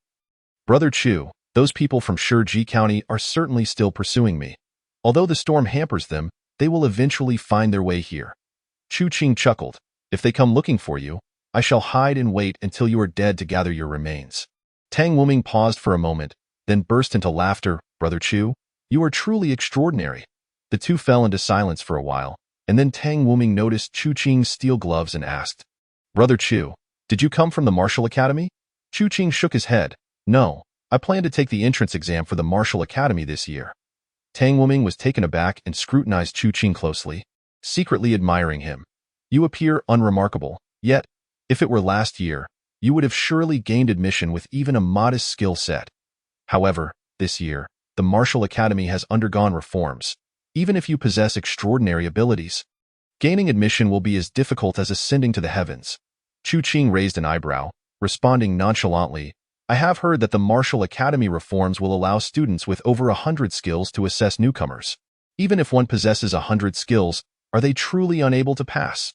"Brother Chu, those people from Shiji County are certainly still pursuing me. Although the storm hampers them, they will eventually find their way here." Chu Qing chuckled. "If they come looking for you, I shall hide and wait until you are dead to gather your remains." Tang Wuming paused for a moment, then burst into laughter. "Brother Chu, you are truly extraordinary." The two fell into silence for a while, and then Tang Wuming noticed Chu Qing's steel gloves and asked, "Brother Chu, did you come from the Martial Academy?" Chu Qing shook his head. "No, I plan to take the entrance exam for the Martial Academy this year." Tang Wuming was taken aback and scrutinized Chu Qing closely, secretly admiring him. "You appear unremarkable, yet, if it were last year, you would have surely gained admission with even a modest skill set. However, this year, the Martial Academy has undergone reforms. Even if you possess extraordinary abilities, gaining admission will be as difficult as ascending to the heavens." Chu Qing raised an eyebrow, responding nonchalantly, "I have heard that the Martial Academy reforms will allow students with over 100 skills to assess newcomers. Even if one possesses 100 skills, are they truly unable to pass?"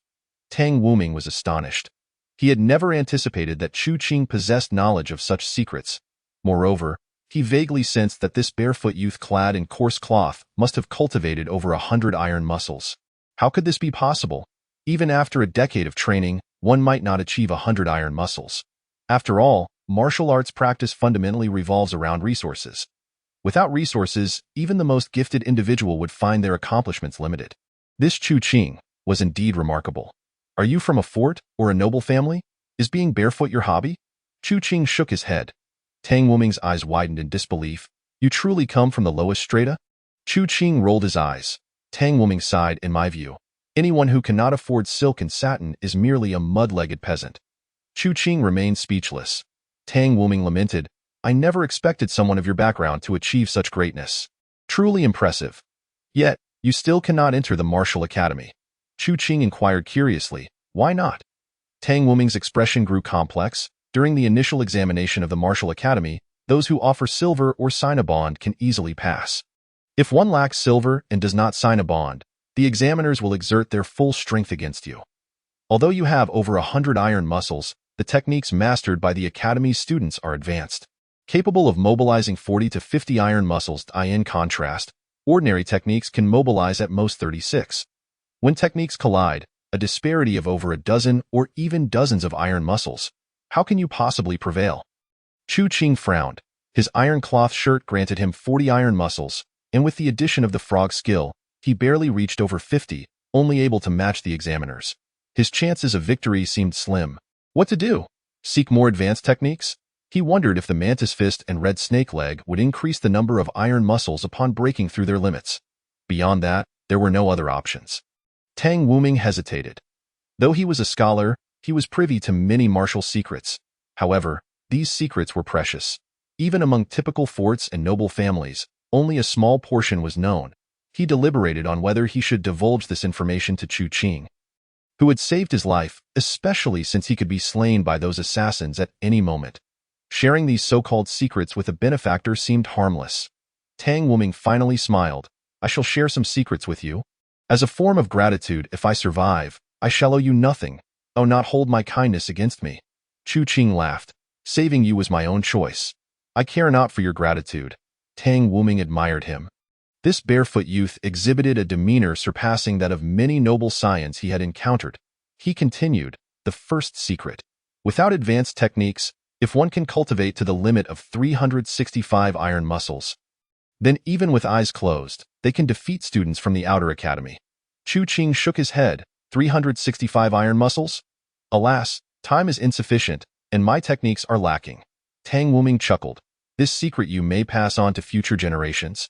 Tang Wuming was astonished. He had never anticipated that Chu Qing possessed knowledge of such secrets. Moreover, he vaguely sensed that this barefoot youth clad in coarse cloth must have cultivated over 100 iron muscles. How could this be possible? Even after a decade of training, one might not achieve 100 iron muscles. After all, martial arts practice fundamentally revolves around resources. Without resources, even the most gifted individual would find their accomplishments limited. This Chu Qing was indeed remarkable. "Are you from a fort or a noble family? Is being barefoot your hobby?" Chu Qing shook his head. Tang Wuming's eyes widened in disbelief. "You truly come from the lowest strata?" Chu Qing rolled his eyes. Tang Wuming sighed. "In my view, anyone who cannot afford silk and satin is merely a mud-legged peasant." Chu Qing remained speechless. Tang Wuming lamented, "I never expected someone of your background to achieve such greatness. Truly impressive. Yet, you still cannot enter the Martial Academy." Chu Qing inquired curiously, "Why not?" Tang Wuming's expression grew complex. "During the initial examination of the Martial Academy, those who offer silver or sign a bond can easily pass. If one lacks silver and does not sign a bond, the examiners will exert their full strength against you. Although you have over 100 iron muscles, the techniques mastered by the Academy's students are advanced, capable of mobilizing 40 to 50 iron muscles. In contrast, ordinary techniques can mobilize at most 36. When techniques collide, a disparity of over a dozen or even dozens of iron muscles, how can you possibly prevail?" Chu Qing frowned. His iron cloth shirt granted him 40 iron muscles, and with the addition of the frog skill, he barely reached over 50, only able to match the examiners. His chances of victory seemed slim. What to do? Seek more advanced techniques? He wondered if the mantis fist and red snake leg would increase the number of iron muscles upon breaking through their limits. Beyond that, there were no other options. Tang Wuming hesitated. Though he was a scholar, he was privy to many martial secrets. However, these secrets were precious. Even among typical forts and noble families, only a small portion was known. He deliberated on whether he should divulge this information to Chu Qing, who had saved his life, especially since he could be slain by those assassins at any moment. Sharing these so-called secrets with a benefactor seemed harmless. Tang Wuming finally smiled. "I shall share some secrets with you. As a form of gratitude, if I survive, I shall owe you nothing. Oh, not hold my kindness against me. Chu Qing laughed. Saving you was my own choice. I care not for your gratitude. Tang Wuming admired him. This barefoot youth exhibited a demeanor surpassing that of many noble scions he had encountered. He continued, the first secret. Without advanced techniques, if one can cultivate to the limit of 365 iron muscles, then even with eyes closed, they can defeat students from the outer academy. Chu Qing shook his head. 365 iron muscles? Alas, time is insufficient, and my techniques are lacking. Tang Wuming chuckled. This secret you may pass on to future generations.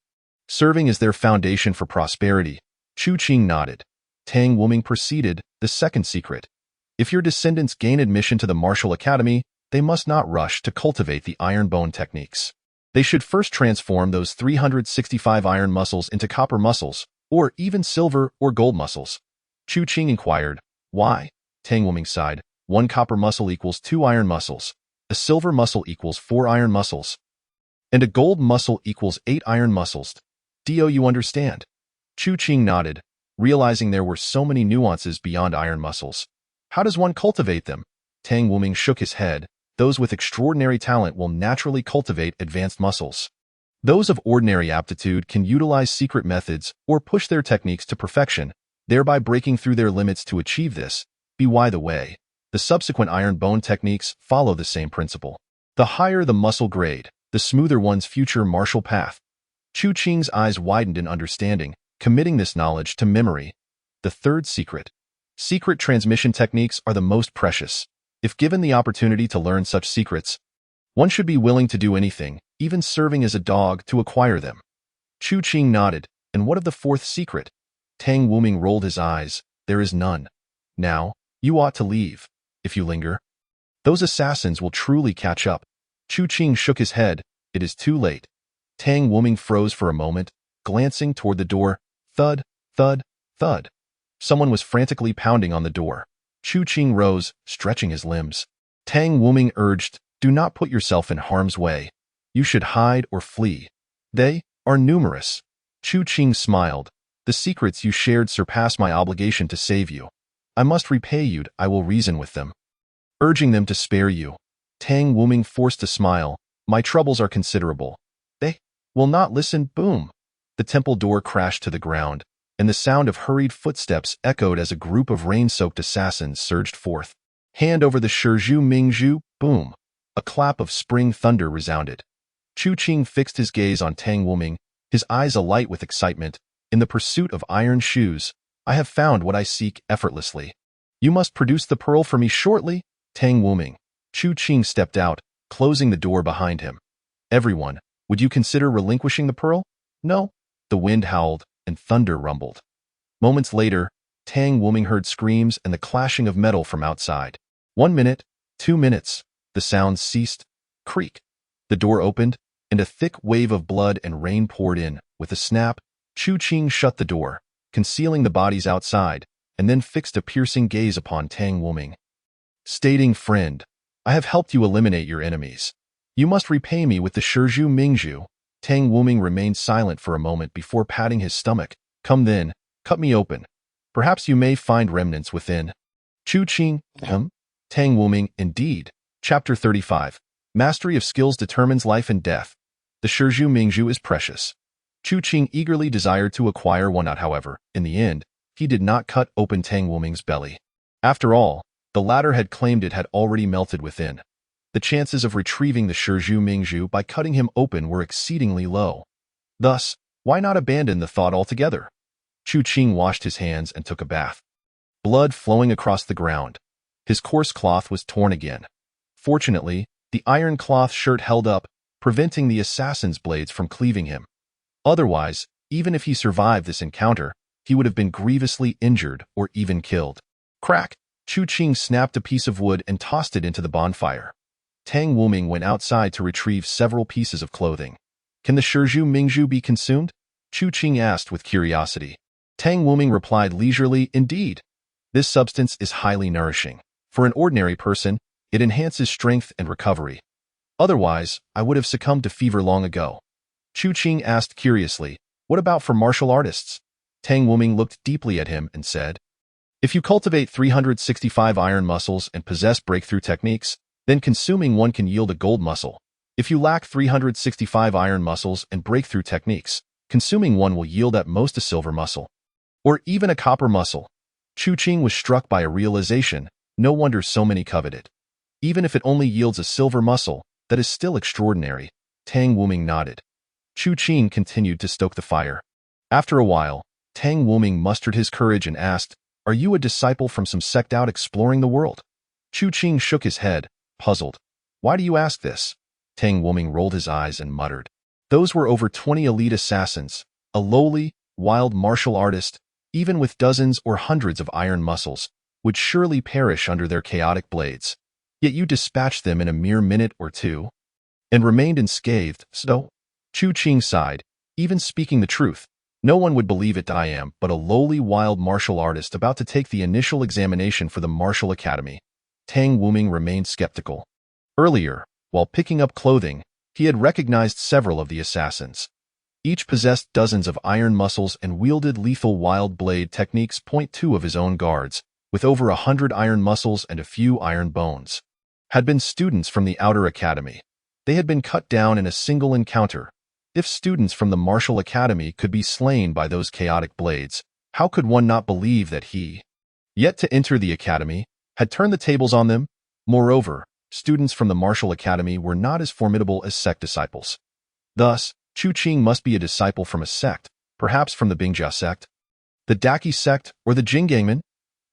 Serving as their foundation for prosperity. Chu Qing nodded. Tang Wuming proceeded, the second secret. If your descendants gain admission to the martial academy, they must not rush to cultivate the iron bone techniques. They should first transform those 365 iron muscles into copper muscles, or even silver or gold muscles. Chu Qing inquired, why? Tang Wuming sighed. 1 copper muscle equals 2 iron muscles. A silver muscle equals 4 iron muscles. And a gold muscle equals 8 iron muscles. Do you understand? Chu Qing nodded, realizing there were so many nuances beyond iron muscles. How does one cultivate them? Tang Wuming shook his head. Those with extraordinary talent will naturally cultivate advanced muscles. Those of ordinary aptitude can utilize secret methods or push their techniques to perfection, thereby breaking through their limits to achieve this. By the way, the subsequent iron bone techniques follow the same principle. The higher the muscle grade, the smoother one's future martial path. Chu Qing's eyes widened in understanding, committing this knowledge to memory. The third secret. Secret transmission techniques are the most precious. If given the opportunity to learn such secrets, one should be willing to do anything, even serving as a dog, to acquire them. Chu Qing nodded. And what of the fourth secret? Tang Wuming rolled his eyes. There is none. Now, you ought to leave. If you linger, those assassins will truly catch up. Chu Qing shook his head. It is too late. Tang Wuming froze for a moment, glancing toward the door. Thud, thud, thud. Someone was frantically pounding on the door. Chu Qing rose, stretching his limbs. Tang Wuming urged, do not put yourself in harm's way. You should hide or flee. They are numerous. Chu Qing smiled. The secrets you shared surpass my obligation to save you. I must repay you. I will reason with them, urging them to spare you. Tang Wuming forced a smile. My troubles are considerable. They will not listen. Boom. The temple door crashed to the ground, and the sound of hurried footsteps echoed as a group of rain-soaked assassins surged forth. Hand over the Shizhu Mingzhu. Boom. A clap of spring thunder resounded. Chu Qing fixed his gaze on Tang Wuming, his eyes alight with excitement. In the pursuit of iron shoes, I have found what I seek effortlessly. You must produce the pearl for me shortly. Tang Wuming. Chu Qing stepped out, closing the door behind him. Everyone, would you consider relinquishing the pearl? No. The wind howled, and thunder rumbled. Moments later, Tang Wuming heard screams and the clashing of metal from outside. 1 minute, 2 minutes. The sounds ceased. Creak. The door opened, and a thick wave of blood and rain poured in. With a snap, Chu Qing shut the door, concealing the bodies outside, and then fixed a piercing gaze upon Tang Wuming, stating, friend, I have helped you eliminate your enemies. You must repay me with the Shizhu Mingzhu. Tang Wuming remained silent for a moment before patting his stomach. Come then, cut me open. Perhaps you may find remnants within. Chu Qing, Tang Wuming, indeed. Chapter 35. Mastery of skills determines life and death. The Shizhu Mingzhu is precious. Chu Qing eagerly desired to acquire one. However, in the end, he did not cut open Tang Wuming's belly. After all, the latter had claimed it had already melted within. The chances of retrieving the Shizhu Mingzhu by cutting him open were exceedingly low. Thus, why not abandon the thought altogether? Chu Qing washed his hands and took a bath. Blood flowing across the ground. His coarse cloth was torn again. Fortunately, the iron cloth shirt held up, preventing the assassin's blades from cleaving him. Otherwise, even if he survived this encounter, he would have been grievously injured or even killed. Crack! Chu Qing snapped a piece of wood and tossed it into the bonfire. Tang Wuming went outside to retrieve several pieces of clothing. Can the Shizhu Mingzhu be consumed? Chu Qing asked with curiosity. Tang Wuming replied leisurely, indeed. This substance is highly nourishing. For an ordinary person, it enhances strength and recovery. Otherwise, I would have succumbed to fever long ago. Chu Qing asked curiously, what about for martial artists? Tang Wuming looked deeply at him and said, If you cultivate 365 iron muscles and possess breakthrough techniques, then consuming one can yield a gold muscle. If you lack 365 iron muscles and breakthrough techniques, consuming one will yield at most a silver muscle, or even a copper muscle. Chu Qing was struck by a realization. No wonder so many covet it. Even if it only yields a silver muscle, that is still extraordinary. Tang Wuming nodded. Chu Qing continued to stoke the fire. After a while, Tang Wuming mustered his courage and asked, "Are you a disciple from some sect out exploring the world?" Chu Qing shook his head, puzzled. "Why do you ask this?" Tang Wuming rolled his eyes and muttered. Those were over 20 elite assassins, a lowly, wild martial artist, even with dozens or hundreds of iron muscles, would surely perish under their chaotic blades. Yet you dispatched them in a mere minute or two, and remained unscathed. So, Chu Qing sighed. Even speaking the truth, no one would believe it. I am but a lowly wild martial artist about to take the initial examination for the Martial Academy. Tang Wuming remained skeptical. Earlier, while picking up clothing, he had recognized several of the assassins. Each possessed dozens of iron muscles and wielded lethal wild blade techniques. Two of his own guards, with over 100 iron muscles and a few iron bones, had been students from the Outer Academy. They had been cut down in a single encounter. If students from the Martial Academy could be slain by those chaotic blades, how could one not believe that he, yet to enter the academy, had turned the tables on them? Moreover, students from the Martial Academy were not as formidable as sect disciples. Thus, Chu Qing must be a disciple from a sect, perhaps from the Bingjia sect, the Daqi sect, or the Jingangmen.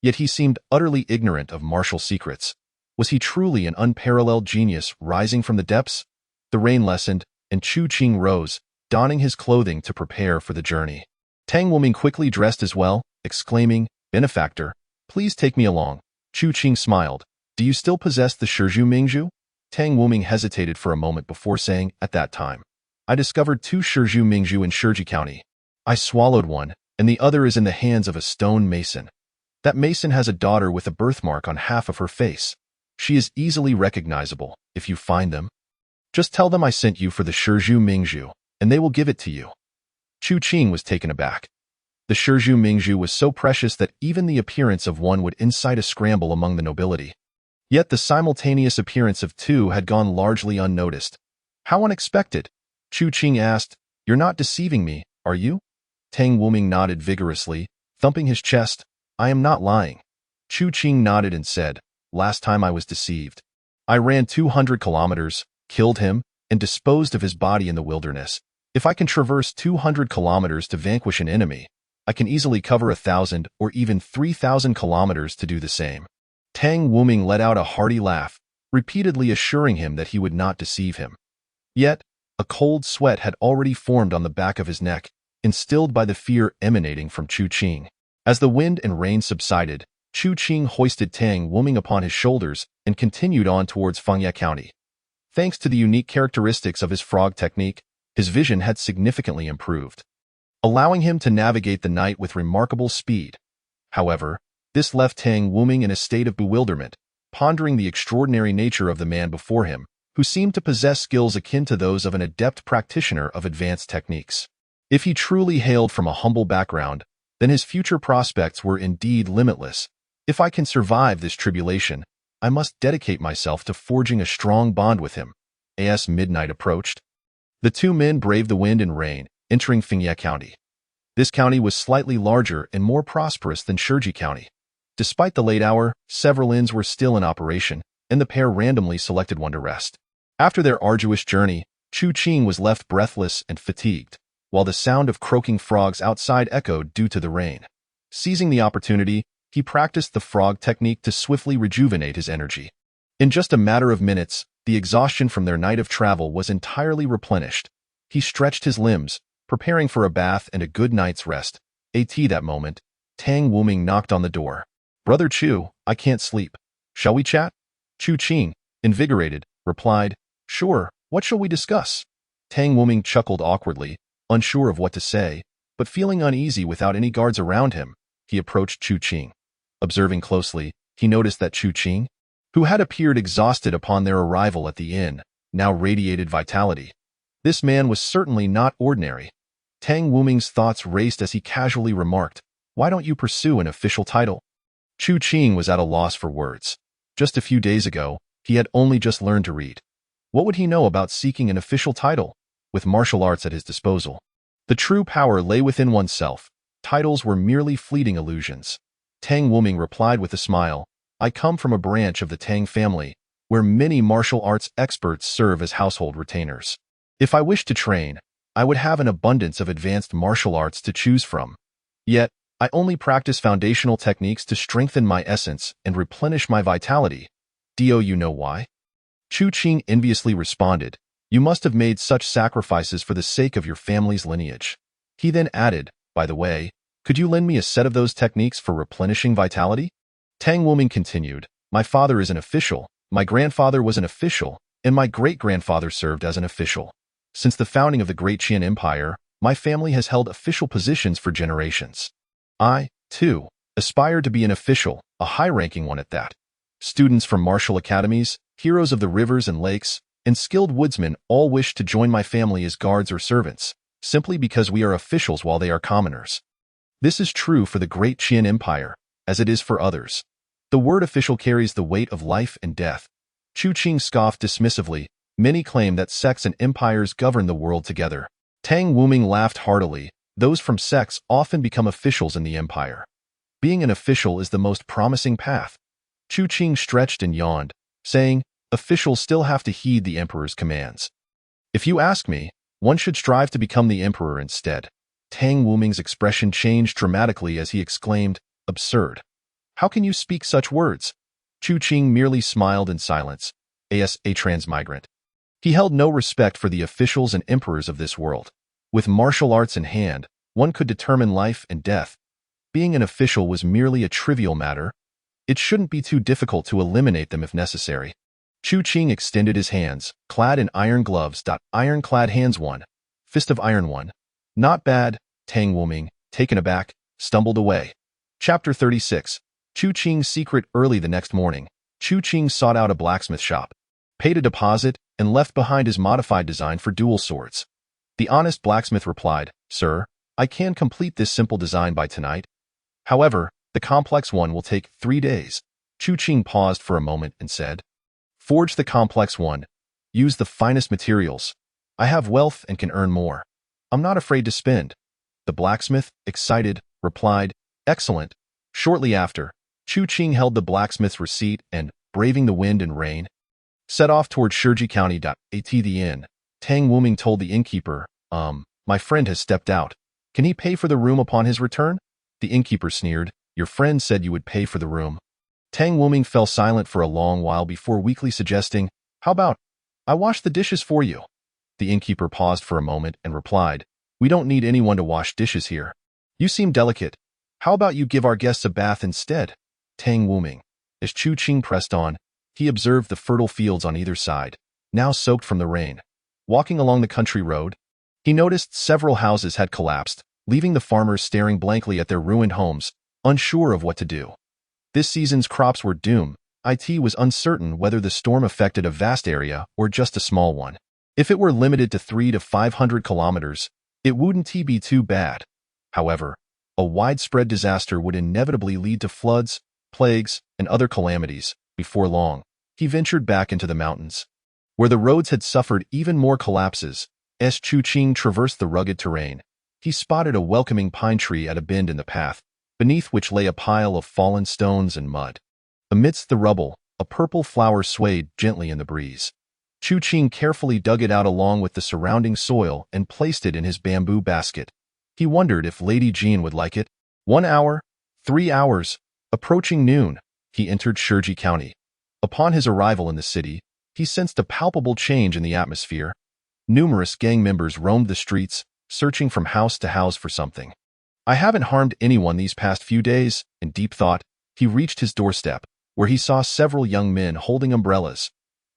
Yet he seemed utterly ignorant of martial secrets. Was he truly an unparalleled genius rising from the depths? The rain lessened, and Chu Qing rose, donning his clothing to prepare for the journey. Tang Wuming quickly dressed as well, exclaiming, "Benefactor, please take me along." Chu Qing smiled. "Do you still possess the Shizhu Mingzhu?" Tang Wuming hesitated for a moment before saying, "At that time, I discovered 2 Shizhu Mingzhu in Shiji County. I swallowed one, and the other is in the hands of a stone mason. That mason has a daughter with a birthmark on half of her face. She is easily recognizable. If you find them, just tell them I sent you for the Shizhu Mingzhu, and they will give it to you." Chu Qing was taken aback. The Shizhu Mingzhu was so precious that even the appearance of one would incite a scramble among the nobility. Yet the simultaneous appearance of 2 had gone largely unnoticed. "How unexpected?" Chu Qing asked. "You're not deceiving me, are you?" Tang Wuming nodded vigorously, thumping his chest. "I am not lying." Chu Qing nodded and said, "Last time I was deceived. I ran 200 kilometers, killed him, and disposed of his body in the wilderness. If I can traverse 200 kilometers to vanquish an enemy, I can easily cover 1,000 or even 3,000 kilometers to do the same." Tang Wuming let out a hearty laugh, repeatedly assuring him that he would not deceive him. Yet, a cold sweat had already formed on the back of his neck, instilled by the fear emanating from Chu Qing. As the wind and rain subsided, Chu Qing hoisted Tang Wuming upon his shoulders and continued on towards Fengyue County. Thanks to the unique characteristics of his frog technique, his vision had significantly improved, allowing him to navigate the night with remarkable speed. However, this left Tang Wuming in a state of bewilderment, pondering the extraordinary nature of the man before him, who seemed to possess skills akin to those of an adept practitioner of advanced techniques. If he truly hailed from a humble background, then his future prospects were indeed limitless. "If I can survive this tribulation, I must dedicate myself to forging a strong bond with him." As midnight approached, the 2 men braved the wind and rain, entering Fengyue County. This county was slightly larger and more prosperous than Shiji County. Despite the late hour, several inns were still in operation, and the pair randomly selected one to rest. After their arduous journey, Chu Qing was left breathless and fatigued, while the sound of croaking frogs outside echoed due to the rain. Seizing the opportunity, he practiced the frog technique to swiftly rejuvenate his energy. In just a matter of minutes, the exhaustion from their night of travel was entirely replenished. He stretched his limbs, preparing for a bath and a good night's rest. That moment, Tang Wuming knocked on the door. "Brother Chu, I can't sleep. Shall we chat?" Chu Qing, invigorated, replied, "Sure, what shall we discuss?" Tang Wuming chuckled awkwardly, unsure of what to say, but feeling uneasy without any guards around him. He approached Chu Qing. Observing closely, he noticed that Chu Qing, who had appeared exhausted upon their arrival at the inn, now radiated vitality. This man was certainly not ordinary. Tang Wuming's thoughts raced as he casually remarked, "Why don't you pursue an official title? Chu Qing was at a loss for words. Just a few days ago, he had only just learned to read. What would he know about seeking an official title, with martial arts at his disposal? The true power lay within oneself. Titles were merely fleeting illusions. Tang Wuming replied with a smile, I come from a branch of the Tang family, where many martial arts experts serve as household retainers. If I wished to train, I would have an abundance of advanced martial arts to choose from. Yet, I only practice foundational techniques to strengthen my essence and replenish my vitality. Do you know why? Chu Qing enviously responded, You must have made such sacrifices for the sake of your family's lineage. He then added, By the way, could you lend me a set of those techniques for replenishing vitality? Tang Wuming continued, My father is an official, my grandfather was an official, and my great-grandfather served as an official. Since the founding of the Great Qian Empire, my family has held official positions for generations. I, too, aspired to be an official, a high-ranking one at that. Students from martial academies, heroes of the rivers and lakes, and skilled woodsmen all wished to join my family as guards or servants, simply because we are officials while they are commoners. This is true for the Great Qian Empire, as it is for others. The word official carries the weight of life and death. Chu Qing scoffed dismissively, Many claim that sects and empires govern the world together. Tang Wuming laughed heartily, Those from sects often become officials in the empire. Being an official is the most promising path. Chu Qing stretched and yawned, saying, Officials still have to heed the emperor's commands. If you ask me, one should strive to become the emperor instead. Tang Wuming's expression changed dramatically as he exclaimed, Absurd. How can you speak such words? Chu Qing merely smiled in silence, as a transmigrant. He held no respect for the officials and emperors of this world. With martial arts in hand, one could determine life and death. Being an official was merely a trivial matter. It shouldn't be too difficult to eliminate them if necessary. Chu Qing extended his hands, clad in iron gloves. Ironclad hands 1. Fist of Iron 1. Not bad, Tang Wuming, taken aback, stumbled away. Chapter 36. Chu Qing's secret. Early the next morning, Chu Qing sought out a blacksmith shop, paid a deposit, and left behind his modified design for dual swords. The honest blacksmith replied, Sir, I can complete this simple design by tonight. However, the complex one will take 3 days. Chu Qing paused for a moment and said, Forge the complex one. Use the finest materials. I have wealth and can earn more. I'm not afraid to spend. The blacksmith, excited, replied, Excellent. Shortly after, Chu Qing held the blacksmith's receipt and, braving the wind and rain, set off toward Shiji County. At the inn, Tang Wuming told the innkeeper, My friend has stepped out. Can he pay for the room upon his return? The innkeeper sneered, Your friend said you would pay for the room. Tang Wuming fell silent for a long while before weakly suggesting, How about, I wash the dishes for you? The innkeeper paused for a moment and replied, We don't need anyone to wash dishes here. You seem delicate. How about you give our guests a bath instead? Tang Wuming. As Chu Qing pressed on, he observed the fertile fields on either side, now soaked from the rain. Walking along the country road, he noticed several houses had collapsed, leaving the farmers staring blankly at their ruined homes, unsure of what to do. This season's crops were doomed. It was uncertain whether the storm affected a vast area or just a small one. If it were limited to 300 to 500 kilometers, it wouldn't be too bad. However, a widespread disaster would inevitably lead to floods, plagues, and other calamities. Before long, he ventured back into the mountains, where the roads had suffered even more collapses. As Chu Qing traversed the rugged terrain, he spotted a welcoming pine tree at a bend in the path, beneath which lay a pile of fallen stones and mud. Amidst the rubble, a purple flower swayed gently in the breeze. Chu Qing carefully dug it out along with the surrounding soil and placed it in his bamboo basket. He wondered if Lady Jean would like it. 1 hour, 3 hours, approaching noon, he entered Shiji County. Upon his arrival in the city, he sensed a palpable change in the atmosphere. Numerous gang members roamed the streets, searching from house to house for something. I haven't harmed anyone these past few days, in deep thought, he reached his doorstep, where he saw several young men holding umbrellas.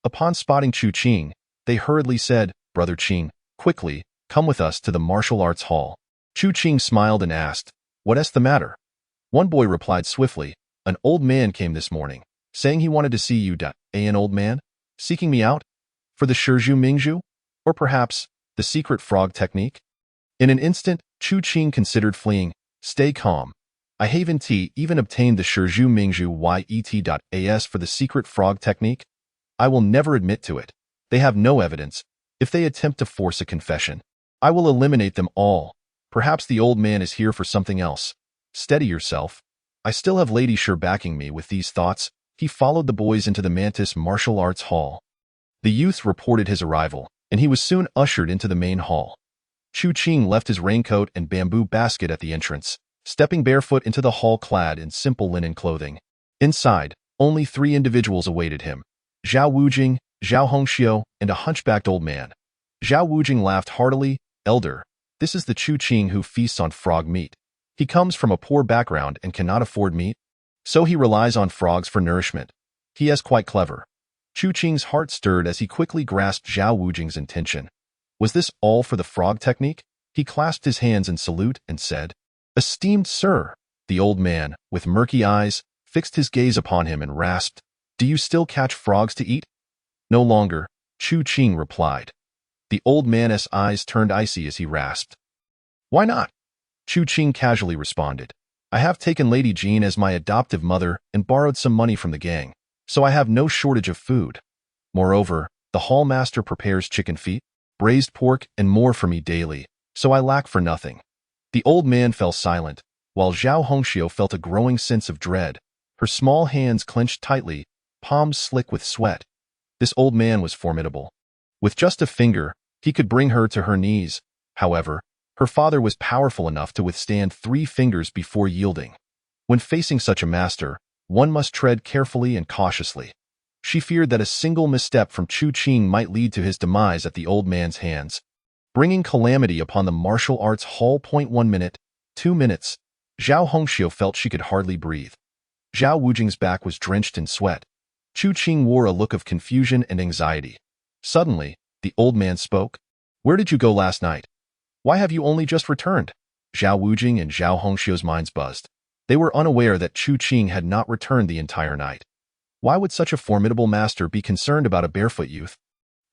Upon spotting Chu Qing, they hurriedly said, Brother Qing, quickly, come with us to the martial arts hall. Chu Qing smiled and asked, What's the matter? One boy replied swiftly, An old man came this morning, saying he wanted to see you. An old man? Seeking me out? For the Shizhu Mingzhu? Or perhaps, the secret frog technique? In an instant, Chu Qing considered fleeing. Stay calm. I haven't even obtained the Shizhu Mingzhu Yet.as for the secret frog technique. I will never admit to it. They have no evidence. If they attempt to force a confession, I will eliminate them all. Perhaps the old man is here for something else. Steady yourself. I still have Lady Shi backing me. With these thoughts, he followed the boys into the Mantis Martial Arts Hall. The youths reported his arrival, and he was soon ushered into the main hall. Chu Qing left his raincoat and bamboo basket at the entrance, stepping barefoot into the hall clad in simple linen clothing. Inside, only 3 individuals awaited him: Zhao Wujing, Zhao Hongxiu, and a hunchbacked old man. Zhao Wujing laughed heartily. Elder, this is the Chu Qing who feasts on frog meat. He comes from a poor background and cannot afford meat, so he relies on frogs for nourishment. He is quite clever. Chu Qing's heart stirred as he quickly grasped Zhao Wujing's intention. Was this all for the frog technique? He clasped his hands in salute and said, "Esteemed sir." The old man, with murky eyes, fixed his gaze upon him and rasped, "Do you still catch frogs to eat?" "No longer," Chu Qing replied. The old man's eyes turned icy as he rasped, "Why not?" Chu Qing casually responded, "I have taken Lady Jean as my adoptive mother and borrowed some money from the gang, so I have no shortage of food. Moreover, the hall master prepares chicken feet, braised pork, and more for me daily, so I lack for nothing." The old man fell silent, while Zhao Hongxiu felt a growing sense of dread. Her small hands clenched tightly, palms slick with sweat. This old man was formidable. With just a finger, he could bring her to her knees. However, her father was powerful enough to withstand 3 fingers before yielding. When facing such a master, one must tread carefully and cautiously. She feared that a single misstep from Chu Qing might lead to his demise at the old man's hands, bringing calamity upon the martial arts hall. 1 minute, 2 minutes. Zhao Hongxiu felt she could hardly breathe. Zhao Wujing's back was drenched in sweat. Chu Qing wore a look of confusion and anxiety. Suddenly, the old man spoke. "Where did you go last night? Why have you only just returned?" Zhao Wujing and Zhao Hongxiu's minds buzzed. They were unaware that Chu Qing had not returned the entire night. Why would such a formidable master be concerned about a barefoot youth?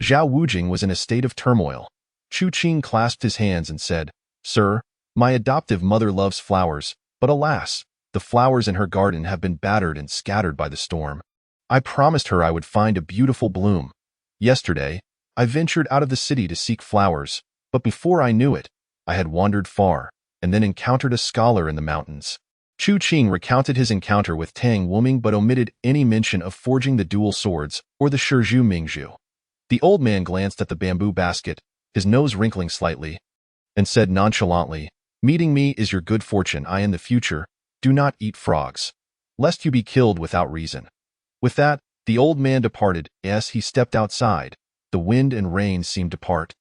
Zhao Wujing was in a state of turmoil. Chu Qing clasped his hands and said, "Sir, my adoptive mother loves flowers, but alas, the flowers in her garden have been battered and scattered by the storm. I promised her I would find a beautiful bloom. Yesterday, I ventured out of the city to seek flowers, but before I knew it, I had wandered far, and then encountered a scholar in the mountains." Chu Qing recounted his encounter with Tang Wuming but omitted any mention of forging the dual swords or the Shizhu Mingzhu. The old man glanced at the bamboo basket, his nose wrinkling slightly, and said nonchalantly, "Meeting me is your good fortune. I in the future do not eat frogs, lest you be killed without reason." With that, the old man departed. As he stepped outside, the wind and rain seemed to part,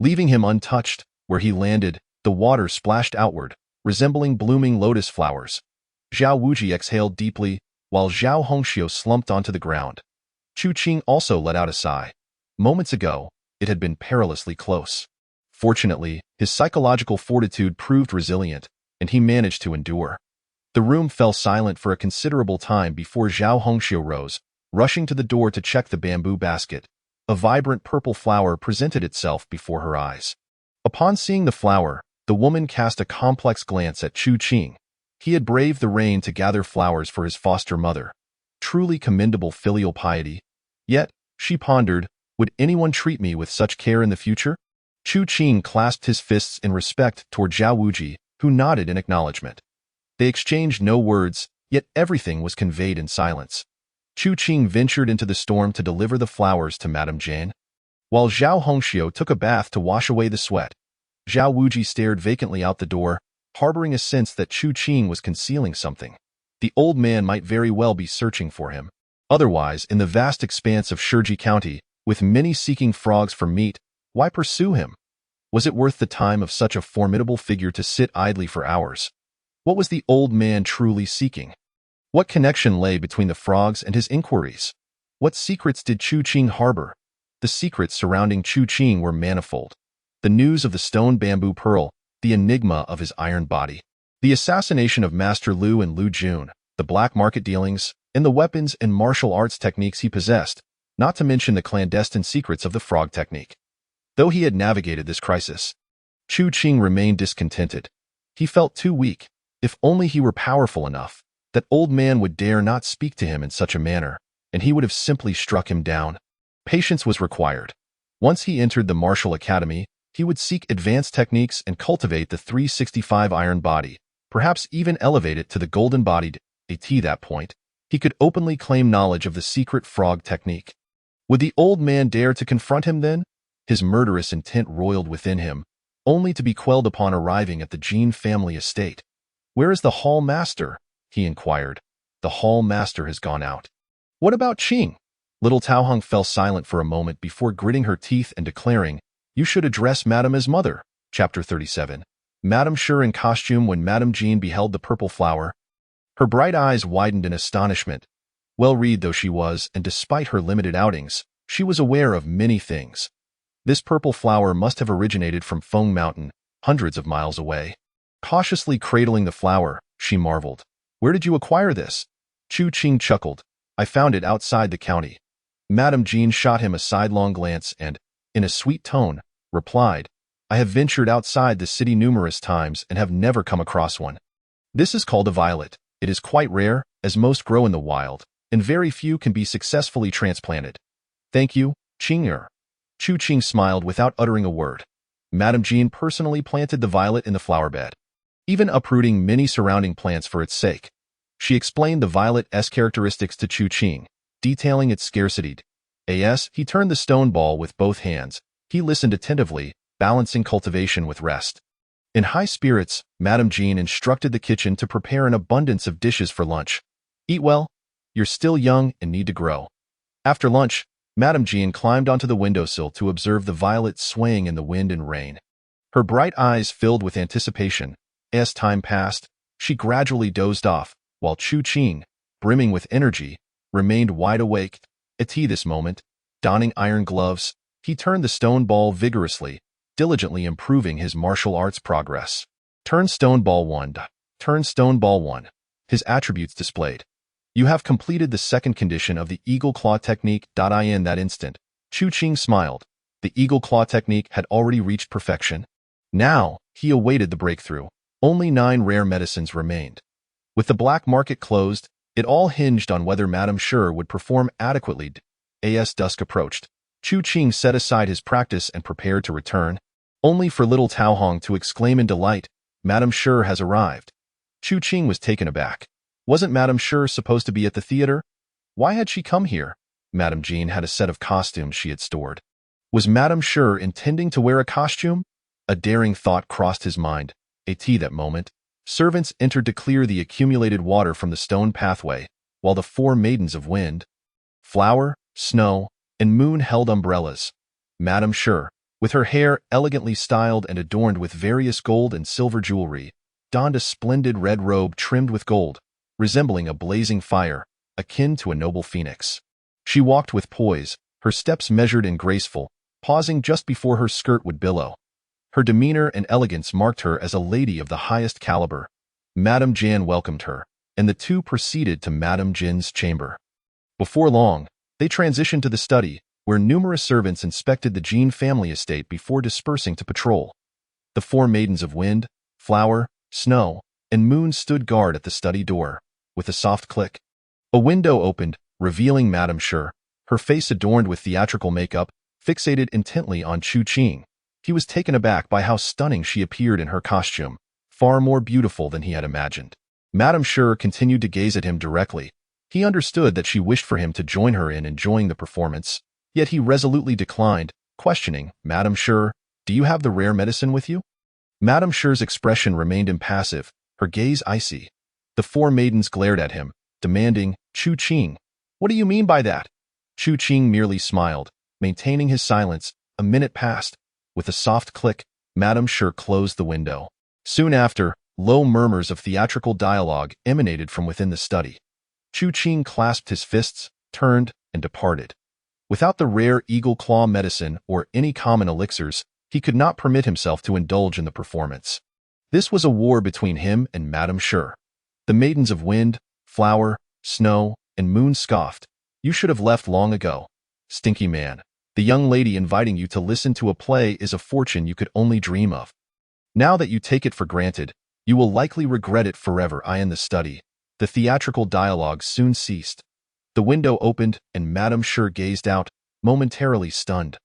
leaving him untouched. Where he landed, the water splashed outward, resembling blooming lotus flowers. Zhao Wuji exhaled deeply, while Zhao Hongxiu slumped onto the ground. Chu Qing also let out a sigh. Moments ago, it had been perilously close. Fortunately, his psychological fortitude proved resilient, and he managed to endure. The room fell silent for a considerable time before Zhao Hongxiu rose, rushing to the door to check the bamboo basket. A vibrant purple flower presented itself before her eyes. Upon seeing the flower, the woman cast a complex glance at Chu Qing. He had braved the rain to gather flowers for his foster mother. Truly commendable filial piety. Yet, she pondered, would anyone treat me with such care in the future? Chu Qing clasped his fists in respect toward Zhao Wuji, who nodded in acknowledgement. They exchanged no words, yet everything was conveyed in silence. Chu Qing ventured into the storm to deliver the flowers to Madame Jane, while Zhao Hongxiu took a bath to wash away the sweat. Zhao Wuji stared vacantly out the door, harboring a sense that Chu Qing was concealing something. The old man might very well be searching for him. Otherwise, in the vast expanse of Shizhu County, with many seeking frogs for meat, why pursue him? Was it worth the time of such a formidable figure to sit idly for hours? What was the old man truly seeking? What connection lay between the frogs and his inquiries? What secrets did Chu Qing harbor? The secrets surrounding Chu Qing were manifold. The news of the stone bamboo pearl, the enigma of his iron body, the assassination of Master Lu and Lu Jun, the black market dealings, and the weapons and martial arts techniques he possessed, not to mention the clandestine secrets of the frog technique. Though he had navigated this crisis, Chu Qing remained discontented. He felt too weak. If only he were powerful enough, that old man would dare not speak to him in such a manner, and he would have simply struck him down. Patience was required. Once he entered the martial academy, he would seek advanced techniques and cultivate the 365 iron body, perhaps even elevate it to the golden-bodied at that point. He could openly claim knowledge of the secret frog technique. Would the old man dare to confront him then? His murderous intent roiled within him, only to be quelled upon arriving at the Jin family estate. "Where is the hall master?" he inquired. "The hall master has gone out." "What about Qing?" Little Taohong fell silent for a moment before gritting her teeth and declaring, "You should address Madame as mother." Chapter 37. Madame Sure in costume. When Madame Jean beheld the purple flower, her bright eyes widened in astonishment. Well-read though she was, and despite her limited outings, she was aware of many things. This purple flower must have originated from Feng Mountain, hundreds of miles away. Cautiously cradling the flower, she marveled. "Where did you acquire this?" Chu Qing chuckled. "I found it outside the county." Madame Jean shot him a sidelong glance and, in a sweet tone, replied, "I have ventured outside the city numerous times and have never come across one. This is called a violet. It is quite rare, as most grow in the wild, and very few can be successfully transplanted." "Thank you, Qing-er." Chu Qing smiled without uttering a word. Madame Jean personally planted the violet in the flower bed, even uprooting many surrounding plants for its sake. She explained the violet's characteristics to Chu Qing, detailing its scarcity. As he turned the stone ball with both hands, he listened attentively, balancing cultivation with rest. In high spirits, Madame Jean instructed the kitchen to prepare an abundance of dishes for lunch. "Eat well. You're still young and need to grow." After lunch, Madame Jean climbed onto the windowsill to observe the violet swaying in the wind and rain. Her bright eyes filled with anticipation. As time passed, she gradually dozed off, while Chu Qing, brimming with energy, remained wide awake. At this moment, donning iron gloves, he turned the stone ball vigorously, diligently improving his martial arts progress. "Turn stone ball 1. Turn stone ball 1. His attributes displayed. "You have completed the second condition of the Eagle Claw technique." In that instant, Chu Qing smiled. The Eagle Claw technique had already reached perfection. Now, he awaited the breakthrough. Only 9 rare medicines remained. With the black market closed, it all hinged on whether Madame Sure would perform adequately. As dusk approached, Chu Qing set aside his practice and prepared to return, only for little Taohong to exclaim in delight, "Madame Sure has arrived." Chu Qing was taken aback. Wasn't Madame Sure supposed to be at the theater? Why had she come here? Madame Jean had a set of costumes she had stored. Was Madame Sure intending to wear a costume? A daring thought crossed his mind. At that moment, servants entered to clear the accumulated water from the stone pathway, while the 4 maidens of wind, flower, snow, and moon held umbrellas. Madame Sure, with her hair elegantly styled and adorned with various gold and silver jewelry, donned a splendid red robe trimmed with gold, resembling a blazing fire, akin to a noble phoenix. She walked with poise, her steps measured and graceful, pausing just before her skirt would billow. Her demeanor and elegance marked her as a lady of the highest caliber. Madame Jean welcomed her, and the two proceeded to Madame Jin's chamber. Before long, they transitioned to the study, where numerous servants inspected the Jean family estate before dispersing to patrol. The 4 maidens of wind, flower, snow, and moon stood guard at the study door. With a soft click, a window opened, revealing Madame Sure, her face adorned with theatrical makeup, fixated intently on Chu Qing. He was taken aback by how stunning she appeared in her costume, far more beautiful than he had imagined. Madame Sure continued to gaze at him directly. He understood that she wished for him to join her in enjoying the performance, yet he resolutely declined, questioning, "Madame Sure, do you have the rare medicine with you?" Madame Sure's expression remained impassive, her gaze icy. The 4 maidens glared at him, demanding, "Chu Qing, what do you mean by that?" Chu Qing merely smiled, maintaining his silence. A minute passed. With a soft click, Madame Sure closed the window. Soon after, low murmurs of theatrical dialogue emanated from within the study. Chu Qing clasped his fists, turned, and departed. Without the rare Eagle Claw medicine or any common elixirs, he could not permit himself to indulge in the performance. This was a war between him and Madame Sure. The maidens of wind, flower, snow, and moon scoffed. "You should have left long ago. Stinky man. The young lady inviting you to listen to a play is a fortune you could only dream of. Now that you take it for granted, You will likely regret it forever. I in the study. The theatrical dialogue soon ceased. The window opened, and Madame Sure gazed out, momentarily stunned.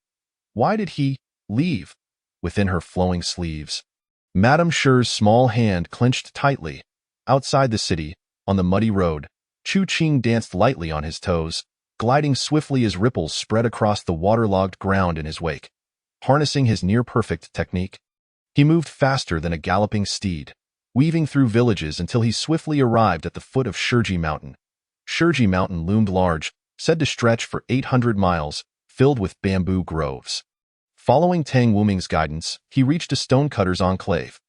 Why did he leave? Within her flowing sleeves. Madame Sure's small hand clenched tightly. Outside the city, on the muddy road, Chu Qing danced lightly on his toes, gliding swiftly as ripples spread across the waterlogged ground in his wake. Harnessing his near-perfect technique, he moved faster than a galloping steed, weaving through villages until he swiftly arrived at the foot of Shurji Mountain. Shurji Mountain loomed large, said to stretch for 800 miles, filled with bamboo groves. Following Tang Wuming's guidance, he reached a stonecutter's enclave.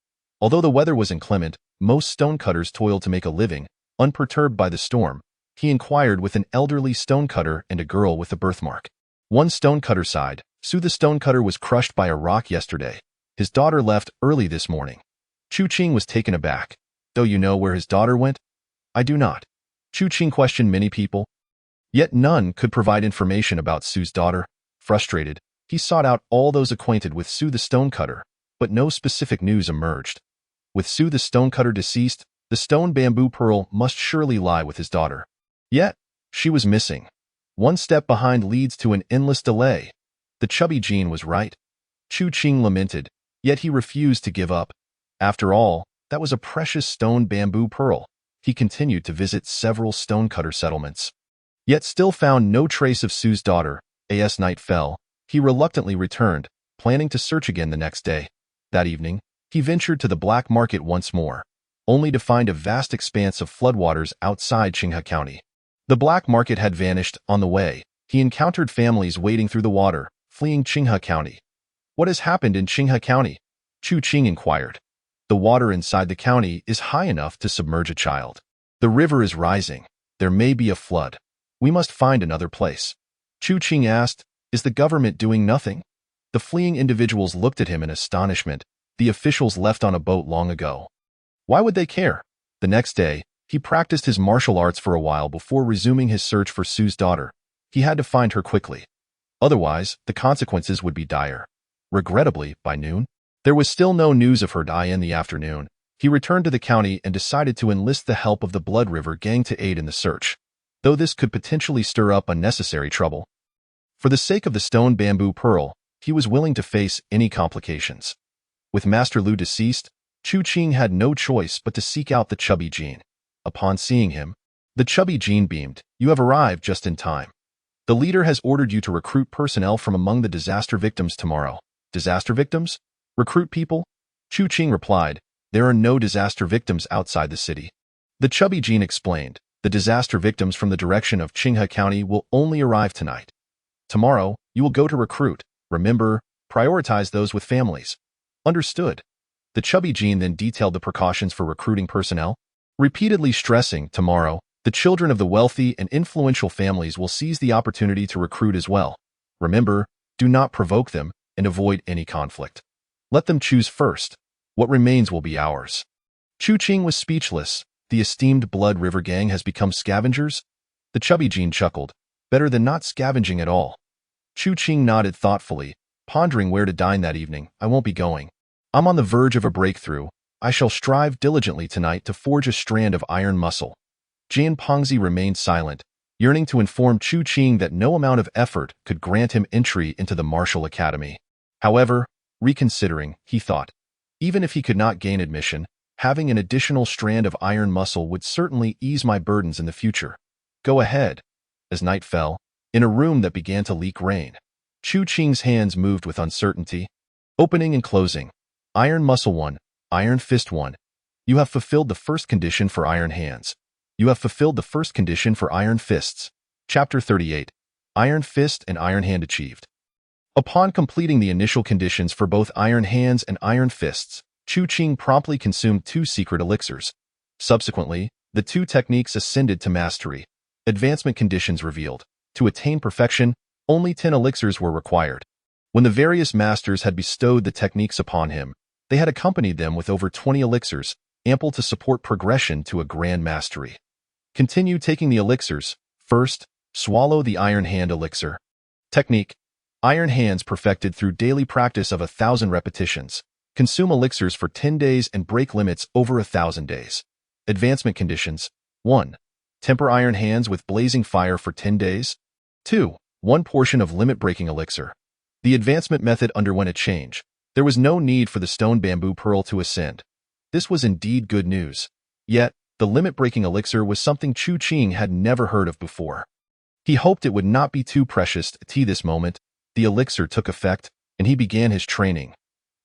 Although the weather was inclement, most stonecutters toiled to make a living, unperturbed by the storm. He inquired with an elderly stonecutter and a girl with a birthmark. One stonecutter sighed. Su the stonecutter was crushed by a rock yesterday. His daughter left early this morning. Chu Qing was taken aback. Though you know where his daughter went? I do not. Chu Qing questioned many people. Yet none could provide information about Su's daughter. Frustrated, he sought out all those acquainted with Su the stonecutter, but no specific news emerged. With Su the stonecutter deceased, the stone bamboo pearl must surely lie with his daughter. Yet, she was missing. One step behind leads to an endless delay. The chubby Jean was right. Chu Qing lamented, yet he refused to give up. After all, that was a precious stone bamboo pearl. He continued to visit several stonecutter settlements, yet still found no trace of Su's daughter. As night fell, he reluctantly returned, planning to search again the next day. That evening, he ventured to the black market once more, only to find a vast expanse of floodwaters outside Qinghe County. The black market had vanished. On the way, he encountered families wading through the water, fleeing Qinghe County. What has happened in Qinghe County? Chu Qing inquired. The water inside the county is high enough to submerge a child. The river is rising. There may be a flood. We must find another place. Chu Qing asked, is the government doing nothing? The fleeing individuals looked at him in astonishment. The officials left on a boat long ago. Why would they care? The next day, he practiced his martial arts for a while before resuming his search for Su's daughter. He had to find her quickly. Otherwise, the consequences would be dire. Regrettably, by noon, there was still no news of her. In the afternoon, he returned to the county and decided to enlist the help of the Blood River Gang to aid in the search, though this could potentially stir up unnecessary trouble. For the sake of the stone bamboo pearl, he was willing to face any complications. With Master Lu deceased, Chu Qing had no choice but to seek out the chubby Jean. Upon seeing him, the chubby Jean beamed. You have arrived just in time. The leader has ordered you to recruit personnel from among the disaster victims tomorrow. Disaster victims? Recruit people? Chu Qing replied, there are no disaster victims outside the city. The chubby Jean explained, the disaster victims from the direction of Qinghe County will only arrive tonight. Tomorrow, you will go to recruit. Remember, prioritize those with families. Understood. The chubby Jean then detailed the precautions for recruiting personnel, repeatedly stressing, tomorrow, the children of the wealthy and influential families will seize the opportunity to recruit as well. Remember, do not provoke them and avoid any conflict. Let them choose first. What remains will be ours. Chu Qing was speechless. The esteemed Blood River Gang has become scavengers? The chubby Jean chuckled. Better than not scavenging at all. Chu Qing nodded thoughtfully, pondering where to dine that evening. I won't be going. I'm on the verge of a breakthrough. I shall strive diligently tonight to forge a strand of iron muscle. Jian Pengzi remained silent, yearning to inform Chu Qing that no amount of effort could grant him entry into the martial academy. However, reconsidering, he thought, even if he could not gain admission, having an additional strand of iron muscle would certainly ease my burdens in the future. Go ahead. As night fell, in a room that began to leak rain, Chu Qing's hands moved with uncertainty, opening and closing. Iron Muscle 1, Iron Fist 1. You have fulfilled the first condition for Iron Hands. You have fulfilled the first condition for Iron Fists. Chapter 38. Iron Fist and Iron Hand achieved. Upon completing the initial conditions for both Iron Hands and Iron Fists, Chu Qing promptly consumed 2 secret elixirs. Subsequently, the 2 techniques ascended to mastery. Advancement conditions revealed. To attain perfection, only 10 elixirs were required. When the various masters had bestowed the techniques upon him, they had accompanied them with over 20 elixirs, ample to support progression to a grand mastery. Continue taking the elixirs. First, swallow the Iron Hand elixir. Technique. Iron Hands perfected through daily practice of 1,000 repetitions. Consume elixirs for 10 days and break limits over 1,000 days. Advancement conditions. 1. Temper iron hands with blazing fire for 10 days. 2. 1 portion of limit-breaking elixir. The advancement method underwent a change. There was no need for the stone bamboo pearl to ascend. This was indeed good news. Yet, the limit-breaking elixir was something Chu Qing had never heard of before. He hoped it would not be too precious to this moment. The elixir took effect, and he began his training.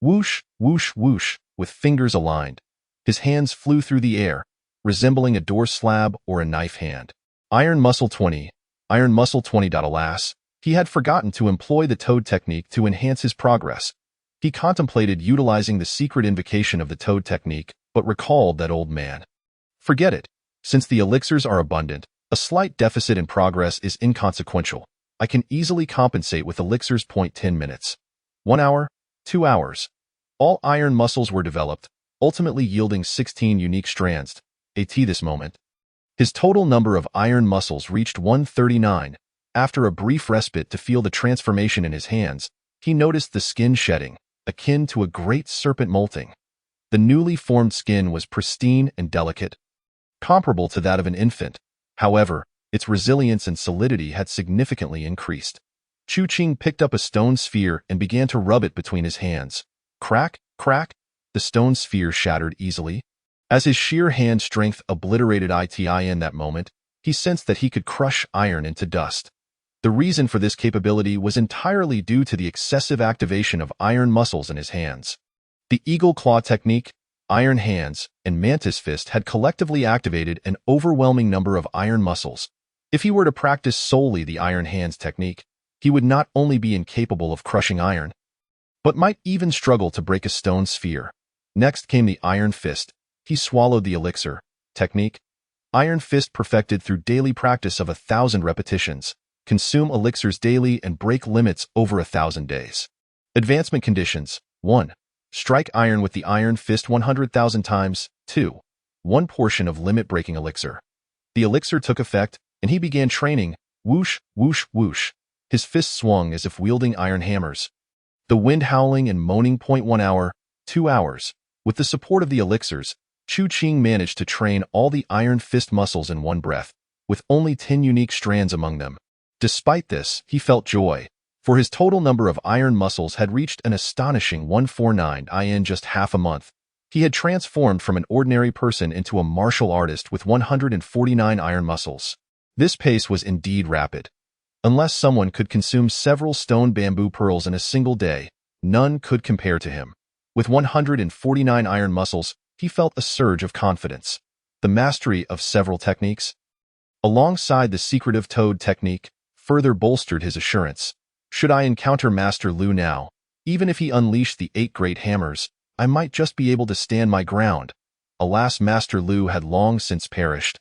Whoosh, whoosh, whoosh, with fingers aligned. His hands flew through the air, resembling a door slab or a knife hand. Iron Muscle 20. Iron Muscle 20. Alas, he had forgotten to employ the toad technique to enhance his progress. He contemplated utilizing the secret invocation of the toad technique, but recalled that old man. Forget it. Since the elixirs are abundant, a slight deficit in progress is inconsequential. I can easily compensate with elixirs. 10 minutes. 1 hour, 2 hours. All iron muscles were developed, ultimately yielding 16 unique strands. At this moment, his total number of iron muscles reached 139. After a brief respite to feel the transformation in his hands, he noticed the skin shedding, akin to a great serpent molting. The newly formed skin was pristine and delicate, comparable to that of an infant. However, its resilience and solidity had significantly increased. Chu Qing picked up a stone sphere and began to rub it between his hands. Crack, crack, the stone sphere shattered easily. As his sheer hand strength obliterated it in that moment, he sensed that he could crush iron into dust. The reason for this capability was entirely due to the excessive activation of iron muscles in his hands. The Eagle Claw technique, Iron Hands, and Mantis Fist had collectively activated an overwhelming number of iron muscles. If he were to practice solely the Iron Hands technique, he would not only be incapable of crushing iron, but might even struggle to break a stone sphere. Next came the Iron Fist. He swallowed the elixir technique. Iron Fist perfected through daily practice of 1,000 repetitions. Consume elixirs daily and break limits over 1,000 days. Advancement conditions. 1. Strike iron with the Iron Fist 100,000 times. 2. 1 portion of limit-breaking elixir. The elixir took effect, and he began training. Whoosh, whoosh, whoosh. His fists swung as if wielding iron hammers. The wind howling and moaning. 1 hour, 2 hours. With the support of the elixirs, Chu Qing managed to train all the Iron Fist muscles in one breath, with only 10 unique strands among them. Despite this, he felt joy, for his total number of iron muscles had reached an astonishing 149 in just half a month. He had transformed from an ordinary person into a martial artist with 149 iron muscles. This pace was indeed rapid. Unless someone could consume several stone bamboo pearls in a single day, none could compare to him. With 149 iron muscles, he felt a surge of confidence. The mastery of several techniques, alongside the secretive toad technique, further bolstered his assurance. Should I encounter Master Lu now, even if he unleashed the 8 great hammers, I might just be able to stand my ground. Alas, Master Lu had long since perished,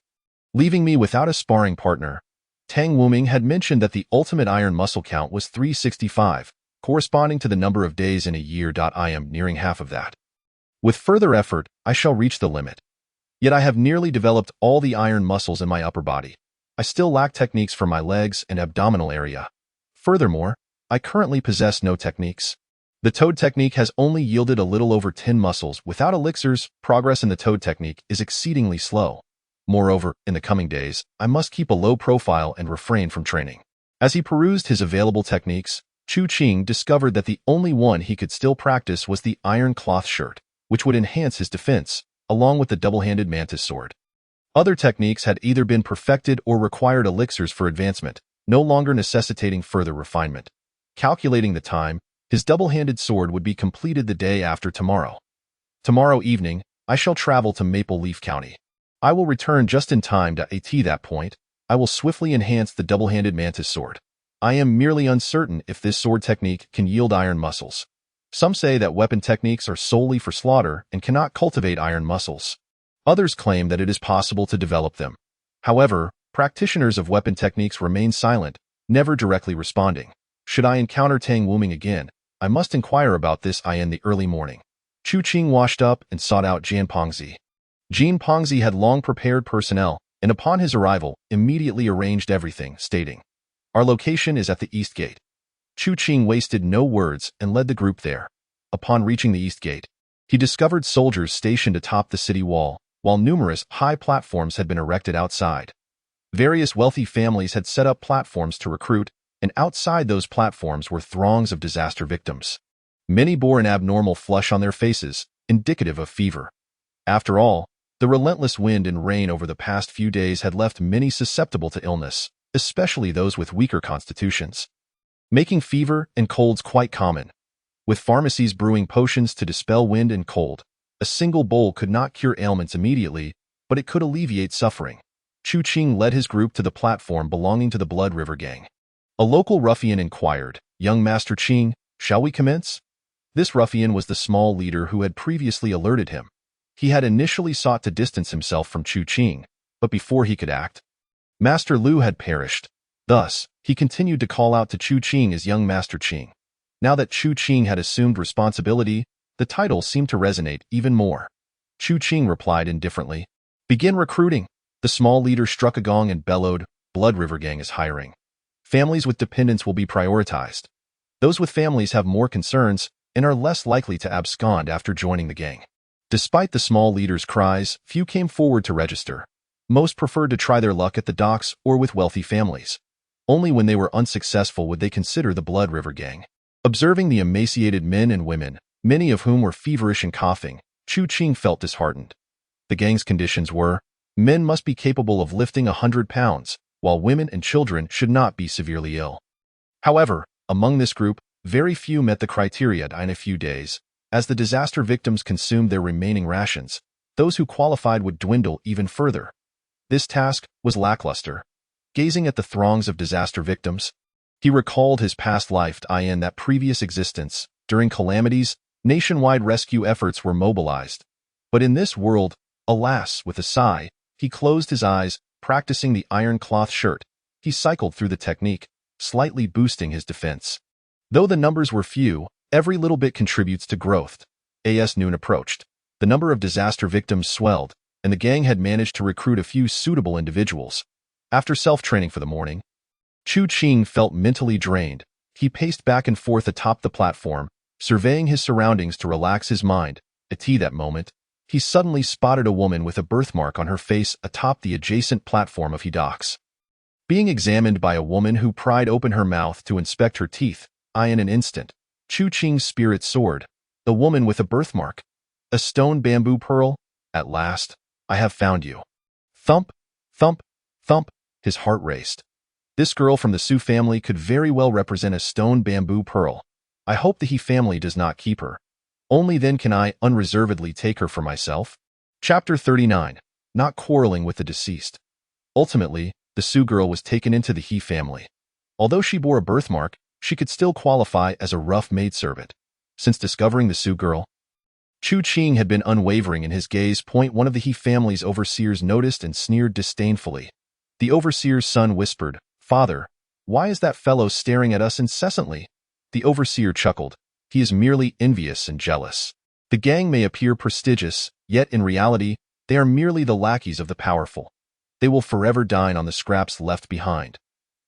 leaving me without a sparring partner. Tang Wuming had mentioned that the ultimate iron muscle count was 365, corresponding to the number of days in a year. I am nearing half of that. With further effort, I shall reach the limit. Yet I have nearly developed all the iron muscles in my upper body. I still lack techniques for my legs and abdominal area. Furthermore, I currently possess no techniques. The toad technique has only yielded a little over 10 muscles. Without elixirs, progress in the toad technique is exceedingly slow. Moreover, in the coming days, I must keep a low profile and refrain from training. As he perused his available techniques, Chu Qing discovered that the only one he could still practice was the iron cloth shirt, which would enhance his defense, along with the double-handed mantis sword. Other techniques had either been perfected or required elixirs for advancement, no longer necessitating further refinement. Calculating the time, his double-handed sword would be completed the day after tomorrow. Tomorrow evening, I shall travel to Maple Leaf County. I will return just in time to at that point. I will swiftly enhance the double-handed mantis sword. I am merely uncertain if this sword technique can yield iron muscles. Some say that weapon techniques are solely for slaughter and cannot cultivate iron muscles. Others claim that it is possible to develop them. However, practitioners of weapon techniques remain silent, never directly responding. Should I encounter Tang Wuming again, I must inquire about this in the early morning. Chu Qing washed up and sought out Jian Pengzi. Jian Pengzi had long prepared personnel, and upon his arrival, immediately arranged everything, stating, "Our location is at the East Gate." Chu Qing wasted no words and led the group there. Upon reaching the East Gate, He discovered soldiers stationed atop the city wall, while numerous high platforms had been erected outside. Various wealthy families had set up platforms to recruit, and outside those platforms were throngs of disaster victims. Many bore an abnormal flush on their faces, indicative of fever. After all, the relentless wind and rain over the past few days had left many susceptible to illness, especially those with weaker constitutions, making fever and colds quite common. With pharmacies brewing potions to dispel wind and cold, a single bowl could not cure ailments immediately, but it could alleviate suffering. Chu Qing led his group to the platform belonging to the Blood River Gang. A local ruffian inquired, "Young Master Qing, shall we commence?" This ruffian was the small leader who had previously alerted him. He had initially sought to distance himself from Chu Qing, but before he could act, Master Lu had perished. Thus, he continued to call out to Chu Qing as Young Master Qing. Now that Chu Qing had assumed responsibility, the title seemed to resonate even more. Chu Qing replied indifferently, "Begin recruiting." The small leader struck a gong and bellowed, "Blood River Gang is hiring. Families with dependents will be prioritized. Those with families have more concerns and are less likely to abscond after joining the gang." Despite the small leader's cries, few came forward to register. Most preferred to try their luck at the docks or with wealthy families. Only when they were unsuccessful would they consider the Blood River Gang. Observing the emaciated men and women, many of whom were feverish and coughing, Chu Qing felt disheartened. The gang's conditions were, men must be capable of lifting 100 pounds, while women and children should not be severely ill. However, among this group, very few met the criteria in a few days. As the disaster victims consumed their remaining rations, those who qualified would dwindle even further. This task was lackluster. Gazing at the throngs of disaster victims, he recalled his past life in that previous existence. During calamities, nationwide rescue efforts were mobilized. But in this world, alas, with a sigh, he closed his eyes, practicing the iron cloth shirt. He cycled through the technique, slightly boosting his defense. Though the numbers were few, every little bit contributes to growth. As noon approached, the number of disaster victims swelled, and the gang had managed to recruit a few suitable individuals. After self-training for the morning, Chu Qing felt mentally drained. He paced back and forth atop the platform, surveying his surroundings to relax his mind. At that moment, he suddenly spotted a woman with a birthmark on her face atop the adjacent platform of docks. Being examined by a woman who pried open her mouth to inspect her teeth, in an instant, Chu Qing's spirit soared. The woman with a birthmark. A stone bamboo pearl. At last, I have found you. Thump, thump, thump, his heart raced. This girl from the Su family could very well represent a stone bamboo pearl. I hope the He family does not keep her. Only then can I unreservedly take her for myself. Chapter 39. Not quarreling with the deceased. Ultimately, the Su girl was taken into the He family. Although she bore a birthmark, she could still qualify as a rough maidservant. Since discovering the Su girl, Chu Qing had been unwavering in his gaze. One of the He family's overseers noticed and sneered disdainfully. The overseer's son whispered, "Father, why is that fellow staring at us incessantly?" The overseer chuckled. "He is merely envious and jealous. The gang may appear prestigious, yet in reality, they are merely the lackeys of the powerful. They will forever dine on the scraps left behind."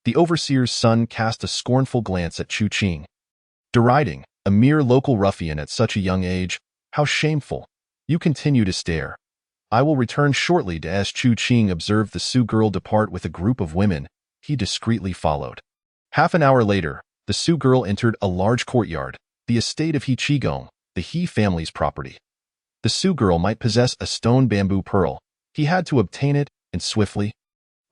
The overseer's son cast a scornful glance at Chu Qing. Deriding, a mere local ruffian at such a young age, how shameful. You continue to stare. I will return shortly. As Chu Qing observed the Su girl depart with a group of women, he discreetly followed. Half an hour later, the Su girl entered a large courtyard, the estate of He Qigong, the He family's property. The Su girl might possess a stone bamboo pearl. He had to obtain it, and swiftly,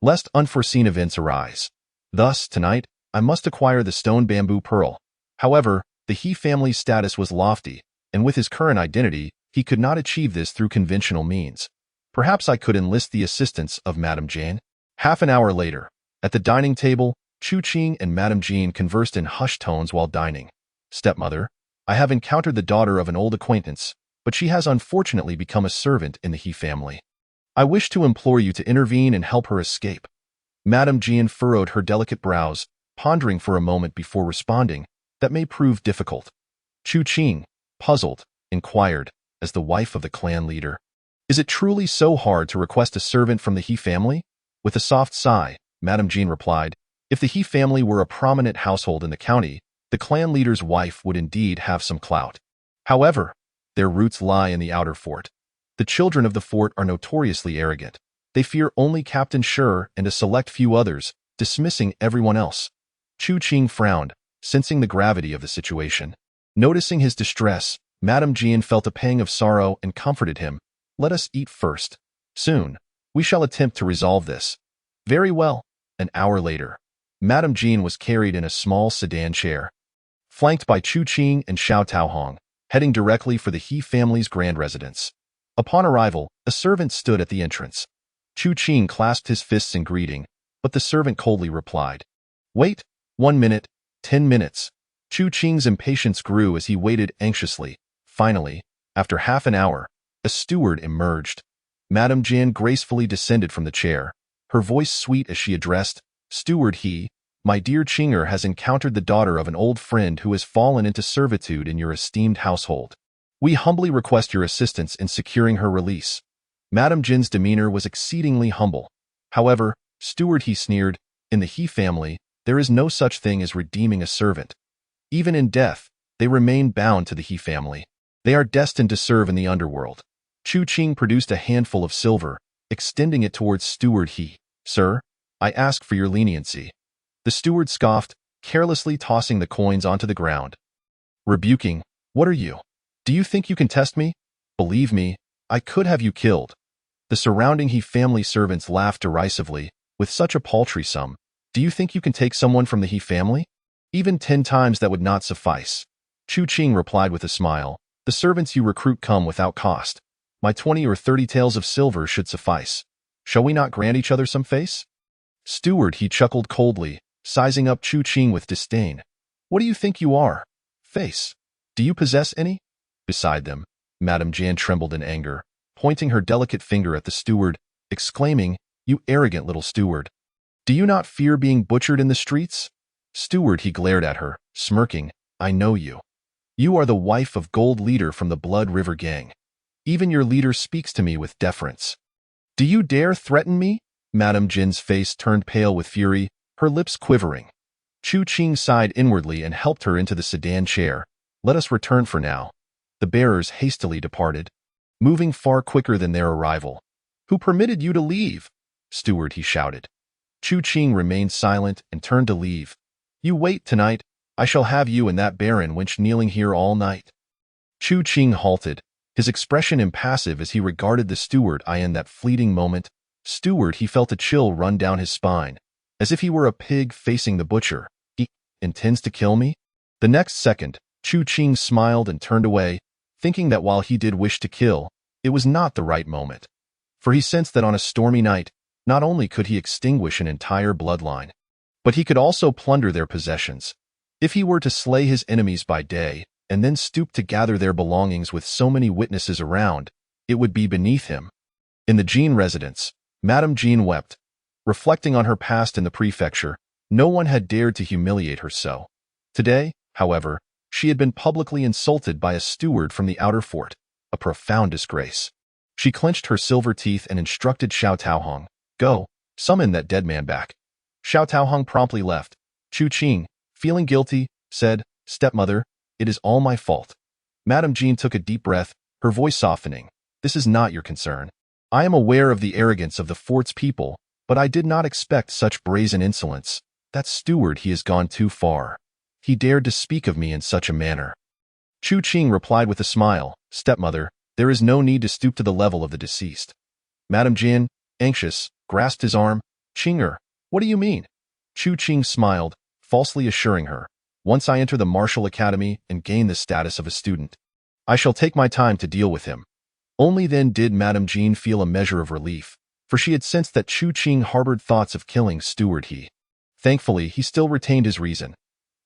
lest unforeseen events arise. Thus, tonight, I must acquire the stone bamboo pearl. However, the He family's status was lofty, and with his current identity, he could not achieve this through conventional means. Perhaps I could enlist the assistance of Madame Jane. Half an hour later, at the dining table, Chu Qing and Madame Jean conversed in hushed tones while dining. "Stepmother, I have encountered the daughter of an old acquaintance, but she has unfortunately become a servant in the He family. I wish to implore you to intervene and help her escape." Madame Jean furrowed her delicate brows, pondering for a moment before responding. "That may prove difficult." Chu Qing, puzzled, inquired, as the wife of the clan leader, "Is it truly so hard to request a servant from the He family?" With a soft sigh, Madame Jean replied, "If the He family were a prominent household in the county, the clan leader's wife would indeed have some clout. However, Their roots lie in the outer fort. The children of the fort are notoriously arrogant. They fear only Captain Shi and a select few others, dismissing everyone else. Chu Qing frowned, sensing the gravity of the situation. Noticing his distress, Madame Jean felt a pang of sorrow and comforted him. Let us eat first. Soon, we shall attempt to resolve this. Very well. An hour later, Madame Jean was carried in a small sedan chair, flanked by Chu Qing and Xiao Taohong, heading directly for the He family's grand residence. Upon arrival, a servant stood at the entrance. Chu Qing clasped his fists in greeting, but the servant coldly replied, "Wait, 1 minute, 10 minutes. Chu Qing's impatience grew as he waited anxiously. Finally, after half an hour, a steward emerged. Madame Jean gracefully descended from the chair, her voice sweet as she addressed, "Steward He, my dear Qinger has encountered the daughter of an old friend who has fallen into servitude in your esteemed household. We humbly request your assistance in securing her release." Madame Jin's demeanor was exceedingly humble. However, Steward He sneered, "In the He family, there is no such thing as redeeming a servant. Even in death, they remain bound to the He family. They are destined to serve in the underworld." Chu Qing produced a handful of silver, extending it towards Steward He. "Sir, I ask for your leniency." The steward scoffed, carelessly tossing the coins onto the ground. Rebuking, "What are you? Do you think you can test me? Believe me, I could have you killed." The surrounding He family servants laughed derisively. "With such a paltry sum, do you think you can take someone from the He family? Even 10 times that would not suffice." Chu Qing replied with a smile, "The servants you recruit come without cost. My 20 or 30 taels of silver should suffice. Shall we not grant each other some face?" Steward He chuckled coldly, sizing up Chu Qing with disdain. "What do you think you are? Face? Do you possess any?" Beside them, Madame Jean trembled in anger, pointing her delicate finger at the steward, exclaiming, "You arrogant little steward! Do you not fear being butchered in the streets?" Steward He glared at her, smirking, "I know you. You are the wife of Gold Leader from the Blood River Gang. Even your leader speaks to me with deference. Do you dare threaten me?" Madame Jin's face turned pale with fury, her lips quivering. Chu Qing sighed inwardly and helped her into the sedan chair. "Let us return for now." The bearers hastily departed, moving far quicker than their arrival. "Who permitted you to leave?" Steward He shouted. Chu Qing remained silent and turned to leave. "You wait tonight. I shall have you and that baron wench kneeling here all night." Chu Qing halted, his expression impassive as he regarded the steward eye. In that fleeting moment, Steward He felt a chill run down his spine, as if he were a pig facing the butcher. "He intends to kill me?" The next second, Chu Qing smiled and turned away, thinking that while he did wish to kill, it was not the right moment. For he sensed that on a stormy night, not only could he extinguish an entire bloodline, but he could also plunder their possessions. If he were to slay his enemies by day, and then stoop to gather their belongings with so many witnesses around, it would be beneath him. In the Jean residence, Madame Jean wept. Reflecting on her past in the prefecture, no one had dared to humiliate her so. Today, however, she had been publicly insulted by a steward from the outer fort, a profound disgrace. She clenched her silver teeth and instructed Xiao Taohong, "Go, summon that dead man back." Xiao Taohong promptly left. Chu Qing, feeling guilty, said, "Stepmother, it is all my fault." Madame Jean took a deep breath, her voice softening. "This is not your concern. I am aware of the arrogance of the fort's people, but I did not expect such brazen insolence. That steward, he has gone too far. He dared to speak of me in such a manner." Chu Qing replied with a smile, "Stepmother, there is no need to stoop to the level of the deceased." Madame Jean, anxious, grasped his arm. "Qinger, what do you mean?" Chu Qing smiled, falsely assuring her, "Once I enter the martial academy and gain the status of a student, I shall take my time to deal with him." Only then did Madame Jean feel a measure of relief, for she had sensed that Chu Qing harbored thoughts of killing Steward He. Thankfully, he still retained his reason.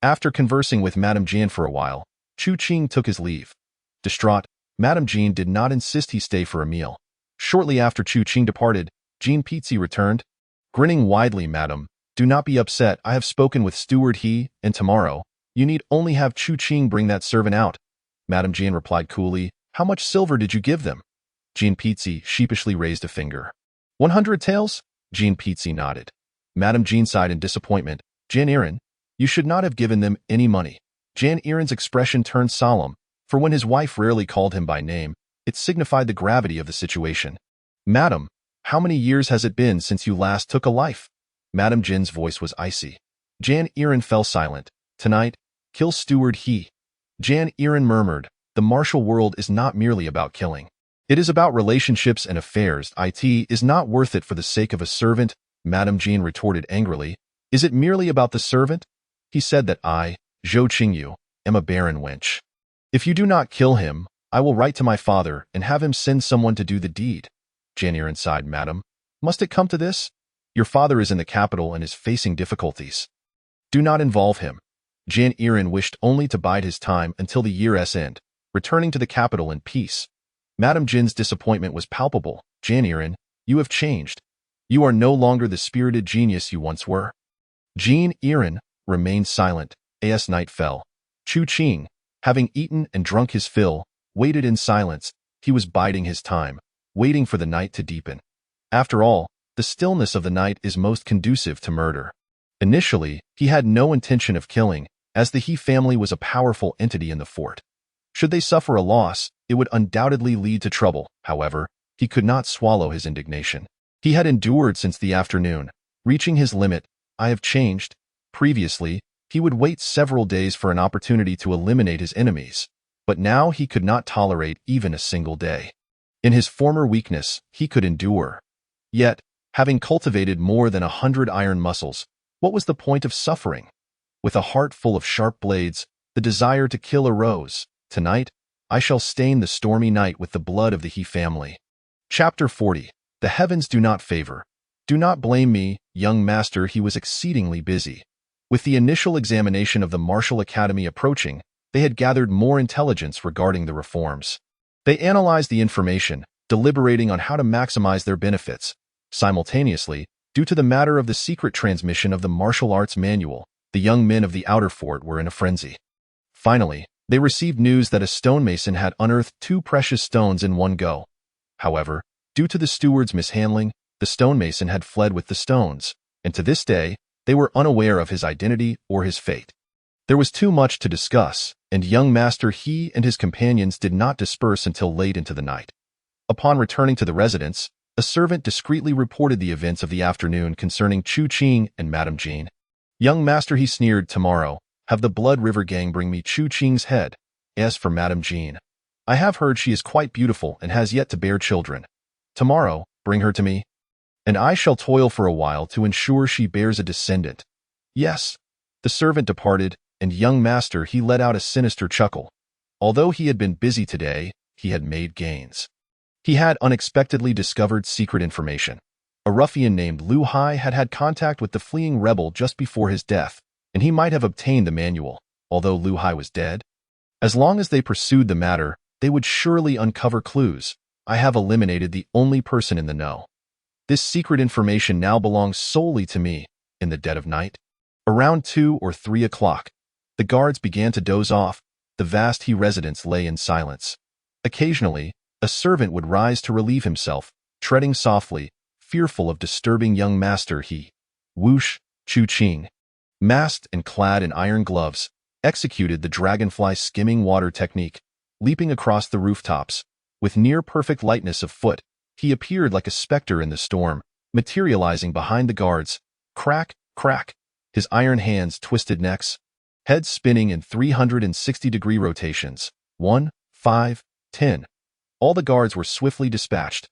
After conversing with Madame Jean for a while, Chu Qing took his leave. Distraught, Madame Jean did not insist he stay for a meal. Shortly after Chu Qing departed, Jean Pizzi returned. Grinning widely, "Madam, do not be upset. I have spoken with Steward He, and tomorrow, you need only have Chu Qing bring that servant out." Madame Jean replied coolly, "How much silver did you give them?" Jean Pizzi sheepishly raised a finger. 100 taels? Jean Pizzi nodded. Madame Jean sighed in disappointment. "Jan Iren, you should not have given them any money." Jan Iren's expression turned solemn. for when his wife rarely called him by name, it signified the gravity of the situation. "Madam, how many years has it been since you last took a life?" Madam Jin's voice was icy. Jan Erin fell silent. "Tonight, kill Steward He." Jan Erin murmured, "The martial world is not merely about killing. It is about relationships and affairs. It is not worth it for the sake of a servant." Madam Jin retorted angrily. "Is it merely about the servant?" He said that I, Zhou Qingyu, am a barren wench. If you do not kill him, I will write to my father and have him send someone to do the deed. Jan Erin sighed. "Madam, must it come to this? Your father is in the capital and is facing difficulties. Do not involve him." Jan Erin wished only to bide his time until the year's end, returning to the capital in peace. Madam Jin's disappointment was palpable. "Jan Erin, you have changed. You are no longer the spirited genius you once were." Jan Erin remained silent. As night fell, Chu Qing, having eaten and drunk his fill, waited in silence. He was biding his time, waiting for the night to deepen. After all, the stillness of the night is most conducive to murder. Initially, he had no intention of killing, as the He family was a powerful entity in the fort. Should they suffer a loss, it would undoubtedly lead to trouble. However, he could not swallow his indignation. He had endured since the afternoon, reaching his limit. I have changed. Previously, he would wait several days for an opportunity to eliminate his enemies, but now he could not tolerate even a single day. In his former weakness, he could endure. Yet, having cultivated more than 100 iron muscles, what was the point of suffering? With a heart full of sharp blades, the desire to kill arose. Tonight, I shall stain the stormy night with the blood of the He family. Chapter 40. The heavens do not favor. Do not blame me, young master. He was exceedingly busy. With the initial examination of the Martial Academy approaching, they had gathered more intelligence regarding the reforms. They analyzed the information, deliberating on how to maximize their benefits. Simultaneously, due to the matter of the secret transmission of the martial arts manual, the young men of the outer fort were in a frenzy. Finally, they received news that a stonemason had unearthed 2 precious stones in one go. However, due to the steward's mishandling, the stonemason had fled with the stones, and to this day, they were unaware of his identity or his fate. There was too much to discuss, and young Master He and his companions did not disperse until late into the night. Upon returning to the residence, a servant discreetly reported the events of the afternoon concerning Chu Qing and Madame Jin. "Young Master," he sneered, "tomorrow, have the Blood River gang bring me Chu Qing's head. As for Madame Jin, I have heard she is quite beautiful and has yet to bear children. Tomorrow, bring her to me, and I shall toil for a while to ensure she bears a descendant." Yes. The servant departed, and young Master He let out a sinister chuckle. Although he had been busy today, he had made gains. He had unexpectedly discovered secret information. A ruffian named Lu Hai had had contact with the fleeing rebel just before his death, and he might have obtained the manual, although Lu Hai was dead. As long as they pursued the matter, they would surely uncover clues. I have eliminated the only person in the know. This secret information now belongs solely to me. In the dead of night, around 2 or 3 o'clock, the guards began to doze off. The vast He residence lay in silence. Occasionally, a servant would rise to relieve himself, treading softly, fearful of disturbing young Master He. Whoosh, Chu Qing, masked and clad in iron gloves, executed the dragonfly skimming water technique, leaping across the rooftops. With near-perfect lightness of foot, he appeared like a specter in the storm, materializing behind the guards. Crack, crack, his iron hands twisted necks, heads spinning in 360-degree rotations. 1, 5, 10. All the guards were swiftly dispatched.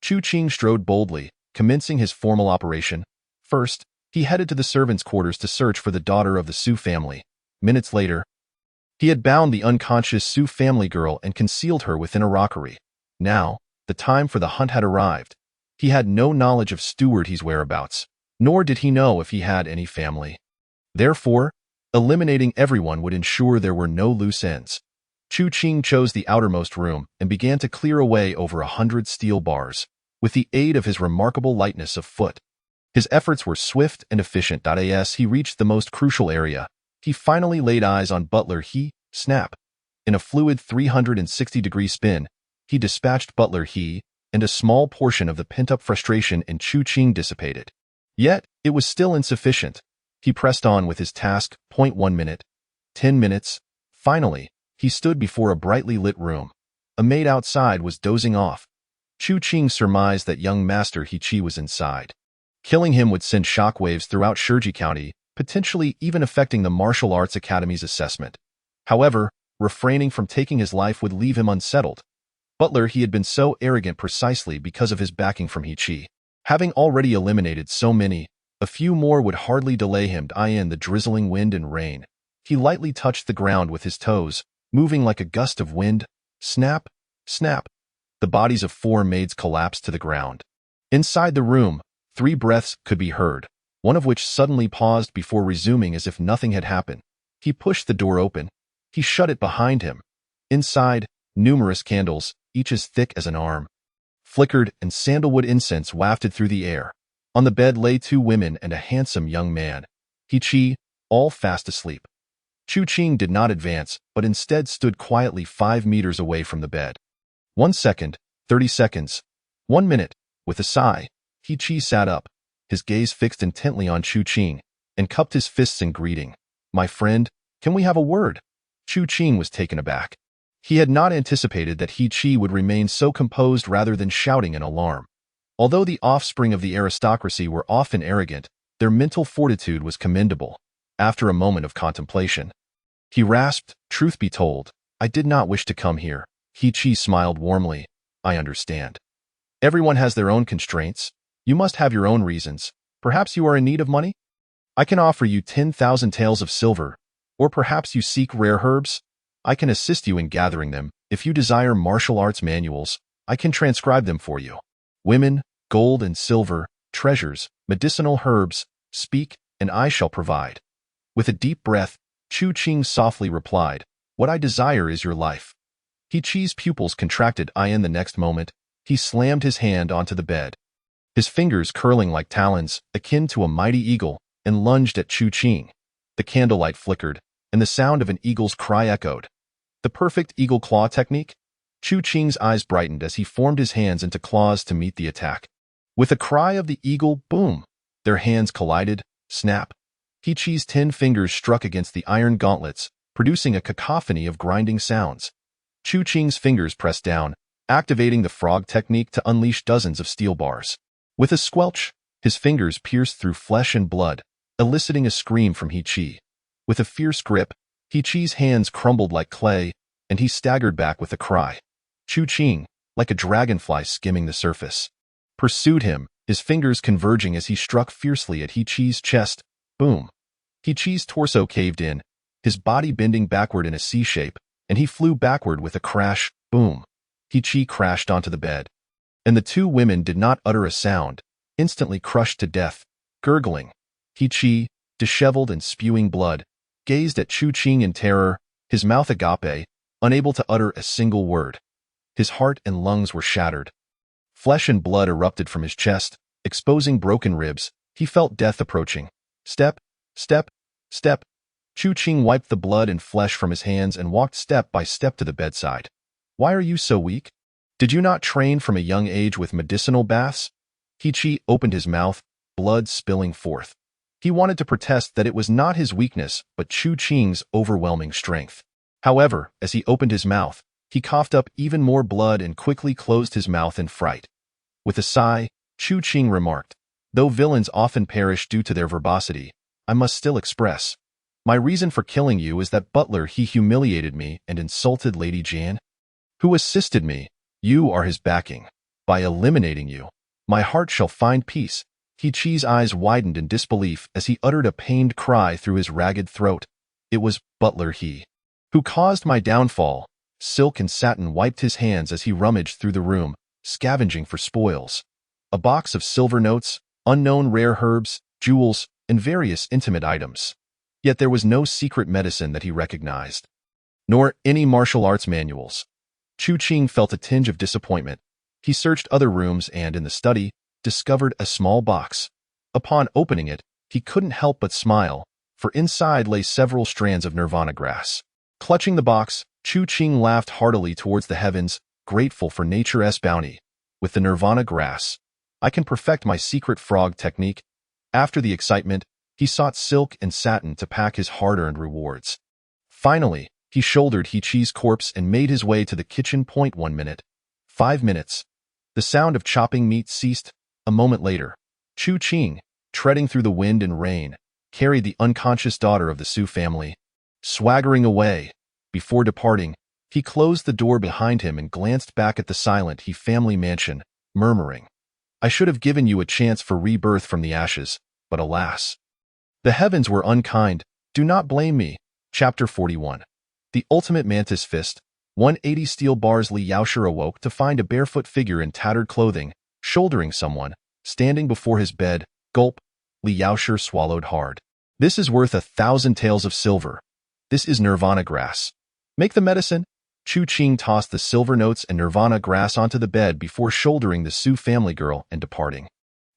Chu Qing strode boldly, commencing his formal operation. First, he headed to the servants' quarters to search for the daughter of the Su family. Minutes later, he had bound the unconscious Su family girl and concealed her within a rockery. Now, the time for the hunt had arrived. He had no knowledge of Steward He's whereabouts, nor did he know if he had any family. Therefore, eliminating everyone would ensure there were no loose ends. Chu Qing chose the outermost room and began to clear away over 100 steel bars, with the aid of his remarkable lightness of foot. His efforts were swift and efficient. As he reached the most crucial area, he finally laid eyes on Butler He. Snap. In a fluid 360-degree spin, he dispatched Butler He, and a small portion of the pent-up frustration in Chu Qing dissipated. Yet, it was still insufficient. He pressed on with his task. 1 minute, 10 minutes. Finally, He stood before a brightly lit room. A maid outside was dozing off. Chu Qing surmised that young Master He Qi was inside. Killing him would send shockwaves throughout Shiji County, potentially even affecting the Martial Arts Academy's assessment. However, refraining from taking his life would leave him unsettled. Butler he had been so arrogant precisely because of his backing from He Qi. Having already eliminated so many, a few more would hardly delay him in the drizzling wind and rain. He lightly touched the ground with his toes, moving like a gust of wind. Snap, snap. The bodies of 4 maids collapsed to the ground. Inside the room, 3 breaths could be heard, one of which suddenly paused before resuming as if nothing had happened. He pushed the door open. He shut it behind him. Inside, numerous candles, each as thick as an arm, flickered and sandalwood incense wafted through the air. On the bed lay 2 women and a handsome young man. He Qi, all fast asleep. Chu Qing did not advance, but instead stood quietly 5 meters away from the bed. 1 second, 30 seconds, 1 minute. With a sigh, He Qi sat up, his gaze fixed intently on Chu Qing, and cupped his fists in greeting. "My friend, can we have a word?" Chu Qing was taken aback. He had not anticipated that He Qi would remain so composed rather than shouting in alarm. Although the offspring of the aristocracy were often arrogant, their mental fortitude was commendable. After a moment of contemplation, he rasped, "Truth be told, I did not wish to come here." He Qi smiled warmly. "I understand. Everyone has their own constraints. You must have your own reasons. Perhaps you are in need of money? I can offer you 10,000 taels of silver. Or perhaps you seek rare herbs? I can assist you in gathering them. If you desire martial arts manuals, I can transcribe them for you. Women, gold and silver, treasures, medicinal herbs, speak, and I shall provide." With a deep breath, Chu Qing softly replied, "What I desire is your life." He Qi's pupils contracted. In the next moment, he slammed his hand onto the bed, his fingers curling like talons, akin to a mighty eagle, and lunged at Chu Qing. The candlelight flickered, and the sound of an eagle's cry echoed. The perfect eagle claw technique? Chu Qing's eyes brightened as he formed his hands into claws to meet the attack. With a cry of the eagle, boom! Their hands collided, snap. He Qi's 10 fingers struck against the iron gauntlets, producing a cacophony of grinding sounds. Chu Qing's fingers pressed down, activating the frog technique to unleash dozens of steel bars. With a squelch, his fingers pierced through flesh and blood, eliciting a scream from He Qi. With a fierce grip, He Qi's hands crumbled like clay, and he staggered back with a cry. Chu Qing, like a dragonfly skimming the surface, pursued him, his fingers converging as he struck fiercely at He Qi's chest. Boom! He Qi's torso caved in, his body bending backward in a C shape, and he flew backward with a crash. Boom! He Qi crashed onto the bed. And the 2 women did not utter a sound, instantly crushed to death, gurgling. He Qi, disheveled and spewing blood, gazed at Chu Qing in terror, his mouth agape, unable to utter a single word. His heart and lungs were shattered. Flesh and blood erupted from his chest, exposing broken ribs. He felt death approaching. Step, step, step. Chu Qing wiped the blood and flesh from his hands and walked step by step to the bedside. "Why are you so weak? Did you not train from a young age with medicinal baths?" He Qi opened his mouth, blood spilling forth. He wanted to protest that it was not his weakness, but Chu Qing's overwhelming strength. However, as he opened his mouth, he coughed up even more blood and quickly closed his mouth in fright. With a sigh, Chu Qing remarked, "Though villains often perish due to their verbosity, I must still express. My reason for killing you is that Butler he humiliated me and insulted Lady Jan, who assisted me. You are his backing. By eliminating you, my heart shall find peace." He Qi's eyes widened in disbelief as he uttered a pained cry through his ragged throat. "It was Butler he who caused my downfall." Silk and satin wiped his hands as he rummaged through the room, scavenging for spoils. A box of silver notes, unknown rare herbs, jewels, and various intimate items. Yet there was no secret medicine that he recognized, nor any martial arts manuals. Chu Qing felt a tinge of disappointment. He searched other rooms and, in the study, discovered a small box. Upon opening it, he couldn't help but smile, for inside lay several strands of nirvana grass. Clutching the box, Chu Qing laughed heartily towards the heavens, grateful for nature's bounty. With the nirvana grass, I can perfect my secret frog technique. After the excitement, he sought silk and satin to pack his hard-earned rewards. Finally, He shouldered He-Chi's corpse and made his way to the kitchen. 1 minute. 5 minutes. The sound of chopping meat ceased. A moment later, Chu Qing, treading through the wind and rain, carried the unconscious daughter of the Su family. Swaggering away, before departing, he closed the door behind him and glanced back at the silent He family mansion, murmuring, "I should have given you a chance for rebirth from the ashes, but alas. The heavens were unkind. Do not blame me." Chapter 41. The Ultimate Mantis Fist. 180 steel bars. Li Yaoshi awoke to find a barefoot figure in tattered clothing, shouldering someone, standing before his bed. Gulp. Li Yaoshi swallowed hard. "This is worth 1,000 taels of silver. This is nirvana grass. Make the medicine." Chu Qing tossed the silver notes and nirvana grass onto the bed before shouldering the Su family girl and departing.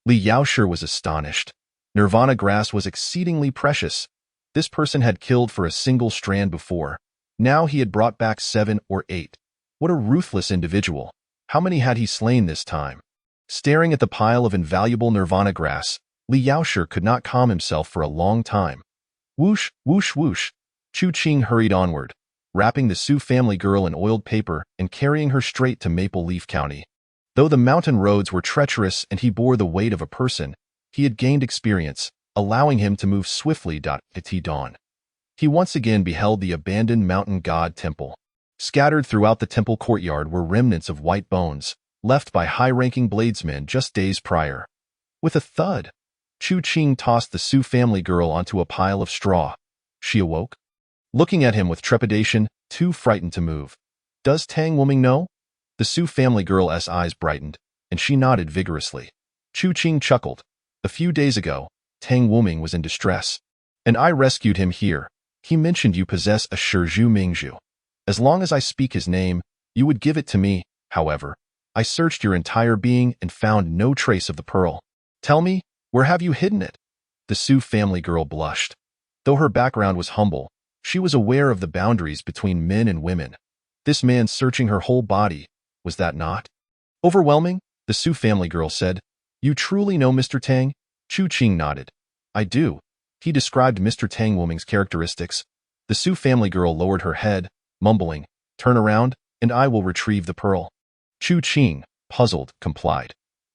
Li Yaoshi was astonished. Nirvana grass was exceedingly precious. This person had killed for a single strand before. Now he had brought back 7 or 8. What a ruthless individual. How many had he slain this time? Staring at the pile of invaluable nirvana grass, Li Yaoshi could not calm himself for a long time. Whoosh, whoosh, whoosh. Chu Qing hurried onward, wrapping the Su family girl in oiled paper and carrying her straight to Maple Leaf County. Though the mountain roads were treacherous and he bore the weight of a person, he had gained experience, allowing him to move swiftly. At dawn, he once again beheld the abandoned mountain god temple. Scattered throughout the temple courtyard were remnants of white bones, left by high-ranking bladesmen just days prior. With a thud, Chu Qing tossed the Su family girl onto a pile of straw. She awoke, looking at him with trepidation, too frightened to move. "Does Tang Wuming know?" The Su family girl's eyes brightened, and she nodded vigorously. Chu Qing chuckled. "A few days ago, Tang Wuming was in distress, and I rescued him here. He mentioned you possess a Shizhu Mingzhu. As long as I speak his name, you would give it to me. However, I searched your entire being and found no trace of the pearl. Tell me, where have you hidden it?" The Su family girl blushed. Though her background was humble, she was aware of the boundaries between men and women. This man searching her whole body, was that not overwhelming? The Su family girl said. "You truly know Mr. Tang?" Chu Qing nodded. "I do." He described Mr. Tang Wuming's characteristics. The Su family girl lowered her head, mumbling, "Turn around, and I will retrieve the pearl." Chu Qing, puzzled, complied.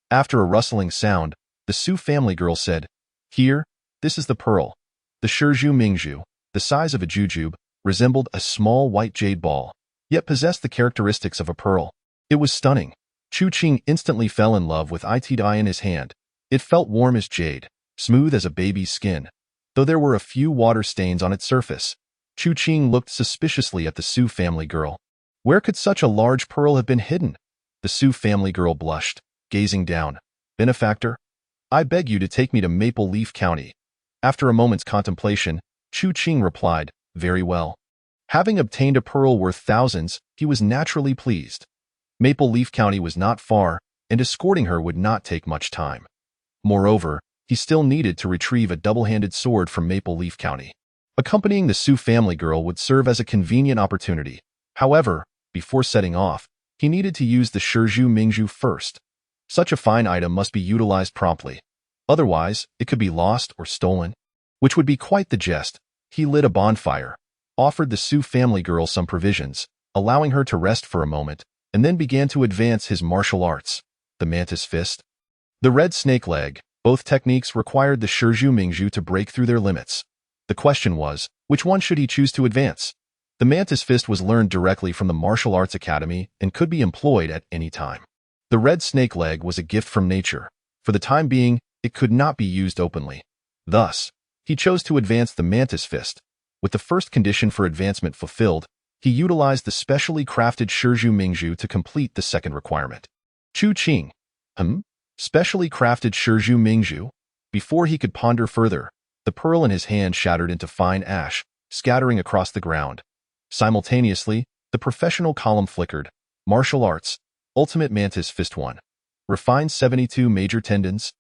After a rustling sound, the Su family girl said, "Here, this is the pearl." The Shizhu Mingzhu, the size of a jujube, resembled a small white jade ball, yet possessed the characteristics of a pearl. It was stunning. Chu Qing instantly fell in love with it in his hand. It felt warm as jade, smooth as a baby's skin, though there were a few water stains on its surface. Chu Qing looked suspiciously at the Su family girl. Where could such a large pearl have been hidden? The Su family girl blushed, gazing down. "Benefactor, I beg you to take me to Maple Leaf County." After a moment's contemplation, Chu Qing replied, "Very well." Having obtained a pearl worth thousands, he was naturally pleased. Maple Leaf County was not far, and escorting her would not take much time. Moreover, he still needed to retrieve a double-handed sword from Maple Leaf County. Accompanying the Su family girl would serve as a convenient opportunity. However, before setting off, he needed to use the Shizhu Mingzhu first. Such a fine item must be utilized promptly. Otherwise, it could be lost or stolen, which would be quite the jest. He lit a bonfire, offered the Su family girl some provisions, allowing her to rest for a moment, and then began to advance his martial arts, the Mantis Fist, the Red Snake Leg. Both techniques required the Shizhu Mingzhu to break through their limits. The question was, which one should he choose to advance? The Mantis Fist was learned directly from the Martial Arts Academy and could be employed at any time. The Red Snake Leg was a gift from nature. For the time being, it could not be used openly. Thus, he chose to advance the Mantis Fist. With the first condition for advancement fulfilled, he utilized the specially crafted Shizhu Mingzhu to complete the second requirement. Chu Qing. Specially crafted Shizhu Mingzhu? Before he could ponder further, the pearl in his hand shattered into fine ash, scattering across the ground. Simultaneously, the professional column flickered. Martial Arts. Ultimate Mantis Fist 1. Refined 72 major tendons.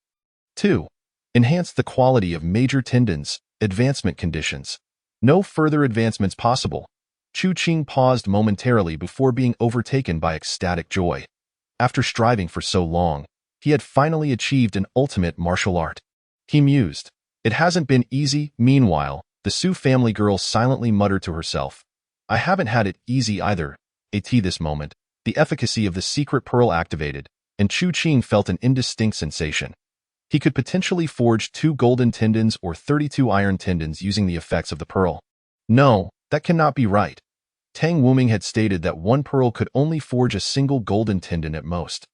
2. Enhanced the quality of major tendons. Advancement conditions. No further advancements possible. Chu Qing paused momentarily before being overtaken by ecstatic joy. After striving for so long, he had finally achieved an ultimate martial art. He mused. It hasn't been easy. Meanwhile, the Su family girl silently muttered to herself. I haven't had it easy either. At this moment, the efficacy of the secret pearl activated, and Chu Qing felt an indistinct sensation. He could potentially forge 2 golden tendons or 32 iron tendons using the effects of the pearl. No, that cannot be right. Tang Wuming had stated that one pearl could only forge a single golden tendon at most.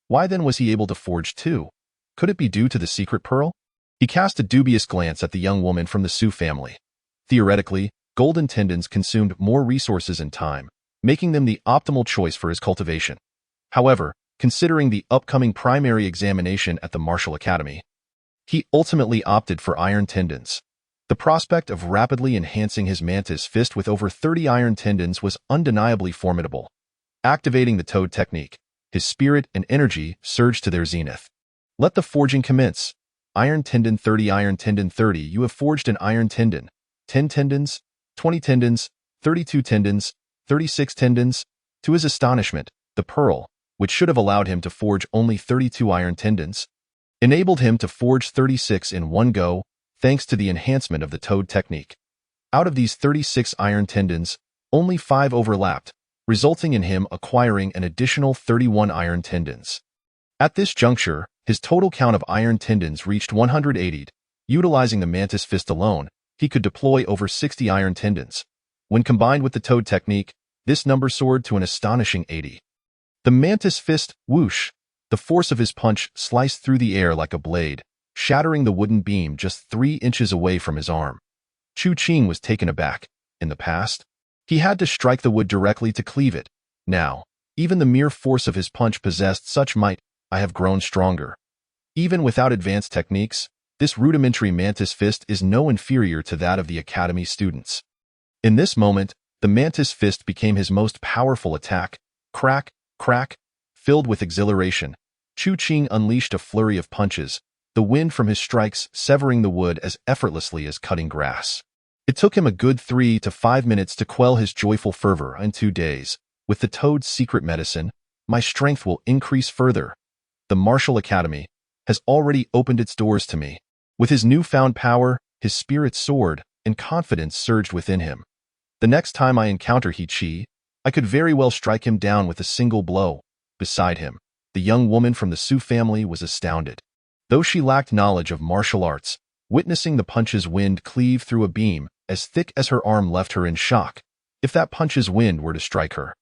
Why then was he able to forge 2? Could it be due to the secret pearl? He cast a dubious glance at the young woman from the Su family. Theoretically, golden tendons consumed more resources and time, making them the optimal choice for his cultivation. However, considering the upcoming primary examination at the Martial Academy, he ultimately opted for iron tendons. The prospect of rapidly enhancing his mantis fist with over 30 iron tendons was undeniably formidable. Activating the toad technique, his spirit and energy surged to their zenith. Let the forging commence. Iron tendon 30, iron tendon 30. You have forged an iron tendon. 10 tendons, 20 tendons, 32 tendons, 36 tendons. To his astonishment, the pearl, which should have allowed him to forge only 32 iron tendons, enabled him to forge 36 in one go, thanks to the enhancement of the toad technique. Out of these 36 iron tendons, only 5 overlapped, resulting in him acquiring an additional 31 iron tendons. At this juncture, his total count of iron tendons reached 180. Utilizing the mantis fist alone, he could deploy over 60 iron tendons. When combined with the toad technique, this number soared to an astonishing 80. The mantis fist, whoosh! The force of his punch sliced through the air like a blade, shattering the wooden beam just 3 inches away from his arm. Chu Qing was taken aback. In the past, he had to strike the wood directly to cleave it. Now, even the mere force of his punch possessed such might. I have grown stronger. Even without advanced techniques, this rudimentary mantis fist is no inferior to that of the academy students. In this moment, the mantis fist became his most powerful attack. Crack, crack. Filled with exhilaration, Chu Qing unleashed a flurry of punches, the wind from his strikes severing the wood as effortlessly as cutting grass. It took him a good 3 to 5 minutes to quell his joyful fervor. In 2 days, with the toad's secret medicine, my strength will increase further. The Martial Academy has already opened its doors to me. With his newfound power, his spirit soared, and confidence surged within him. The next time I encounter He Qi, I could very well strike him down with a single blow. Beside him, the young woman from the Su family was astounded. Though she lacked knowledge of martial arts, witnessing the punch's wind cleave through a beam as thick as her arm left her in shock. If that punch's wind were to strike her,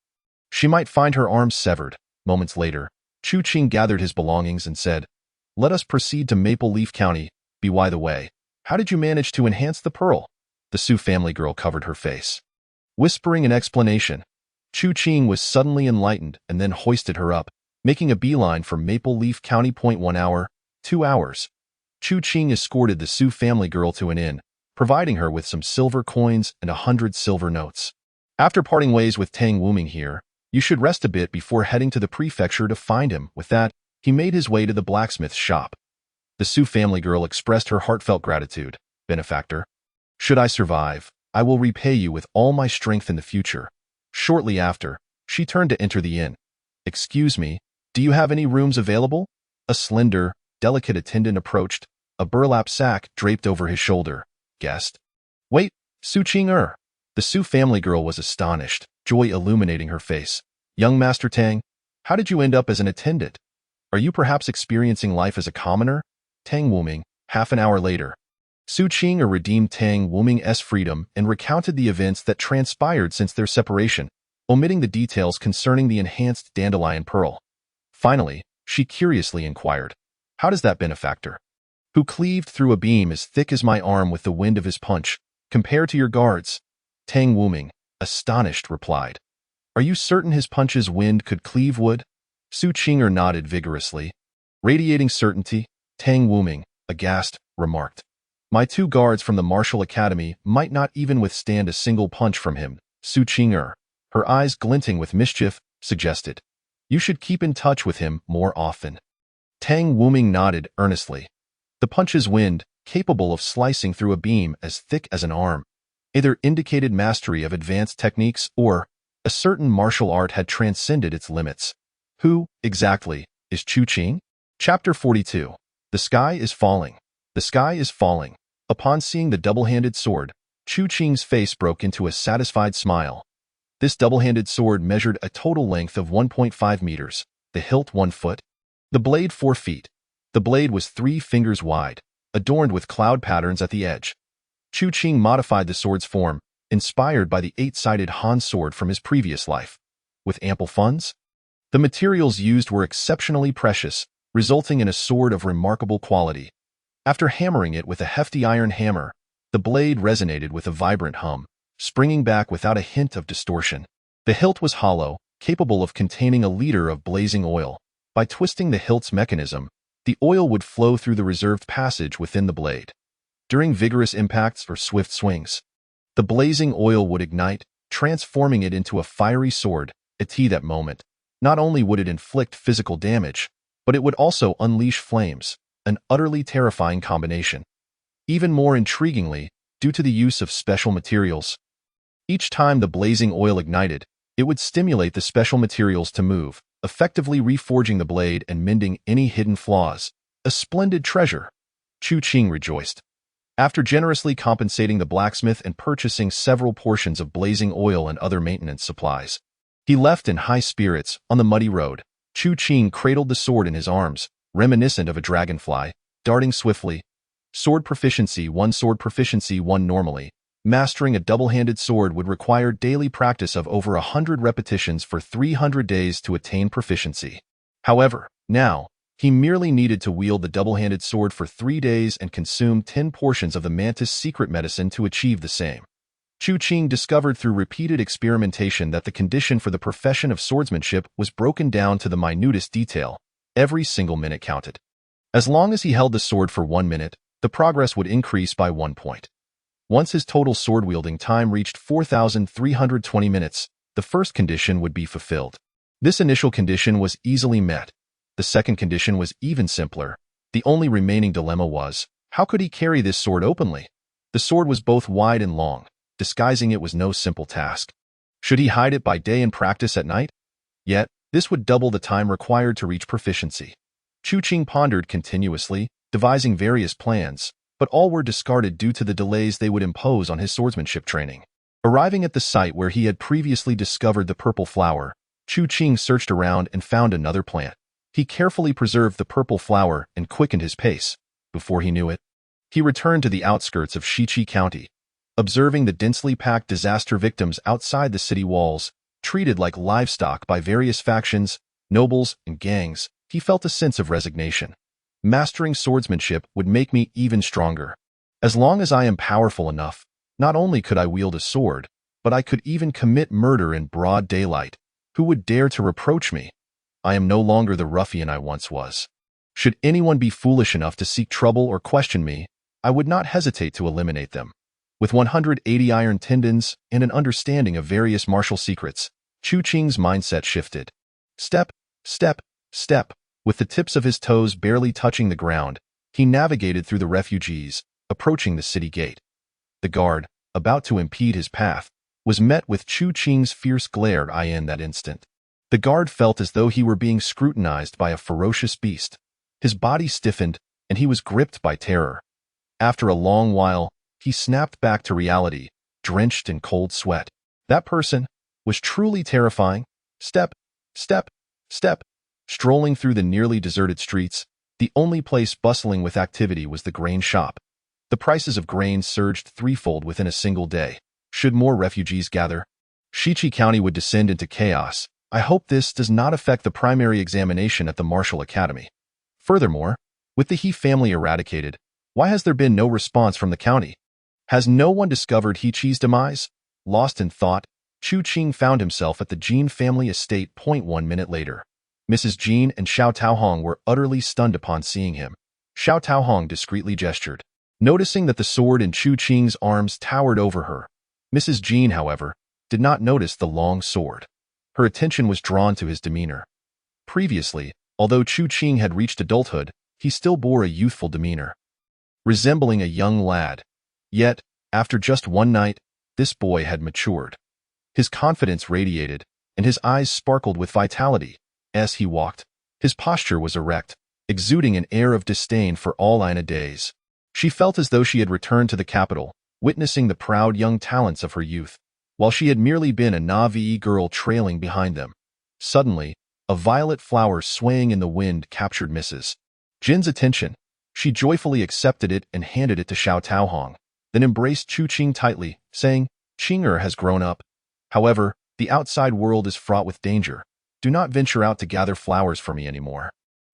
she might find her arm severed. Moments later, Chu Qing gathered his belongings and said, "Let us proceed to Maple Leaf County. By the way, how did you manage to enhance the pearl?" The Su family girl covered her face. Whispering an explanation, Chu Qing was suddenly enlightened and then hoisted her up, making a beeline for Maple Leaf County. 1 hour, 2 hours. Chu Qing escorted the Su family girl to an inn, providing her with some silver coins and 100 silver notes. After parting ways with Tang Wuming here, you should rest a bit before heading to the prefecture to find him. With that, he made his way to the blacksmith's shop. The Su family girl expressed her heartfelt gratitude. "Benefactor, should I survive, I will repay you with all my strength in the future." Shortly after, she turned to enter the inn. "Excuse me, do you have any rooms available?" A slender, delicate attendant approached, a burlap sack draped over his shoulder. "Guest?" "Wait, Su Qing." The Su family girl was astonished, joy illuminating her face. "Young Master Tang, how did you end up as an attendant? Are you perhaps experiencing life as a commoner?" Tang Wuming, half an hour later. Su Qing redeemed Tang Wuming's freedom and recounted the events that transpired since their separation, omitting the details concerning the enhanced dandelion pearl. Finally, she curiously inquired, "How does that benefactor, who cleaved through a beam as thick as my arm with the wind of his punch, compare to your guards?" Tang Wuming, astonished, replied, "Are you certain his punch's wind could cleave wood?" Su Qing nodded vigorously. Radiating certainty, Tang Wuming, aghast, remarked, "My 2 guards from the Martial Academy might not even withstand a single punch from him." Su Qing, her eyes glinting with mischief, suggested, "You should keep in touch with him more often." Tang Wuming nodded earnestly. The punch's wind, capable of slicing through a beam as thick as an arm, either indicated mastery of advanced techniques or a certain martial art had transcended its limits. Who, exactly, is Chu Qing? Chapter 42. The sky is falling. The sky is falling. Upon seeing the double-handed sword, Chu Qing's face broke into a satisfied smile. This double-handed sword measured a total length of 1.5 meters, the hilt 1 foot, the blade 4 feet. The blade was 3 fingers wide, adorned with cloud patterns at the edge. Chu Qing modified the sword's form, inspired by the 8-sided Han sword from his previous life. With ample funds, the materials used were exceptionally precious, resulting in a sword of remarkable quality. After hammering it with a hefty iron hammer, the blade resonated with a vibrant hum, springing back without a hint of distortion. The hilt was hollow, capable of containing a liter of blazing oil. By twisting the hilt's mechanism, the oil would flow through the reserved passage within the blade. During vigorous impacts or swift swings, the blazing oil would ignite, transforming it into a fiery sword. At that moment, not only would it inflict physical damage, but it would also unleash flames, an utterly terrifying combination. Even more intriguingly, due to the use of special materials, each time the blazing oil ignited, it would stimulate the special materials to move, effectively reforging the blade and mending any hidden flaws. A splendid treasure, Chu Qing rejoiced. After generously compensating the blacksmith and purchasing several portions of blazing oil and other maintenance supplies, he left in high spirits. On the muddy road, Chu Qing cradled the sword in his arms, reminiscent of a dragonfly, darting swiftly. Sword proficiency 1. Sword proficiency 1. Normally, mastering a double-handed sword would require daily practice of over 100 repetitions for 300 days to attain proficiency. However, now, he merely needed to wield the double-handed sword for 3 days and consume 10 portions of the mantis secret medicine to achieve the same. Chu Qing discovered through repeated experimentation that the condition for the profession of swordsmanship was broken down to the minutest detail. Every single minute counted. As long as he held the sword for 1 minute, the progress would increase by 1 point. Once his total sword-wielding time reached 4,320 minutes, the first condition would be fulfilled. This initial condition was easily met. The second condition was even simpler. The only remaining dilemma was, how could he carry this sword openly? The sword was both wide and long. Disguising it was no simple task. Should he hide it by day and practice at night? Yet, this would double the time required to reach proficiency. Chu Qing pondered continuously, devising various plans, but all were discarded due to the delays they would impose on his swordsmanship training. Arriving at the site where he had previously discovered the purple flower, Chu Qing searched around and found another plant. He carefully preserved the purple flower and quickened his pace. Before he knew it, he returned to the outskirts of Shiqi County. Observing the densely packed disaster victims outside the city walls, treated like livestock by various factions, nobles, and gangs, he felt a sense of resignation. Mastering swordsmanship would make me even stronger. As long as I am powerful enough, not only could I wield a sword, but I could even commit murder in broad daylight. Who would dare to reproach me? I am no longer the ruffian I once was. Should anyone be foolish enough to seek trouble or question me, I would not hesitate to eliminate them. With 180 iron tendons and an understanding of various martial secrets, Chu Qing's mindset shifted. Step, step, step. With the tips of his toes barely touching the ground, he navigated through the refugees, approaching the city gate. The guard, about to impede his path, was met with Chu Qing's fierce glare in that instant. The guard felt as though he were being scrutinized by a ferocious beast. His body stiffened, and he was gripped by terror. After a long while, he snapped back to reality, drenched in cold sweat. That person was truly terrifying. Step, step, step. Strolling through the nearly deserted streets, the only place bustling with activity was the grain shop. The prices of grain surged threefold within a single day. Should more refugees gather, Shiqi County would descend into chaos. I hope this does not affect the primary examination at the Martial Academy. Furthermore, with the He family eradicated, why has there been no response from the county? Has no one discovered He Qi's demise? Lost in thought, Chu Qing found himself at the Jin family estate. 1 minute later. Mrs. Jin and Xiao Taohong were utterly stunned upon seeing him. Xiao Taohong discreetly gestured, noticing that the sword in Chu Qing's arms towered over her. Mrs. Jin, however, did not notice the long sword. Her attention was drawn to his demeanor. Previously, although Chu Qing had reached adulthood, he still bore a youthful demeanor, resembling a young lad. Yet, after just one night, this boy had matured. His confidence radiated, and his eyes sparkled with vitality. As he walked, his posture was erect, exuding an air of disdain for all Ina days. She felt as though she had returned to the capital, witnessing the proud young talents of her youth. while she had merely been a Na'vi girl trailing behind them. Suddenly, a violet flower swaying in the wind captured Mrs. Jin's attention. She joyfully accepted it and handed it to Xiao Taohong, then embraced Chu Qing tightly, saying, "Qing'er has grown up. However, the outside world is fraught with danger. Do not venture out to gather flowers for me anymore."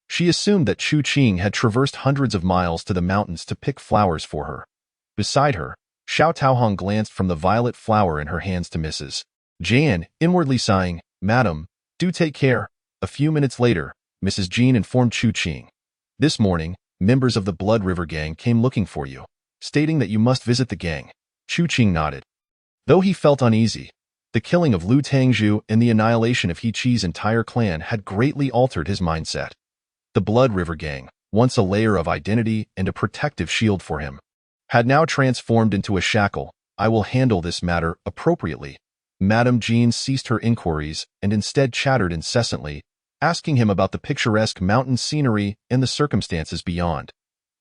She assumed that Chu Qing had traversed hundreds of miles to the mountains to pick flowers for her. Beside her, Xiao Taohong glanced from the violet flower in her hands to Mrs. Jan, inwardly sighing, "Madam, do take care." A few minutes later, Mrs. Jin informed Chu Qing, "This morning, members of the Blood River Gang came looking for you, stating that you must visit the gang." Chu Qing nodded. Though he felt uneasy, the killing of Lu Tangzhu and the annihilation of He Qi's entire clan had greatly altered his mindset. The Blood River Gang, once a layer of identity and a protective shield for him, had now transformed into a shackle. "I will handle this matter appropriately." Madame Jean ceased her inquiries and instead chattered incessantly, asking him about the picturesque mountain scenery and the circumstances beyond.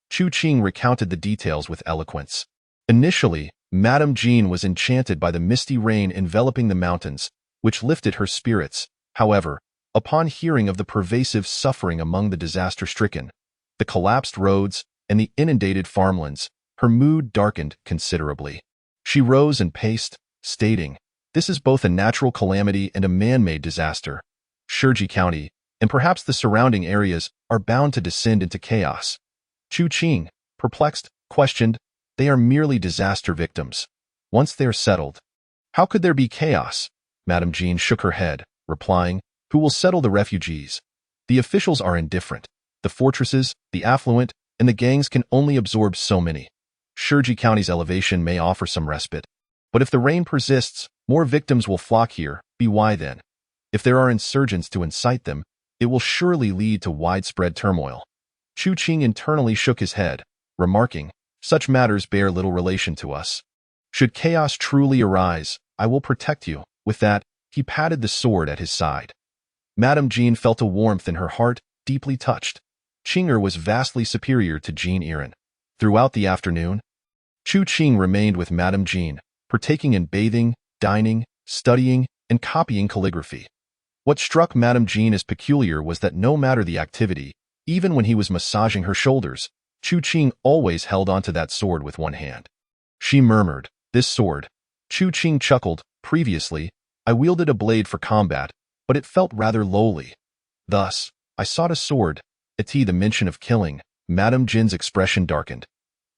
Chu Qing recounted the details with eloquence. Initially, Madame Jean was enchanted by the misty rain enveloping the mountains, which lifted her spirits. However, upon hearing of the pervasive suffering among the disaster-stricken, the collapsed roads, and the inundated farmlands, her mood darkened considerably. She rose and paced, stating, "This is both a natural calamity and a man-made disaster. Shiji County, and perhaps the surrounding areas, are bound to descend into chaos." Chu Qing, perplexed, questioned, "They are merely disaster victims. Once they are settled, how could there be chaos?" Madame Jean shook her head, replying, "Who will settle the refugees? The officials are indifferent. The fortresses, the affluent, and the gangs can only absorb so many. Shiji County's elevation may offer some respite. But if the rain persists, more victims will flock here. Why then? If there are insurgents to incite them, it will surely lead to widespread turmoil." Chu Qing internally shook his head, remarking, "Such matters bear little relation to us. Should chaos truly arise, I will protect you." With that, he patted the sword at his side. Madame Jean felt a warmth in her heart, deeply touched. Qing'er was vastly superior to Jean Iren. Throughout the afternoon, Chu Qing remained with Madame Jean, partaking in bathing, dining, studying, and copying calligraphy. What struck Madame Jean as peculiar was that no matter the activity, even when he was massaging her shoulders, Chu Qing always held onto that sword with one hand. She murmured, "This sword." Chu Qing chuckled, "Previously, I wielded a blade for combat, but it felt rather lowly. Thus, I sought a sword." At the mention of killing, Madame Jin's expression darkened.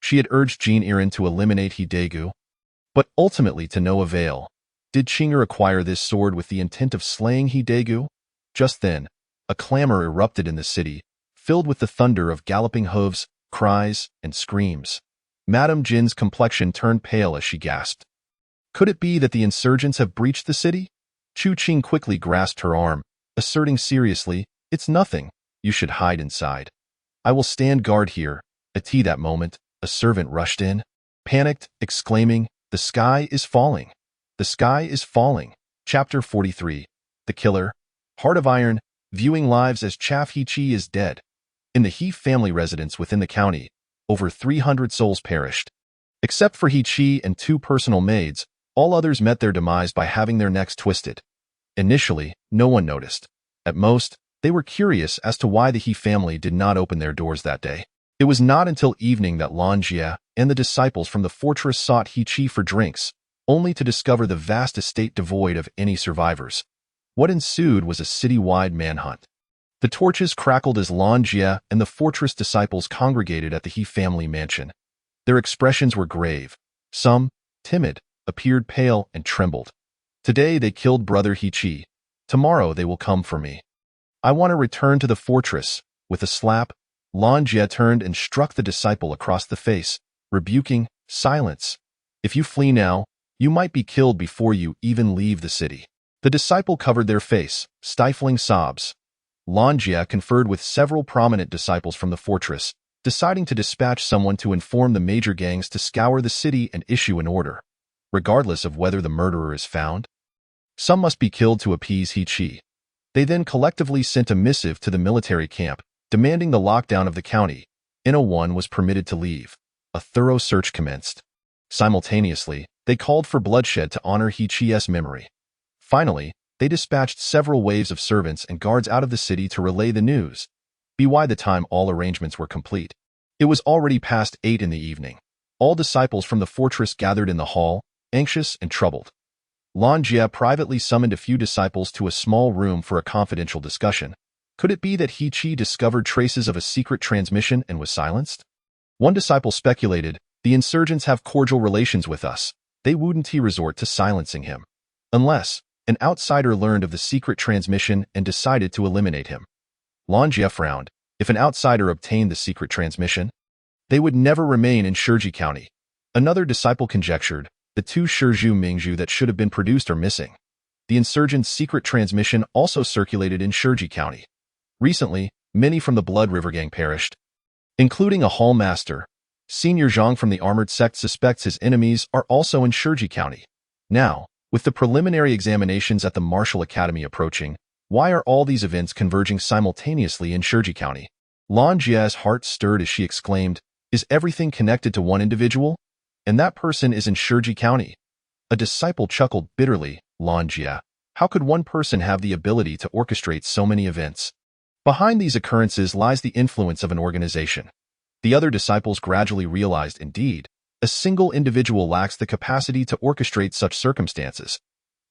She had urged Jean Iren to eliminate He Daegu, but ultimately to no avail. Did Qing'er acquire this sword with the intent of slaying He Daegu? Just then, a clamor erupted in the city, filled with the thunder of galloping hooves, cries, and screams. Madame Jin's complexion turned pale as she gasped. Could it be that the insurgents have breached the city? Chu Qing quickly grasped her arm, asserting seriously, "It's nothing. You should hide inside. I will stand guard here." At that moment, a servant rushed in, panicked, exclaiming, "The sky is falling. The sky is falling." Chapter 43. The Killer. Heart of Iron, viewing lives as chaff. He Qi is dead. In the He family residence within the county, over 300 souls perished. Except for He Qi and 2 personal maids, all others met their demise by having their necks twisted. Initially, no one noticed. At most, they were curious as to why the He family did not open their doors that day. It was not until evening that Lan Jie and the disciples from the fortress sought He Qi for drinks, only to discover the vast estate devoid of any survivors. What ensued was a city-wide manhunt. The torches crackled as Lan Jie and the fortress disciples congregated at the He family mansion. Their expressions were grave. Some, timid, appeared pale and trembled. Today they killed brother He Qi. Tomorrow they will come for me. I want to return to the fortress. With a slap, Lan Jie turned and struck the disciple across the face, rebuking, "Silence. If you flee now, you might be killed before you even leave the city." The disciple covered their face, stifling sobs. Lan Jie conferred with several prominent disciples from the fortress, deciding to dispatch someone to inform the major gangs to scour the city and issue an order, regardless of whether the murderer is found. Some must be killed to appease He Qi. They then collectively sent a missive to the military camp, demanding the lockdown of the county. No one was permitted to leave. A thorough search commenced. Simultaneously, They called for bloodshed to honor He Chi's memory. Finally, they dispatched several waves of servants and guards out of the city to relay the news. By the time all arrangements were complete, it was already past 8 in the evening. All disciples from the fortress gathered in the hall, anxious and troubled. Lan Jie privately summoned a few disciples to a small room for a confidential discussion. Could it be that He Chi discovered traces of a secret transmission and was silenced? One disciple speculated, the insurgents have cordial relations with us. They wouldn't resort to silencing him. Unless an outsider learned of the secret transmission and decided to eliminate him. Lan Jie frowned. If an outsider obtained the secret transmission, they would never remain in Shiji County. Another disciple conjectured, the 2 Shizhu Mingzhu that should have been produced are missing. The insurgents' secret transmission also circulated in Shiji County. Recently, many from the Blood River Gang perished, including a hall master. Senior Zhang from the armored sect suspects his enemies are also in Shiji County. Now, with the preliminary examinations at the Martial Academy approaching, why are all these events converging simultaneously in Shiji County? Lan Jie's heart stirred as she exclaimed, is everything connected to one individual? And that person is in Shiji County. A disciple chuckled bitterly, Lan Jie, how could one person have the ability to orchestrate so many events? Behind these occurrences lies the influence of an organization. The other disciples gradually realized, indeed, a single individual lacks the capacity to orchestrate such circumstances.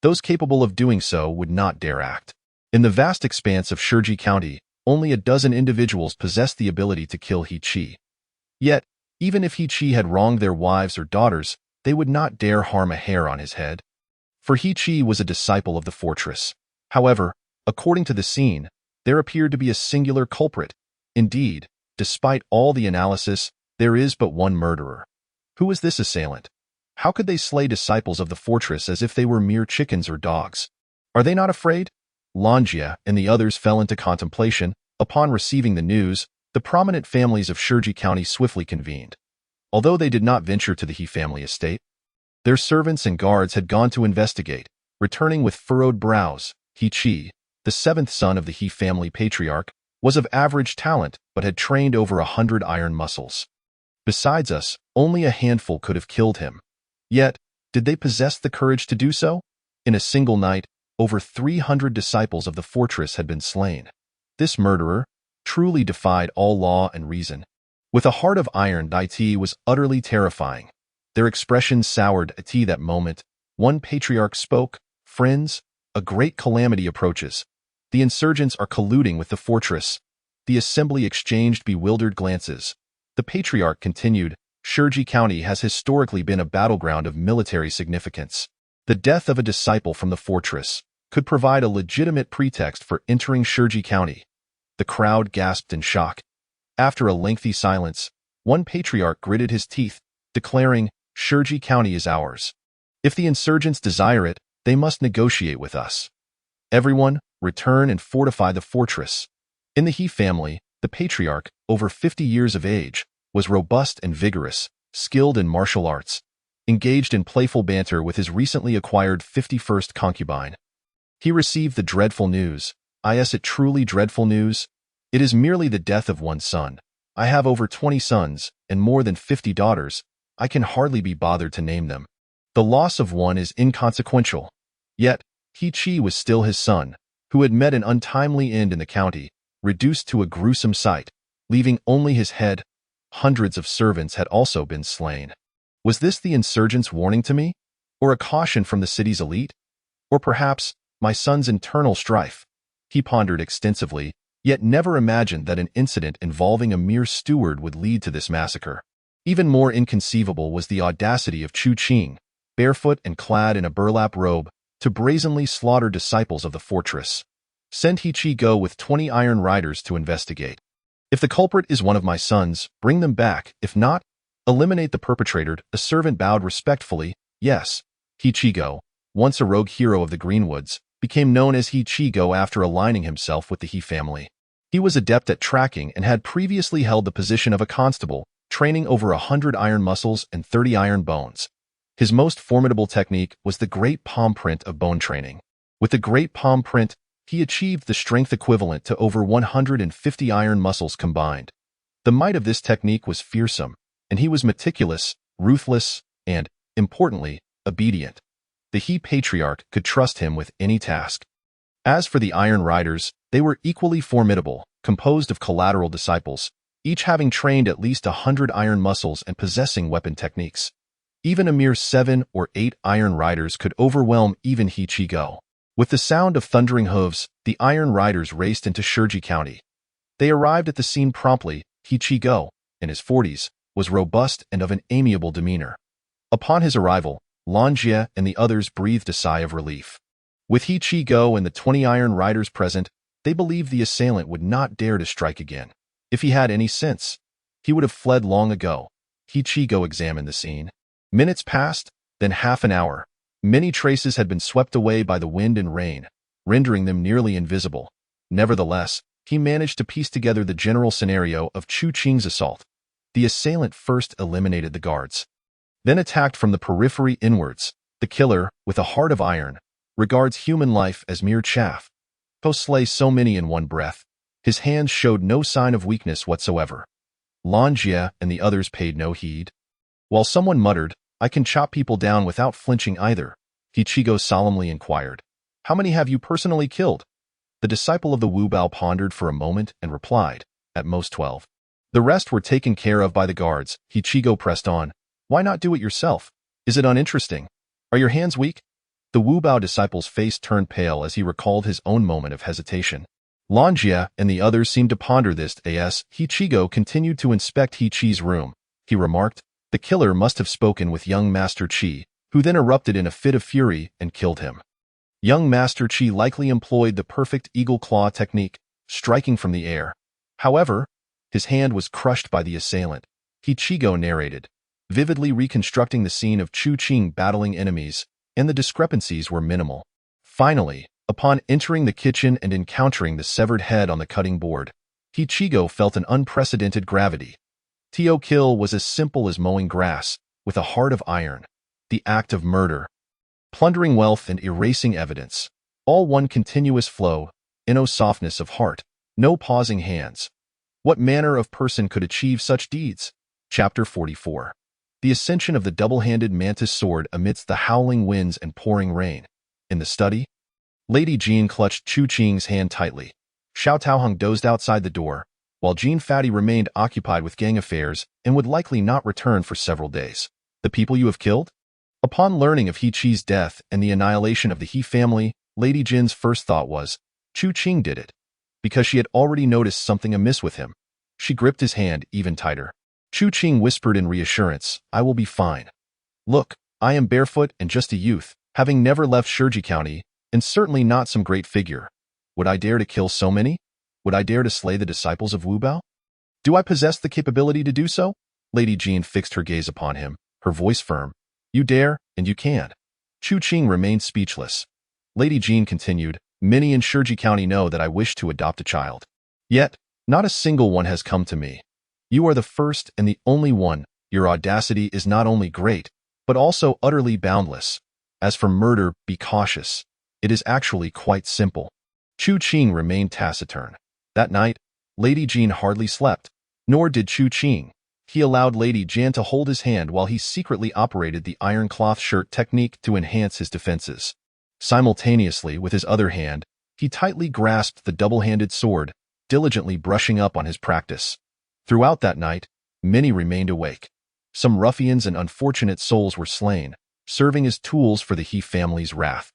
Those capable of doing so would not dare act. In the vast expanse of Shiji County, only a dozen individuals possessed the ability to kill He Chi. Yet, even if He Chi had wronged their wives or daughters, they would not dare harm a hair on his head. For He Chi was a disciple of the fortress. However, according to the scene, there appeared to be a singular culprit. Indeed, despite all the analysis, there is but one murderer. Who is this assailant? How could they slay disciples of the fortress as if they were mere chickens or dogs? Are they not afraid? Lan Jie and the others fell into contemplation. Upon receiving the news, the prominent families of Shiji County swiftly convened. Although they did not venture to the He family estate, their servants and guards had gone to investigate, returning with furrowed brows. He Chi, the 7th son of the He family patriarch, was of average talent but had trained over 100 iron muscles. Besides us, only a handful could have killed him. Yet, did they possess the courage to do so? In a single night, over 300 disciples of the fortress had been slain. This murderer truly defied all law and reason. With a heart of iron, Dai Ti was utterly terrifying. Their expressions soured at that moment. One patriarch spoke, friends, a great calamity approaches. The insurgents are colluding with the fortress. The assembly exchanged bewildered glances. The patriarch continued, Shiji County has historically been a battleground of military significance. The death of a disciple from the fortress could provide a legitimate pretext for entering Shiji County. The crowd gasped in shock. After a lengthy silence, one patriarch gritted his teeth, declaring, Shiji County is ours. If the insurgents desire it, they must negotiate with us. Everyone, return and fortify the fortress. In the He family, the patriarch, over 50 years of age, was robust and vigorous, skilled in martial arts, engaged in playful banter with his recently acquired 51st concubine. He received the dreadful news. Is it truly dreadful news? It is merely the death of one son. I have over 20 sons and more than 50 daughters. I can hardly be bothered to name them. The loss of one is inconsequential. Yet, He Chi was still his son, who had met an untimely end in the county, reduced to a gruesome sight, leaving only his head. Hundreds of servants had also been slain. Was this the insurgents' warning to me? Or a caution from the city's elite? Or perhaps, my son's internal strife? He pondered extensively, yet never imagined that an incident involving a mere steward would lead to this massacre. Even more inconceivable was the audacity of Chu Qing, barefoot and clad in a burlap robe, to brazenly slaughter disciples of the fortress. Send He Chi go with 20 iron riders to investigate. If the culprit is one of my sons, bring them back. If not, eliminate the perpetrator. A servant bowed respectfully. Yes. He Chi go, once a rogue hero of the Greenwoods, became known as He Chi go after aligning himself with the He family. He was adept at tracking and had previously held the position of a constable, training over 100 iron muscles and 30 iron bones. His most formidable technique was the Great Palm Print of bone training. With the Great Palm Print, he achieved the strength equivalent to over 150 iron muscles combined. The might of this technique was fearsome, and he was meticulous, ruthless, and, importantly, obedient. The He Patriarch could trust him with any task. As for the Iron Riders, they were equally formidable, composed of collateral disciples, each having trained at least 100 iron muscles and possessing weapon techniques. Even a mere 7 or 8 Iron Riders could overwhelm even He Chi-go. With the sound of thundering hooves, the Iron Riders raced into Shiji County. They arrived at the scene promptly. He Chi-go, in his 40s, was robust and of an amiable demeanor. Upon his arrival, Lan Jie and the others breathed a sigh of relief. With He Chi-go and the 20 Iron Riders present, they believed the assailant would not dare to strike again. If he had any sense, he would have fled long ago. He Chi-go examined the scene. Minutes passed, then half an hour. Many traces had been swept away by the wind and rain, rendering them nearly invisible. Nevertheless, he managed to piece together the general scenario of Chu Qing's assault. The assailant first eliminated the guards, then attacked from the periphery inwards. The killer, with a heart of iron, regards human life as mere chaff. To slay so many in one breath, his hands showed no sign of weakness whatsoever. Lan Jie and the others paid no heed. While someone muttered, "I can chop people down without flinching either," He Chi-go solemnly inquired, "How many have you personally killed?" The disciple of the Wu Bao pondered for a moment and replied, "At most 12. The rest were taken care of by the guards." He Chi-go pressed on, "Why not do it yourself? Is it uninteresting? Are your hands weak?" The Wu Bao disciple's face turned pale as he recalled his own moment of hesitation. Lan Jie and the others seemed to ponder this as He Chi-go continued to inspect He Chi's room. He remarked, "The killer must have spoken with young Master Qi, who then erupted in a fit of fury and killed him. Young Master Qi likely employed the perfect eagle claw technique, striking from the air. However, his hand was crushed by the assailant." He Chi-go narrated, vividly reconstructing the scene of Chu Qing battling enemies, and the discrepancies were minimal. Finally, upon entering the kitchen and encountering the severed head on the cutting board, He Chi-go felt an unprecedented gravity. To kill was as simple as mowing grass, with a heart of iron. The act of murder, plundering wealth and erasing evidence, all one continuous flow, no softness of heart, no pausing hands. What manner of person could achieve such deeds? Chapter 44. The ascension of the double-handed mantis sword amidst the howling winds and pouring rain. In the study, Lady Jean clutched Chu Qing's hand tightly. Xiao Taohong dozed outside the door, while Jean Fatty remained occupied with gang affairs and would likely not return for several days. "The people you have killed?" Upon learning of He Chi's death and the annihilation of the He family, Lady Jin's first thought was, Chu Qing did it. Because she had already noticed something amiss with him, she gripped his hand even tighter. Chu Qing whispered in reassurance, "I will be fine. Look, I am barefoot and just a youth, having never left Shiji County, and certainly not some great figure. Would I dare to kill so many? Would I dare to slay the disciples of Wu Bao? Do I possess the capability to do so?" Lady Jean fixed her gaze upon him, her voice firm. "You dare, and you can." Chu Qing remained speechless. Lady Jean continued, "Many in Shiji County know that I wish to adopt a child. Yet, not a single one has come to me. You are the first and the only one. Your audacity is not only great, but also utterly boundless. As for murder, be cautious. It is actually quite simple." Chu Qing remained taciturn. That night, Lady Jean hardly slept, nor did Chu Qing. He allowed Lady Jan to hold his hand while he secretly operated the iron cloth shirt technique to enhance his defenses. Simultaneously, with his other hand, he tightly grasped the double-handed sword, diligently brushing up on his practice. Throughout that night, many remained awake. Some ruffians and unfortunate souls were slain, serving as tools for the He family's wrath.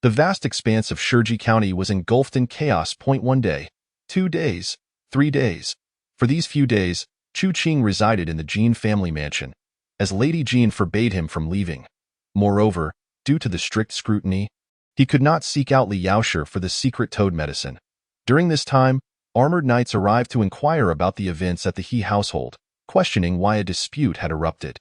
The vast expanse of Shiji County was engulfed in chaos. 1 day, 2 days, 3 days. For these few days, Chu Qing resided in the Jean family mansion, as Lady Jean forbade him from leaving. Moreover, due to the strict scrutiny, he could not seek out Li Yaoshi for the secret toad medicine. During this time, armored knights arrived to inquire about the events at the He household, questioning why a dispute had erupted.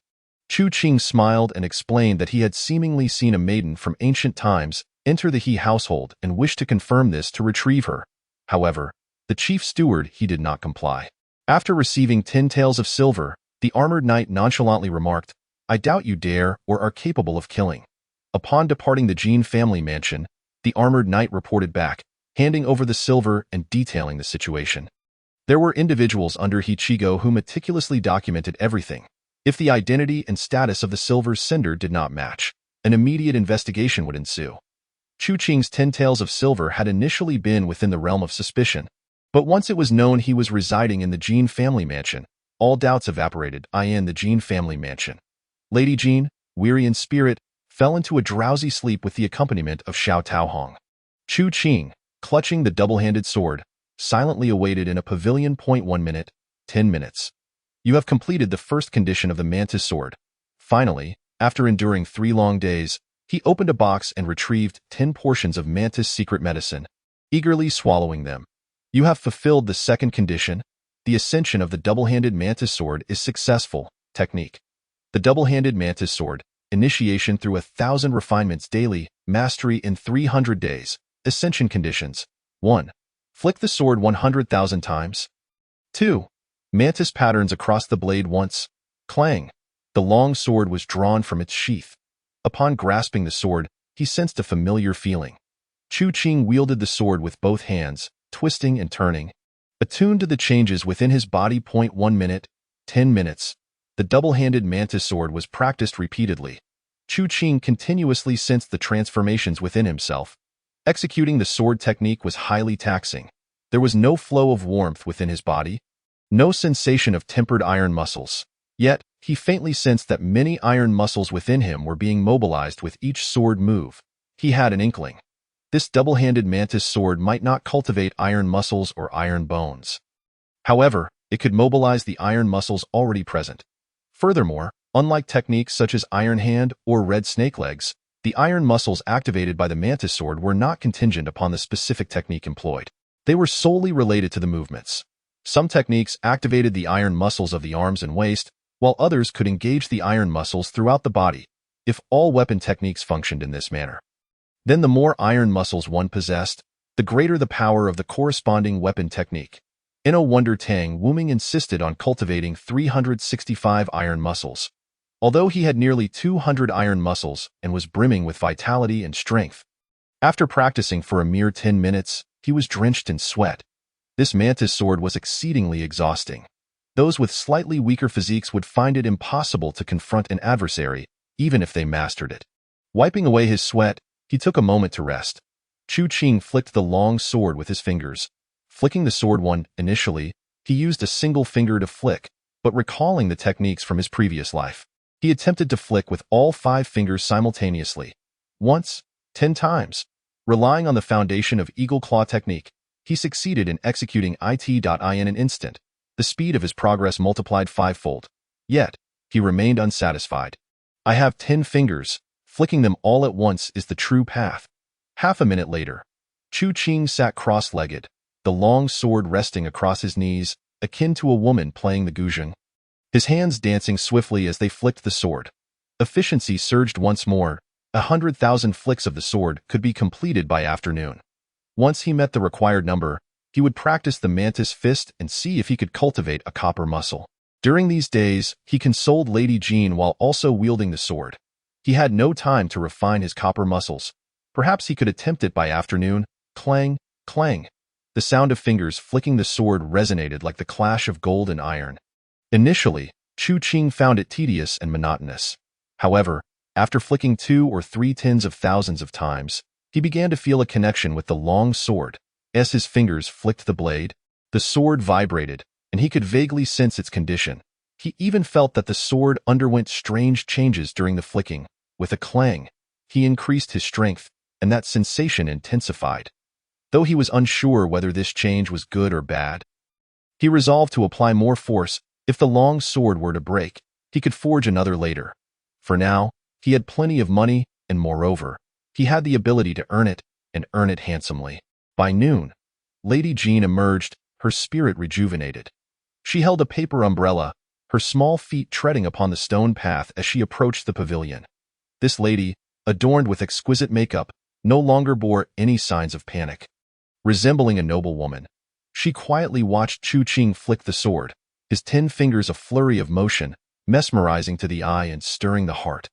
Chu Qing smiled and explained that he had seemingly seen a maiden from ancient times enter the He household and wished to confirm this to retrieve her. However, the chief steward he did not comply. After receiving 10 taels of silver, the armored knight nonchalantly remarked, "I doubt you dare or are capable of killing." Upon departing the Jean family mansion, the armored knight reported back, handing over the silver and detailing the situation. There were individuals under He Chi-go who meticulously documented everything. If the identity and status of the silver's sender did not match, An immediate investigation would ensue. Chu Qing's 10 taels of silver had initially been within the realm of suspicion, but once it was known he was residing in the Jin family mansion, all doubts evaporated. In the Jin family mansion, Lady Jin, weary in spirit, fell into a drowsy sleep with the accompaniment of Xiao Taohong. Chu Qing, clutching the double-handed sword, silently awaited in a pavilion. 1 minute, 10 minutes. You have completed the first condition of the mantis sword. Finally, after enduring 3 long days, he opened a box and retrieved 10 portions of mantis secret medicine, eagerly swallowing them. You have fulfilled the second condition. The ascension of the double-handed mantis sword is successful. Technique. The double-handed mantis sword, initiation through 1,000 refinements daily, mastery in 300 days. Ascension conditions. 1. Flick the sword 100,000 times. 2. Mantis patterns across the blade once. Clang. The long sword was drawn from its sheath. Upon grasping the sword, he sensed a familiar feeling. Chu Qing wielded the sword with both hands, twisting and turning, attuned to the changes within his body. 1 minute, 10 minutes. The double-handed mantis sword was practiced repeatedly. Chu Qing continuously sensed the transformations within himself. Executing the sword technique was highly taxing. There was no flow of warmth within his body, no sensation of tempered iron muscles. Yet, he faintly sensed that many iron muscles within him were being mobilized with each sword move. He had an inkling. This double-handed mantis sword might not cultivate iron muscles or iron bones. However, it could mobilize the iron muscles already present. Furthermore, unlike techniques such as Iron Hand or Red Snake Legs, the iron muscles activated by the mantis sword were not contingent upon the specific technique employed. They were solely related to the movements. Some techniques activated the iron muscles of the arms and waist, while others could engage the iron muscles throughout the body. If all weapon techniques functioned in this manner, then the more iron muscles one possessed, the greater the power of the corresponding weapon technique. Inno Wonder Tang Wuming insisted on cultivating 365 iron muscles. Although he had nearly 200 iron muscles and was brimming with vitality and strength, after practicing for a mere 10 minutes, he was drenched in sweat. This mantis sword was exceedingly exhausting. Those with slightly weaker physiques would find it impossible to confront an adversary, even if they mastered it. Wiping away his sweat, he took a moment to rest. Chu Qing flicked the long sword with his fingers. Flicking the sword initially, he used a single finger to flick, but recalling the techniques from his previous life, he attempted to flick with all 5 fingers simultaneously. Once, 10 times. Relying on the foundation of Eagle Claw technique, he succeeded in executing in an instant. The speed of his progress multiplied 5-fold. Yet, he remained unsatisfied. I have 10 fingers. Flicking them all at once is the true path. Half a minute later, Chu Qing sat cross-legged, the long sword resting across his knees, akin to a woman playing the guzheng. His hands dancing swiftly as they flicked the sword. Efficiency surged once more. 100,000 flicks of the sword could be completed by afternoon. Once he met the required number, he would practice the mantis fist and see if he could cultivate a copper muscle. During these days, he consoled Lady Jin while also wielding the sword. He had no time to refine his copper muscles. Perhaps he could attempt it by afternoon. Clang, clang. The sound of fingers flicking the sword resonated like the clash of gold and iron. Initially, Chu Qing found it tedious and monotonous. However, after flicking 2 or 3 tens of thousands of times, he began to feel a connection with the long sword. As his fingers flicked the blade, the sword vibrated, and he could vaguely sense its condition. He even felt that the sword underwent strange changes during the flicking. With a clang, he increased his strength, and that sensation intensified. Though he was unsure whether this change was good or bad, he resolved to apply more force. If the long sword were to break, he could forge another later. For now, he had plenty of money, and moreover, he had the ability to earn it, and earn it handsomely. By noon, Lady Jin emerged, her spirit rejuvenated. She held a paper umbrella, her small feet treading upon the stone path as she approached the pavilion. This lady, adorned with exquisite makeup, no longer bore any signs of panic. Resembling a noble woman, she quietly watched Chu Qing flick the sword, his 10 fingers a flurry of motion, mesmerizing to the eye and stirring the heart.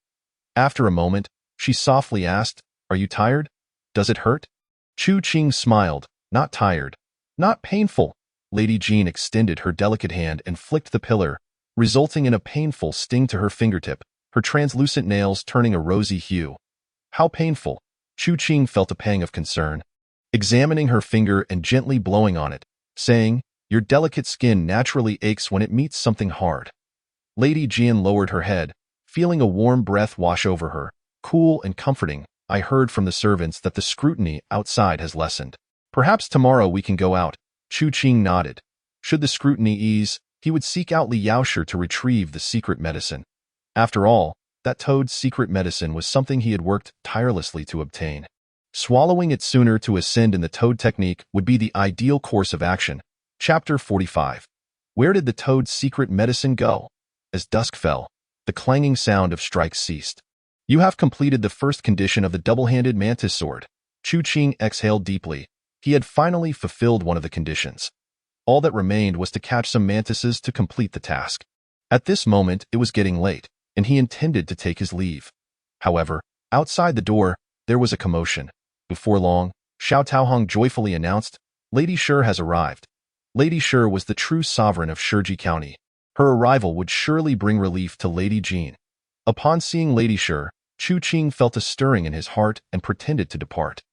After a moment, she softly asked, "Are you tired? Does it hurt?" Chu Qing smiled. "Not tired. Not painful." Lady Jin extended her delicate hand and flicked the pillar, resulting in a painful sting to her fingertip. her translucent nails turning a rosy hue. How painful! Chu Qing felt a pang of concern, examining her finger and gently blowing on it, saying, "Your delicate skin naturally aches when it meets something hard." Lady Jian lowered her head, feeling a warm breath wash over her, cool and comforting. "I heard from the servants that the scrutiny outside has lessened. Perhaps tomorrow we can go out." Chu Qing nodded. Should the scrutiny ease, he would seek out Li Yaoshe to retrieve the secret medicine. After all, that toad's secret medicine was something he had worked tirelessly to obtain. Swallowing it sooner to ascend in the toad technique would be the ideal course of action. Chapter 45. Where did the toad's secret medicine go? As dusk fell, the clanging sound of strikes ceased. "You have completed the first condition of the double-handed mantis sword." Chu Qing exhaled deeply. He had finally fulfilled one of the conditions. All that remained was to catch some mantises to complete the task. At this moment, it was getting late, and he intended to take his leave. However, outside the door, there was a commotion. Before long, Xiao Taohong joyfully announced, "Lady Shi has arrived." Lady Shi was the true sovereign of Shiji County. Her arrival would surely bring relief to Lady Jian. Upon seeing Lady Shi, Chu Qing felt a stirring in his heart and pretended to depart.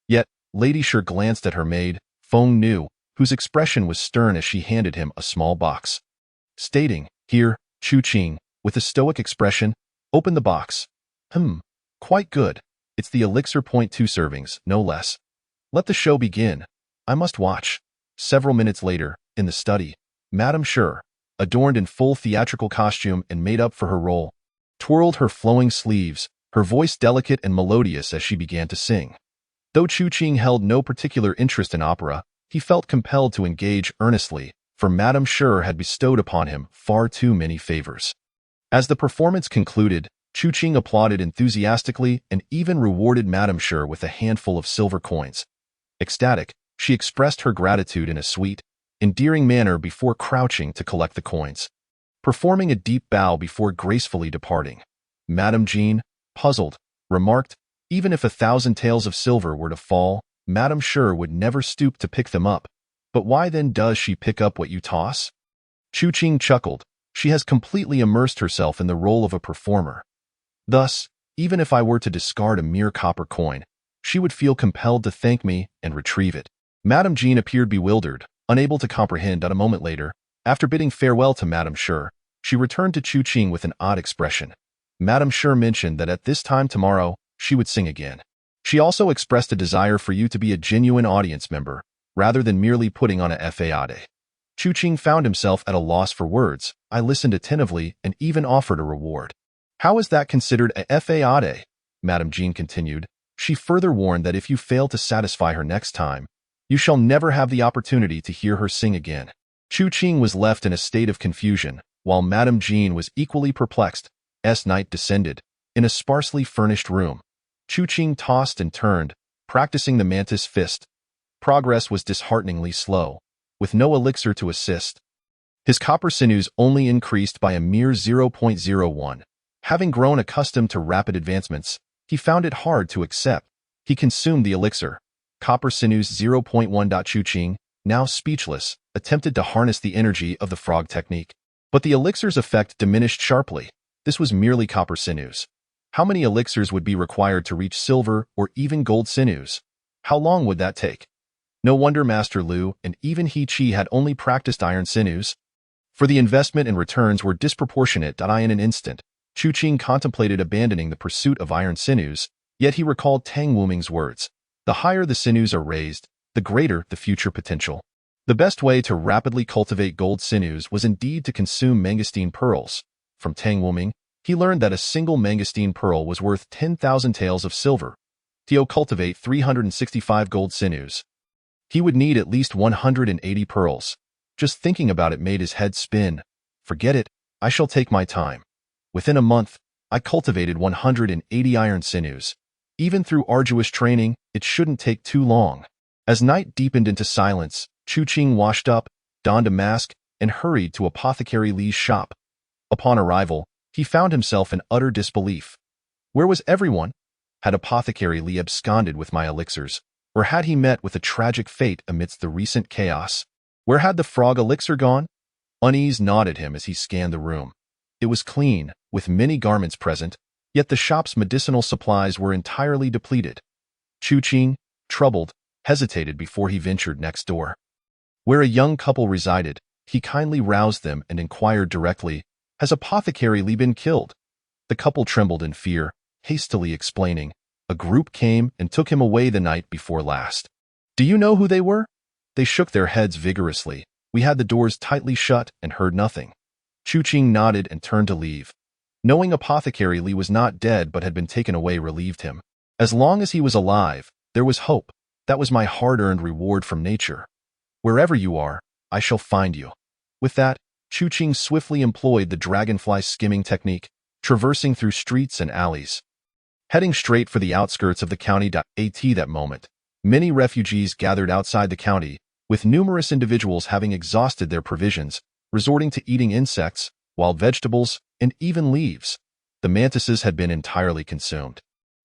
Yet, Lady Shi glanced at her maid, Feng Nu, whose expression was stern as she handed him a small box. Stating, "Here," Chu Qing, with a stoic expression, opened the box. Quite good. It's the elixir. 2 servings, no less. Let the show begin. I must watch." Several minutes later, in the study, Madame Shi, adorned in full theatrical costume and made up for her role, twirled her flowing sleeves, her voice delicate and melodious as she began to sing. Though Chu Qing held no particular interest in opera, he felt compelled to engage earnestly, for Madame Shi had bestowed upon him far too many favors. As the performance concluded, Chu Qing applauded enthusiastically and even rewarded Madame Shi with a handful of silver coins. Ecstatic, she expressed her gratitude in a sweet, endearing manner before crouching to collect the coins. Performing a deep bow before gracefully departing, Madame Jean, puzzled, remarked, "Even if 1,000 taels of silver were to fall, Madame Shi would never stoop to pick them up. But why then does she pick up what you toss?" Chu Qing chuckled. She has completely immersed herself in the role of a performer. Thus, even if I were to discard a mere copper coin, she would feel compelled to thank me and retrieve it. Madame Jean appeared bewildered, unable to comprehend. A moment later, after bidding farewell to Madame Shi, she returned to Chu Qing with an odd expression. Madame Shi mentioned that at this time tomorrow, she would sing again. She also expressed a desire for you to be a genuine audience member, rather than merely putting on a fade. Chu Qing found himself at a loss for words. "I listened attentively and even offered a reward." "How is that considered a fade?" Madame Jean continued. She further warned that if you fail to satisfy her next time, you shall never have the opportunity to hear her sing again. Chu Qing was left in a state of confusion, while Madame Jean was equally perplexed. Night descended. In a sparsely furnished room, Chu Qing tossed and turned, practicing the mantis fist. Progress was dishearteningly slow. With no elixir to assist, his copper sinews only increased by a mere 0.01. Having grown accustomed to rapid advancements, he found it hard to accept. He consumed the elixir. Copper sinews 0.1. Chu Qing, now speechless, attempted to harness the energy of the frog technique. But the elixir's effect diminished sharply. This was merely copper sinews. How many elixirs would be required to reach silver or even gold sinews? How long would that take? No wonder Master Lu and even He Qi had only practiced iron sinews, for the investment and returns were disproportionate. In an instant, Chu Qing contemplated abandoning the pursuit of iron sinews, yet he recalled Tang Wuming's words. The higher the sinews are raised, the greater the future potential. The best way to rapidly cultivate gold sinews was indeed to consume mangosteen pearls. From Tang Wuming, he learned that a single mangosteen pearl was worth 10,000 taels of silver. To cultivate 365 gold sinews, he would need at least 180 pearls. Just thinking about it made his head spin. Forget it, I shall take my time. Within a month, I cultivated 180 iron sinews. Even through arduous training, it shouldn't take too long. As night deepened into silence, Chu Qing washed up, donned a mask, and hurried to Apothecary Li's shop. Upon arrival, he found himself in utter disbelief. Where was everyone? Had Apothecary Li absconded with my elixirs, or had he met with a tragic fate amidst the recent chaos? Where had the frog elixir gone? Unease gnawed at him as he scanned the room. It was clean, with many garments present, yet the shop's medicinal supplies were entirely depleted. Chu Qing, troubled, hesitated before he ventured next door. Where a young couple resided, he kindly roused them and inquired directly, "Has Apothecary Li been killed?" The couple trembled in fear, hastily explaining, "A group came and took him away the night before last." "Do you know who they were?" They shook their heads vigorously. "We had the doors tightly shut and heard nothing." Chu Qing nodded and turned to leave. Knowing Apothecary Li was not dead but had been taken away relieved him. As long as he was alive, there was hope. That was my hard-earned reward from nature. Wherever you are, I shall find you. With that, Chu Qing swiftly employed the dragonfly skimming technique, traversing through streets and alleys. Heading straight for the outskirts of the county. At that moment, many refugees gathered outside the county, with numerous individuals having exhausted their provisions, resorting to eating insects, wild vegetables, and even leaves. The mantises had been entirely consumed.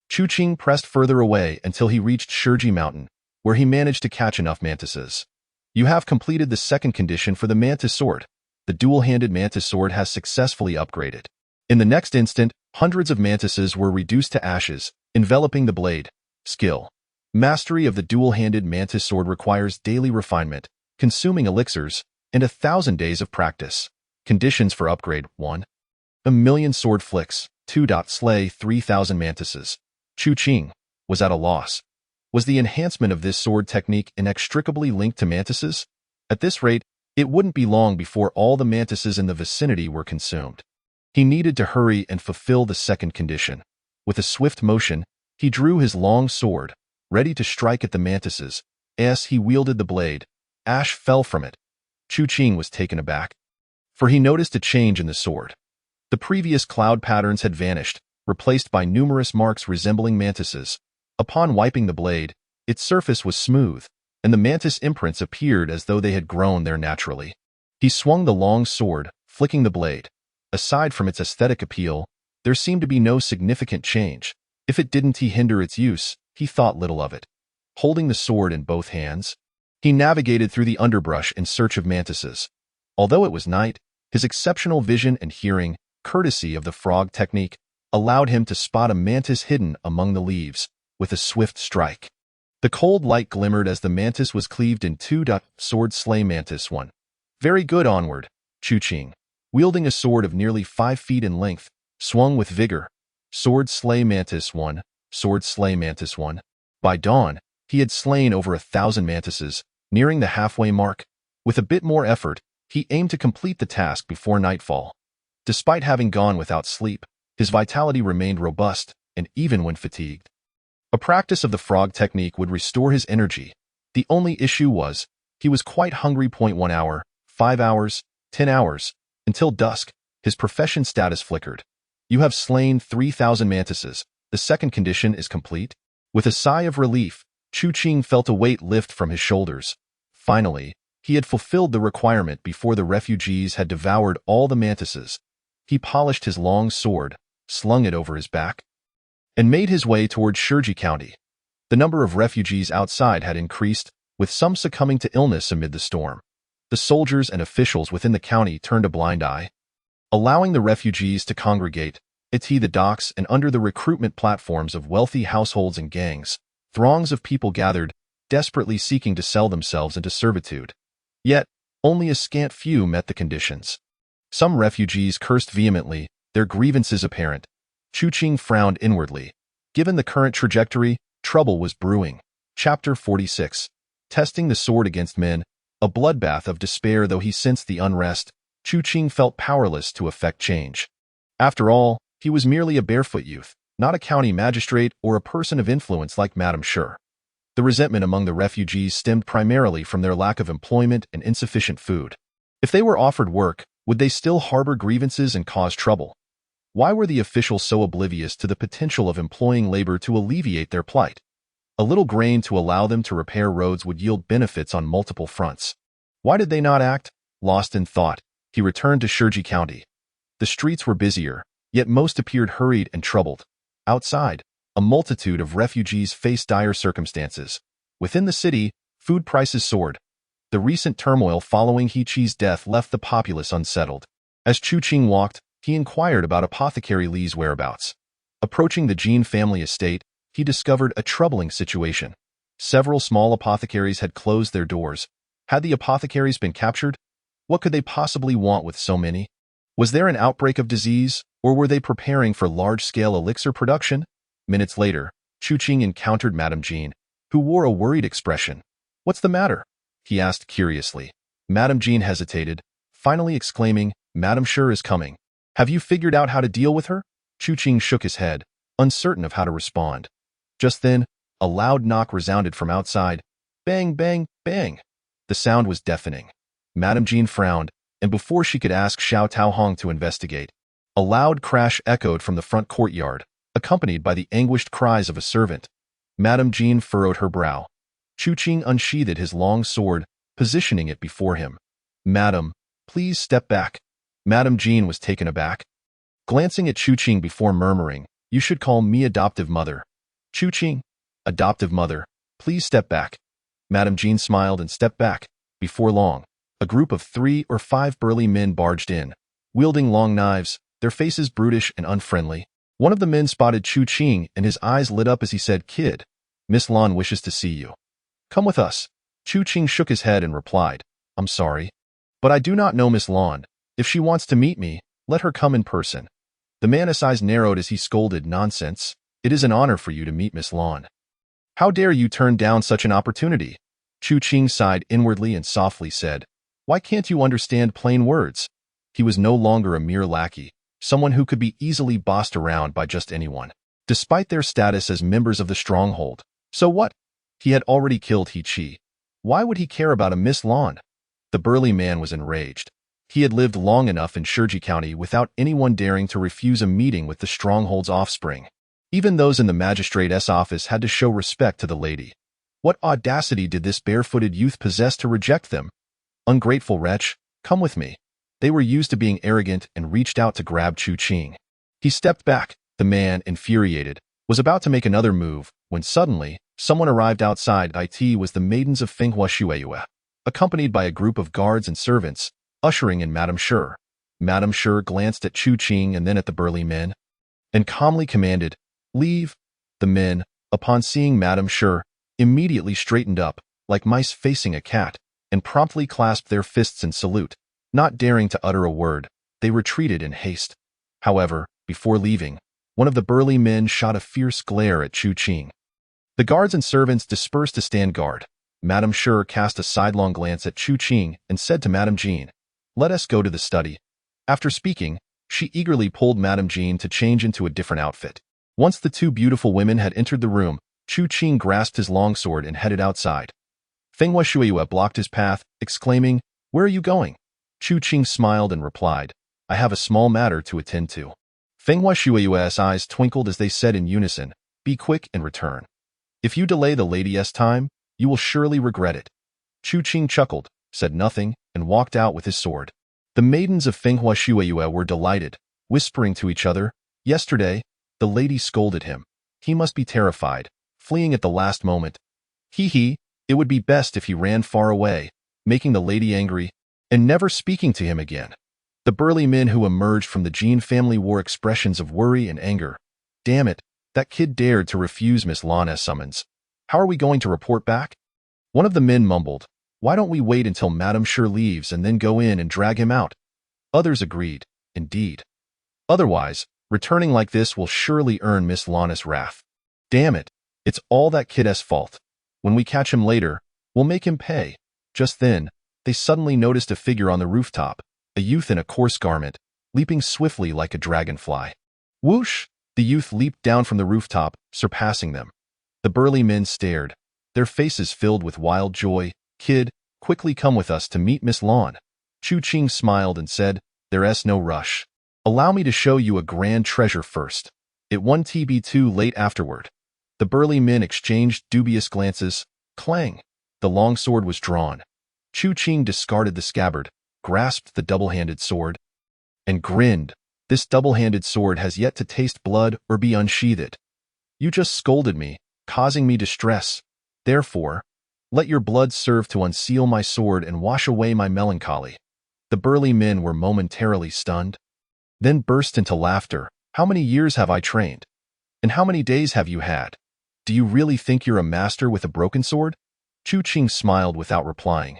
Chu Qing pressed further away until he reached Shurji Mountain, where he managed to catch enough mantises. You have completed the second condition for the mantis sword. The dual-handed mantis sword has successfully upgraded. In the next instant, hundreds of mantises were reduced to ashes, enveloping the blade. Skill. Mastery of the dual-handed mantis sword requires daily refinement, consuming elixirs, and 1,000 days of practice. Conditions for upgrade: 1. A million sword flicks. 2. Slay 3,000 mantises. Chu Qing was at a loss. Was the enhancement of this sword technique inextricably linked to mantises? At this rate, it wouldn't be long before all the mantises in the vicinity were consumed. He needed to hurry and fulfill the second condition. With a swift motion, he drew his long sword, ready to strike at the mantises. As he wielded the blade, ash fell from it. Chu Qing was taken aback, for he noticed a change in the sword. The previous cloud patterns had vanished, replaced by numerous marks resembling mantises. Upon wiping the blade, its surface was smooth, and the mantis imprints appeared as though they had grown there naturally. He swung the long sword, flicking the blade. Aside from its aesthetic appeal, there seemed to be no significant change. If it didn't hinder its use, he thought little of it. Holding the sword in both hands, he navigated through the underbrush in search of mantises. Although it was night, his exceptional vision and hearing, courtesy of the frog technique, allowed him to spot a mantis hidden among the leaves. With a swift strike, the cold light glimmered as the mantis was cleaved in 2. Sword slay mantis 1. Very good. Onward. Chu Qing, wielding a sword of nearly 5 feet in length, swung with vigor. Sword slay mantis 1. Sword slay mantis 1. By dawn, he had slain over 1,000 mantises, nearing the halfway mark. With a bit more effort, he aimed to complete the task before nightfall. Despite having gone without sleep, his vitality remained robust, and even when fatigued, a practice of the frog technique would restore his energy. The only issue was, he was quite hungry. 1 hour, 5 hours, 10 hours. Until dusk, his profession status flickered. You have slain 3,000 mantises. The second condition is complete. With a sigh of relief, Chu Qing felt a weight lift from his shoulders. Finally, he had fulfilled the requirement before the refugees had devoured all the mantises. He polished his long sword, slung it over his back, and made his way toward Shurji County. The number of refugees outside had increased, with some succumbing to illness amid the storm. The soldiers and officials within the county turned a blind eye, allowing the refugees to congregate at the docks and under the recruitment platforms of wealthy households and gangs. Throngs of people gathered, desperately seeking to sell themselves into servitude. Yet, only a scant few met the conditions. Some refugees cursed vehemently, their grievances apparent. Chu Qing frowned inwardly. Given the current trajectory, trouble was brewing. Chapter 46. Testing the sword against men, a bloodbath of despair. Though he sensed the unrest, Chu Qing felt powerless to effect change. After all, he was merely a barefoot youth, not a county magistrate or a person of influence like Madame Shur. The resentment among the refugees stemmed primarily from their lack of employment and insufficient food. If they were offered work, would they still harbor grievances and cause trouble? Why were the officials so oblivious to the potential of employing labor to alleviate their plight? A little grain to allow them to repair roads would yield benefits on multiple fronts. Why did they not act? Lost in thought, he returned to Shurji County. The streets were busier, yet most appeared hurried and troubled. Outside, a multitude of refugees faced dire circumstances. Within the city, food prices soared. The recent turmoil following He Qi's death left the populace unsettled. As Chu Qing walked, he inquired about Apothecary Li's whereabouts. Approaching the Jean family estate, he discovered a troubling situation. Several small apothecaries had closed their doors. Had the apothecaries been captured? What could they possibly want with so many? Was there an outbreak of disease, or were they preparing for large-scale elixir production? Minutes later, Chu Qing encountered Madame Jean, who wore a worried expression. "What's the matter?" he asked curiously. Madame Jean hesitated, finally exclaiming, "Madame Sure is coming. Have you figured out how to deal with her?" Chu Qing shook his head, uncertain of how to respond. Just then, a loud knock resounded from outside. Bang, bang, bang. The sound was deafening. Madame Jean frowned, and before she could ask Xiao Taohong to investigate, a loud crash echoed from the front courtyard, accompanied by the anguished cries of a servant. Madame Jean furrowed her brow. Chu Qing unsheathed his long sword, positioning it before him. "Madam, please step back." Madame Jean was taken aback, glancing at Chu Qing before murmuring, "You should call me adoptive mother." "Chu Qing, adoptive mother, please step back." Madame Jean smiled and stepped back. Before long, a group of 3 or 5 burly men barged in, wielding long knives, their faces brutish and unfriendly. One of the men spotted Chu Qing, and his eyes lit up as he said, "Kid, Miss Lan wishes to see you. Come with us." Chu Qing shook his head and replied, "I'm sorry, but I do not know Miss Lan. If she wants to meet me, let her come in person." The man's eyes narrowed as he scolded, "Nonsense. It is an honor for you to meet Miss Lan. How dare you turn down such an opportunity?" Chu Qing sighed inwardly and softly said, "Why can't you understand plain words?" He was no longer a mere lackey, someone who could be easily bossed around by just anyone, despite their status as members of the stronghold. So what? He had already killed He Qi. Why would he care about a Miss Lan? The burly man was enraged. He had lived long enough in Shiji County without anyone daring to refuse a meeting with the stronghold's offspring. Even those in the magistrate's office had to show respect to the lady. What audacity did this barefooted youth possess to reject them? "Ungrateful wretch, come with me." They were used to being arrogant and reached out to grab Chu Qing. He stepped back. The man, infuriated, was about to make another move when suddenly someone arrived outside. It was the maidens of Fenghua Shueyue, accompanied by a group of guards and servants, ushering in Madame Sure. Madame Sure glanced at Chu Qing and then at the burly men, and calmly commanded, "Leave." The men, upon seeing Madame Sure, immediately straightened up, like mice facing a cat, and promptly clasped their fists in salute. Not daring to utter a word, they retreated in haste. However, before leaving, one of the burly men shot a fierce glare at Chu Qing. The guards and servants dispersed to stand guard. Madame Sure cast a sidelong glance at Chu Qing and said to Madame Jean, "Let us go to the study." After speaking, she eagerly pulled Madame Jean to change into a different outfit. Once the 2 beautiful women had entered the room, Chu Qing grasped his longsword and headed outside. Fenghua Shueyue blocked his path, exclaiming, "Where are you going?" Chu Qing smiled and replied, "I have a small matter to attend to." Fenghua Shueyue's eyes twinkled as they said in unison, "Be quick and return. If you delay the lady's time, you will surely regret it." Chu Qing chuckled, said nothing, and walked out with his sword. The maidens of Fenghua Shueyue were delighted, whispering to each other, "Yesterday, the lady scolded him. He must be terrified, fleeing at the last moment. He, it would be best if he ran far away, making the lady angry, and never speaking to him again." The burly men who emerged from the Jean family wore expressions of worry and anger. "Damn it, that kid dared to refuse Miss Lan's summons. How are we going to report back?" One of the men mumbled, "Why don't we wait until Madame Sure leaves and then go in and drag him out?" Others agreed, "Indeed. Otherwise, returning like this will surely earn Miss Lan's wrath. Damn it, it's all that kid's fault. When we catch him later, we'll make him pay." Just then, they suddenly noticed a figure on the rooftop, a youth in a coarse garment, leaping swiftly like a dragonfly. Whoosh! The youth leaped down from the rooftop, surpassing them. The burly men stared, their faces filled with wild joy. "Kid, quickly come with us to meet Miss Lan." Chu Qing smiled and said, "There's no rush. Allow me to show you a grand treasure first. It won't be too late afterward." The burly men exchanged dubious glances. Clang! The long sword was drawn. Chu Qing discarded the scabbard, grasped the double-handed sword, and grinned. "This double-handed sword has yet to taste blood or be unsheathed. You just scolded me, causing me distress. Therefore, let your blood serve to unseal my sword and wash away my melancholy." The burly men were momentarily stunned. then burst into laughter. How many years have I trained? And how many days have you had? Do you really think you're a master with a broken sword? Chu Qing smiled without replying,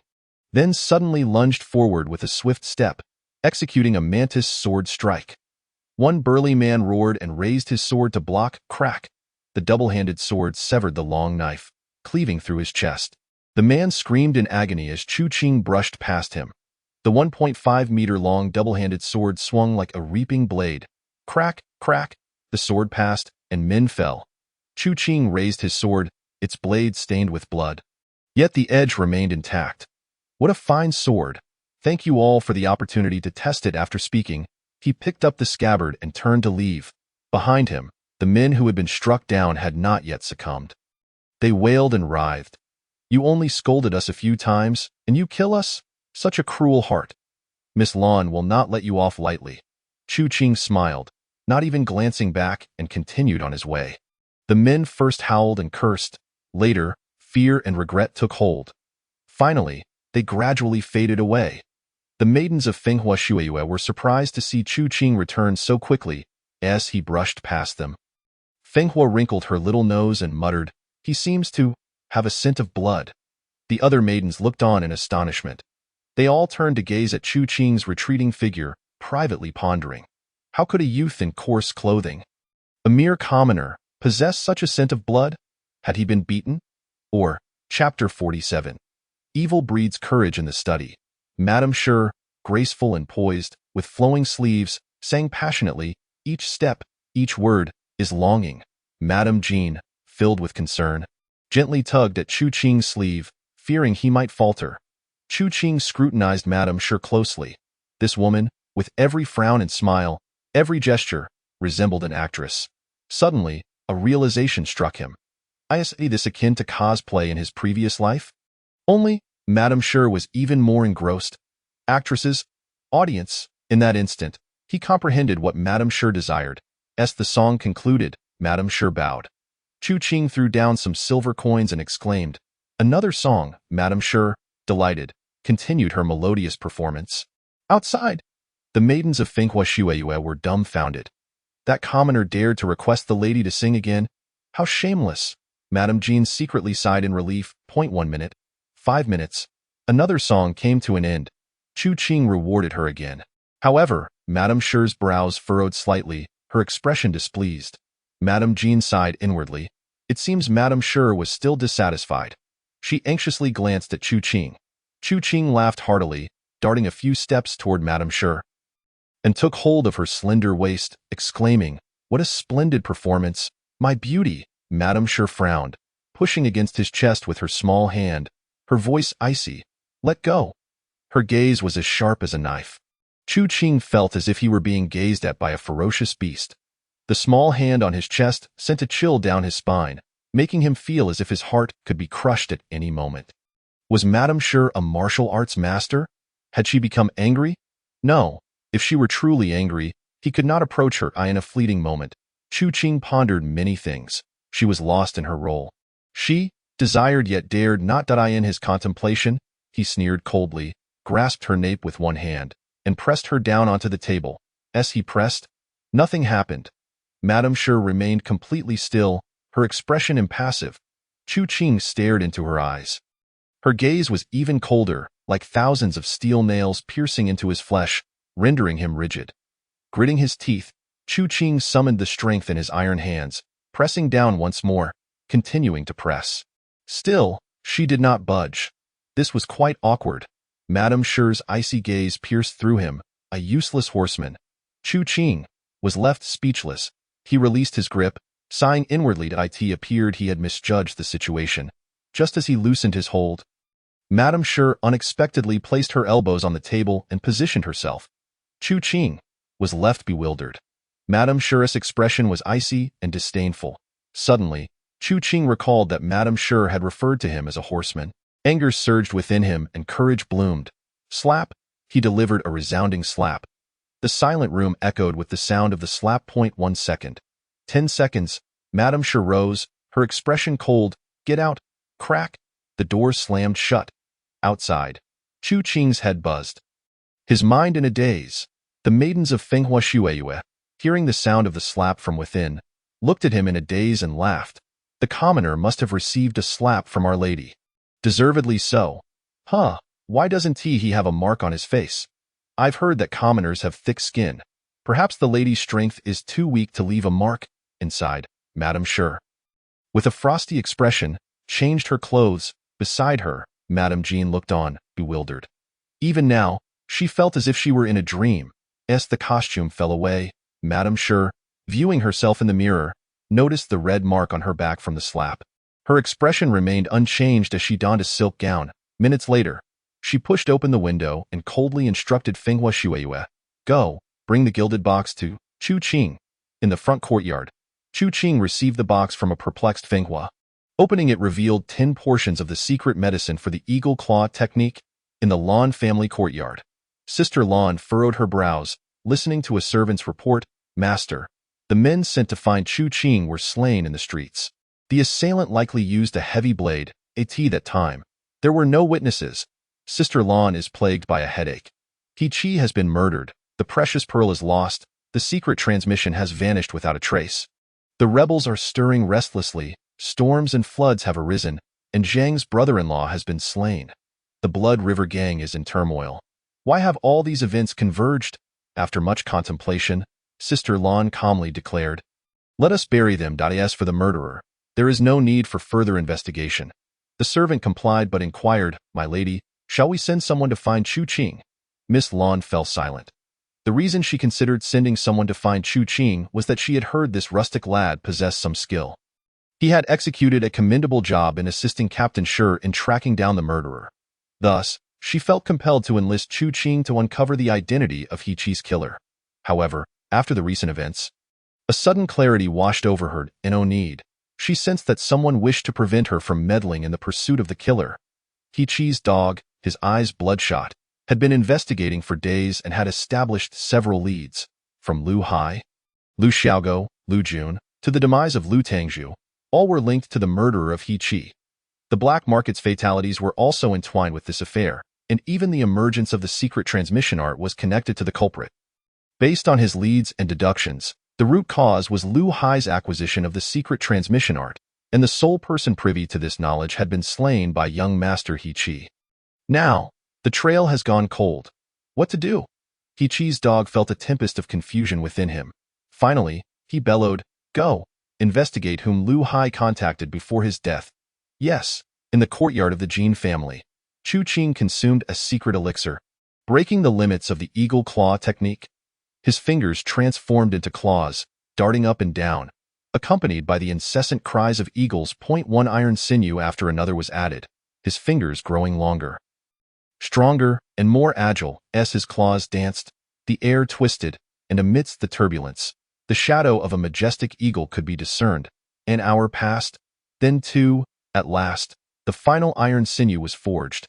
then suddenly lunged forward with a swift step, executing a mantis sword strike. One burly man roared and raised his sword to block. Crack! The double-handed sword severed the long knife, cleaving through his chest. The man screamed in agony as Chu Qing brushed past him. The 1.5-meter-long double-handed sword swung like a reaping blade. Crack! Crack! The sword passed, and men fell. Chu Qing raised his sword, its blade stained with blood. Yet the edge remained intact. What a fine sword! Thank you all for the opportunity to test it. After speaking, he picked up the scabbard and turned to leave. Behind him, the men who had been struck down had not yet succumbed. They wailed and writhed. You only scolded us a few times, and you kill us? Such a cruel heart. Miss Lan will not let you off lightly. Chu Qing smiled, not even glancing back, and continued on his way. The men first howled and cursed. Later, fear and regret took hold. Finally, they gradually faded away. The maidens of Fenghua Shuiyue were surprised to see Chu Qing return so quickly as he brushed past them. Fenghua wrinkled her little nose and muttered, "He seems to have a scent of blood." The other maidens looked on in astonishment. They all turned to gaze at Chu Qing's retreating figure, privately pondering. How could a youth in coarse clothing, a mere commoner, possess such a scent of blood? Had he been beaten? Or, Chapter 47. Evil breeds courage in the study. Madame Sher, graceful and poised, with flowing sleeves, sang passionately, each step, each word, is longing. Madame Jean, filled with concern, gently tugged at Chu Qing's sleeve, fearing he might falter. Chu Qing scrutinized Madame Sher closely. This woman, with every frown and smile, every gesture, resembled an actress. Suddenly, a realization struck him. I see this akin to cosplay in his previous life? Only, Madame Sher was even more engrossed. Actresses, audience, in that instant, he comprehended what Madame Sher desired. As the song concluded, Madame Sher bowed. Chu Qing threw down some silver coins and exclaimed, "Another song." Madame Sher, delighted, continued her melodious performance. Outside, the maidens of Fenghua Shuiyue were dumbfounded. That commoner dared to request the lady to sing again? How shameless! Madame Jean secretly sighed in relief. 1 minute, 5 minutes. Another song came to an end. Chu Qing rewarded her again. However, Madame Sher's brows furrowed slightly, her expression displeased. Madame Jean sighed inwardly. It seems Madame Sher was still dissatisfied. She anxiously glanced at Chu Qing. Chu Qing laughed heartily, darting a few steps toward Madame Sher, and took hold of her slender waist, exclaiming, "What a splendid performance! My beauty!" Madame Sher frowned, pushing against his chest with her small hand, her voice icy. "Let go." Her gaze was as sharp as a knife. Chu Qing felt as if he were being gazed at by a ferocious beast. The small hand on his chest sent a chill down his spine, making him feel as if his heart could be crushed at any moment. Was Madame Sher a martial arts master? Had she become angry? No. If she were truly angry, he could not approach her in a fleeting moment. Chu Qing pondered many things. She was lost in her role. She desired yet dared not die in his contemplation. He sneered coldly, grasped her nape with one hand, and pressed her down onto the table. As he pressed, nothing happened. Madame Sher remained completely still, her expression impassive. Chu Qing stared into her eyes. Her gaze was even colder, like thousands of steel nails piercing into his flesh, rendering him rigid. Gritting his teeth, Chu Qing summoned the strength in his iron hands, pressing down once more, continuing to press. Still, she did not budge. This was quite awkward. Madame Sher's icy gaze pierced through him, a useless horseman. Chu Qing was left speechless. He released his grip, sighing inwardly that it appeared he had misjudged the situation. Just as he loosened his hold, Madame Sher unexpectedly placed her elbows on the table and positioned herself. Chu Qing was left bewildered. Madame Sher's expression was icy and disdainful. Suddenly, Chu Qing recalled that Madame Sher had referred to him as a horseman. Anger surged within him and courage bloomed. Slap! He delivered a resounding slap. The silent room echoed with the sound of the slap. 1 second. 10 seconds. Madame Sher rose, her expression cold. Get out! Crack! The door slammed shut. Outside, Chu Qing's head buzzed. His mind in a daze. The maidens of Fenghua Shueyue, hearing the sound of the slap from within, looked at him in a daze and laughed. The commoner must have received a slap from Our Lady. Deservedly so. Huh, why doesn't he have a mark on his face? I've heard that commoners have thick skin. Perhaps the lady's strength is too weak to leave a mark, inside, Madame Sure. With a frosty expression, changed her clothes. Beside her, Madame Jean looked on, bewildered. Even now, she felt as if she were in a dream. As the costume fell away, Madame Sure, viewing herself in the mirror, noticed the red mark on her back from the slap. Her expression remained unchanged as she donned a silk gown. Minutes later, she pushed open the window and coldly instructed Fenghua Shueyue, "Go, bring the gilded box to Chu Qing." In the front courtyard, Chu Qing received the box from a perplexed Fenghua. Opening it revealed 10 portions of the secret medicine for the eagle claw technique. In the Lan family courtyard, Sister Lan furrowed her brows, listening to a servant's report. "Master, the men sent to find Chu Qing were slain in the streets. The assailant likely used a heavy blade, at that time. There were no witnesses. Sister Lan is plagued by a headache. He Chi has been murdered, the precious pearl is lost, the secret transmission has vanished without a trace. The rebels are stirring restlessly, storms and floods have arisen, and Zhang's brother-in-law has been slain. The Blood River Gang is in turmoil. Why have all these events converged?" After much contemplation, Sister Lan calmly declared, "Let us bury them. As for the murderer, there is no need for further investigation." The servant complied but inquired, "My lady, shall we send someone to find Chu Qing?" Miss Lan fell silent. The reason she considered sending someone to find Chu Qing was that she had heard this rustic lad possessed some skill. He had executed a commendable job in assisting Captain Sure in tracking down the murderer. Thus, she felt compelled to enlist Chu Qing to uncover the identity of He Chi's killer. However, after the recent events, a sudden clarity washed over her. In no need. She sensed that someone wished to prevent her from meddling in the pursuit of the killer. He Chi's dog, his eyes bloodshot, had been investigating for days and had established several leads, from Lu Hai, Lu Xiaogo, Lu Jun, to the demise of Lu Tangzhu. All were linked to the murderer of He Chi. The black market's fatalities were also entwined with this affair, and even the emergence of the secret transmission art was connected to the culprit. Based on his leads and deductions, the root cause was Lu Hai's acquisition of the secret transmission art, and the sole person privy to this knowledge had been slain by young Master He Chi. Now, the trail has gone cold. What to do? He Chi's dog felt a tempest of confusion within him. Finally, he bellowed, "Go, investigate whom Lu Hai contacted before his death." Yes, in the courtyard of the Jin family, Chu Qing consumed a secret elixir, breaking the limits of the eagle claw technique. His fingers transformed into claws, darting up and down, accompanied by the incessant cries of eagles. One iron sinew after another was added, his fingers growing longer, stronger, and more agile. As his claws danced, the air twisted, and amidst the turbulence, the shadow of a majestic eagle could be discerned. An hour passed, then two. At last, the final iron sinew was forged.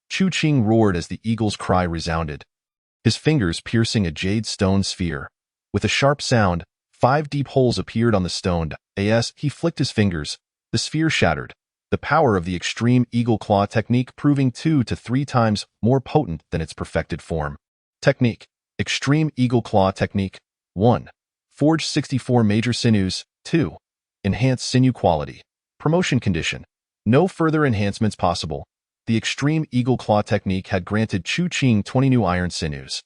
Chu Qing roared as the eagle's cry resounded, his fingers piercing a jade stone sphere. With a sharp sound, 5 deep holes appeared on the stone. As he flicked his fingers, the sphere shattered, the power of the extreme eagle claw technique proving 2 to 3 times more potent than its perfected form. Technique: Extreme Eagle Claw Technique. 1. Forge 64 major sinews. 2. Enhance sinew quality. Promotion condition: no further enhancements possible. The extreme eagle claw technique had granted Chu Qing 20 new iron sinews,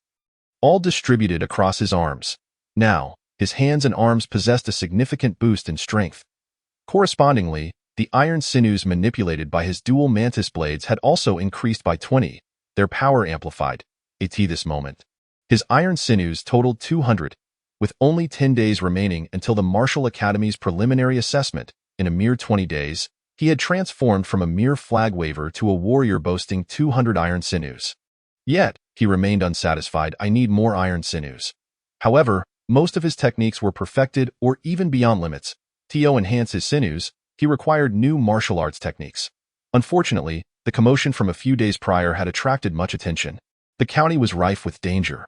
all distributed across his arms. Now, his hands and arms possessed a significant boost in strength. Correspondingly, the iron sinews manipulated by his dual mantis blades had also increased by 20, their power amplified. At this moment, his iron sinews totaled 200, with only 10 days remaining until the Martial Academy's preliminary assessment. In a mere 20 days, he had transformed from a mere flag waver to a warrior boasting 200 iron sinews. Yet, he remained unsatisfied. "I need more iron sinews." However, most of his techniques were perfected or even beyond limits. To enhance his sinews, he required new martial arts techniques. Unfortunately, the commotion from a few days prior had attracted much attention. The county was rife with danger.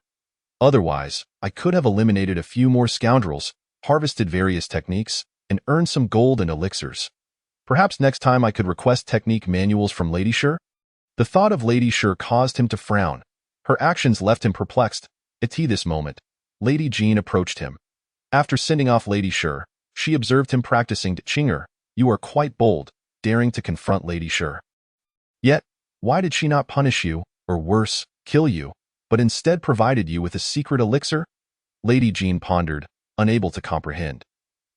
Otherwise, I could have eliminated a few more scoundrels, harvested various techniques, and earned some gold and elixirs. Perhaps next time I could request technique manuals from Lady Sure? The thought of Lady Sure caused him to frown. Her actions left him perplexed. At this moment, Lady Jean approached him. After sending off Lady Shi, she observed him practicing Qing'er. You are quite bold, daring to confront Lady Shi. Yet, why did she not punish you, or worse, kill you, but instead provided you with a secret elixir? Lady Jean pondered, unable to comprehend.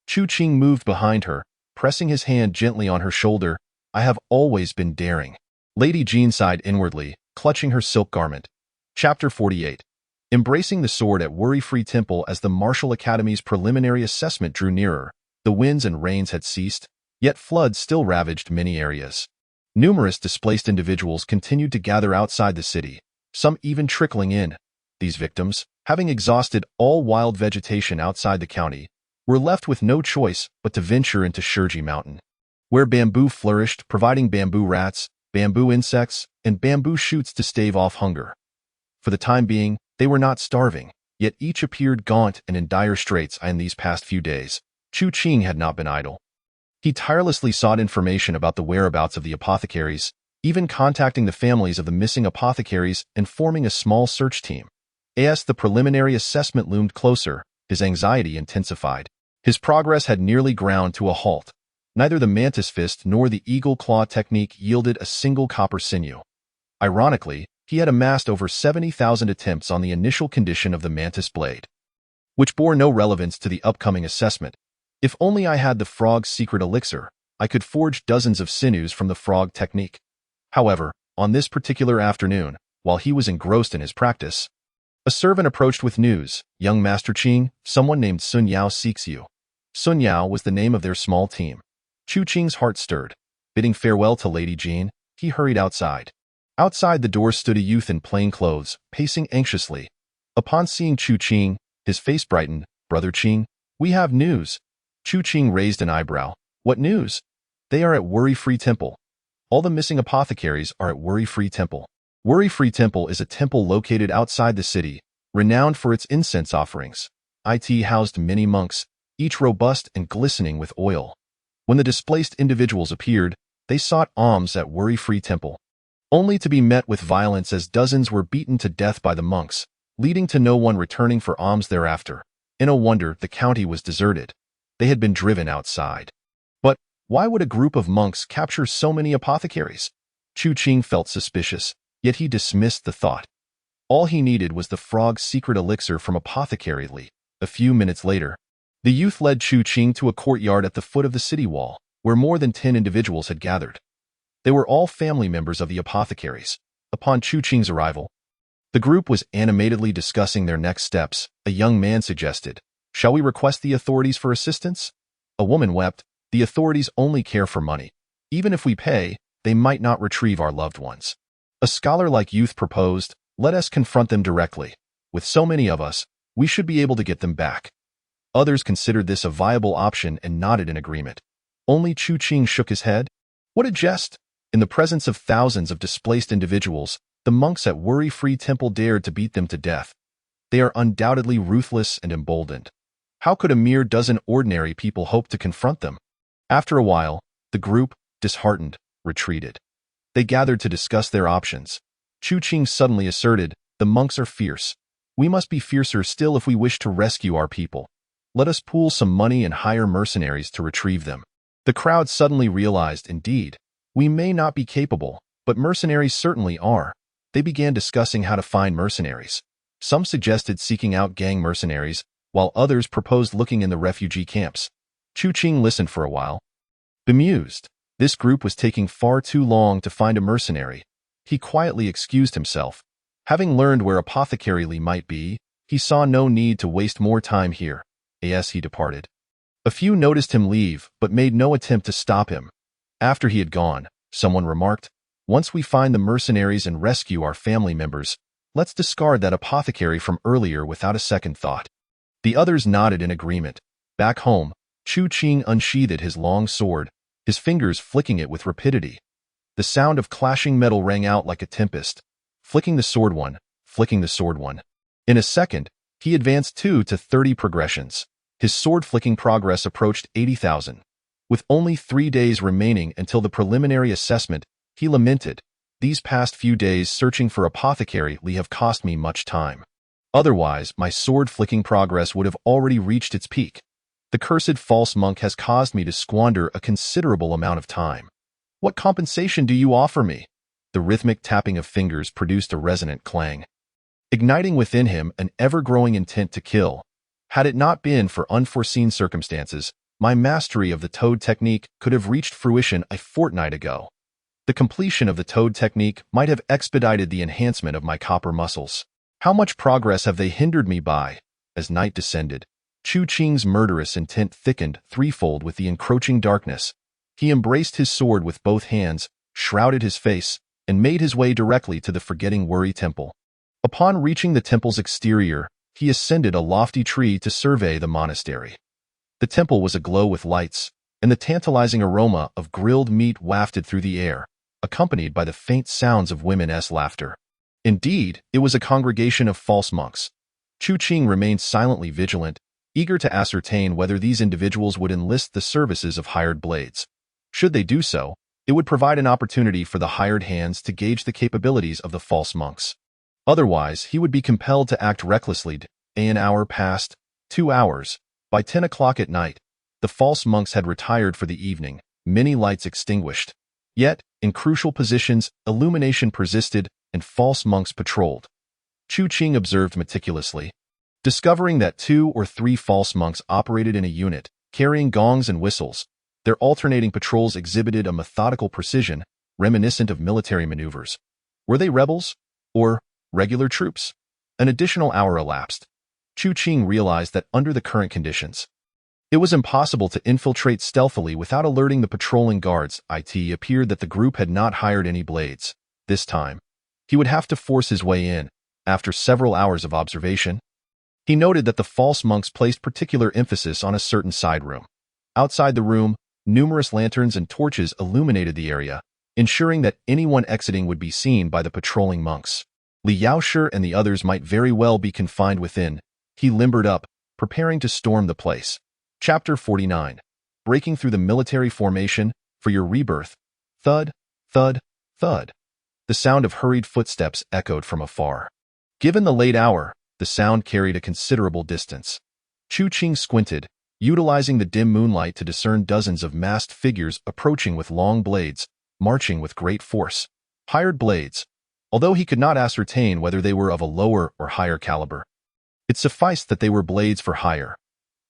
Chu Qing moved behind her, pressing his hand gently on her shoulder. I have always been daring. Lady Jean sighed inwardly, clutching her silk garment. Chapter 48. Embracing the sword at Worry-Free Temple. As the Martial Academy's preliminary assessment drew nearer, the winds and rains had ceased, yet floods still ravaged many areas. Numerous displaced individuals continued to gather outside the city, some even trickling in. These victims, having exhausted all wild vegetation outside the county, were left with no choice but to venture into Shurji Mountain, where bamboo flourished, providing bamboo rats, bamboo insects, and bamboo shoots to stave off hunger. For the time being, they were not starving, yet each appeared gaunt and in dire straits. In these past few days, Chu Qing had not been idle. He tirelessly sought information about the whereabouts of the apothecaries, even contacting the families of the missing apothecaries and forming a small search team. As the preliminary assessment loomed closer, his anxiety intensified. His progress had nearly ground to a halt. Neither the mantis fist nor the eagle claw technique yielded a single copper sinew. Ironically, he had amassed over 70,000 attempts on the initial condition of the mantis blade, which bore no relevance to the upcoming assessment. If only I had the frog's secret elixir, I could forge dozens of sinews from the frog technique. However, on this particular afternoon, while he was engrossed in his practice, a servant approached with news. Young Master Qing, someone named Sun Yao seeks you. Sun Yao was the name of their small team. Chu Qing's heart stirred. Bidding farewell to Lady Jean, he hurried outside. Outside the door stood a youth in plain clothes, pacing anxiously. Upon seeing Chu Qing, his face brightened. Brother Qing, we have news. Chu Qing raised an eyebrow. What news? They are at Worry-Free Temple. All the missing apothecaries are at Worry-Free Temple. Worry-Free Temple is a temple located outside the city, renowned for its incense offerings. It housed many monks, each robust and glistening with oil. When the displaced individuals appeared, they sought alms at Worry-Free Temple, only to be met with violence as dozens were beaten to death by the monks, leading to no one returning for alms thereafter. No wonder the county was deserted. They had been driven outside. But why would a group of monks capture so many apothecaries? Chu Qing felt suspicious, yet he dismissed the thought. All he needed was the frog's secret elixir from Apothecary Li. A few minutes later, the youth led Chu Qing to a courtyard at the foot of the city wall, where more than 10 individuals had gathered. They were all family members of the apothecaries. Upon Chu Qing's arrival, the group was animatedly discussing their next steps. A young man suggested, "Shall we request the authorities for assistance?" A woman wept, "The authorities only care for money. Even if we pay, they might not retrieve our loved ones." A scholar-like youth proposed, "Let us confront them directly. With so many of us, we should be able to get them back." Others considered this a viable option and nodded in agreement. Only Chu Qing shook his head. What a jest! In the presence of thousands of displaced individuals, the monks at Worry-Free Temple dared to beat them to death. They are undoubtedly ruthless and emboldened. How could a mere dozen ordinary people hope to confront them? After a while, the group, disheartened, retreated. They gathered to discuss their options. Chu Qing suddenly asserted, "The monks are fierce. We must be fiercer still if we wish to rescue our people. Let us pool some money and hire mercenaries to retrieve them." The crowd suddenly realized, indeed, we may not be capable, but mercenaries certainly are. They began discussing how to find mercenaries. Some suggested seeking out gang mercenaries, while others proposed looking in the refugee camps. Chu Qing listened for a while. Bemused, this group was taking far too long to find a mercenary. He quietly excused himself. Having learned where Apothecary Li might be, he saw no need to waste more time here. As he departed, a few noticed him leave, but made no attempt to stop him. After he had gone, someone remarked, "Once we find the mercenaries and rescue our family members, let's discard that apothecary from earlier without a second thought." The others nodded in agreement. Back home, Chu Qing unsheathed his long sword, his fingers flicking it with rapidity. The sound of clashing metal rang out like a tempest. Flicking the sword one, flicking the sword one. In a second, he advanced 2 to 30 progressions. His sword-flicking progress approached 80,000. With only 3 days remaining until the preliminary assessment, he lamented, "These past few days searching for Apothecary Li have cost me much time. Otherwise, my sword-flicking progress would have already reached its peak. The cursed false monk has caused me to squander a considerable amount of time. What compensation do you offer me? The rhythmic tapping of fingers produced a resonant clang, igniting within him an ever-growing intent to kill. Had it not been for unforeseen circumstances, my mastery of the toad technique could have reached fruition a fortnight ago. The completion of the toad technique might have expedited the enhancement of my copper muscles. How much progress have they hindered me by? As night descended, Chu Qing's murderous intent thickened threefold with the encroaching darkness. He embraced his sword with both hands, shrouded his face, and made his way directly to the Forgetting Worry Temple. Upon reaching the temple's exterior, he ascended a lofty tree to survey the monastery. The temple was aglow with lights, and the tantalizing aroma of grilled meat wafted through the air, accompanied by the faint sounds of women's laughter. Indeed, it was a congregation of false monks. Chu Qing remained silently vigilant, eager to ascertain whether these individuals would enlist the services of hired blades. Should they do so, it would provide an opportunity for the hired hands to gauge the capabilities of the false monks. Otherwise, he would be compelled to act recklessly. An hour passed, 2 hours. By 10 o'clock at night, the false monks had retired for the evening, many lights extinguished. Yet, in crucial positions, illumination persisted, and false monks patrolled. Chu Qing observed meticulously, discovering that 2 or 3 false monks operated in a unit, carrying gongs and whistles. Their alternating patrols exhibited a methodical precision, reminiscent of military maneuvers. Were they rebels? Or regular troops? An additional hour elapsed. Chu Qing realized that under the current conditions, it was impossible to infiltrate stealthily without alerting the patrolling guards. It appeared that the group had not hired any blades. This time, he would have to force his way in. After several hours of observation, he noted that the false monks placed particular emphasis on a certain side room. Outside the room, numerous lanterns and torches illuminated the area, ensuring that anyone exiting would be seen by the patrolling monks. Li Yaoshi and the others might very well be confined within. He limbered up, preparing to storm the place. Chapter 49. Breaking through the military formation for your rebirth. Thud, thud, thud. The sound of hurried footsteps echoed from afar. Given the late hour, the sound carried a considerable distance. Chu Qing squinted, utilizing the dim moonlight to discern dozens of masked figures approaching with long blades, marching with great force. Hired blades. Although he could not ascertain whether they were of a lower or higher caliber, it sufficed that they were blades for hire.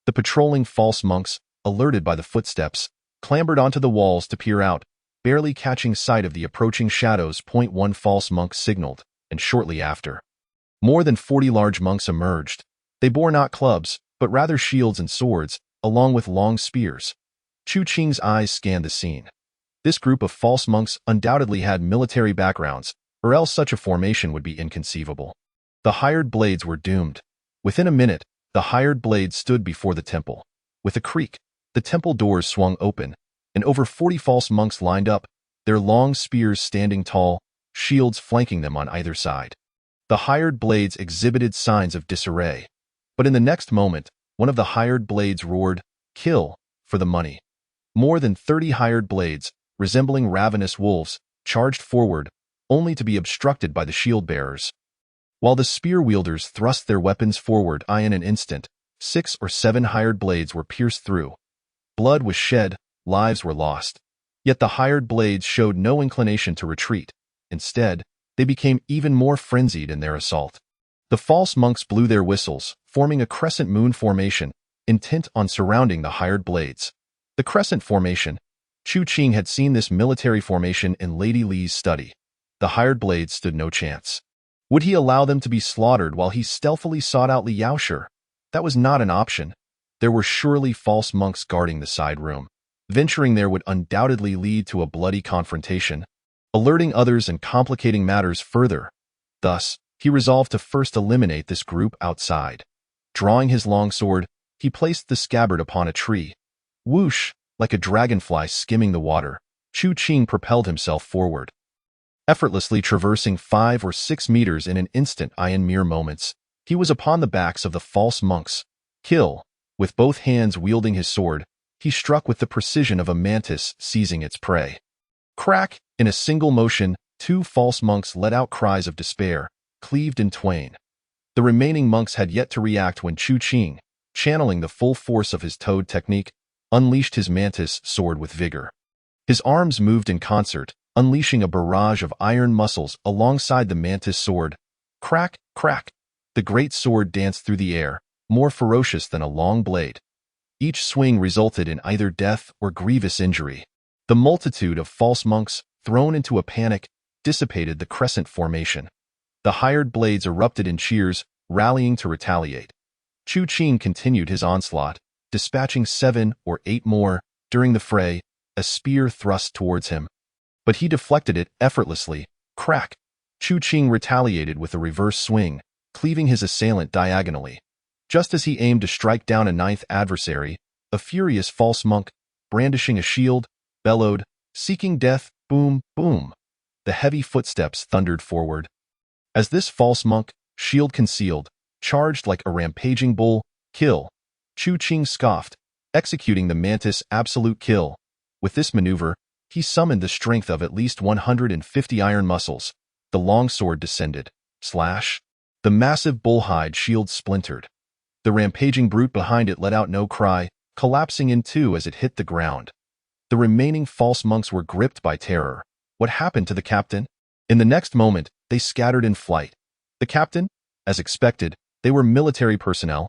The patrolling false monks, alerted by the footsteps, clambered onto the walls to peer out, barely catching sight of the approaching shadows. One false monk signaled, and shortly after, more than 40 large monks emerged. They bore not clubs, but rather shields and swords, along with long spears. Chu Qing's eyes scanned the scene. This group of false monks undoubtedly had military backgrounds, or else such a formation would be inconceivable. The hired blades were doomed. Within a minute, the hired blades stood before the temple. With a creak, the temple doors swung open, and over 40 false monks lined up, their long spears standing tall, shields flanking them on either side. The hired blades exhibited signs of disarray. But in the next moment, one of the hired blades roared, "Kill, for the money." More than 30 hired blades, resembling ravenous wolves, charged forward, only to be obstructed by the shield bearers. While the spear wielders thrust their weapons forward, in an instant, 6 or 7 hired blades were pierced through. Blood was shed, lives were lost. Yet the hired blades showed no inclination to retreat. Instead, they became even more frenzied in their assault. The false monks blew their whistles, forming a crescent moon formation, intent on surrounding the hired blades. The crescent formation. Chu Qing had seen this military formation in Lady Li's study. The hired blades stood no chance. Would he allow them to be slaughtered while he stealthily sought out Li Yaoshi? That was not an option. There were surely false monks guarding the side room. Venturing there would undoubtedly lead to a bloody confrontation, alerting others and complicating matters further. Thus, he resolved to first eliminate this group outside. Drawing his long sword, he placed the scabbard upon a tree. Whoosh! Like a dragonfly skimming the water, Chu Qing propelled himself forward, effortlessly traversing 5 or 6 meters in an instant. In mere moments, he was upon the backs of the false monks. Kill! With both hands wielding his sword, he struck with the precision of a mantis seizing its prey. Crack! In a single motion, 2 false monks let out cries of despair, cleaved in twain. The remaining monks had yet to react when Chu Qing, channeling the full force of his toad technique, unleashed his mantis sword with vigor. His arms moved in concert, unleashing a barrage of iron muscles alongside the mantis sword. Crack, crack! The great sword danced through the air, more ferocious than a long blade. Each swing resulted in either death or grievous injury. The multitude of false monks, thrown into a panic, dissipated the crescent formation. The hired blades erupted in cheers, rallying to retaliate. Chu Qing continued his onslaught, dispatching 7 or 8 more. During the fray, a spear thrust towards him. But he deflected it effortlessly. Crack! Chu Qing retaliated with a reverse swing, cleaving his assailant diagonally. Just as he aimed to strike down a 9th adversary, a furious false monk, brandishing a shield, bellowed, seeking death. Boom, boom. The heavy footsteps thundered forward. As this false monk, shield concealed, charged like a rampaging bull. Kill! Chu Qing scoffed, executing the mantis absolute kill. With this maneuver, he summoned the strength of at least 150 iron muscles. The longsword descended. Slash! The massive bullhide shield splintered. The rampaging brute behind it let out no cry, collapsing in two as it hit the ground. The remaining false monks were gripped by terror. What happened to the captain? In the next moment, they scattered in flight. The captain? As expected, they were military personnel.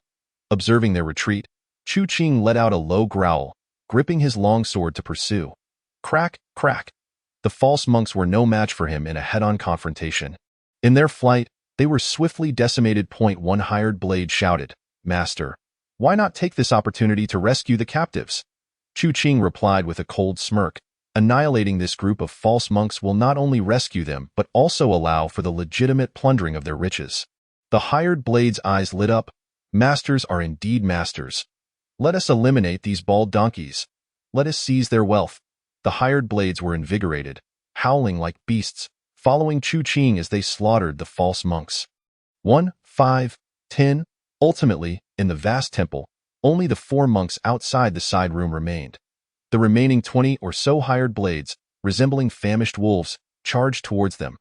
Observing their retreat, Chu Qing let out a low growl, gripping his longsword to pursue. Crack, crack! The false monks were no match for him in a head-on confrontation. In their flight, they were swiftly decimated. One hired blade shouted, "Master, why not take this opportunity to rescue the captives?" Chu Qing replied with a cold smirk, "Annihilating this group of false monks will not only rescue them but also allow for the legitimate plundering of their riches." The hired blade's eyes lit up. "Masters are indeed masters. Let us eliminate these bald donkeys. Let us seize their wealth." The hired blades were invigorated, howling like beasts, following Chu Qing as they slaughtered the false monks. 1, 5, 10. Ultimately, in the vast temple, only the 4 monks outside the side room remained. The remaining 20 or so hired blades, resembling famished wolves, charged towards them.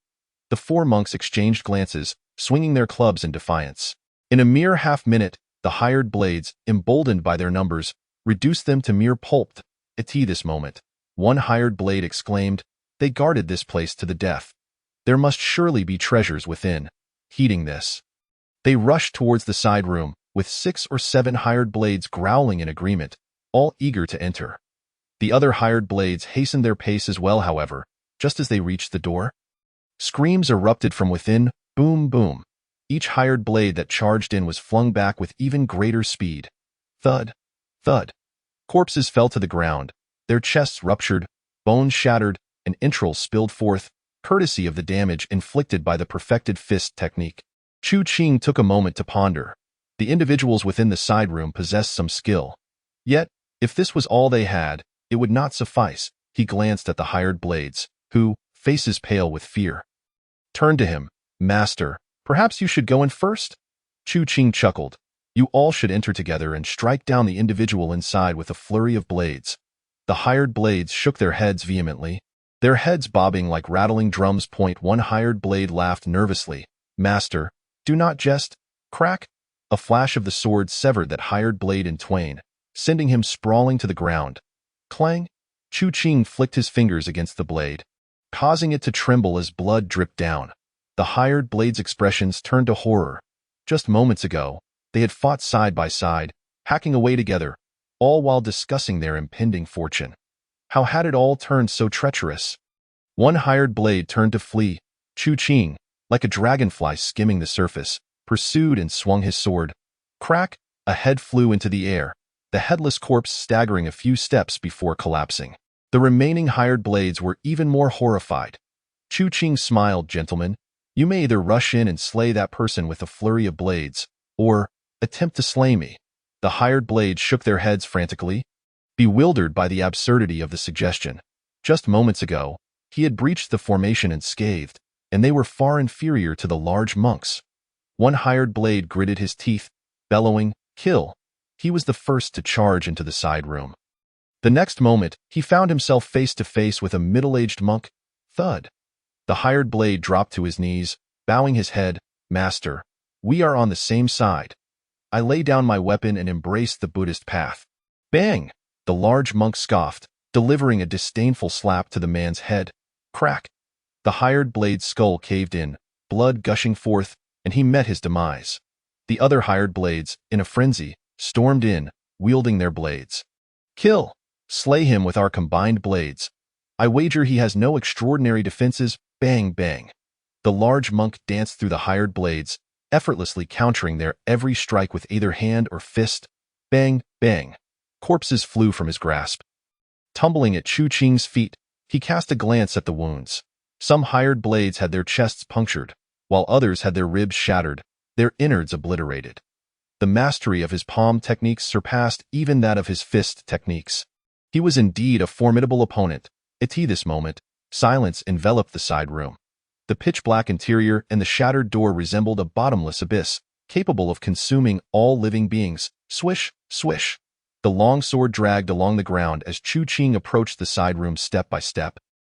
The 4 monks exchanged glances, swinging their clubs in defiance. In a mere half-minute, the hired blades, emboldened by their numbers, reduced them to mere pulp. At this moment, one hired blade exclaimed, "They guarded this place to the death. There must surely be treasures within." Heeding this, they rushed towards the side room, with 6 or 7 hired blades growling in agreement, all eager to enter. The other hired blades hastened their pace as well, however. Just as they reached the door, screams erupted from within. Boom, boom. Each hired blade that charged in was flung back with even greater speed. Thud, thud. Corpses fell to the ground, their chests ruptured, bones shattered, and entrails spilled forth, courtesy of the damage inflicted by the perfected fist technique. Chu Qing took a moment to ponder. The individuals within the side room possessed some skill. Yet, if this was all they had, it would not suffice. He glanced at the hired blades, who, faces pale with fear, turned to him. "Master, perhaps you should go in first?" Chu Qing chuckled. "You all should enter together and strike down the individual inside with a flurry of blades." The hired blades shook their heads vehemently, their heads bobbing like rattling drums. One hired blade laughed nervously. "Master, do not jest." Crack! A flash of the sword severed that hired blade in twain, sending him sprawling to the ground. Clang! Chu Qing flicked his fingers against the blade, causing it to tremble as blood dripped down. The hired blade's expressions turned to horror. Just moments ago, they had fought side by side, hacking away together, all while discussing their impending fortune. How had it all turned so treacherous? One hired blade turned to flee. Chu Qing, like a dragonfly skimming the surface, pursued and swung his sword. Crack! A head flew into the air, the headless corpse staggering a few steps before collapsing. The remaining hired blades were even more horrified. Chu Qing smiled. "Gentlemen, you may either rush in and slay that person with a flurry of blades, or attempt to slay me." The hired blades shook their heads frantically, bewildered by the absurdity of the suggestion. Just moments ago, he had breached the formation unscathed, and they were far inferior to the large monks. One hired blade gritted his teeth, bellowing, "Kill!" He was the first to charge into the side room. The next moment, he found himself face to face with a middle-aged monk. Thud! The hired blade dropped to his knees, bowing his head. "Master, We are on the same side. I lay down my weapon and embraced the Buddhist path. Bang! The large monk scoffed, delivering a disdainful slap to the man's head. Crack! The hired blade's skull caved in, blood gushing forth, and he met his demise. The other hired blades, in a frenzy, stormed in, wielding their blades. Kill! Slay him with our combined blades. I wager he has no extraordinary defenses. Bang, bang. The large monk danced through the hired blades, effortlessly countering their every strike with either hand or fist. Bang, bang. Corpses flew from his grasp. Tumbling at Chu Qing's feet, he cast a glance at the wounds. Some hired blades had their chests punctured, while others had their ribs shattered, their innards obliterated. The mastery of his palm techniques surpassed even that of his fist techniques. He was indeed a formidable opponent. At this moment, silence enveloped the side room. The pitch-black interior and the shattered door resembled a bottomless abyss, capable of consuming all living beings. Swish, swish. The long sword dragged along the ground as Chu Qing approached the side room step by step.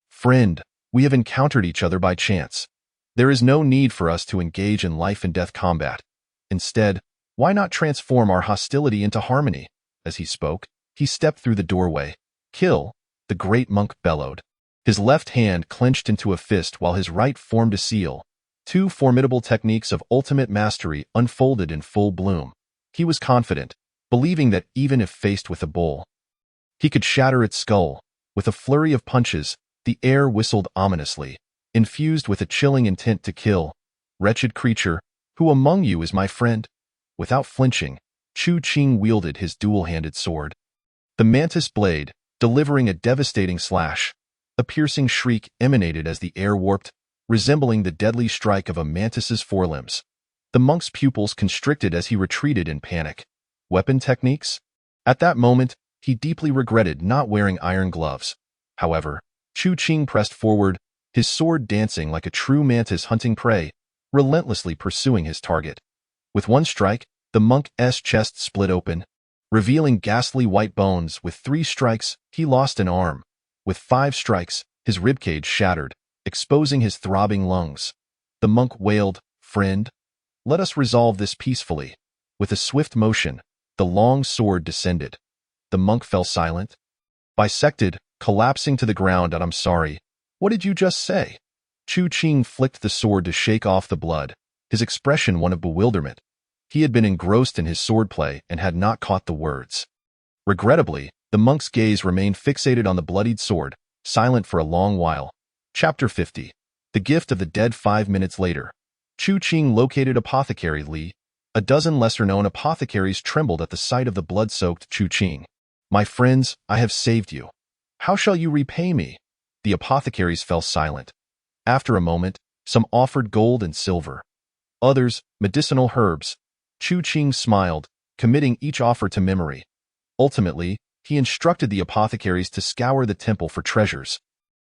Friend, we have encountered each other by chance. There is no need for us to engage in life-and-death combat. Instead, why not transform our hostility into harmony? As he spoke, he stepped through the doorway. Kill! The great monk bellowed. His left hand clenched into a fist while his right formed a seal. Two formidable techniques of ultimate mastery unfolded in full bloom. He was confident, believing that even if faced with a bull, he could shatter its skull. With a flurry of punches, the air whistled ominously, infused with a chilling intent to kill. Wretched creature, who among you is my friend? Without flinching, Chu Qing wielded his dual-handed sword. The mantis blade, delivering a devastating slash. A piercing shriek emanated as the air warped, resembling the deadly strike of a mantis's forelimbs. The monk's pupils constricted as he retreated in panic. Weapon techniques? At that moment, he deeply regretted not wearing iron gloves. However, Chu Qing pressed forward, his sword dancing like a true mantis hunting prey, relentlessly pursuing his target. With one strike, the monk's chest split open, revealing ghastly white bones. With 3 strikes, he lost an arm. With 5 strikes, his ribcage shattered, exposing his throbbing lungs. The monk wailed, "Friend, let us resolve this peacefully." With a swift motion, the long sword descended. The monk fell silent, bisected, collapsing to the ground. "I'm sorry. What did you just say?" Chu Qing flicked the sword to shake off the blood, his expression one of bewilderment. He had been engrossed in his swordplay and had not caught the words. Regrettably, the monk's gaze remained fixated on the bloodied sword, silent for a long while. Chapter 50. The Gift of the Dead. 5 minutes later, Chu Qing located Apothecary Li. A dozen lesser-known apothecaries trembled at the sight of the blood-soaked Chu Qing. "My friends, I have saved you. How shall you repay me?" The apothecaries fell silent. After a moment, some offered gold and silver. Others, medicinal herbs. Chu Qing smiled, committing each offer to memory. Ultimately, he instructed the apothecaries to scour the temple for treasures,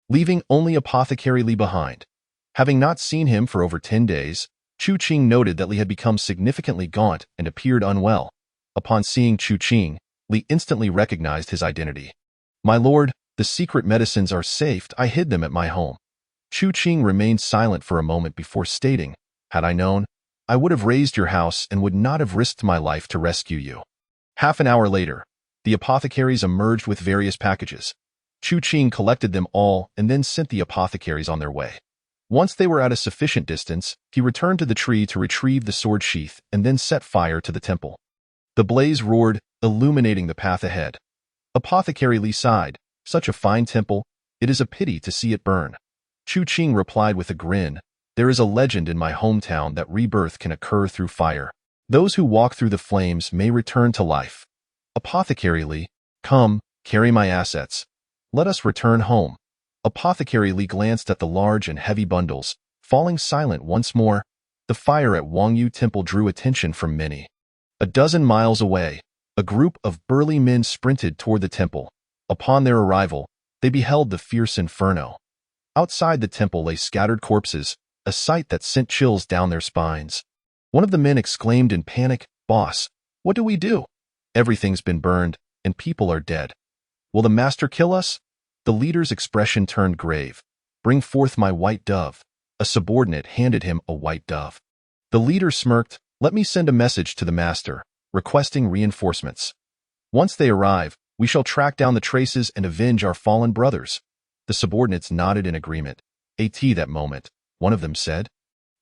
leaving only Apothecary Li behind. Having not seen him for over 10 days, Chu Qing noted that Li had become significantly gaunt and appeared unwell. Upon seeing Chu Qing, Li instantly recognized his identity. "My lord, the secret medicines are safe. I hid them at my home." Chu Qing remained silent for a moment before stating, "Had I known, I would have razed your house and would not have risked my life to rescue you." Half an hour later, the apothecaries emerged with various packages. Chu Qing collected them all and then sent the apothecaries on their way. Once they were at a sufficient distance, he returned to the tree to retrieve the sword sheath and then set fire to the temple. The blaze roared, illuminating the path ahead. Apothecary Li sighed, "Such a fine temple, it is a pity to see it burn." Chu Qing replied with a grin, "There is a legend in my hometown that rebirth can occur through fire. Those who walk through the flames may return to life. Apothecary Li, come, carry my assets. Let us return home." Apothecary Li glanced at the large and heavy bundles, falling silent once more. The fire at Wangyu Temple drew attention from many. A dozen miles away, a group of burly men sprinted toward the temple. Upon their arrival, they beheld the fierce inferno. Outside the temple lay scattered corpses, a sight that sent chills down their spines. One of the men exclaimed in panic, "Boss, what do we do? Everything's been burned, and people are dead. Will the master kill us?" The leader's expression turned grave. "Bring forth my white dove." A subordinate handed him a white dove. The leader smirked, Let me send a message to the master, requesting reinforcements. Once they arrive, we shall track down the traces and avenge our fallen brothers. The subordinates nodded in agreement. At that moment, one of them said,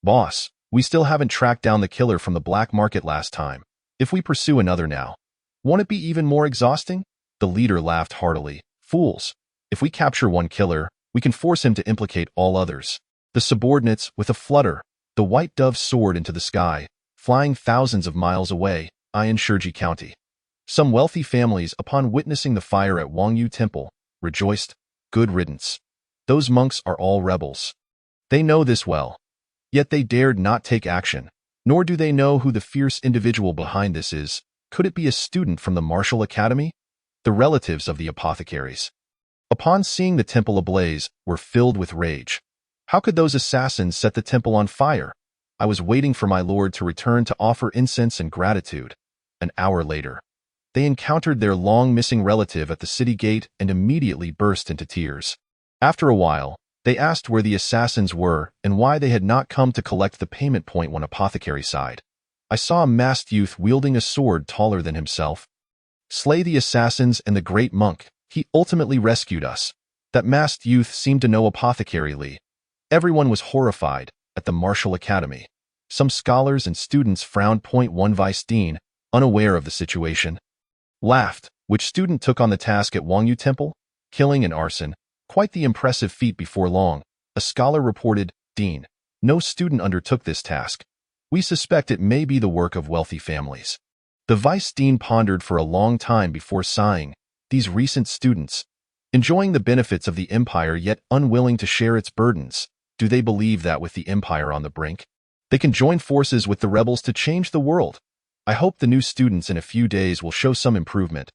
Boss, we still haven't tracked down the killer from the black market last time. If we pursue another now, won't it be even more exhausting? The leader laughed heartily. Fools, if we capture one killer, we can force him to implicate all others. The subordinates, with a flutter, the white dove soared into the sky, flying thousands of miles away, in Shurji County. Some wealthy families, upon witnessing the fire at Wangyu Temple, rejoiced. Good riddance. Those monks are all rebels. They know this well. Yet they dared not take action, nor do they know who the fierce individual behind this is. Could it be a student from the Martial Academy? The relatives of the apothecaries, upon seeing the temple ablaze, were filled with rage. How could those assassins set the temple on fire? I was waiting for my lord to return to offer incense and gratitude. An hour later, they encountered their long-missing relative at the city gate and immediately burst into tears. After a while, they asked where the assassins were and why they had not come to collect the payment point. One apothecary sighed. I saw a masked youth wielding a sword taller than himself. Slay the assassins and the great monk. He ultimately rescued us. That masked youth seemed to know Apothecary Lee. Everyone was horrified at the Martial Academy. Some scholars and students frowned. One Vice Dean, unaware of the situation, laughed. Which student took on the task at Wangyu Temple? Killing and arson. Quite the impressive feat. Before long, a scholar reported, Dean, no student undertook this task. We suspect it may be the work of wealthy families. The Vice Dean pondered for a long time before sighing. These recent students, enjoying the benefits of the Empire yet unwilling to share its burdens, do they believe that with the Empire on the brink, they can join forces with the rebels to change the world? I hope the new students in a few days will show some improvement.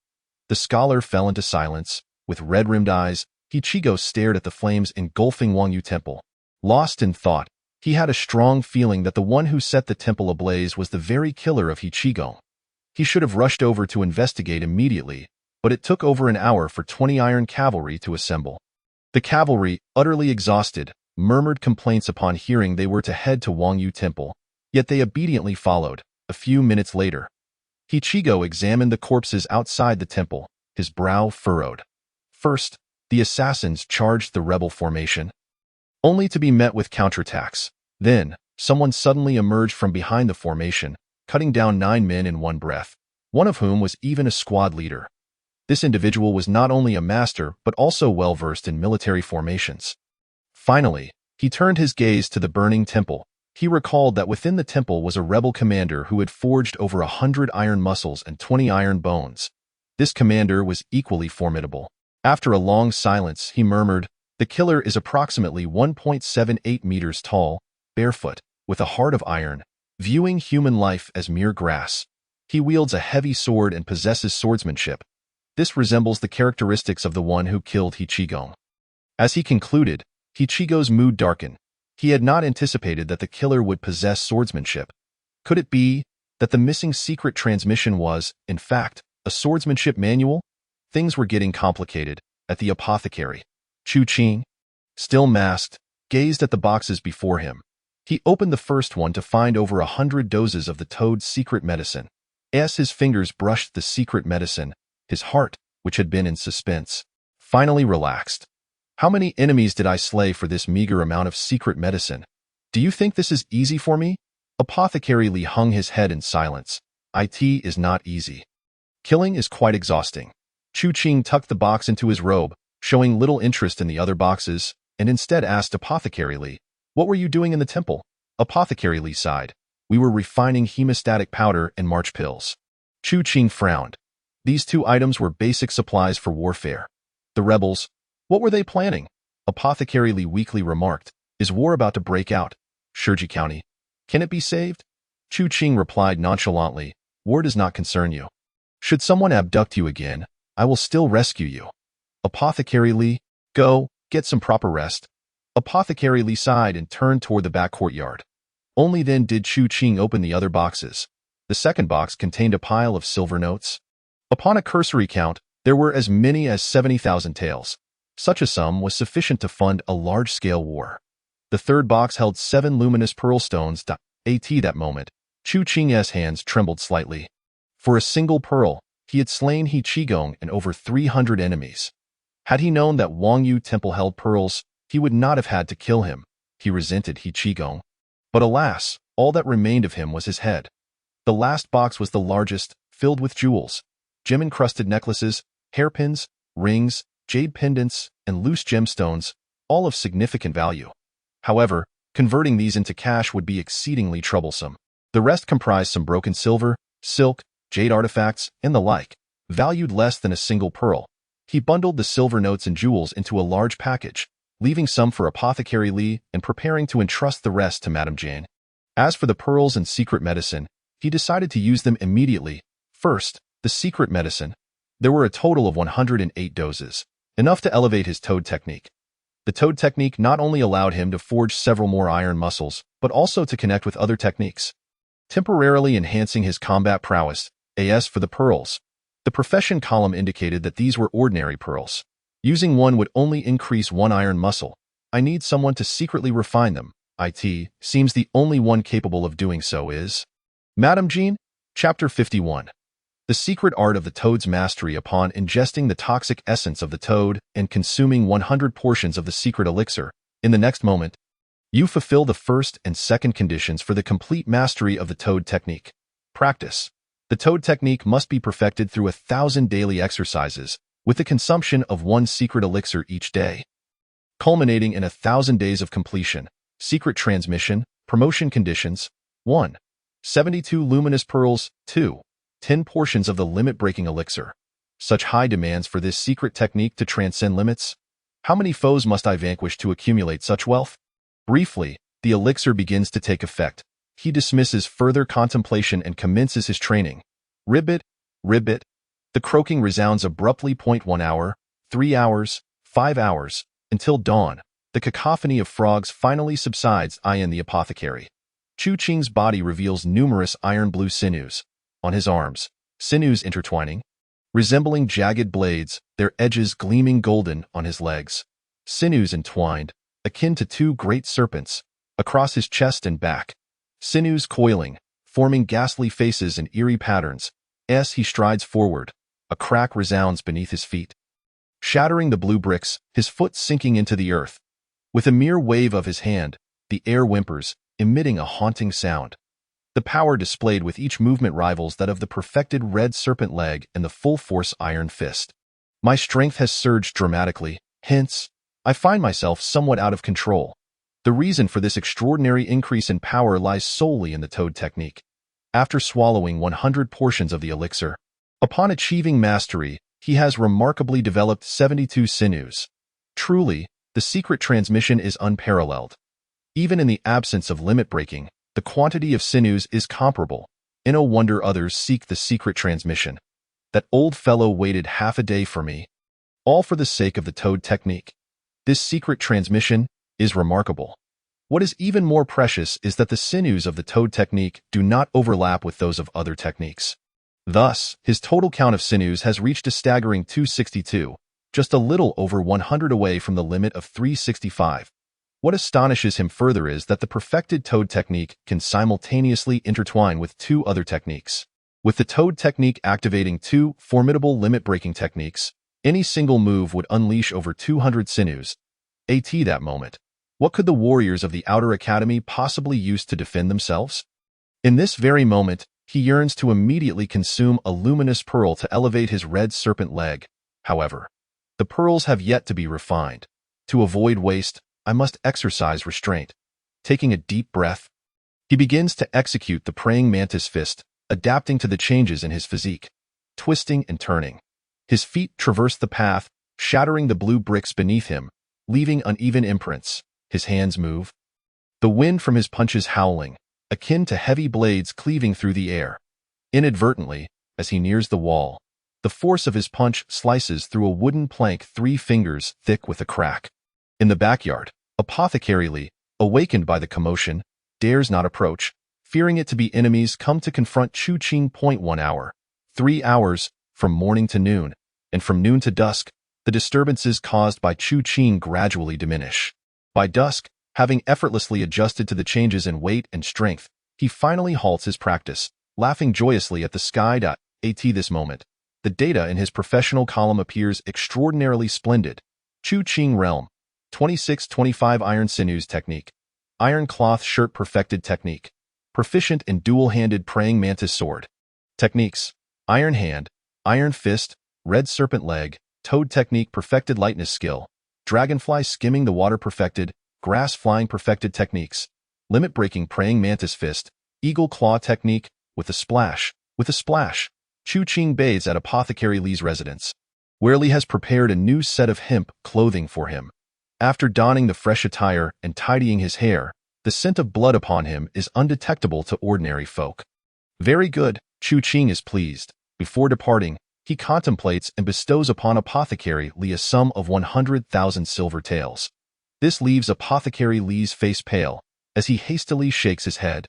The scholar fell into silence. With red-rimmed eyes, Ichigo stared at the flames engulfing Wangyu Temple. Lost in thought, he had a strong feeling that the one who set the temple ablaze was the very killer of Ichigo. He should have rushed over to investigate immediately, but it took over an hour for 20 iron cavalry to assemble. The cavalry, utterly exhausted, murmured complaints upon hearing they were to head to Wangyu Temple, yet they obediently followed. A few minutes later, Ichigo examined the corpses outside the temple, his brow furrowed. First, the assassins charged the rebel formation, only to be met with counterattacks. Then, someone suddenly emerged from behind the formation, cutting down 9 men in one breath, one of whom was even a squad leader. This individual was not only a master but also well-versed in military formations. Finally, he turned his gaze to the burning temple. He recalled that within the temple was a rebel commander who had forged over 100 iron muscles and 20 iron bones. This commander was equally formidable. After a long silence, he murmured, "The killer is approximately 1.78 meters tall, barefoot, with a heart of iron, viewing human life as mere grass. He wields a heavy sword and possesses swordsmanship. This resembles the characteristics of the one who killed Ichigo." As he concluded, Ichigo's mood darkened. He had not anticipated that the killer would possess swordsmanship. Could it be that the missing secret transmission was, in fact, a swordsmanship manual? Things were getting complicated. At the apothecary, Chu Qing, still masked, gazed at the boxes before him. He opened the first one to find over 100 doses of the toad's secret medicine. As his fingers brushed the secret medicine, his heart, which had been in suspense, finally relaxed. How many enemies did I slay for this meager amount of secret medicine? Do you think this is easy for me? Apothecary Lee hung his head in silence. It is not easy. Killing is quite exhausting. Chu Qing tucked the box into his robe, showing little interest in the other boxes, and instead asked Apothecary Lee, "What were you doing in the temple?" Apothecary Lee sighed. "We were refining hemostatic powder and march pills." Chu Qing frowned. These 2 items were basic supplies for warfare. The rebels, what were they planning? Apothecary Lee weakly remarked, "Is war about to break out? Shurji County, can it be saved?" Chu Qing replied nonchalantly, "War does not concern you. Should someone abduct you again, I will still rescue you." Apothecary Lee, go, get some proper rest. Apothecary Lee sighed and turned toward the back courtyard. Only then did Chu Qing open the other boxes. The second box contained a pile of silver notes. Upon a cursory count, there were as many as 70,000 taels. Such a sum was sufficient to fund a large-scale war. The third box held 7 luminous pearl stones. At that moment, Chu Qing's hands trembled slightly. For a single pearl, he had slain He Qigong and over 300 enemies. Had he known that Wang Yu Temple held pearls, he would not have had to kill him. He resented He Qigong. But alas, all that remained of him was his head. The last box was the largest, filled with jewels, gem-encrusted necklaces, hairpins, rings, jade pendants, and loose gemstones, all of significant value. However, converting these into cash would be exceedingly troublesome. The rest comprised some broken silver, silk, jade artifacts, and the like, valued less than a single pearl. He bundled the silver notes and jewels into a large package, leaving some for Apothecary Li and preparing to entrust the rest to Madame Jane. As for the pearls and secret medicine, he decided to use them immediately. First, the secret medicine. There were a total of 108 doses, enough to elevate his toad technique. The toad technique not only allowed him to forge several more iron muscles, but also to connect with other techniques, temporarily enhancing his combat prowess. As for the pearls, the profession column indicated that these were ordinary pearls. Using one would only increase one iron muscle. I need someone to secretly refine them. It seems the only one capable of doing so is Madame Jean. Chapter 51. The secret art of the toad's mastery. Upon ingesting the toxic essence of the toad and consuming 100 portions of the secret elixir, in the next moment, you fulfill the first and second conditions for the complete mastery of the toad technique. Practice. The toad technique must be perfected through 1,000 daily exercises, with the consumption of one secret elixir each day, culminating in 1,000 days of completion. Secret transmission, promotion conditions. 1. 72 luminous pearls. 2. 10 portions of the limit-breaking elixir. Such high demands for this secret technique to transcend limits? How many foes must I vanquish to accumulate such wealth? Briefly, the elixir begins to take effect. He dismisses further contemplation and commences his training. Ribbit, ribbit. The croaking resounds abruptly. 1 hour, 3 hours, 5 hours, until dawn. The cacophony of frogs finally subsides. In the apothecary, Chu Qing's body reveals numerous iron-blue sinews. On his arms, sinews intertwining, resembling jagged blades, their edges gleaming golden. On his legs, sinews entwined, akin to two great serpents. Across his chest and back, sinews coiling, forming ghastly faces and eerie patterns. As he strides forward, a crack resounds beneath his feet, shattering the blue bricks, his foot sinking into the earth. With a mere wave of his hand, the air whimpers, emitting a haunting sound. The power displayed with each movement rivals that of the perfected red serpent leg and the full-force iron fist. My strength has surged dramatically, hence, I find myself somewhat out of control. The reason for this extraordinary increase in power lies solely in the toad technique. After swallowing 100 portions of the elixir, upon achieving mastery, he has remarkably developed 72 sinews. Truly, the secret transmission is unparalleled. Even in the absence of limit breaking, the quantity of sinews is comparable. No wonder others seek the secret transmission. That old fellow waited half a day for me, all for the sake of the toad technique. This secret transmission is remarkable. What is even more precious is that the sinews of the toad technique do not overlap with those of other techniques. Thus, his total count of sinews has reached a staggering 262, just a little over 100 away from the limit of 365. What astonishes him further is that the perfected toad technique can simultaneously intertwine with two other techniques. With the toad technique activating two formidable limit-breaking techniques, any single move would unleash over 200 sinews. At that moment, what could the warriors of the Outer Academy possibly use to defend themselves? In this very moment, he yearns to immediately consume a luminous pearl to elevate his red serpent leg. However, the pearls have yet to be refined. To avoid waste, I must exercise restraint. Taking a deep breath, he begins to execute the praying mantis fist, adapting to the changes in his physique, twisting and turning. His feet traverse the path, shattering the blue bricks beneath him, leaving uneven imprints. His hands move, the wind from his punches howling, akin to heavy blades cleaving through the air. Inadvertently, as he nears the wall, the force of his punch slices through a wooden plank 3 fingers thick with a crack. In the backyard, Apothecary Li, awakened by the commotion, dares not approach, fearing it to be enemies come to confront Chu Qing. 1 hour, 3 hours, from morning to noon, and from noon to dusk, the disturbances caused by Chu Qing gradually diminish. By dusk, having effortlessly adjusted to the changes in weight and strength, He finally halts his practice, laughing joyously at the sky. At this moment, the data in his professional column appears extraordinarily splendid. Chu Qing Realm, 26-25 Iron Sinews Technique. Iron Cloth Shirt Perfected Technique. Proficient in Dual-Handed Praying Mantis Sword. Techniques: Iron Hand, Iron Fist, Red Serpent Leg, Toad Technique Perfected Lightness Skill, Dragonfly Skimming the Water Perfected, Grass Flying Perfected Techniques, Limit Breaking Praying Mantis Fist, Eagle Claw Technique, With a Splash. Chu Qing bathes at Apothecary Li's residence, where Li has prepared a new set of hemp clothing for him. After donning the fresh attire and tidying his hair, the scent of blood upon him is undetectable to ordinary folk. Very good, Chu Qing is pleased. Before departing, he contemplates and bestows upon Apothecary Li a sum of 100,000 silver taels. This leaves Apothecary Li's face pale, as he hastily shakes his head.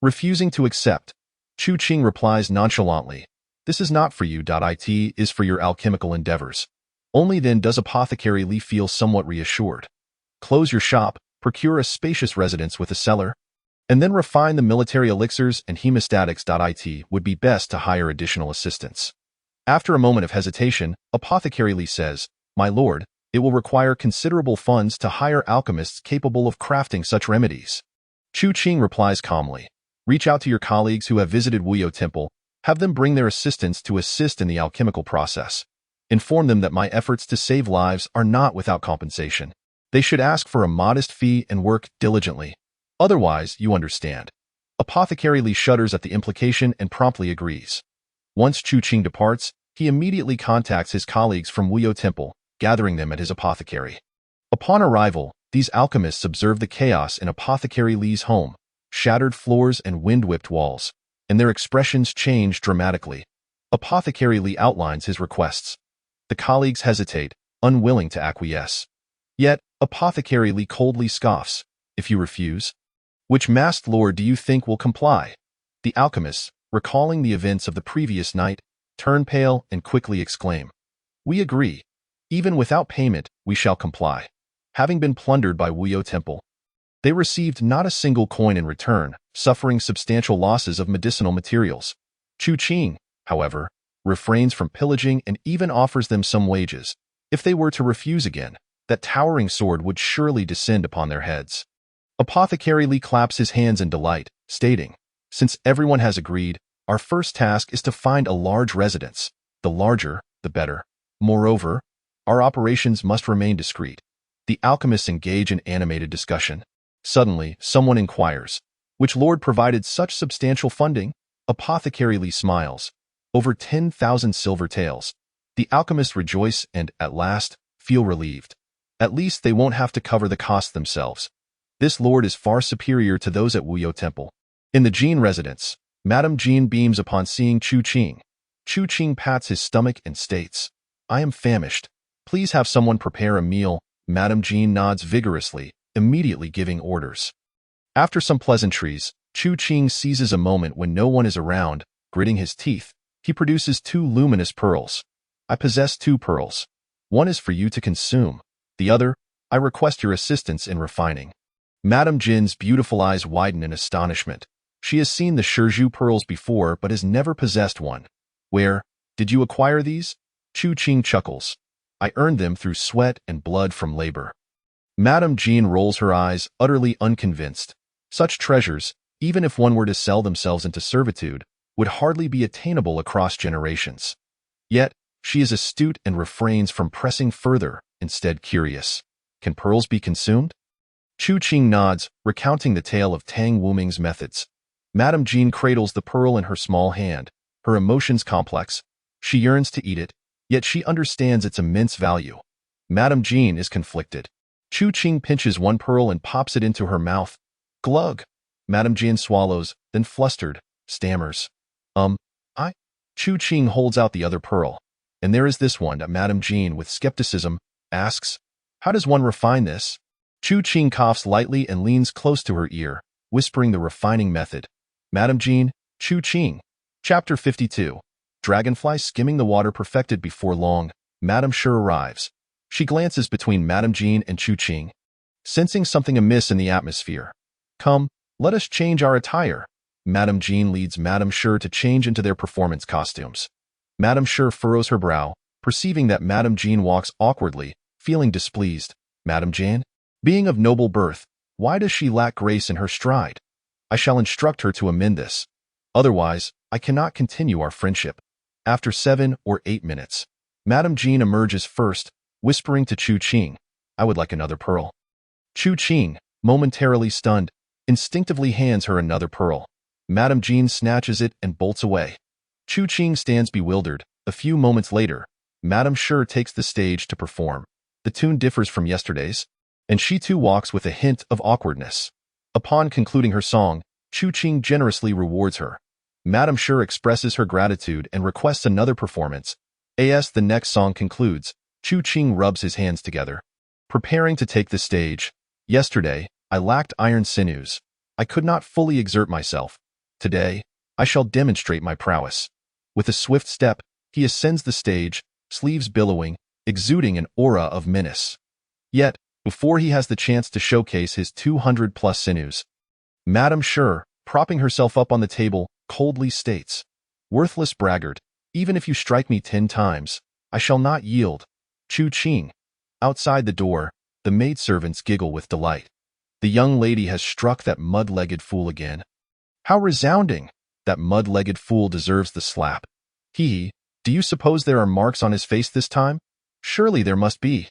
Refusing to accept, Chu Qing replies nonchalantly, "This is not for you. It is for your alchemical endeavors." Only then does Apothecary Li feel somewhat reassured. Close your shop, procure a spacious residence with a cellar, and then refine the military elixirs and hemostatics. It would be best to hire additional assistants. After a moment of hesitation, Apothecary Li says, "My lord, it will require considerable funds to hire alchemists capable of crafting such remedies." Chu Qing replies calmly, "Reach out to your colleagues who have visited Wuyo Temple, have them bring their assistants to assist in the alchemical process. Inform them that my efforts to save lives are not without compensation. They should ask for a modest fee and work diligently. Otherwise, you understand." Apothecary Li shudders at the implication and promptly agrees. Once Chu Qing departs, he immediately contacts his colleagues from Wuyo Temple, gathering them at his apothecary. Upon arrival, these alchemists observe the chaos in Apothecary Li's home, shattered floors and wind-whipped walls, and their expressions change dramatically. Apothecary Li outlines his requests. The colleagues hesitate, unwilling to acquiesce. Yet, Apothecary Li coldly scoffs, "If you refuse, which masked lord do you think will comply?" The alchemists, recalling the events of the previous night, turn pale and quickly exclaim, "We agree. Even without payment, we shall comply." Having been plundered by Wuyo Temple, they received not a single coin in return, suffering substantial losses of medicinal materials. Chu Qing, however, refrains from pillaging and even offers them some wages. If they were to refuse again, that towering sword would surely descend upon their heads. Apothecary Li claps his hands in delight, stating, "Since everyone has agreed, our first task is to find a large residence. The larger, the better. Moreover, our operations must remain discreet." The alchemists engage in animated discussion. Suddenly, someone inquires, "Which lord provided such substantial funding?" Apothecary Li smiles. "Over 10,000 silver taels." The alchemists rejoice and, at last, feel relieved. At least they won't have to cover the cost themselves. This lord is far superior to those at Wuyo Temple. In the Jin residence, Madame Jin beams upon seeing Chu Qing. Chu Qing pats his stomach and states, "I am famished. Please have someone prepare a meal." Madame Jin nods vigorously, immediately giving orders. After some pleasantries, Chu Qing seizes a moment when no one is around. Gritting his teeth, he produces 2 luminous pearls. "I possess 2 pearls. One is for you to consume. The other, I request your assistance in refining." Madame Jin's beautiful eyes widen in astonishment. She has seen the Shizhu pearls before but has never possessed one. "Where did you acquire these?" Chu Qing chuckles. "I earned them through sweat and blood from labor." Madame Jin rolls her eyes, utterly unconvinced. Such treasures, even if one were to sell themselves into servitude, would hardly be attainable across generations. Yet, she is astute and refrains from pressing further, instead curious. "Can pearls be consumed?" Chu Qing nods, recounting the tale of Tang Wuming's methods. Madame Jin cradles the pearl in her small hand, her emotions complex. She yearns to eat it, yet she understands its immense value. Madame Jin is conflicted. Chu Qing pinches one pearl and pops it into her mouth. Glug! Madame Jin swallows, then flustered, stammers, I? Chu Qing holds out the other pearl. "And there is this one." Madame Jin, with skepticism, asks, "How does one refine this?" Chu Qing coughs lightly and leans close to her ear, whispering the refining method. Madame Jin, Chu Qing. Chapter 52. Dragonfly Skimming the Water Perfected. Before long, Madame Shi arrives. She glances between Madame Jin and Chu Qing, sensing something amiss in the atmosphere. "Come, let us change our attire." Madame Jean leads Madame Sure to change into their performance costumes. Madame Sure furrows her brow, perceiving that Madame Jean walks awkwardly, feeling displeased. Madame Jean? Being of noble birth, why does she lack grace in her stride? I shall instruct her to amend this. Otherwise, I cannot continue our friendship. After 7 or 8 minutes, Madame Jean emerges first, whispering to Chu Qing, I would like another pearl. Chu Qing, momentarily stunned, instinctively hands her another pearl. Madame Jean snatches it and bolts away. Chu Qing stands bewildered. A few moments later, Madame Sure takes the stage to perform. The tune differs from yesterday's, and she too walks with a hint of awkwardness. Upon concluding her song, Chu Qing generously rewards her. Madame Sure expresses her gratitude and requests another performance. As the next song concludes, Chu Qing rubs his hands together, preparing to take the stage. Yesterday, I lacked iron sinews. I could not fully exert myself. Today, I shall demonstrate my prowess. With a swift step, he ascends the stage, sleeves billowing, exuding an aura of menace. Yet, before he has the chance to showcase his 200-plus sinews, Madame Sure, propping herself up on the table, coldly states, Worthless braggart, even if you strike me 10 times, I shall not yield. Chu Qing. Outside the door, the maidservants giggle with delight. The young lady has struck that mud-legged fool again. How resounding! That mud-legged fool deserves the slap. Do you suppose there are marks on his face this time? Surely there must be.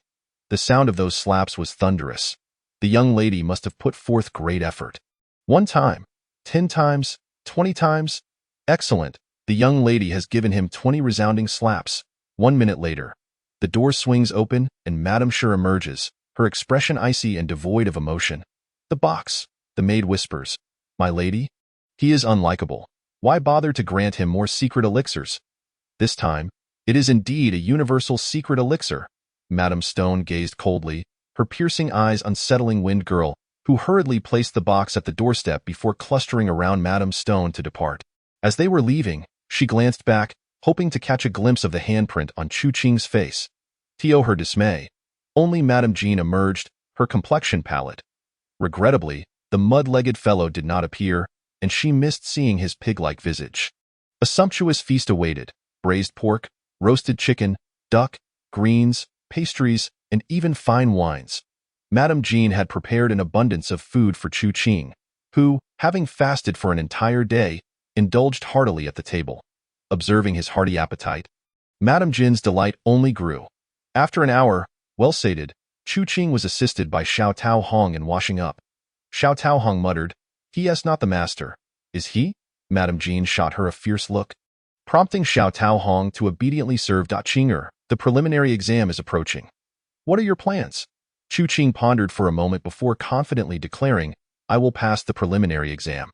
The sound of those slaps was thunderous. The young lady must have put forth great effort. 1 time, 10 times, 20 times. Excellent. The young lady has given him 20 resounding slaps. 1 minute later, the door swings open and Madame Sure emerges, her expression icy and devoid of emotion. The box. The maid whispers, My lady? He is unlikable. Why bother to grant him more secret elixirs? This time, it is indeed a universal secret elixir. Madame Stone gazed coldly, her piercing eyes unsettling Wind Girl, who hurriedly placed the box at the doorstep before clustering around Madame Stone to depart. As they were leaving, she glanced back, hoping to catch a glimpse of the handprint on Chu Qing's face. To her dismay, only Madame Jean emerged, her complexion pallid. Regrettably, the mud-legged fellow did not appear, and she missed seeing his pig-like visage. A sumptuous feast awaited: braised pork, roasted chicken, duck, greens, pastries, and even fine wines. Madame Jean had prepared an abundance of food for Chu Qing, who, having fasted for an entire day, indulged heartily at the table. Observing his hearty appetite, Madame Jean's delight only grew. After an hour, well sated, Chu Qing was assisted by Xiao Tao Hong in washing up. Xiao Tao Hong muttered, He is not the master. Is he? Madame Jean shot her a fierce look, prompting Xiao Tao Hong to obediently serve Da Qinger. The preliminary exam is approaching. What are your plans? Chu Qing pondered for a moment before confidently declaring, I will pass the preliminary exam.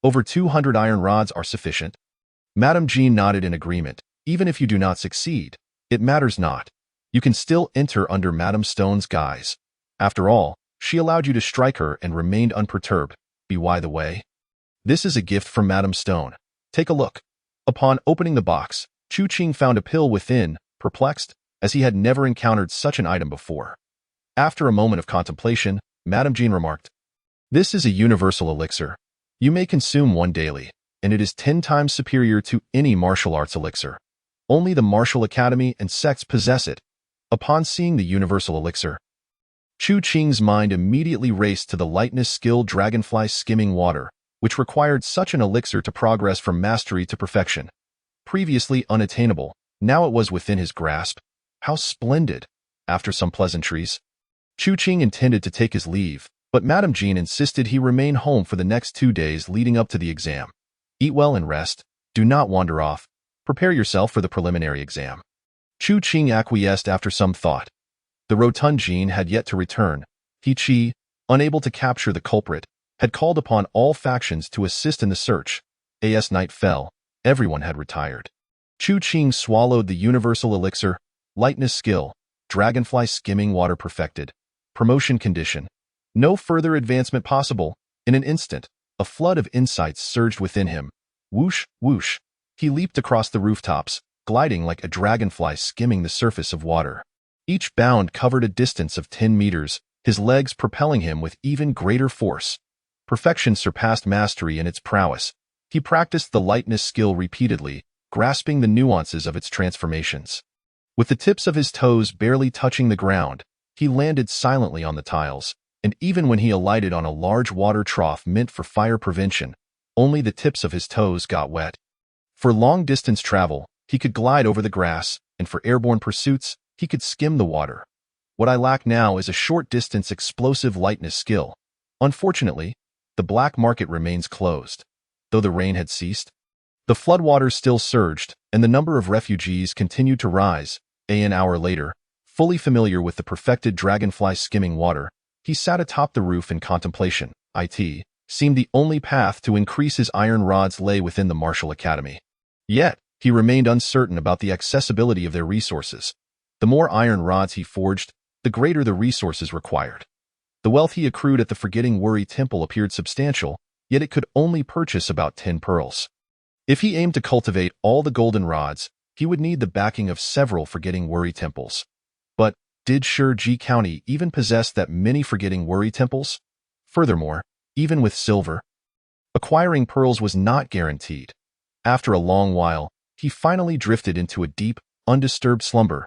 Over 200 iron rods are sufficient. Madame Jean nodded in agreement. Even if you do not succeed, it matters not. You can still enter under Madame Stone's guise. After all, she allowed you to strike her and remained unperturbed. By the way, this is a gift from Madame Stone. Take a look. Upon opening the box, Chu Qing found a pill within, perplexed, as he had never encountered such an item before. After a moment of contemplation, Madame Jean remarked, This is a universal elixir. You may consume 1 daily, and it is 10 times superior to any martial arts elixir. Only the martial academy and sects possess it. Upon seeing the universal elixir, Chu Qing's mind immediately raced to the lightness skill dragonfly skimming water, which required such an elixir to progress from mastery to perfection. Previously unattainable, now it was within his grasp. How splendid! After some pleasantries, Chu Qing intended to take his leave, but Madame Jean insisted he remain home for the next 2 days leading up to the exam. Eat well and rest. Do not wander off. Prepare yourself for the preliminary exam. Chu Qing acquiesced after some thought. The rotund Jean had yet to return. He, unable to capture the culprit, had called upon all factions to assist in the search. As night fell, everyone had retired. Chu Qing swallowed the universal elixir, lightness skill, dragonfly skimming water perfected. Promotion condition. No further advancement possible. In an instant, a flood of insights surged within him. Whoosh, whoosh. He leaped across the rooftops, gliding like a dragonfly skimming the surface of water. Each bound covered a distance of 10 meters, his legs propelling him with even greater force. Perfection surpassed mastery in its prowess. He practiced the lightness skill repeatedly, grasping the nuances of its transformations. With the tips of his toes barely touching the ground, he landed silently on the tiles, and even when he alighted on a large water trough meant for fire prevention, only the tips of his toes got wet. For long-distance travel, he could glide over the grass, and for airborne pursuits, he could skim the water. What I lack now is a short-distance explosive lightness skill. Unfortunately, the black market remains closed. Though the rain had ceased, the floodwaters still surged, and the number of refugees continued to rise. An hour later, fully familiar with the perfected dragonfly skimming water, he sat atop the roof in contemplation. It seemed the only path to increase his iron rods lay within the Martial Academy. Yet, he remained uncertain about the accessibility of their resources. The more iron rods he forged, the greater the resources required. The wealth he accrued at the Forgetting Worry Temple appeared substantial, yet it could only purchase about 10 pearls. If he aimed to cultivate all the golden rods, he would need the backing of several Forgetting Worry temples. But did Shurji County even possess that many Forgetting Worry temples? Furthermore, even with silver, acquiring pearls was not guaranteed. After a long while, he finally drifted into a deep, undisturbed slumber.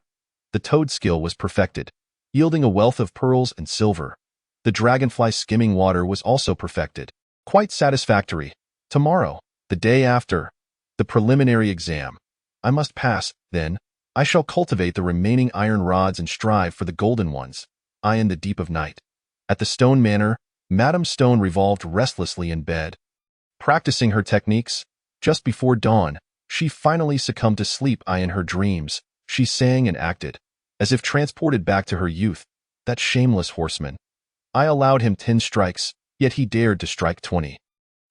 The toad skill was perfected, yielding a wealth of pearls and silver. The dragonfly skimming water was also perfected. Quite satisfactory. Tomorrow, the day after, the preliminary exam. I must pass, then. I shall cultivate the remaining iron rods and strive for the golden ones. I in the deep of night. At the Stone Manor, Madame Stone revolved restlessly in bed. Practicing her techniques, just before dawn, she finally succumbed to sleep. In her dreams, she sang and acted, as if transported back to her youth. That shameless horseman. I allowed him 10 strikes, yet he dared to strike 20.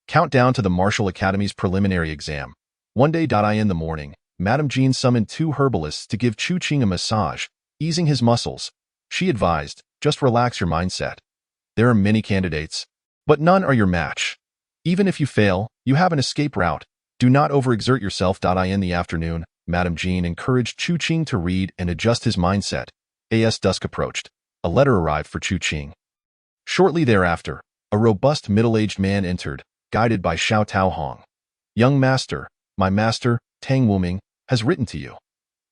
Countdown to the Martial Academy's preliminary exam. One day. In the morning, Madame Jean summoned 2 herbalists to give Chu Qing a massage, easing his muscles. She advised, just relax your mindset. There are many candidates, but none are your match. Even if you fail, you have an escape route. Do not overexert yourself. In the afternoon, Madame Jean encouraged Chu Qing to read and adjust his mindset. As dusk approached, a letter arrived for Chu Qing. Shortly thereafter, a robust middle-aged man entered, guided by Xiao Taohong. Young master, my master, Tang Wuming, has written to you.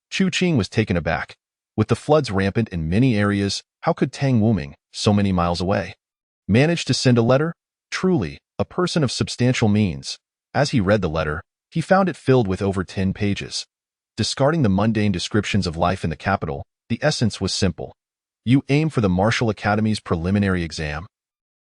Chu Qing was taken aback. With the floods rampant in many areas, how could Tang Wuming, so many miles away, manage to send a letter? Truly, a person of substantial means. As he read the letter, he found it filled with over 10 pages. Discarding the mundane descriptions of life in the capital, the essence was simple. You aim for the Martial Academy's preliminary exam?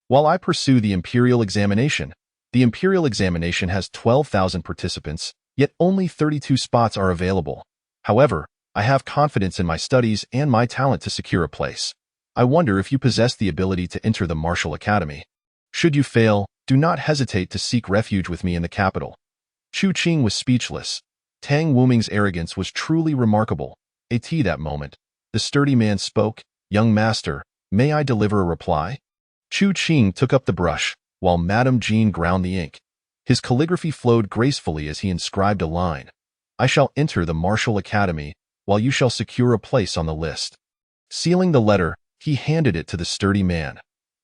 While I pursue the Imperial Examination, the Imperial Examination has 12,000 participants, yet only 32 spots are available. However, I have confidence in my studies and my talent to secure a place. I wonder if you possess the ability to enter the Martial Academy. Should you fail, do not hesitate to seek refuge with me in the capital. Chu Qing was speechless. Tang Wuming's arrogance was truly remarkable. At that moment, the sturdy man spoke. Young master, may I deliver a reply? Chu Qing took up the brush, while Madame Jean ground the ink. His calligraphy flowed gracefully as he inscribed a line. I shall enter the Martial Academy, while you shall secure a place on the list. Sealing the letter, he handed it to the sturdy man.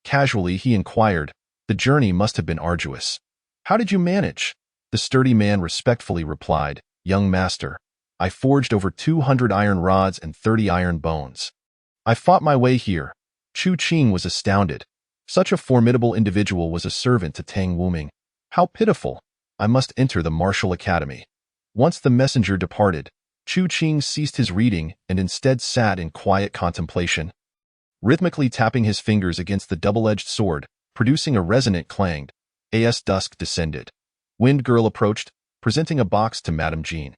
Casually, he inquired, the journey must have been arduous. How did you manage? The sturdy man respectfully replied, young master, I forged over 200 iron rods and 30 iron bones. I fought my way here. Chu Qing was astounded. Such a formidable individual was a servant to Tang Wuming. How pitiful! I must enter the Martial Academy. Once the messenger departed, Chu Qing ceased his reading and instead sat in quiet contemplation, rhythmically tapping his fingers against the double-edged sword, producing a resonant clang. As dusk descended, Wind Girl approached, presenting a box to Madame Jean.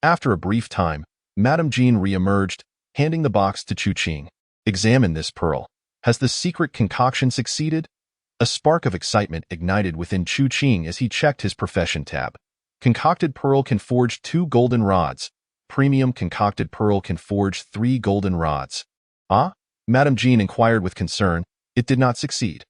After a brief time, Madame Jean re-emerged, handing the box to Chu Qing. Examine this pearl. Has the secret concoction succeeded? A spark of excitement ignited within Chu Qing as he checked his profession tab. Concocted pearl can forge 2 golden rods. Premium concocted pearl can forge 3 golden rods. Ah? Madame Jean inquired with concern. It did not succeed.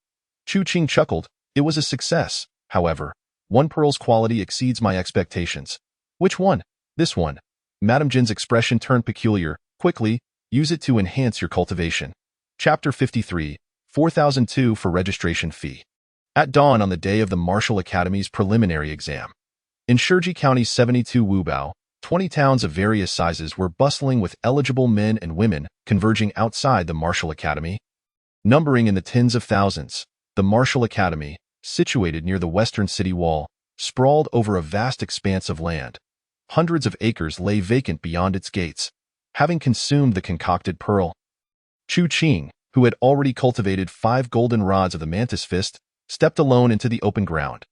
Chu Qing chuckled. It was a success, however. 1 pearl's quality exceeds my expectations. Which one? This one. Madame Jean's expression turned peculiar. Quickly, use it to enhance your cultivation. Chapter 53, 4002 for registration fee. At dawn on the day of the Martial Academy's preliminary exam, In Shiji County's 72 Wubao, 20 towns of various sizes were bustling with eligible men and women converging outside the Martial Academy. Numbering in the tens of thousands, the Martial Academy, situated near the western city wall, sprawled over a vast expanse of land. Hundreds of acres lay vacant beyond its gates, having consumed the concocted pearl. Chu Qing, who had already cultivated 5 golden rods of the Mantis Fist, stepped alone into the open ground.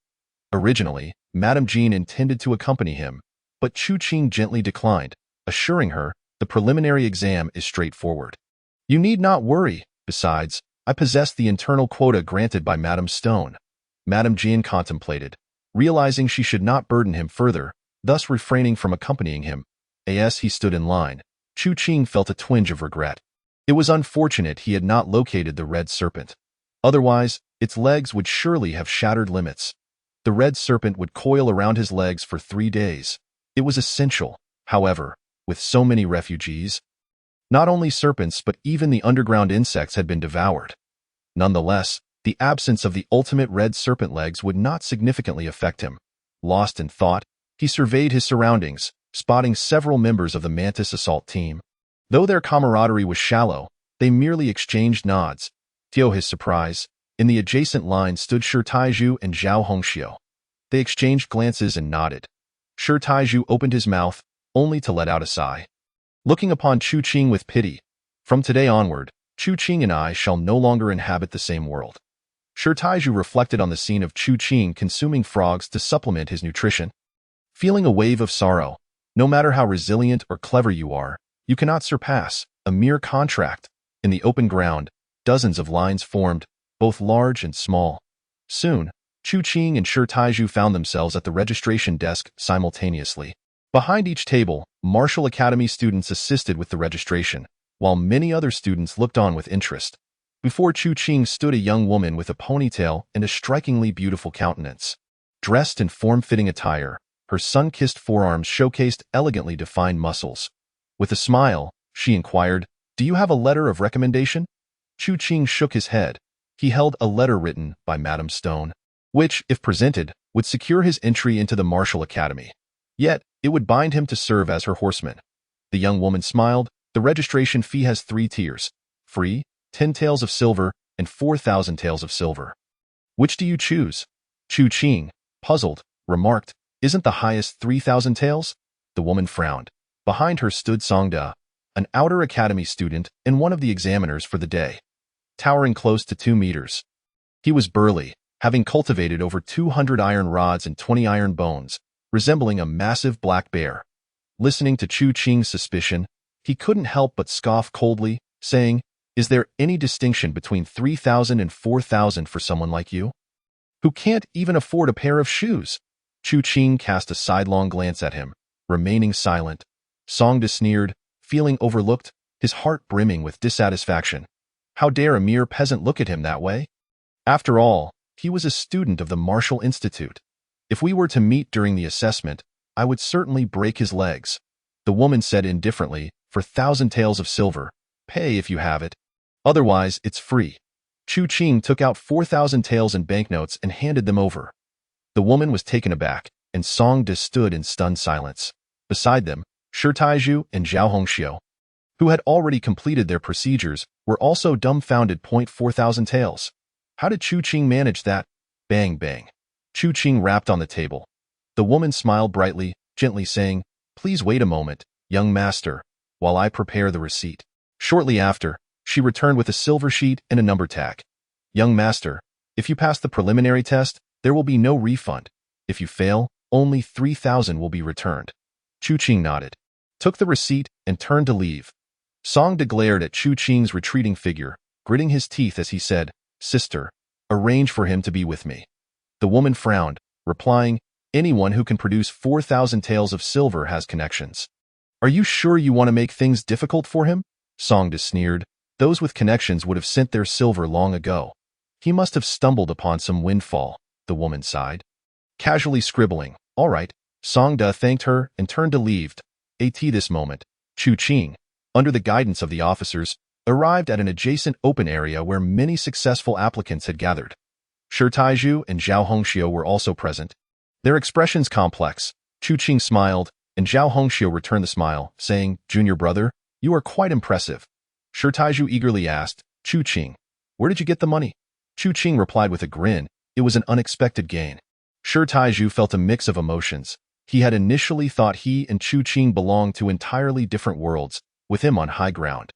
Originally, Madame Jean intended to accompany him, but Chu Qing gently declined, assuring her the preliminary exam is straightforward. You need not worry. Besides, I possess the internal quota granted by Madame Stone. Madame Jean contemplated, realizing she should not burden him further, thus refraining from accompanying him. As he stood in line, Chu Qing felt a twinge of regret. It was unfortunate he had not located the red serpent. Otherwise, its legs would surely have shattered limits. The red serpent would coil around his legs for 3 days. It was essential, however, with so many refugees. Not only serpents but even the underground insects had been devoured. Nonetheless, the absence of the ultimate red serpent legs would not significantly affect him. Lost in thought, he surveyed his surroundings, spotting several members of the Mantis assault team. Though their camaraderie was shallow, they merely exchanged nods. To his surprise, in the adjacent line stood Shi Taizhu and Zhao Hongxiu. They exchanged glances and nodded. Shi Taizhu opened his mouth, only to let out a sigh. Looking upon Chu Qing with pity, from today onward, Chu Qing and I shall no longer inhabit the same world. Shi Taizhu reflected on the scene of Chu Qing consuming frogs to supplement his nutrition. Feeling a wave of sorrow, no matter how resilient or clever you are, you cannot surpass a mere contract. In the open ground, dozens of lines formed, both large and small. Soon, Chu Qing and Shi Taizhu found themselves at the registration desk simultaneously. Behind each table, Martial Academy students assisted with the registration, while many other students looked on with interest. Before Chu Qing stood a young woman with a ponytail and a strikingly beautiful countenance. Dressed in form-fitting attire, her sun-kissed forearms showcased elegantly defined muscles. With a smile, she inquired, "Do you have a letter of recommendation?" Chu Qing shook his head. He held a letter written by Madame Stone, which, if presented, would secure his entry into the Martial Academy. Yet, it would bind him to serve as her horseman. The young woman smiled. The registration fee has 3 tiers. Free, 10 taels of silver, and 4,000 taels of silver. Which do you choose? Chu Qing, puzzled, remarked, "Isn't the highest 3,000 taels?" The woman frowned. Behind her stood Songda, an outer academy student and one of the examiners for the day. Towering close to 2 meters. He was burly, having cultivated over 200 iron rods and 20 iron bones, resembling a massive black bear. Listening to Chu Qing's suspicion, he couldn't help but scoff coldly, saying, "Is there any distinction between 3,000 and 4,000 for someone like you, who can't even afford a pair of shoes?" Chu Qing cast a sidelong glance at him, remaining silent. Songda sneered, feeling overlooked, his heart brimming with dissatisfaction. How dare a mere peasant look at him that way? After all, he was a student of the Martial Institute. If we were to meet during the assessment, I would certainly break his legs. The woman said indifferently, "For 1,000 taels of silver, pay if you have it. Otherwise, it's free." Chu Qing took out 4,000 taels in banknotes and handed them over. The woman was taken aback, and Songda stood in stunned silence. Beside them, Shi Taizhu and Zhao Hongxiu, who had already completed their procedures, were also dumbfounded. 4,000 taels. How did Chu Qing manage that? Bang, bang. Chu Qing rapped on the table. The woman smiled brightly, gently saying, "Please wait a moment, young master, while I prepare the receipt." Shortly after, she returned with a silver sheet and a number tag. "Young master, if you pass the preliminary test, there will be no refund. If you fail, only 3,000 will be returned." Chu Qing nodded, took the receipt, and turned to leave. Songda glared at Chu Qing's retreating figure, gritting his teeth as he said, "Sister, arrange for him to be with me." The woman frowned, replying, "Anyone who can produce 4,000 taels of silver has connections." "Are you sure you want to make things difficult for him?" Songda sneered. "Those with connections would have sent their silver long ago. He must have stumbled upon some windfall," the woman sighed. Casually scribbling, "All right," Songda thanked her and turned to leave. At this moment, Chu Qing, under the guidance of the officers, arrived at an adjacent open area where many successful applicants had gathered. Shi Taizhu and Zhao Hongxiu were also present. Their expressions complex. Chu Qing smiled, and Zhao Hongxiu returned the smile, saying, "Junior brother, you are quite impressive." Shi Taiju eagerly asked, "Chu Qing, where did you get the money?" Chu Qing replied with a grin, "It was an unexpected gain." Shi Taiju felt a mix of emotions. He had initially thought he and Chu Qing belonged to entirely different worlds, with him on high ground.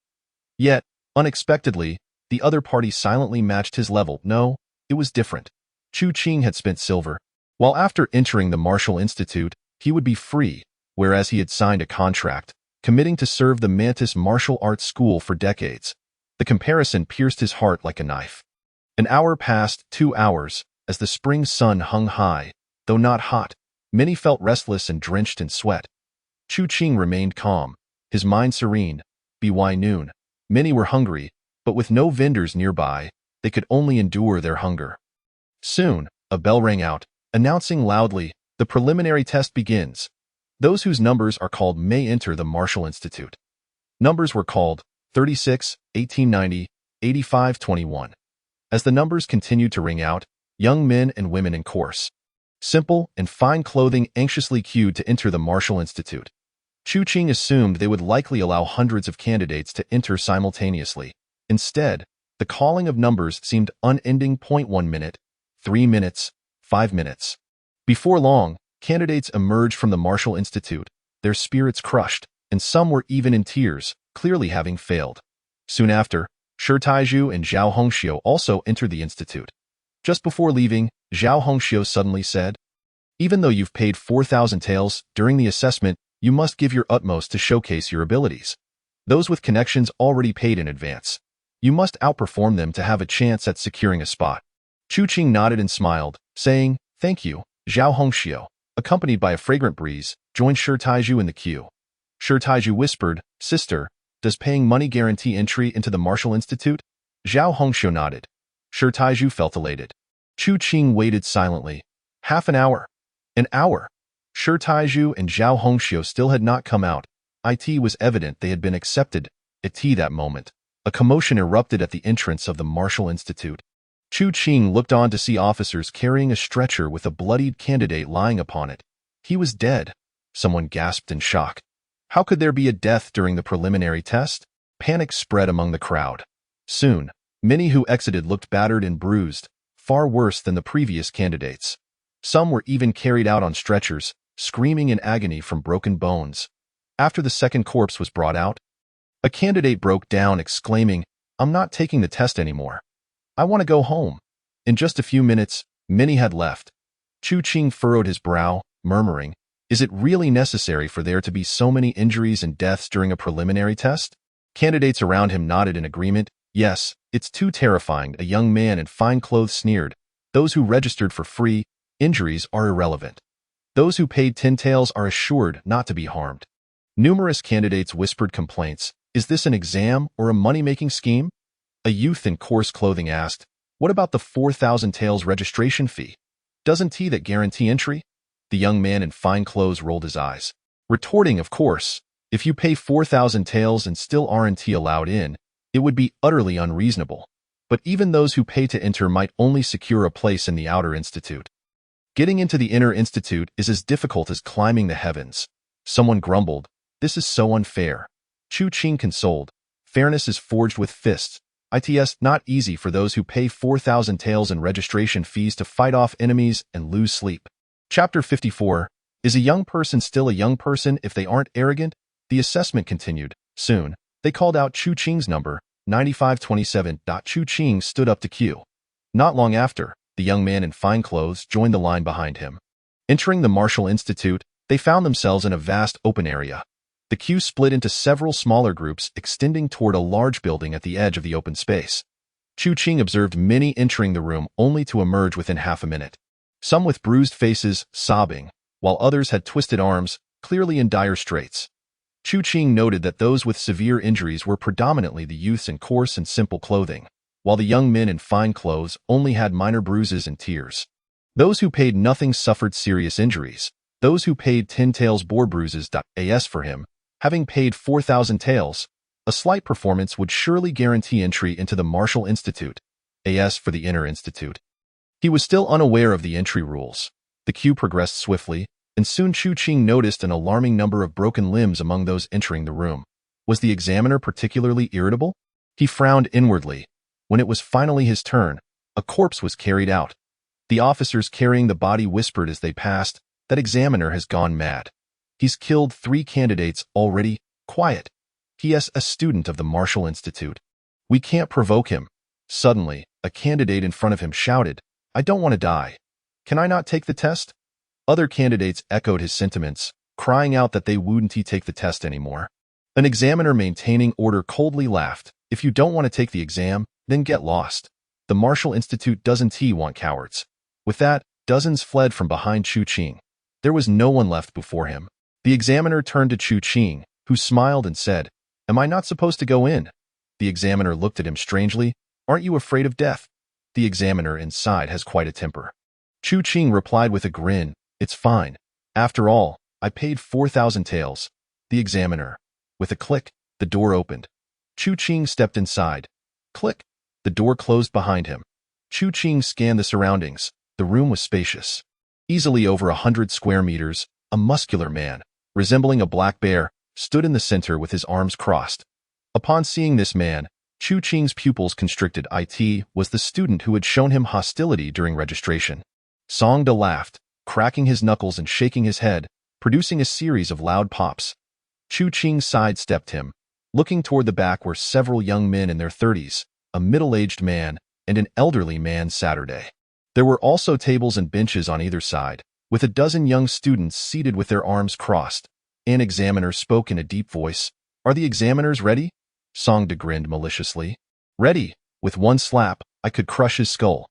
Yet, unexpectedly, the other party silently matched his level. No, it was different. Chu Qing had spent silver, while after entering the Martial Institute, he would be free, whereas he had signed a contract, committing to serve the Mantis Martial Arts School for decades. The comparison pierced his heart like a knife. An hour passed, 2 hours, as the spring sun hung high, though not hot. Many felt restless and drenched in sweat. Chu Qing remained calm, his mind serene. By noon, many were hungry, but with no vendors nearby, they could only endure their hunger. Soon, a bell rang out, announcing loudly, "The preliminary test begins. Those whose numbers are called may enter the Martial Institute." Numbers were called 36, 1890, 8521. As the numbers continued to ring out, young men and women in coarse, simple, and fine clothing anxiously queued to enter the Martial Institute. Chu Qing assumed they would likely allow hundreds of candidates to enter simultaneously. Instead, the calling of numbers seemed unending. 1 minute, 3 minutes, 5 minutes. Before long, candidates emerged from the Martial Institute, their spirits crushed, and some were even in tears, clearly having failed. Soon after, Shi Taiju and Zhao Hongxiu also entered the institute. Just before leaving, Zhao Hongxiu suddenly said, "Even though you've paid 4,000 taels during the assessment, you must give your utmost to showcase your abilities. Those with connections already paid in advance. You must outperform them to have a chance at securing a spot." Chu Qing nodded and smiled, saying, "Thank you." Zhao Hongxiu, accompanied by a fragrant breeze, joined Shi Taiju in the queue. Shi Taiju whispered, "Sister, does paying money guarantee entry into the Martial Institute?" Zhao Hongxiu nodded. Shi Taiju felt elated. Chu Qing waited silently. Half an hour. An hour. Shi Taiju and Zhao Hongxiu still had not come out. It was evident they had been accepted. At that moment, a commotion erupted at the entrance of the Martial Institute. Chu Qing looked on to see officers carrying a stretcher with a bloodied candidate lying upon it. He was dead. Someone gasped in shock. How could there be a death during the preliminary test? Panic spread among the crowd. Soon, many who exited looked battered and bruised, far worse than the previous candidates. Some were even carried out on stretchers, screaming in agony from broken bones. After the second corpse was brought out, a candidate broke down, exclaiming, "I'm not taking the test anymore. I want to go home." In just a few minutes, many had left. Chu Qing furrowed his brow, murmuring, "Is it really necessary for there to be so many injuries and deaths during a preliminary test?" Candidates around him nodded in agreement. "Yes, it's too terrifying," a young man in fine clothes sneered. "Those who registered for free, injuries are irrelevant. Those who paid 10 taels are assured not to be harmed." Numerous candidates whispered complaints. "Is this an exam or a money-making scheme?" A youth in coarse clothing asked, "What about the 4,000 taels registration fee? Doesn't that guarantee entry?" The young man in fine clothes rolled his eyes, retorting, "Of course, if you pay 4,000 taels and still aren't allowed in, it would be utterly unreasonable. But even those who pay to enter might only secure a place in the outer institute. Getting into the inner institute is as difficult as climbing the heavens." Someone grumbled, "This is so unfair." Chu Qing consoled, "Fairness is forged with fists. It's not easy for those who pay 4,000 taels in registration fees to fight off enemies and lose sleep." Chapter 54. Is a young person still a young person if they aren't arrogant? The assessment continued. Soon, they called out Chu Qing's number, 9527. Chu Qing stood up to queue. Not long after, the young man in fine clothes joined the line behind him. Entering the Martial Institute, they found themselves in a vast open area. The queue split into several smaller groups extending toward a large building at the edge of the open space. Chu Qing observed many entering the room only to emerge within half a minute. Some with bruised faces, sobbing, while others had twisted arms, clearly in dire straits. Chu Qing noted that those with severe injuries were predominantly the youths in coarse and simple clothing, while the young men in fine clothes only had minor bruises and tears. Those who paid nothing suffered serious injuries. Those who paid 10 taels bore bruises. As for him, having paid 4,000 taels, a slight performance would surely guarantee entry into the Martial Institute. As for the Inner Institute, he was still unaware of the entry rules. The queue progressed swiftly, and soon Chu Qing noticed an alarming number of broken limbs among those entering the room. Was the examiner particularly irritable? He frowned inwardly. When it was finally his turn, a corpse was carried out. The officers carrying the body whispered as they passed, "That examiner has gone mad. He's killed 3 candidates already. Quiet. He is a student of the Marshall Institute. We can't provoke him." Suddenly, a candidate in front of him shouted, "I don't want to die. Can I not take the test?" Other candidates echoed his sentiments, crying out that they wouldn't take the test anymore. An examiner maintaining order coldly laughed. "If you don't want to take the exam, then get lost. The Marshall Institute doesn't want cowards." With that, dozens fled from behind Chu Qing. There was no one left before him. The examiner turned to Chu Qing, who smiled and said, "Am I not supposed to go in?" The examiner looked at him strangely. "Aren't you afraid of death?" The examiner inside has quite a temper. Chu Qing replied with a grin, "It's fine. After all, I paid 4,000 taels." The examiner. With a click, the door opened. Chu Qing stepped inside. Click. The door closed behind him. Chu Qing scanned the surroundings. The room was spacious. Easily over 100 square meters, a muscular man, resembling a black bear, stood in the center with his arms crossed. Upon seeing this man, Chu Qing's pupils constricted. It was the student who had shown him hostility during registration. Songda laughed, cracking his knuckles and shaking his head, producing a series of loud pops. Chu Qing sidestepped him. Looking toward the back were several young men in their 30s, a middle-aged man, and an elderly man. Saturday. There were also tables and benches on either side, with a dozen young students seated with their arms crossed. An examiner spoke in a deep voice. "Are the examiners ready?" Songda grinned maliciously. "Ready. With one slap, I could crush his skull."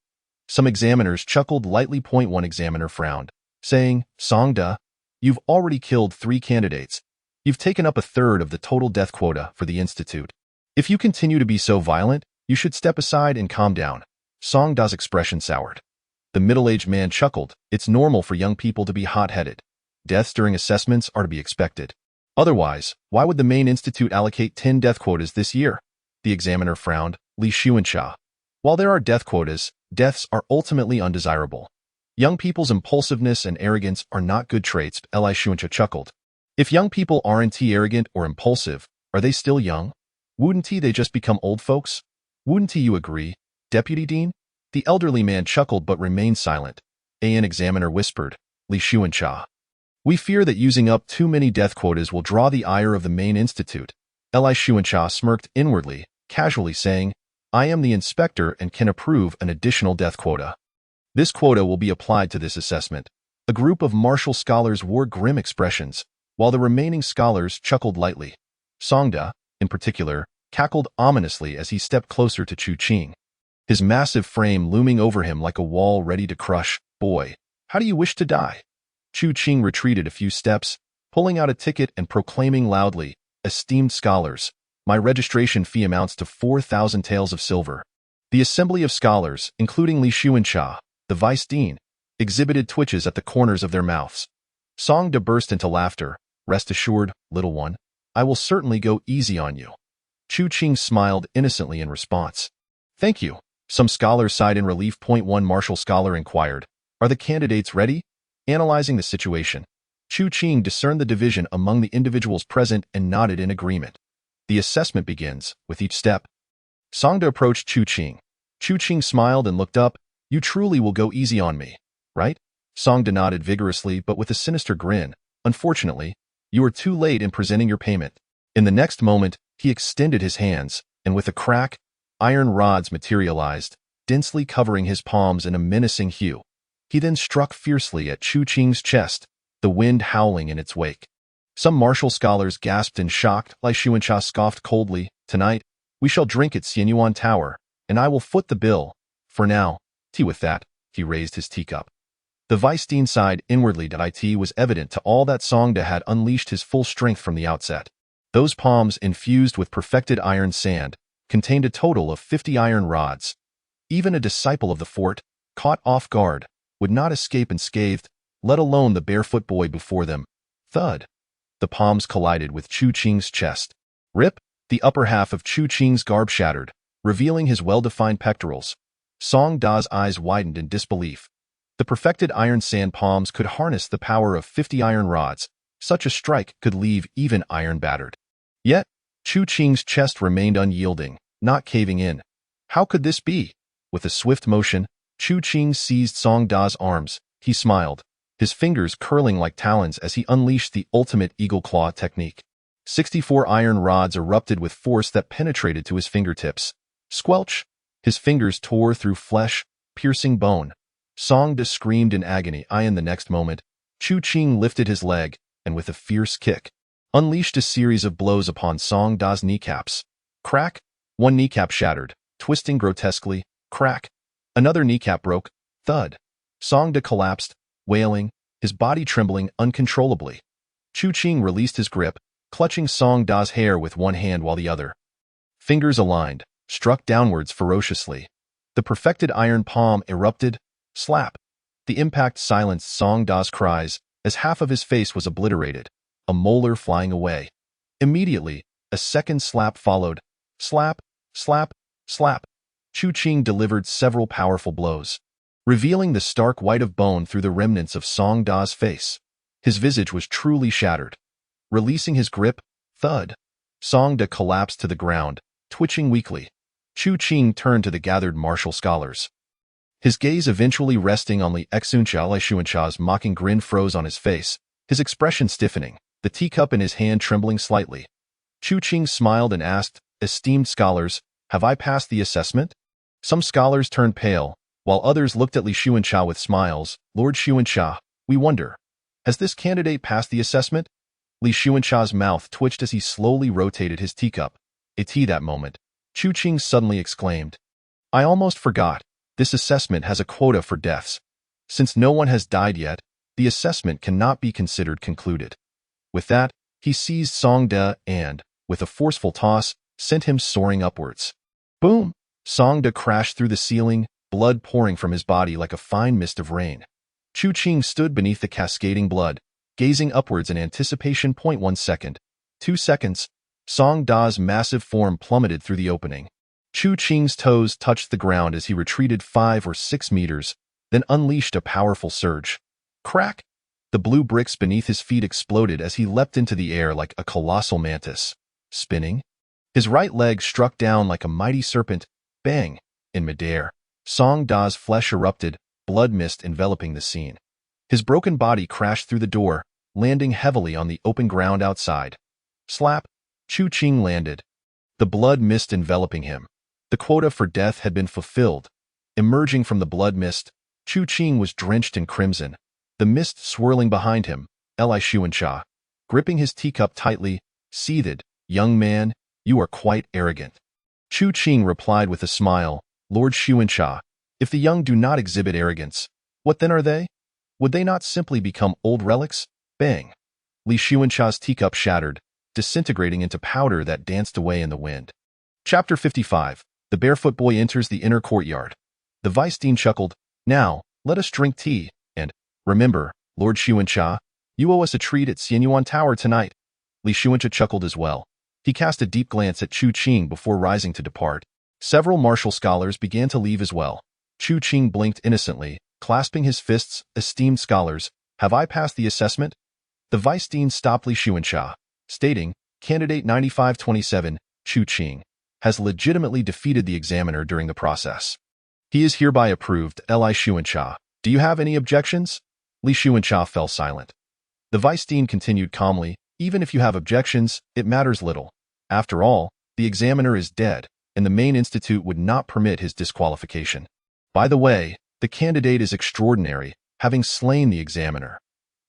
Some examiners chuckled lightly. One examiner frowned, saying, "Songda, you've already killed 3 candidates. You've taken up a third of the total death quota for the institute. If you continue to be so violent, you should step aside and calm down." Songda's expression soured. The middle-aged man chuckled. "It's normal for young people to be hot-headed. Deaths during assessments are to be expected. Otherwise, why would the main institute allocate 10 death quotas this year?" The examiner frowned. Li Xuanxia. "While there are death quotas, deaths are ultimately undesirable. Young people's impulsiveness and arrogance are not good traits." Li Xuanxia chuckled. "If young people aren't arrogant or impulsive, are they still young? Wouldn't they just become old folks? Wouldn't you agree, Deputy Dean?" The elderly man chuckled but remained silent. An examiner whispered, "Li Xuanxia. We fear that using up too many death quotas will draw the ire of the main institute." Li Xuanxia smirked inwardly, casually saying, "I am the inspector and can approve an additional death quota. This quota will be applied to this assessment." A group of Marshall scholars wore grim expressions, while the remaining scholars chuckled lightly. Songda, in particular, cackled ominously as he stepped closer to Chu Qing. His massive frame looming over him like a wall ready to crush. "Boy, how do you wish to die?" Chu Qing retreated a few steps, pulling out a ticket and proclaiming loudly, "Esteemed scholars, my registration fee amounts to 4,000 taels of silver." The assembly of scholars, including Li Xuanxia, the vice dean, exhibited twitches at the corners of their mouths. Songda burst into laughter. "Rest assured, little one, I will certainly go easy on you." Chu Qing smiled innocently in response. "Thank you." Some scholars sighed in relief. One Marshall scholar inquired, "Are the candidates ready?" Analyzing the situation, Chu Qing discerned the division among the individuals present and nodded in agreement. The assessment begins with each step. Songda approached Chu Qing. Chu Qing smiled and looked up. "You truly will go easy on me, right?" Songda nodded vigorously but with a sinister grin. "Unfortunately, you are too late in presenting your payment." In the next moment, he extended his hands, and with a crack, iron rods materialized, densely covering his palms in a menacing hue. He then struck fiercely at Chu Qing's chest, the wind howling in its wake. Some Marshall scholars gasped in shock. Li Xuanxia scoffed coldly, "Tonight, we shall drink at Xianyuan Tower, and I will foot the bill. For now, tea." With that, he raised his teacup. The vice dean sighed inwardly. It was evident to all that Songda had unleashed his full strength from the outset. Those palms, infused with perfected iron sand, contained a total of 50 iron rods. Even a disciple of the fort, caught off guard, would not escape unscathed, let alone the barefoot boy before them. Thud. The palms collided with Chu Qing's chest. Rip. The upper half of Chu Qing's garb shattered, revealing his well-defined pectorals. Song Da's eyes widened in disbelief. The perfected iron sand palms could harness the power of 50 iron rods. Such a strike could leave even iron battered. Yet, Chu Qing's chest remained unyielding, not caving in. How could this be? With a swift motion, Chu Qing seized Song Da's arms. He smiled, his fingers curling like talons as he unleashed the ultimate eagle claw technique. 64 iron rods erupted with force that penetrated to his fingertips. Squelch! His fingers tore through flesh, piercing bone. Song Da screamed in agony. In the next moment, Chu Qing lifted his leg, and with a fierce kick, unleashed a series of blows upon Song Da's kneecaps. Crack! One kneecap shattered, twisting grotesquely. Crack! Another kneecap broke. Thud! Song Da collapsed, wailing, his body trembling uncontrollably. Chu Qing released his grip, clutching Song Da's hair with one hand while the other, fingers aligned, struck downwards ferociously. The perfected iron palm erupted. Slap! The impact silenced Song Da's cries as half of his face was obliterated, a molar flying away. Immediately, a second slap followed. Slap! Slap! Slap! Chu Qing delivered several powerful blows, revealing the stark white of bone through the remnants of Song Da's face. His visage was truly shattered. Releasing his grip, thud! Song Da collapsed to the ground, twitching weakly. Chu Qing turned to the gathered martial scholars. His gaze eventually resting on Li Xuancha's mocking grin froze on his face, his expression stiffening, the teacup in his hand trembling slightly. Chu Qing smiled and asked, "Esteemed scholars, have I passed the assessment?" Some scholars turned pale, while others looked at Li Xuancha with smiles. "Lord Xuancha, we wonder, has this candidate passed the assessment?" Li Xuancha's mouth twitched as he slowly rotated his teacup. That moment, Chu Qing suddenly exclaimed, "I almost forgot. This assessment has a quota for deaths. Since no one has died yet, the assessment cannot be considered concluded." With that, he seized Song Da and, with a forceful toss, sent him soaring upwards. Boom! Song Da crashed through the ceiling, blood pouring from his body like a fine mist of rain. Chu Qing stood beneath the cascading blood, gazing upwards in anticipation. 1 second. 2 seconds. Song Da's massive form plummeted through the opening. Chu Qing's toes touched the ground as he retreated 5 or 6 meters, then unleashed a powerful surge. Crack! The blue bricks beneath his feet exploded as he leapt into the air like a colossal mantis. Spinning, his right leg struck down like a mighty serpent. Bang! In midair, Song Da's flesh erupted, blood mist enveloping the scene. His broken body crashed through the door, landing heavily on the open ground outside. Slap! Chu Qing landed, the blood mist enveloping him. The quota for death had been fulfilled. Emerging from the blood mist, Chu Qing was drenched in crimson, the mist swirling behind him. Li Xuancha, gripping his teacup tightly, seethed, "Young man, you are quite arrogant." Chu Qing replied with a smile, "Lord Xuancha, if the young do not exhibit arrogance, what then are they? Would they not simply become old relics?" Bang! Li Xuancha's teacup shattered, disintegrating into powder that danced away in the wind. Chapter 55. The Barefoot Boy enters the inner courtyard. The Vice Dean chuckled, "Now, let us drink tea, and, remember, Lord Xuancha, you owe us a treat at Xianyuan Tower tonight." Li Xuancha chuckled as well. He cast a deep glance at Chu Qing before rising to depart. Several martial scholars began to leave as well. Chu Qing blinked innocently, clasping his fists. "Esteemed scholars, have I passed the assessment?" The Vice Dean stopped Li Xuancha, stating, "Candidate 9527, Chu Qing, has legitimately defeated the examiner during the process. He is hereby approved." Li Xuancha, do you have any objections? Li Xuancha fell silent. The Vice Dean continued calmly, "Even if you have objections, it matters little. After all, the examiner is dead, and the main institute would not permit his disqualification. By the way, the candidate is extraordinary, having slain the examiner.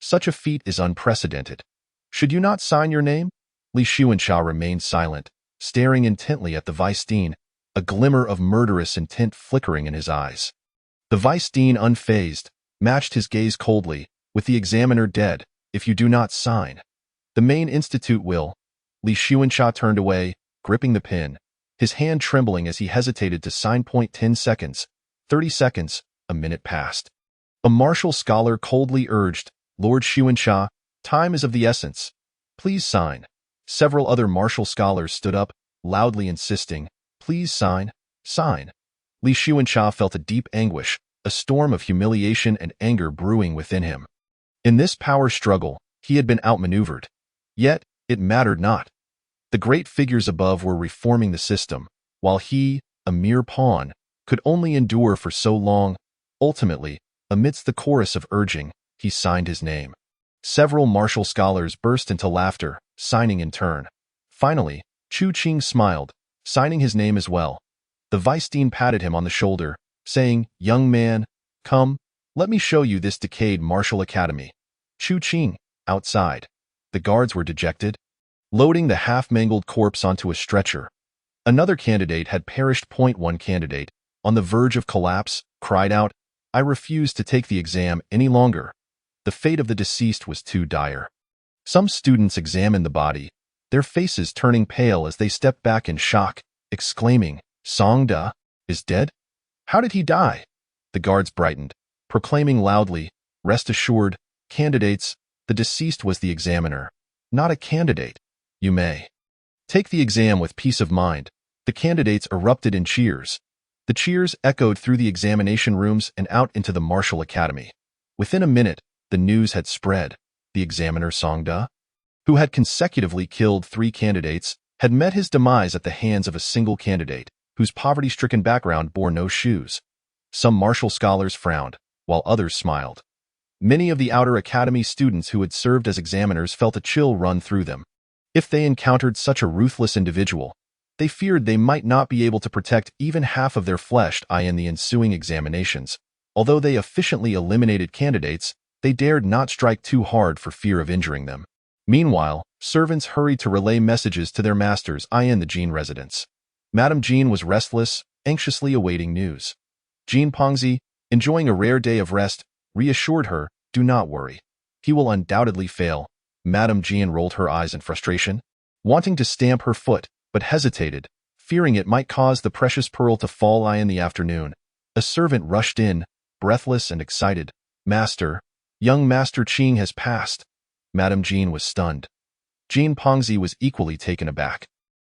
Such a feat is unprecedented. Should you not sign your name?" Li Xuancha remained silent, staring intently at the Vice Dean, a glimmer of murderous intent flickering in his eyes. The Vice Dean, unfazed, matched his gaze coldly, "With the examiner dead, if you do not sign, the main institute will." Li Xuancha turned away, gripping the pen, his hand trembling as he hesitated to sign. 10 seconds, 30 seconds, a minute passed. A martial scholar coldly urged, "Lord Xuancha, time is of the essence. Please sign." Several other martial scholars stood up, loudly insisting, "Please sign, sign." Li Xuancha felt a deep anguish, a storm of humiliation and anger brewing within him. In this power struggle, he had been outmaneuvered. Yet, it mattered not. The great figures above were reforming the system, while he, a mere pawn, could only endure for so long. Ultimately, amidst the chorus of urging, he signed his name. Several martial scholars burst into laughter, signing in turn. Finally, Chu Qing smiled, signing his name as well. The vice dean patted him on the shoulder, saying, "Young man, come, let me show you this decayed martial academy." Chu Qing, outside. The guards were dejected, loading the half-mangled corpse onto a stretcher. Another candidate had perished. One candidate, on the verge of collapse, cried out, "I refuse to take the exam any longer." The fate of the deceased was too dire. Some students examined the body, their faces turning pale as they stepped back in shock, exclaiming, "Song Da is dead? How did he die?" The guards brightened, proclaiming loudly, "Rest assured, candidates, the deceased was the examiner, not a candidate. You may take the exam with peace of mind." The candidates erupted in cheers. The cheers echoed through the examination rooms and out into the martial academy. Within a minute, the news had spread. The examiner Song Da, who had consecutively killed 3 candidates, had met his demise at the hands of a single candidate, whose poverty-stricken background bore no shoes. Some martial scholars frowned, while others smiled. Many of the outer academy students who had served as examiners felt a chill run through them. If they encountered such a ruthless individual, they feared they might not be able to protect even half of their flesh in the ensuing examinations. Although they efficiently eliminated candidates, they dared not strike too hard for fear of injuring them. Meanwhile, servants hurried to relay messages to their masters in the Jin residence. Madame Jin was restless, anxiously awaiting news. Jin Pengzi, enjoying a rare day of rest, reassured her, "Do not worry. He will undoubtedly fail." Madame Jin rolled her eyes in frustration, wanting to stamp her foot, but hesitated, fearing it might cause the precious pearl to fall in the afternoon. A servant rushed in, breathless and excited. "Master, young Master Qing has passed." Madame Jin was stunned. Jin Pengzi was equally taken aback.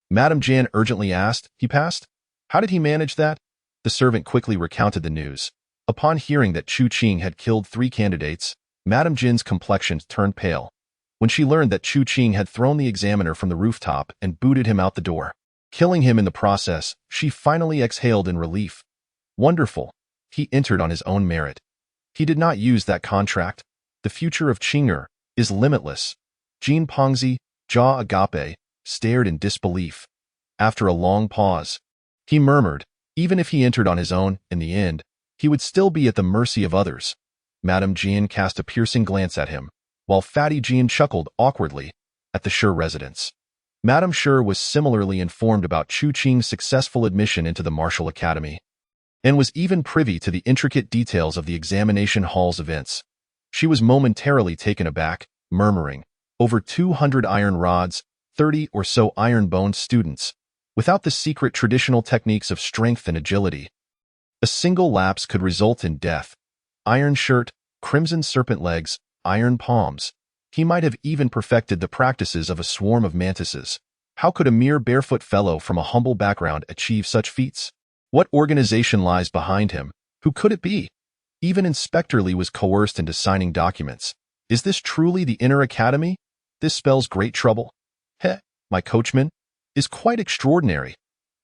Madame Jin urgently asked, "He passed? How did he manage that?" The servant quickly recounted the news. Upon hearing that Chu Qing had killed 3 candidates, Madame Jin's complexion turned pale. When she learned that Chu Qing had thrown the examiner from the rooftop and booted him out the door, killing him in the process, she finally exhaled in relief. Wonderful. He entered on his own merit. He did not use that contract. The future of Qinger is limitless. Jin Pengzi, jaw agape, stared in disbelief. After a long pause, he murmured, even if he entered on his own, in the end, he would still be at the mercy of others. Madame Jin cast a piercing glance at him, while Fatty Jin chuckled awkwardly at the Shi residence. Madame Shi was similarly informed about Chu Qing's successful admission into the martial academy, and was even privy to the intricate details of the examination hall's events. She was momentarily taken aback, murmuring, "Over 200 iron rods, 30 or so iron-boned students, without the secret traditional techniques of strength and agility. A single lapse could result in death. Iron shirt, crimson serpent legs, iron palms. He might have even perfected the practices of a swarm of mantises. How could a mere barefoot fellow from a humble background achieve such feats? What organization lies behind him? Who could it be? Even Inspector Li was coerced into signing documents. Is this truly the inner academy? This spells great trouble. My coachman is quite extraordinary."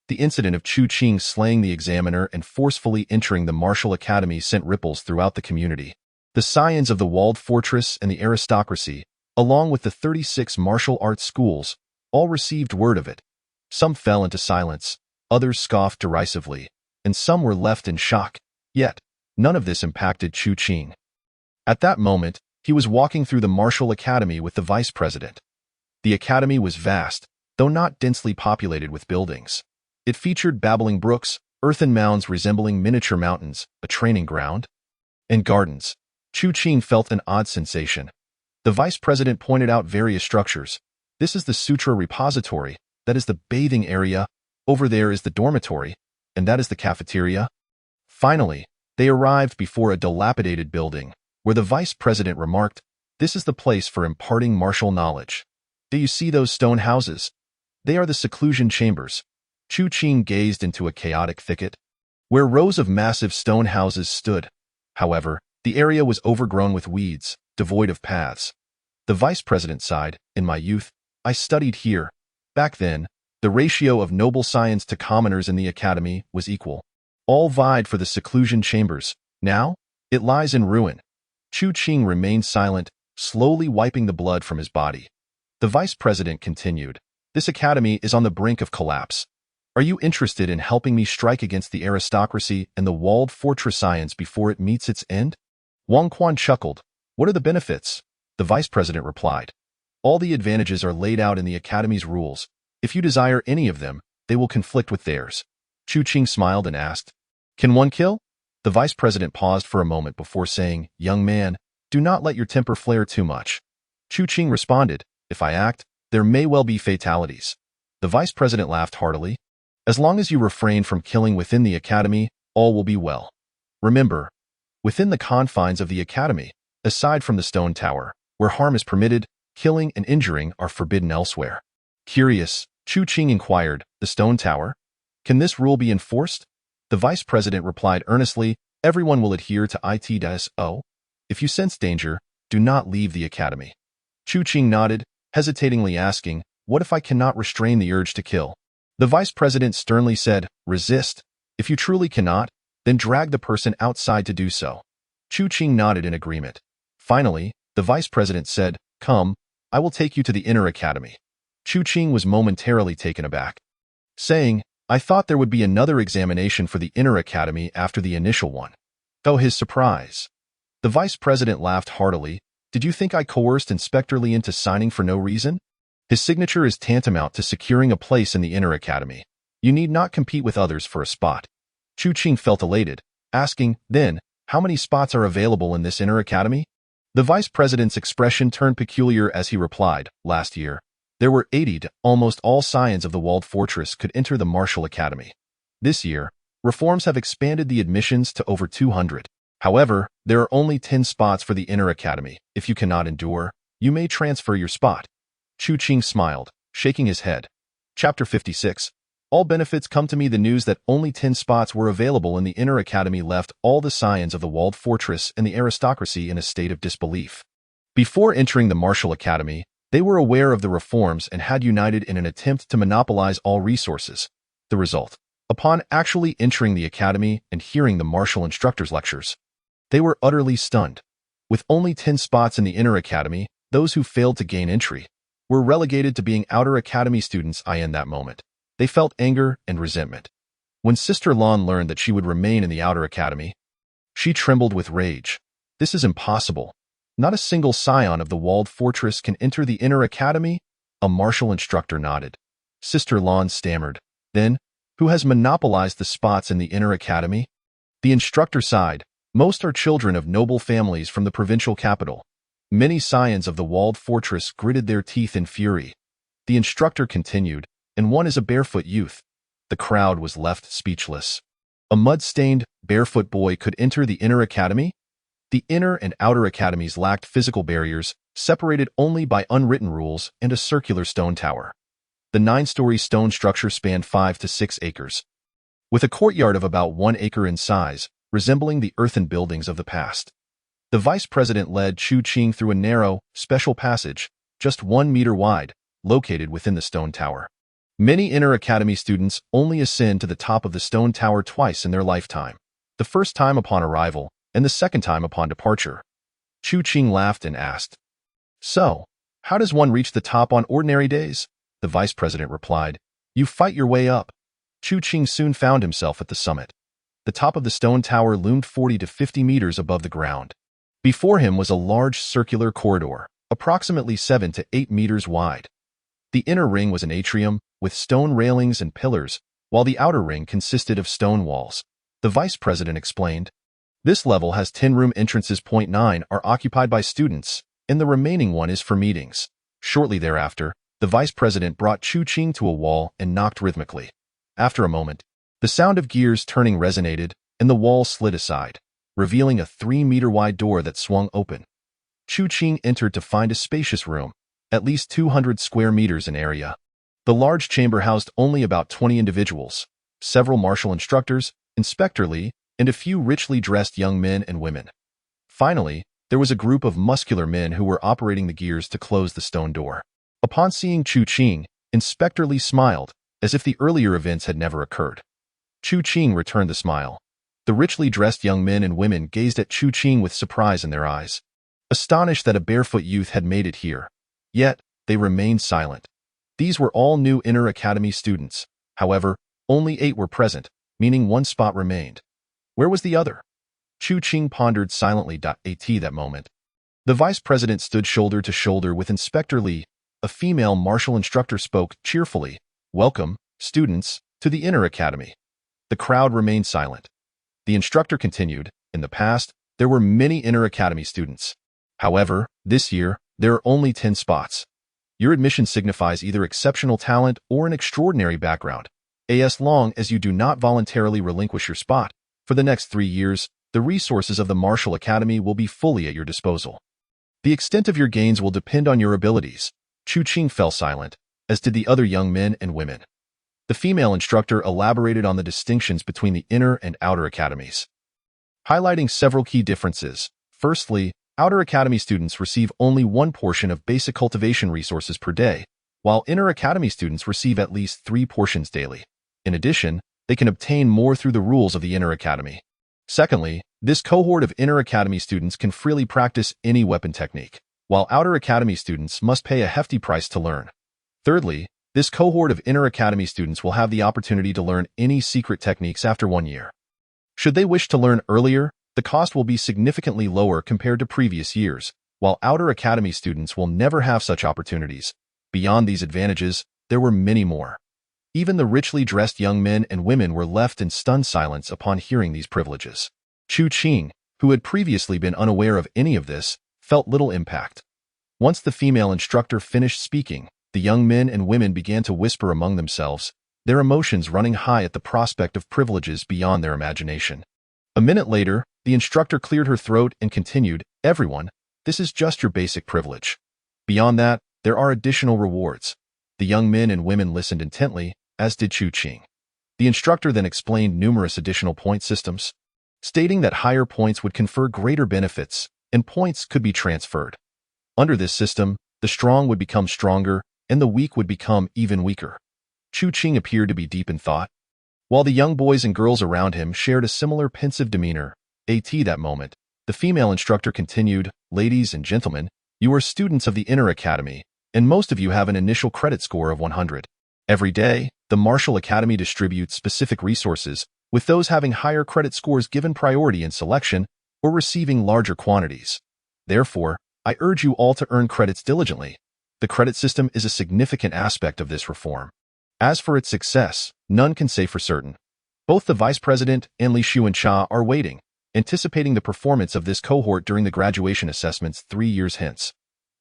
The incident of Chu Qing slaying the examiner and forcefully entering the martial academy sent ripples throughout the community. The scions of the walled fortress and the aristocracy, along with the 36 martial arts schools, all received word of it. Some fell into silence, others scoffed derisively, and some were left in shock. Yet, none of this impacted Chu Qing. At that moment, he was walking through the martial academy with the vice president. The academy was vast, though not densely populated with buildings. It featured babbling brooks, earthen mounds resembling miniature mountains, a training ground, and gardens. Chu Qing felt an odd sensation. The vice president pointed out various structures. "This is the sutra repository, that is the bathing area, over there is the dormitory, and that is the cafeteria." Finally, they arrived before a dilapidated building, where the vice president remarked, "This is the place for imparting martial knowledge. Do you see those stone houses? They are the seclusion chambers." Chu Qing gazed into a chaotic thicket, where rows of massive stone houses stood, However, the area was overgrown with weeds, devoid of paths. The vice president sighed, "In my youth, I studied here. Back then, the ratio of noble science to commoners in the academy was equal. All vied for the seclusion chambers. Now, it lies in ruin." Chu Qing remained silent, slowly wiping the blood from his body. The vice president continued, "This academy is on the brink of collapse. Are you interested in helping me strike against the aristocracy and the walled fortress science before it meets its end?" Wang Quan chuckled. "What are the benefits?" The vice president replied, "All the advantages are laid out in the academy's rules. If you desire any of them, they will conflict with theirs." Chu Qing smiled and asked, "Can one kill?" The vice president paused for a moment before saying, "Young man, do not let your temper flare too much." Chu Qing responded, "If I act, there may well be fatalities." The vice president laughed heartily. "As long as you refrain from killing within the academy, all will be well. Remember, within the confines of the academy, aside from the stone tower, where harm is permitted, killing and injuring are forbidden elsewhere." Curious, Chu Qing inquired, "The stone tower? Can this rule be enforced?" The vice president replied earnestly, "Everyone will adhere to it.so. If you sense danger, do not leave the academy." Chu Qing nodded, hesitatingly asking, "What if I cannot restrain the urge to kill?" The vice president sternly said, "Resist. If you truly cannot, then drag the person outside to do so." Chu Qing nodded in agreement. Finally, the vice president said, "Come, I will take you to the inner academy." Chu Qing was momentarily taken aback, saying, "I thought there would be another examination for the inner academy after the initial one." To his surprise, the vice president laughed heartily. "Did you think I coerced Inspector Li into signing for no reason? His signature is tantamount to securing a place in the inner academy. You need not compete with others for a spot." Chu Qing felt elated, asking, "Then, how many spots are available in this inner academy?" The vice president's expression turned peculiar as he replied, "Last year, there were 80. Almost all scions of the walled fortress could enter the martial academy. This year, reforms have expanded the admissions to over 200. However, there are only 10 spots for the inner academy. If you cannot endure, you may transfer your spot." Chu Qing smiled, shaking his head. Chapter 56. All benefits come to me. The news that only 10 spots were available in the inner academy left all the scions of the walled fortress and the aristocracy in a state of disbelief. Before entering the martial academy, they were aware of the reforms and had united in an attempt to monopolize all resources. The result: upon actually entering the academy and hearing the martial instructor's lectures, they were utterly stunned. With only 10 spots in the inner academy, those who failed to gain entry were relegated to being outer academy students. In that moment, they felt anger and resentment. When Sister Lan learned that she would remain in the outer academy, she trembled with rage. "This is impossible. Not a single scion of the walled fortress can enter the inner academy." A martial instructor nodded. Sister Lan stammered, "Then, who has monopolized the spots in the inner academy?" The instructor sighed. "Most are children of noble families from the provincial capital." Many scions of the walled fortress gritted their teeth in fury. The instructor continued, "And one is a barefoot youth." The crowd was left speechless. A mud-stained, barefoot boy could enter the inner academy? The inner and outer academies lacked physical barriers, separated only by unwritten rules and a circular stone tower. The 9-story stone structure spanned 5 to 6 acres, with a courtyard of about 1 acre in size, resembling the earthen buildings of the past. The vice president led Chu Qing through a narrow, special passage, just 1 meter wide, located within the stone tower. Many inner academy students only ascend to the top of the stone tower twice in their lifetime, the first time upon arrival and the second time upon departure. Chu Qing laughed and asked, "So, how does one reach the top on ordinary days?" The vice president replied, "You fight your way up." Chu Qing soon found himself at the summit. The top of the stone tower loomed 40 to 50 meters above the ground. Before him was a large circular corridor, approximately 7 to 8 meters wide. The inner ring was an atrium, with stone railings and pillars, while the outer ring consisted of stone walls. The vice president explained, "This level has 10 room entrances. 9 are occupied by students, and the remaining one is for meetings." Shortly thereafter, the vice president brought Chu Qing to a wall and knocked rhythmically. After a moment, the sound of gears turning resonated, and the wall slid aside, revealing a 3-meter wide door that swung open. Chu Qing entered to find a spacious room, at least 200 square meters in area. The large chamber housed only about 20 individuals, several martial instructors, Inspector Li, and a few richly dressed young men and women. Finally, there was a group of muscular men who were operating the gears to close the stone door. Upon seeing Chu Qing, Inspector Li smiled, as if the earlier events had never occurred. Chu Qing returned the smile. The richly dressed young men and women gazed at Chu Qing with surprise in their eyes, astonished that a barefoot youth had made it here. Yet, they remained silent. These were all new Inner Academy students. However, only 8 were present, meaning 1 spot remained. Where was the other? Chu Qing pondered silently. At that moment, the vice president stood shoulder to shoulder with Inspector Li. A female martial instructor spoke cheerfully, "Welcome, students, to the Inner Academy." The crowd remained silent. The instructor continued, "In the past, there were many Inner Academy students. However, this year, there are only 10 spots. Your admission signifies either exceptional talent or an extraordinary background. As long as you do not voluntarily relinquish your spot, for the next 3 years, the resources of the Martial Academy will be fully at your disposal. The extent of your gains will depend on your abilities." Chu Qing fell silent, as did the other young men and women. The female instructor elaborated on the distinctions between the inner and outer academies, highlighting several key differences. Firstly, outer academy students receive only 1 portion of basic cultivation resources per day, while inner academy students receive at least 3 portions daily. In addition, they can obtain more through the rules of the Inner Academy. Secondly, this cohort of Inner Academy students can freely practice any weapon technique, while Outer Academy students must pay a hefty price to learn. Thirdly, this cohort of Inner Academy students will have the opportunity to learn any secret techniques after 1 year. Should they wish to learn earlier, the cost will be significantly lower compared to previous years, while Outer Academy students will never have such opportunities. Beyond these advantages, there were many more. Even the richly dressed young men and women were left in stunned silence upon hearing these privileges. Chu Qing, who had previously been unaware of any of this, felt little impact. Once the female instructor finished speaking, the young men and women began to whisper among themselves, their emotions running high at the prospect of privileges beyond their imagination. A minute later, the instructor cleared her throat and continued, "Everyone, this is just your basic privilege. Beyond that, there are additional rewards." The young men and women listened intently, as did Chu Qing. The instructor then explained numerous additional point systems, stating that higher points would confer greater benefits, and points could be transferred. Under this system, the strong would become stronger, and the weak would become even weaker. Chu Qing appeared to be deep in thought, while the young boys and girls around him shared a similar pensive demeanor. At that moment, the female instructor continued, "Ladies and gentlemen, you are students of the Inner Academy, and most of you have an initial credit score of 100. Every day, the Martial Academy distributes specific resources, with those having higher credit scores given priority in selection or receiving larger quantities. Therefore, I urge you all to earn credits diligently. The credit system is a significant aspect of this reform. As for its success, none can say for certain. Both the Vice President and Li Xuancha are waiting, anticipating the performance of this cohort during the graduation assessments 3 years hence.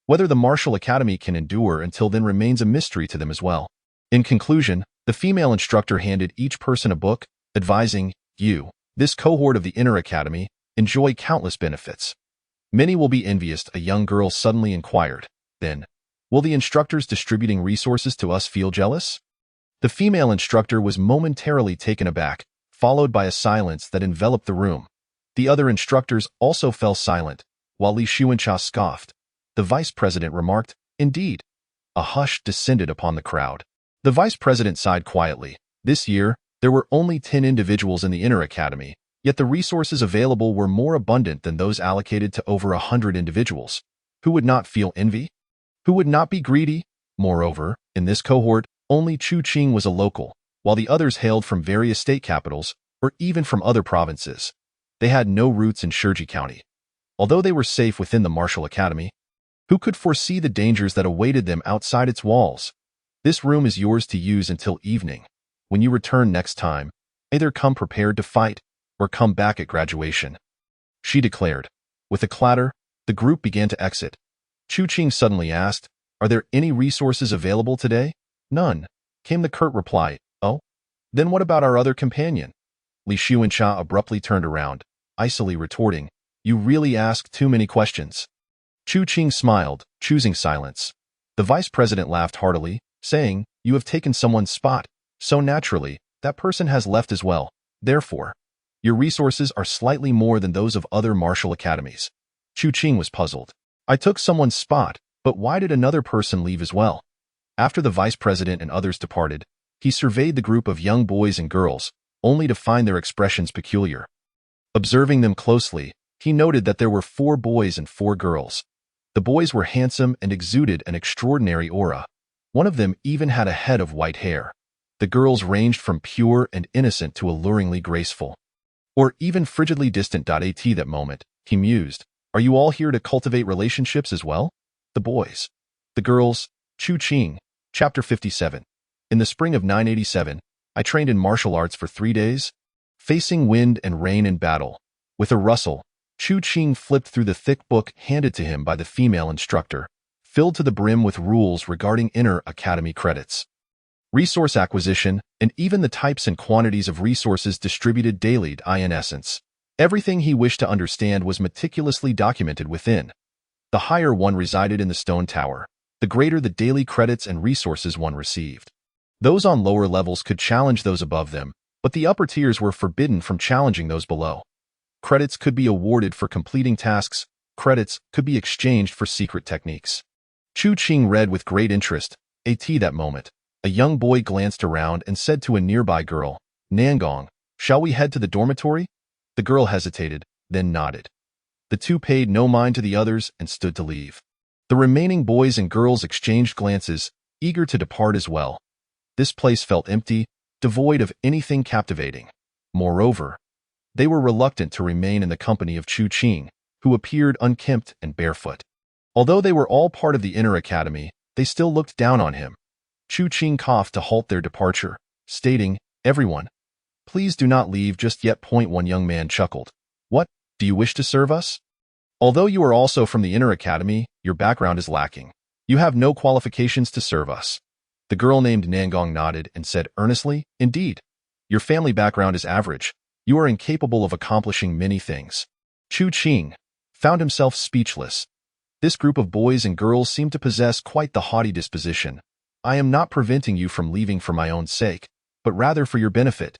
Whether the Martial Academy can endure until then remains a mystery to them as well." In conclusion, the female instructor handed each person a book, advising, "You, this cohort of the Inner Academy, enjoy countless benefits. Many will be envious," a young girl suddenly inquired. Then, "Will the instructors distributing resources to us feel jealous?" The female instructor was momentarily taken aback, followed by a silence that enveloped the room. The other instructors also fell silent, while Li Xuancha scoffed. The vice president remarked, "Indeed." A hush descended upon the crowd. The vice president sighed quietly. This year, there were only 10 individuals in the Inner Academy, yet the resources available were more abundant than those allocated to over 100 individuals. Who would not feel envy? Who would not be greedy? Moreover, in this cohort, only Chu Qing was a local, while the others hailed from various state capitals or even from other provinces. They had no roots in Shiji County. Although they were safe within the Martial Academy, who could foresee the dangers that awaited them outside its walls? This room is yours to use until evening. When you return next time, either come prepared to fight or come back at graduation," she declared. With a clatter, the group began to exit. Chu Qing suddenly asked, "Are there any resources available today?" "None," came the curt reply. "Oh? Then what about our other companion?" Li Xuancha abruptly turned around, icily retorting, "You really ask too many questions." Chu Qing smiled, choosing silence. The vice president laughed heartily, saying, "You have taken someone's spot, so naturally, that person has left as well. Therefore, Your resources are slightly more than those of other martial academies. Chu Qing was puzzled. I took someone's spot, but why did another person leave as well? After the vice president and others departed, he surveyed the group of young boys and girls, only to find their expressions peculiar. Observing them closely, he noted that there were 4 boys and 4 girls. The boys were handsome and exuded an extraordinary aura. One of them even had a head of white hair. The girls ranged from pure and innocent to alluringly graceful. Or even frigidly distant. At that moment, he mused, are you all here to cultivate relationships as well? The boys. The girls. Chu Qing. Chapter 57. In the spring of 987, I trained in martial arts for 3 days. Facing wind and rain in battle. With a rustle, Chu Qing flipped through the thick book handed to him by the female instructor, filled to the brim with rules regarding inner academy credits, resource acquisition, and even the types and quantities of resources distributed daily. In essence, everything he wished to understand was meticulously documented within. The higher one resided in the stone tower, the greater the daily credits and resources one received. Those on lower levels could challenge those above them, but the upper tiers were forbidden from challenging those below. Credits could be awarded for completing tasks, credits could be exchanged for secret techniques. Chu Qing read with great interest. At that moment, a young boy glanced around and said to a nearby girl, Nangong, shall we head to the dormitory? The girl hesitated, then nodded. The two paid no mind to the others and stood to leave. The remaining boys and girls exchanged glances, eager to depart as well. This place felt empty, devoid of anything captivating. Moreover, they were reluctant to remain in the company of Chu Qing, who appeared unkempt and barefoot. Although they were all part of the inner academy, they still looked down on him. Chu Qing coughed to halt their departure, stating, everyone, please do not leave just yet. One young man chuckled. What, do you wish to serve us? Although you are also from the inner academy, your background is lacking. You have no qualifications to serve us. The girl named Nangong nodded and said earnestly, indeed. Your family background is average. You are incapable of accomplishing many things. Chu Qing found himself speechless. This group of boys and girls seemed to possess quite the haughty disposition. I am not preventing you from leaving for my own sake, but rather for your benefit.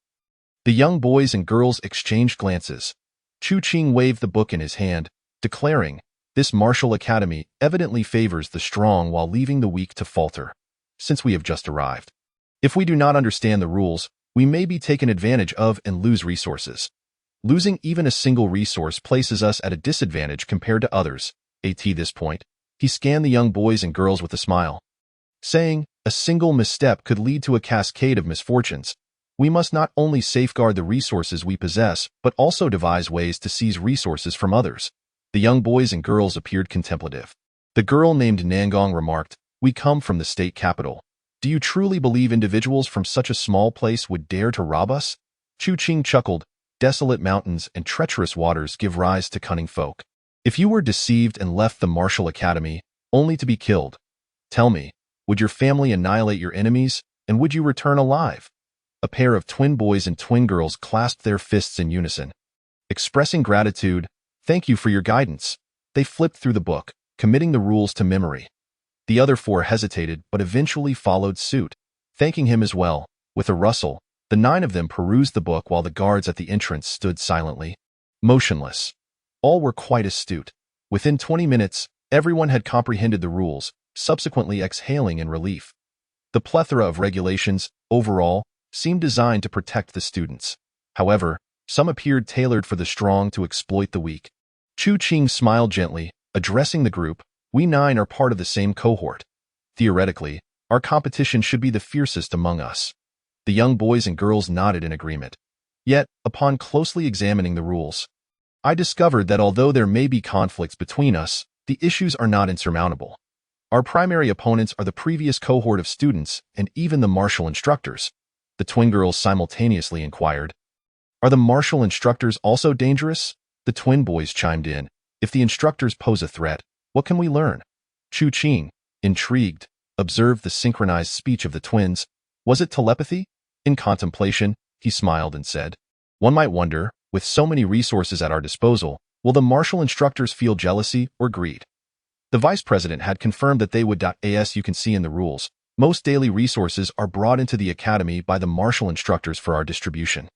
The young boys and girls exchanged glances. Chu Qing waved the book in his hand, declaring, this martial academy evidently favors the strong while leaving the weak to falter. Since we have just arrived, if we do not understand the rules, we may be taken advantage of and lose resources. Losing even a single resource places us at a disadvantage compared to others. At this point, he scanned the young boys and girls with a smile, saying, a single misstep could lead to a cascade of misfortunes. We must not only safeguard the resources we possess, but also devise ways to seize resources from others. The young boys and girls appeared contemplative. The girl named Nangong remarked, we come from the state capital. Do you truly believe individuals from such a small place would dare to rob us? Chu Qing chuckled. Desolate mountains and treacherous waters give rise to cunning folk. If you were deceived and left the martial academy, only to be killed, tell me, would your family annihilate your enemies, and would you return alive? A pair of twin boys and twin girls clasped their fists in unison. Expressing gratitude, thank you for your guidance. They flipped through the book, committing the rules to memory. The other 4 hesitated but eventually followed suit, thanking him as well. With a rustle, the 9 of them perused the book while the guards at the entrance stood silently, motionless. All were quite astute. Within 20 minutes, everyone had comprehended the rules, subsequently exhaling in relief. The plethora of regulations, overall, seemed designed to protect the students. However, some appeared tailored for the strong to exploit the weak. Chu Qing smiled gently, addressing the group. We 9 are part of the same cohort. Theoretically, our competition should be the fiercest among us. The young boys and girls nodded in agreement. Yet, upon closely examining the rules, I discovered that although there may be conflicts between us, the issues are not insurmountable. Our primary opponents are the previous cohort of students and even the martial instructors. The twin girls simultaneously inquired. Are the martial instructors also dangerous? The twin boys chimed in. If the instructors pose a threat, what can we learn? Chu Qing, intrigued, observed the synchronized speech of the twins. Was it telepathy? In contemplation, he smiled and said, one might wonder, with so many resources at our disposal, will the martial instructors feel jealousy or greed? The vice president had confirmed that they would. As you can see in the rules, most daily resources are brought into the academy by the martial instructors for our distribution.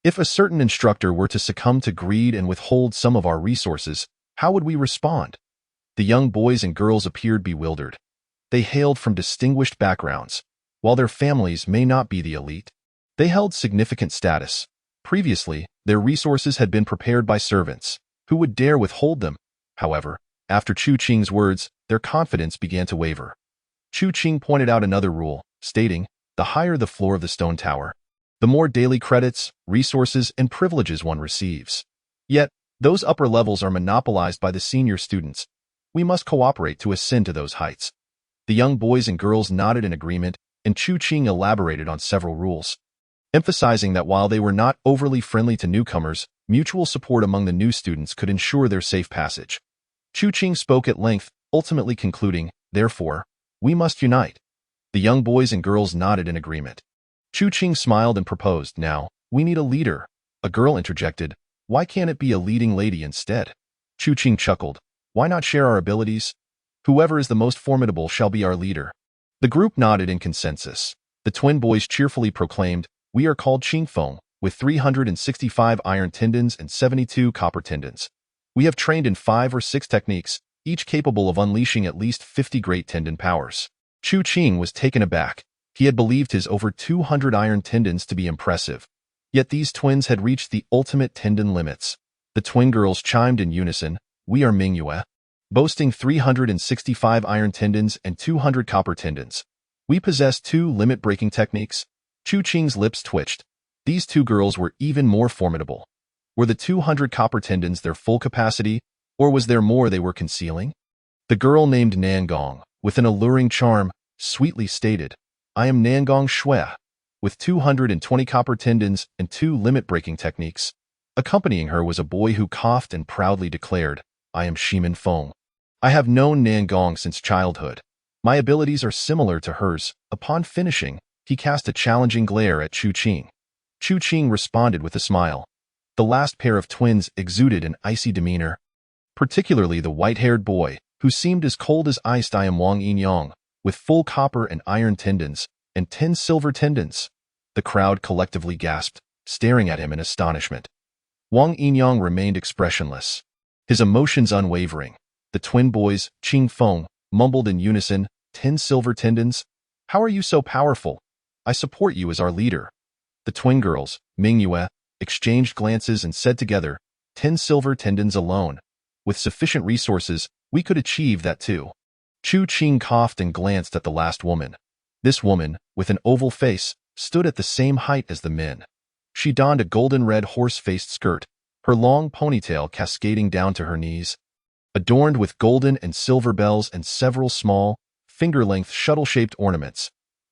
If a certain instructor were to succumb to greed and withhold some of our resources, how would we respond? The young boys and girls appeared bewildered. They hailed from distinguished backgrounds. While their families may not be the elite, they held significant status. Previously, their resources had been prepared by servants. Who would dare withhold them? However, after Chu Qing's words, their confidence began to waver. Chu Qing pointed out another rule, stating, the higher the floor of the stone tower, the more daily credits, resources, and privileges one receives. Yet, those upper levels are monopolized by the senior students. We must cooperate to ascend to those heights. The young boys and girls nodded in agreement, and Chu Qing elaborated on several rules, emphasizing that while they were not overly friendly to newcomers, mutual support among the new students could ensure their safe passage. Chu Qing spoke at length, ultimately concluding, therefore, we must unite. The young boys and girls nodded in agreement. Chu Qing smiled and proposed, now, we need a leader. A girl interjected, why can't it be a leading lady instead? Chu Qing chuckled, why not share our abilities? Whoever is the most formidable shall be our leader. The group nodded in consensus. The twin boys cheerfully proclaimed, we are called Qingfeng, with 365 iron tendons and 72 copper tendons. We have trained in 5 or 6 techniques, each capable of unleashing at least 50 great tendon powers. Chu Qing was taken aback. He had believed his over 200 iron tendons to be impressive. Yet these twins had reached the ultimate tendon limits. The twin girls chimed in unison, we are Mingyue, boasting 365 iron tendons and 200 copper tendons. We possess 2 limit-breaking techniques. Chu Qing's lips twitched. These 2 girls were even more formidable. Were the 200 copper tendons their full capacity, or was there more they were concealing? The girl named Nangong, with an alluring charm, sweetly stated, I am Nangong Shui, with 220 copper tendons and 2 limit-breaking techniques. Accompanying her was a boy who coughed and proudly declared, I am Shimin Feng. I have known Nangong since childhood. My abilities are similar to hers. Upon finishing, he cast a challenging glare at Chu Qing. Chu Qing responded with a smile. The last pair of twins exuded an icy demeanor, particularly the white-haired boy, who seemed as cold as ice. I am Wang Yinyang, with full copper and iron tendons, and 10 silver tendons. The crowd collectively gasped, staring at him in astonishment. Wang Yinyang remained expressionless, his emotions unwavering. The twin boys, Qingfeng, mumbled in unison, 10 silver tendons? How are you so powerful? I support you as our leader. The twin girls, Mingyue, exchanged glances and said together, 10 silver tendons alone. With sufficient resources, we could achieve that too. Chu Qing coughed and glanced at the last woman. This woman, with an oval face, stood at the same height as the men. She donned a golden-red horse-faced skirt, her long ponytail cascading down to her knees, adorned with golden and silver bells and several small, finger-length shuttle-shaped ornaments.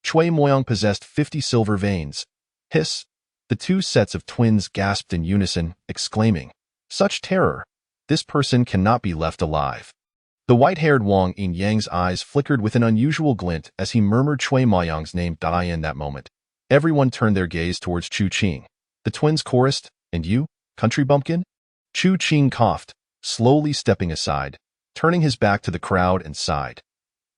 Cui Moyang possessed 50 silver veins. Hiss! The 2 sets of twins gasped in unison, exclaiming, such terror! This person cannot be left alive. The white-haired Wang Yinyang's eyes flickered with an unusual glint as he murmured Cui Moyang's name. In that moment, everyone turned their gaze towards Chu Qing. The twins chorused, and you, country bumpkin? Chu Qing coughed, slowly stepping aside, turning his back to the crowd and sighed.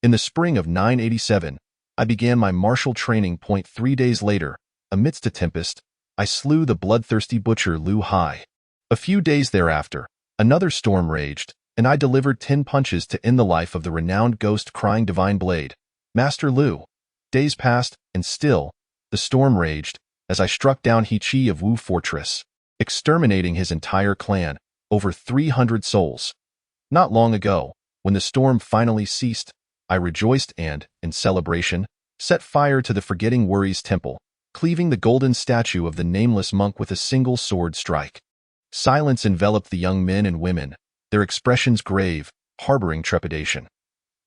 In the spring of 987, I began my martial training. 3 days later, amidst a tempest, I slew the bloodthirsty butcher Lu Hai. A few days thereafter, another storm raged, and I delivered 10 punches to end the life of the renowned ghost crying divine blade, Master Lu. Days passed, and still, the storm raged, as I struck down He Chi of Wu Fortress, exterminating his entire clan, over 300 souls. Not long ago, when the storm finally ceased, I rejoiced and, in celebration, set fire to the Forgetting Worries temple, cleaving the golden statue of the nameless monk with a single sword strike. Silence enveloped the young men and women, their expressions grave, harboring trepidation.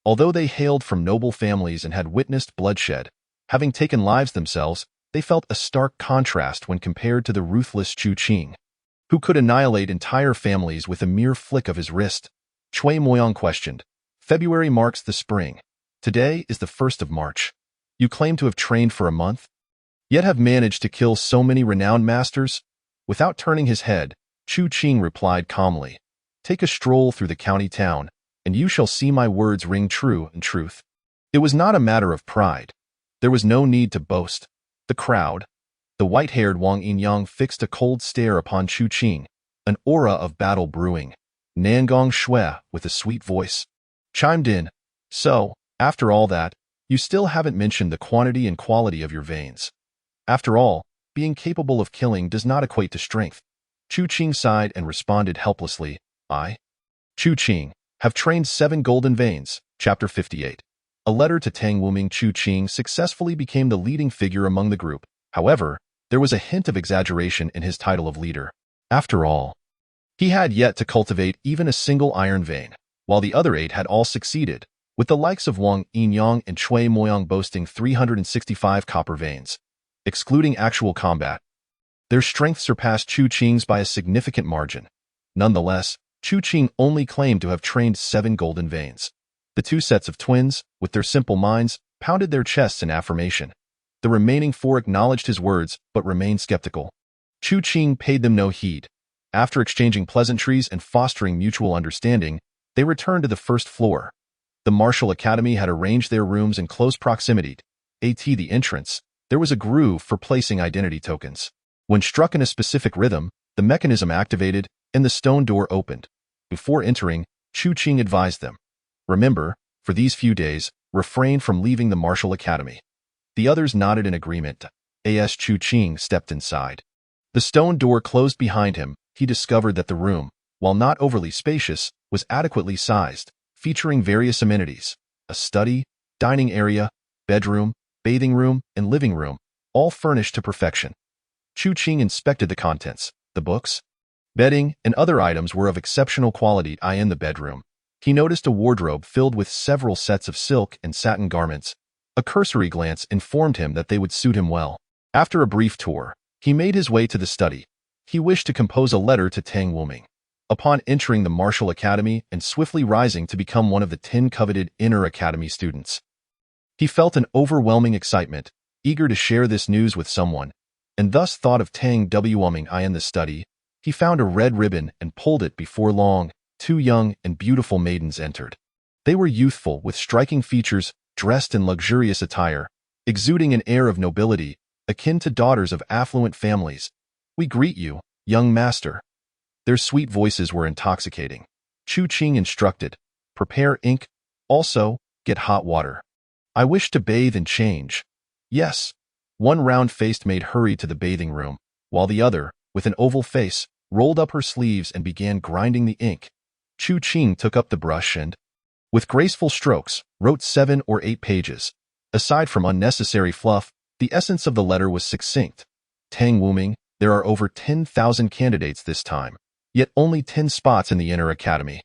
Although they hailed from noble families and had witnessed bloodshed, having taken lives themselves, they felt a stark contrast when compared to the ruthless Chu Qing, who could annihilate entire families with a mere flick of his wrist. Cui Moyang questioned, February marks the spring. Today is the 1st of March. You claim to have trained for a month, yet have managed to kill so many renowned masters? Without turning his head, Chu Qing replied calmly, Take a stroll through the county town, and you shall see my words ring true in truth. It was not a matter of pride. There was no need to boast. The crowd, The white-haired Wang Yinyang fixed a cold stare upon Chu Qing, an aura of battle brewing. Nangong Shui, with a sweet voice, chimed in. So, after all that, you still haven't mentioned the quantity and quality of your veins. After all, being capable of killing does not equate to strength. Chu Qing sighed and responded helplessly, I, Chu Qing, have trained 7 golden veins. Chapter 58. A letter to Tang Wuming. Chu Qing successfully became the leading figure among the group. However, there was a hint of exaggeration in his title of leader. After all, he had yet to cultivate even a single iron vein, while the other 8 had all succeeded, with the likes of Wang Yinyang and Cui Moyang boasting 365 copper veins. Excluding actual combat, their strength surpassed Chu Qing's by a significant margin. Nonetheless, Chu Qing only claimed to have trained 7 golden veins. The 2 sets of twins, with their simple minds, pounded their chests in affirmation. The remaining 4 acknowledged his words, but remained skeptical. Chu Qing paid them no heed. After exchanging pleasantries and fostering mutual understanding, they returned to the first floor. The Martial Academy had arranged their rooms in close proximity. At the entrance, there was a groove for placing identity tokens. When struck in a specific rhythm, the mechanism activated and the stone door opened. Before entering, Chu Qing advised them, remember, for these few days, refrain from leaving the Martial Academy. The others nodded in agreement. As Chu Qing stepped inside, the stone door closed behind him. He discovered that the room, while not overly spacious, was adequately sized, featuring various amenities: a study, dining area, bedroom, bathing room, and living room, all furnished to perfection. Chu Qing inspected the contents. The books, bedding, and other items were of exceptional quality. In the bedroom, he noticed a wardrobe filled with several sets of silk and satin garments. A cursory glance informed him that they would suit him well. After a brief tour, he made his way to the study. He wished to compose a letter to Tang Wuming. Upon entering the Martial Academy and swiftly rising to become one of the 10 coveted Inner Academy students, he felt an overwhelming excitement, eager to share this news with someone, and thus thought of Tang Wuming. In the study, he found a red ribbon and pulled it. Before long, 2 young and beautiful maidens entered. They were youthful, with striking features, dressed in luxurious attire, exuding an air of nobility, akin to daughters of affluent families. We greet you, young master. Their sweet voices were intoxicating. Chu Qing instructed, prepare ink. Also, get hot water. I wish to bathe and change. Yes. One round-faced maid hurried to the bathing room, while the other, with an oval face, rolled up her sleeves and began grinding the ink. Chu Qing took up the brush and, with graceful strokes, wrote 7 or 8 pages. Aside from unnecessary fluff, the essence of the letter was succinct. Tang Wuming, there are over 10,000 candidates this time, yet only 10 spots in the Inner Academy.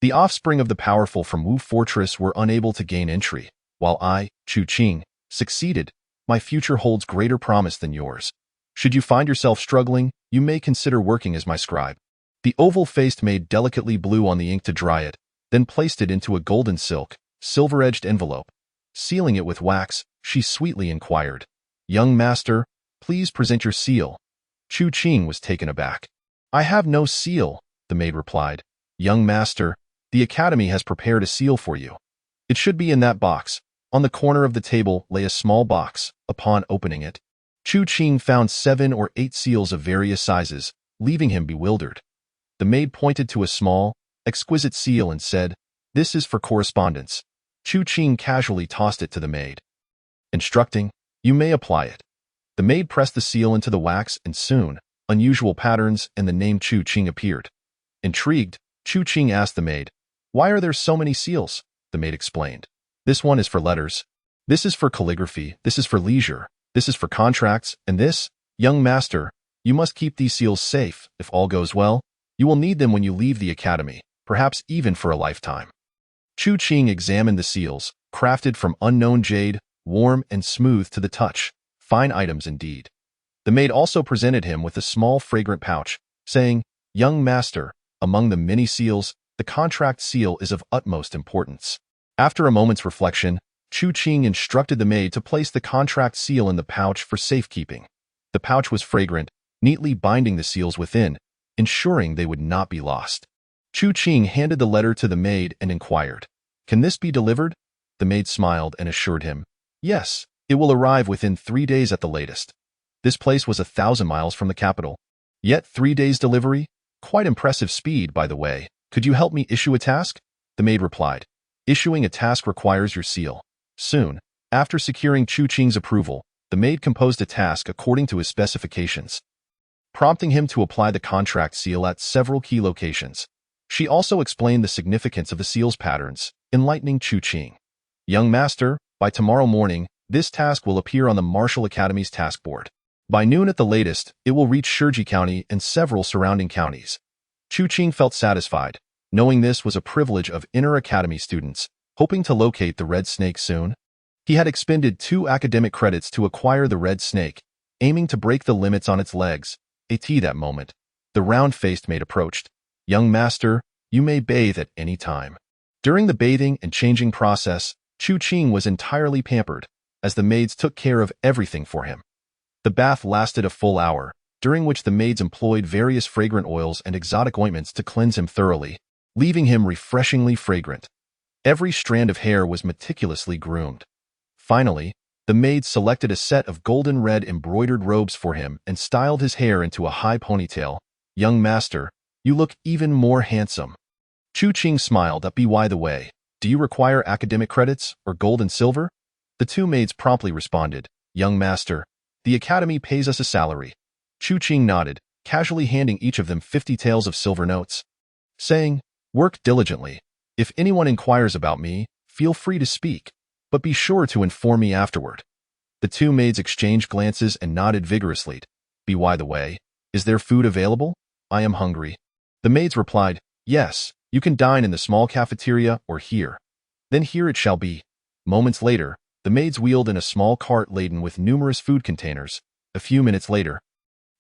The offspring of the powerful from Wu Fortress were unable to gain entry, while I, Chu Qing, succeeded. My future holds greater promise than yours. Should you find yourself struggling, you may consider working as my scribe. The oval-faced maid delicately blew on the ink to dry it, then placed it into a golden silk, silver-edged envelope. Sealing it with wax, she sweetly inquired, young master, please present your seal. Chu Qing was taken aback. I have no seal, the maid replied. Young master, the academy has prepared a seal for you. It should be in that box. On the corner of the table lay a small box. Upon opening it, Chu Qing found 7 or 8 seals of various sizes, leaving him bewildered. The maid pointed to a small, exquisite seal and said, this is for correspondence. Chu Qing casually tossed it to the maid, instructing, you may apply it. The maid pressed the seal into the wax and soon, unusual patterns and the name Chu Qing appeared. Intrigued, Chu Qing asked the maid, why are there so many seals? The maid explained. This one is for letters. This is for calligraphy. This is for leisure. This is for contracts. And this, young master, you must keep these seals safe. If all goes well, you will need them when you leave the academy, perhaps even for a lifetime. Chu Qing examined the seals, crafted from unknown jade, warm and smooth to the touch. Fine items indeed. The maid also presented him with a small fragrant pouch, saying, young master, among the many seals, the contract seal is of utmost importance. After a moment's reflection, Chu Qing instructed the maid to place the contract seal in the pouch for safekeeping. The pouch was fragrant, neatly binding the seals within, ensuring they would not be lost. Chu Qing handed the letter to the maid and inquired, can this be delivered? The maid smiled and assured him, yes, it will arrive within 3 days at the latest. This place was 1,000 miles from the capital. Yet 3 days delivery? Quite impressive speed, by the way. Could you help me issue a task? The maid replied. Issuing a task requires your seal. Soon, after securing Chu Qing's approval, the maid composed a task according to his specifications, prompting him to apply the contract seal at several key locations. She also explained the significance of the seal's patterns, enlightening Chu Qing. Young master, by tomorrow morning, this task will appear on the Martial Academy's task board. By noon at the latest, it will reach Shiji County and several surrounding counties. Chu Qing felt satisfied, knowing this was a privilege of inner academy students, hoping to locate the red snake soon. He had expended 2 academic credits to acquire the red snake, aiming to break the limits on its legs. That moment, the round-faced maid approached. Young master, you may bathe at any time. During the bathing and changing process, Chu Qing was entirely pampered, as the maids took care of everything for him. The bath lasted a full hour, during which the maids employed various fragrant oils and exotic ointments to cleanse him thoroughly, leaving him refreshingly fragrant. Every strand of hair was meticulously groomed. Finally, the maids selected a set of golden red embroidered robes for him and styled his hair into a high ponytail. Young master, you look even more handsome. Chu Qing smiled up. By the way, do you require academic credits or gold and silver? The 2 maids promptly responded. Young master, the academy pays us a salary. Chu Qing nodded, casually handing each of them 50 taels of silver notes, saying, work diligently. If anyone inquires about me, feel free to speak, but be sure to inform me afterward. The 2 maids exchanged glances and nodded vigorously. By the way, is there food available? I am hungry. The maids replied, yes, you can dine in the small cafeteria or here. Then here it shall be. Moments later, the maids wheeled in a small cart laden with numerous food containers. A few minutes later,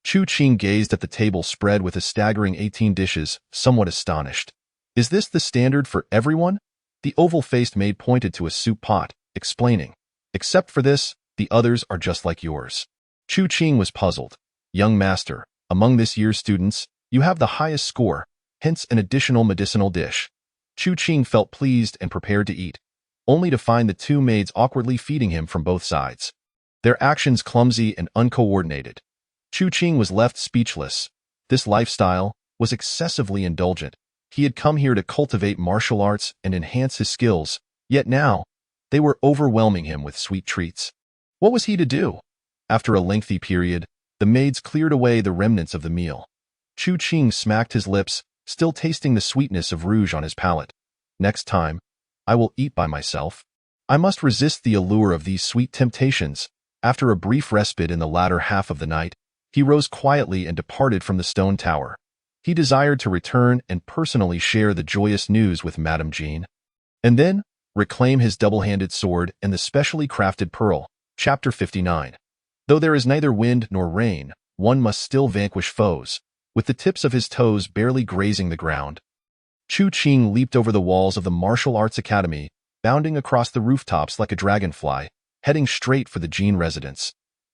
Chu Qing gazed at the table spread with a staggering 18 dishes, somewhat astonished. Is this the standard for everyone? The oval-faced maid pointed to a soup pot, explaining, except for this, the others are just like yours. Chu Qing was puzzled. Young master, among this year's students, you have the highest score, hence an additional medicinal dish. Chu Qing felt pleased and prepared to eat, only to find the 2 maids awkwardly feeding him from both sides, their actions clumsy and uncoordinated. Chu Qing was left speechless. This lifestyle was excessively indulgent. He had come here to cultivate martial arts and enhance his skills, yet now, they were overwhelming him with sweet treats. What was he to do? After a lengthy period, the maids cleared away the remnants of the meal. Chu Qing smacked his lips, still tasting the sweetness of rouge on his palate. Next time, I will eat by myself. I must resist the allure of these sweet temptations. After a brief respite in the latter half of the night, he rose quietly and departed from the stone tower. He desired to return and personally share the joyous news with Madame Jean, and then reclaim his double-handed sword and the specially crafted pearl. Chapter 59. Though there is neither wind nor rain, one must still vanquish foes. With the tips of his toes barely grazing the ground, Chu Qing leaped over the walls of the Martial Arts Academy, bounding across the rooftops like a dragonfly, heading straight for the Jean residence.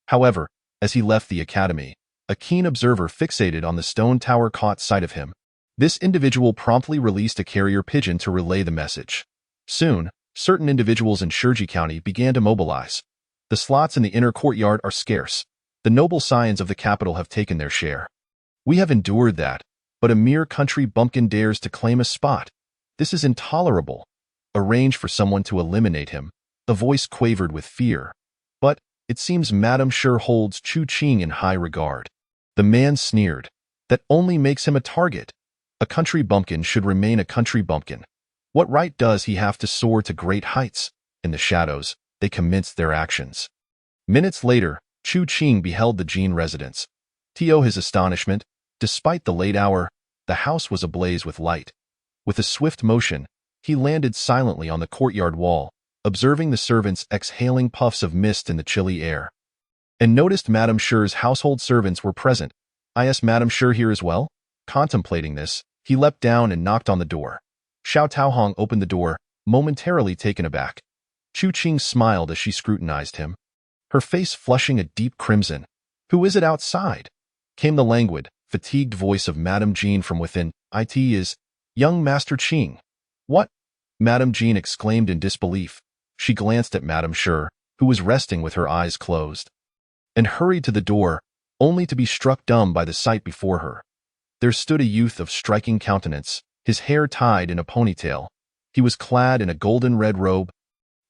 However, as he left the academy, a keen observer fixated on the stone tower caught sight of him. This individual promptly released a carrier pigeon to relay the message. Soon, certain individuals in Shiji County began to mobilize. The slots in the inner courtyard are scarce. The noble scions of the capital have taken their share. We have endured that, but a mere country bumpkin dares to claim a spot. This is intolerable. Arrange for someone to eliminate him. The voice quavered with fear. But it seems Madame sure holds Chu Qing in high regard. The man sneered. That only makes him a target. A country bumpkin should remain a country bumpkin. What right does he have to soar to great heights? In the shadows, they commenced their actions. Minutes later, Chu Qing beheld the Jean residence. To his astonishment, despite the late hour, the house was ablaze with light. With a swift motion, he landed silently on the courtyard wall, observing the servants exhaling puffs of mist in the chilly air, and noticed Madame Sher's household servants were present. Is Madame Sher here as well? Contemplating this, he leapt down and knocked on the door. Xiao Taohong opened the door, momentarily taken aback. Chu Qing smiled as she scrutinized him, her face flushing a deep crimson. Who is it outside? Came the languid, fatigued voice of Madame Jean from within. It is young Master Qing. What? Madame Jean exclaimed in disbelief. She glanced at Madame Sher, who was resting with her eyes closed. and hurried to the door, only to be struck dumb by the sight before her. There stood a youth of striking countenance, his hair tied in a ponytail. He was clad in a golden-red robe,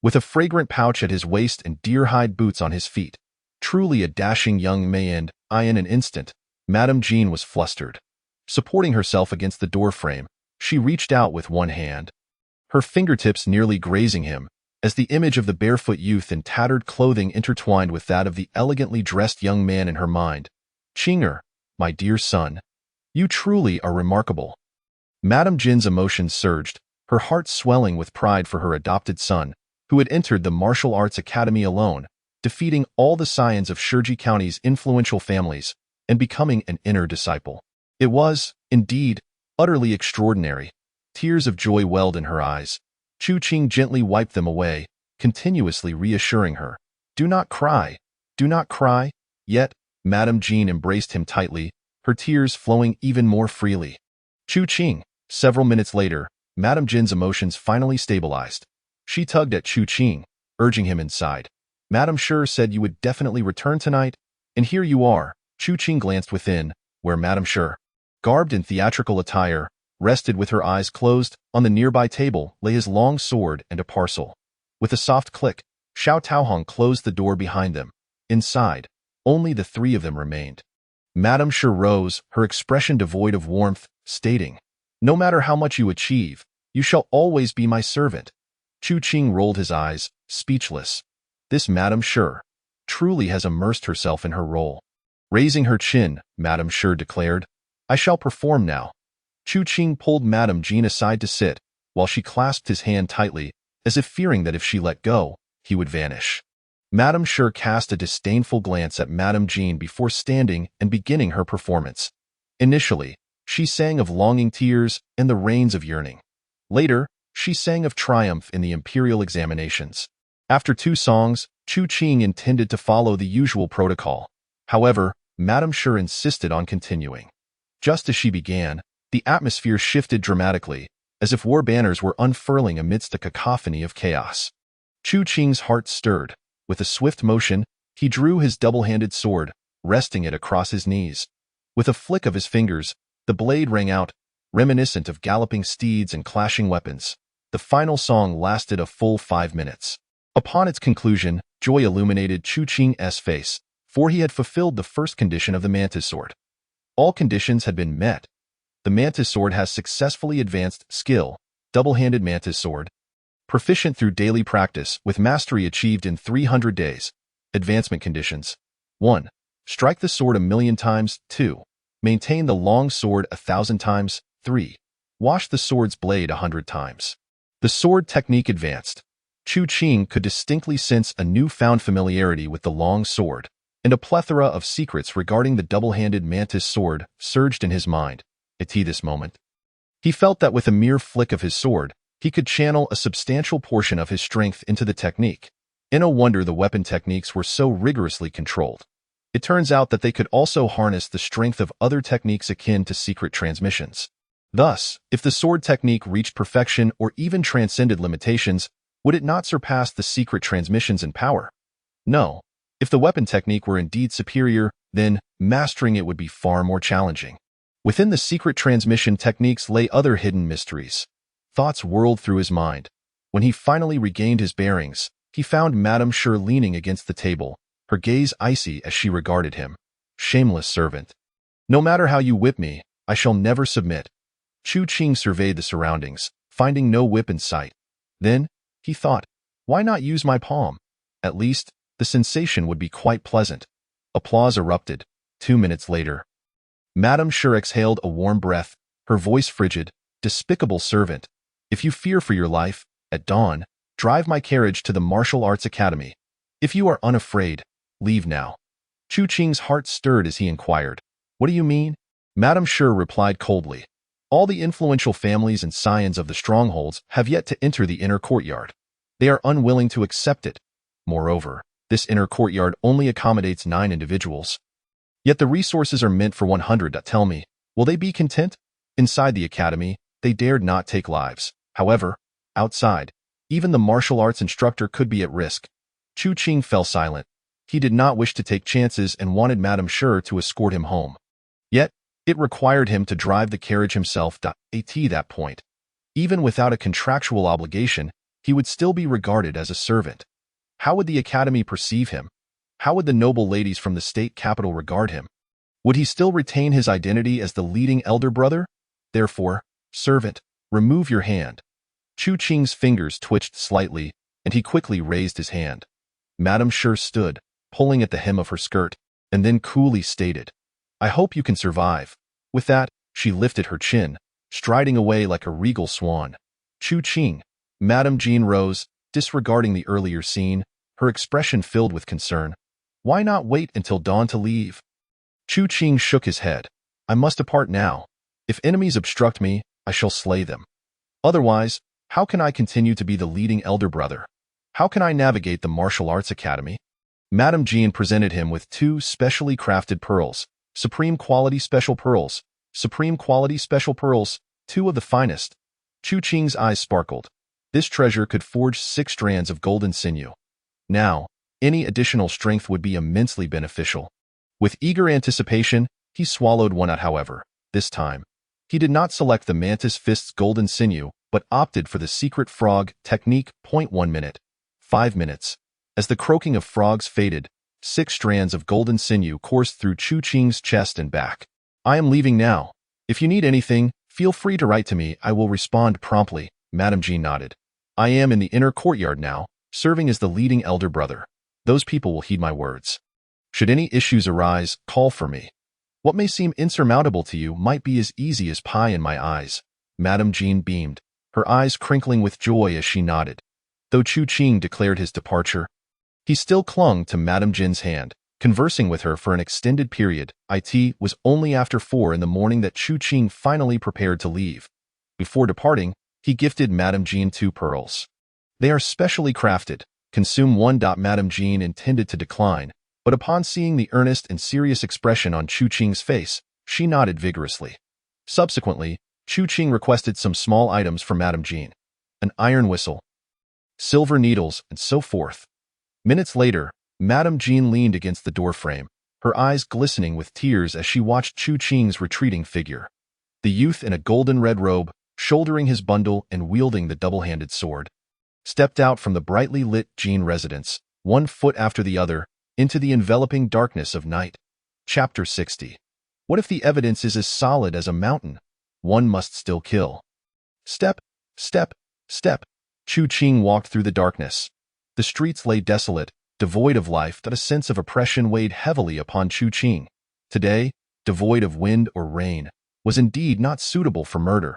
with a fragrant pouch at his waist and deer-hide boots on his feet. Truly a dashing young man, in an instant, Madame Jean was flustered. Supporting herself against the doorframe, she reached out with one hand, her fingertips nearly grazing him, as the image of the barefoot youth in tattered clothing intertwined with that of the elegantly dressed young man in her mind. "Chinger, my dear son, you truly are remarkable." Madame Jin's emotions surged, her heart swelling with pride for her adopted son, who had entered the martial arts academy alone, defeating all the scions of Shurji County's influential families, and becoming an inner disciple. It was, indeed, utterly extraordinary. Tears of joy welled in her eyes. Chu Qing gently wiped them away, continuously reassuring her. "Do not cry. Do not cry." Yet, Madame Jean embraced him tightly, her tears flowing even more freely. Chu Qing. Several minutes later, Madame Jin's emotions finally stabilized. She tugged at Chu Qing, urging him inside. "Madame Shi said you would definitely return tonight, and here you are." Chu Qing glanced within, where Madame Shi, garbed in theatrical attire, rested with her eyes closed. On the nearby table lay his long sword and a parcel. With a soft click, Xiao Taohong closed the door behind them. Inside, only the three of them remained. Madame Shi rose, her expression devoid of warmth, stating, "No matter how much you achieve, you shall always be my servant." Chu Qing rolled his eyes, speechless. This Madame Shi truly has immersed herself in her role. Raising her chin, Madame Shi declared, "I shall perform now." Chu Qing pulled Madame Jean aside to sit, while she clasped his hand tightly, as if fearing that if she let go, he would vanish. Madame Shi cast a disdainful glance at Madame Jean before standing and beginning her performance. Initially, she sang of longing tears and the rains of yearning. Later, she sang of triumph in the imperial examinations. After 2 songs, Chu Qing intended to follow the usual protocol. However, Madame Shi insisted on continuing. Just as she began, the atmosphere shifted dramatically, as if war banners were unfurling amidst a cacophony of chaos. Chu Qing's heart stirred. With a swift motion, he drew his double-handed sword, resting it across his knees. With a flick of his fingers, the blade rang out, reminiscent of galloping steeds and clashing weapons. The final song lasted a full 5 minutes. Upon its conclusion, joy illuminated Chu Qing's face, for he had fulfilled the first condition of the Mantis Sword. All conditions had been met. The Mantis Sword has successfully advanced skill, double-handed Mantis Sword, proficient through daily practice with mastery achieved in 300 days. Advancement conditions. 1. Strike the sword 1,000,000 times. 2. Maintain the long sword 1,000 times. 3. Wash the sword's blade 100 times. The sword technique advanced. Chu Qing could distinctly sense a newfound familiarity with the long sword, and a plethora of secrets regarding the double-handed Mantis Sword surged in his mind. At this moment, he felt that with a mere flick of his sword, he could channel a substantial portion of his strength into the technique. No wonder the weapon techniques were so rigorously controlled. It turns out that they could also harness the strength of other techniques akin to secret transmissions. Thus, if the sword technique reached perfection or even transcended limitations, would it not surpass the secret transmissions in power? No. If the weapon technique were indeed superior, then mastering it would be far more challenging. Within the secret transmission techniques lay other hidden mysteries. Thoughts whirled through his mind. When he finally regained his bearings, he found Madame Shi leaning against the table, her gaze icy as she regarded him. "Shameless servant. No matter how you whip me, I shall never submit." Chu Qing surveyed the surroundings, finding no whip in sight. Then, he thought, why not use my palm? At least, the sensation would be quite pleasant. Applause erupted. 2 minutes later, Madame Shi exhaled a warm breath, her voice frigid. "Despicable servant. If you fear for your life, at dawn, drive my carriage to the Martial Arts Academy. If you are unafraid, leave now." Chu Qing's heart stirred as he inquired, "What do you mean?" Madame Shi replied coldly, "All the influential families and scions of the strongholds have yet to enter the inner courtyard. They are unwilling to accept it. Moreover, this inner courtyard only accommodates 9 individuals. Yet the resources are meant for 100. Tell me, will they be content? Inside the academy, they dared not take lives. However, outside, even the martial arts instructor could be at risk." Chu Qing fell silent. He did not wish to take chances and wanted Madame Sure to escort him home. Yet, it required him to drive the carriage himself. At that point, even without a contractual obligation, he would still be regarded as a servant. How would the Academy perceive him? How would the noble ladies from the state capital regard him? Would he still retain his identity as the leading elder brother? Therefore, servant, remove your hand. Chu Qing's fingers twitched slightly, and he quickly raised his hand. Madame Sure stood, pulling at the hem of her skirt, and then coolly stated, "I hope you can survive." With that, she lifted her chin, striding away like a regal swan. Chu Qing. Madame Jean rose, disregarding the earlier scene, her expression filled with concern. Why not wait until dawn to leave? Chu Qing shook his head. I must depart now. If enemies obstruct me, I shall slay them. Otherwise, how can I continue to be the leading elder brother? How can I navigate the martial arts academy? Madame Jean presented him with 2 specially crafted pearls, supreme quality special pearls, 2 of the finest. Chu Qing's eyes sparkled. This treasure could forge 6 strands of golden sinew. Now, any additional strength would be immensely beneficial. With eager anticipation, he swallowed one out. However, this time, he did not select the Mantis Fist's golden sinew, but opted for the secret frog technique. 1 minute. 5 minutes. As the croaking of frogs faded, 6 strands of golden sinew coursed through Chu Qing's chest and back. I am leaving now. If you need anything, feel free to write to me. I will respond promptly. Madame Jean nodded. I am in the inner courtyard now, serving as the leading elder brother. Those people will heed my words. Should any issues arise, call for me. What may seem insurmountable to you might be as easy as pie in my eyes. Madame Jean beamed, her eyes crinkling with joy as she nodded. Though Chu Qing declared his departure, he still clung to Madame Jean's hand, conversing with her for an extended period. It was only after 4 in the morning that Chu Qing finally prepared to leave. Before departing, he gifted Madame Jean 2 pearls. They are specially crafted. Consume 1. Madame Jean intended to decline, but upon seeing the earnest and serious expression on Chu Qing's face, she nodded vigorously. Subsequently, Chu Qing requested some small items for Madame Jean. An iron whistle, silver needles, and so forth. Minutes later, Madame Jean leaned against the doorframe, her eyes glistening with tears as she watched Chu Qing's retreating figure. The youth in a golden red robe, shouldering his bundle and wielding the double-handed sword, stepped out from the brightly lit Jean residence, one foot after the other, into the enveloping darkness of night. Chapter 60. What if the evidence is as solid as a mountain? One must still kill. Step, step, step. Chu Qing walked through the darkness. The streets lay desolate, devoid of life. That a sense of oppression weighed heavily upon Chu Qing. Today, devoid of wind or rain, was indeed not suitable for murder.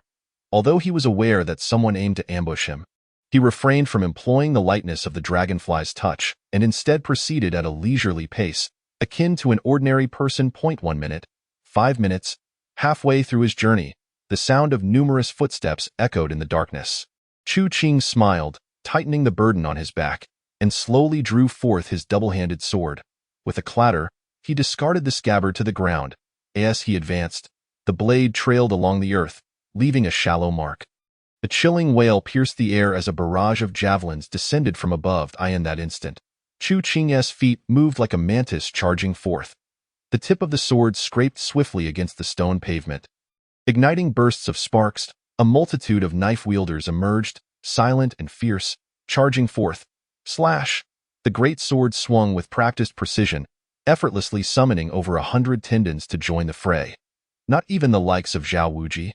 Although he was aware that someone aimed to ambush him, he refrained from employing the lightness of the dragonfly's touch and instead proceeded at a leisurely pace, akin to an ordinary person. 1 minute, 5 minutes. Halfway through his journey, the sound of numerous footsteps echoed in the darkness. Chu Qing smiled, tightening the burden on his back, and slowly drew forth his double-handed sword. With a clatter, he discarded the scabbard to the ground. As he advanced, the blade trailed along the earth, leaving a shallow mark. A chilling wail pierced the air as a barrage of javelins descended from above. In that instant, Chu Qing's feet moved like a mantis charging forth. The tip of the sword scraped swiftly against the stone pavement. Igniting bursts of sparks, a multitude of knife-wielders emerged, silent and fierce, charging forth. Slash! The great sword swung with practiced precision, effortlessly summoning over 100 tendons to join the fray. Not even the likes of Zhao Wuji,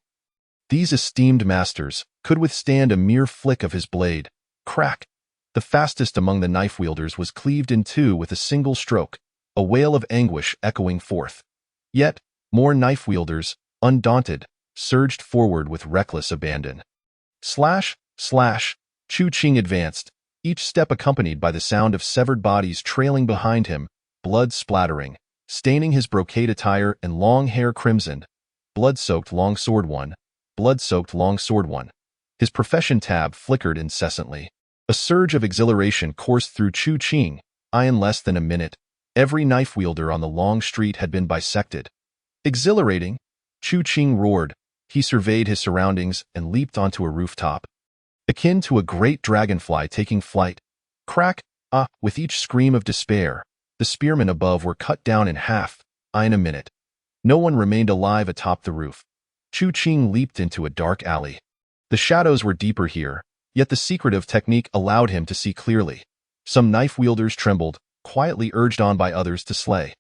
these esteemed masters, could withstand a mere flick of his blade. Crack! The fastest among the knife-wielders was cleaved in 2 with a single stroke, a wail of anguish echoing forth. Yet, more knife-wielders, undaunted, surged forward with reckless abandon. Slash! Slash! Chu Qing advanced, each step accompanied by the sound of severed bodies trailing behind him, blood splattering, staining his brocade attire and long hair crimsoned. Blood-soaked long sword one. Blood-soaked long sword one. His profession tab flickered incessantly. A surge of exhilaration coursed through Chu Qing. In less than a minute, every knife-wielder on the long street had been bisected. Exhilarating! Chu Qing roared. He surveyed his surroundings and leaped onto a rooftop. Akin to a great dragonfly taking flight. Crack! With each scream of despair, The spearmen above were cut down in half, in a minute. No one remained alive atop the roof. Chu Qing leaped into a dark alley. The shadows were deeper here, yet the secretive technique allowed him to see clearly. Some knife-wielders trembled, quietly urged on by others to slay.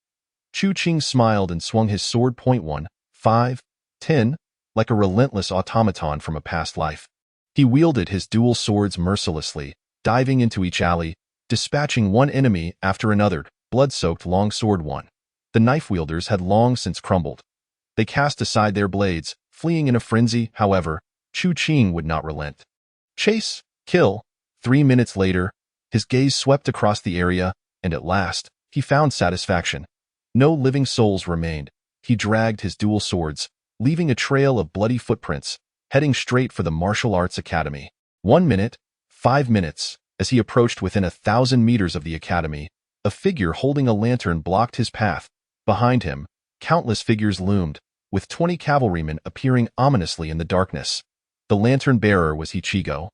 Chu Qing smiled and swung his sword point 1, 5, 10, like a relentless automaton from a past life. He wielded his dual swords mercilessly, diving into each alley, dispatching one enemy after another, blood-soaked longsword 1. The knife-wielders had long since crumbled. They cast aside their blades, fleeing in a frenzy. However, Chu Qing would not relent. Chase, kill. 3 minutes later, his gaze swept across the area, and at last, he found satisfaction. No living souls remained. He dragged his dual swords, leaving a trail of bloody footprints, heading straight for the Martial Arts Academy. 1 minute, 5 minutes. As he approached within 1,000 meters of the academy, a figure holding a lantern blocked his path. Behind him, countless figures loomed, with 20 cavalrymen appearing ominously in the darkness. The lantern-bearer was Ichigo.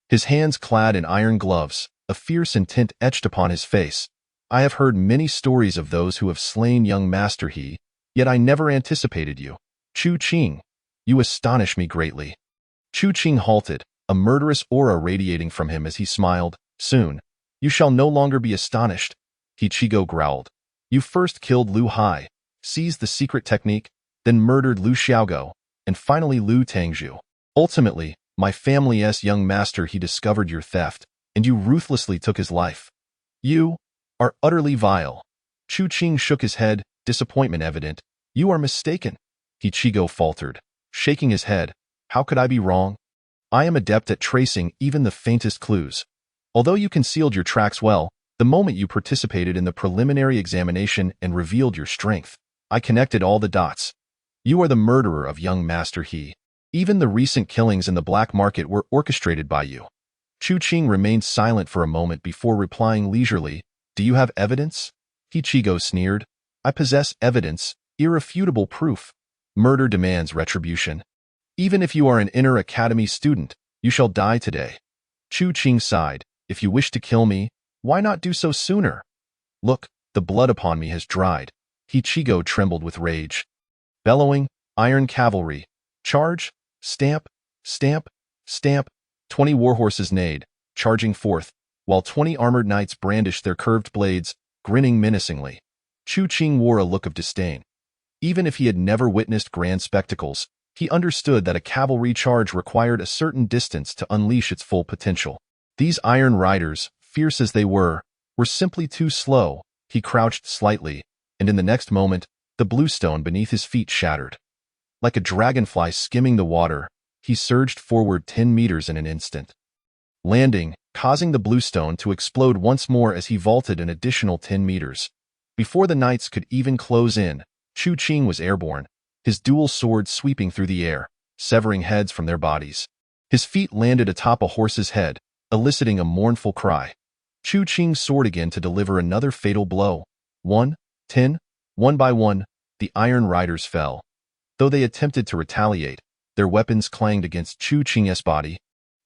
His hands clad in iron gloves, a fierce intent etched upon his face. I have heard many stories of those who have slain young Master He, yet I never anticipated you. Chu Qing, you astonish me greatly. Chu Qing halted, a murderous aura radiating from him as he smiled. Soon, you shall no longer be astonished. Ichigo growled. You first killed Lu Hai, seized the secret technique, then murdered Lu Xiaogo, and finally Lu Tangzhu. Ultimately, my family's young master He discovered your theft, and you ruthlessly took his life. You are utterly vile. Chu Qing shook his head, disappointment evident. You are mistaken. Ichigo faltered, shaking his head. How could I be wrong? I am adept at tracing even the faintest clues. Although you concealed your tracks well, the moment you participated in the preliminary examination and revealed your strength, I connected all the dots. You are the murderer of young Master He. Even the recent killings in the black market were orchestrated by you. Chu Qing remained silent for a moment before replying leisurely. Do you have evidence? Ichigo sneered. I possess evidence, irrefutable proof. Murder demands retribution. Even if you are an inner academy student, you shall die today. Chu Qing sighed. If you wish to kill me, why not do so sooner? Look, the blood upon me has dried. Ichigo trembled with rage. Bellowing, iron cavalry. Charge, stamp, stamp, stamp. 20 warhorses neighed, charging forth, while 20 armored knights brandished their curved blades, grinning menacingly. Chu Qing wore a look of disdain. Even if he had never witnessed grand spectacles, he understood that a cavalry charge required a certain distance to unleash its full potential. These iron riders, fierce as they were simply too slow. He crouched slightly, and in the next moment, the bluestone beneath his feet shattered. Like a dragonfly skimming the water, he surged forward 10 meters in an instant, landing, causing the bluestone to explode once more as he vaulted an additional 10 meters. Before the knights could even close in, Chu Qing was airborne, his dual sword sweeping through the air, severing heads from their bodies. His feet landed atop a horse's head, eliciting a mournful cry. Chu Qing soared again to deliver another fatal blow. 1, 10, one by one, the iron riders fell. Though they attempted to retaliate, their weapons clanged against Chu Qing's body,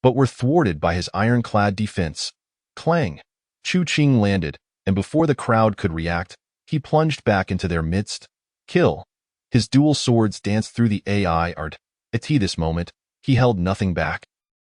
but were thwarted by his ironclad defense. Clang! Chu Qing landed, and before the crowd could react, he plunged back into their midst. Kill! His dual swords danced through the air. At this moment, he held nothing back.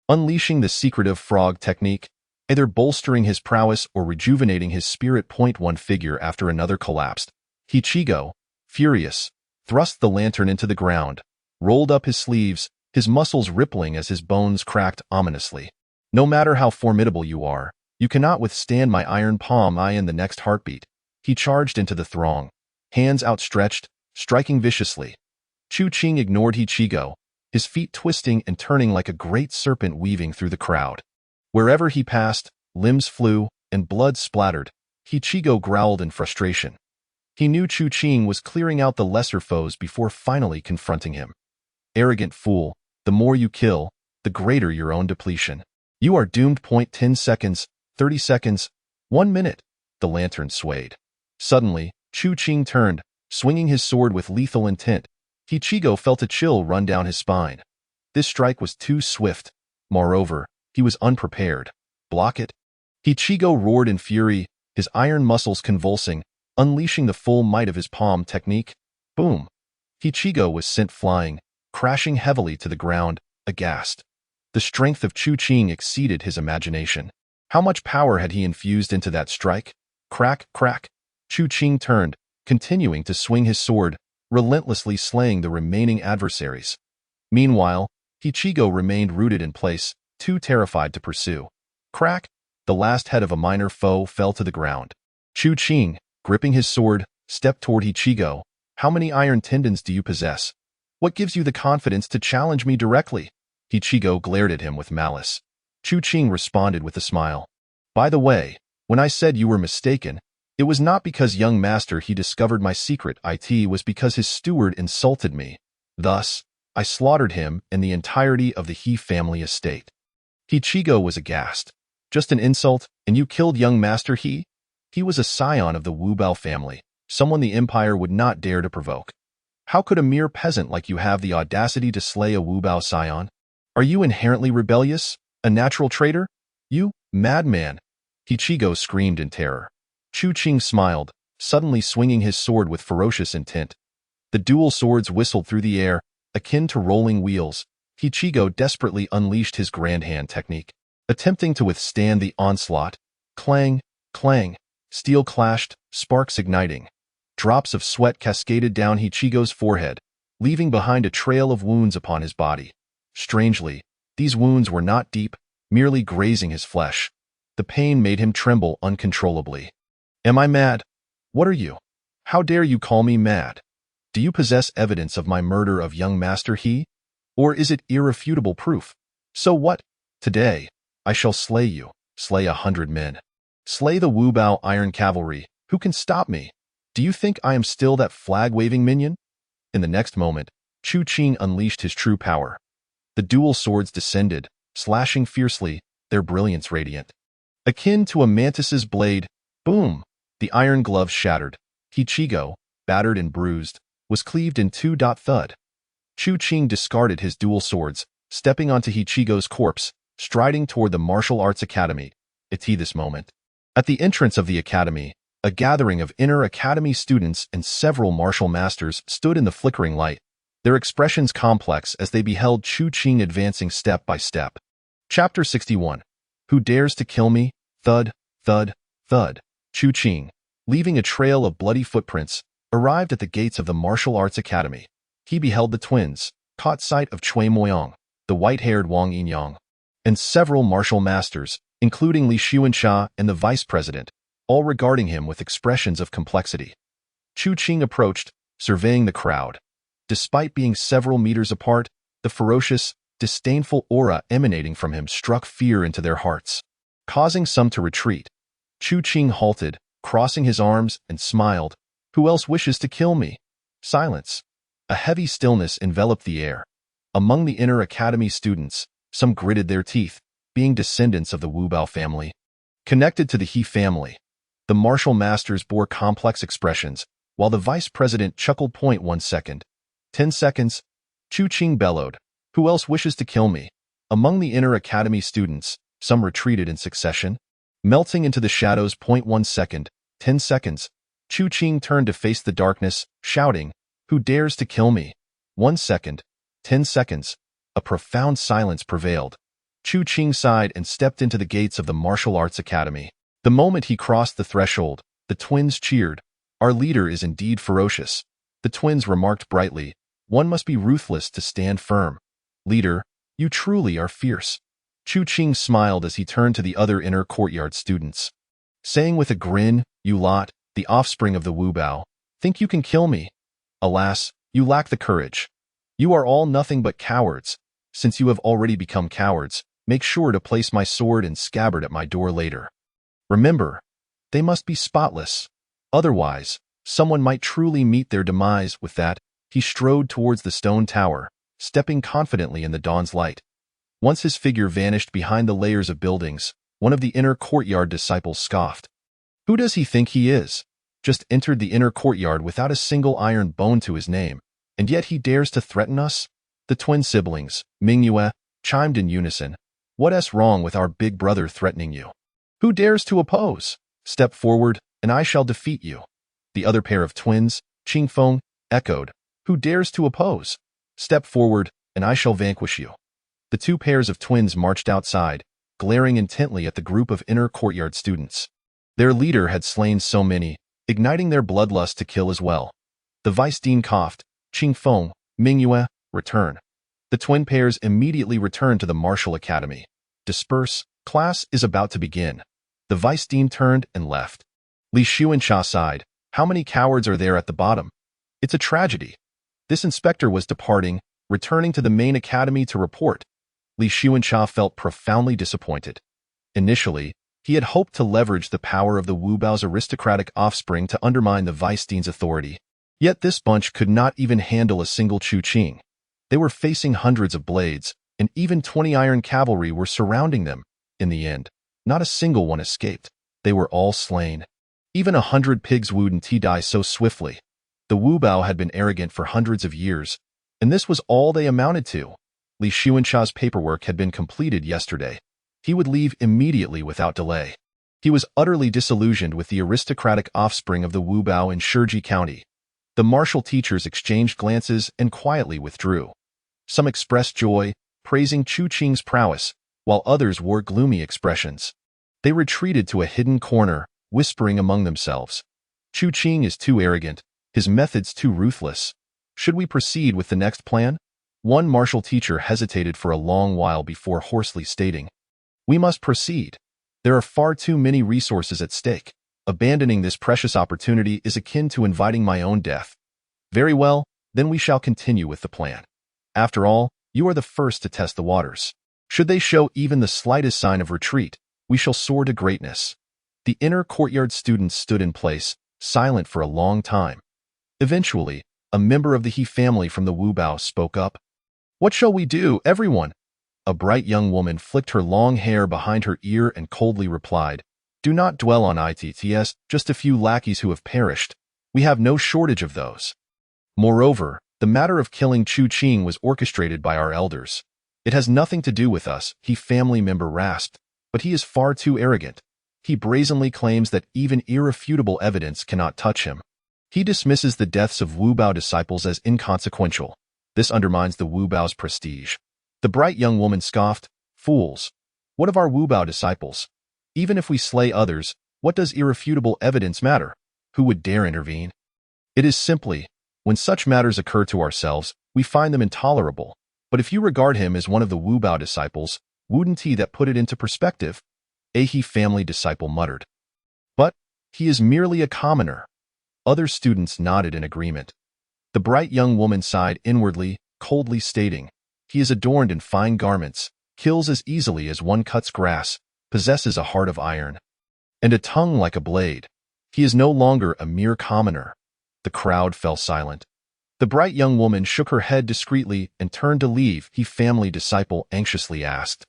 Unleashing the secretive frog technique, either bolstering his prowess or rejuvenating his spirit. One figure after another collapsed. Ichigo, furious, thrust the lantern into the ground, rolled up his sleeves, his muscles rippling as his bones cracked ominously. No matter how formidable you are, you cannot withstand my iron palm. In the next heartbeat, he charged into the throng, hands outstretched, striking viciously. Chu Qing ignored Ichigo, his feet twisting and turning like a great serpent weaving through the crowd. Wherever he passed, limbs flew, and blood splattered. Ichigo growled in frustration. He knew Chu Qing was clearing out the lesser foes before finally confronting him. Arrogant fool, the more you kill, the greater your own depletion. You are doomed. 10 seconds, 30 seconds, 1 minute. The lantern swayed. Suddenly, Chu Qing turned, swinging his sword with lethal intent. Ichigo felt a chill run down his spine. This strike was too swift. Moreover, he was unprepared. Block it. Ichigo roared in fury, his iron muscles convulsing, unleashing the full might of his palm technique. Boom! Ichigo was sent flying, crashing heavily to the ground, aghast. The strength of Chu Qing exceeded his imagination. How much power had he infused into that strike? Crack, crack. Chu Qing turned, continuing to swing his sword, relentlessly slaying the remaining adversaries. Meanwhile, Ichigo remained rooted in place, too terrified to pursue. Crack! The last head of a minor foe fell to the ground. Chu Qing, gripping his sword, stepped toward Ichigo. How many iron tendons do you possess? What gives you the confidence to challenge me directly? Ichigo glared at him with malice. Chu Qing responded with a smile. By the way, when I said you were mistaken, it was not because young master he discovered my secret. It was because his steward insulted me. Thus, I slaughtered him and the entirety of the He family estate. Ichigo was aghast. Just an insult, and you killed young master He? He was a scion of the Wu Bao family, someone the empire would not dare to provoke. How could a mere peasant like you have the audacity to slay a Wu Bao scion? Are you inherently rebellious? A natural traitor? You, madman! Ichigo screamed in terror. Chu Qing smiled, suddenly swinging his sword with ferocious intent. The dual swords whistled through the air, akin to rolling wheels. Ichigo desperately unleashed his grand hand technique, attempting to withstand the onslaught. Clang, clang, steel clashed, sparks igniting. Drops of sweat cascaded down Ichigo's forehead, leaving behind a trail of wounds upon his body. Strangely, these wounds were not deep, merely grazing his flesh. The pain made him tremble uncontrollably. Am I mad? What are you? How dare you call me mad? Do you possess evidence of my murder of young Master He? Or is it irrefutable proof? So what? Today, I shall slay you, slay 100 men. Slay the Wu Bao Iron Cavalry. Who can stop me? Do you think I am still that flag-waving minion? In the next moment, Chu Qing unleashed his true power. The dual swords descended, slashing fiercely, their brilliance radiant. Akin to a mantis's blade, boom! The iron glove shattered. Ichigo, battered and bruised, was cleaved in two. Thud. Chu Qing discarded his dual swords, stepping onto Ichigo's corpse, striding toward the martial arts academy. This moment. At the entrance of the academy, a gathering of inner academy students and several martial masters stood in the flickering light, their expressions complex as they beheld Chu Qing advancing step by step. Chapter 61. Who dares to kill me? Thud, thud, thud. Chu Qing, leaving a trail of bloody footprints, arrived at the gates of the martial arts academy. He beheld the twins, caught sight of Cui Moyang, the white-haired Wang Yinyang, and several martial masters, including Li Xuanxia and the vice president, all regarding him with expressions of complexity. Chu Qing approached, surveying the crowd. Despite being several meters apart, the ferocious, disdainful aura emanating from him struck fear into their hearts, causing some to retreat. Chu Qing halted, crossing his arms, and smiled. Who else wishes to kill me? Silence. A heavy stillness enveloped the air. Among the inner academy students, some gritted their teeth, being descendants of the Wu Bao family. Connected to the He family, the martial masters bore complex expressions, while the vice president chuckled. 1 second. 10 seconds. Chu Qing bellowed. Who else wishes to kill me? Among the inner academy students, some retreated in succession, melting into the shadows. 1 second. 10 seconds. Chu Qing turned to face the darkness, shouting, Who dares to kill me? 1 second. 10 seconds. A profound silence prevailed. Chu Qing sighed and stepped into the gates of the martial arts academy. The moment he crossed the threshold, the twins cheered. Our leader is indeed ferocious. The twins remarked brightly. One must be ruthless to stand firm. Leader, you truly are fierce. Chu Qing smiled as he turned to the other inner courtyard students, saying with a grin, You lot, the offspring of the Wu Bao, think you can kill me? Alas, you lack the courage. You are all nothing but cowards. Since you have already become cowards, make sure to place my sword and scabbard at my door later. Remember, they must be spotless. Otherwise, someone might truly meet their demise. With that, he strode towards the stone tower, stepping confidently in the dawn's light. Once his figure vanished behind the layers of buildings, one of the inner courtyard disciples scoffed. Who does he think he is? Just entered the inner courtyard without a single iron bone to his name, and yet he dares to threaten us? The twin siblings, Mingyue, chimed in unison. What's wrong with our big brother threatening you? Who dares to oppose? Step forward, and I shall defeat you. The other pair of twins, Qing Feng, echoed, "Who dares to oppose? Step forward, and I shall vanquish you." The two pairs of twins marched outside, glaring intently at the group of inner courtyard students. Their leader had slain so many, igniting their bloodlust to kill as well. The vice dean coughed, "Qing Feng, Mingyue, return." The twin pairs immediately returned to the martial academy. "Disperse, class is about to begin." The vice dean turned and left. Li Xuanxia sighed, "How many cowards are there at the bottom? It's a tragedy." This inspector was departing, returning to the main academy to report. Li Xuanxia felt profoundly disappointed. Initially, he had hoped to leverage the power of the Wu Bao's aristocratic offspring to undermine the vice dean's authority. Yet this bunch could not even handle a single Chu Qing. They were facing hundreds of blades, and even 20 iron cavalry were surrounding them. In the end, not a single one escaped. They were all slain. Even 100 pigs wouldn't die so swiftly. The Wu Bao had been arrogant for hundreds of years, and this was all they amounted to. Li Xuanxia's paperwork had been completed yesterday. He would leave immediately without delay. He was utterly disillusioned with the aristocratic offspring of the Wu Bao in Shiji County. The martial teachers exchanged glances and quietly withdrew. Some expressed joy, praising Chu Qing's prowess, while others wore gloomy expressions. They retreated to a hidden corner, whispering among themselves. "Chu Qing is too arrogant, his methods too ruthless. Should we proceed with the next plan?" One martial teacher hesitated for a long while before hoarsely stating, "We must proceed. There are far too many resources at stake. Abandoning this precious opportunity is akin to inviting my own death." "Very well, then we shall continue with the plan. After all, you are the first to test the waters. Should they show even the slightest sign of retreat, we shall soar to greatness." The inner courtyard students stood in place, silent for a long time. Eventually, a member of the He family from the Wu Bao spoke up. "What shall we do, everyone?" A bright young woman flicked her long hair behind her ear and coldly replied, "Do not dwell on ITTS, just a few lackeys who have perished. We have no shortage of those. Moreover, the matter of killing Chu Qing was orchestrated by our elders. It has nothing to do with us," He family member rasped, "but he is far too arrogant. He brazenly claims that even irrefutable evidence cannot touch him. He dismisses the deaths of Wu Bao disciples as inconsequential. This undermines the Wu Bao's prestige." The bright young woman scoffed, "Fools! What of our Wu Bao disciples? Even if we slay others, what does irrefutable evidence matter? Who would dare intervene? It is simply, when such matters occur to ourselves, we find them intolerable. But if you regard him as one of the Wu Bao disciples, wouldn't he that put it into perspective?" A He family disciple muttered. "But he is merely a commoner." Other students nodded in agreement. The bright young woman sighed inwardly, coldly stating, "He is adorned in fine garments, kills as easily as one cuts grass, possesses a heart of iron, and a tongue like a blade. He is no longer a mere commoner." The crowd fell silent. The bright young woman shook her head discreetly and turned to leave. He family disciple anxiously asked,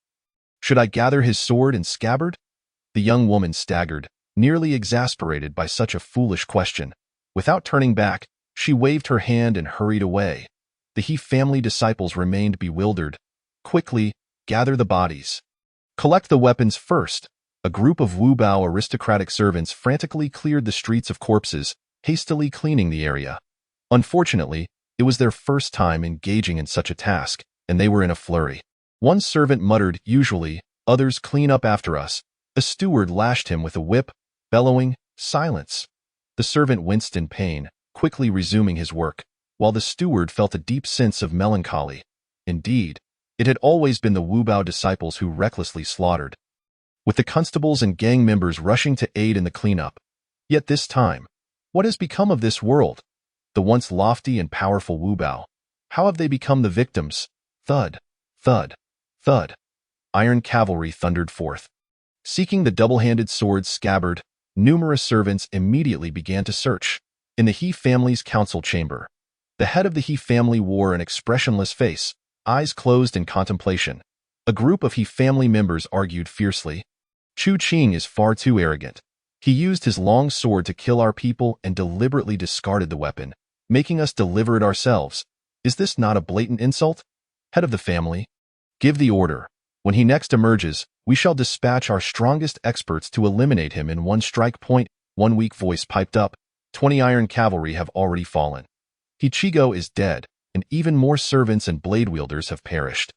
"Should I gather his sword and scabbard?" The young woman staggered, nearly exasperated by such a foolish question. Without turning back, she waved her hand and hurried away. The He family disciples remained bewildered. "Quickly, gather the bodies. Collect the weapons first." A group of Wu Bao aristocratic servants frantically cleared the streets of corpses, hastily cleaning the area. Unfortunately, it was their first time engaging in such a task, and they were in a flurry. One servant muttered, "Usually, others clean up after us." A steward lashed him with a whip, bellowing, "Silence." The servant winced in pain, quickly resuming his work, while the steward felt a deep sense of melancholy. Indeed, it had always been the Wu Bao disciples who recklessly slaughtered, with the constables and gang members rushing to aid in the cleanup. Yet this time, what has become of this world? The once lofty and powerful Wu Bao. How have they become the victims? Thud, thud, thud. Iron cavalry thundered forth. Seeking the double-handed sword's scabbard, numerous servants immediately began to search. In the He family's council chamber, the head of the He family wore an expressionless face, eyes closed in contemplation. A group of He family members argued fiercely. "Chu Qing is far too arrogant. He used his long sword to kill our people and deliberately discarded the weapon, making us deliver it ourselves. Is this not a blatant insult? Head of the family, give the order. When he next emerges, we shall dispatch our strongest experts to eliminate him in one strike point." One weak voice piped up, 20 iron cavalry have already fallen. Ichigo is dead, and even more servants and blade wielders have perished.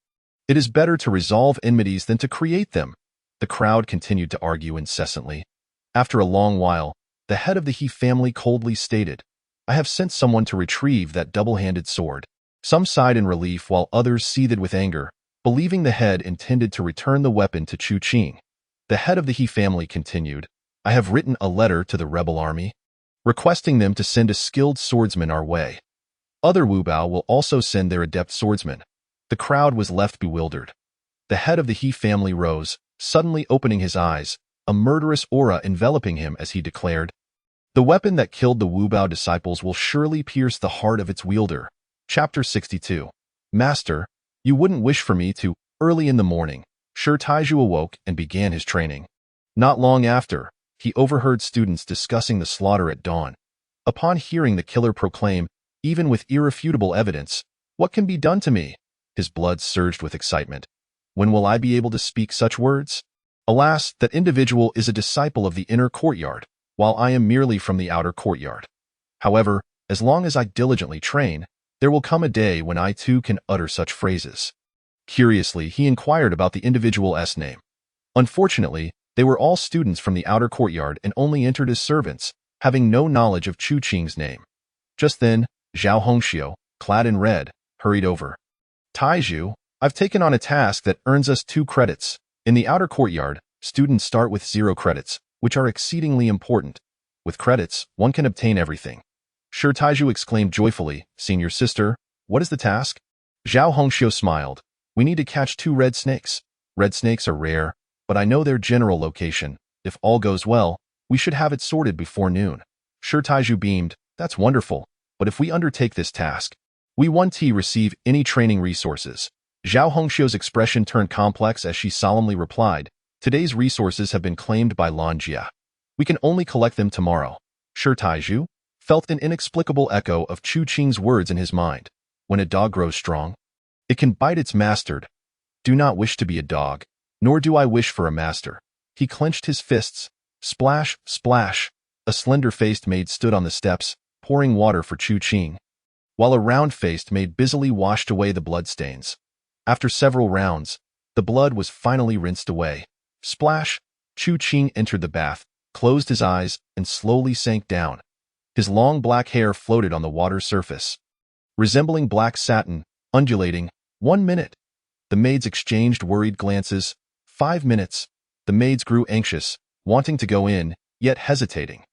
It is better to resolve enmities than to create them. The crowd continued to argue incessantly. After a long while, the head of the He family coldly stated, "I have sent someone to retrieve that double-handed sword." Some sighed in relief while others seethed with anger, believing the head intended to return the weapon to Chu Qing. The head of the He family continued, "I have written a letter to the rebel army, requesting them to send a skilled swordsman our way. Other Wubao will also send their adept swordsmen." The crowd was left bewildered. The head of the He family rose, suddenly opening his eyes, a murderous aura enveloping him as he declared, "The weapon that killed the Wubao disciples will surely pierce the heart of its wielder." Chapter 62. Master, you wouldn't wish for me to. Early in the morning, Shi Taiju awoke and began his training. Not long after, he overheard students discussing the slaughter at dawn. Upon hearing the killer proclaim, even with irrefutable evidence, "What can be done to me?" his blood surged with excitement. When will I be able to speak such words? Alas, that individual is a disciple of the inner courtyard, while I am merely from the outer courtyard. However, as long as I diligently train, there will come a day when I too can utter such phrases. Curiously, he inquired about the individual's name. Unfortunately, they were all students from the outer courtyard and only entered as servants, having no knowledge of Chu Qing's name. Just then, Zhao Hongxiu, clad in red, hurried over. "Taiju, I've taken on a task that earns us 2 credits. In the outer courtyard, students start with 0 credits, which are exceedingly important. With credits, one can obtain everything." Shi Taiju exclaimed joyfully, "Senior sister, what is the task?" Zhao Hongxiu smiled. "We need to catch 2 red snakes. Red snakes are rare, but I know their general location. If all goes well, we should have it sorted before noon." Shi Taiju beamed, "That's wonderful, but if we undertake this task, we won't receive any training resources." Zhao Hongxiu's expression turned complex as she solemnly replied, "Today's resources have been claimed by Lan Jia. We can only collect them tomorrow." Shi Taiju felt an inexplicable echo of Chu Qing's words in his mind. When a dog grows strong, it can bite its master. Do not wish to be a dog, nor do I wish for a master. He clenched his fists. Splash, splash. A slender-faced maid stood on the steps, pouring water for Chu Qing, while a round-faced maid busily washed away the bloodstains. After several rounds, the blood was finally rinsed away. Splash! Chu Qing entered the bath, closed his eyes, and slowly sank down. His long black hair floated on the water's surface, resembling black satin, undulating. 1 minute. The maids exchanged worried glances. 5 minutes. The maids grew anxious, wanting to go in, yet hesitating.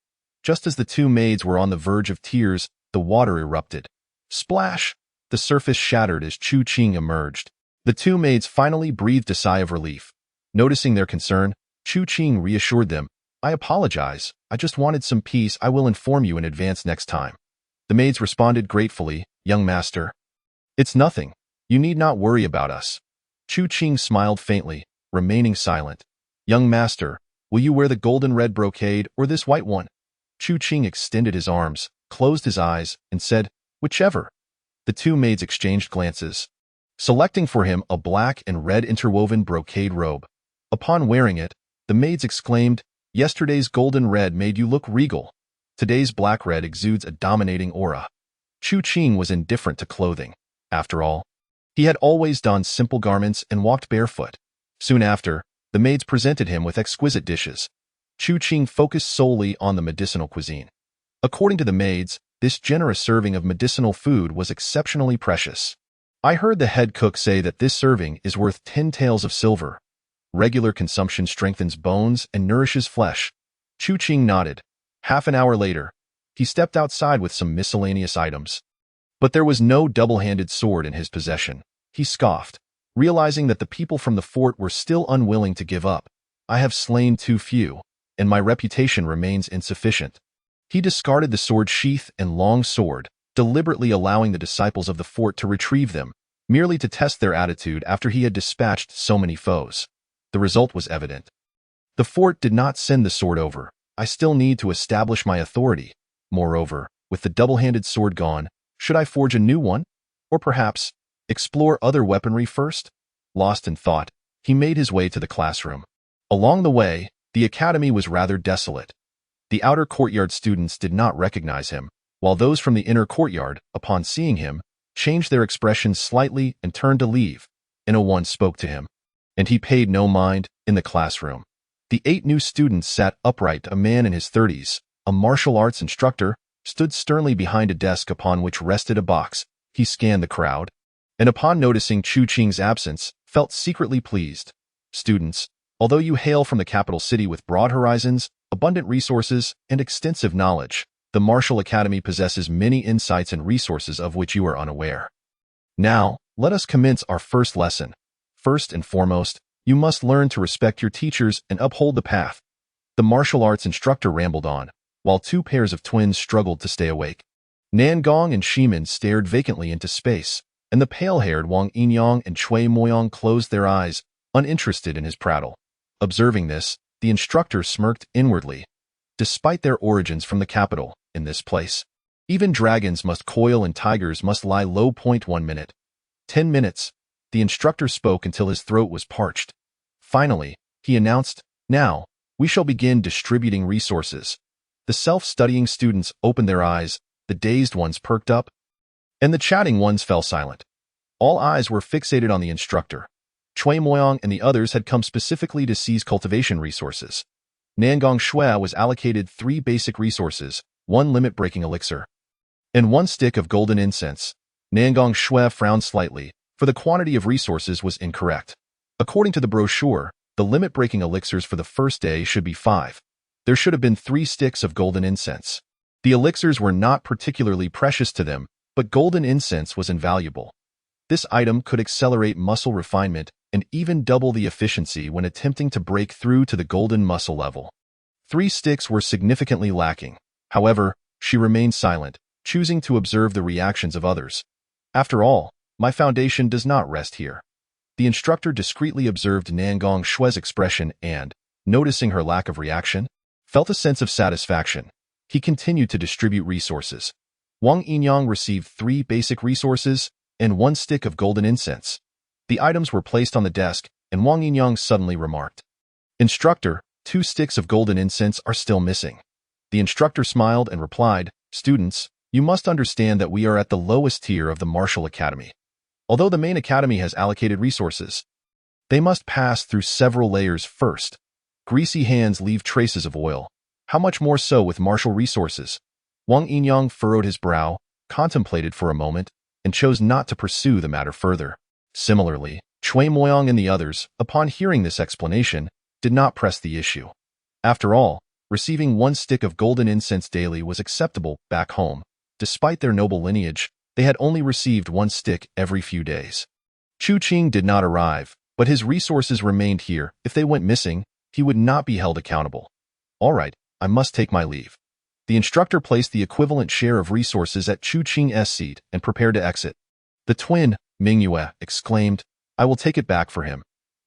Just as the 2 maids were on the verge of tears, the water erupted. Splash! The surface shattered as Chu Qing emerged. The 2 maids finally breathed a sigh of relief. Noticing their concern, Chu Qing reassured them, "I apologize. I just wanted some peace. I will inform you in advance next time." The maids responded gratefully, "Young master, it's nothing. You need not worry about us." Chu Qing smiled faintly, remaining silent. "Young master, will you wear the golden red brocade or this white one?" Chu Qing extended his arms, closed his eyes, and said, "Whichever." The 2 maids exchanged glances, selecting for him a black and red interwoven brocade robe. Upon wearing it, the maids exclaimed, "Yesterday's golden red made you look regal. Today's black red exudes a dominating aura." Chu Qing was indifferent to clothing. After all, he had always donned simple garments and walked barefoot. Soon after, the maids presented him with exquisite dishes. Chu Qing focused solely on the medicinal cuisine. According to the maids, this generous serving of medicinal food was exceptionally precious. "I heard the head cook say that this serving is worth 10 taels of silver. Regular consumption strengthens bones and nourishes flesh." Chu Qing nodded. Half an hour later, he stepped outside with some miscellaneous items. But there was no double-handed sword in his possession. He scoffed, realizing that the people from the fort were still unwilling to give up. "I have slain too few, and my reputation remains insufficient." He discarded the sword sheath and long sword, deliberately allowing the disciples of the fort to retrieve them, merely to test their attitude after he had dispatched so many foes. The result was evident. The fort did not send the sword over. I still need to establish my authority. Moreover, with the double-handed sword gone, should I forge a new one? Or perhaps, explore other weaponry first? Lost in thought, he made his way to the classroom. Along the way, the academy was rather desolate. The outer courtyard students did not recognize him, while those from the inner courtyard, upon seeing him, changed their expressions slightly and turned to leave. One spoke to him, and he paid no mind. In the classroom, the 8 new students sat upright. A man in his 30s, a martial arts instructor, stood sternly behind a desk upon which rested a box. He scanned the crowd, and upon noticing Chu Qing's absence, felt secretly pleased. Students, although you hail from the capital city with broad horizons, abundant resources, and extensive knowledge, the Martial Academy possesses many insights and resources of which you are unaware. Now, let us commence our first lesson. First and foremost, you must learn to respect your teachers and uphold the path. The martial arts instructor rambled on, while 2 pairs of twins struggled to stay awake. Nangong and Shimin stared vacantly into space, and the pale-haired Wang Yinyang and Cui Moyang closed their eyes, uninterested in his prattle. Observing this, the instructor smirked inwardly. Despite their origins from the capital, in this place, even dragons must coil and tigers must lie low. 1 minute. 10 minutes. The instructor spoke until his throat was parched. Finally, he announced, "Now, we shall begin distributing resources." The self-studying students opened their eyes, the dazed ones perked up, and the chatting ones fell silent. All eyes were fixated on the instructor. Cui Moyang and the others had come specifically to seize cultivation resources. Nangong Shui was allocated 3 basic resources, 1 limit-breaking elixir, and 1 stick of golden incense. Nangong Shui frowned slightly, for the quantity of resources was incorrect. According to the brochure, the limit-breaking elixirs for the first day should be 5. There should have been 3 sticks of golden incense. The elixirs were not particularly precious to them, but golden incense was invaluable. This item could accelerate muscle refinement and even double the efficiency when attempting to break through to the golden muscle level. 3 sticks were significantly lacking. However, she remained silent, choosing to observe the reactions of others. After all, my foundation does not rest here. The instructor discreetly observed Nangong Shui's expression and, noticing her lack of reaction, felt a sense of satisfaction. He continued to distribute resources. Wang Yinyang received 3 basic resources and 1 stick of golden incense. The items were placed on the desk, and Wang Yinyang suddenly remarked, "Instructor, 2 sticks of golden incense are still missing." The instructor smiled and replied, "Students, you must understand that we are at the lowest tier of the Martial Academy. Although the main academy has allocated resources, they must pass through several layers first. Greasy hands leave traces of oil. How much more so with martial resources?" Wang Yinyang furrowed his brow, contemplated for a moment, and chose not to pursue the matter further. Similarly, Cui Moyang and the others, upon hearing this explanation, did not press the issue. After all, receiving 1 stick of golden incense daily was acceptable back home. Despite their noble lineage, they had only received 1 stick every few days. Chu Qing did not arrive, but his resources remained here. If they went missing, he would not be held accountable. "All right, I must take my leave." The instructor placed the equivalent share of resources at Chu Qing's seat and prepared to exit. The twin, Mingyue, exclaimed, "I will take it back for him."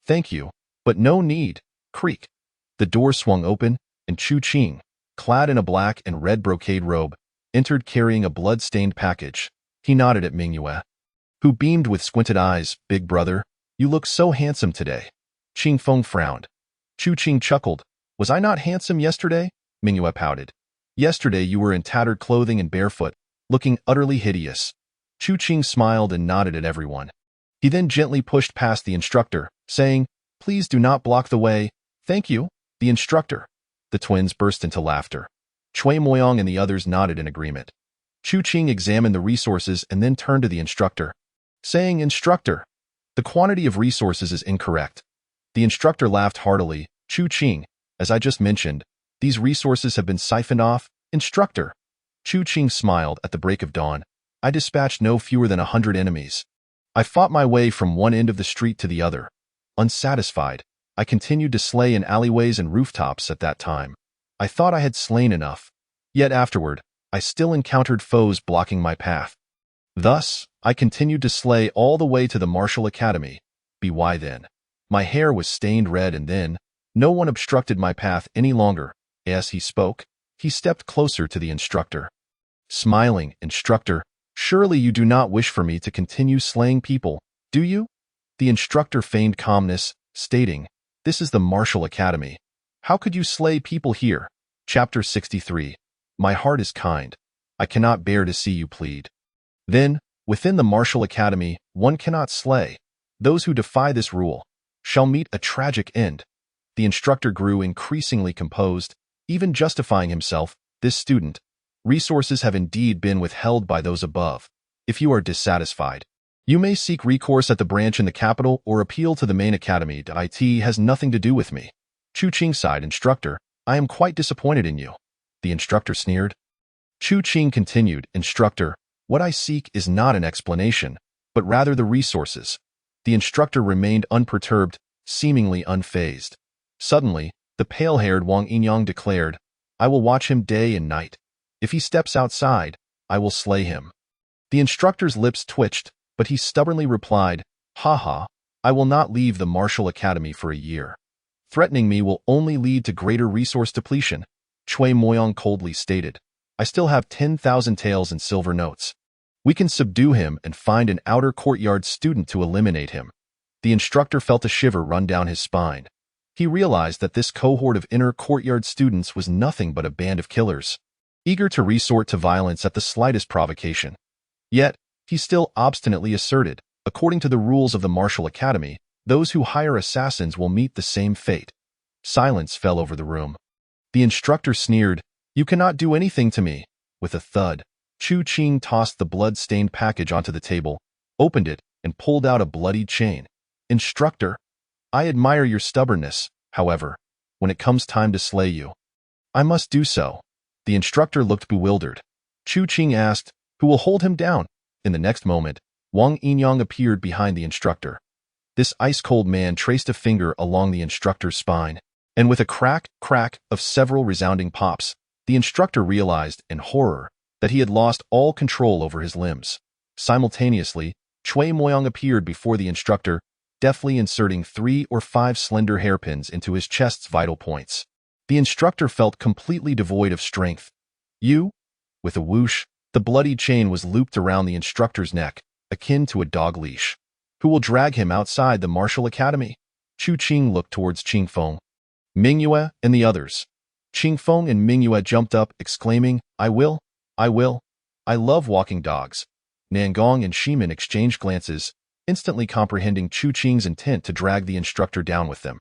"Thank you, but no need." Creak. The door swung open, and Chu Qing, clad in a black and red brocade robe, entered carrying a blood-stained package. He nodded at Mingyue, who beamed with squinted eyes. "Big brother, you look so handsome today." Qing Feng frowned. Chu Qing chuckled. "Was I not handsome yesterday?" Mingyue pouted. "Yesterday you were in tattered clothing and barefoot, looking utterly hideous." Chu Qing smiled and nodded at everyone. He then gently pushed past the instructor, saying, "Please do not block the way." "Thank you, the instructor." The twins burst into laughter. Cui Moyang and the others nodded in agreement. Chu Qing examined the resources and then turned to the instructor, saying, "Instructor, the quantity of resources is incorrect." The instructor laughed heartily. "Chu Qing, as I just mentioned, these resources have been siphoned off." "Instructor." Chu Qing smiled. "At the break of dawn, I dispatched no fewer than 100 enemies. I fought my way from one end of the street to the other. Unsatisfied, I continued to slay in alleyways and rooftops. At that time, I thought I had slain enough. Yet afterward, I still encountered foes blocking my path. Thus, I continued to slay all the way to the Martial Academy. Why then? My hair was stained red, and then, no one obstructed my path any longer." As he spoke, he stepped closer to the instructor. Smiling, "Instructor, surely you do not wish for me to continue slaying people, do you?" The instructor feigned calmness, stating, "This is the Martial Academy. How could you slay people here?" Chapter 63. My heart is kind. I cannot bear to see you plead. Then, within the martial academy, one cannot slay. Those who defy this rule shall meet a tragic end. The instructor grew increasingly composed, even justifying himself. This student, resources have indeed been withheld by those above. If you are dissatisfied, you may seek recourse at the branch in the capital or appeal to the main academy. It has nothing to do with me. Chu Qing sighed. Instructor, I am quite disappointed in you. The instructor sneered. Chu Qing continued. Instructor, what I seek is not an explanation, but rather the resources. The instructor remained unperturbed, seemingly unfazed. Suddenly, the pale-haired Wang Yinyang declared, I will watch him day and night. If he steps outside, I will slay him. The instructor's lips twitched, but he stubbornly replied, Ha ha, I will not leave the martial academy for a year. Threatening me will only lead to greater resource depletion, Cui Moyang coldly stated. I still have 10,000 taels in silver notes. We can subdue him and find an outer courtyard student to eliminate him. The instructor felt a shiver run down his spine. He realized that this cohort of inner courtyard students was nothing but a band of killers, eager to resort to violence at the slightest provocation. Yet, he still obstinately asserted, according to the rules of the martial academy, those who hire assassins will meet the same fate. Silence fell over the room. The instructor sneered, You cannot do anything to me. With a thud, Chu Qing tossed the blood-stained package onto the table, opened it, and pulled out a bloodied chain. Instructor, I admire your stubbornness. However, when it comes time to slay you, I must do so. The instructor looked bewildered. Chu Qing asked, Who will hold him down? In the next moment, Wang Yinyang appeared behind the instructor. This ice-cold man traced a finger along the instructor's spine, and with a crack of several resounding pops, the instructor realized, in horror, that he had lost all control over his limbs. Simultaneously, Cui Moyang appeared before the instructor, deftly inserting 3 or 5 slender hairpins into his chest's vital points. The instructor felt completely devoid of strength. You? With a whoosh, the bloody chain was looped around the instructor's neck, akin to a dog leash. Who will drag him outside the martial academy? Chu Qing looked towards Qingfeng, Mingyue, and the others. Qingfeng and Mingyue jumped up, exclaiming, I will. I love walking dogs. Nangong and Shimin exchanged glances, instantly comprehending Chu Qing's intent to drag the instructor down with them.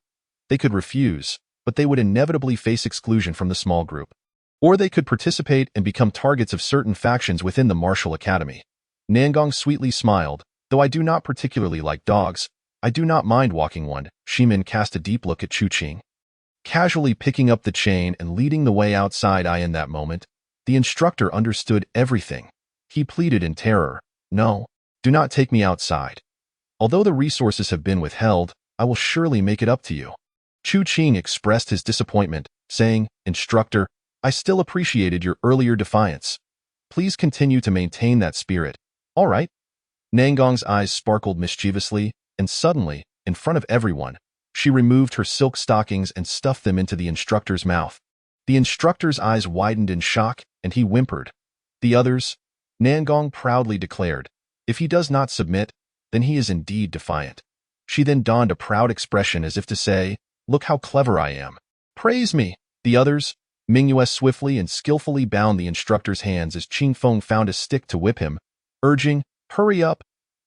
They could refuse, but they would inevitably face exclusion from the small group. Or they could participate and become targets of certain factions within the martial academy. Nangong sweetly smiled, Though I do not particularly like dogs, I do not mind walking one. Shimin cast a deep look at Chu Qing. Casually picking up the chain and leading the way outside. In that moment, the instructor understood everything. He pleaded in terror, No, do not take me outside. Although the resources have been withheld, I will surely make it up to you. Chu Qing expressed his disappointment, saying, Instructor, I still appreciated your earlier defiance. Please continue to maintain that spirit. All right. Nangong's eyes sparkled mischievously, and suddenly, in front of everyone, she removed her silk stockings and stuffed them into the instructor's mouth. The instructor's eyes widened in shock, and he whimpered. The others, Nangong proudly declared, If he does not submit, then he is indeed defiant. She then donned a proud expression as if to say, Look how clever I am. Praise me. The others, Mingyue swiftly and skillfully bound the instructor's hands as Qingfeng found a stick to whip him, urging, Hurry up.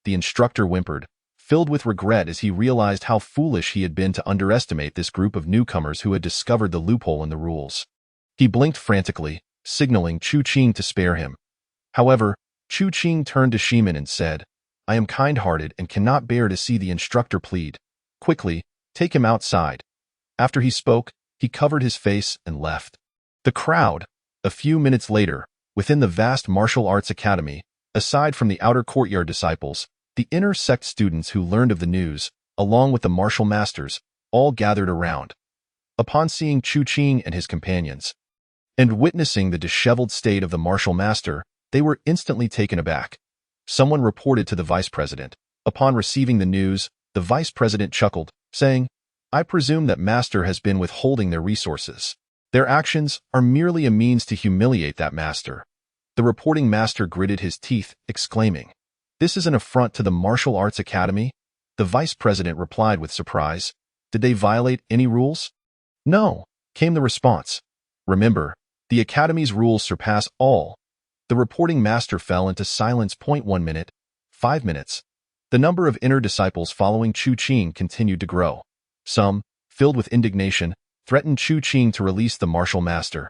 The instructor whimpered, filled with regret as he realized how foolish he had been to underestimate this group of newcomers who had discovered the loophole in the rules. He blinked frantically, signaling Chu Qing to spare him. However, Chu Qing turned to Shimin and said, I am kind-hearted and cannot bear to see the instructor plead. Quickly, take him outside. After he spoke, he covered his face and left. The crowd, a few minutes later, within the vast martial arts academy, aside from the outer courtyard disciples, the inner sect students who learned of the news, along with the martial masters, all gathered around. Upon seeing Chu Qing and his companions, and witnessing the disheveled state of the martial master, they were instantly taken aback. Someone reported to the vice president. Upon receiving the news, the vice president chuckled, saying, I presume that master has been withholding their resources. Their actions are merely a means to humiliate that master. The reporting master gritted his teeth, exclaiming, This is an affront to the martial arts academy? The vice president replied with surprise, Did they violate any rules? No, came the response. Remember, the Academy's rules surpass all. The reporting master fell into silence. 1 minute, 5 minutes. The number of inner disciples following Chu Qing continued to grow. Some, filled with indignation, threatened Chu Qing to release the martial master.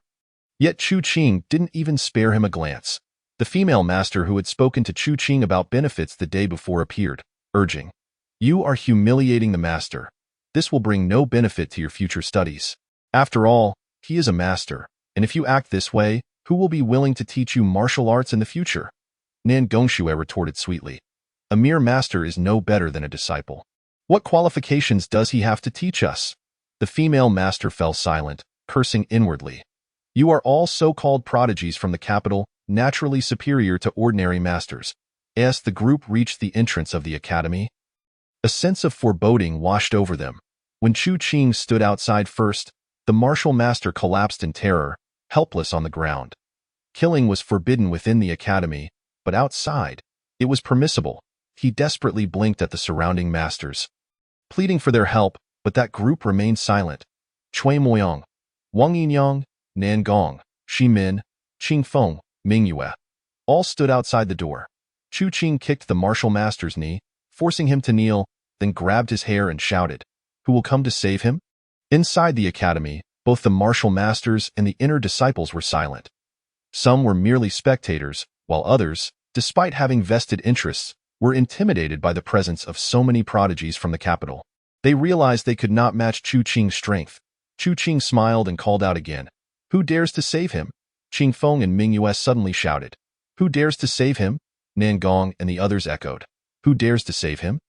Yet Chu Qing didn't even spare him a glance. The female master who had spoken to Chu Qing about benefits the day before appeared, urging, "You are humiliating the master. This will bring no benefit to your future studies. After all, he is a master, and if you act this way, who will be willing to teach you martial arts in the future?" Nan Gongxue retorted sweetly. "A mere master is no better than a disciple. What qualifications does he have to teach us?" The female master fell silent, cursing inwardly. "You are all so-called prodigies from the capital, naturally superior to ordinary masters." As the group reached the entrance of the academy, a sense of foreboding washed over them. When Chu Qing stood outside first, the martial master collapsed in terror, helpless on the ground. Killing was forbidden within the academy, but outside, it was permissible. He desperately blinked at the surrounding masters, pleading for their help, but that group remained silent. Cui Moyang, Wang Yinyang, Nan Gong, Shi Min, Qing Feng, Ming Yue, all stood outside the door. Chu Qing kicked the martial master's knee, forcing him to kneel, then grabbed his hair and shouted, "Who will come to save him?" Inside the academy, both the martial masters and the inner disciples were silent. Some were merely spectators, while others, despite having vested interests, were intimidated by the presence of so many prodigies from the capital. They realized they could not match Chu Qing's strength. Chu Qing smiled and called out again, "Who dares to save him?" Qing Feng and Ming Yue suddenly shouted, "Who dares to save him?" Nan Gong and the others echoed, "Who dares to save him?"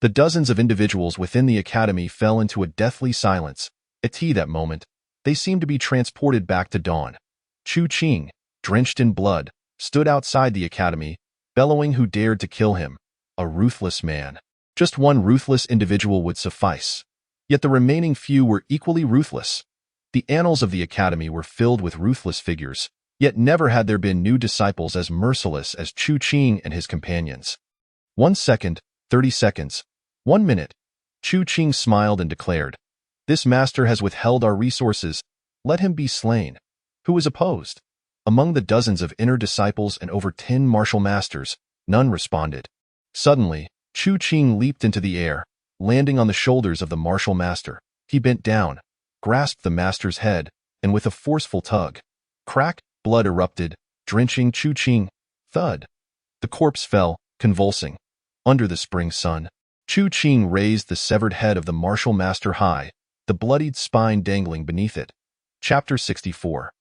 The dozens of individuals within the academy fell into a deathly silence. At that moment, they seemed to be transported back to dawn. Chu Qing, drenched in blood, stood outside the academy, bellowing who dared to kill him. A ruthless man. Just one ruthless individual would suffice. Yet the remaining few were equally ruthless. The annals of the academy were filled with ruthless figures, yet never had there been new disciples as merciless as Chu Qing and his companions. 1 second, 30 seconds, 1 minute. Chu Qing smiled and declared, "This master has withheld our resources. Let him be slain." Who was opposed? Among the dozens of inner disciples and over 10 martial masters, none responded. Suddenly, Chu Qing leaped into the air, landing on the shoulders of the martial master. He bent down, grasped the master's head, and with a forceful tug, crack, blood erupted, drenching Chu Qing. Thud. The corpse fell, convulsing. Under the spring sun, Chu Qing raised the severed head of the martial master high, the bloodied spine dangling beneath it. Chapter 64.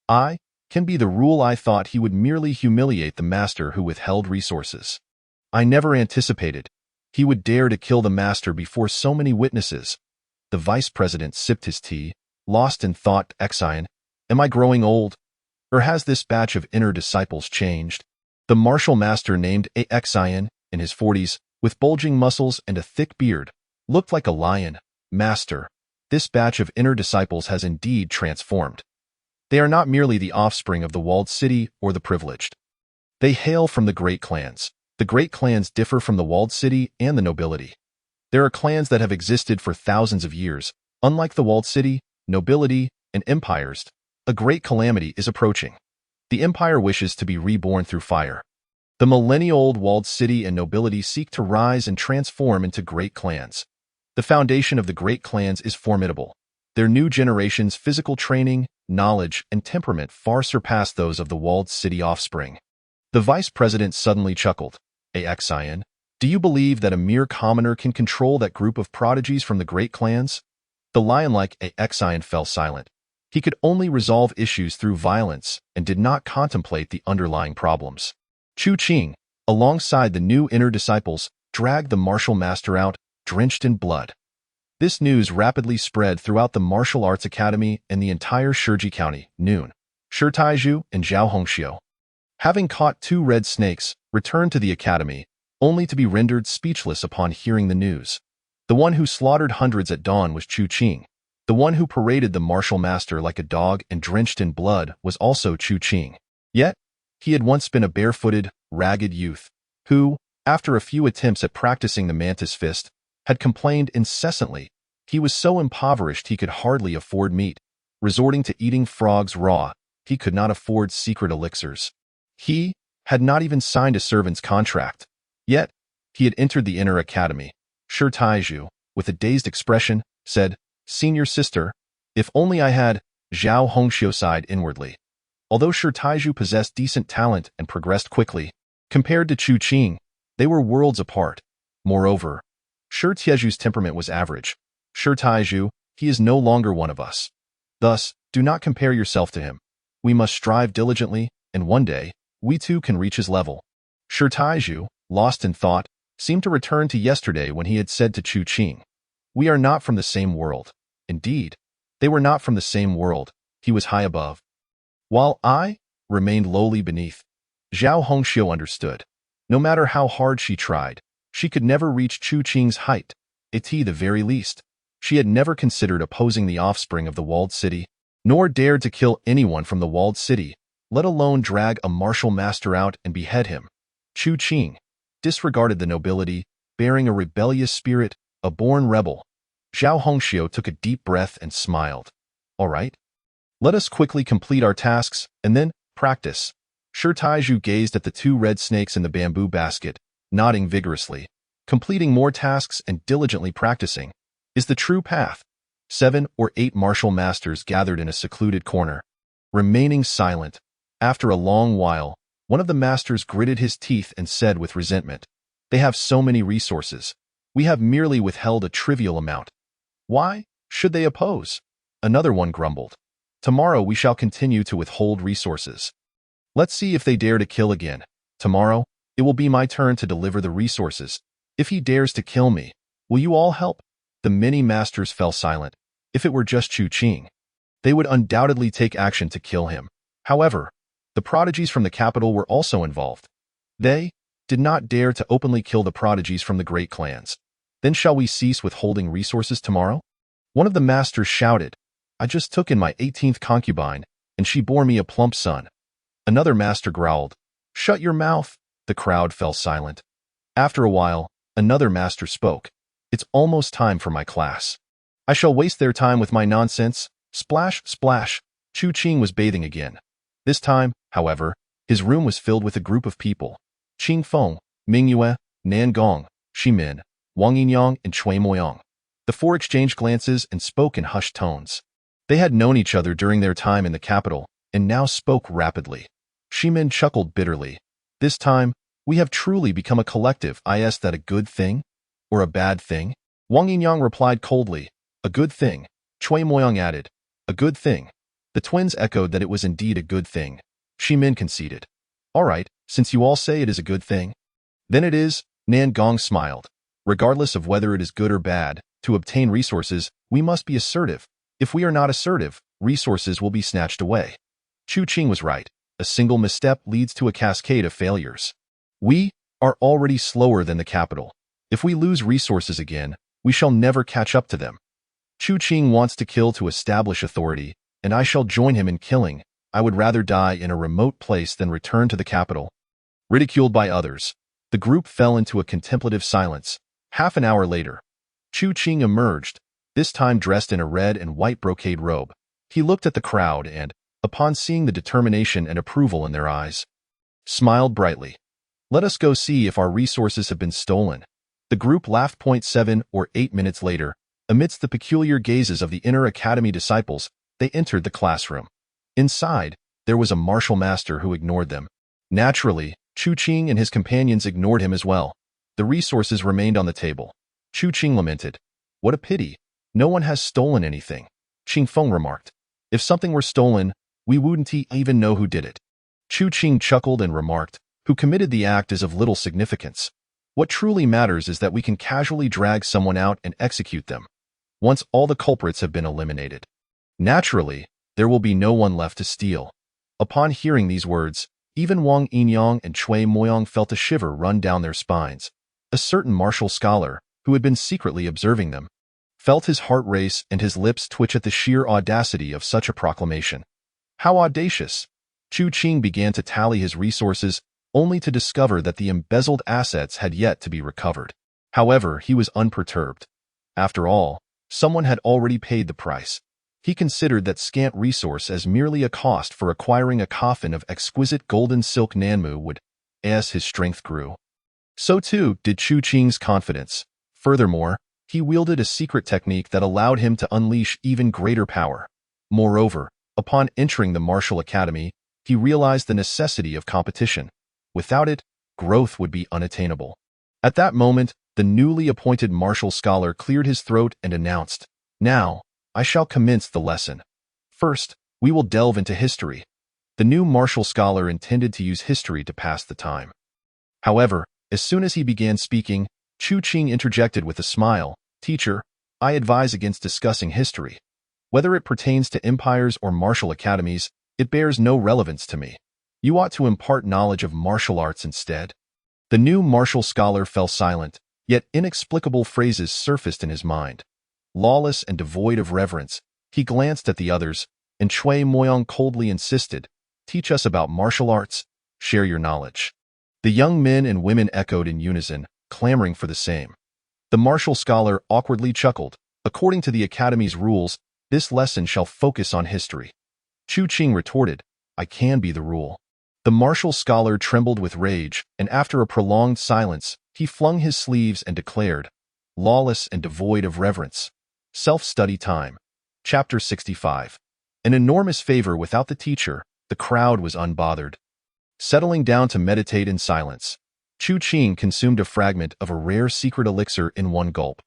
I can be the rule. I thought he would merely humiliate the master who withheld resources. I never anticipated he would dare to kill the master before so many witnesses. The vice president sipped his tea, lost in thought. Xian, am I growing old? Or has this batch of inner disciples changed? The martial master named Xian, in his 40s, with bulging muscles and a thick beard, looked like a lion. Master, this batch of inner disciples has indeed transformed. They are not merely the offspring of the walled city or the privileged. They hail from the great clans. The great clans differ from the walled city and the nobility. There are clans that have existed for thousands of years. Unlike the walled city, nobility, and empires, a great calamity is approaching. The empire wishes to be reborn through fire. The millennia-old walled city and nobility seek to rise and transform into great clans. The foundation of the great clans is formidable. Their new generation's physical training, knowledge, and temperament far surpass those of the walled city offspring. The vice president suddenly chuckled. Xian, do you believe that a mere commoner can control that group of prodigies from the great clans? The lion-like Xian fell silent. He could only resolve issues through violence and did not contemplate the underlying problems. Chu Qing, alongside the new inner disciples, dragged the martial master out, drenched in blood. This news rapidly spread throughout the martial arts academy and the entire Shiji County. Noon. Shi Taizhu and Zhao Hongxiu, having caught 2 red snakes, returned to the academy, only to be rendered speechless upon hearing the news. The one who slaughtered hundreds at dawn was Chu Qing. The one who paraded the martial master like a dog and drenched in blood was also Chu Qing. Yet, he had once been a barefooted, ragged youth, who, after a few attempts at practicing the mantis fist, had complained incessantly. He was so impoverished he could hardly afford meat. resorting to eating frogs raw. He could not afford secret elixirs. He had not even signed a servant's contract. Yet, he had entered the inner academy. Shi Taizhu, with a dazed expression, said, "Senior sister, if only I had." Zhao Hongxiu sighed inwardly. Although Shi Taizhu possessed decent talent and progressed quickly, compared to Chu Qing, they were worlds apart. Moreover, Shi Taizhu's temperament was average. Shi Taizhu, he is no longer one of us. Thus, do not compare yourself to him. We must strive diligently, and one day, we too can reach his level. Shi Taizhu, lost in thought, seemed to return to yesterday when he had said to Chu Qing, "We are not from the same world." Indeed, they were not from the same world. He was high above, while I remained lowly beneath. Zhao Hongxiu understood. No matter how hard she tried, she could never reach Chu Qing's height. At the very least, she had never considered opposing the offspring of the walled city, nor dared to kill anyone from the walled city, let alone drag a martial master out and behead him. Chu Qing disregarded the nobility, bearing a rebellious spirit, a born rebel. Zhao Hongxiu took a deep breath and smiled. "All right. Let us quickly complete our tasks, and then practice." Shi Taizhu gazed at the two red snakes in the bamboo basket, nodding vigorously. Completing more tasks and diligently practicing is the true path. 7 or 8 martial masters gathered in a secluded corner, remaining silent. After a long while, one of the masters gritted his teeth and said with resentment, "They have so many resources. We have merely withheld a trivial amount. Why should they oppose?" Another one grumbled, "Tomorrow we shall continue to withhold resources. Let's see if they dare to kill again. Tomorrow, it will be my turn to deliver the resources. If he dares to kill me, will you all help?" The many masters fell silent. If it were just Chu Qing, they would undoubtedly take action to kill him. However, the prodigies from the capital were also involved. They did not dare to openly kill the prodigies from the great clans. "Then shall we cease withholding resources tomorrow?" One of the masters shouted, "I just took in my 18th concubine, and she bore me a plump son." Another master growled, "Shut your mouth." The crowd fell silent. After a while, another master spoke, "It's almost time for my class. I shall waste their time with my nonsense." Splash, splash. Chu Qing was bathing again. This time, however, his room was filled with a group of people. Qing Feng, Ming Yue, Nan Gong, Ximin, Wang Yinyang, and Cui Moyang. The four exchanged glances and spoke in hushed tones. They had known each other during their time in the capital, and now spoke rapidly. Ximin chuckled bitterly. "This time, we have truly become a collective. Is that a good thing? Or a bad thing?" Wang Yinyang replied coldly, "A good thing." Cui Moyang added, "A good thing." The twins echoed that it was indeed a good thing. Ximin conceded, "All right, since you all say it is a good thing, then it is." Nan Gong smiled. "Regardless of whether it is good or bad, to obtain resources, we must be assertive. If we are not assertive, resources will be snatched away." Chu Qing was right. A single misstep leads to a cascade of failures. We are already slower than the capital. If we lose resources again, we shall never catch up to them. Chu Qing wants to kill to establish authority, and I shall join him in killing. I would rather die in a remote place than return to the capital. Ridiculed by others, the group fell into a contemplative silence. Half an hour later, Chu Qing emerged, this time dressed in a red and white brocade robe. He looked at the crowd and, upon seeing the determination and approval in their eyes, smiled brightly. "Let us go see if our resources have been stolen." The group laughed. 7 or 8 minutes later, amidst the peculiar gazes of the inner academy disciples, they entered the classroom. Inside, there was a martial master who ignored them. Naturally, Chu Qing and his companions ignored him as well. The resources remained on the table. Chu Qing lamented, "What a pity. No one has stolen anything." Qing Feng remarked, "If something were stolen, we wouldn't even know who did it." Chu Qing chuckled and remarked, "Who committed the act is of little significance. What truly matters is that we can casually drag someone out and execute them, once all the culprits have been eliminated. Naturally, there will be no one left to steal." Upon hearing these words, even Wang Yinyang and Cui Moyang felt a shiver run down their spines. A certain martial scholar, who had been secretly observing them, felt his heart race and his lips twitch at the sheer audacity of such a proclamation. How audacious! Chu Qing began to tally his resources, only to discover that the embezzled assets had yet to be recovered. However, he was unperturbed. After all, someone had already paid the price. He considered that scant resource as merely a cost for acquiring a coffin of exquisite golden silk Nanmu would, as his strength grew. So too did Chu Qing's confidence. Furthermore, he wielded a secret technique that allowed him to unleash even greater power. Moreover, upon entering the martial academy, he realized the necessity of competition. Without it, growth would be unattainable. At that moment, the newly appointed martial scholar cleared his throat and announced, "Now, I shall commence the lesson. First, we will delve into history." The new martial scholar intended to use history to pass the time. However, as soon as he began speaking, Chu Qing interjected with a smile, "Teacher, I advise against discussing history. Whether it pertains to empires or martial academies, it bears no relevance to me. You ought to impart knowledge of martial arts instead." The new martial scholar fell silent, yet inexplicable phrases surfaced in his mind. Lawless and devoid of reverence, he glanced at the others, and Cui Moyong coldly insisted, "Teach us about martial arts, share your knowledge." The young men and women echoed in unison, clamoring for the same. The martial scholar awkwardly chuckled. "According to the academy's rules, this lesson shall focus on history." Chu Qing retorted, "I can be the rule." The martial scholar trembled with rage, and after a prolonged silence, he flung his sleeves and declared, "Lawless and devoid of reverence. Self-study time." Chapter 65. An enormous favor without the teacher, the crowd was unbothered. Settling down to meditate in silence, Chu Qing consumed a fragment of a rare secret elixir in one gulp.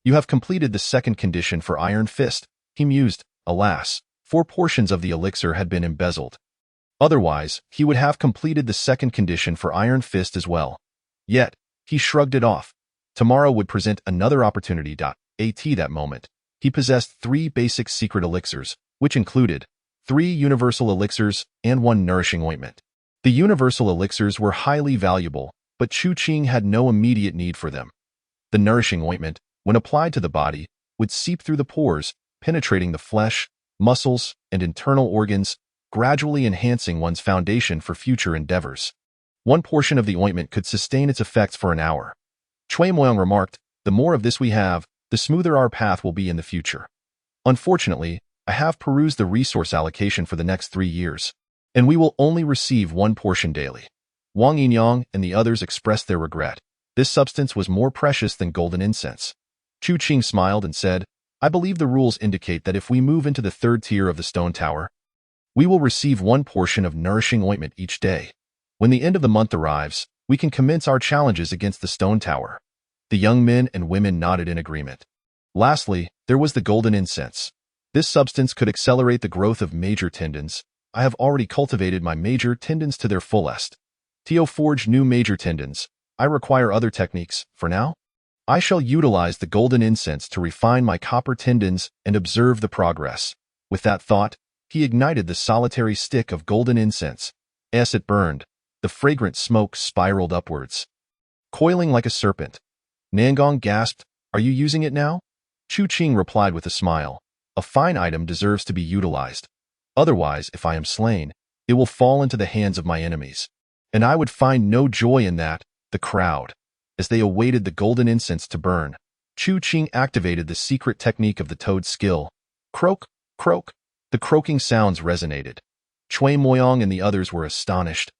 "You have completed the second condition for Iron Fist," he mused. Alas, 4 portions of the elixir had been embezzled. Otherwise, he would have completed the second condition for Iron Fist as well. Yet, he shrugged it off. Tomorrow would present another opportunity. At that moment, he possessed 3 basic secret elixirs, which included 3 universal elixirs and 1 nourishing ointment. The universal elixirs were highly valuable, but Chu Qing had no immediate need for them. The nourishing ointment, when applied to the body, would seep through the pores, penetrating the flesh, muscles, and internal organs, gradually enhancing one's foundation for future endeavors. 1 portion of the ointment could sustain its effects for an hour. Cui Moyong remarked, "The more of this we have, the smoother our path will be in the future. Unfortunately, I have perused the resource allocation for the next 3 years, and we will only receive 1 portion daily." Wang Yinyang and the others expressed their regret. This substance was more precious than golden incense. Chu Qing smiled and said, "I believe the rules indicate that if we move into the 3rd tier of the stone tower, we will receive 1 portion of nourishing ointment each day. When the end of the month arrives, we can commence our challenges against the stone tower." The young men and women nodded in agreement. Lastly, there was the golden incense. This substance could accelerate the growth of major tendons. I have already cultivated my major tendons to their fullest. Teo forged new major tendons. I require other techniques. For now, I shall utilize the golden incense to refine my copper tendons and observe the progress. With that thought, he ignited the solitary stick of golden incense. As it burned, the fragrant smoke spiraled upwards, coiling like a serpent. Nangong gasped, "Are you using it now?" Chu Qing replied with a smile, "A fine item deserves to be utilized. Otherwise, if I am slain, it will fall into the hands of my enemies. And I would find no joy in that." The crowd, as they awaited the golden incense to burn, Chu Qing activated the secret technique of the toad skill. Croak, croak. The croaking sounds resonated. Cui Moyong and the others were astonished,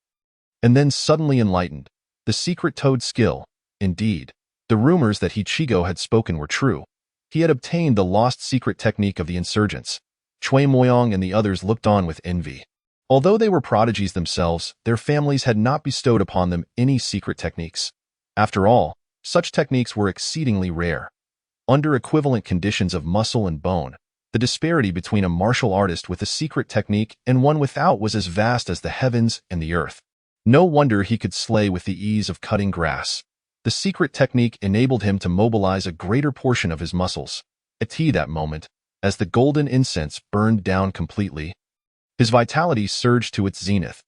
and then suddenly enlightened. The secret toad skill, indeed. The rumors that Hichigo had spoken were true. He had obtained the lost secret technique of the insurgents. Cui Moyong and the others looked on with envy. Although they were prodigies themselves, their families had not bestowed upon them any secret techniques. After all, such techniques were exceedingly rare. Under equivalent conditions of muscle and bone, the disparity between a martial artist with a secret technique and one without was as vast as the heavens and the earth. No wonder he could slay with the ease of cutting grass. The secret technique enabled him to mobilize a greater portion of his muscles. At that moment, as the golden incense burned down completely, his vitality surged to its zenith.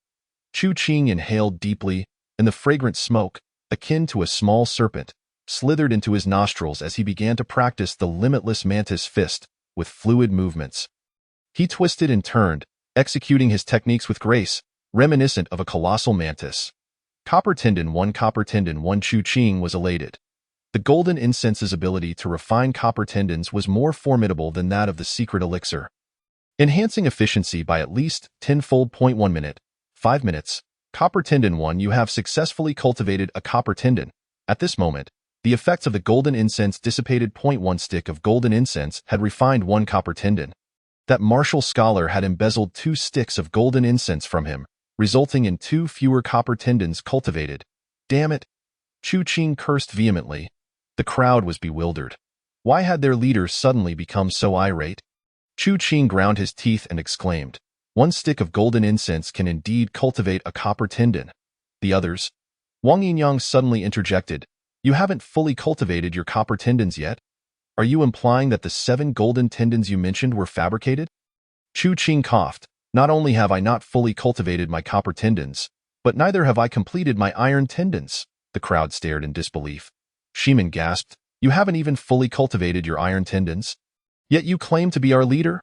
Chu Qing inhaled deeply, and the fragrant smoke, akin to a small serpent, slithered into his nostrils as he began to practice the limitless mantis fist with fluid movements. He twisted and turned, executing his techniques with grace, reminiscent of a colossal mantis. Copper Tendon 1 Chu Qing was elated. The golden incense's ability to refine copper tendons was more formidable than that of the secret elixir. enhancing efficiency by at least tenfold. 1 minute, 5 minutes. Copper Tendon 1. You have successfully cultivated a copper tendon. At this moment, the effects of the golden incense dissipated. 1 stick of golden incense had refined 1 copper tendon. That martial scholar had embezzled 2 sticks of golden incense from him, resulting in 2 fewer copper tendons cultivated. Damn it! Chu Qing cursed vehemently. The crowd was bewildered. Why had their leader suddenly become so irate? Chu Qing ground his teeth and exclaimed, 1 stick of golden incense can indeed cultivate a copper tendon. The others? Wang Yinyang suddenly interjected, you haven't fully cultivated your copper tendons yet? Are you implying that the 7 golden tendons you mentioned were fabricated? Chu Qing coughed, not only have I not fully cultivated my copper tendons, but neither have I completed my iron tendons. The crowd stared in disbelief. Shimin gasped, you haven't even fully cultivated your iron tendons? Yet you claim to be our leader?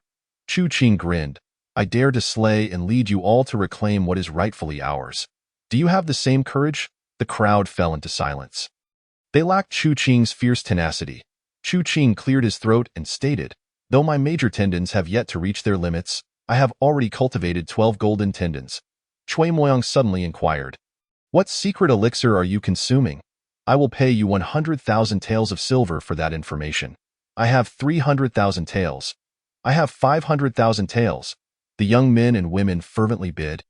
Chu Qing grinned, I dare to slay and lead you all to reclaim what is rightfully ours. Do you have the same courage? The crowd fell into silence. They lacked Chu Qing's fierce tenacity. Chu Qing cleared his throat and stated, though my major tendons have yet to reach their limits, I have already cultivated 12 golden tendons. Cui Moyang suddenly inquired, what secret elixir are you consuming? I will pay you 100,000 taels of silver for that information. I have 300,000 taels. I have 500,000 taels. The young men and women fervently bid,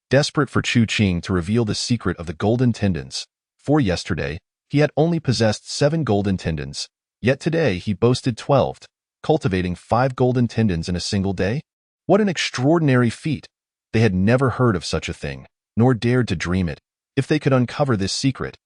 desperate for Chu Qing to reveal the secret of the golden tendons. For yesterday, he had only possessed 7 golden tendons, yet today he boasted 12, cultivating 5 golden tendons in a single day. What an extraordinary feat! They had never heard of such a thing, nor dared to dream it. If they could uncover this secret,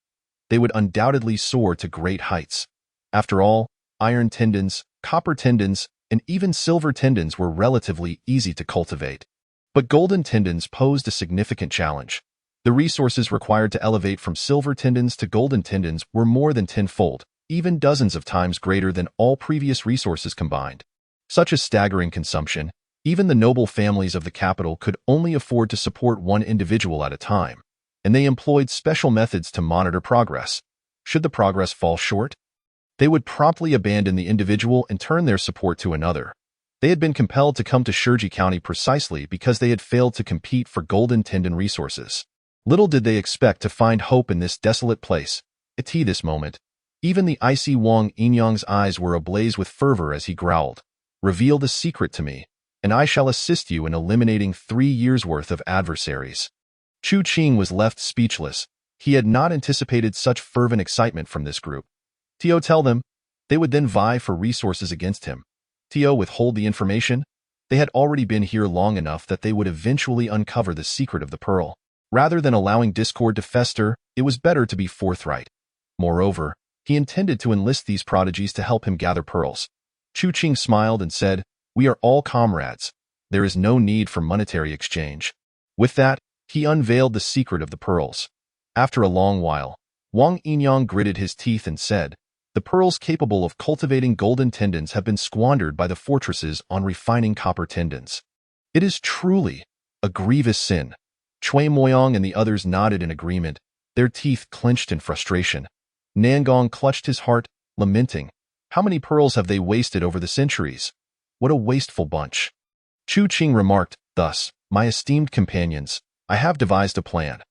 they would undoubtedly soar to great heights. After all, iron tendons, copper tendons, and even silver tendons were relatively easy to cultivate. But golden tendons posed a significant challenge. The resources required to elevate from silver tendons to golden tendons were more than tenfold, even dozens of times greater than all previous resources combined. Such a staggering consumption, even the noble families of the capital could only afford to support one individual at a time, and they employed special methods to monitor progress. Should the progress fall short, they would promptly abandon the individual and turn their support to another. They had been compelled to come to Shiji County precisely because they had failed to compete for golden tendon resources. Little did they expect to find hope in this desolate place. At this moment, even the icy Wang Yinyang's eyes were ablaze with fervor as he growled, reveal the secret to me, and I shall assist you in eliminating 3 years' worth of adversaries. Chu Qing was left speechless. He had not anticipated such fervent excitement from this group. Tio tell them, they would then vie for resources against him. Tio withhold the information? They had already been here long enough that they would eventually uncover the secret of the pearl. Rather than allowing discord to fester, it was better to be forthright. Moreover, he intended to enlist these prodigies to help him gather pearls. Chu Qing smiled and said, we are all comrades. There is no need for monetary exchange. With that, he unveiled the secret of the pearls. After a long while, Wang Yinyang gritted his teeth and said, the pearls capable of cultivating golden tendons have been squandered by the fortresses on refining copper tendons. It is truly a grievous sin. Cui Moyang and the others nodded in agreement, their teeth clenched in frustration. Nangong clutched his heart, lamenting, how many pearls have they wasted over the centuries? What a wasteful bunch. Chu Qing remarked, thus, my esteemed companions, I have devised a plan.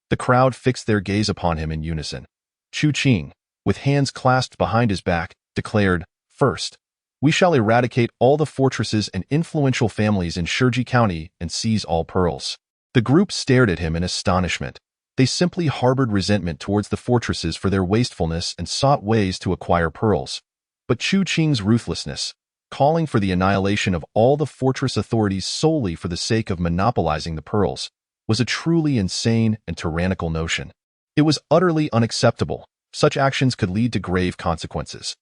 The crowd fixed their gaze upon him in unison. Chu Qing, with hands clasped behind his back, declared, first, we shall eradicate all the fortresses and influential families in Shiji County and seize all pearls. The group stared at him in astonishment. They simply harbored resentment towards the fortresses for their wastefulness and sought ways to acquire pearls. But Chu Qing's ruthlessness, calling for the annihilation of all the fortress authorities solely for the sake of monopolizing the pearls, was a truly insane and tyrannical notion. It was utterly unacceptable. Such actions could lead to grave consequences.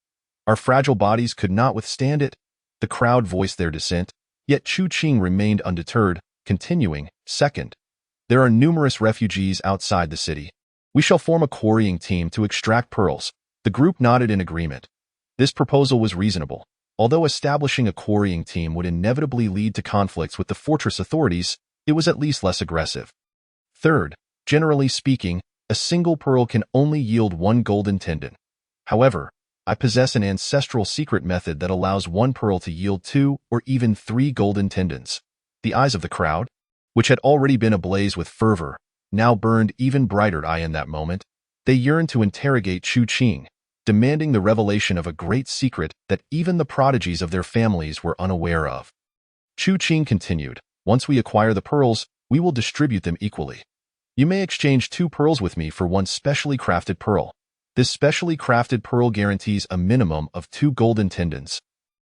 Our fragile bodies could not withstand it. The crowd voiced their dissent, yet Chu Qing remained undeterred, continuing, second, there are numerous refugees outside the city. We shall form a quarrying team to extract pearls. The group nodded in agreement. This proposal was reasonable. Although establishing a quarrying team would inevitably lead to conflicts with the fortress authorities, it was at least less aggressive. Third, generally speaking, a single pearl can only yield 1 golden tendon. However, I possess an ancestral secret method that allows one pearl to yield 2 or even 3 golden tendons. The eyes of the crowd, which had already been ablaze with fervor, now burned even brighter in that moment. They yearned to interrogate Chu Qing, demanding the revelation of a great secret that even the prodigies of their families were unaware of. Chu Qing continued, "Once we acquire the pearls, we will distribute them equally. You may exchange 2 pearls with me for 1 specially crafted pearl. This specially crafted pearl guarantees a minimum of 2 golden tendons.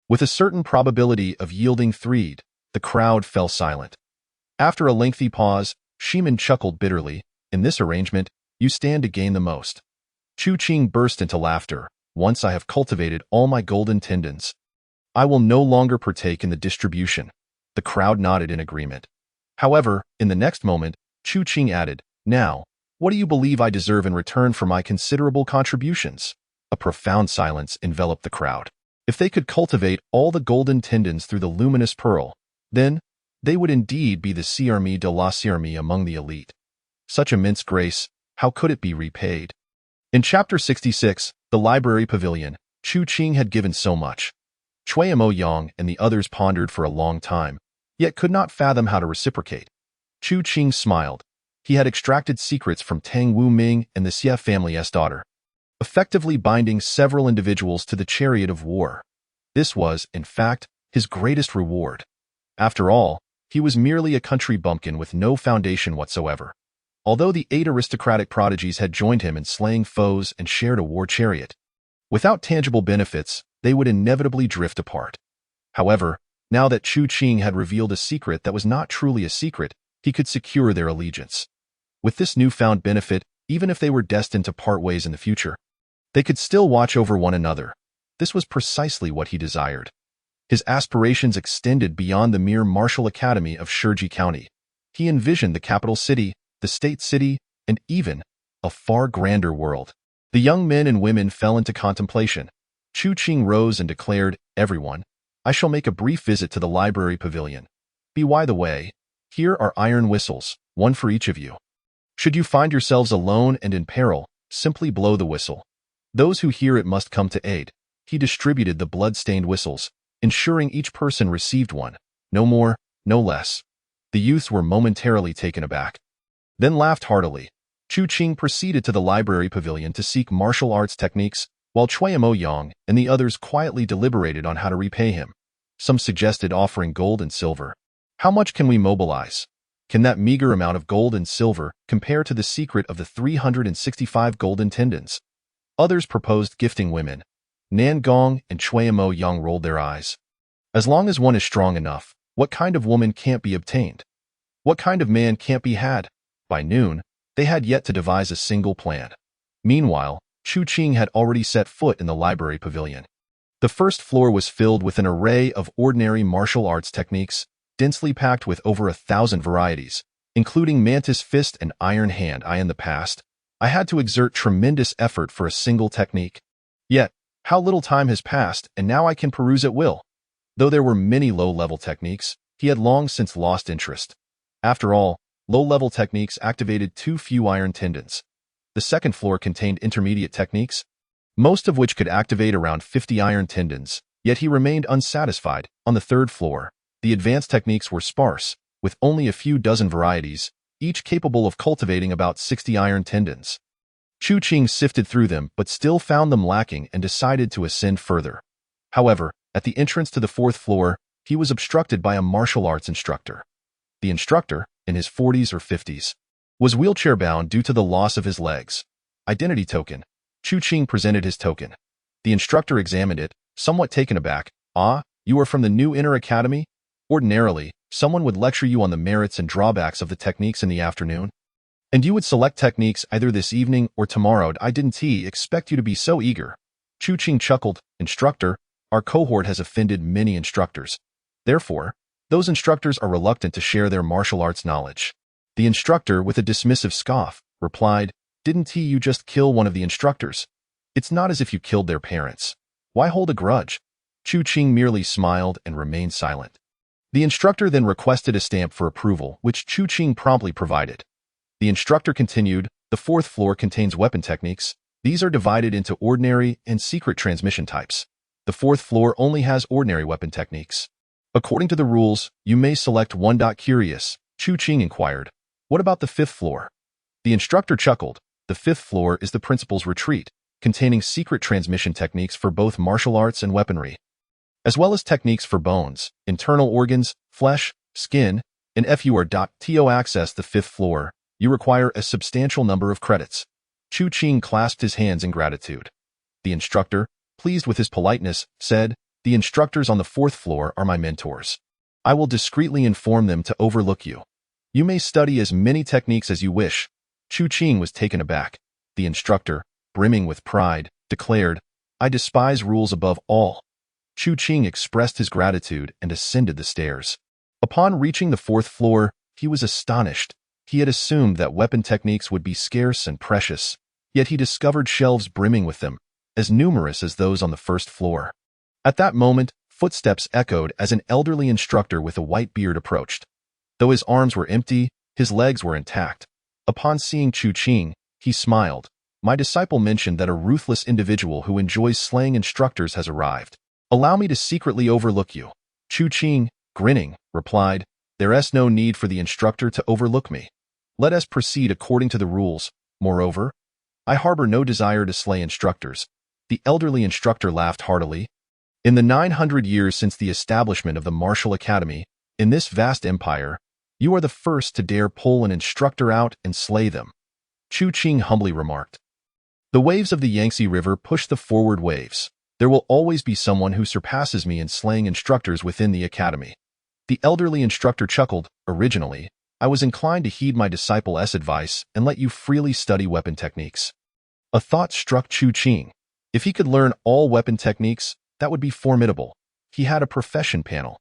With a certain probability of yielding 3, the crowd fell silent. After a lengthy pause, Shiman chuckled bitterly, "In this arrangement, you stand to gain the most." Chu Qing burst into laughter. "Once I have cultivated all my golden tendons, I will no longer partake in the distribution." The crowd nodded in agreement. However, in the next moment, Chu Qing added, "Now, what do you believe I deserve in return for my considerable contributions?" A profound silence enveloped the crowd. If they could cultivate all the golden tendons through the luminous pearl, then they would indeed be the Siermi de la Siermi among the elite. Such immense grace, how could it be repaid? In Chapter 66, the Library Pavilion, Chu Qing had given so much. Cui Moyang and the others pondered for a long time, yet could not fathom how to reciprocate. Chu Qing smiled. He had extracted secrets from Tang Wu Ming and the Xie family's daughter, effectively binding several individuals to the chariot of war. This was, in fact, his greatest reward. After all, he was merely a country bumpkin with no foundation whatsoever. Although the 8 aristocratic prodigies had joined him in slaying foes and shared a war chariot, without tangible benefits, they would inevitably drift apart. However, now that Chu Qing had revealed a secret that was not truly a secret, he could secure their allegiance. With this newfound benefit, even if they were destined to part ways in the future, they could still watch over one another. This was precisely what he desired. His aspirations extended beyond the mere martial academy of Shiji County. He envisioned the capital city, the state city, and even a far grander world. The young men and women fell into contemplation. Chu Qing rose and declared, "Everyone, I shall make a brief visit to the library pavilion. By the way, here are iron whistles, 1 for each of you. Should you find yourselves alone and in peril, simply blow the whistle. Those who hear it must come to aid." He distributed the blood-stained whistles, ensuring each person received one, no more, no less. The youths were momentarily taken aback, then laughed heartily. Chu Qing proceeded to the library pavilion to seek martial arts techniques, while Cui Moyang and the others quietly deliberated on how to repay him. Some suggested offering gold and silver. How much can we mobilize? Can that meager amount of gold and silver compare to the secret of the 365 golden tendons? Others proposed gifting women. Nan Gong and Cui Moyang rolled their eyes. As long as one is strong enough, what kind of woman can't be obtained? What kind of man can't be had? By noon, they had yet to devise a single plan. Meanwhile, Chu Qing had already set foot in the library pavilion. The first floor was filled with an array of ordinary martial arts techniques, densely packed with over 1,000 varieties, including mantis fist and iron hand. In the past, I had to exert tremendous effort for a single technique. Yet, how little time has passed, and now I can peruse at will. Though there were many low-level techniques, he had long since lost interest. After all, low-level techniques activated too few iron tendons. The second floor contained intermediate techniques, most of which could activate around 50 iron tendons, yet he remained unsatisfied. On the third floor, the advanced techniques were sparse, with only a few dozen varieties, each capable of cultivating about 60 iron tendons. Chu Qing sifted through them but still found them lacking and decided to ascend further. However, at the entrance to the fourth floor, he was obstructed by a martial arts instructor. The instructor, in his 40s or 50s, was wheelchair-bound due to the loss of his legs. Identity token. Chu Qing presented his token. The instructor examined it, somewhat taken aback. "Ah, you are from the New Inner Academy? Ordinarily, someone would lecture you on the merits and drawbacks of the techniques in the afternoon. And you would select techniques either this evening or tomorrow. I didn't expect you to be so eager." Chu Qing chuckled. "Instructor, our cohort has offended many instructors. Therefore, those instructors are reluctant to share their martial arts knowledge." The instructor, with a dismissive scoff, replied, "Didn't you just kill one of the instructors? It's not as if you killed their parents. Why hold a grudge?" Chu Qing merely smiled and remained silent. The instructor then requested a stamp for approval, which Chu Qing promptly provided. The instructor continued, "The fourth floor contains weapon techniques. These are divided into ordinary and secret transmission types. The fourth floor only has ordinary weapon techniques. According to the rules, you may select one. Curious, Chu Qing inquired. What about the fifth floor? The instructor chuckled. The fifth floor is the principal's retreat, containing secret transmission techniques for both martial arts and weaponry, as well as techniques for bones, internal organs, flesh, skin, and to access the fifth floor, you require a substantial number of credits. Chu Qing clasped his hands in gratitude. The instructor, pleased with his politeness, said, The instructors on the fourth floor are my mentors. I will discreetly inform them to overlook you. You may study as many techniques as you wish. Chu Qing was taken aback. The instructor, brimming with pride, declared, I despise rules above all. Chu Qing expressed his gratitude and ascended the stairs. Upon reaching the fourth floor, he was astonished. He had assumed that weapon techniques would be scarce and precious, yet he discovered shelves brimming with them, as numerous as those on the first floor. At that moment, footsteps echoed as an elderly instructor with a white beard approached. Though his arms were empty, his legs were intact. Upon seeing Chu Qing, he smiled. My disciple mentioned that a ruthless individual who enjoys slaying instructors has arrived. Allow me to secretly overlook you. Chu Qing, grinning, replied, There is no need for the instructor to overlook me. Let us proceed according to the rules. Moreover, I harbor no desire to slay instructors. The elderly instructor laughed heartily. In the 900 years since the establishment of the Martial Academy, in this vast empire, you are the first to dare pull an instructor out and slay them. Chu Qing humbly remarked. The waves of the Yangtze River push the forward waves. There will always be someone who surpasses me in slaying instructors within the academy. The elderly instructor chuckled. Originally, I was inclined to heed my disciple's advice and let you freely study weapon techniques. A thought struck Chu Qing. If he could learn all weapon techniques, that would be formidable. He had a profession panel.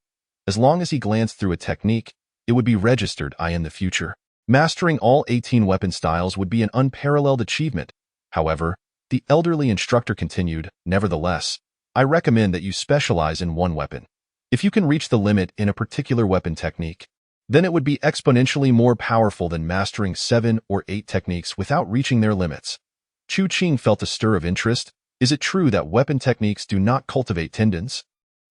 As long as he glanced through a technique, it would be registered in the future. Mastering all 18 weapon styles would be an unparalleled achievement. However, the elderly instructor continued, Nevertheless, I recommend that you specialize in one weapon. If you can reach the limit in a particular weapon technique, then it would be exponentially more powerful than mastering 7 or 8 techniques without reaching their limits. Chu Qing felt a stir of interest. Is it true that weapon techniques do not cultivate tendons,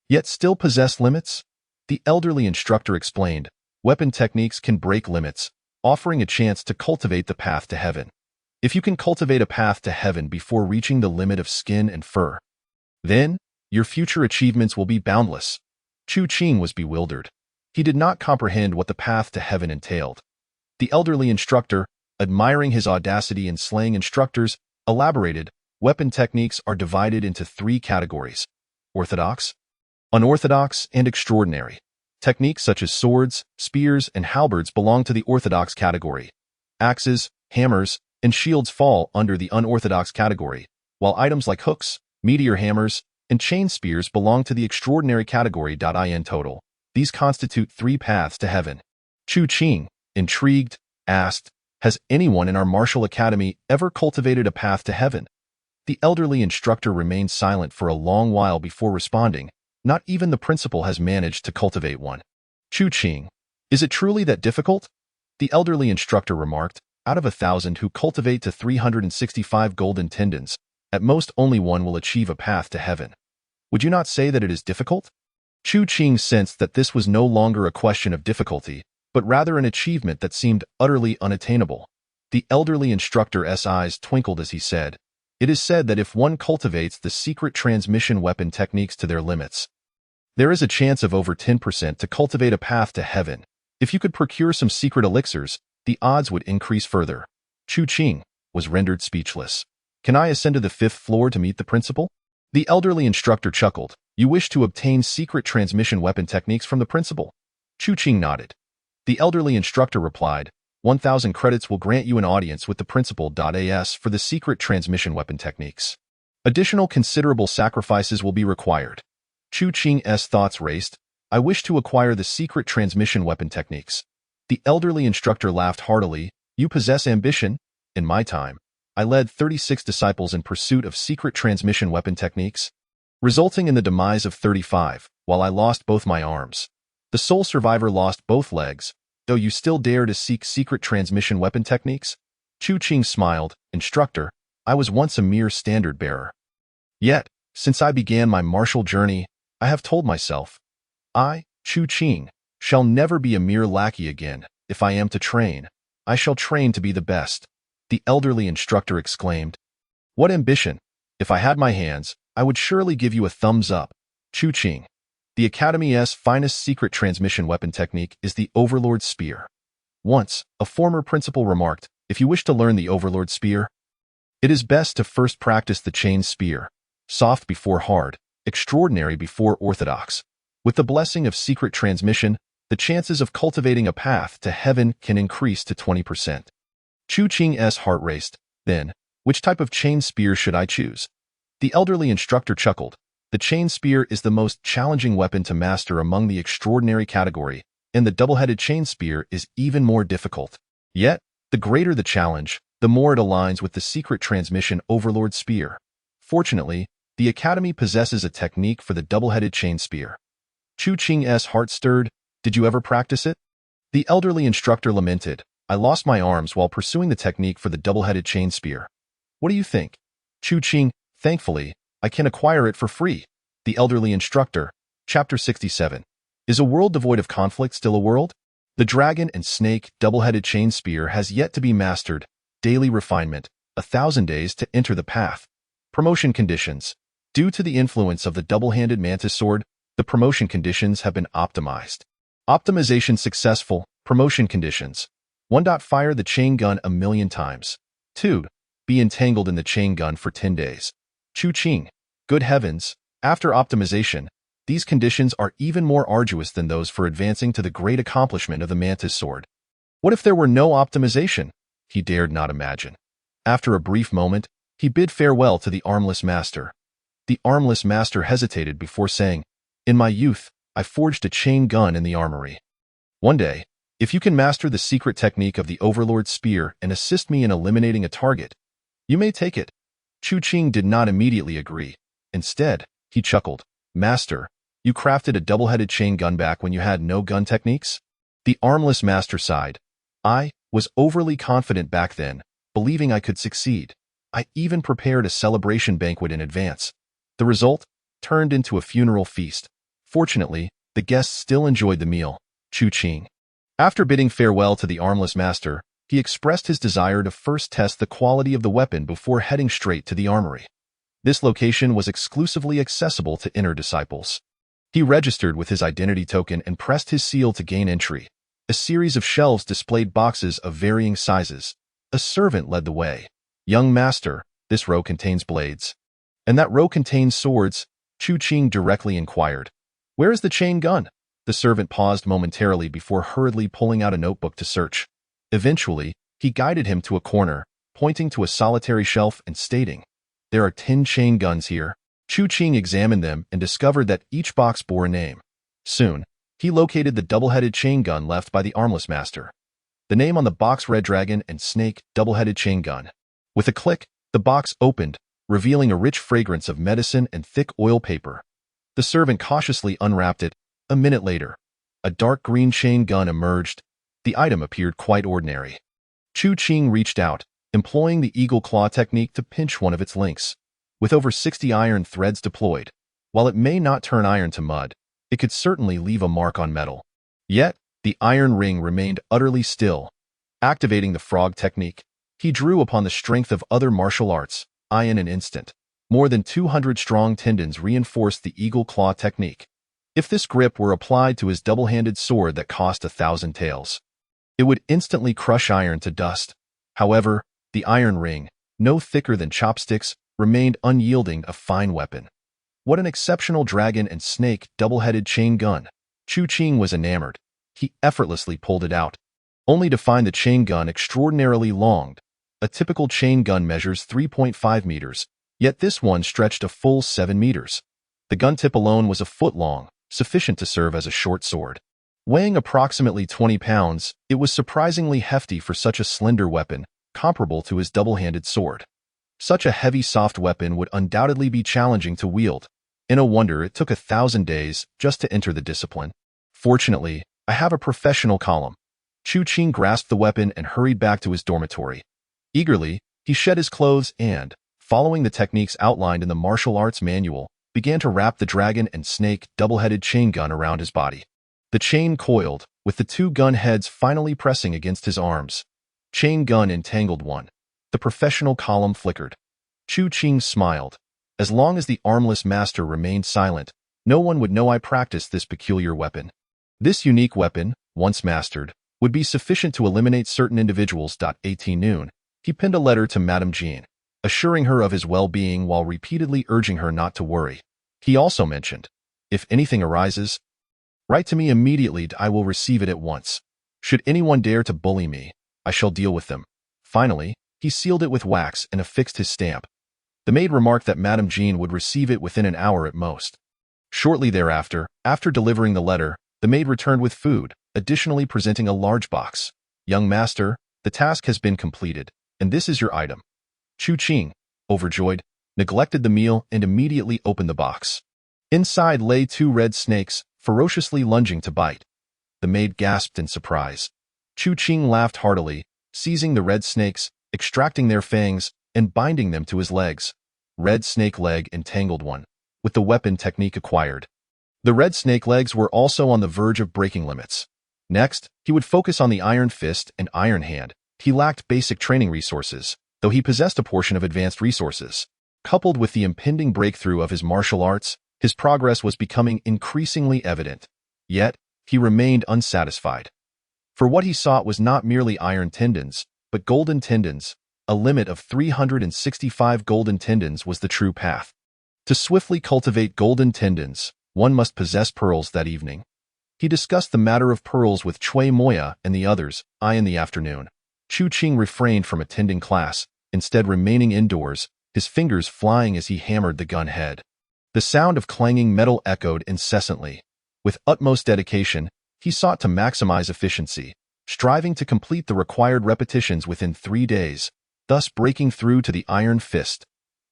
yet still possess limits? The elderly instructor explained, Weapon techniques can break limits, offering a chance to cultivate the path to heaven. If you can cultivate a path to heaven before reaching the limit of skin and fur, then your future achievements will be boundless. Chu Qing was bewildered. He did not comprehend what the path to heaven entailed. The elderly instructor, admiring his audacity in slaying instructors, elaborated, Weapon techniques are divided into 3 categories: orthodox, unorthodox, and extraordinary. Techniques such as swords, spears, and halberds belong to the orthodox category. Axes, hammers, and shields fall under the unorthodox category, while items like hooks, meteor hammers, and chain spears belong to the extraordinary category. In total, these constitute 3 paths to heaven. Chu Qing, intrigued, asked, Has anyone in our martial academy ever cultivated a path to heaven? The elderly instructor remained silent for a long while before responding. Not even the principal has managed to cultivate one. Chu Qing, is it truly that difficult? The elderly instructor remarked, Out of 1,000 who cultivate to 365 golden tendons, at most only one will achieve a path to heaven. Would you not say that it is difficult? Chu Qing sensed that this was no longer a question of difficulty, but rather an achievement that seemed utterly unattainable. The elderly instructor's eyes twinkled as he said, It is said that if one cultivates the secret transmission weapon techniques to their limits, there is a chance of over 10% to cultivate a path to heaven. If you could procure some secret elixirs, the odds would increase further. Chu Qing was rendered speechless. Can I ascend to the 5th floor to meet the principal? The elderly instructor chuckled. You wish to obtain secret transmission weapon techniques from the principal? Chu Qing nodded. The elderly instructor replied, 1,000 credits will grant you an audience with the principal. As for the secret transmission weapon techniques, additional considerable sacrifices will be required. Chu Qing's thoughts raced. I wish to acquire the secret transmission weapon techniques. The elderly instructor laughed heartily. You possess ambition? In my time, I led 36 disciples in pursuit of secret transmission weapon techniques, resulting in the demise of 35, while I lost both my arms. The sole survivor lost both legs. Though you still dare to seek secret transmission weapon techniques? Chu Qing smiled. Instructor, I was once a mere standard-bearer. Yet, since I began my martial journey, I have told myself, I, Chu Qing, shall never be a mere lackey again. If I am to train, I shall train to be the best. The elderly instructor exclaimed. What ambition! If I had my hands, I would surely give you a thumbs up. Chu Qing. The Academy's finest secret transmission weapon technique is the Overlord Spear. Once, a former principal remarked, if you wish to learn the Overlord Spear, it is best to first practice the chain spear. Soft before hard, extraordinary before orthodox. With the blessing of secret transmission, the chances of cultivating a path to heaven can increase to 20%. Chu Qing's heart raced. Then, which type of chain spear should I choose? The elderly instructor chuckled. The chain spear is the most challenging weapon to master among the extraordinary category, and the double-headed chain spear is even more difficult. Yet, the greater the challenge, the more it aligns with the secret transmission Overlord Spear. Fortunately, the Academy possesses a technique for the double-headed chain spear. Chu Qing's heart stirred. Did you ever practice it? The elderly instructor lamented. I lost my arms while pursuing the technique for the double-headed chain spear. What do you think? Chu Qing, thankfully, I can acquire it for free. The elderly instructor. Chapter 67. Is a world devoid of conflict still a world? The dragon and snake double-headed chain spear has yet to be mastered. Daily refinement. 1,000 days to enter the path. Promotion conditions. Due to the influence of the double-handed mantis sword, the promotion conditions have been optimized. Optimization successful. Promotion conditions. 1. Fire the chain gun 1,000,000 times. 2. Be entangled in the chain gun for 10 days. Chu Qing. Good heavens, after optimization, these conditions are even more arduous than those for advancing to the great accomplishment of the mantis sword. What if there were no optimization? He dared not imagine. After a brief moment, he bid farewell to the armless master. The armless master hesitated before saying, In my youth, I forged a chain gun in the armory. One day, if you can master the secret technique of the Overlord Spear and assist me in eliminating a target, you may take it. Chu Qing did not immediately agree. Instead, he chuckled. Master, you crafted a double-headed chain gun back when you had no gun techniques? The armless master sighed. I was overly confident back then, believing I could succeed. I even prepared a celebration banquet in advance. The result turned into a funeral feast. Fortunately, the guests still enjoyed the meal. Chu Qing. After bidding farewell to the armless master, he expressed his desire to first test the quality of the weapon before heading straight to the armory. This location was exclusively accessible to inner disciples. He registered with his identity token and pressed his seal to gain entry. A series of shelves displayed boxes of varying sizes. A servant led the way. Young master, this row contains blades. And that row contains swords, Chu Qing directly inquired. Where is the chain gun? The servant paused momentarily before hurriedly pulling out a notebook to search. Eventually, he guided him to a corner, pointing to a solitary shelf and stating, There are 10 chain guns here. Chu Qing examined them and discovered that each box bore a name. Soon, he located the double-headed chain gun left by the armless master. The name on the box read Dragon and Snake Double-Headed Chain Gun. With a click, the box opened, revealing a rich fragrance of medicine and thick oil paper. The servant cautiously unwrapped it. A minute later, a dark green chain gun emerged. The item appeared quite ordinary. Chu Qing reached out, employing the eagle claw technique to pinch one of its links. With over 60 iron threads deployed, while it may not turn iron to mud, it could certainly leave a mark on metal. Yet, the iron ring remained utterly still. Activating the frog technique, he drew upon the strength of other martial arts. In an instant, more than 200 strong tendons reinforced the eagle claw technique. If this grip were applied to his double-handed sword that cost 1,000 taels, it would instantly crush iron to dust. However, the iron ring, no thicker than chopsticks, remained unyielding, a fine weapon. What an exceptional dragon and snake double-headed chain gun! Chu Qing was enamored. He effortlessly pulled it out, only to find the chain gun extraordinarily long. A typical chain gun measures 3.5 meters, yet this one stretched a full 7 meters. The gun tip alone was a foot long, sufficient to serve as a short sword. Weighing approximately 20 pounds, it was surprisingly hefty for such a slender weapon, comparable to his double-handed sword. Such a heavy soft weapon would undoubtedly be challenging to wield. No wonder it took 1,000 days just to enter the discipline. Fortunately, I have a professional column. Chu Qing grasped the weapon and hurried back to his dormitory. Eagerly, He shed his clothes and, following the techniques outlined in the martial arts manual, began to wrap the dragon and snake double-headed chain gun around his body. The chain coiled, with the two gun heads finally pressing against his arms. Chain gun entangled one. The professional column flickered. Chu Qing smiled. As long as the armless master remained silent, no one would know I practiced this peculiar weapon. This unique weapon, once mastered, would be sufficient to eliminate certain individuals. 18 noon. He pinned a letter to Madame Jean, assuring her of his well-being while repeatedly urging her not to worry. He also mentioned, if anything arises, write to me immediately. I will receive it at once. Should anyone dare to bully me, I shall deal with them. Finally, he sealed it with wax and affixed his stamp. The maid remarked that Madame Jean would receive it within an hour at most. Shortly thereafter, after delivering the letter, the maid returned with food, additionally presenting a large box. Young master, the task has been completed, and this is your item. Chu Qing, overjoyed, neglected the meal and immediately opened the box. Inside lay two red snakes, ferociously lunging to bite. The maid gasped in surprise. Chu Qing laughed heartily, seizing the red snakes, extracting their fangs, and binding them to his legs. Red snake leg entangled one, with the weapon technique acquired. The red snake legs were also on the verge of breaking limits. Next, he would focus on the iron fist and iron hand. He lacked basic training resources, though he possessed a portion of advanced resources. Coupled with the impending breakthrough of his martial arts, his progress was becoming increasingly evident. Yet, he remained unsatisfied. For what he sought was not merely iron tendons, but golden tendons. A limit of 365 golden tendons was the true path. To swiftly cultivate golden tendons, one must possess pearls that evening. He discussed the matter of pearls with Cui Moya and the others, in the afternoon. Chu Qing refrained from attending class, instead remaining indoors, his fingers flying as he hammered the gun head. The sound of clanging metal echoed incessantly. With utmost dedication, he sought to maximize efficiency, striving to complete the required repetitions within 3 days, thus breaking through to the iron fist.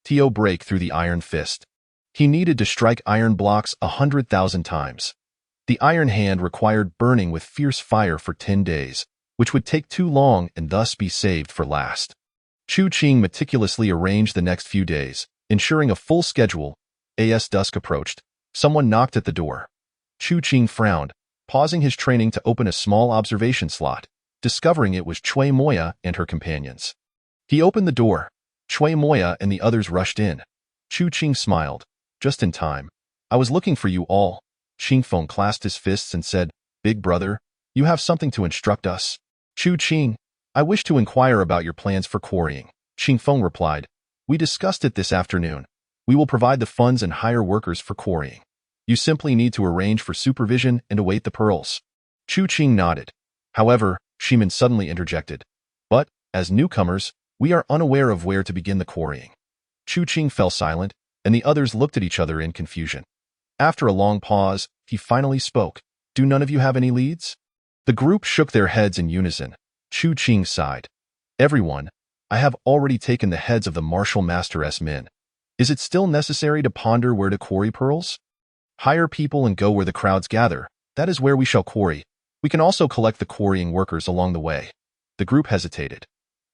To break through the iron fist, he needed to strike iron blocks 100,000 times. The iron hand required burning with fierce fire for 10 days, which would take too long and thus be saved for last. Chu Qing meticulously arranged the next few days, ensuring a full schedule. As dusk approached, someone knocked at the door. Chu Qing frowned, pausing his training to open a small observation slot, discovering it was Cui Moya and her companions. He opened the door. Cui Moya and the others rushed in. Chu Qing smiled. Just in time. I was looking for you all. Qingfeng clasped his fists and said, Big brother, you have something to instruct us. Chu Qing, I wish to inquire about your plans for quarrying. Qingfeng replied, We discussed it this afternoon. We will provide the funds and hire workers for quarrying. You simply need to arrange for supervision and await the pearls. Chu Qing nodded. However, Shimin suddenly interjected. But, as newcomers, we are unaware of where to begin the quarrying. Chu Qing fell silent, and the others looked at each other in confusion. After a long pause, he finally spoke. Do none of you have any leads? The group shook their heads in unison. Chu Qing sighed. Everyone, I have already taken the heads of the martial master's men. Is it still necessary to ponder where to quarry pearls? Hire people and go where the crowds gather. That is where we shall quarry. We can also collect the quarrying workers along the way. The group hesitated.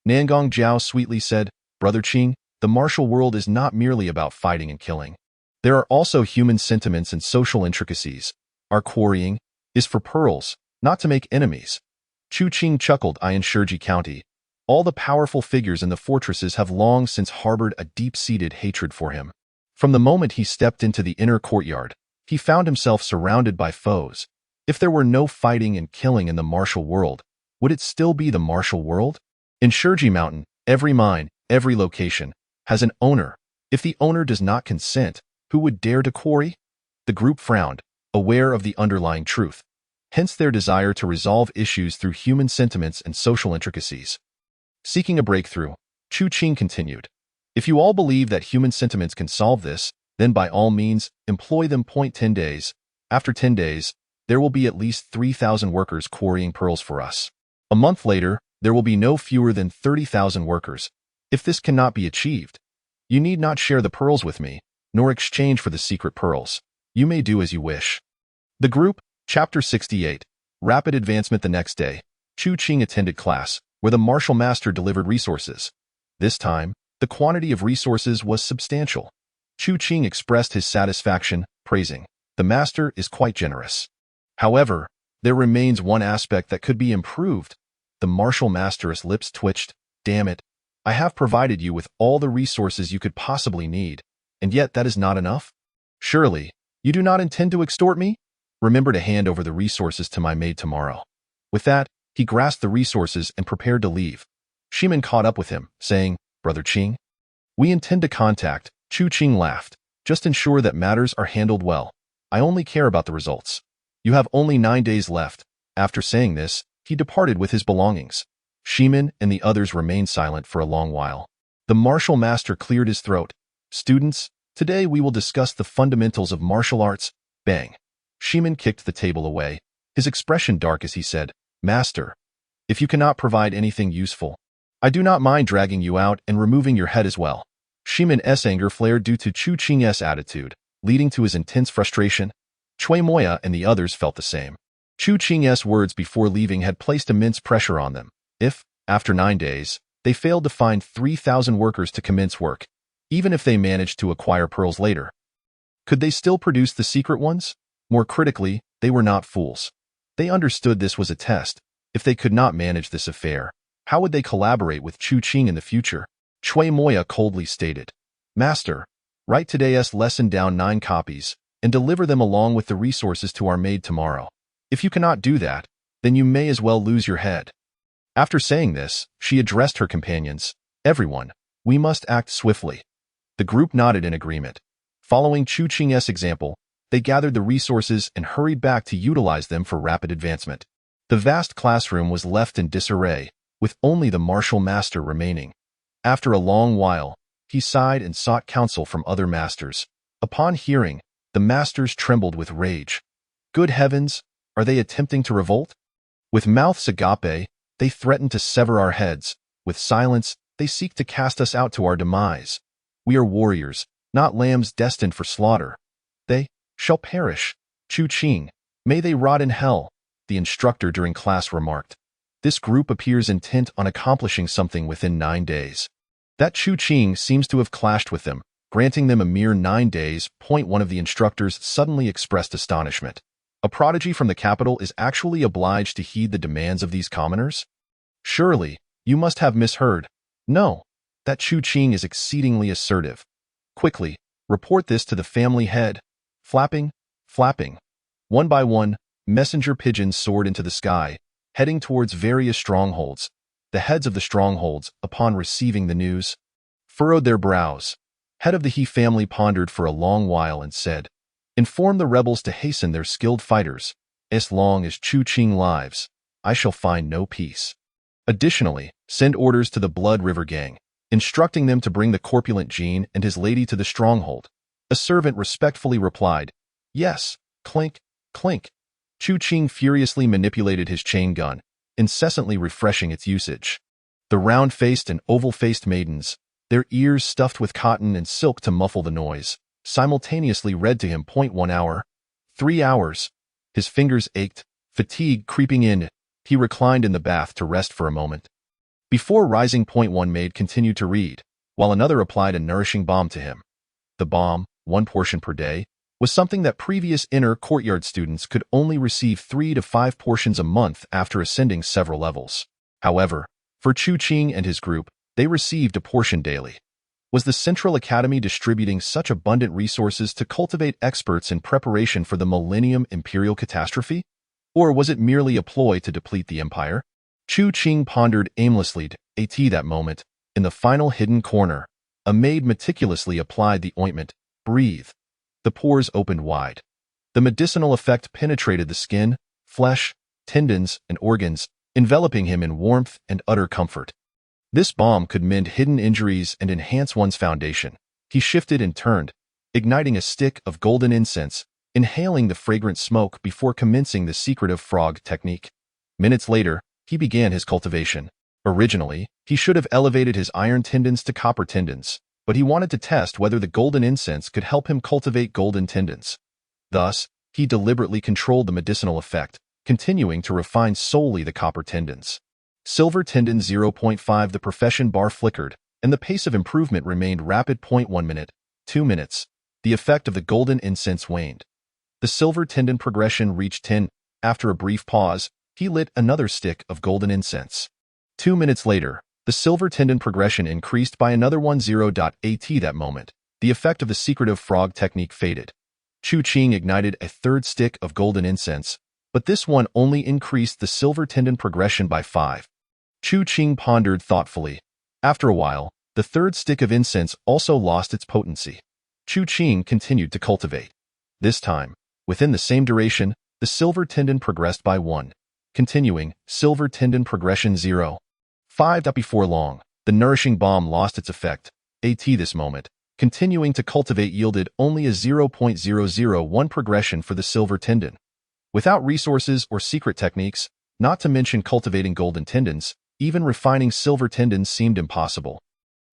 Nangong Jiao sweetly said, Brother Qing, the martial world is not merely about fighting and killing. There are also human sentiments and social intricacies. Our quarrying is for pearls, not to make enemies. Chu Qing chuckled. In Shiji County, all the powerful figures in the fortresses have long since harbored a deep-seated hatred for him. From the moment he stepped into the inner courtyard, he found himself surrounded by foes. If there were no fighting and killing in the martial world, would it still be the martial world? In Shiji Mountain, every mine, every location, has an owner. If the owner does not consent, who would dare to quarry? The group frowned, aware of the underlying truth. Hence their desire to resolve issues through human sentiments and social intricacies. Seeking a breakthrough, Chu Qing continued. If you all believe that human sentiments can solve this, then by all means, employ them. 10 days. After 10 days, there will be at least 3,000 workers quarrying pearls for us. A month later, there will be no fewer than 30,000 workers. If this cannot be achieved, you need not share the pearls with me, nor exchange for the secret pearls. You may do as you wish. The group, Chapter 68, Rapid Advancement. The next day, Chu Qing attended class, where the martial master delivered resources. This time, the quantity of resources was substantial. Chu Qing expressed his satisfaction, praising, "The master is quite generous." However, there remains one aspect that could be improved. The martial master's lips twitched. "Damn it. I have provided you with all the resources you could possibly need, and yet that is not enough? Surely, you do not intend to extort me? Remember to hand over the resources to my maid tomorrow." With that, he grasped the resources and prepared to leave. Shimin caught up with him, saying, "Brother Qing, we intend to contact." Chu Qing laughed. "Just ensure that matters are handled well. I only care about the results. You have only 9 days left." After saying this, he departed with his belongings. Shimin and the others remained silent for a long while. The martial master cleared his throat. "Students, today we will discuss the fundamentals of martial arts." Bang. Shimin kicked the table away, his expression dark as he said, "Master, if you cannot provide anything useful, I do not mind dragging you out and removing your head as well." Shimin's anger flared due to Chu Qing's attitude, leading to his intense frustration. Cui Moya and the others felt the same. Chu Qing's words before leaving had placed immense pressure on them. If, after 9 days, they failed to find 3,000 workers to commence work, even if they managed to acquire pearls later, could they still produce the secret ones? More critically, they were not fools. They understood this was a test. If they could not manage this affair, how would they collaborate with Chu Qing in the future? Cui Moya coldly stated, "Master, write today's lesson down 9 copies and deliver them along with the resources to our maid tomorrow. If you cannot do that, then you may as well lose your head." After saying this, she addressed her companions. "Everyone, we must act swiftly." The group nodded in agreement. Following Chu Qing's example, they gathered the resources and hurried back to utilize them for rapid advancement. The vast classroom was left in disarray, with only the martial master remaining. After a long while, he sighed and sought counsel from other masters. Upon hearing, the masters trembled with rage. "Good heavens, are they attempting to revolt? With mouths agape, they threaten to sever our heads. With silence, they seek to cast us out to our demise. We are warriors, not lambs destined for slaughter. They shall perish. Chu Qing, may they rot in hell," the instructor during class remarked. "This group appears intent on accomplishing something within 9 days. That Chu Qing seems to have clashed with them, granting them a mere 9 days." One of the instructors suddenly expressed astonishment. A prodigy from the capital is actually obliged to heed the demands of these commoners? Surely, you must have misheard. No, that Chu Qing is exceedingly assertive. Quickly, report this to the family head. Flapping, flapping. One by one, messenger pigeons soared into the sky, heading towards various strongholds. The heads of the strongholds, upon receiving the news, furrowed their brows. Head of the He family pondered for a long while and said, "Inform the rebels to hasten their skilled fighters. As long as Chu Qing lives, I shall find no peace. Additionally, send orders to the Blood River Gang, instructing them to bring the corpulent Jean and his lady to the stronghold." A servant respectfully replied, "Yes." Clink, clink. Chu Qing furiously manipulated his chain gun, incessantly refreshing its usage. The round-faced and oval-faced maidens, their ears stuffed with cotton and silk to muffle the noise, simultaneously read to him. 1 hour, 3 hours. His fingers ached, fatigue creeping in. He reclined in the bath to rest for a moment. Before rising, 1 maid continued to read, while another applied a nourishing balm to him. The balm, 1 portion per day, was something that previous inner courtyard students could only receive 3 to 5 portions a month after ascending several levels. However, for Chu Qing and his group, they received a portion daily. Was the Central Academy distributing such abundant resources to cultivate experts in preparation for the Millennium Imperial catastrophe? Or was it merely a ploy to deplete the empire? Chu Qing pondered aimlessly at that moment. In the final hidden corner, a maid meticulously applied the ointment. Breathe. The pores opened wide. The medicinal effect penetrated the skin, flesh, tendons, and organs, enveloping him in warmth and utter comfort. This balm could mend hidden injuries and enhance one's foundation. He shifted and turned, igniting a stick of golden incense, inhaling the fragrant smoke before commencing the secretive frog technique. Minutes later, he began his cultivation. Originally, he should have elevated his iron tendons to copper tendons, but he wanted to test whether the golden incense could help him cultivate golden tendons. Thus, he deliberately controlled the medicinal effect, continuing to refine solely the copper tendons. Silver tendon 0.5. The profession bar flickered, and the pace of improvement remained rapid. 1 minute, 2 minutes. The effect of the golden incense waned. The silver tendon progression reached 10. After a brief pause, he lit another stick of golden incense. 2 minutes later, the silver tendon progression increased by another 10. That moment, the effect of the secretive frog technique faded. Chu Qing ignited a third stick of golden incense, but this one only increased the silver tendon progression by 5. Chu Qing pondered thoughtfully. After a while, the third stick of incense also lost its potency. Chu Qing continued to cultivate. This time, within the same duration, the silver tendon progressed by 1. Continuing, silver tendon progression 0. 5. Before long, the nourishing balm lost its effect. This moment, continuing to cultivate yielded only a 0.001 progression for the silver tendon. Without resources or secret techniques, not to mention cultivating golden tendons, even refining silver tendons seemed impossible.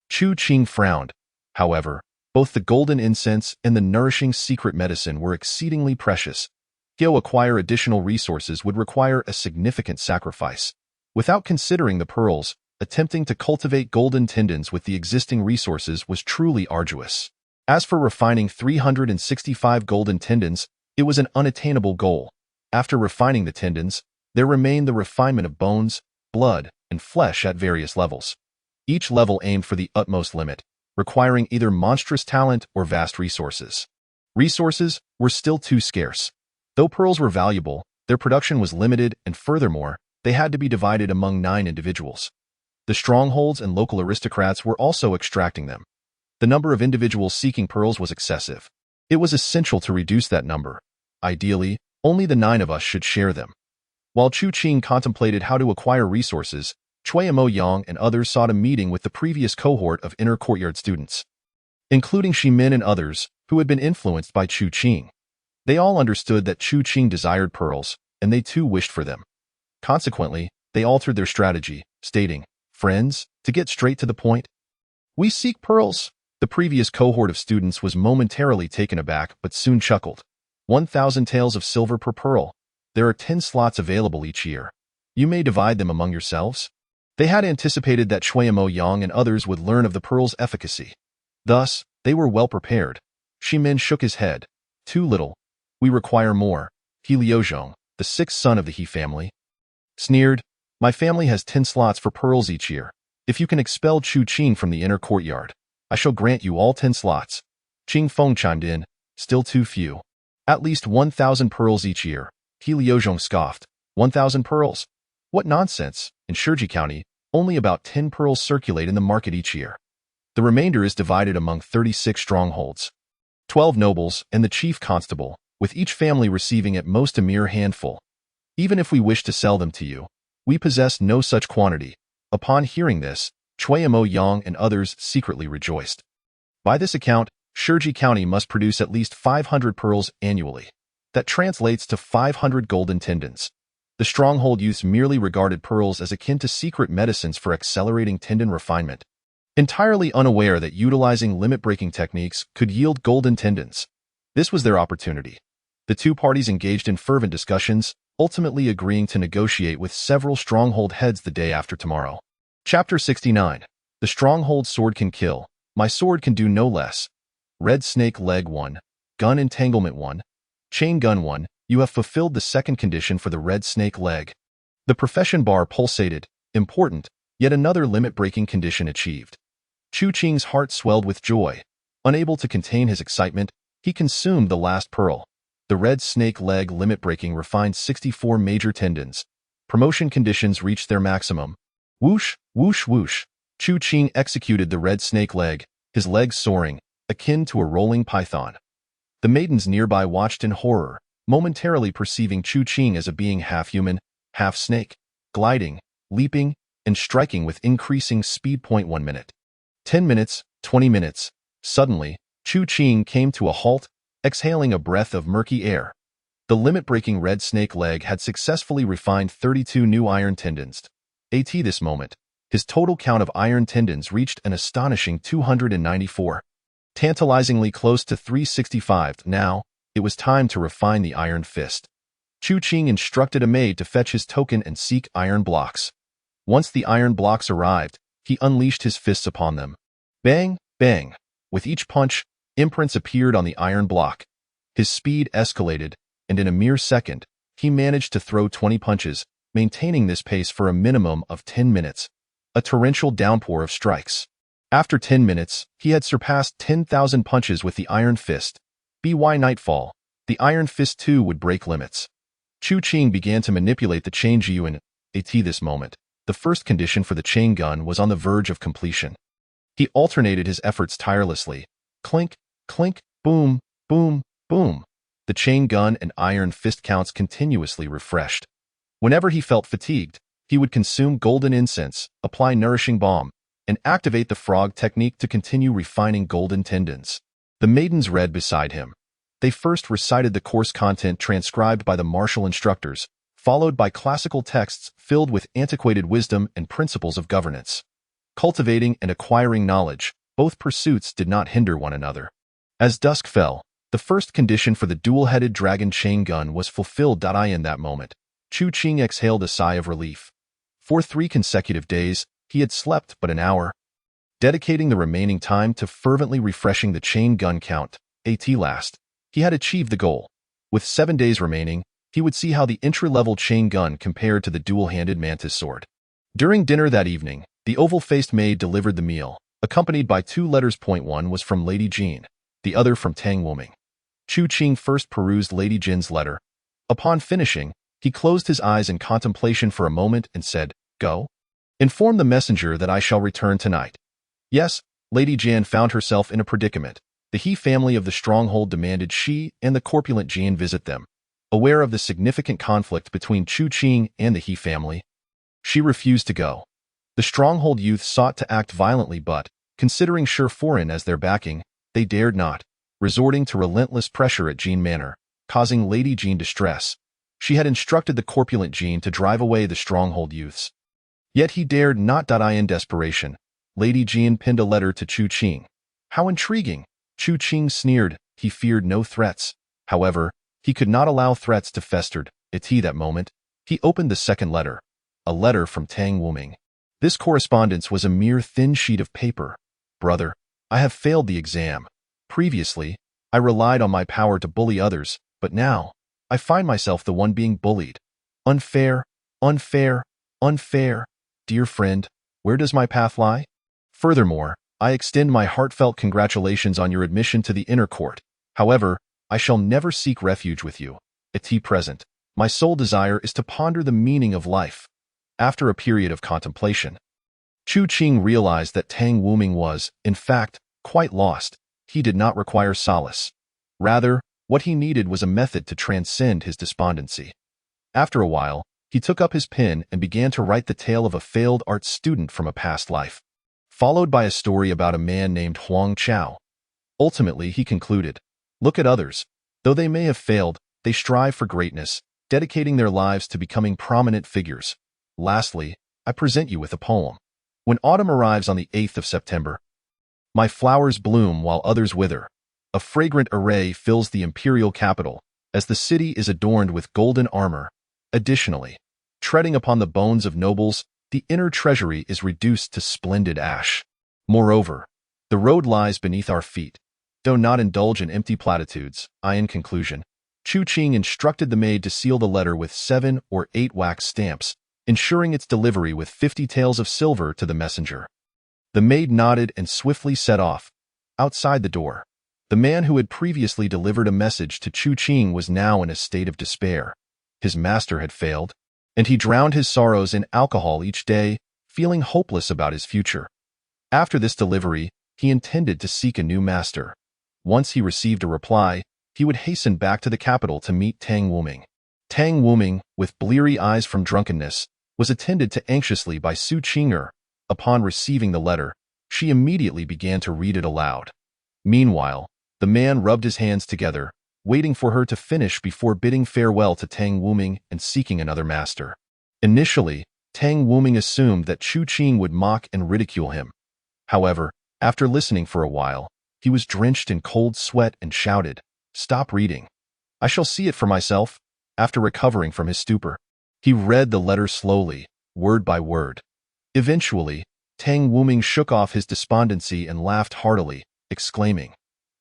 Chu Qing frowned. However, both the golden incense and the nourishing secret medicine were exceedingly precious. To acquire additional resources would require a significant sacrifice. Without considering the pearls, attempting to cultivate golden tendons with the existing resources was truly arduous. As for refining 365 golden tendons, it was an unattainable goal. After refining the tendons, there remained the refinement of bones, blood, and flesh at various levels. Each level aimed for the utmost limit, requiring either monstrous talent or vast resources. Resources were still too scarce. Though pearls were valuable, their production was limited, and furthermore, they had to be divided among 9 individuals. The strongholds and local aristocrats were also extracting them. The number of individuals seeking pearls was excessive. It was essential to reduce that number. Ideally, only the 9 of us should share them. While Chu Qing contemplated how to acquire resources, Cui Moyang and others sought a meeting with the previous cohort of inner courtyard students, including Shi Min and others who had been influenced by Chu Qing. They all understood that Chu Qing desired pearls, and they too wished for them. Consequently, they altered their strategy, stating, "Friends, to get straight to the point, we seek pearls." The previous cohort of students was momentarily taken aback but soon chuckled. 1,000 taels of silver per pearl. There are 10 slots available each year. You may divide them among yourselves. They had anticipated that Cui Moyang and others would learn of the pearl's efficacy. Thus, they were well prepared. Shi Min shook his head. Too little. We require more. He Liuzhong, the 6th son of the He family, sneered. My family has 10 slots for pearls each year. If you can expel Chu Qing from the inner courtyard, I shall grant you all 10 slots. Qing Feng chimed in. Still too few. At least 1,000 pearls each year. He Liuzhong scoffed. 1,000 pearls? What nonsense. In Shiji County, only about 10 pearls circulate in the market each year. The remainder is divided among 36 strongholds, 12 nobles, and the chief constable, with each family receiving at most a mere handful. Even if we wish to sell them to you, we possess no such quantity. Upon hearing this, Cui Moyang and others secretly rejoiced. By this account, Shiji County must produce at least 500 pearls annually. That translates to 500 golden tendons. The stronghold youths merely regarded pearls as akin to secret medicines for accelerating tendon refinement, entirely unaware that utilizing limit-breaking techniques could yield golden tendons. This was their opportunity. The two parties engaged in fervent discussions, ultimately agreeing to negotiate with several stronghold heads the day after tomorrow. Chapter 69. The Stronghold Sword Can Kill. My sword can do no less. Red Snake Leg 1. Gun Entanglement 1. Chain Gun 1. You have fulfilled the second condition for the Red Snake Leg. The profession bar pulsated. Important, yet another limit-breaking condition achieved. Chu Qing's heart swelled with joy. Unable to contain his excitement, he consumed the last pearl. The Red Snake Leg limit-breaking refined 64 major tendons. Promotion conditions reached their maximum. Whoosh, whoosh, whoosh. Chu Qing executed the Red Snake Leg, his legs soaring, akin to a rolling python. The maidens nearby watched in horror, momentarily perceiving Chu Qing as a being half-human, half-snake, gliding, leaping, and striking with increasing speed. 1 minute. 10 minutes, 20 minutes. Suddenly, Chu Qing came to a halt, exhaling a breath of murky air. The limit-breaking Red Snake Leg had successfully refined 32 new iron tendons. At this moment, his total count of iron tendons reached an astonishing 294. Tantalizingly close to 365. Now, it was time to refine the Iron Fist. Chu Qing instructed a maid to fetch his token and seek iron blocks. Once the iron blocks arrived, he unleashed his fists upon them. Bang, bang. With each punch, imprints appeared on the iron block. His speed escalated, and in a mere second, he managed to throw 20 punches, maintaining this pace for a minimum of 10 minutes. A torrential downpour of strikes. After 10 minutes, he had surpassed 10,000 punches with the Iron Fist. By nightfall, the Iron Fist too would break limits. Chu Qing began to manipulate the chain Jiuan at this moment. The first condition for the chain gun was on the verge of completion. He alternated his efforts tirelessly. Clink, clink, boom, boom, boom. The chain gun and Iron Fist counts continuously refreshed. Whenever he felt fatigued, he would consume golden incense, apply nourishing balm, and activate the frog technique to continue refining golden tendons. The maidens read beside him. They first recited the course content transcribed by the martial instructors, followed by classical texts filled with antiquated wisdom and principles of governance. Cultivating and acquiring knowledge, both pursuits did not hinder one another. As dusk fell, the first condition for the dual-headed dragon chain gun was fulfilled. In that moment, Chu Qing exhaled a sigh of relief. For 3 consecutive days, he had slept but an hour, dedicating the remaining time to fervently refreshing the chain gun count. At last, he had achieved the goal. With 7 days remaining, he would see how the entry-level chain gun compared to the dual-handed mantis sword. During dinner that evening, the oval-faced maid delivered the meal, accompanied by 2 letters. One was from Lady Jean, the other from Tang Wuming. Chu Qing first perused Lady Jin's letter. Upon finishing, he closed his eyes in contemplation for a moment and said, "Go. Inform the messenger that I shall return tonight." Yes, Lady Jian found herself in a predicament. The He family of the stronghold demanded she and the corpulent Jian visit them. Aware of the significant conflict between Chu Qing and the He family, she refused to go. The stronghold youth sought to act violently but, considering Shi Foran as their backing, they dared not, resorting to relentless pressure at Jean Manor, causing Lady Jean distress. She had instructed the corpulent Jean to drive away the stronghold youths. Yet he dared not. In desperation, Lady Jean pinned a letter to Chu Qing. How intriguing! Chu Qing sneered. He feared no threats. However, he could not allow threats to fester. At that moment, he opened the second letter. A letter from Tang Wuming. This correspondence was a mere thin sheet of paper. Brother, I have failed the exam. Previously, I relied on my power to bully others, but now, I find myself the one being bullied. Unfair, unfair, unfair. Dear friend, where does my path lie? Furthermore, I extend my heartfelt congratulations on your admission to the inner court. However, I shall never seek refuge with you. At present, my sole desire is to ponder the meaning of life. After a period of contemplation, Chu Qing realized that Tang Wuming was, in fact, quite lost. He did not require solace. Rather, what he needed was a method to transcend his despondency. After a while, he took up his pen and began to write the tale of a failed art student from a past life, followed by a story about a man named Huang Chao. Ultimately, he concluded, look at others. Though they may have failed, they strive for greatness, dedicating their lives to becoming prominent figures. Lastly, I present you with a poem. When autumn arrives on the 8th of September, my flowers bloom while others wither. A fragrant array fills the imperial capital, as the city is adorned with golden armor. Additionally, treading upon the bones of nobles, the inner treasury is reduced to splendid ash. Moreover, the road lies beneath our feet. Do not indulge in empty platitudes. In conclusion, Chu Qing instructed the maid to seal the letter with 7 or 8 wax stamps, ensuring its delivery with 50 taels of silver to the messenger. The maid nodded and swiftly set off. Outside the door, the man who had previously delivered a message to Chu Qing was now in a state of despair. His master had failed, and he drowned his sorrows in alcohol each day, feeling hopeless about his future. After this delivery, he intended to seek a new master. Once he received a reply, he would hasten back to the capital to meet Tang Wuming. Tang Wuming, with bleary eyes from drunkenness, was attended to anxiously by Su Qing'er. Upon receiving the letter, she immediately began to read it aloud. Meanwhile, the man rubbed his hands together, waiting for her to finish before bidding farewell to Tang Wuming and seeking another master. Initially, Tang Wuming assumed that Chu Qing would mock and ridicule him. However, after listening for a while, he was drenched in cold sweat and shouted, "Stop reading. I shall see it for myself." After recovering from his stupor, he read the letter slowly, word by word. Eventually, Tang Wuming shook off his despondency and laughed heartily, exclaiming,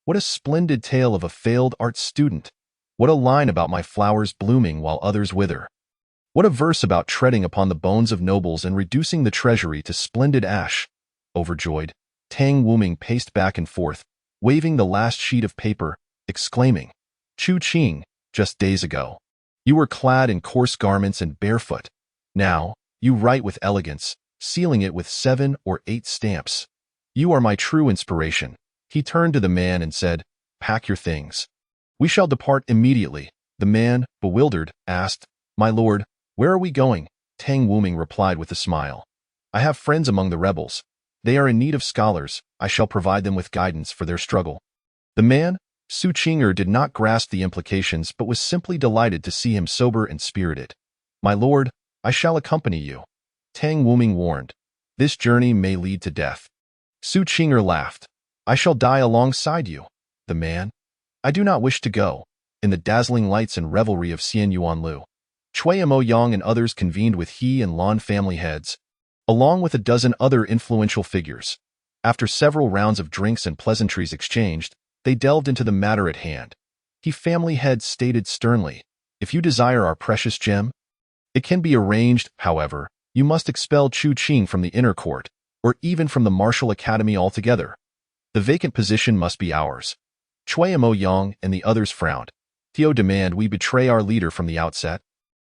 "What a splendid tale of a failed art student! What a line about my flowers blooming while others wither! What a verse about treading upon the bones of nobles and reducing the treasury to splendid ash!" Overjoyed, Tang Wuming paced back and forth, waving the last sheet of paper, exclaiming, "Chu Qing, just days ago, you were clad in coarse garments and barefoot. Now, you write with elegance, sealing it with 7 or 8 stamps. You are my true inspiration." He turned to the man and said, "Pack your things. We shall depart immediately." The man, bewildered, asked, "My lord, where are we going?" Tang Wuming replied with a smile, "I have friends among the rebels. They are in need of scholars. I shall provide them with guidance for their struggle." The man, Su Qinger, did not grasp the implications but was simply delighted to see him sober and spirited. "My lord, I shall accompany you," Tang Wuming warned. "This journey may lead to death." Su Qinger laughed. "I shall die alongside you." The man, "I do not wish to go." In the dazzling lights and revelry of Xian Yuanlu, Cui Mo Yang and others convened with he and Lan family heads, along with a dozen other influential figures. After several rounds of drinks and pleasantries exchanged, they delved into the matter at hand. He family head stated sternly, "If you desire our precious gem, it can be arranged. However, you must expel Chu Qing from the inner court, or even from the martial academy altogether. The vacant position must be ours." Cui Mo Yang and the others frowned. "Theo demand we betray our leader from the outset?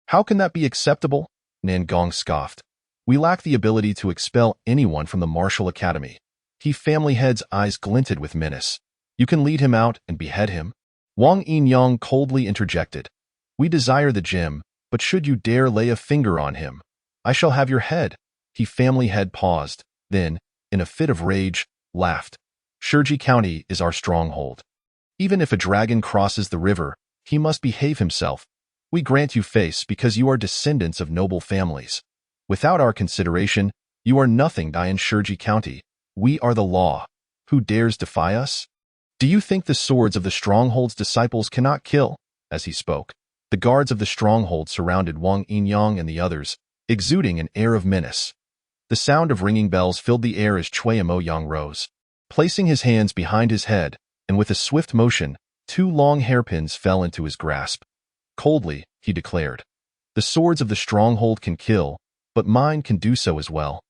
How can that be acceptable?" Nan Gong scoffed. "We lack the ability to expel anyone from the martial academy." He family head's eyes glinted with menace. "You can lead him out and behead him?" Wang Yinyang coldly interjected. "We desire the gem, but should you dare lay a finger on him, I shall have your head." He family head paused, then, in a fit of rage, laughed. "Shurji County is our stronghold. Even if a dragon crosses the river, he must behave himself. We grant you face because you are descendants of noble families. Without our consideration, you are nothing. In Shurji County, we are the law. Who dares defy us? Do you think the swords of the stronghold's disciples cannot kill?" As he spoke, the guards of the stronghold surrounded Wang Yinyang and the others, exuding an air of menace. The sound of ringing bells filled the air as Cui Mo Yang rose. Placing his hands behind his head, and with a swift motion, 2 long hairpins fell into his grasp. Coldly, he declared, "The swords of the stronghold can kill, but mine can do so as well."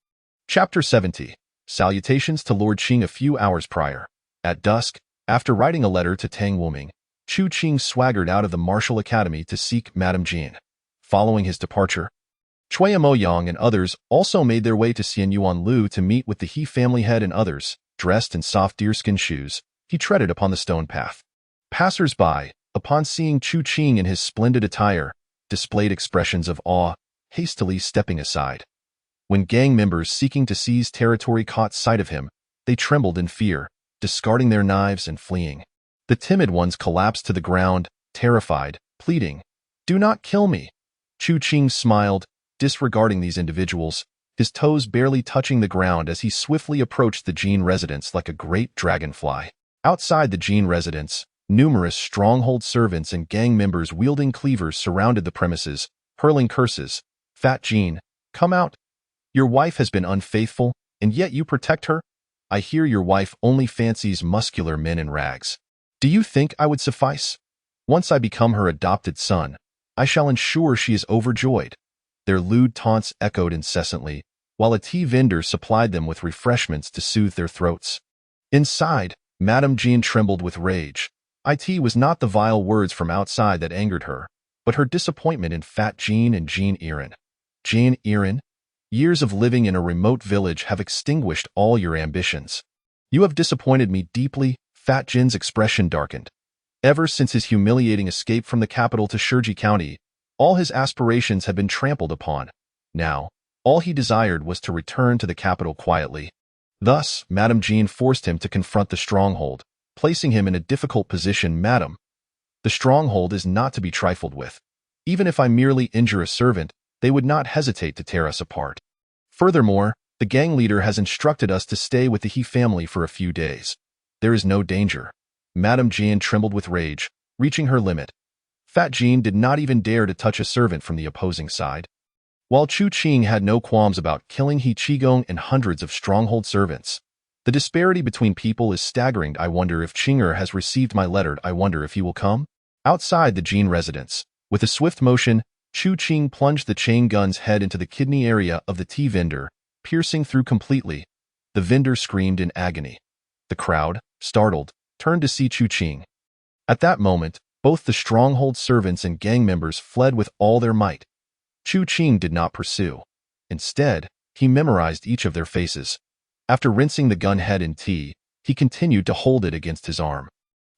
Chapter 70. Salutations to Lord Qing. A few hours prior, at dusk, after writing a letter to Tang Wuming, Chu Qing swaggered out of the martial academy to seek Madame Jean. Following his departure, Cui Mo Yang and others also made their way to Xian Yuanlu to meet with the He family head and others. Dressed in soft deerskin shoes, he treaded upon the stone path. Passers-by, upon seeing Chu Qing in his splendid attire, displayed expressions of awe, hastily stepping aside. When gang members seeking to seize territory caught sight of him, they trembled in fear, discarding their knives and fleeing. The timid ones collapsed to the ground, terrified, pleading, "Do not kill me." Chu Qing smiled, disregarding these individuals, his toes barely touching the ground as he swiftly approached the Jean residence like a great dragonfly. Outside the Jean residence, numerous stronghold servants and gang members wielding cleavers surrounded the premises, hurling curses. "Fat Jean, come out. Your wife has been unfaithful, and yet you protect her? I hear your wife only fancies muscular men in rags. Do you think I would suffice? Once I become her adopted son, I shall ensure she is overjoyed." Their lewd taunts echoed incessantly, while a tea vendor supplied them with refreshments to soothe their throats. Inside, Madame Jean trembled with rage. It was not the vile words from outside that angered her, but her disappointment in Fat Jean and Jean Erin. "Jean Erin, years of living in a remote village have extinguished all your ambitions. You have disappointed me deeply." Fat Jean's expression darkened. Ever since his humiliating escape from the capital to Shurji County, all his aspirations had been trampled upon. Now, all he desired was to return to the capital quietly. Thus, Madame Jean forced him to confront the stronghold, placing him in a difficult position. "Madam, the stronghold is not to be trifled with. Even if I merely injure a servant, they would not hesitate to tear us apart. Furthermore, the gang leader has instructed us to stay with the He family for a few days. There is no danger." Madame Jean trembled with rage, reaching her limit. Fat Jean did not even dare to touch a servant from the opposing side. While Chu Qing had no qualms about killing He Qigong and hundreds of stronghold servants, the disparity between people is staggering. I wonder if Qing'er has received my letter. I wonder if he will come. Outside the Jin residence, with a swift motion, Chu Qing plunged the chain gun's head into the kidney area of the tea vendor, piercing through completely. The vendor screamed in agony. The crowd, startled, turned to see Chu Qing. At that moment, both the stronghold servants and gang members fled with all their might. Chu Qing did not pursue. Instead, he memorized each of their faces. After rinsing the gun head in tea, he continued to hold it against his arm.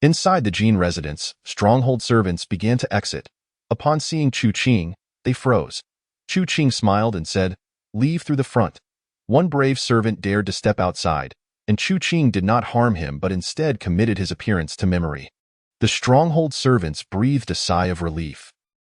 Inside the Jin residence, stronghold servants began to exit. Upon seeing Chu Qing, they froze. Chu Qing smiled and said, "Leave through the front." One brave servant dared to step outside, and Chu Qing did not harm him but instead committed his appearance to memory. The stronghold servants breathed a sigh of relief.